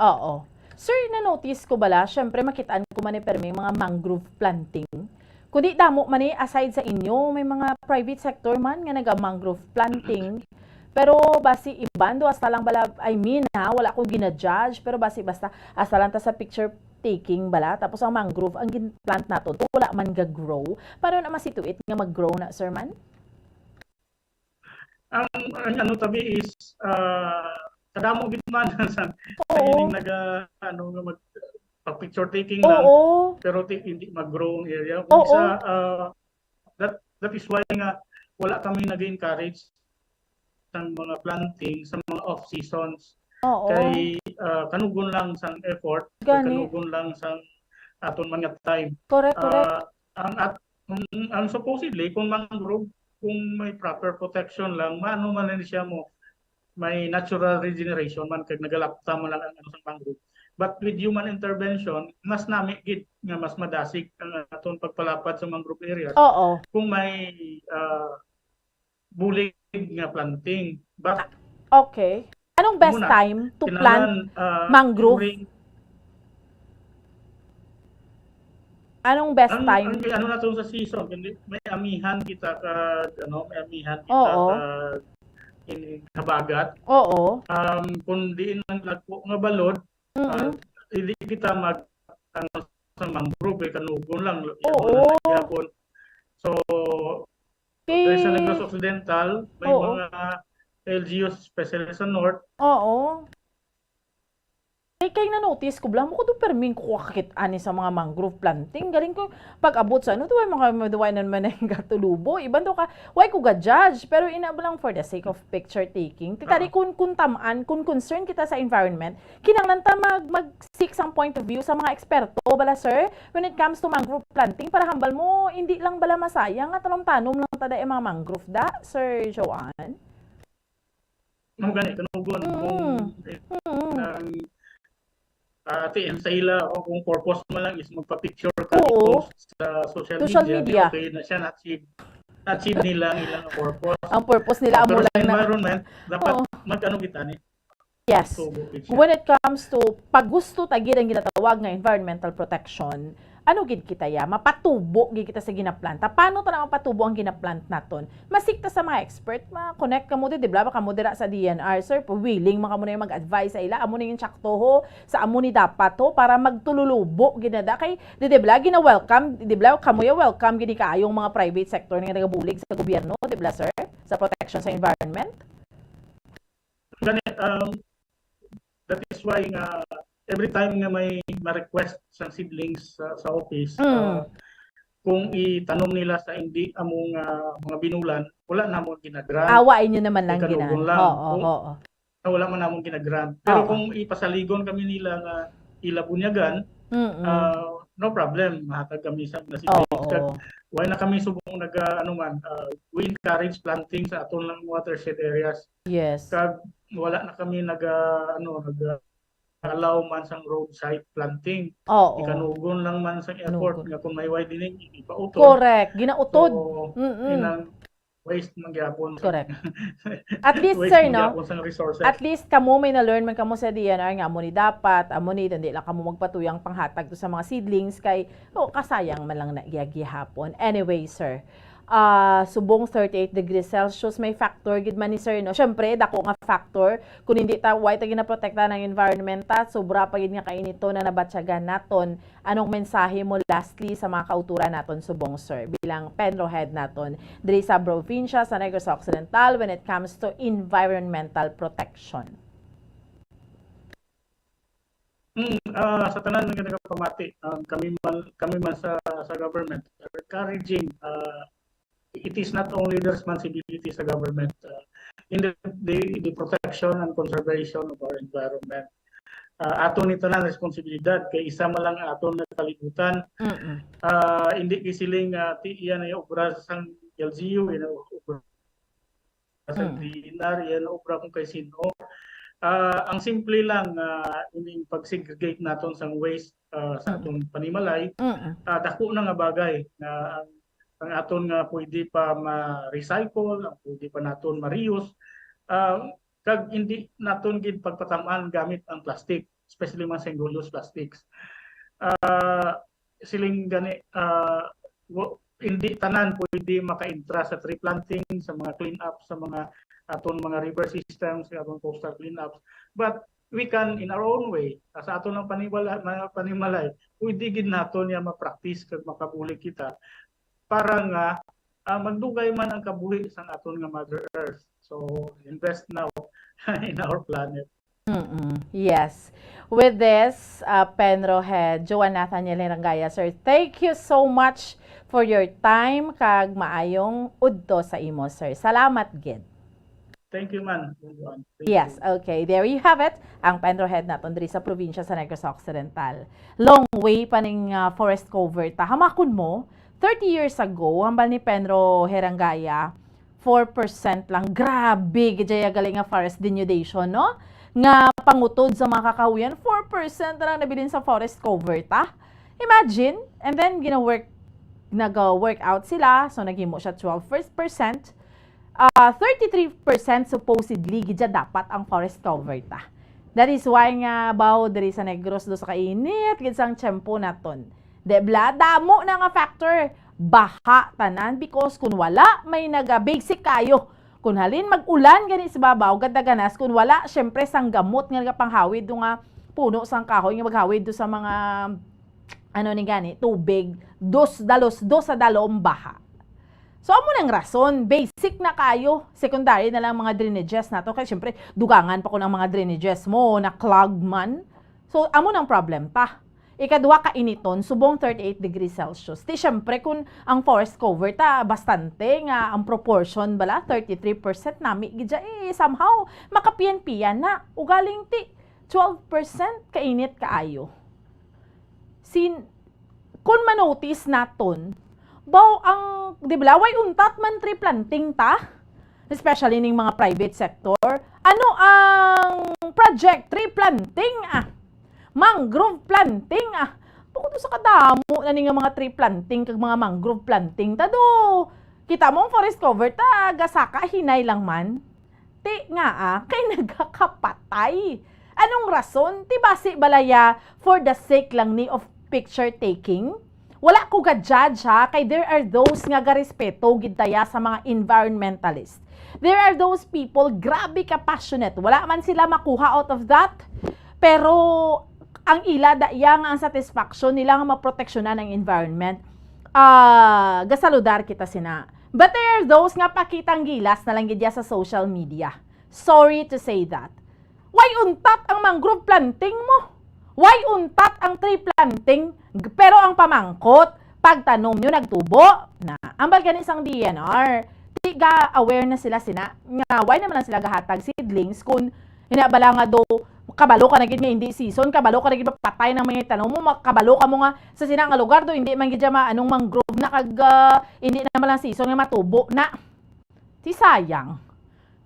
Oo. Sir, na-notice ko bala, syempre makitaan ko man may mga mangrove planting. Kundi damo man aside sa inyo, may mga private sector man nga naga-mangrove planting. Pero basi ibando hasta lang bala, wala ko gina-judge, pero basta hasta lang ta sa picture taking bala, tapos ang mangrove ang plant nato, wala man ga-grow. Paano na masituit nga mag-grow na, sir man? Ang tabi is kadamo gid man sa ining picture taking lang, pero hindi mag-grow ang area. That is why nga wala kami nag-encourage sang mga planting sa mga off seasons. Kay kanugon lang sang effort, kanugon lang sang aton mga time. Correct. Ang supposedly kung mangrove, kung may proper protection lang, maano man siya mo may natural regeneration man kag nagalapta man lang ang sang mangrove. But with human intervention, mas nami gid nga mas madasig ang aton pagpalapad sa mangrove areas. Kung may bulig nga planting. But okay. Anong best time to plant mangrove? Anong best time? Ano na to sa season, may amihan kita in habagat. Kung diin ang lagpo nga balod, hindi kita sa mangrove kanugon lang. So there's sa Negros Occidental, may mga LGUs, especially sa North. kay na notice ko blang mo ko do perming ko kakit ani sa mga mangrove planting galing ko pag abot sa ano to mga maduwanan man ang gatulubo iban to ka why ko ga judge pero ina lang for the sake of picture taking titari kun tamaan kun concern kita sa environment kinahanglan ta mag seek some point of view sa mga eksperto bala sir when it comes to mangrove planting para hambal mo hindi lang bala masayang at tanom lang tada mga mangrove da Sir Joanne. Nung gani, kanugon ati sa ila o kung purpose mo lang is magpa-picture ka post sa social media. Okay na siya na-achieve nila ang ilang purpose. Ang purpose nila amo lang na environment dapat mag-ano kita ni. Yes. When it comes to pag gusto tagid ang ginatawag nga environmental protection, ano gid kita ya mapatubo gid kita sa ginaplanta. Paano ta na mapatubo ang ginaplant naton? Masikta sa mga expert, ma-connect ka mo di ba? Baka mo dira sa DNR sir, willing maka mo na mag-advise sa ila amo na yung tsaktoho sa amo ni dapat to para magtululubo ginada kay di ba gina-welcome di ba kamo ya welcome gid kaayong mga private sector nga nagabulig sa gobyerno di ba sir sa protection sa environment. Gani that is why every time nga may ma-request sa seedlings sa office, kung itanom nila sa hindi among mga binulan, wala namon ginagrant. Awain nyo naman lang gina. Oo. Wala man namon ginagrant. Pero kung ipasaligon kami nila nga ilabunyagan, no problem. Mahatag kami sa seedlings. Why na kami subong we encourage planting sa aton lang watershed areas. Yes. Kag wala na kami allow man sang roadside planting. Ikanugon lang man sang effort nga kung may widening ipautod. Correct, ginautod. So, inang waste mangyapon. Correct. At least sir no. Resources. At least kamo may na-learn man kamo sa DNR nga amo ni dapat, amo ni hindi lang kamo magpatuyang panghatag to sa mga seedlings kay kasayang man lang na gihapon. Anyway, sir. Subong 38 degrees Celsius may factor gid man ni sir no. Syempre dako nga factor kun hindi ta why ta ginaprotekta ng environment ta sobra pa gid nga kainito na nabatyagan naton. Anong mensahe mo lastly sa mga kauturan naton subong sir bilang Penro head naton diri sa probinsya sa Negros Occidental when it comes to environmental protection? Sa tanan nga nagapamati kami man sa government encouraging it is not only the responsibility sa government in the protection and conservation of our environment. Aton ito na responsibilidad kay isa man lang aton na kalibutan. Hindi kisiling iyan ay obra sa LGU, iyan ay obra sa DNR, iyan ay obra kung kay sino. Ang simple lang ining pag-segregate naton sang waste sa atong panimalay, dako na nga bagay na ang aton nga pwede pa ma-recycle, ang pwede pa naton ma-reuse, kag hindi naton gid pagpatamaan gamit ang plastic, especially mga single-use plastics. Siling gani, hindi tanan pwede maka-intra sa tree planting, sa mga clean-up, sa mga aton mga river systems, sa aton coastal clean-ups. But we can, in our own way, sa aton ng panimalay, pwede gid naton ya ma-practice kag makabulig kita para nga magdugay man ang kabuhi sa aton nga Mother Earth. So, invest now in our planet. Yes. With this, Penro Head, Joan Nathaniel Herangaya, sir, thank you so much for your time kag maayong udto sa imo, sir. Salamat gid. Thank you, man. Yes, okay. There you have it. Ang Penro Head naton diri sa probinsya sa Negros Occidental. Long way pa ning forest cover ta. Hamakon mo, 30 years ago, hambal ni Penro Herangaya, 4% lang. Grabe, gidya galing nga forest denudation, no? Nga pangutod sa mga kakahuyan, 4% lang nabilin sa forest cover, ta? Imagine, and then nag-work out sila, so naghimo siya 12%. 33% supposedly, gidya dapat ang forest cover, ta? That is why nga, bawo diri sa Negros, do sa kainit, gidsang tiyempo naton. Debla, damo na nga factor, baha tanan because kung wala, may naga-basic kayo. Kung halin mag-ulan gani sa babaw, ganda ganas, kung wala, syempre sang gamot nga panghawid do nga puno sang kahoy nga maghawid do sa mga tubig, dos sa dalom baha. So amo nang rason, basic na kayo, secondary na lang mga drainages nato kay syempre dugangan pa ko ng mga drainages mo na clog man. So, amo ng problem ta. Ikaduha ka initon, subong 38 degrees Celsius. Ti syempre kung ang forest cover ta, bastante nga, ang proportion bala, 33% nami, gidya somehow, makapiyan-piyan na. Ugaling ti, 12% kainit kaayo. Kung manotice naton, baw ang, di ba, way untat man tree planting ta, especially ning mga private sector, ano ang project tree planting mangrove planting bukod sa kadamo na nga mga tree planting kag mga mangrove planting tado kita mo ang forest cover ta gasaka hinay lang man ti nga kay nagakapatay anong rason ti basi balaya for the sake lang ni of picture taking wala ko ga-judge kay there are those nga garespeto gid taya sa mga environmentalist. There are those people grabe ka passionate wala man sila makuha out of that pero ang ila dayang ang satisfaction nila nga maproteksyonan ang environment. Gasaludar kita sina. But there are those nga pakitang gilas na lang gidya sa social media. Sorry to say that. Why untat ang mangrove planting mo? Why untat ang tree planting? Pero ang pamangkot, pagtanom nyo nagtubo na. Ambal gani isang DNR. Tiga aware na sila sina. Nga, why naman lang sila gahatag seedlings kung hinabala nga do kabalo ka na gid nga hindi season, kabalo ka na gid patay ng mga tanong mo, kabalo ka mo nga sa sinang lugar do hindi man gid anong mangrove na kag hindi na lang season nga matubo na. Ti sayang.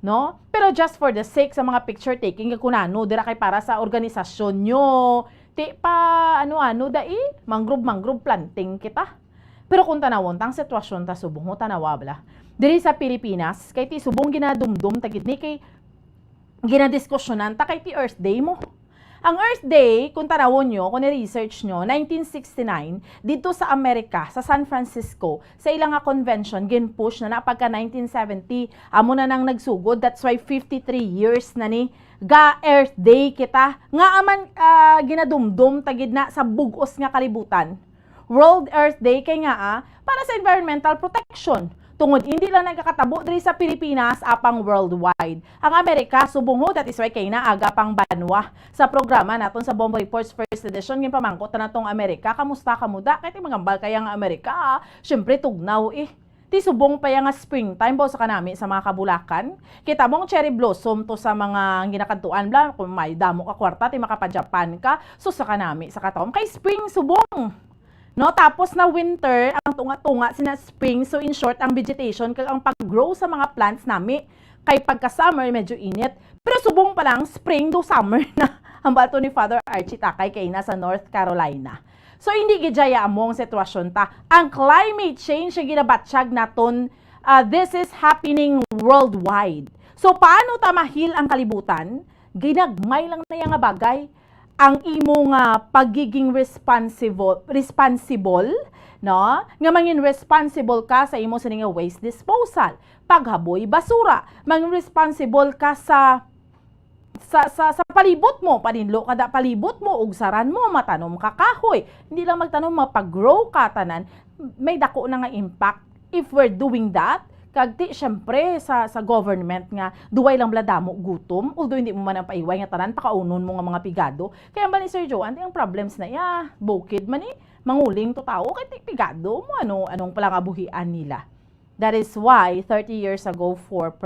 No? Pero just for the sake sa mga picture taking kunano dira kay para sa organisasyon nyo. Ti pa ano dai mangrove planting kita. Pero kung tanawon tang sitwasyon ta subong mo tanawa bala. Diri sa Pilipinas kay ti subong ginadumdum tagid ni kay ginadiskusyonan ta kay ti Earth Day mo. Ang Earth Day, kung tanawon nyo, kung ni-research nyo, 1969, dito sa Amerika, sa San Francisco, sa ilang convention, gin-push na pagka 1970, amo na nang nagsugod, that's why 53 years na ni ga Earth Day kita. Nga aman ginadumdum tagid na sa bugos nga kalibutan. World Earth Day kay nga para sa environmental protection. Tungod hindi lang nagkakatabo diri sa Pilipinas apang worldwide. Ang Amerika subong that is why kay naaga pang banwa sa programa naton sa Bombo Reports First Edition ngin pamangkot na natong Amerika. Kamusta kamuda kay ti magambal kaya nga Amerika. Syempre tugnaw Ti subong pa nga springtime baw sa kanami sa mga kabulakan. Kita mong cherry blossom to sa mga ginakadtuan bla kung may damo ka kwarta ti makapa-Japan ka. So sa kanami sa katom kay spring subong. No, tapos na winter, ang tunga-tunga sina spring. So in short, ang vegetation kag ang pag-grow sa mga plants nami kay pagka-summer medyo init. Pero subong pa lang spring do summer na ang bato ni Father Archie Takay kay nasa North Carolina. So hindi gidjaya among sitwasyon ta. Ang climate change ang ginabatsyag naton, this is happening worldwide. So paano ta mahil ang kalibutan? Ginagmay lang na yang bagay. Ang imong pagiging responsible, no? Nga mangin responsible ka sa imo sa nga waste disposal, paghaboy basura, mangin responsible ka sa palibot mo, paninlo kada palibot mo, ug saran mo, matanom ka kahoy. Hindi lang magtanom, mapag-grow ka tanan, may dako na nga impact if we're doing that. Kagti, syempre, sa government nga, duway lang bladamo gutom, although hindi mo man ang paiway nga tanan, pakaunon mo nga mga pigado. Kaya ba ni Sir Joan, ang problems na bukid man manguling to tao, kaya pigado mo, anong pala nga buhian nila. That is why, 30 years ago, 4%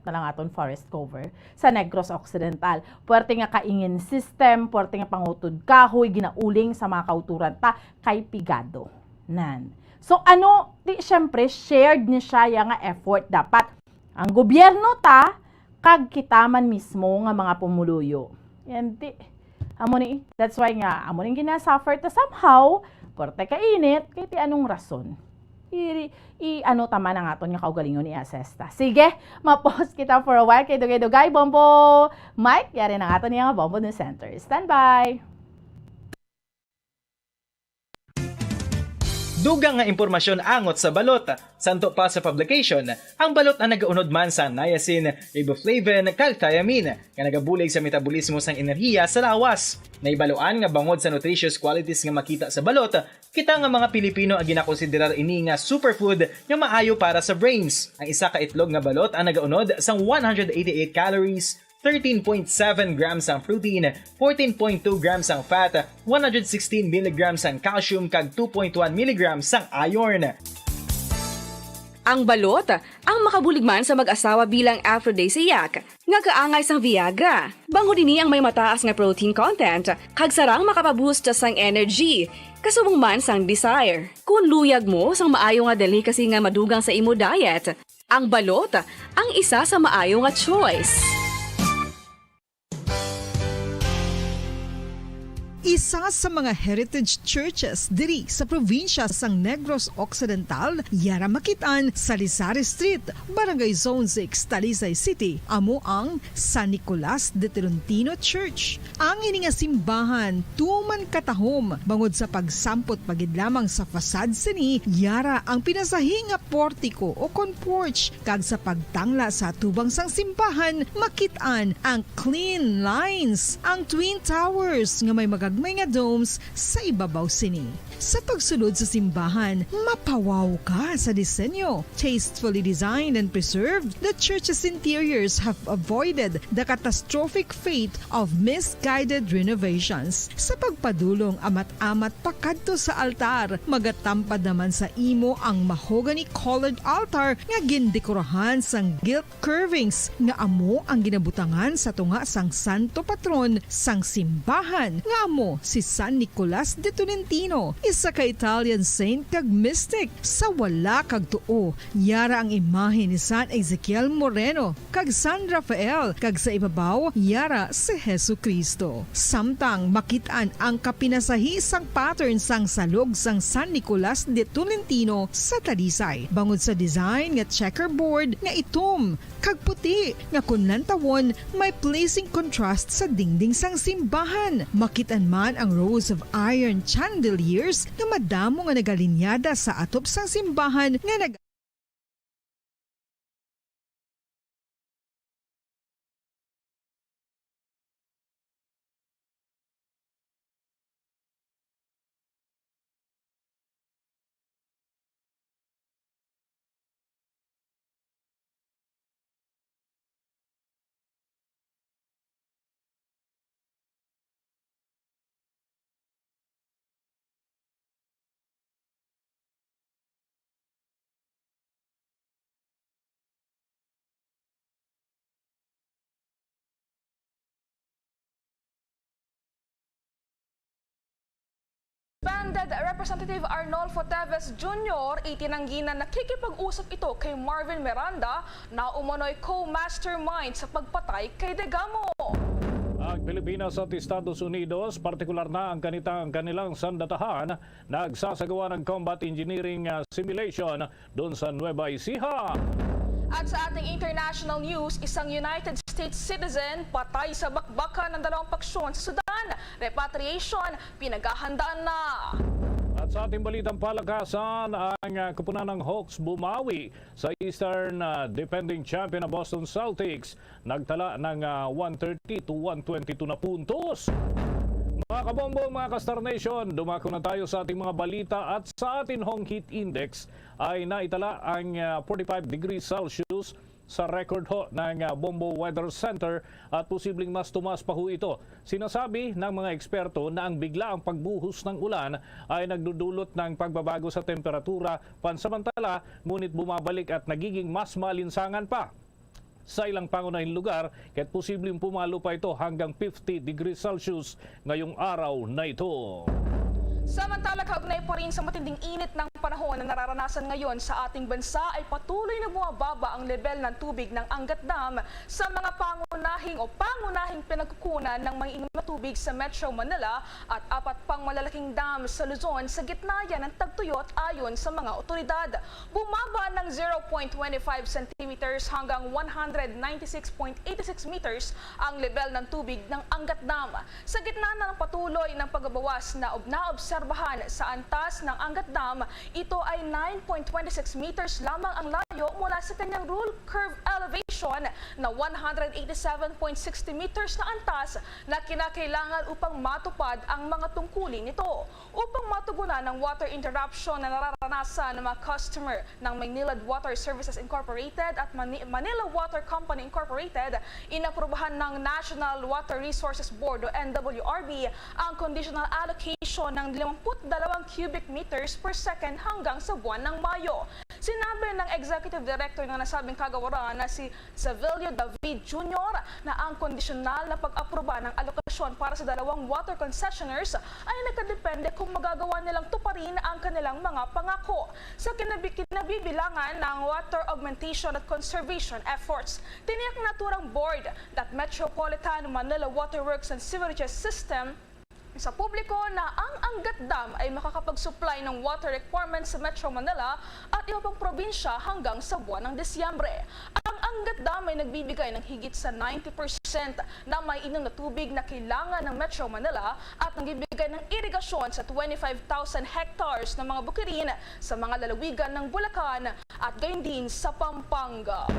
na lang aton forest cover sa Negros Occidental. Puwerte nga kaingin system, puwerte nga pangutod kahoy, ginauling sa mga kauturan ta, kay pigado. Nan. So syempre shared ni siya nga effort dapat ang gobyerno ta kag kita man mismo nga mga pumuluyo. Yan that's why nga amo ning ginasuffer ta somehow porte kainit kay ti anong rason. Tama na nga aton nga kaugalingon i-assess ta. Sige, ma-pause kita for a while kay dugay Bombo Mike yari na aton nga Bombo News Center. Stand by. Dugang nga impormasyon angot sa balot. Santo pa sa publication, ang balot na nagaunod man sa niacin, riboflavin, kag thiamine, nga nagabulig sa metabolismo sang enerhiya sa lawas. Naibaluan nga bangod sa nutritious qualities nga makita sa balot, kita nga mga Pilipino ang ginakonsiderar ini nga superfood nga maayo para sa brains. Ang isa ka itlog nga balot ang nagaunod sang 188 calories, 13.7 grams ang protein, 14.2 grams ang fat, 116 mg ang calcium kag 2.1 mg ang iron. Ang balot, ang makabuligman sa mag-asawa bilang aphrodisiac, nga kaangay sang Viagra. Bango dinhi ang may mataas nga protein content, kag sarang makapaboost sang energy, kasubong man sang desire. Kung luyag mo sang maayo nga delicacy nga madugang sa imo diet, ang balot, ang isa sa maayo nga choice. Isa sa mga heritage churches diri sa probinsya sang Negros Occidental, yara makitaan sa Lizari Street, Barangay Zone 6, Talisay City, amo ang San Nicolas de Tolentino Church. Ang ini nga simbahan tuman katahom bangod sa pagsampot pagid lamang sa fasad sini, yara ang pinasahi nga portico o kon porch, kag sa pagtangla sa tubang sang simbahan makitaan ang clean lines, ang twin towers nga may magagmay nga domes sa ibabaw sini. Sa pagsulod sa simbahan, mapawaw ka sa disenyo. Tastefully designed and preserved, the church's interiors have avoided the catastrophic fate of misguided renovations. Sa pagpadulong amat-amat pakadto sa altar, magatampad naman sa imo ang mahogany colored altar nga gindekorahan sang gilt curvings nga amo ang ginabutangan sa tunga sang santo patron sang simbahan nga amo si San Nicolas de Tolentino, isa ka Italian saint kag mystic. Sa wala kag tuo, yara ang imahe ni San Ezekiel Moreno kag San Rafael, kag sa ibabaw yara si Jesucristo. Samtang makitaan ang kapinasahi sang pattern sang salog sang San Nicolas de Tolentino sa Talisay, bangod sa design nga checkerboard nga itom kag puti nga kunlantawon may pleasing contrast sa dingding sang simbahan. Makitaan man ang rows of iron chandeliers nga madamo nga nagalinyada sa atop sang simbahan nga Banded Representative Arnolfo Teves Jr. itinanggi na nakikipag-usap ito kay Marvin Miranda na umano'y co-mastermind sa pagpatay kay Degamo. Ang Pilipinas at Estados Unidos, partikular na ang kanilang sandatahan, nagsasagawa ng combat engineering simulation doon sa Nueva Ecija. At sa ating international news, isang United States citizen patay sa bakbakan ng dalawang paksyon sa Sudan. Repatriation, pinaghahandaan na. At sa ating balitang palakasan, ang kupunan ng Hawks bumawi sa Eastern defending champion na Boston Celtics. Nagtala ng 130 to 122 na puntos. Mga kabombo, mga ka-Star Nation, dumako na tayo sa ating mga balita at sa ating home heat index ay naitala ang 45 degrees Celsius sa record ho ng Bombo Weather Center at posibleng mas tumaas pa ho ito. Sinasabi ng mga eksperto na ang biglaang pagbuhos ng ulan ay nagdudulot ng pagbabago sa temperatura pansamantala, ngunit bumabalik at nagiging mas malinsangan pa sa ilang pangunahing lugar, kaya't posibleng pumalo pa ito hanggang 50 degrees Celsius ngayong araw na ito. Samantala, kaugnay pa rin sa matinding init ng panahon na nararanasan ngayon sa ating bansa ay patuloy na bumababa ang level ng tubig ng Angat Dam sa mga pangunahing pinagkukunan ng mga inom na tubig sa Metro Manila at 4 pang malalaking dam sa Luzon sa gitna yan ng tagtuyot ayon sa mga otoridad. Bumaba ng 0.25 centimeters hanggang 196.86 meters ang level ng tubig ng Angat Dam. Sa gitna na ng patuloy ng pagbabawas na naobserbahan sa antas ng Angat Dam, ito ay 9.26 meters lamang ang layo Mayo mula sa kanyang rule curve elevation na 187.60 meters na antas na kinakailangan upang matupad ang mga tungkulin nito. Upang matugunan ang water interruption na nararanasan ng mga customer ng Maynilad Water Services Incorporated at Manila Water Company Incorporated, inaprubahan ng National Water Resources Board o NWRB ang conditional allocation ng 52 cubic meters per second hanggang sa buwan ng Mayo. Sinabi ng Executive Director ng nasabing kagawaran na si Savelio David Jr. na ang kondisyonal na pag-aproba ng alokasyon para sa dalawang water concessioners ay nakadepende kung magagawa nilang tuparin ang kanilang mga pangako. Sa kinabibilangan ng water augmentation at conservation efforts, tiniyak na naturang board that Metropolitan Manila Waterworks and Sewerages System sa publiko na ang Angat Dam ay makakapag-supply ng water requirements sa Metro Manila at iba pang probinsya hanggang sa buwan ng Disyembre. Ang Angat Dam ay nagbibigay ng higit sa 90% na may inom na tubig na kailangan ng Metro Manila at nagbibigay ng irigasyon sa 25,000 hectares ng mga bukirin sa mga lalawigan ng Bulacan at gayon din sa Pampanga.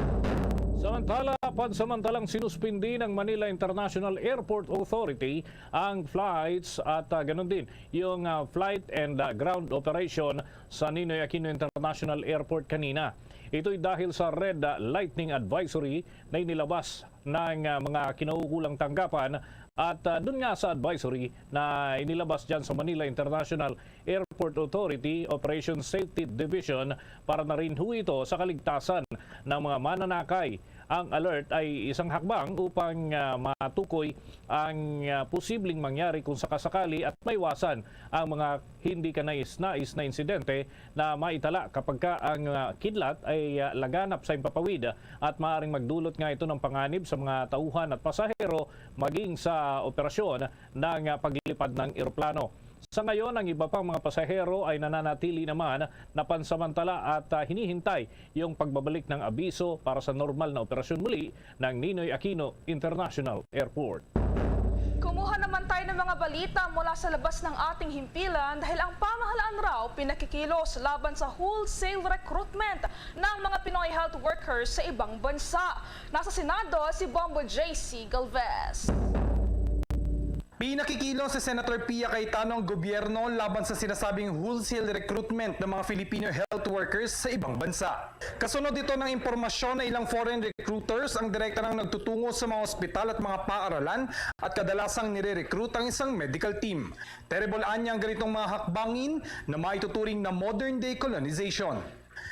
Samantala, pansamantalang sinuspindi ng Manila International Airport Authority ang flights at ganun din yung flight and ground operation sa Ninoy Aquino International Airport kanina. Ito'y dahil sa Red Lightning Advisory na inilabas ng mga kinaukulang tanggapan at dun nga sa advisory na inilabas dyan sa Manila International Airport Authority Operation Safety Division para na rin ho ito sa kaligtasan ng mga mananakay. Ang alert ay isang hakbang upang matukoy ang posibleng mangyari kung sakasakali at maiwasan ang mga hindi kanais-nais na insidente na maitala kapag ang kidlat ay laganap sa impapawid at maaaring magdulot nga ito ng panganib sa mga tauhan at pasahero maging sa operasyon ng paglilipad ng eroplano. Sa ngayon, ang iba pang mga pasahero ay nananatili naman na pansamantala at hinihintay yung pagbabalik ng abiso para sa normal na operasyon muli ng Ninoy Aquino International Airport. Kumuha naman tayo ng mga balita mula sa labas ng ating himpilan dahil ang pamahalaan raw pinakikilos laban sa wholesale recruitment ng mga Pinoy health workers sa ibang bansa. Nasa Senado si Bombo JC Galvez. Pinakikilos si Senator Pia Cayetano ang gobyerno laban sa sinasabing wholesale recruitment ng mga Filipino health workers sa ibang bansa. Kasunod ito ng impormasyon na ilang foreign recruiters ang direkta nang nagtutungo sa mga ospital at mga paaralan at kadalasang nire-recruit ang isang medical team. Terrible anya ang ganitong mga hakbangin na maituturing na modern day colonization.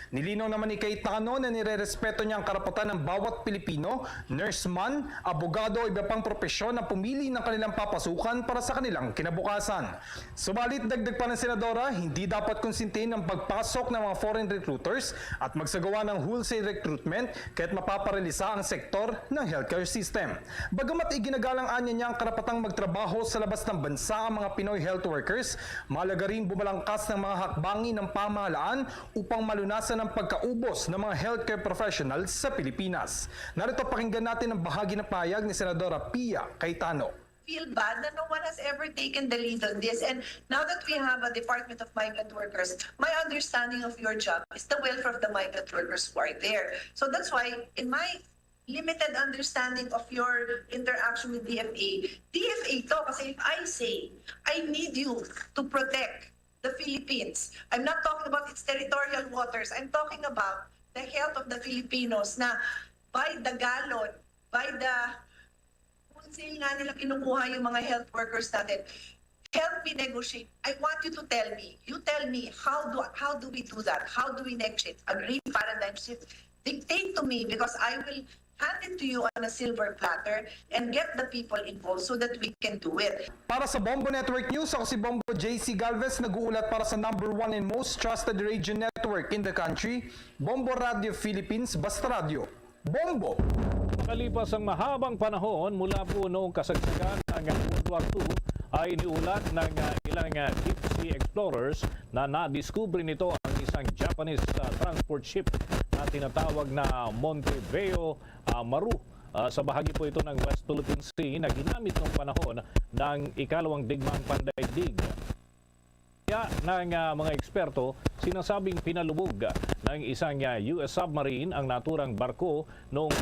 Nilinaw naman ni Cayetano na nire-respeto niya ang karapatan ng bawat Pilipino, nurse man, abogado o iba pang propesyon na pumili ng kanilang papasukan para sa kanilang kinabukasan. Subalit dagdag pa ng Senadora, hindi dapat konsintihin ang pagpasok ng mga foreign recruiters at magsagawa ng wholesale recruitment kahit mapaparalisa ang sektor ng healthcare system. Bagamat iginagalang anya niya ang karapatang magtrabaho sa labas ng bansa ang mga Pinoy health workers, mahalaga rin bumalangkas ng mga hakbangin ng pamahalaan upang malunasan ng pagkaubos ng mga healthcare professionals sa Pilipinas. Narito pakinggan natin ang bahagi ng pahayag ni Senadora Pia Cayetano. Feel bad that no one has ever taken the lead on this. And now that we have a Department of Migrant Workers, my understanding of your job is the welfare of the migrant workers who are there. So that's why, in my limited understanding of your interaction with DFA to, kasi if I say, I need you to protect the Philippines. I'm not talking about its territorial waters. I'm talking about the health of the Filipinos na by the gallon, by the wholesale nga nila kinukuha yung mga health workers natin. Help me negotiate. I want you to tell me. You tell me, how do we do that? How do we negotiate? Agree paradigm shift. Dictate to me because I will hand it to you on a silver platter and get the people involved so that we can do it. Para sa Bombo Network News, ako si Bombo JC Galvez, nag-uulat para sa #1 and most trusted radio network in the country, Bombo Radio Philippines, Basta Radio. Bombo! Makalipas ang mahabang panahon mula po noong kasagsagan ng World War II ay iniulat ng ilang deep sea explorers na nadiskubre nito ang isang Japanese transport ship na tinatawag na Montevideo Maru. Sa bahagi po ito ng West Philippine Sea na ginamit noong panahon ng ikalawang digmaang pandaigdig. ng mga eksperto, sinasabing pinalubog ng isang US submarine ang naturang barko noong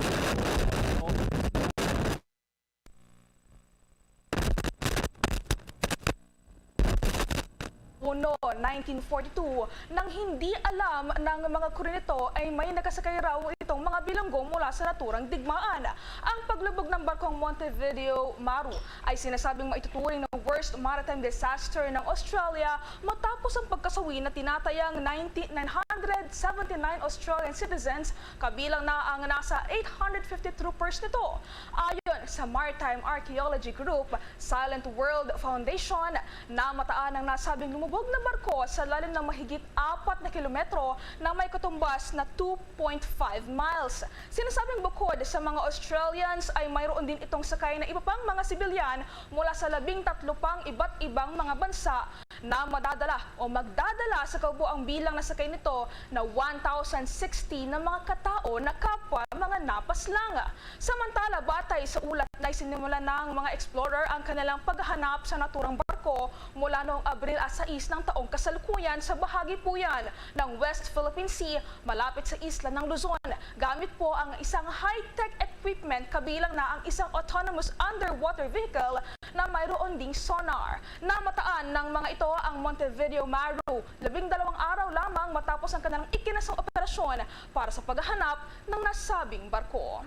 1942 nang hindi alam ng mga crew nito ay may nakasakay raw itong mga bilanggo mula sa naturang digmaan. Ang paglubog ng barkong Montevideo Maru ay sinasabing maituturing ng worst maritime disaster ng Australia matapos ang pagkasawi na tinatayang 979 Australian citizens, kabilang na ang nasa 850 troopers nito. Ayon sa Maritime Archaeology Group, Silent World Foundation, namataan ang nasabing lumubog na barko sa lalim ng mahigit 4 na kilometro na may katumbas na 2.5 miles. Sinasabing bukod sa mga Australians ay mayroon din itong sakay na iba pang mga sibilyan mula sa 13 pang iba't ibang mga bansa na madadala o magdadala sa kabuuang bilang na sakay nito na 1,060 na mga katao na kapwa mga napaslang. Samantala, batay sa ulat na isinimula ng mga explorer ang kanilang paghahanap sa naturang barko mula noong Abril 6 ng taong kasalukuyan sa bahagi po yan ng West Philippine Sea malapit sa isla ng Luzon. Gamit po ang isang high-tech equipment kabilang na ang isang autonomous underwater vehicle na mayroon ding sonar. Namataan ng mga ito ang Montevideo Maru 12 araw lamang matapos ang kanilang ikinasang operasyon para sa paghahanap ng nasabing barko.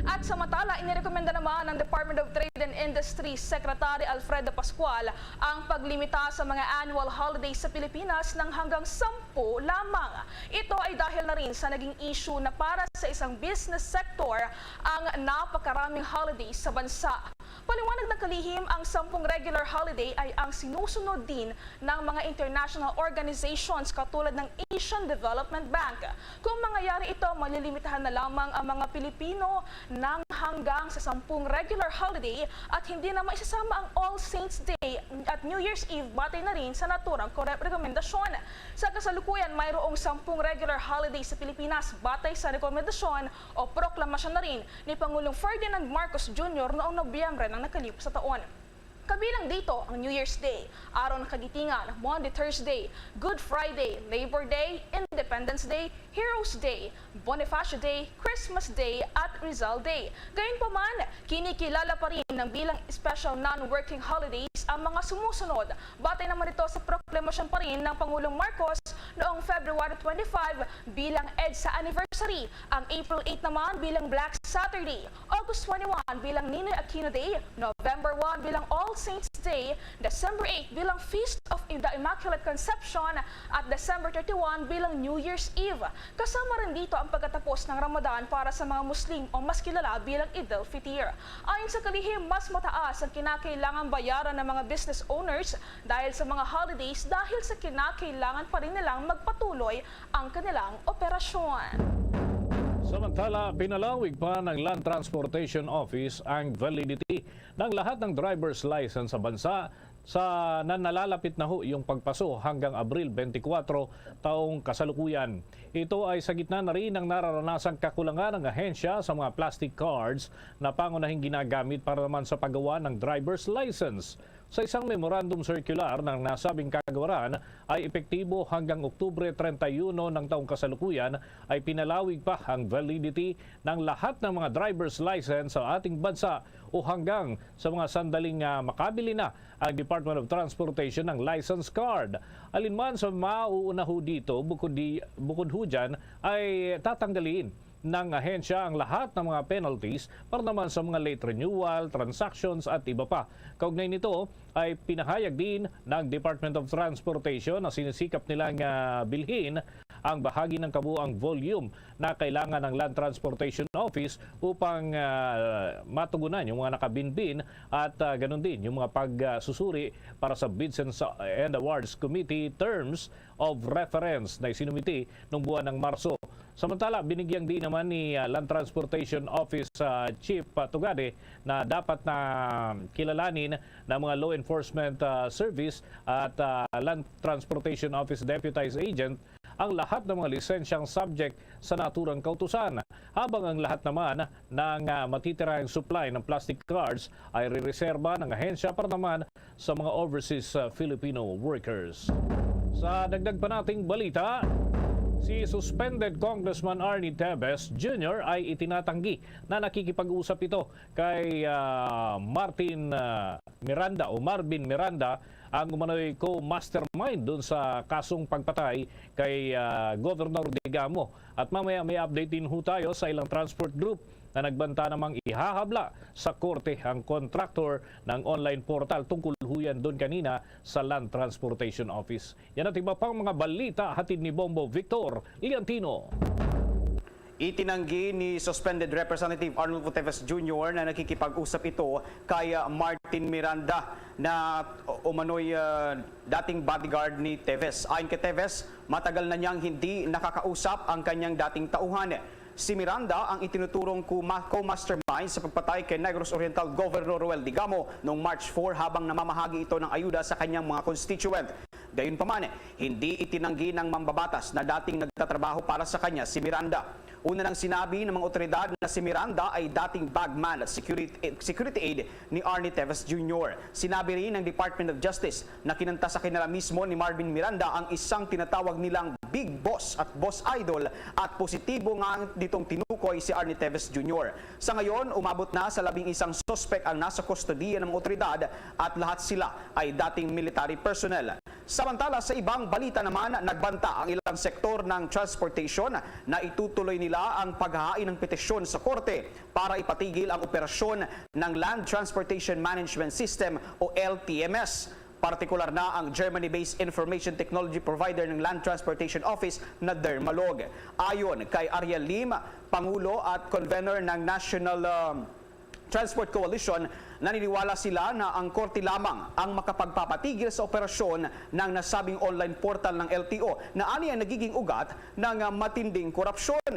At samantala, inirekomenda naman ng Department of Trade and Industry Secretary Alfredo Pascual ang paglimita sa mga annual holidays sa Pilipinas ng hanggang 10 lamang. Ito ay dahil na rin sa naging issue na para sa isang business sector ang napakaraming holidays sa bansa. Paliwanag ng kalihim, ang 10 regular holiday ay ang sinusunod din ng mga international organizations katulad ng Asian Development Bank. Kung mangyayari ito, malilimitahan na lamang ang mga Pilipino ng hanggang sa 10 regular holiday at hindi na maisasama ang All Saints Day at New Year's Eve batay na rin sa naturang rekomendasyon. Sa kasalukuyan, mayroong 10 regular holiday sa Pilipinas batay sa rekomendasyon o proklamasyon na rin ni Pangulong Ferdinand Marcos Jr. noong Nobyembre ng nakalipas sa taon. Kabilang dito ang New Year's Day, Araw ng Kagitingan, Monday, Thursday, Good Friday, Labor Day, Independence Day, Heroes Day, Bonifacio Day, Christmas Day at Rizal Day. Gayunpaman, kinikilala pa rin ng bilang special non-working holidays ang mga sumusunod. Batay naman ito sa proklamasyon pa rin ng Pangulong Marcos noong February 25 bilang EDSA anniversary, ang April 8 naman bilang Black Saturday, August 21 bilang Ninoy Aquino Day, November 1 bilang All Saints Day, December 8 bilang Feast of the Immaculate Conception at December 31 bilang New Year's Eve. Kasama rin dito ang pagkatapos ng Ramadan para sa mga Muslim o mas kilala bilang Eid al-Fitr. Ayon sa kalihim, mas mataas ang kinakailangan bayaran ng mga business owners dahil sa mga holidays dahil sa kinakailangan pa rin nilang magpatuloy ang kanilang operasyon. Samantala, pinalawig pa ng Land Transportation Office ang validity ng lahat ng driver's license sa bansa sa nalalapit na yung pagpaso hanggang Abril 24 taong kasalukuyan. Ito ay sa gitna na rin ng nararanasang kakulangan ng ahensya sa mga plastic cards na pangunahing ginagamit para naman sa paggawa ng driver's license. Sa isang memorandum circular ng nasabing kagawaran ay epektibo hanggang Oktubre 31 ng taong kasalukuyan ay pinalawig pa ang validity ng lahat ng mga driver's license sa ating bansa o hanggang sa mga sandaling makabili na ang Department of Transportation ng license card. Alinman sa mauuna ho dito, bukod ho dyan, ay tatanggalin ng ahensya ang lahat ng mga penalties para naman sa mga late renewal, transactions at iba pa. Kaugnay nito ay pinahayag din ng Department of Transportation na sinisikap nilang bilhin ang bahagi ng kabuuang volume na kailangan ng Land Transportation Office upang matugunan yung mga nakabinbin at ganun din yung mga pagsusuri para sa Bids and Awards Committee Terms of Reference na isinumiti noong buwan ng Marso. Samantala, binigyang din naman ni Land Transportation Office Chief Tugade na dapat na kilalanin ng mga law enforcement service at Land Transportation Office Deputized Agent ang lahat ng mga lisensyang subject sa naturang kautusan. habang ang lahat naman ng matitirang supply ng plastic cards ay rereserba ng ahensya para naman sa mga overseas Filipino workers. Sa dagdag pa nating balita, si suspended Congressman Arnie Teves Jr. ay itinatanggi na nakikipag-usap ito kay Marvin Miranda, ang umano'y co-mastermind doon sa kasong pagpatay kay Governor Digamo. At mamaya may update din ho tayo sa ilang transport group na nagbanta namang ihahabla sa korte ang contractor ng online portal. Tungkol ho yan doon kanina sa Land Transportation Office. Yan at iba pang mga balita hatid ni Bombo Victor Liantino. Itinanggi ni suspended Representative Arnold Teves Jr. na nakikipag-usap ito kay Martin Miranda na umano'y dating bodyguard ni Teves. Ayon kay Teves, matagal na niyang hindi nakakausap ang kanyang dating tauhan. Si Miranda ang itinuturong co-mastermind sa pagpatay kay Negros Oriental Governor Roel Digamo noong March 4 habang namamahagi ito ng ayuda sa kanyang mga constituent. Gayunpaman, hindi itinanggi ng mambabatas na dating nagtatrabaho para sa kanya si Miranda. Una nang sinabi ng mga otoridad na si Miranda ay dating bagman at security aide ni Arnie Teves Jr. Sinabi rin ng Department of Justice na kinanta sa kanila mismo ni Marvin Miranda ang isang tinatawag nilang Big Boss at Boss Idol at positibo nga ditong tinukoy si Arnie Teves Jr. Sa ngayon, umabot na sa 11 suspect ang nasa kustodiya ng mga otoridad at lahat sila ay dating military personnel. Samantala, sa ibang balita naman, nagbanta ang ilang sektor ng transportation na itutuloy nila ang paghahain ng petisyon sa korte para ipatigil ang operasyon ng Land Transportation Management System o LTMS. Partikular na ang Germany-based information technology provider ng Land Transportation Office na Dermalog. Ayon kay Ariel Lim, Pangulo at Convener ng National Transport Coalition, naniniwala sila na ang korte lamang ang makapagpapatigil sa operasyon ng nasabing online portal ng LTO na ani ang nagiging ugat ng matinding korupsyon.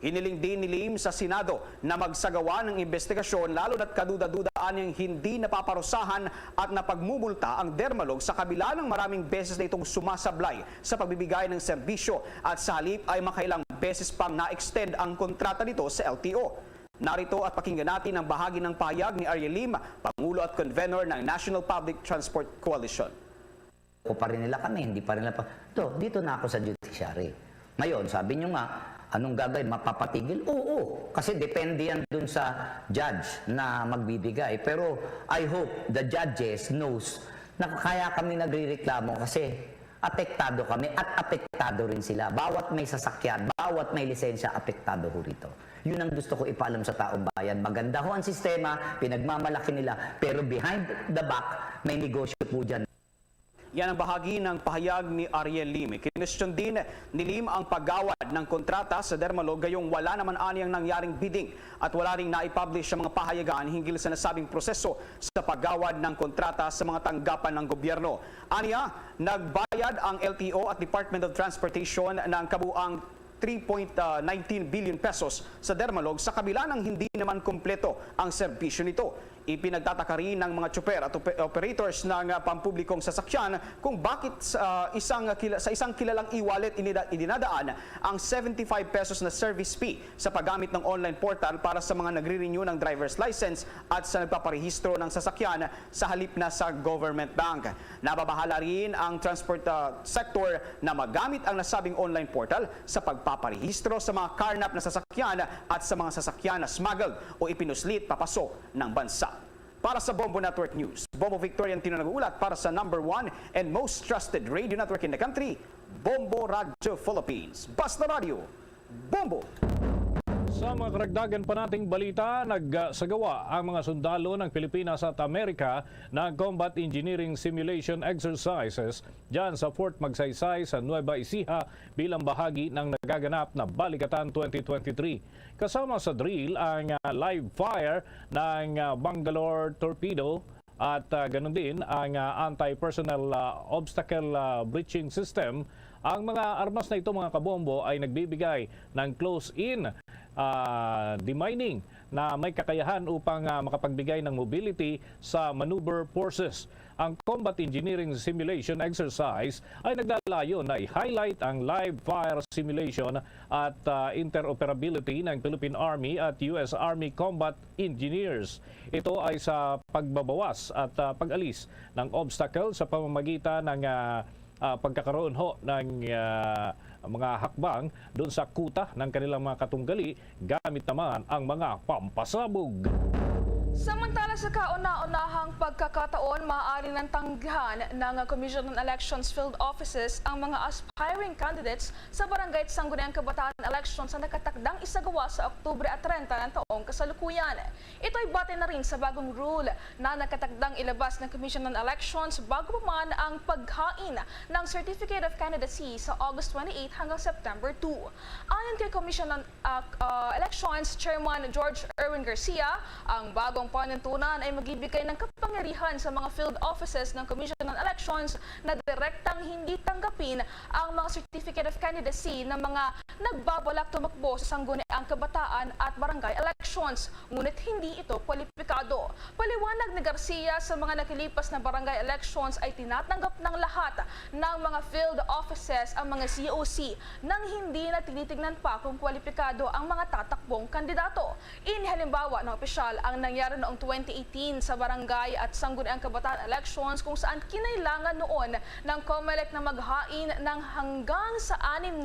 Hiniling din ni Lim sa Senado na magsagawa ng investigasyon lalo na't kaduda-dudaan niyang hindi napaparusahan at napagmumulta ang Dermalog sa kabila ng maraming beses na itong sumasablay sa pagbibigay ng serbisyo at sa halip ay makailang beses pang na-extend ang kontrata nito sa LTO. Narito at pakinggan natin ang bahagi ng pahayag ni Ariel Lim, Pangulo at Convener ng National Public Transport Coalition. O pa rin nila kami, hindi pa rin nila dito na ako sa judiciary. Ngayon, sabi nyo nga, anong gagawin? Mapapatigil? Oo, kasi depende yan dun sa judge na magbibigay. Pero I hope the judges knows na kaya kami nagrereklamo kasi apektado kami at apektado rin sila. Bawat may sasakyan, bawat may lisensya, apektado ho rito. Yun ang gusto ko ipaalam sa taong bayan. Maganda ho ang sistema, pinagmamalaki nila, pero behind the back, may negosyo po dyan. Yan ang bahagi ng pahayag ni Ariel Lim. Kinestyon din ni Lim ang paggawad ng kontrata sa Dermalog gayong wala naman aniyang nangyaring bidding at wala ring naipublish ang mga pahayagan hinggil sa nasabing proseso sa paggawad ng kontrata sa mga tanggapan ng gobyerno. Aniya, nagbayad ang LTO at Department of Transportation ng kabuang 3.19 billion pesos sa Dermalog sa kabila ng hindi naman kumpleto ang serbisyo nito. Ipinagtataka rin ng mga tsuper at operators ng pampublikong sasakyan kung bakit sa isang kilalang e-wallet idinadaan ang 75 pesos na service fee sa paggamit ng online portal para sa mga nagre-renew ng driver's license at sa nagpaparehistro ng sasakyan sa halip na sa government bank. Nababahala rin ang transport sector na magamit ang nasabing online portal sa pagpaparehistro sa mga carnap na sasakyan at sa mga sasakyan na smuggled o ipinuslit papasok ng bansa. Para sa Bombo Network News, Bombo Victorian Tino nag-uulat para sa #1 and most trusted radio network in the country, Bombo Radio Philippines. Basta Radio, Bombo! Sa mga karagdagan pa nating balita, nagsagawa ang mga sundalo ng Pilipinas at Amerika ng combat engineering simulation exercises dyan sa Fort Magsaysay sa Nueva Ecija bilang bahagi ng nagaganap na Balikatan 2023. Kasama sa drill ang live fire ng Bangalore Torpedo at ganun din ang anti-personnel obstacle breaching system. Ang mga armas na ito, mga kabombo, ay nagbibigay ng close-in demining na may kakayahan upang makapagbigay ng mobility sa maneuver forces. Ang Combat Engineering Simulation Exercise ay naglalayo na i-highlight ang live fire simulation at interoperability ng Philippine Army at US Army Combat Engineers. Ito ay sa pagbabawas at pag-alis ng obstacle sa pamamagitan ng pagkakaroon ho ng mga hakbang doon sa kuta ng kanilang mga katunggali gamit naman ang mga pampasabog. Samantala sa kauna-unahang pagkakataon, maaari ng tanggihan ng Commission on Elections Field Offices ang mga aspiring candidates sa Barangay Sangguniang Kabataan Elections na nakatakdang isagawa sa Oktubre at 30 ng taong kasalukuyan. Ito ay batay na rin sa bagong rule na nakatakdang ilabas ng Commission on Elections bago pa man ang paghain ng Certificate of Candidacy sa August 28 hanggang September 2. Ayon kay Commission on Elections Chairman George Erwin Garcia, ang bagong panuntunan ay magbibigay ng kapangyarihan sa mga field offices ng Commission on Elections na direktang hindi tanggapin ang mga Certificate of Candidacy ng mga nagbabalak tumakbo sa Sangguniang Kabataan at Barangay Elections, ngunit hindi ito kwalipikado. Paliwanag ni Garcia, sa mga nakilipas na barangay elections ay tinatanggap ng lahat ng mga field offices ang mga COC nang hindi na tinitignan pa kung kwalipikado ang mga tatakbong kandidato. Inihalimbawa ng opisyal ang nangyari noong 2018 sa barangay at Sangguniang Kabataan Elections kung saan kinailangan noon ng COMELEC na maghain ng hanggang sa 6,000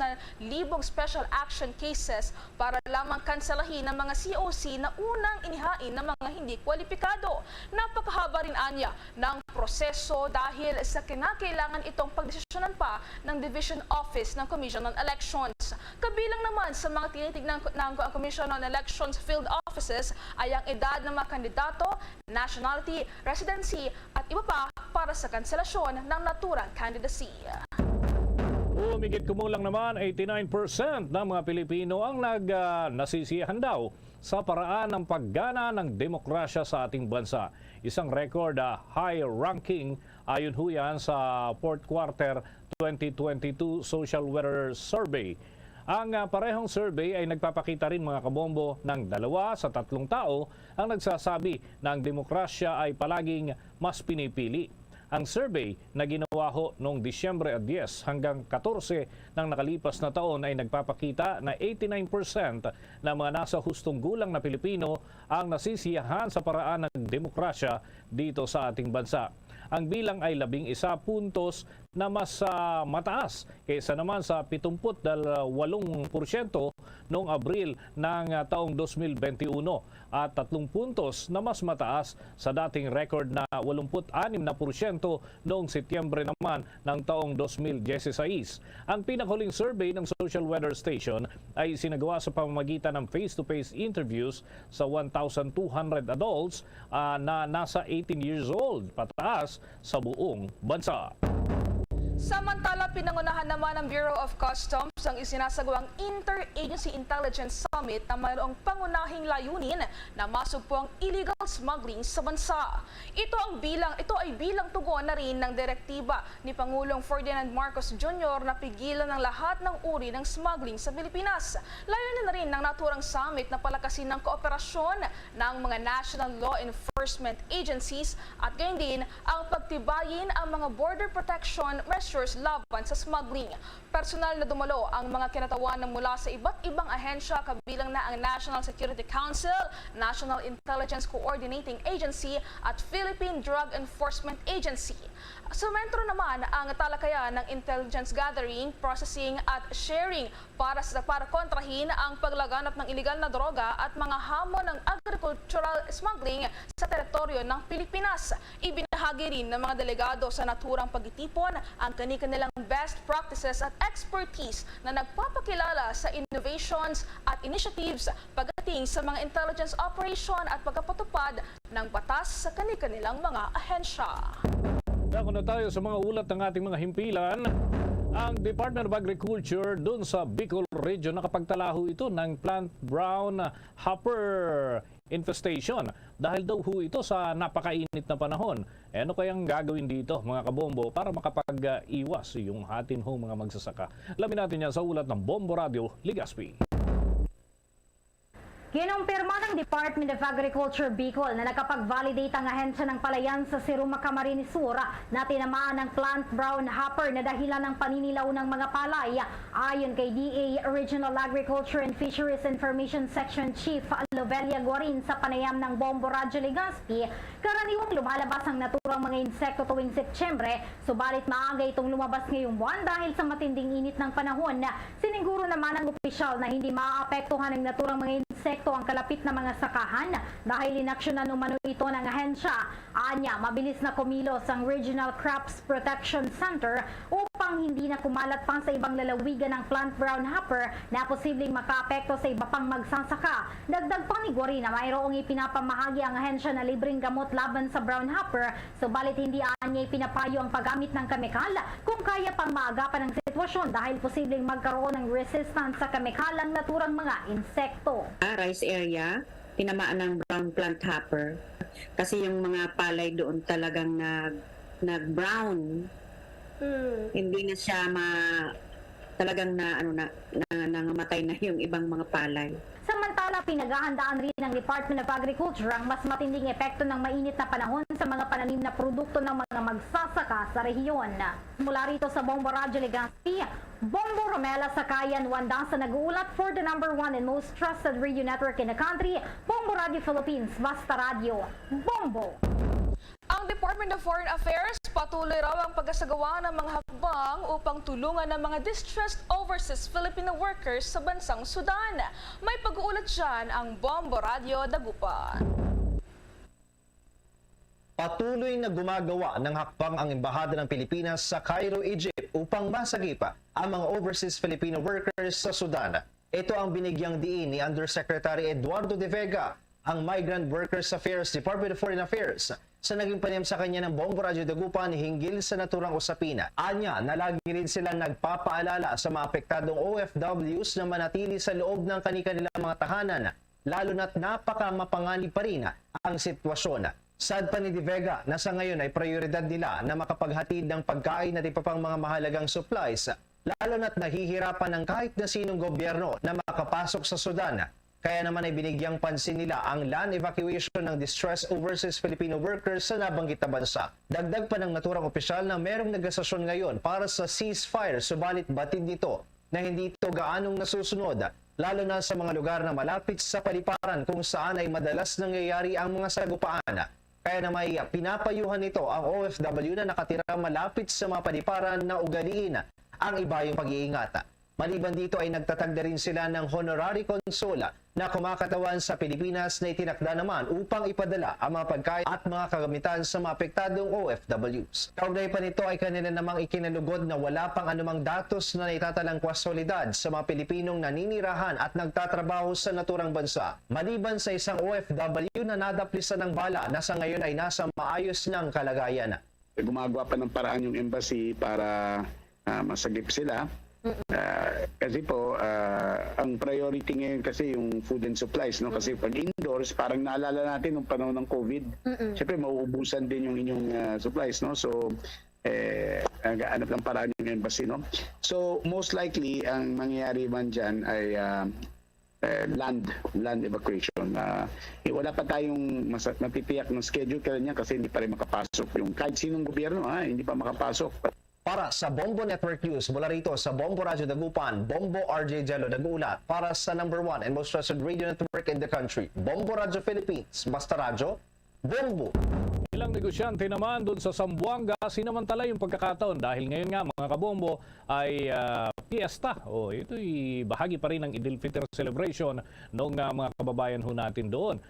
special action cases para lamang kanselahin ng mga COC na unang inihain ng mga hindi kwalipikado. Napakahaba rin anya ng proseso dahil sa kinakailangan itong pagdesisyonan pa ng Division Office ng Commission on Elections. Kabilang naman sa mga tinitignan ng Commission on Elections Field Offices ay ang edad ng mga kandidato, nationality, residency at iba pa para sa kanselasyon ng naturang candidacy. Umigit kumulang naman 89% ng mga Pilipino ang nasisiyahan daw sa paraan ng paggana ng demokrasya sa ating bansa. Isang record high ranking ayon ho yan sa 4th quarter 2022 Social Weather Survey. Ang parehong survey ay nagpapakita rin mga kabombo ng 2 sa 3 tao ang nagsasabi na ang demokrasya ay palaging mas pinipili. Ang survey na ginawa ho noong Disyembre 10 hanggang 14 ng nakalipas na taon ay nagpapakita na 89% ng mga nasa hustong gulang na Pilipino ang nasisiyahan sa paraan ng demokrasya dito sa ating bansa. Ang bilang ay 11 puntos na mas mataas kaysa naman sa 78% noong Abril ng taong 2021 at 3 puntos na mas mataas sa dating record na 86% noong Setyembre naman ng taong 2016. Ang pinakahuling survey ng Social Weather Station ay sinagawa sa pamamagitan ng face-to-face interviews sa 1,200 adults na nasa 18 years old pataas sa buong bansa. Samantala, pinangunahan naman ng Bureau of Customs ang isinasagawang Interagency Intelligence Summit na mayroong pangunahing layunin na masugpo ang illegal smuggling sa bansa. Ito ay bilang tugon na rin ng direktiba ni Pangulong Ferdinand Marcos Jr. na pigilan ng lahat ng uri ng smuggling sa Pilipinas. Layunin na rin ng naturang summit na palakasin ng kooperasyon ng mga national law enforcement agencies at gayon din ang pagtibayin ang mga border protection measures laban sa smuggling. Personal na dumalo ang mga kinatawanan mula sa iba't ibang ahensya kabilang na ang National Security Council, National Intelligence Coordinating Agency at Philippine Drug Enforcement Agency. Sa sentro naman ang talakayan ng intelligence gathering, processing at sharing para kontrahin ang paglaganap ng iligal na droga at mga hamon ng agricultural smuggling sa teritoryo ng Pilipinas. Ibinahagi rin ng mga delegado sa naturang pagtitipon ang kanilang best practices at expertise na nagpapakilala sa innovations at initiatives pagdating sa mga intelligence operation at pagpapatupad ng batas sa kanilang mga ahensya. Dako na tayo sa mga ulat ng ating mga himpilan. Ang Department of Agriculture doon sa Bicol Region nakapagtalaho ito ng plant brown hopper infestation dahil daw ho ito sa napakainit na panahon. Ano kayang gagawin dito mga kabombo para makapag-iwas yung atin ho mga magsasaka? Alamin natin yan sa ulat ng Bombo Radio Ligaspi. Kinumpirma ng Department of Agriculture Bicol na nakapag-validate ang ahensya ng palayan sa Siruma, Camarines Sur na tinamaan ng plant brown hopper na dahilan ng paninilaw ng mga palay. Ayon kay DA Regional Agriculture and Fisheries Information Section Chief Lovelia Guarin sa panayam ng Bombo Radyo Legazpi, karaniwang lumalabas ang naturang mga insekto tuwing Setyembre, subalit maaga itong lumabas ngayong buwan dahil sa matinding init ng panahon. Siniguro naman ng opisyal na hindi maaapektuhan ng naturang mga insekto ang kalapit na mga sakahan dahil inaksyonan umano ito ng ahensya. Anya, mabilis na kumilos ang Regional Crops Protection Center upang hindi na kumalat pang sa ibang lalawigan ng plant brown hopper na posibleng makaapekto sa iba pang magsasaka. Dagdag pa ni Guarin na mayroong ipinapamahagi ang ahensya na libreng gamot laban sa brown hopper, subalit hindi anya ipinapayo ang paggamit ng kemikal kung kaya pang maagapan ang sitwasyon dahil posibleng magkaroon ng resistance sa kemikal ang naturang mga insekto. Rice area, tinamaan ng brown plant hopper kasi yung mga palay doon talagang nag-brown. Hindi na siya talagang nangamatay na yung ibang mga palay. Samantala, pinaghahandaan rin ng Department of Agriculture ang mas matinding epekto ng mainit na panahon sa mga pananim na produkto ng mga magsasaka sa rehiyon. Mula rito sa Bombo Radyo Legazpi, Bombo Romela Sakayan, Wanda sa nag-uulat for the #1 and most trusted radio network in the country, Bombo Radio Philippines, Basta Radio, Bombo! Ang Department of Foreign Affairs patuloy raw ang pagkasagawa ng mga hakbang upang tulungan ang mga distressed overseas Filipino workers sa bansang Sudan. May pag-uulat dyan ang Bombo Radio Dagupan. Patuloy na gumagawa ng hakbang ang Embahada ng Pilipinas sa Cairo, Egypt upang masagipa ang mga overseas Filipino workers sa Sudan. Ito ang binigyang diin ni Undersecretary Eduardo De Vega, ang Migrant Workers Affairs, Department of Foreign Affairs, sa naging panayam sa kanya ng Bombo Radio Dagupan hinggil sa naturang usapin. Anya na lagi rin sila nagpapaalala sa mga apektadong OFWs na manatili sa loob ng kanilang mga tahanan, lalo na't napakamapanganib pa rin ang sitwasyon. Sad pa ni De Vega na sa ngayon ay prioridad nila na makapaghatid ng pagkain at iba pang mga mahalagang supplies, lalo na't nahihirapan ng kahit na sinong gobyerno na makapasok sa Sudan. Kaya naman ay binigyang pansin nila ang land evacuation ng distressed overseas Filipino workers sa nabanggit na bansa. Dagdag pa ng naturang opisyal na merong negosyasyon ngayon para sa ceasefire, subalit batid nito na hindi ito gaanong nasusunod, lalo na sa mga lugar na malapit sa paliparan kung saan ay madalas nangyayari ang mga sagupaan. Kaya na may pinapayuhan nito ang OFW na nakatira malapit sa mga paliparan na ugaliin ang ibayong pag-iingat. Maliban dito ay nagtatagda rin sila ng honorary consul na kumakatawan sa Pilipinas na itinakda naman upang ipadala ang mga pagkain at mga kagamitan sa mga apektadong OFWs. Kaugnay pa nito ay kanila namang ikinalugod na wala pang anumang datos na naitatalang kwasolidad sa mga Pilipinong naninirahan at nagtatrabaho sa naturang bansa. Maliban sa isang OFW na nadaplisan ng bala na sa ngayon ay nasa maayos ng kalagayan. Gumagawa pa ng paraan yung embassy para masagip sila. Kasi po ang priority ngayon kasi yung food and supplies, no? Kasi pag indoors parang naalala natin nung panahon ng COVID, syempre mauubusan din yung inyong supplies, no? So hanap ng paraan yung embassy, no? So most likely ang mangyayari man dyan ay land evacuation. Wala pa tayong matitiyak ng schedule kanya kasi hindi pa rin makapasok yung kahit sinong gobyerno, hindi pa makapasok. Para sa Bombo Network News, mula rito sa Bombo Radio Dagupan, Bombo RJ Jello nag-uulat para sa #1 and most trusted radio network in the country, Bombo Radio Philippines, Basta Radio, Bombo. Ilang negosyante naman doon sa Zamboanga sinamantala yung pagkakataon dahil ngayon nga mga kabombo ay fiesta. Ito'y bahagi pa rin ng Idil Fitr celebration ng mga kababayan ho natin doon.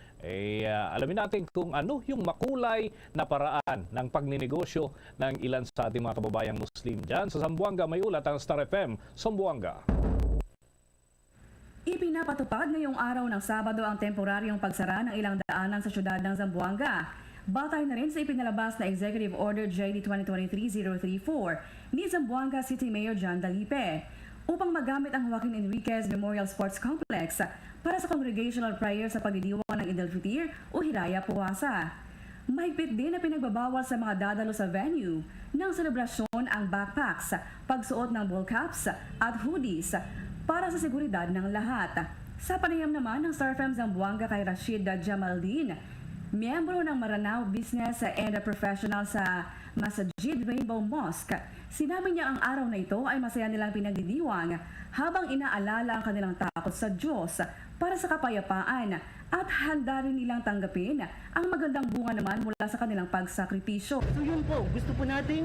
Alamin natin kung ano yung makulay na paraan ng pagninegosyo ng ilan sa ating mga kababayang Muslim. Diyan sa Zamboanga may ulat ang Star FM, Zamboanga. Ipinapatupad ngayong araw ng Sabado ang temporaryong pagsara ng ilang daanan sa syudad ng Zamboanga. Batay na rin sa ipinalabas na Executive Order JD 2023-034 ni Zamboanga City Mayor John Dalipe upang magamit ang Joaquin Enriquez Memorial Sports Complex para sa congregational prayer sa pagdidiwang ng Eid al-Fitr o Hiraya Puwasa. Mahigpit din na pinagbabawal sa mga dadalo sa venue ng selebrasyon ang backpacks, pagsuot ng ball caps at hoodies para sa seguridad ng lahat. Sa panayam naman ng Star FM Zamboanga kay Rashid Jamaldin, miyembro ng Maranao Business and Professional sa Masjid Rainbow Mosque, sinabi niya ang araw na ito ay masaya nilang pinagdidiwang habang inaalala ang kanilang takot sa Diyos para sa kapayapaan at handa rin nilang tanggapin ang magandang bunga naman mula sa kanilang pagsakripisyo. So yun po, gusto po nating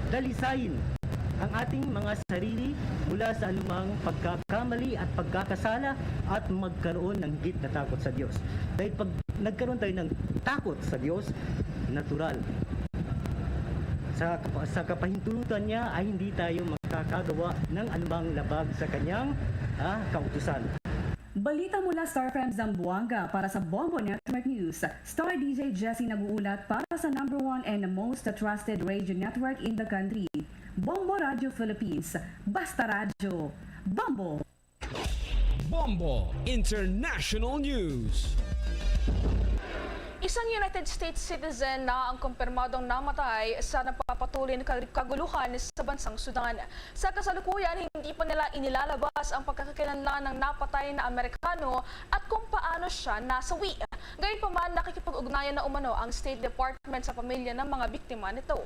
dalisayin ang ating mga sarili mula sa anumang pagkakamali at pagkakasala at magkaroon ng higit na takot sa Diyos. Dahil pag nagkaroon tayo ng takot sa Diyos, natural. Sa kapahintulutan niya ay hindi tayo makakagawa ng anumang labag sa kanyang kautusan. Balita mula Star FM Zamboanga para sa Bombo Network News. Star DJ Jesse nag-uulat para sa #1 and most trusted radio network in the country. Bombo Radio Philippines. Basta Radio. Bombo! Bombo International News. Isang United States citizen na ang kumpirmadong namatay sa napapatuloy na kaguluhan sa bansang Sudan. Sa kasalukuyan, hindi pa nila inilalabas ang pagkakakilanlan ng napatay na Amerikano at kung paano siya nasawi. Gayunpaman, nakikipag-ugnayan na umano ang State Department sa pamilya ng mga biktima nito.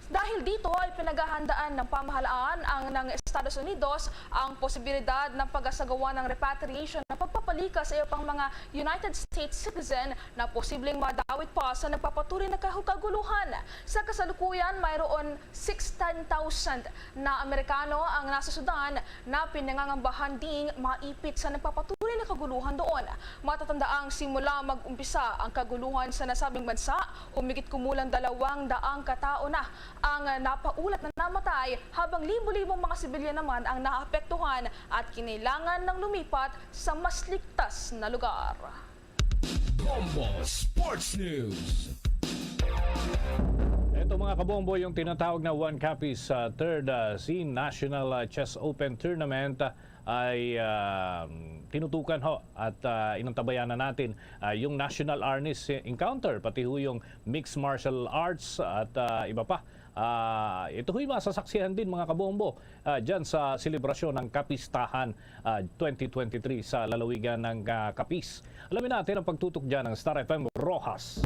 Dahil dito ay pinaghahandaan ng pamahalaan ng Estados Unidos ang posibilidad ng pag-asagawa ng repatriation na pagpapalikas sa iyo pang mga United States citizen na posibleng madawit pa sa nagpapatuloy na kaguluhan. Sa kasalukuyan, mayroon 16,000 na Amerikano ang nasa Sudan na pinangangambahan ding maipit sa nagpapatuloy na kaguluhan doon. Matatandaang simula mag-umpisa ang kaguluhan sa nasabing bansa, humigit kumulang 200 katao na ang napaulat na namatay habang libo-libong mga sibilyan naman ang naapektuhan at kinailangan ng lumipat sa mas ligtas na lugar. Bombo Sports News. Ito mga kabombo, yung tinatawag na One Capiz sa Third Scene National Chess Open Tournament ay tinutukan ho at inantabayan na natin yung National Arnis Encounter, pati ho yung Mixed Martial Arts at iba pa. Ito ho'y masasaksihan din mga kabombo dyan sa selebrasyon ng Kapistahan 2023 sa lalawigan ng Capiz. Alamin natin ang pagtutok dyan ng Star FM Rojas.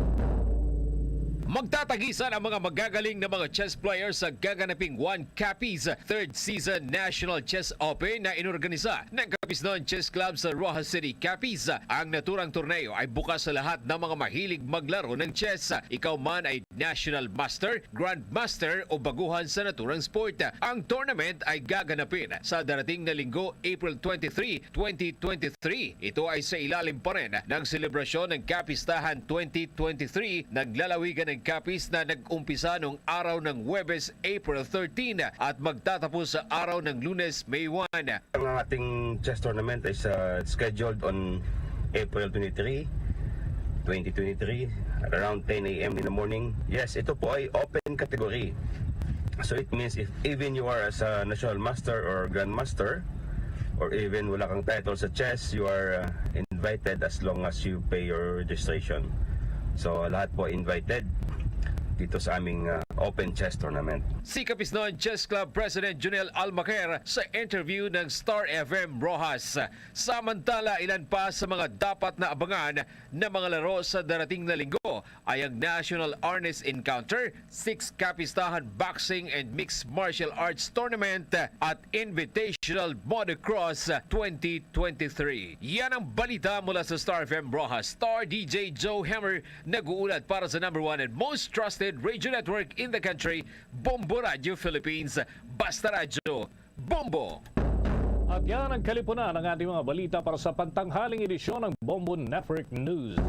Magtatagisan ang mga magagaling na mga chess players sa gaganaping One Capiz 3rd Season National Chess Open na inorganisa ng Capiznon Chess Club sa Rojas City, Capiz. Ang naturang torneo ay bukas sa lahat ng mga mahilig maglaro ng chess. Ikaw man ay National Master, Grandmaster o baguhan sa naturang sport. Ang tournament ay gaganapin sa darating na linggo, April 23, 2023. Ito ay sa ilalim pa rin ng selebrasyon ng Kapistahan 2023. Naglalawigan ng Capiz na nag-umpisa noong araw ng Huwebes, April 13 at magtatapos sa araw ng Lunes, May 1. Ang ating chess tournament is scheduled on April 23, 2023 at around 10 a.m. in the morning. Yes, ito po ay open category. So it means if even you are as a national master or grandmaster or even wala kang title sa chess, you are invited as long as you pay your registration. So lahat po invited dito sa aming Open Chess Tournament. Si Capiznon Chess Club President Junel Almaquer sa interview ng Star FM Rojas. Samantala, ilan pa sa mga dapat na abangan na mga laro sa darating na linggo ay ang National Arnis Encounter, 6 Kapistahan Boxing and Mixed Martial Arts Tournament at Invitational Motocross 2023. Yan ang balita mula sa Star FM Rojas. Star DJ Joe Hammer nag-uulat para sa #1 and most trusted radio network in the country, Bombo Radio Philippines. Basta Radio, Bombo! At yan ang kalipunan ng ating mga balita para sa pantanghaling edisyon ng Bombo Network News.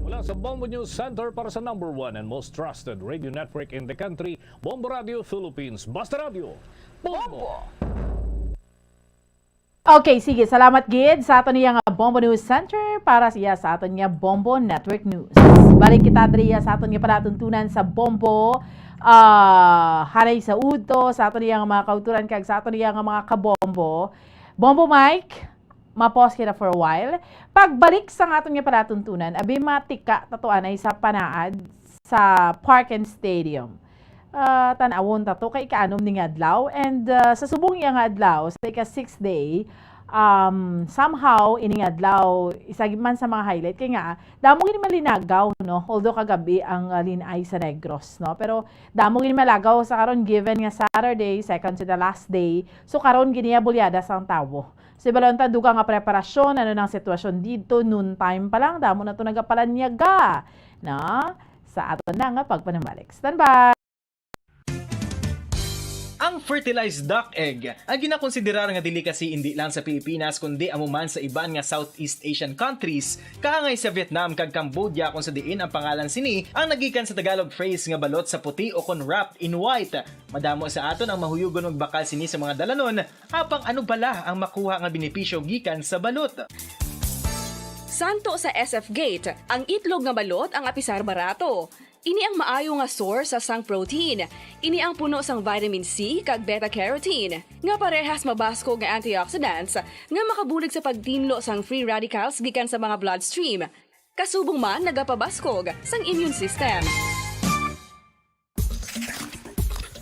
Mula sa Bombo News Center para sa #1 and most trusted radio network in the country, Bombo Radio Philippines. Basta Radio, Bombo! Okay, sige. Salamat, Gid, sa aton niya nga Bombo News Center para siya sa aton niya Bombo Network News. Balik kita, Adria, sa aton niya palatuntunan sa Bombo, hanay sa uto, sa aton niya nga mga kauturan, kag sa aton niya nga mga kabombo. Bombo Mike, ma-pause kita for a while. Pagbalik sa aton niya palatuntunan, abi matika tatuan ay sa panaad sa Park and Stadium. Tanawon tato kay kaanom ning adlaw and sa subong yang adlaw sa ika 6th day somehow ining adlaw isa man sa mga highlight kay nga damo gini malinagaw no, although kagabi ang linay sa Negros no, pero damo gini malagaw sa karon given nga Saturday second to the last day, so karon gini bulyada sang tawo. So balonta duga nga preparasyon ano nang sitwasyon dito, noon time pa lang damo na to nagapalanyaga na sa aton na nga pagpanambalik. Standby. Ang fertilized duck egg ang ginakonsiderar nga delicacy hindi lang sa Pilipinas kundi amuman sa iban nga Southeast Asian countries, kaangay sa Vietnam kag Cambodia kung sa diin ang pangalan sini ang nagikan sa Tagalog phrase nga balot sa puti o kon wrapped in white. Madamo sa aton ang mahuyugon og bakal sini sa mga dalanon, apang ano bala ang makuha nga benepisyo gikan sa balot. Santo sa SF Gate, ang itlog nga balot ang apisar barato. Ini ang maayo nga source sa sang protein. Ini ang puno sang vitamin C kag beta-carotene. Nga parehas mabasko nga antioxidants nga makabulig sa pagtinlo sang free radicals gikan sa mga bloodstream. Kasubong man nagapabaskog sang immune system.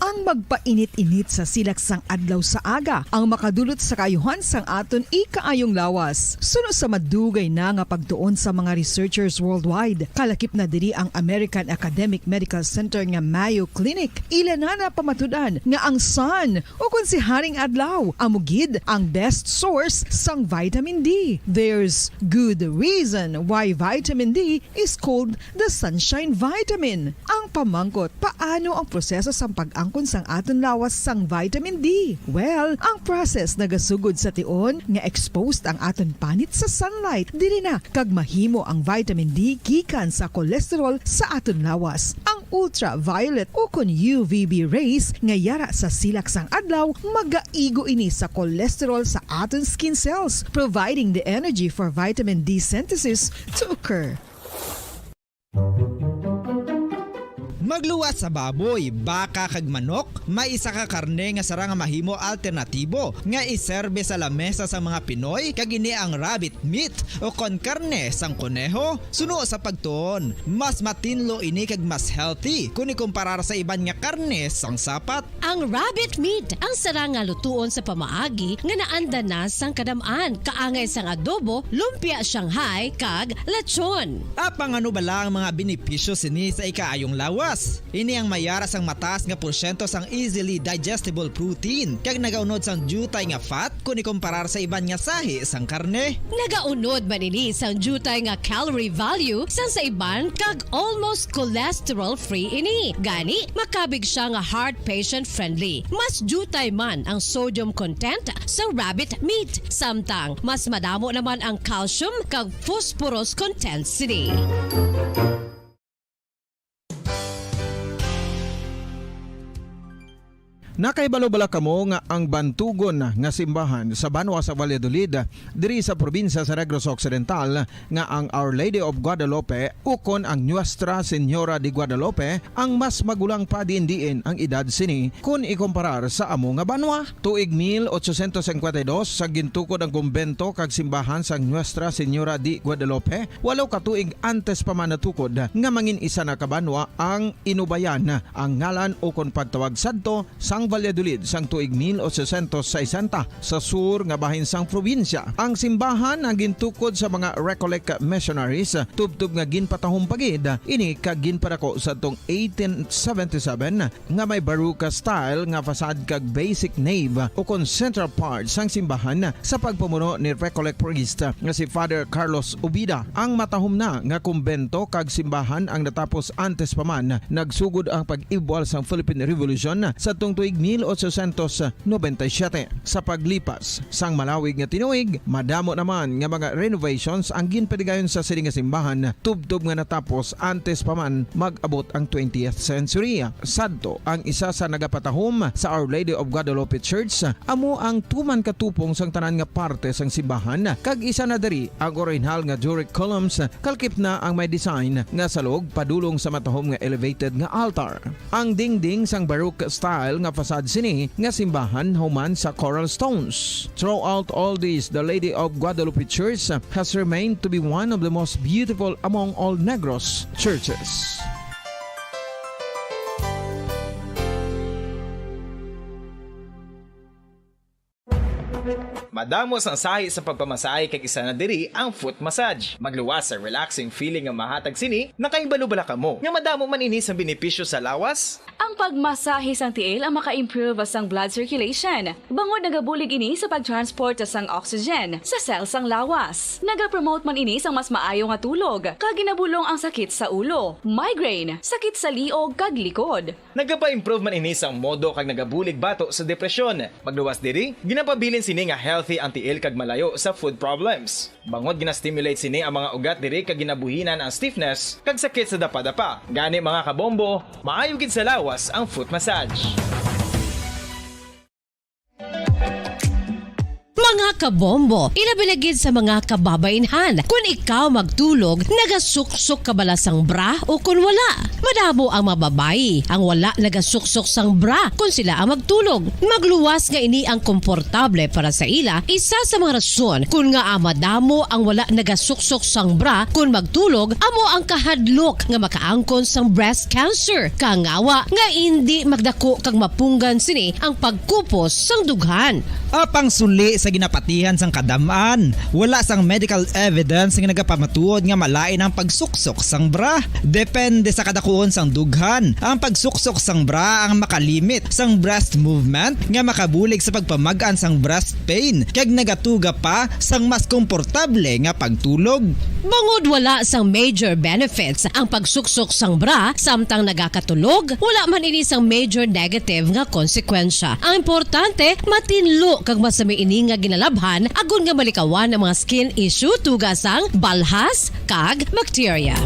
Ang magpainit-init sa silaksang adlaw sa aga ang makadulot sa kayuhan sang aton ikaayong lawas. Suno sa madugay na nga pagtuon sa mga researchers worldwide, kalakip na diri ang American Academic Medical Center nga Mayo Clinic. Ilan na pamatudan nga ang sun o kung si Haring Adlaw amugid ang best source sang vitamin D. There's good reason why vitamin D is called the sunshine vitamin. Ang pamangkot, paano ang proseso sang pag-angkon sang aton lawas sang vitamin D? Well, ang process nagasugod sa tion nga exposed ang aton panit sa sunlight. Dili na kag mahimo ang vitamin D gikan sa cholesterol sa aton lawas. Ang ultraviolet o kon UVB rays nga yara sa silak sang adlaw magaigo ini sa cholesterol sa aton skin cells, providing the energy for vitamin D synthesis to occur. Magluwas sa baboy, baka kag manok, may isa ka karne nga sara nga mahimo alternatibo nga iserbe sa lamesa sa mga Pinoy kag ini ang rabbit meat o kon karne sang kuneho. Suno sa pagtuon, mas matinlo ini kag mas healthy kung ikumparar sa iban nga karne sang sapat. Ang rabbit meat ang sara nga lutuon sa pamaagi nga naanda na sang kadamaan, kaangay sang adobo, lumpia Shanghai kag lechon. Apang ano bala ang mga benepisyo sini sa ikaayong lawas? Ini ang mayara sang mataas nga porsyento sang easily digestible protein kag nagaunod sang jutay nga fat kung ikumparar sa iban nga sahi sang karne. Nagaunod man ini sang jutay nga calorie value sang sa iban kag almost cholesterol free ini. Gani makabig siya nga heart patient friendly. Mas jutay man ang sodium content sa rabbit meat, samtang mas madamo naman ang calcium kag phosphorus content sini. Nakaibalo-bala kamo nga ang bantugon nga simbahan sa Banwa sa Valladolid diri sa probinsya sa Negros Occidental nga ang Our Lady of Guadalupe ukon ang Nuestra Señora de Guadalupe ang mas magulang pa diin ang edad sini kung ikumparar sa amo nga banwa. Tuig 1852 sa gintukod ang kumbento kag simbahan sa Nuestra Señora de Guadalupe, walo ka tuig antes pa man natukod nga mangin isa na kabanwa ang inubayan ang ngalan ukon pagtawag sadto sang Valladolid sang tuig 1860 sa sur nga bahin sang probinsya. Ang simbahan ang gintukod sa mga Recollect missionaries tubtub nga ginpatahong pagid ini kag ginpadako sa tong 1877 nga may baroque style nga fasad kag basic nave o kon central part sang simbahan sa pagpamuno ni Recollect priest nga si Father Carlos Ubida. Ang matahom na nga kumbento kag simbahan ang natapos antes pa man nagsugod ang pag-ibwal sang Philippine Revolution sa tong tuig 1897. Sa paglipas sang malawig nga tinuig, madamo naman nga mga renovations ang ginpadigayon sa sining nga simbahan tubtob nga natapos antes pa man mag-abot ang 20th century. Sadto ang isa sa nagapatahom sa Our Lady of Guadalupe Church, amo ang tuman katupong sang tanan nga parte sang simbahan kag isa na diri ang original nga Doric columns kalkip na ang may design nga salog padulong sa matahom nga elevated nga altar. Ang dingding sang baroque style nga fasad sini nga simbahan human sa coral stones. Throughout all this, the Lady of Guadalupe Church has remained to be one of the most beautiful among all Negros churches. Madamos ang sahi sa pagpamasahe kay isa na diri ang foot massage. Magluwas sa relaxing feeling nga mahatag sini, nakaibalo-bala ka mo. Nga madamo man ini sa benepisyo sa lawas. Ang pagmasahe sang tiil ang maka-improve sang blood circulation. Bangod nagabulig ini sa pag-transport sang oxygen sa cells sang lawas. Nagapromote man ini sang mas maayo nga tulog, kag ginabulong ang sakit sa ulo, migraine, sakit sa liog kag likod. Nagapa-improve man ini sang modo kag nagabulig bato sa depresyon. Magluwas diri, ginapabilin sini nga healthy ang tiil kag malayo sa food problems. Bangod gina-stimulate sini ang mga ugat diri kag ginabuhinan ang stiffness kag sakit sa dapa-dapa. Gani mga kabombo, maayo gid sa lawas ang foot massage. Mga kabombo, ilabilagid sa mga kababainhan. Kung ikaw magtulog, nagasuksok ka bala sang bra o kung wala. Madamo ang mababayi ang wala nagasuksok sang bra kung sila ang magtulog. Magluwas nga ini ang komportable para sa ila. Isa sa mga rason kung nga madamo ang wala nagasuksok sang bra kung magtulog, amo ang kahadlok nga makaangkon sang breast cancer. Kangawa nga hindi magdako kag mapunggan sini ang pagkupos sang dughan. Apang suli sa ginapatihan sang kadamaan, wala sang medical evidence nga nagapamatuod nga malain ang pagsuksok sang bra. Depende sa kadakuon sang dughan. Ang pagsuksok sang bra ang makalimit sang breast movement nga makabulig sa pagpamagaan sang breast pain kag nagatuga pa sang mas komportable nga pagtulog. Bangod wala sang major benefits ang pagsuksok sang bra samtang nagakatulog, wala man ini sang major negative nga konsekwensya. Ang importante, matinlo kag masami ini nga ginalabhan agon nga malikawan ang mga skin issue tugasang balhas kag bacteria.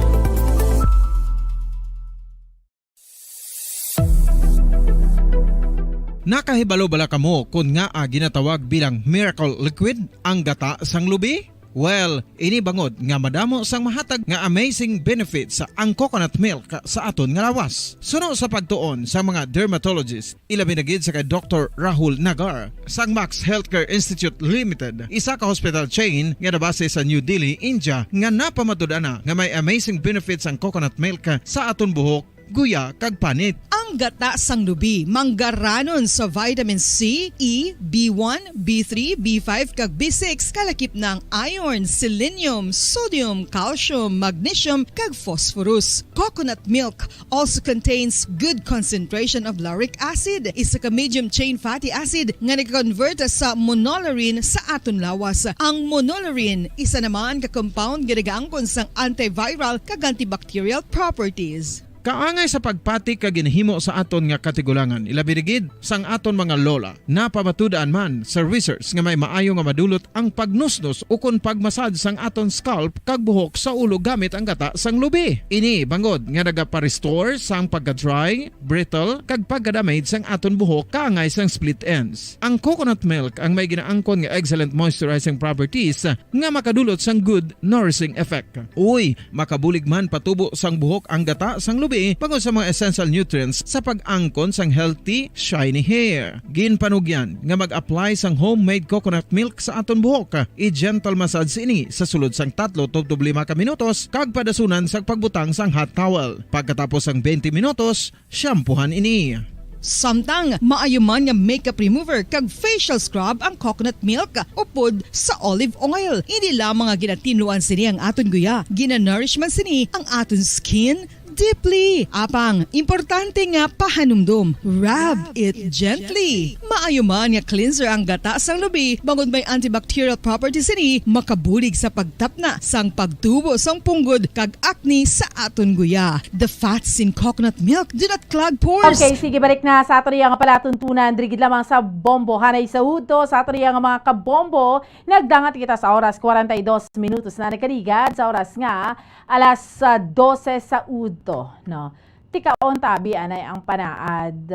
Nakahibalo-bala kamo kung nga ginatawag bilang miracle liquid ang gata sang lubi? Well, ini bangod nga madamo sang mahatag nga amazing benefits sa ang coconut milk sa aton nga lawas. Suno sa pagtuon sa mga dermatologist, ilabi na gid sa kay Dr. Rahul Nagar sang Max Healthcare Institute Limited, isa ka hospital chain nga nabase sa New Delhi, India, nga napamatud-ana nga may amazing benefits ang coconut milk sa aton buhok, guya kag panit. Ang gata sang lubi manggaranon sa vitamin C, E, B1, B3, B5 kag B6 kalakip ng iron, selenium, sodium, calcium, magnesium kag phosphorus. Coconut milk also contains good concentration of lauric acid, isa ka medium chain fatty acid nga nag-convert sa monolarin sa aton lawas. Ang monolarin isa naman ka compound nga nagaangkon sang antiviral kag antibacterial properties. Kaangay sa pagpati ka ginhimo sa aton nga katigulangan, ilabirigid sang aton mga lola, napamatudan man sa research nga may maayo nga madulot ang pagnusnos o kon pagmasad sang aton scalp kag buhok sa ulo gamit ang gata sang lubi. Ini bangod nga nagapa-restore sang pagka-dry, brittle kag pagka-damage sang aton buhok kaangay sang split ends. Ang coconut milk ang may ginaangkon nga excellent moisturizing properties nga makadulot sang good nourishing effect. Uy, makabulig man patubo sang buhok ang gata sang lubi pagod sa mga essential nutrients sa pag-angkon sang healthy, shiny hair. Ginpanugyan nga mag-apply sang homemade coconut milk sa aton buhok. I-gentle massage ini sa sulod sang 3 to 5 ka minutos kag padasunan sa pagbutang sang hot towel. Pagkatapos sang 20 minutos, shampoohan ini. Samtang maayo man nga makeup remover kag facial scrub ang coconut milk upod sa olive oil. Hindi lamang nga ginatinluan sini ang aton guya, gina-nourish man sini ang aton skin deeply. Apang, importante nga pahanumdum. Rub it gently. Maayo man nga cleanser ang gata sang lubi, bangod may antibacterial properties ini, makabulig sa pagtapna sang pagtubo sang punggod kag acne sa aton guya. The fats in coconut milk do not clog pores. Okay, sige, balik na sa ato nga palatuntunan. Drigid lamang sa bombo. Hanay sa hudo sa ato nga mga kabombo. Nagdangat kita sa oras 42 minutos na nagkarigad sa oras nga alas 12 sa udo. No? Tikaon tabi anay ang Panaad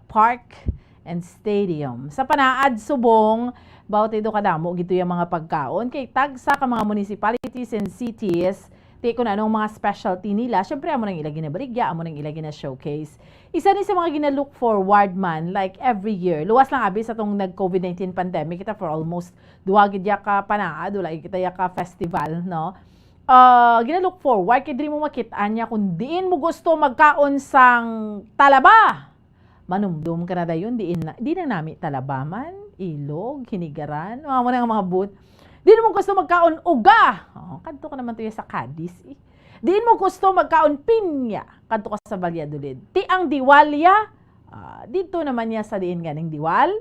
Park and Stadium. Sa Panaad Subong, bawat ito kadamo gito yung mga pagkaon. Kay tagsa ka mga municipalities and cities, di ko na anong mga specialty nila. Siyempre, amo nang ilagin na barigya, amo nang ilagin na showcase. Isa ni sa mga gina-look forward man, like every year. Luwas lang abi sa itong nag-COVID-19 pandemic. Kita for almost duwagid ya ka Panaad, wala kita ya ka festival, no? Gina-look forward, kaya di mo makitaan niya kung diin mo gusto magkaon sang talaba. Manumdum ka na dayon, di na nami talaba man. ilog, hinigaran, mga mga booth. Di mo gusto magkaon uga. Kadto ka naman to sa Cadiz. Di mo gusto magkaon pinya. Kadto ka sa Valladolid. Ti ang diwalya, dito naman niya sa diin ganing diwal.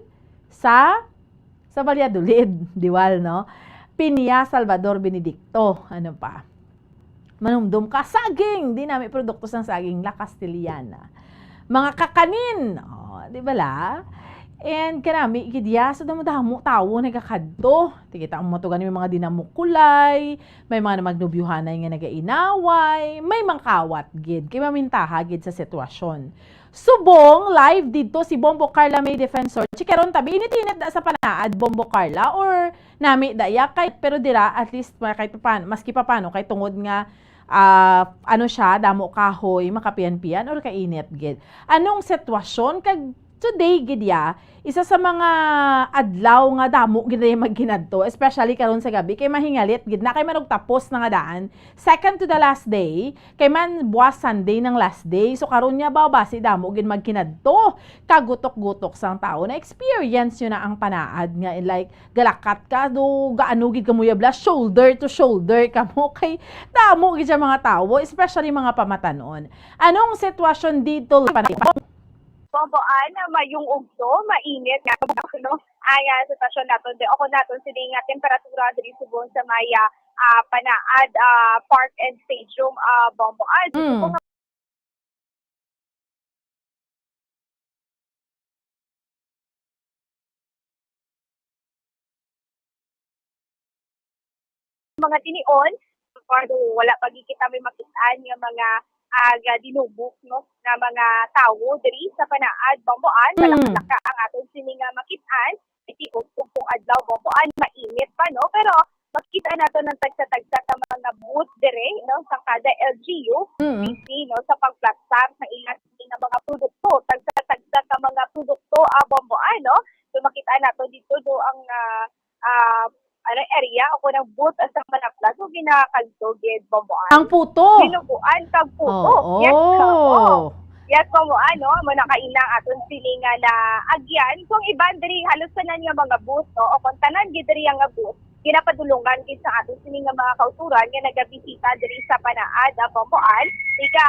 Sa Valladolid, diwal, no? Pinya Salvador Benedicto. Ano pa? Manumdum ka, saging. Di namin produkto ng saging, La Castellana. Mga kakanin. Di ba la? And karami ikidya so damo tawo nagakadto. Tikita ang matugan may mga dinamukulay, may mga magnubyuhanay nga nagainaway, may mangkawat gid kay mamintaha gid sa sitwasyon. Subong live dito si Bombo Carla May Defensor. Chikaron tabi init-init da sa panaad Bombo Carla or nami daya kay pero dira at least kahit paano maski paano kay tungod nga ano siya damo kahoy makapian-pian or kainit gid. Anong sitwasyon kag today gidya isa sa mga adlaw nga damo gid magginadto especially karon sa gabi kay mahingalit gid na kay manog tapos na nga daan second to the last day kay man buwas Sunday ng last day so karon nya basi damo gid magkinadto kagutok-gutok sang tao na experience yun na ang panaad nga like galakat ka do gaano gid kamuyabla shoulder to shoulder kamo kay damo gid sa mga tao especially mga pamatanon. Anong sitwasyon dito Bomboan na mayong ugso, mainit nga no. Aya sa sitwasyon naton di ako naton sini nga temperatura diri subong sa maya panaad park and stadium Bomboan. Mga tinion, wala pagkikita may makitaan nga mga dinubok no na mga tawo diri sa panaad Bomboan malaka ang aton sini nga makitaan iti ugpong adlaw Bomboan mainit pa no pero makita nato ng tagsa-tagsa ka mga booth diri no sa kada LGU no sa pagplastar sa ilang nga mga produkto tagsa-tagsa ka mga produkto Bomboan no so makita nato dito do ang area o ng booth sa manapla so ginakalto gid Bomboan. Ang puto. Binubuan kag puto. Yes, Bomboan no mo nakainang aton silinga na agyan kung iban diri halos tanan nga mga booth no o kung tanan gid diri nga booth ginapadulungan gid sa aton silinga mga kauturan nga nagabisita diri sa panaad Bomboan ika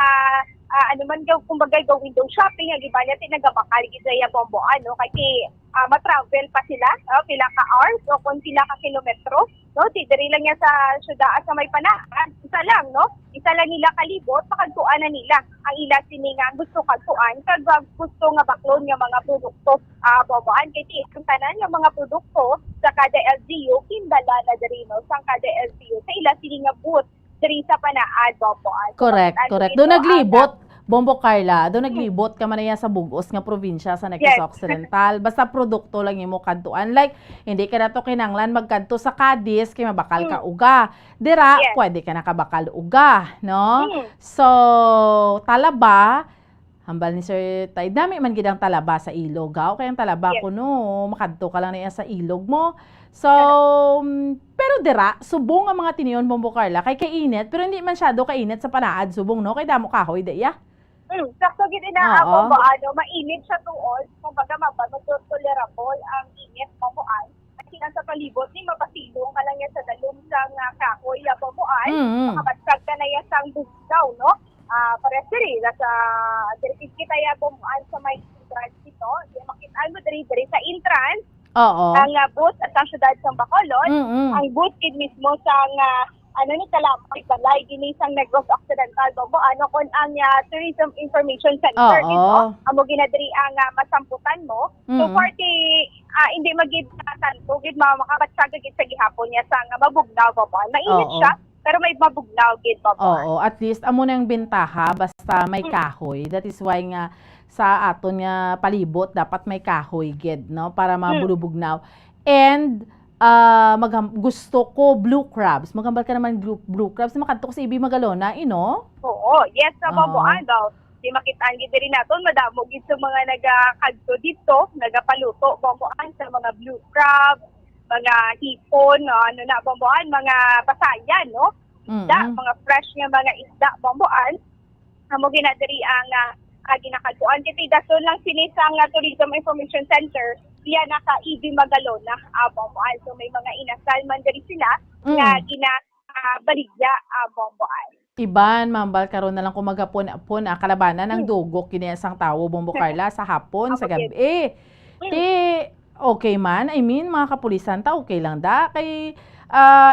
ano man kumbaga window shopping nga gibalya tinagabakal gid sa Bomboan no kay ma-travel pa sila pila ka hours o kung pila ka kilometro no diri lang niya sa syudad sa may panaad isa lang nila kalibot pakagtuan na nila ang ila sini nga gusto kagtuan kag gusto nga baklon nga mga produkto Bomboan kay kung tanan nga mga produkto sa kada LGU kindala na diri no sa kada LGU sa ila sini nga booth diri sa panaad Bomboan. Correct. Do naglibot Bombo Carla, do naglibot ka man niya sa bugos nga probinsya sa Negros Occidental. Basta produkto lang imo kadtuan. Like hindi ka na to kinanglan magkadto sa Cadiz kay mabakal ka uga. Dira pwede ka nakabakal uga, no? So talaba hambal ni Sir Tay, dami man gid ang talaba sa ilog. Kay ang talaba ko no, makadto ka lang niya sa ilog mo. So, pero dira, subong ang mga tiniyon Bombo Carla, kay kainit, pero hindi man syado kainit sa panaad subong no, kay damo kahoy daya. Sakto gid na ako mainit siya tuod, kumbaga tolerable ang init Bomboan. Kasi sa palibot ni mapasilong ka lang yan sa dalom sang kahoy Bomboan, makabatsag ka na yan sang bugnaw no. Pares diri sa diri kita Bomboan sa may entrance dito, makita mo diri sa entrance. Ang booth at ang syudad sa Bacolod, ang booth kid mismo sang ni Kalamay Balay gini sang Negros Occidental Bomboan kon ang Tourism Information Center dito amo ginadiri ang masamputan mo so party hindi magid tanto gid makabatsag gid sa gihapon niya sang mabugnaw Bomboan mainit siya pero may mabugnaw gid Bomboan. At least amo nang bentaha basta may kahoy. That is why nga sa aton nga palibot dapat may kahoy gid no para mabulubugnaw. And gusto ko blue crabs. Magambal ka naman blue crabs. Makadto ko sa Ibi Magalona, Oo, yes na Bomboan daw. Di makitaan gid diri naton madamo gid sa mga nagakadto dito, nagapaluto Bomboan sa mga blue crab, mga hipon, Bomboan, mga pasayan, no? Isda, mga fresh nga mga isda Bomboan. Amo ginadiri ang ginakaduan. Kiti dason lang sinisang Tourism Information Center, siya naka-EB Magalona, Bomboan. So may mga inasal man diri sila nga ginabaligya, Bomboan. Iban, mambal karon na lang kung maghapon-apon kalabanan ng dugok kini isang tawo Bombo Carla sa hapon sa gabi. Ti okay man, I mean mga kapulisan ta okay lang da kay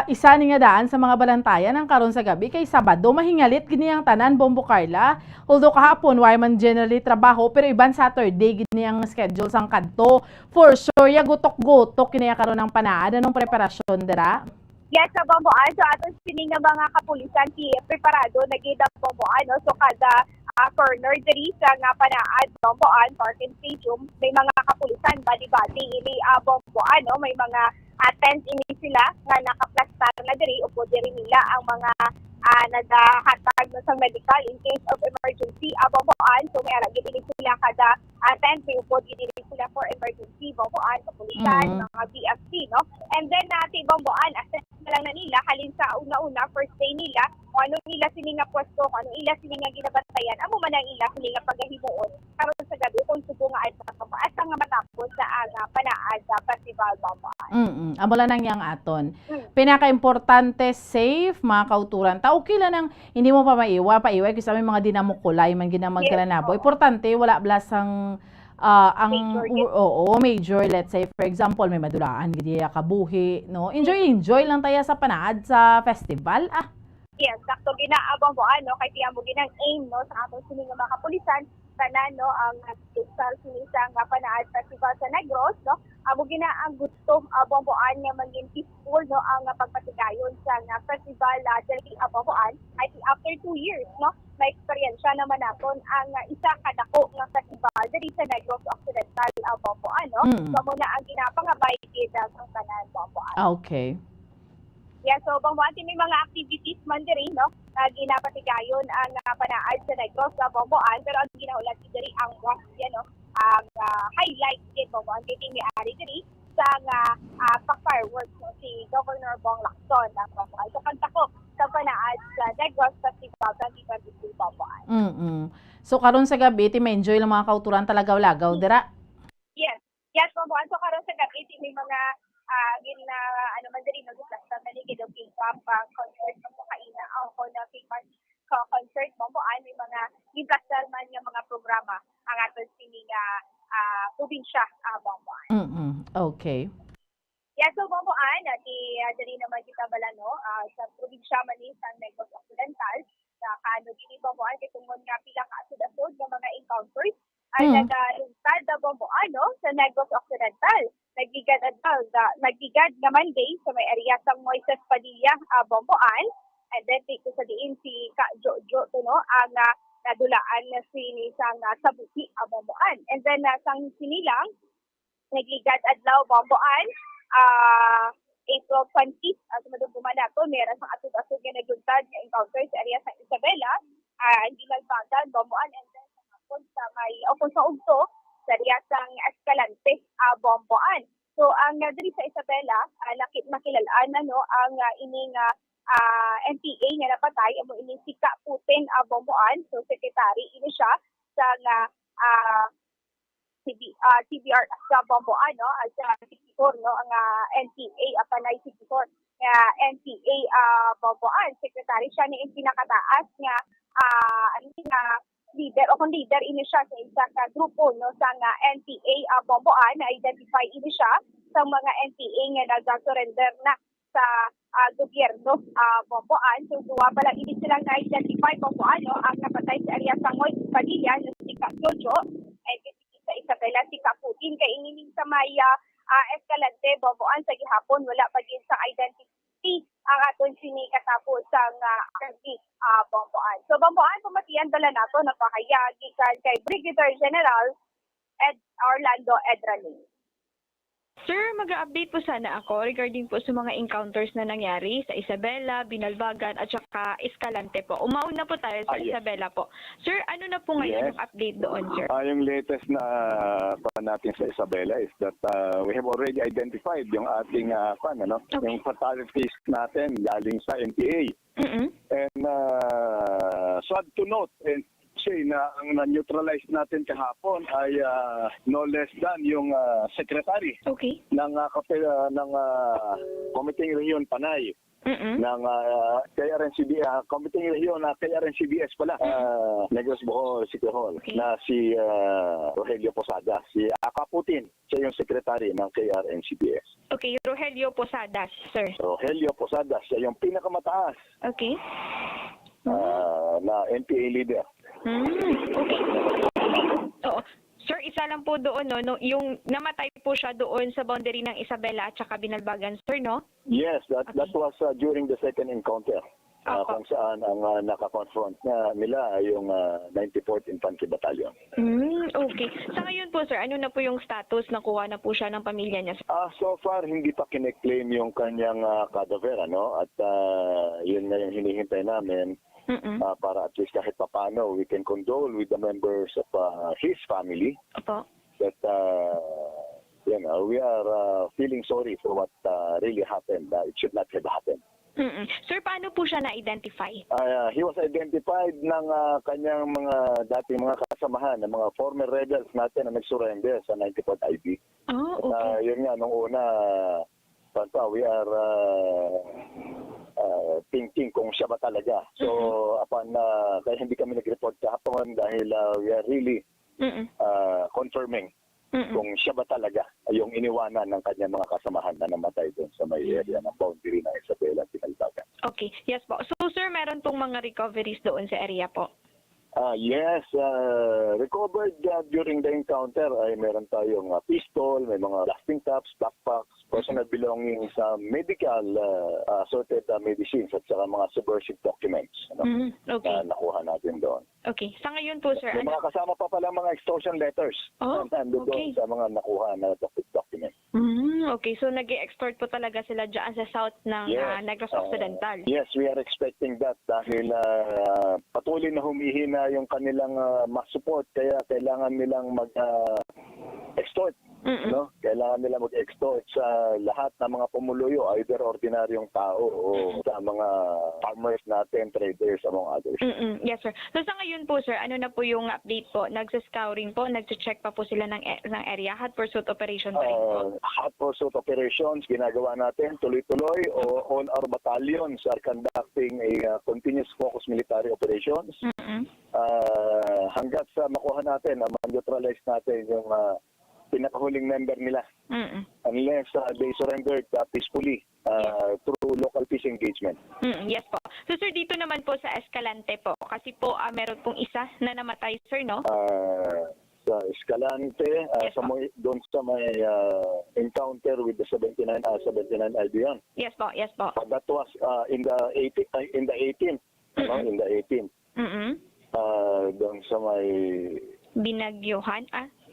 isa ni nga daan sa mga balantayan ng karon sa gabi kay Sabado mahingalit gini ang tanan Bombo Carla. Although kahapon why man generally trabaho pero iban Saturday gini ang schedule sang kadto. For sure ya gutok-gutok kini karon ng panaad anong preparasyon dira? Yes, sa Bomboan. So aton sining nga mga kapulisan ti preparado nagida Bomboan, no? So kada corner diri sa nga panaad Bomboan Parking Stadium may mga kapulisan bali-bali ini Bomboan, no? May mga tent ini sila nga nakaplastar na diri upo diri nila ang mga nagahatag no sa medical in case of emergency Bomboan. So may aragid ini sila kada tent may upo diri sila for emergency Bomboan kapulisan mga BFC, no? And then Bomboan assess na lang na nila halin sa una-una first day nila kung ano nila sila nga pwesto, kung ano ila sila nga ginabantayan, amo man ang ila sila nga pagahimuon karon sa gabi kung subo nga ay asa nga matapos sa panaad sa festival Bomboan. Amo lang nang yang aton. Pinaka-importante safe mga kauturan ta okay lang nang hindi mo pa paiwa kasi may mga dinamukulay man ginamagkalanabo. Importante wala blasang major, let's say for example may madulaan gidi kabuhi, no, enjoy lang tayo sa panaad sa festival. Yes, sakto ginaabang mo kay tiyan mo ginang aim, no, sa atong sining mga kapulisan tanan, no, ang fiscal sinisang panaad festival sa Negros, no, amo gina ang gusto Bomboan nga maging peaceful, no, ang pagpatigayon sa festival diri Bomboan ay after 2 years, no, may eksperyensya naman naton ang isa kadako nga festival diri sa Negros Occidental Bomboan, no. So muna ang ginapangabay kita sa tanan Bomboan. Okay. Yeah, so Bomboan may mga activities man diri, no, ginapatigayon ang panaad sa Negros Bomboan, pero ang ginaulat diri ang no, ang highlight din Bomboan kay may ari diri sa fireworks, no, si Governor Bong Lacson ng Bomboan. So kanta ko sa panaad sa Negros Festival 2022 Bomboan. So karon sa gabi ti may enjoy lang mga kauturan talagaw-lagaw dira. Yes Bomboan. So karon sa gabi ti may mga man diri no sa paligid og K-pop concert mo kaina ako na K-pop concert Bomboan may mga giplastar man nga mga programa ang aton sini nga probinsya Bomboan. Okay. Yeah, so Bomboan diri naman kita balano sa probinsya man sa Negros Occidental sa kaano diri Bomboan kay tungod nga pila ka asod-asod nga mga encounters ay nag-lungsad Bomboan, no, sa Negros Occidental. Nagigad naman day sa may area sa Moises Padilla, Bomboan. And then dito sa diin si Ka Jojo no, ang nadulaan na sinisang Sabuti, Bomboan. And then sang sinilang nagligad adlaw Bomboan, April 20, sumaduguma na to, meron sang asod-asod nga nagluntad nga encounter sa area sa Isabela, hindi nagbandan Bomboan. And then sa may sa ugto sa Riasang Escalante Bomboan. So ang diri sa Isabela makilalaan no ang ining NPA nga napatay amo ining si Ka Putin Bomboan. So secretary ini siya sa CBR sa Bomboan, no, sa Sikihor, no, ang NPA apanay Sikihor nga NPA Bomboan. Secretary siya ni pinakataas nga leader o kung leader ini siya sa isa ka grupo, no, sa NPA Bomboan na identify ini siya sa mga NPA nga nag-surrender na sa gobyerno Bomboan. So duwa pala ini silang na-identify Bomboan, no, ang napatay sa area sa Moises Padilla na si Ka Jojo ay sa Isabela si Ka Putin kay inining sa may Escalante Bomboan sa gihapon wala pa din sa identity ang aton sini katapos sang Bomboan. So Bomboan pumatiyan dala nato nagpahayag gikan kay Brigadier General Orlando Edralin. Sir, mag-update po sana ako regarding po sa mga encounters na nangyari sa Isabela, Binalbagan at saka Escalante po. Umauna po tayo sa Isabela po. Sir, ano na po ngayon yung update doon, sir? Yung latest na natin sa Isabela is that we have already identified yung ating yung fatalities natin galing sa NPA. And sad to note, say na ang na-neutralize natin kahapon ay no less than yung secretary ng Committee Rehiyon Panay. Ng Committee Rehiyon na KRNCBS pala, Negros Bohol City Hall, na si Rogelio Posadas, si Akaputin, siya yung secretary ng KRNCBS. Okay, Rogelio Posadas, sir. Rogelio Posadas, siya yung pinakamataas na NPA leader. Okay. Oo. Sir, isa lang po doon, no? Yung namatay po siya doon sa boundary ng Isabela at saka Binalbagan, sir, no? Yes, that was during the second encounter. Kung saan ang nakakonfront nila ay yung 94th Infantry Battalion. Okay. Sa ngayon po, sir, ano na po yung status? Nakuha na po siya ng pamilya niya? So far, hindi pa kine-claim yung kanyang cadaver, ano? At yun na yung hinihintay namin. Para at least kahit papano we can condole with the members of his family. That we are feeling sorry for what really happened. It should not have happened. Sir, paano po siya na-identify? He was identified ng kanyang mga dating mga kasamahan, ng mga former rebels natin na nag-surrender sa 94th IB. Yun nga, nung una, we are thinking kung siya ba talaga. So, kaya hindi kami nag-report kahapon dahil we are really confirming kung siya ba talaga yung iniwanan ng kanyang mga kasamahan na namatay doon sa may area ng boundary ng Isabela at Binalbagan. Okay, yes po. So, sir, meron pong mga recoveries doon sa area po? Yes, recovered during the encounter ay meron tayong pistol, may mga blasting caps, backpacks, personal belongings, medical assorted medicines at saka mga subversive documents na nakuha natin doon. Okay. Sa ngayon po, sir, may mga kasama pa pala mga extortion letters doon sa mga nakuha na documents. Okay, so nag-extort po talaga sila dyan sa south ng Negros Occidental. Yes, we are expecting that dahil patuloy na humihina yung kanilang mass support, kaya kailangan nilang mag-extort. No? Kailangan nila mag-extort sa lahat ng mga pumuluyo, either ordinaryong tao o sa mga farmers natin, traders, among others. Yes, sir. So sa ngayon po, sir, ano na po yung update po? Nagsa-scouring po, nagche-check pa po sila ng area, hot pursuit operation pa rin po? Hot pursuit operations, ginagawa natin tuloy-tuloy. All our battalions are conducting a continuous focus military operations. Hanggat sa makuha natin, ma-neutralize natin yung pinakahuling member nila. Unless they surrendered peacefully through local peace engagement. Yes po. So sir, dito naman po sa Escalante po, kasi po meron pong isa na namatay, sir, no? Sa Escalante, doon sa may encounter with the 79 Albion. Yes po, yes po. That was in the 18th. In the 18th. Doon sa may Binagyuhan?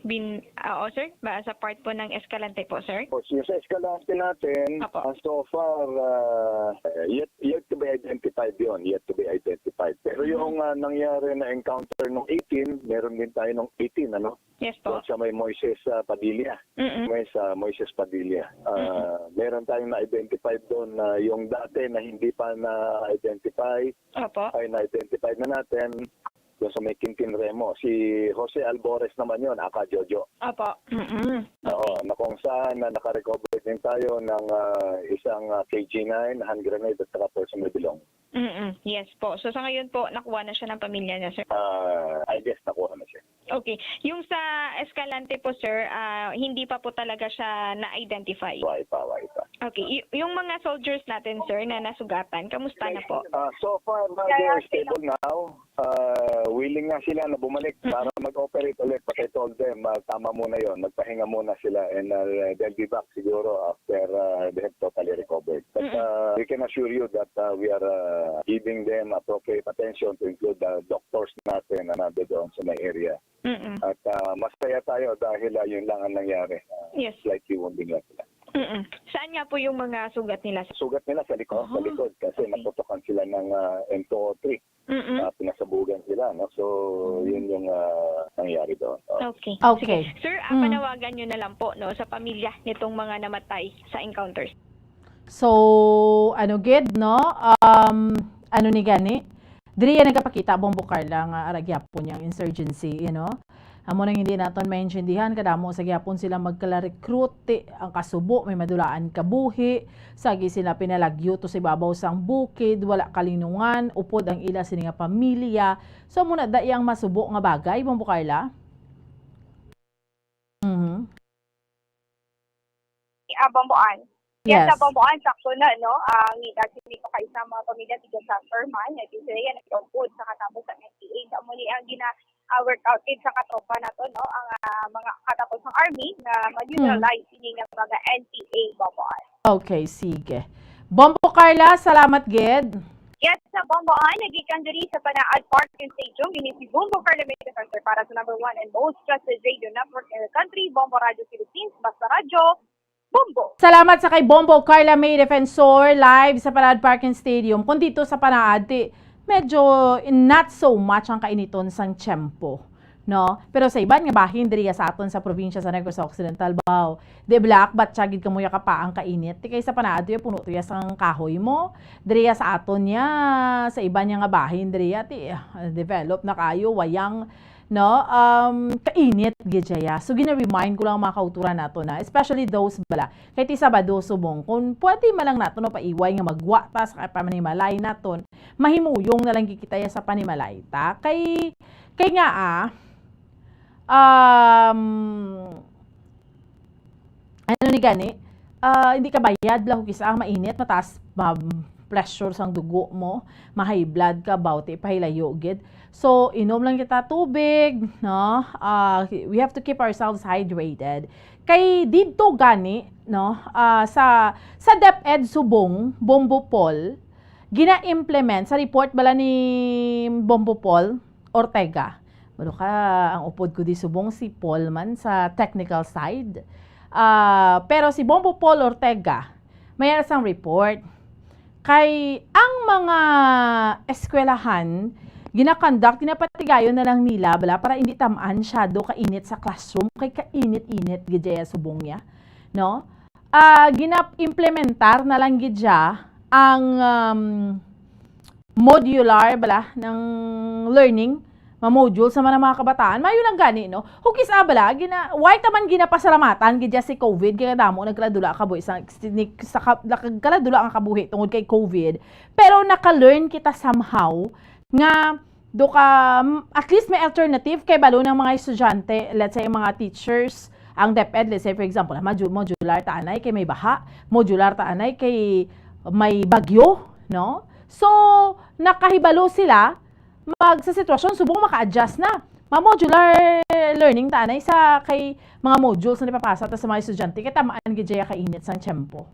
Sir? Sa part po ng Escalante po, sir? Yung sa Escalante natin, so far, yet to be identified yun. Yet to be identified. Pero yung nangyari na encounter nung 18, meron din tayo nung 18, ano? Yes po. Sa may Moises Padilla. May sa Moises Padilla. Meron tayong na-identified doon na yung dati na hindi pa na-identify, ay na-identify na natin. Doon sa may Quintin Remo. Si Jose Albores naman yun, Aka Jojo. Oo, na kung saan nakarecover din tayo ng isang KG-9, hand grenade at saka personal belong. Yes po. So sa ngayon po, nakuha na siya ng pamilya niya, sir? I guess nakuha na siya. Okay. Yung sa Escalante po, sir, hindi pa po talaga siya na-identify? Why pa. Okay. Yung mga soldiers natin, sir, na nasugatan, kamusta na po? So far, they are stable now. Willing nga sila na bumalik para mag-operate ulit. But I told them, tama muna yon, magpahinga muna sila and they'll be back siguro after they have totally recovered. But we can assure you that we are giving them appropriate attention to include the doctors natin na nandun doon sa may area. At masaya tayo dahil yun lang ang nangyari. Slightly wounding lang sila. Saan nga po yung mga sugat nila? Sugat nila sa likod, kasi naputokan sila ng M203. Pinasabugan sila, no? So, yun yung nangyari doon. Okay. Sige. Sir, panawagan nyo na lang po, no, sa pamilya nitong mga namatay sa encounters. So, gid, no? Ni gani? Diri yan nagapakita Bombo Carla nga aragyapon niyang insurgency, you know. Amo nang hindi naton maintindihan kadamo sa gyapon sila magkala-recruit ang kasubo may madulaan kabuhi sagi sila pinalagyo to sa ibabaw sang bukid wala kalinungan upod ang ila sini nga pamilya so muna dayang masubo nga bagay Bombo Carla. Bomboan. Yes. Sa Bomboan, sakto na, no? Ang sini ko kayo sa mga pamilya tiga sa Sherman, na sila yan nag-upod sa katapos ng NPA. Sa muli ang workout din sa katropa na to, no? Ang mga katapos ng Army na ma-neutralize sini ng mga NPA, Bomboan. Okay, sige. Bombo Carla, salamat gid. Yes, sa Bomboan, nagikan diri sa Panaad Park and Stadium, ini si Bombo Carla Media Center para sa number 1 and most trusted radio network in the country, Bombo Radio Philippines, Basta Radio, Bombo. Salamat sa kay Bombo Carla May Defensor live sa Panaad Park and Stadium. Kung dito sa Panaad, medyo not so much ang kainiton sang tiyempo. No? Pero sa iban nga bahin diri sa aton sa probinsya sa Negros Occidental baw. De black but chagid kamuya ka pa ang kainit. Ti kay sa Panaad puno to sang kahoy mo. Diri sa aton niya sa iban nga bahin diri ti develop na kayo wayang no kainit gidya. So gina-remind ko lang mga kauturan nato na especially those bala kay ti Sabado subong kung pwede man lang nato no paiway nga magwa ta sa panimalay naton mahimuyong na lang gikita sa panimalay ta kay nga ano ni gani hindi ka bayad lang kisa mainit mataas pressure sang dugo mo ma-high blood ka bawti pahilayo gid. So, inom lang kita tubig, no? We have to keep ourselves hydrated. Kay dito gani, no? Sa DepEd Subong, Bombo Paul, gina-implement sa report bala ni Bombo Paul Ortega. Pero ka ang upod ko di Subong si Paul man sa technical side. Pero si Bombo Paul Ortega, mayroon sang report kay ang mga eskwelahan ginapatigayon na lang nila bala para hindi tamaan syado kainit sa classroom kay kainit-init gidya subong niya no ginap-implementar na lang gidya ang modular bala ng learning ma-module sa mga kabataan mayo lang gani no hugis bala why taman ginapasalamatan gidya si COVID kay damo nagkaladula ka boy sa kaladula ang kabuhi tungod kay COVID pero naka-learn kita somehow nga do ka at least may alternative kay balo ng mga estudyante let's say mga teachers ang DepEd let's say for example modular ta anay kay may baha modular ta anay kay may bagyo no so nakahibalo sila sa sitwasyon subong maka-adjust na ma-modular learning ta anay sa kay mga modules na ipapasa ta sa mga estudyante kay tamaan gidya kainit sang tiyempo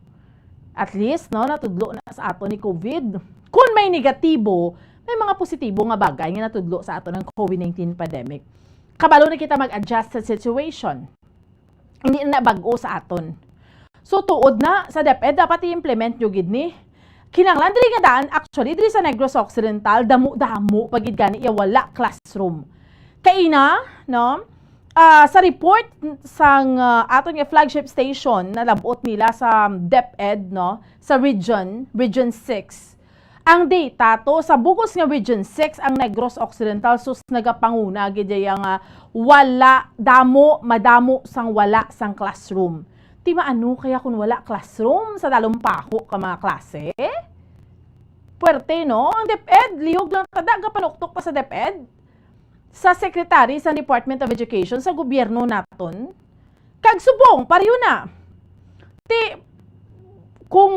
at least no natudlo na sa ato ni COVID kung may negatibo may mga positibo nga bagay nga natudlo sa ato ng COVID-19 pandemic. Kabalo na kita mag-adjust sa situation. Hindi na bago sa aton. So tuod na sa DepEd dapat i-implement yung gid ni. Kinanglan diri nga daan actually diri sa Negros Occidental damo pagid gani wala classroom. Kaina no sa report sang aton nga flagship station na labot nila sa DepEd no sa region 6 ang data to sa bugos nga Region 6 ang Negros Occidental sus nagapanguna gidya nga wala madamo sang wala sang classroom. Ti maano kaya kung wala classroom sa dalumpako ka mga klase? Puwerte no? Ang DepEd lihog lang tada panuktok pa sa DepEd. Sa Secretary sa Department of Education sa gobyerno naton. Kag subong pareho na. Ti kung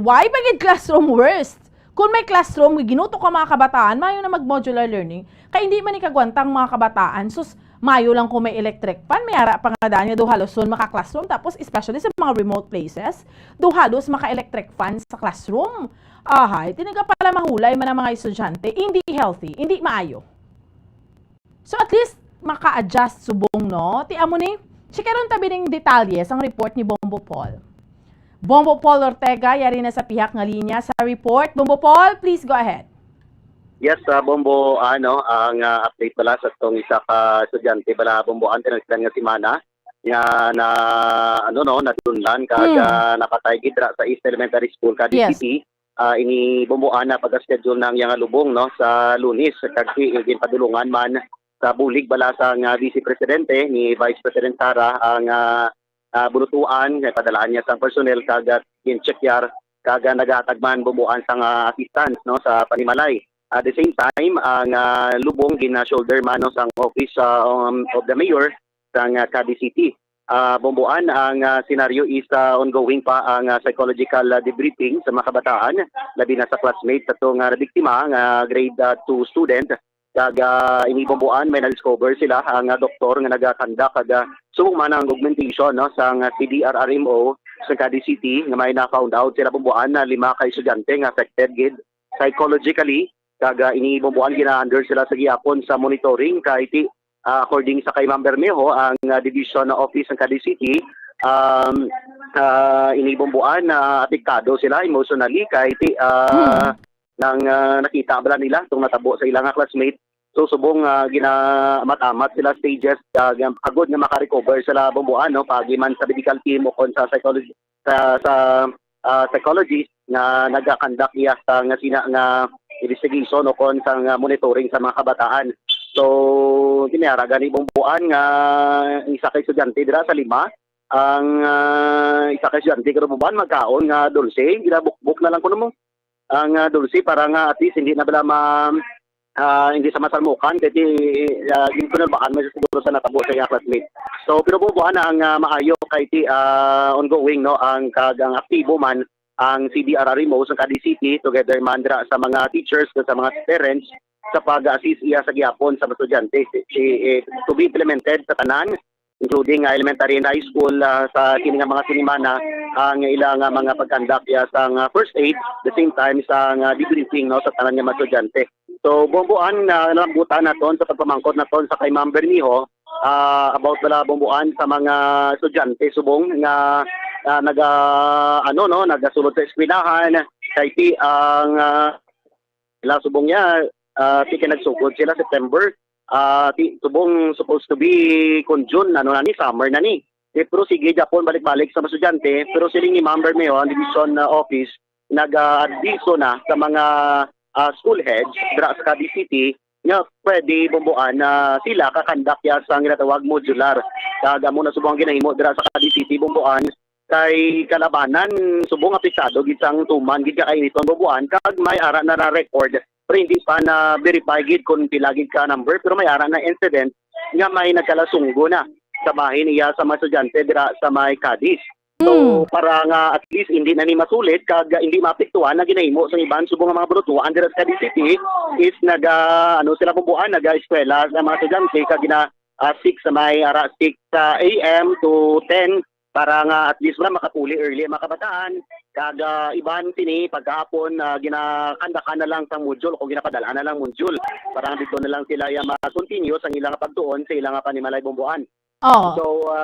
why bagid classroom worst? Kung may classroom, ginuto ka mga kabataan, mayo na mag-modular learning. Kaya hindi man ikagwantang mga kabataan, sus, mayo lang kung may electric fan, may ara pa nga daan niya, halos son maka-classroom. Tapos, especially sa mga remote places, halos maka-electric fan sa classroom. Tinaga pala mahulay man ang mga estudyante, hindi healthy, hindi maayo. So, at least, maka-adjust subong, no? Tiamo ni, sikaron tabi ng detalye sa report ni Bombo Paul. Bombo Paul Ortega, yari na sa pihak nga linya sa report. Bombo Paul, please go ahead. Yes, Bombo, ang update pala sa itong isa ka estudyante pala, Bombo, antin ang nga simana, na nadunlan, napatay gidra sa East Elementary School, DCT, ini bumbuan na pag-schedule ng yang lubong no sa Lunes kag ginpadulungan man sa bulig bala sa Vice Presidente ni Vice President Sara ang bunutuan kay padalaan niya sang personnel kag ginchekyar kag nagahatag man bumbuan sang assistance no sa panimalay. At the same time ang lubong gina-shoulder man no sang office of the mayor sang Cadiz City. Bumbuan ang senaryo is ongoing pa ang psychological debriefing sa mga kabataan labi na sa classmates sa itong biktima nga grade 2 student. Kag inibumbuan may na-discover sila ang doktor nga nagakandak kag subong man ang augmentation no sa CDRRMO sa Cadiz City nga may na-found out sila bumbuan na 5 ka estudyante nga affected gid psychologically kag inibumbuan gina-under sila sa gihapon sa monitoring kay according sa kay Ma'am Bermejo ang division office ng Cadiz City inibumbuan na apektado sila emotionally kay nang nakita bala nila itong natabo sa ilang classmate. So subong ginamamat sila stages agod nga makarecover sila bumbuan no pagi man sa medical team o kon sa psychology sa psychologist nga nagakandak niya sa nga sina nga investigation o kon sa monitoring sa mga kabataan. So kinara gani bumbuan nga isa ka estudyante dira sa 5 ang isa ka estudyante kada bumbuan magkaon nga dulce ginabukbuk na lang kuno mo ang dulce para nga at least hindi na bala hindi sa masalmukan kasi ginpunabaan may siguro sa natabo sa iya classmate. So pinububuhan na ang maayo kay ongoing no ang kagang aktibo man ang CDRRMO sa Cadiz City together man dira sa mga teachers sa mga parents sa pag-assist iya sa gihapon sa mga estudyante to be implemented sa tanan including elementary and high school sa kini nga mga sinimana ang ilang mga pagkandak sa first aid the same time sa debriefing no sa tanan nga mga estudyante. So bumbuan na nalambutan naton sa pagpamangkot naton sa kay Ma'am Bermejo about wala bumbuan sa mga estudyante subong nga nagasulod sa eskwelahan kay ang subong niya nagsugod sila September subong supposed to be kun June ni summer na ni. Pero sige Japon balik-balik sa mga estudyante pero siling ni Ma'am Bermejo ang division office nag-adviso na sa mga school heads dira sa Cadiz City nga pwede bumbuan na sila kakandak ya sa ginatawag modular. Kag amo na subong ginahimo dira sa Cadiz City bumbuan kay kalabanan subong apektado gid sang tuman gid kay niton bumbuan kag may ara na record pero hindi pa na verify gid kung pila gid ka number pero may ara na incident nga may nagkalasunggo na sa bahin niya sa mga estudyante dira sa may Cadiz. So para nga at least hindi na ni masulit kag hindi maapektuhan na ginahimo sa iban subong nga mga brutuan dira sa Cadiz City is sila bumbuan eskwela sa mga estudyante kag gina 6 sa may ara 6 AM to 10 para nga at least makapuli early mga kabataan kag iban sini pagkahapon ginakandakan na lang sa module o ginapadalaan na lang module para dito na lang sila ma-continue sa ilang pagtuon sa ilang panimalay bumbuan. So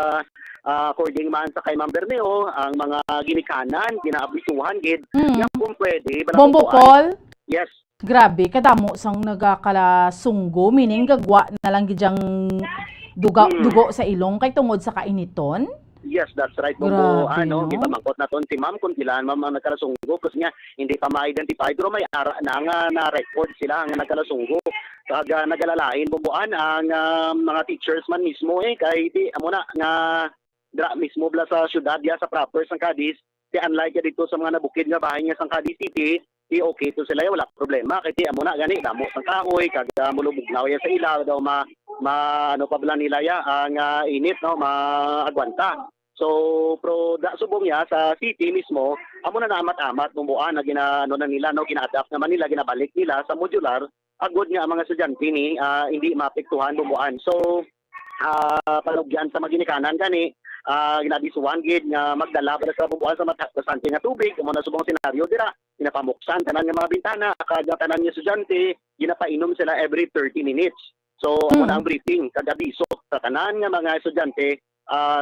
according man sa kay Ma'am Bermejo ang mga ginikanan ginaabisuhan gid kung pwede Bombo Paul. Yes. Grabe kadamo sang nagakalasunggo meaning gagwa na lang gidyang dugo sa ilong kay tungod sa kainiton. Yes, that's right. Bumbo, gipamangkot naton si Ma'am kung ilan Ma'am ang nagkalasunggo kasi nga hindi pa ma-identify pero may ara na nga na-record sila ang nagkalasunggo. Kag nagalalain bumbuan ang mga teachers man mismo kay amo na nga dra mismo bla sa syudad sa proper sang Cadiz. Unlike dito sa mga nabukid nga bahay nga sang Cadiz City, okay to sila wala problema kay amo na gani damo sang kahoy kag mulubog na sa ilaw daw ano pa bala nila ang init no maagwanta. So pro subong sa city mismo amo na naamat-amat bumbuan na na nila gina-adapt naman nila ginabalik nila sa modular agod nga ang mga estudyante ni hindi maapektuhan bumbuan. So palugyan sa maginikanan gani ginabisuhan gid nga magdala para sa bumbuan sa matasan nga tubig amo na subong senaryo dira ginapamuksan tanan nga mga bintana kag tanan nga estudyante ginapainom sila every 30 minutes. So amo na ang briefing kag abiso sa tanan nga mga estudyante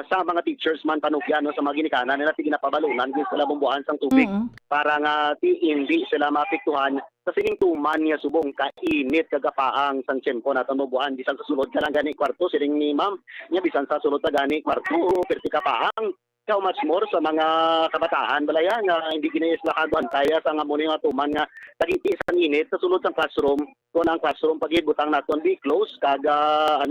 sa mga teachers man panugyan sa mga ginikanan nila ginapabalunan gid sila bumbuan sang tubig para nga hindi sila maapektuhan sa sining tuman nga subong kainit kagapaang sang tiyempo naton bumbuan bisan sa sulod ka lang gani kwarto siling ni Ma'am nya bisan sa sulod ta gani kwarto perti kapaang how much more sa mga kabataan balaya nga hindi kinayas nakagwantaya sa nga muna nga tuman nga tagiti sa init sa sulod ng classroom kung ang classroom pagibutang naton be close kaga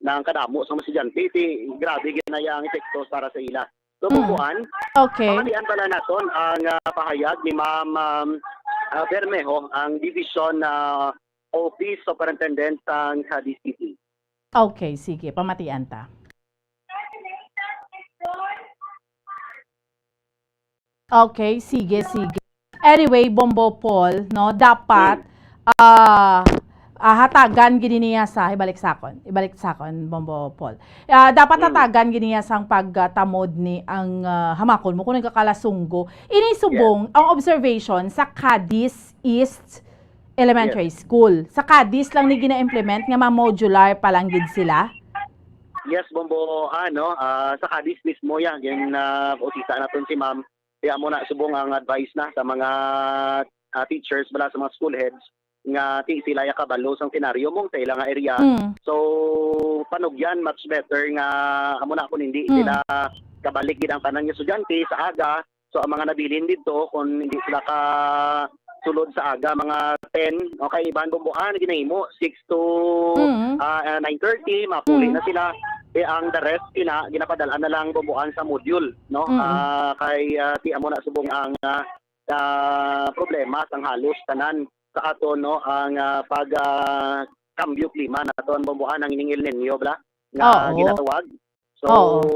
nang kadamo sa mga estudyante grabe ginaya ang epekto para sa ila. So bubuan, pamalian pala naton ang pahayag ni Ma'am Bermejo, ang Division Office Superintendent ng Cadiz City. Okay, sige, pamatian ta. Okay, sige. Anyway, Bombo Paul, no, dapat hatagan gini niya sa ibalik sakon, Bombo Paul. Dapat hatagan gini niya sang pagtamod ni ang hamakon mo kung nagkakalasunggo. Inisubong ang observation sa Cadiz East Elementary School. Sa Cadiz lang ni gina-implement nga ma-modular palang gid sila. Yes, Bombo, sa Cadiz mismo yan utisa natin si Ma'am. Kaya mo na subong ang advice na sa mga teachers bala sa mga school heads nga sila ya kabalo sang senaryo mong sa ilang area. So panugyan much better nga amo na kung hindi sila kabalik gid ang tanan nga estudyante sa aga. So ang mga nabilin dito kung hindi sila ka sulod sa aga mga 10 okay iban bumbuan ginahimo 6 to 9:30 mapuli na sila. Ang the rest ginapadala na lang bumbuan sa module kay ti amo na subong ang problema sang halos tanan sa aton ang pag cambio klima naton bumbuan ang ining El Niño bla nga ginatawag. So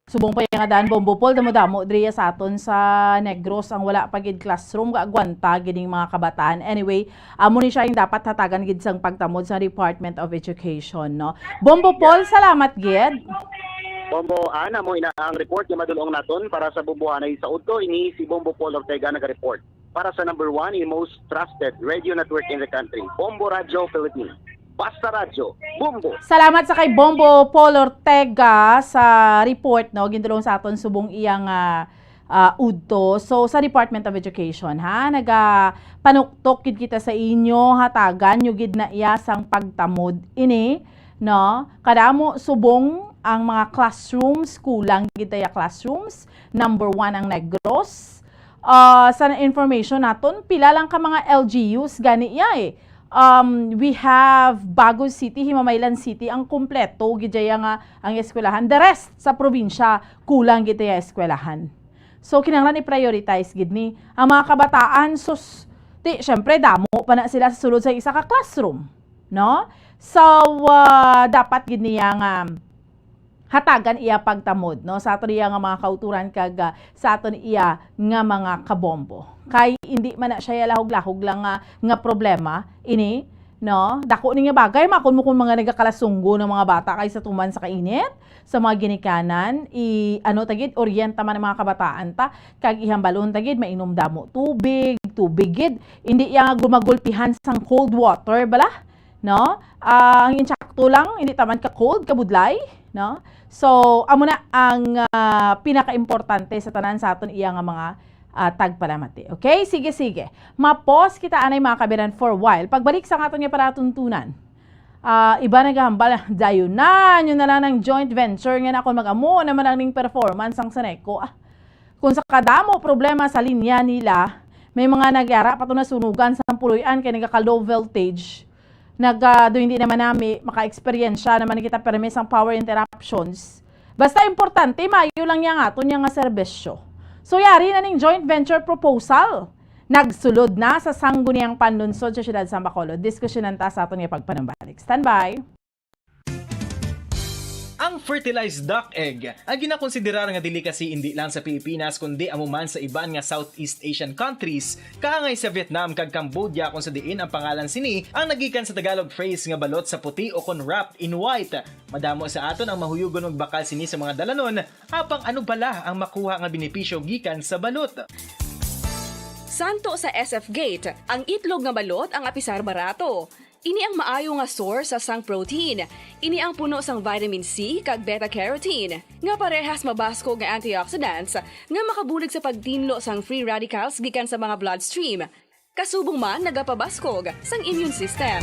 subong pa nga daan Bombo Paul damo driya sa aton sa Negros ang wala pagid classroom kaagwanta gining mga kabataan. Anyway, amo ni siya yung dapat hatagan gid sang pagtamod sa Department of Education, no. Bombo Paul, salamat gid. Bombo mo ina ang report nga madulong naton para sa bubuanay sa udto ini si Bombo Paul Ortega naga-report para sa number 1 in most trusted radio network in the country, Bombo Radio Philippines. Basta Radyo, Bombo. Salamat sa kay Bombo Paul Ortega sa report, no, gindulong sa aton subong iyang udto. So sa Department of Education panuktok gid kita sa inyo hatagan nyo gid na iya sang pagtamod ini, no, kadamo subong ang mga classrooms kulang gid ya classrooms. Number 1 ang Negros. Sa information naton pila lang ka mga LGUs gani iya we have Bago City, Himamaylan City ang kumpleto gidya nga ang eskwelahan. The rest sa probinsya kulang gidya eskwelahan. So kinahanglan i-prioritize gid ni ang mga kabataan syempre damo pa na sila sa sulod sa isa ka classroom, no? So dapat gid niya nga hatagan iya pagtamod, no, sa aton iya nga mga kauturan kag sa aton iya nga mga kabombo. Kay hindi man na siya lahog-lahog lang nga problema ini, no, dako ni nga bagay makon mo kung mga nagakalasunggo ng mga bata kay sa tuman sa kainit sa mga ginikanan tagid oryenta man ang mga kabataan ta kag ihambalon tagid mainom damo tubig gid hindi iya gumagulpihan sang cold water bala, no, ang insakto lang hindi taman ka cold kabudlay, no. So amo na ang pinaka-importante sa tanan sa aton iya nga mga tagpalamati. Okay? Sige. Mapos kita anay mga kabiran for a while. Pagbalik sa aton nga paratuntunan, iba naghambal dayunan yun na lang ng joint venture nga na ako mag-amo naman ang ning performance ang Saneco. Kung sa kadamo problema sa linya nila, may mga nagyara pato na sunugan sa puloy-an kay nagaka-low voltage. Hindi naman namin maka-experiensya naman kita permis ang power interruptions. Basta importante, mayo lang yang aton yang serbisyo. So yari na ning joint venture proposal. Nagsulod na sa sangguniang panlunsod sa siyudad sa Bacolod. Diskusyonan ta sa aton nga pagpanambalik. Standby. Ang fertilized duck egg ang ginakonsiderar nga dili kasi hindi lang sa Pilipinas kundi amuman sa iban nga Southeast Asian countries kaangay sa Vietnam kag Cambodia kung sa diin ang pangalan sini ang nagikan sa Tagalog phrase nga balot sa puti o kon wrapped in white. Madamo sa aton ang mahuyugon og bakal sini sa mga dalanon apang ano bala ang makuha nga benepisyo gikan sa balot. Santo sa SF Gate, ang itlog nga balot ang apisar barato. Ini ang maayo nga source sa sang protein. Ini ang puno sang vitamin C kag beta-carotene. Nga parehas mabasko nga antioxidants nga makabulig sa pagtinlo sang free radicals gikan sa mga bloodstream. Kasubong man nagapabaskog sang immune system.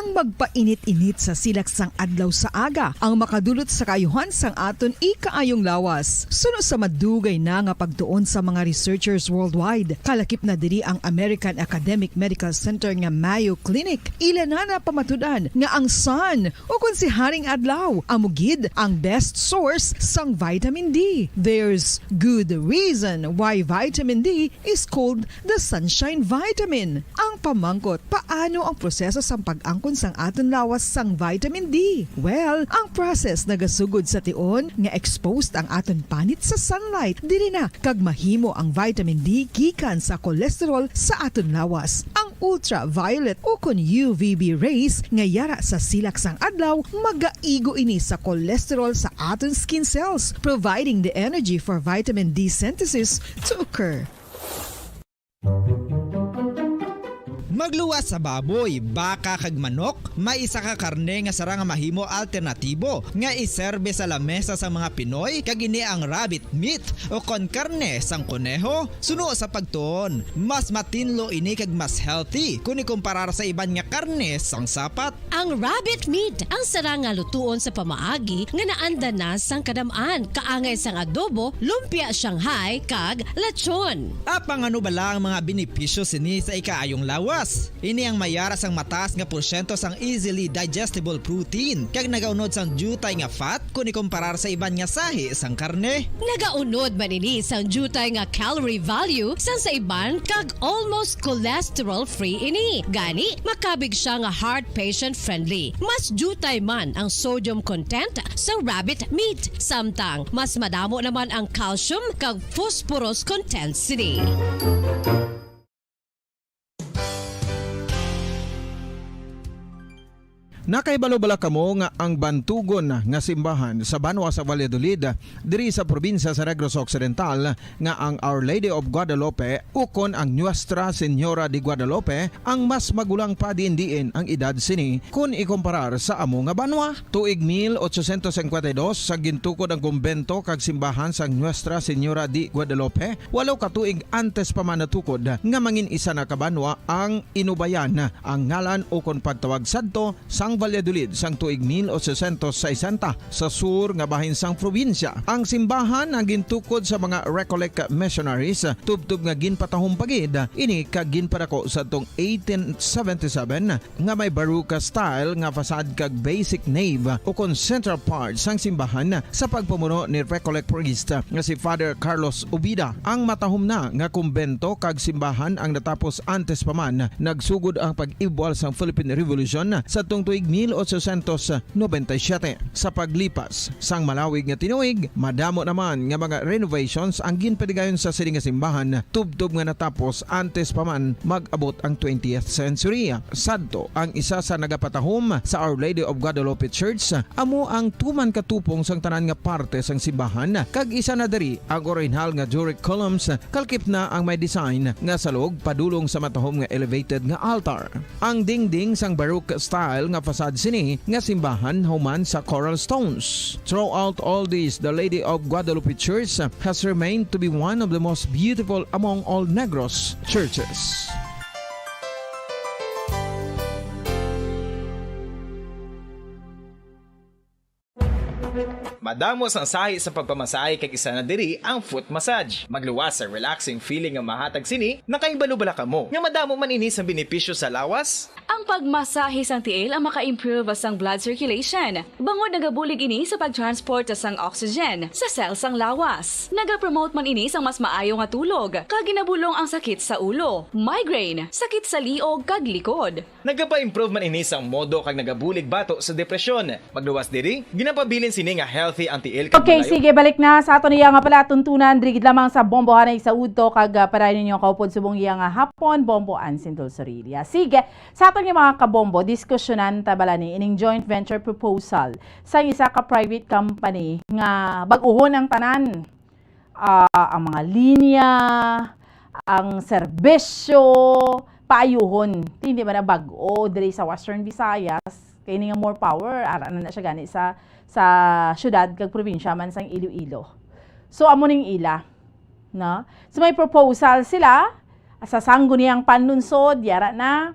ang magpainit-init sa silaksang adlaw sa aga ang makadulot sa kaayuhan sang aton ikaayong lawas. Suno sa madugay na nga pagtuon sa mga researchers worldwide, kalakip na diri ang American Academic Medical Center nga Mayo Clinic. Ila na pamatudan nga ang sun o kung si Haring Adlaw amugid ang best source sang vitamin D. There's good reason why vitamin D is called the sunshine vitamin. Ang pamangkot, paano ang proseso sang pag-angkon sang aton lawas sang vitamin D? Well, ang process nagasugod sa tion nga exposed ang aton panit sa sunlight. Dili na kag mahimo ang vitamin D gikan sa cholesterol sa aton lawas. Ang ultraviolet o kun UVB rays nga yara sa silak sang adlaw magaigo ini sa cholesterol sa aton skin cells, providing the energy for vitamin D synthesis to occur. Magluwas sa baboy, baka kag manok, may isa ka karne nga sara nga mahimo alternatibo nga iserbe sa lamesa sa mga Pinoy kag ini ang rabbit meat o kon karne sang kuneho. Suno sa pagtuon, mas matinlo ini kag mas healthy kung ikumparar sa iban nga karne sang sapat. Ang rabbit meat ang sara nga lutuon sa pamaagi nga naanda na sang kadamaan, kaangay sang adobo, lumpia Shanghai kag lechon. Apang ano bala ang mga benepisyo sini sa ikaayong lawas? Ini ang mayara sang mataas nga porsyento sang easily digestible protein kag nagaunod sang jutay nga fat kung ikumparar sa iban nga sahi sang karne. Nagaunod man ini sang jutay nga calorie value sang sa iban kag almost cholesterol free ini. Gani makabig siya nga heart patient friendly. Mas jutay man ang sodium content sa rabbit meat, samtang mas madamo naman ang calcium kag phosphorus content sini. Nakaibalo-bala kamo nga ang bantugon nga simbahan sa Banwa sa Valladolid diri sa probinsya sa Negros Occidental nga ang Our Lady of Guadalupe ukon ang Nuestra Señora de Guadalupe ang mas magulang pa diin ang edad sini kung ikumparar sa amo nga banwa. Tuig 1852 sa gintukod ang kumbento kag simbahan sa Nuestra Señora de Guadalupe. Walo ka tuig antes pa man natukod nga mangin isa na kabanwa ang inubayan ang ngalan ukon pagtawag sadto sang Valladolid sang tuig 1860 sa sur nga bahin sang probinsya. Ang simbahan ang gintukod sa mga Recollect missionaries tubtub nga ginpatahong pagid ini kag ginpadako sa tong 1877 nga may baroque style nga fasad kag basic nave o kon central part sang simbahan sa pagpamuno ni Recollect priest nga si Father Carlos Ubida. Ang matahom na nga kumbento kag simbahan ang natapos antes pa man nagsugod ang pag-ibwal sang Philippine Revolution sa tong tuig 1897. Sa paglipas sang malawig nga tinuig, madamo naman nga mga renovations ang ginpadigayon sa sining nga simbahan tubtob nga natapos antes pa man mag-abot ang 20th century. Sadto ang isa sa nagapatahom sa Our Lady of Guadalupe Church, amo ang tuman katupong sang tanan nga parte sang simbahan kag isa na diri ang original nga Doric columns kalkip na ang may design nga salog padulong sa matahom nga elevated nga altar. Ang dingding sang baroque style nga fasad sini nga simbahan human sa coral stones. Throughout all this, the Lady of Guadalupe Church has remained to be one of the most beautiful among all Negros churches. Madamos ang sahi sa pagpamasahe kag isa na diri ang foot massage. Magluwas sa relaxing feeling nga mahatag sini, nakaibalo-bala kamo. Nga madamo man ini sa benepisyo sa lawas. Ang pagmasahe sang tiil ang maka-improve sang blood circulation. Bangod nagabulig ini sa pagtransport sang oxygen sa cells sang lawas. Nagapromote man ini sang mas maayo nga tulog, kag ginabulong ang sakit sa ulo, migraine, sakit sa liog kag likod. Nagapa-improve man ini sang modo kag nagabulig bato sa depresyon. Magluwas diri, ginapabilin sini nga healthy ang tiil kag Okay, malayo. sige, balik na sa ato niya nga pala tuntunan drigid lamang sa Bombo Hanay sa udto kag paray ninyo kaupod subong iya nga hapon Bombo Ansintol Sorilia. Sige, sa ato nga mga kabombo, diskusyonan tabala ni ining joint venture proposal sa isa ka private company nga bag-uhon ang tanan. Ang mga linya, ang serbisyo, paayuhon. Hindi ba na bag-o diri sa Western Visayas, kay nga more power, aran na siya gani sa syudad kag probinsya man sang Iloilo. So amo ning ila, no? So may proposal sila sa sangguniang panunsod yara na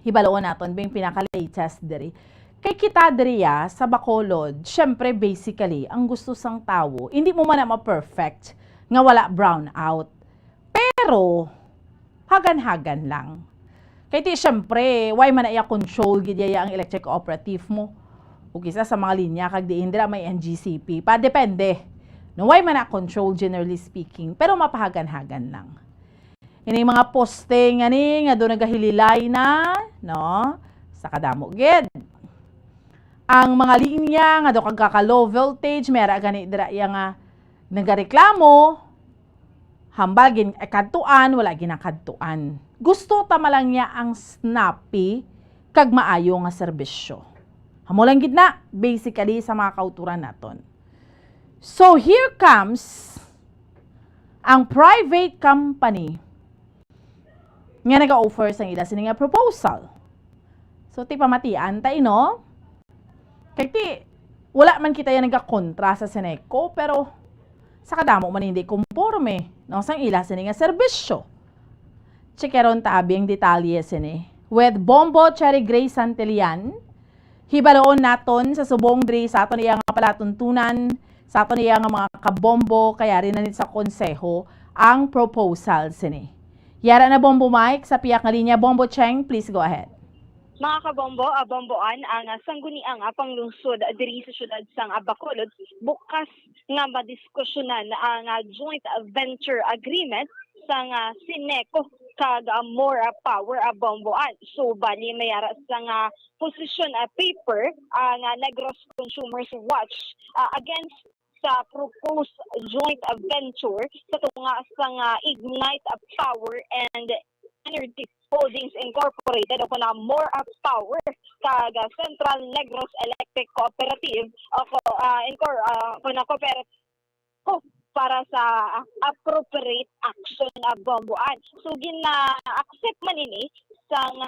hibaloon naton bing pinaka-latest diri. Kay kita diri sa Bacolod, syempre basically, ang gusto sang tawo, hindi mo man na ma-perfect nga wala brown out. Pero, hagan-hagan lang. Kaya ti syempre, why man na iya control gidya ang electric cooperative mo? O kisa sa mga linya, kag di indra may NGCP. Pa, depende. No, why man na control generally speaking, pero mapahagan-hagan lang. Ini mga poste nga ni, nga doon nagahililay na, no? Sa kadamo gid. Ang mga linya nga do kagka-low voltage, mera gani dira iya nga nagareklamo, hambal kadtuan, wala ginakadtuan. Gusto tama lang niya ang snappy kag maayo nga serbisyo. Hamo lang gid na basically sa mga kauturan naton. So here comes ang private company nga nag-offer sa ila sini nga proposal. So ti pamatian tay no? Kay ti wala man kita yan nagka-kontra sa Seneco pero sa kadamo man hindi kumporme no sang ila sini nga serbisyo. Checkeron tabi ang detalye sini. With Bombo Cherry Gray Santillan, hibaloon naton sa subong diri sa aton iya nga palatuntunan, sa aton iya nga mga kabombo kaya rin na sa konseho ang proposal sini. Yara na Bombo Mike sa piyak nga linya. Bombo Cheng, please go ahead. Mga kabombo, bomboan ang sangguniang panglungsod diri sa syudad sang Bacolod bukas nga madiskusyonan ang joint venture agreement sang Seneco kag more power bomboan. So bali mayara sang position paper ang Negros Consumers Watch against sa proposed joint venture sa tunga sang Ignite Power and Energy Holdings Incorporated o na more power kag Central Negros Electric Cooperative o na cooperative para sa appropriate action bomboan. So gina-accept man ini sang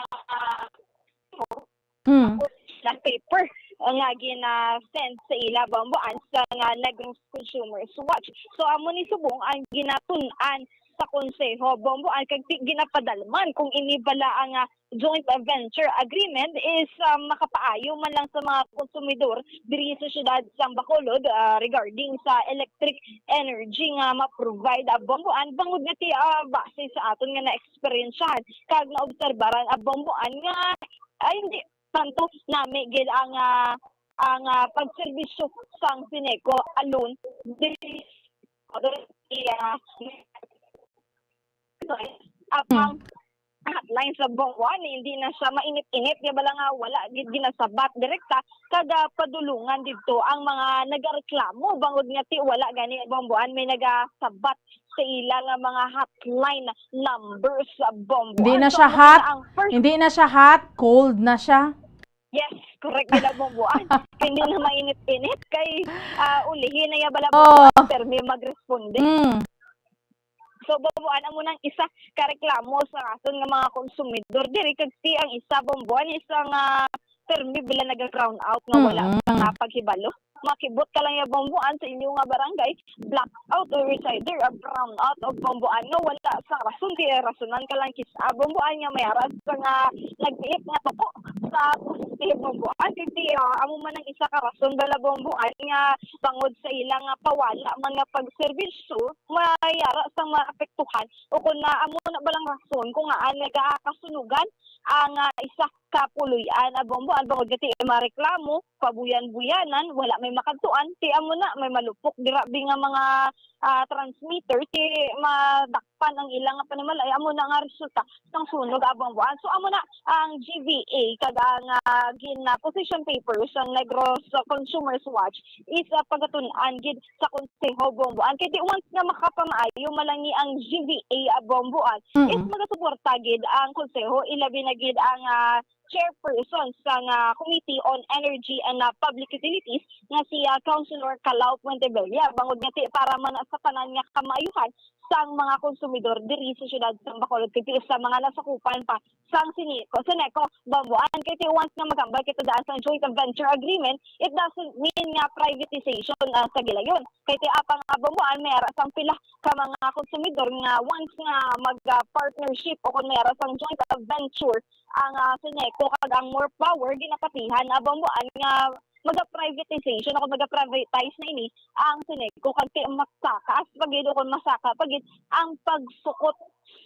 paper nga gina-send sa ila bomboan sa Negros Consumers Watch. So amo ni subong ang ginatun-an sa konseho bomboan kag ginapadalman kung inibala ang joint venture agreement is makapaayo man lang sa mga konsumidor diri sa syudad sang Bacolod regarding sa electric energy nga ma-provide bomboan bangod nga ti base sa aton nga na-experiencehan kag naobserbaran bomboan nga hindi tanto nami gid ang pagserbisyo sang Seneco alone diri apang hotline sa bomboan hindi na siya mainit-init kaya bala nga wala gid ginasabat direkta kada padulungan didto ang mga nagareklamo bangod nga ti wala gani bomboan may nagasabat sa ila nga mga hotline numbers sa bomboan. Hindi na siya hot. Hindi na siya hot, cold na siya. Yes, correct nila bomboan. Hindi na mainit-init kay ulihin na ya bala bomboan pero may magresponde. So bomboan amo nang isa ka reklamo sa rason nga mga konsumidor diri kag ti ang isa bomboan isang termi bila naga-crown out nga wala nga paghibalo. Makibot ka lang yung bomboan sa inyo nga barangay, blackout or resider, brown out o bomboan nga wala sa rason, di rasonan ka lang kisa bomboan nga may aras nga nagtiip nga toko sa positive bomboan. Kasi amo man ang isa ka rason bala bomboan nga bangod sa ilang pawala mga pagservisyo, mayara sa maapektuhan o kung na amo na balang rason kung nga nagkakasunugan ang isa kapuloyan bomboan bangod gati mareklamo pabuyan-buyanan wala may makadtuan ti amo na may malupok dirabi nga mga transmitter ti madakpan ang ilang panimalay amo na nga resulta ng sunog bomboan. So amo na ang GVA kag ang position papers ang Negros Consumers Watch is pagatun-an gid sa konseho bomboan kay di once nga makapamaayo malangi ang GVA bomboan is magasuporta gid ang konseho ilabi na gid ang chairperson sa Committee on Energy and Public Utilities nga si Councilor Calao Puentebella bangod nga para man sa tanan nga kamayuhan sang mga konsumidor diri sa syudad sang Bacolod kay sa mga nasakupan pa sang Seneco bomboan kay once nga magambal kita daan sa joint venture agreement it doesn't mean nga privatization sa gilayon kay apang bomboan mayara sang pila ka mga konsumidor nga once nga mag partnership o kung mayara sang joint venture ang Seneco kag ang more power ginapatihan abambuan nga maga-privatization ako maga-privatize na ini ang Seneco kag masakas pagid kon masaka pagid ang pagsukot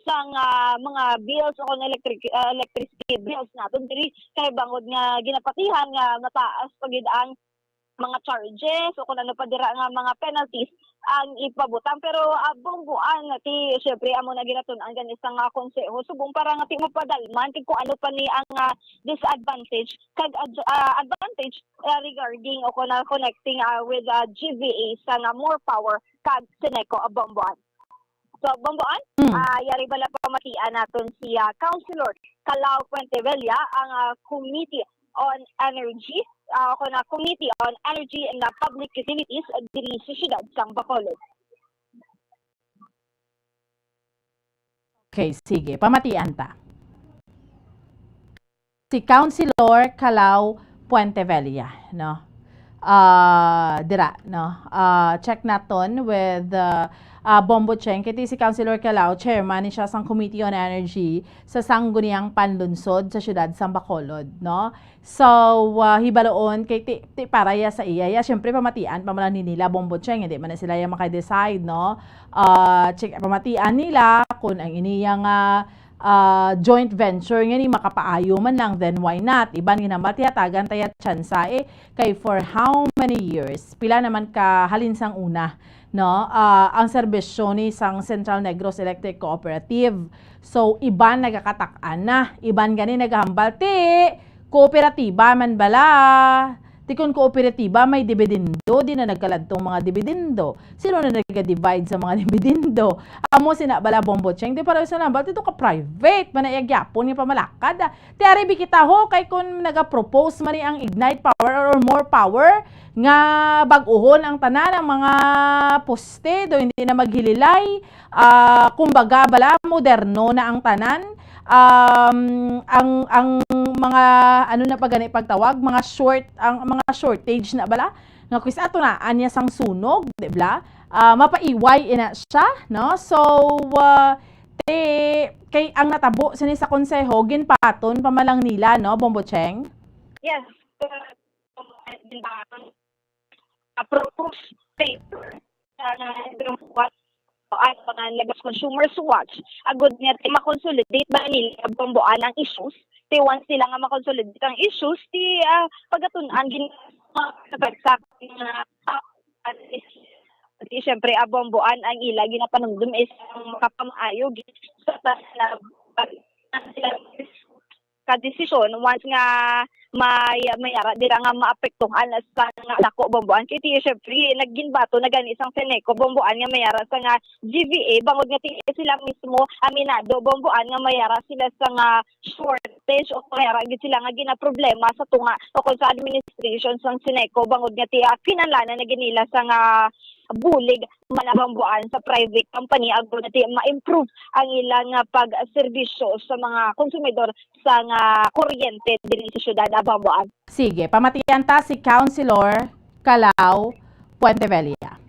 sang mga bills o kon electricity bills naton diri kay bangod nga ginapatihan nga mataas pagid ang mga charges o kung ano pa dira nga mga penalties ang ipabutang pero bungguan ti syempre amo na ginatun-an ganis nga konseho subong para nga ti mapadalman kung ano pa ni ang disadvantage kag advantage regarding o kung connecting with GVA sa nga more power kag Seneco bungguan. So bungguan yari bala pamatian naton si Councilor Calao Puentevella ang Committee on Energy Committee on Energy and Public Utilities diri sa siyudad sang Bacolod. Okay, sige. Pamatian ta. Si Councilor Calao Puentevella, no? Dira, no? Check naton with Bombo Cheng. Kiti si Councilor Calao, chairman ni siya sang Committee on Energy sa sangguniang panlunsod sa siyudad sang Bacolod, no? So, hibaloon kay ti paraya sa iya. Syempre pamatian pamalan ni nila Bombo Cheng, hindi man na sila yung maka-decide, no? Check pamatian nila kung ang iniyang joint venture nga ni makapaayo man lang, then why not? Iban nga matiyatagan tayat tsansa kay for how many years? Pila naman ka halinsang una, no? Ang serbisyo ni sang Central Negros Electric Cooperative. So iban nagakatak-an na, iban gani naghambal ti kooperatiba man bala. Ti kun kooperatiba may dividendo, di na nagkaladtong mga dividendo. Sino na nag-divide sa mga dividendo? Amo sinabala Bombo Cheng, di para sa nambal, dito ka private, manayagyapon yung pamalakad. Ti aribi kita ho, kay kun nag-propose man ang Ignite Power or More Power, nga baguhon ang tanan ng mga poste, do hindi na maghililay, kumbaga bala, moderno na ang tanan, ang mga ano na pagani pagtawag mga shortage na bala nga kuis ato na anya sang sunog di ba mapaiway ina siya no so kay ang natabo sini sa konseho ginpaton pamalang nila no Bombo Cheng. Yes, propose paper ay mga Lagos Consumers Watch agud nga ti makonsolidate ba nila bambuan ang issues ti once nila nga makonsolidate ang issues ti pagatun-an gin sa ti syempre bambuan ang ila ginapanumdum is makapamaayo sa ka-desisyon once nga mayara dira nga maapektuhan sa nga dako bambuan kay ti syempre nagginbato na gani isang Seneco bambuan nga mayara sa nga GVA bangod nga sila mismo aminado bambuan nga mayara sila sa nga shortage o mayara gid sila nga ginaproblema sa tunga o sa administration sang Seneco bangod nga ti kinahanglan na ginila sa nga bulig malabambuan sa private company agud nati ma-improve ang ilang pag-serbisyo sa mga konsumidor sa nga kuryente diri sa syudad Bambuan. Sige, pamatian ta si Councilor Calao Puentevella.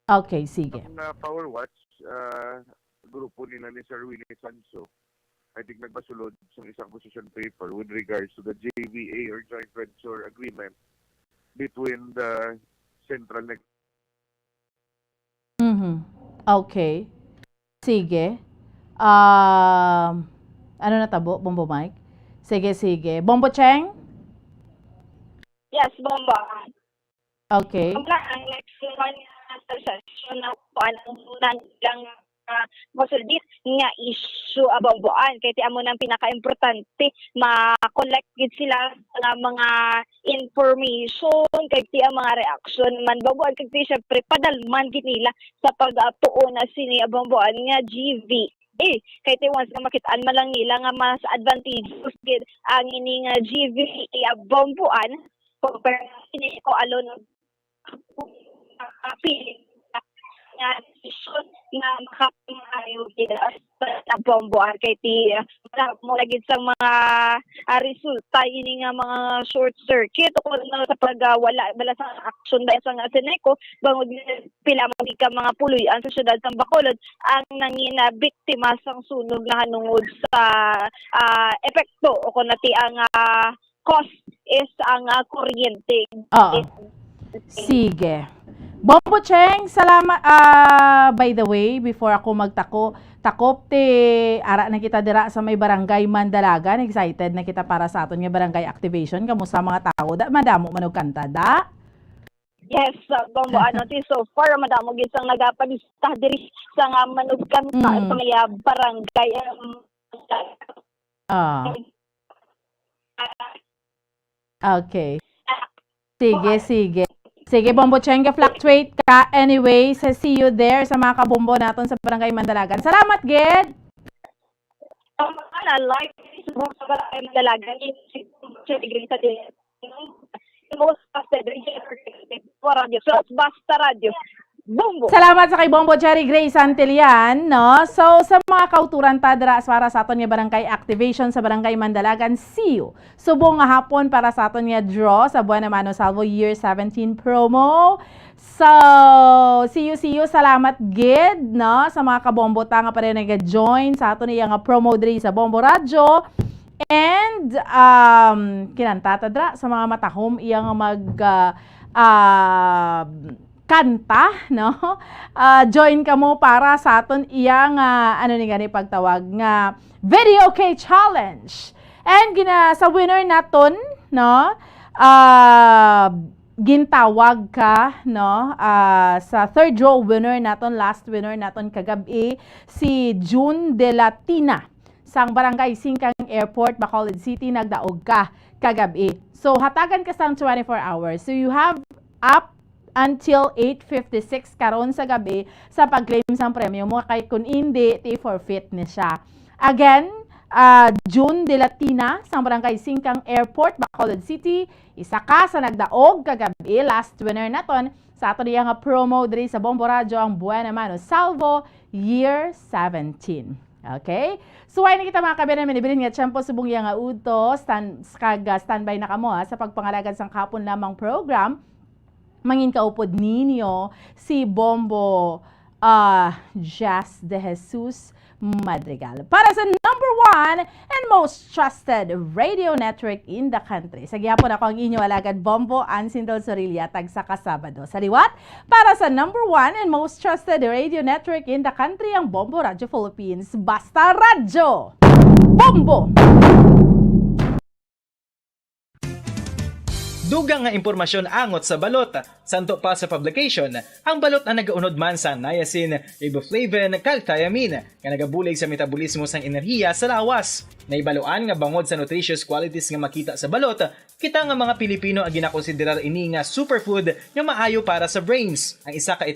Okay, sige. Ang Power Watch, grupo nila ni Sir Willie Sanso, I think nagbasulod sa isang position paper with regards to the JVA or Joint Venture Agreement between the Central Negros. Okay. Sige. Ano na tabo? Bombo Mike? Sige. Bombo Cheng? Yes, Bombo. Okay. Ang next one session na po anong lang masulbit nga issue abambuan kay ti amo nang pinaka-importante ma-collect gid sila sa mga information kay ti ang mga reaction man babuan kay ti syempre padalman gid nila sa pag-tuon na sini abambuan nga GVA kay ti once nga makit-an man lang nila nga mas advantageous gid ang ini nga GVA abambuan compare sini ko alone feeling nga desisyon nga makapamahayo kita sa bombo kay ti mo lagi sa mga resulta ini nga mga short circuit o sa pagwala bala sa action dahil sa nga Seneco bangod pila ka mga puluyan sa syudad ng Bacolod ang nangina biktima sang sunog na hanungod sa epekto o kunati ang cost is ang kuryente. Oo. Sige. Bombo Cheng, salamat. By the way, before ako takop ara na kita dira sa may barangay Mandalagan. Excited na kita para sa aton nga barangay activation. Kamusta mga tao? Madamo manog kanta da? Yes, bombo so far madamo gid sang nagapadista diri sa nga manog kanta sa may barangay. Okay. Sige. Sige, Bombo Cheng, fluctuate ka. Anyway, see you there sa mga kabombo natin sa Barangay Mandalagan. Salamat, Ged! Like sa Barangay Mandalagan, Basta Radio. Bombo. Salamat sa kay Bombo Cherry Grace Antilian, no? So, sa mga kauturan tadra para sa aton nga barangay activation sa Barangay Mandalagan, see you. Subong nga hapon para sa aton nga draw sa Buwan Mano Salvo Year 17 promo. So, see you. Salamat gid, no? Sa mga kabombo ta nga pa rin nag-join sa aton nga promo diri sa Bombo Radio. And, kinanta tadra sa mga matahom iyang kanta, no? Join ka mo para sa aton iyang pagtawag nga Video K Challenge. And sa winner naton, no? Gintawag ka, no? Sa third draw winner naton, last winner naton kagabi, si June de la Tina sang Barangay Singkang Airport, Bacolod City, nagdaog ka kagabi. So hatagan ka sang 24 hours. So you have up until 8:56 karon sa gabi sa pag-claim sang premyo mo kay kun hindi ti forfeit ni siya. Again, June de la Tina sa Barangay Singkang Airport, Bacolod City, isa ka sa nagdaog kagabi, last winner naton sa ato diya nga promo diri sa Bombo Radio ang Buwan Mano Salvo Year 17. Okay? So ay nakita mga kabina minibilin nga tiyempo subong nga uto standby na kamo sa pagpangalagad sang kapon lamang program. Mangin kaupod ninyo si Bombo Jazz de Jesus Madrigal para sa number 1 and most trusted radio network in the country. Sa gihapon ako ang inyo alagad Bombo Ansindol Sorilla tag sa Kasabado. Sa liwat, para sa number 1 and most trusted radio network in the country ang Bombo Radio Philippines. Basta Radyo! Bombo! Dugang nga impormasyon angot sa balot. Santo pa sa publication, ang balot na nagaunod man sa niacin, riboflavin, calthiamine, nga nagabulig sa metabolismo sang enerhiya sa lawas. Naibaluan nga bangod sa nutritious qualities nga makita sa balot, kita nga mga Pilipino ang ginakonsiderar ini nga superfood nga maayo para sa brains. Ang isa ka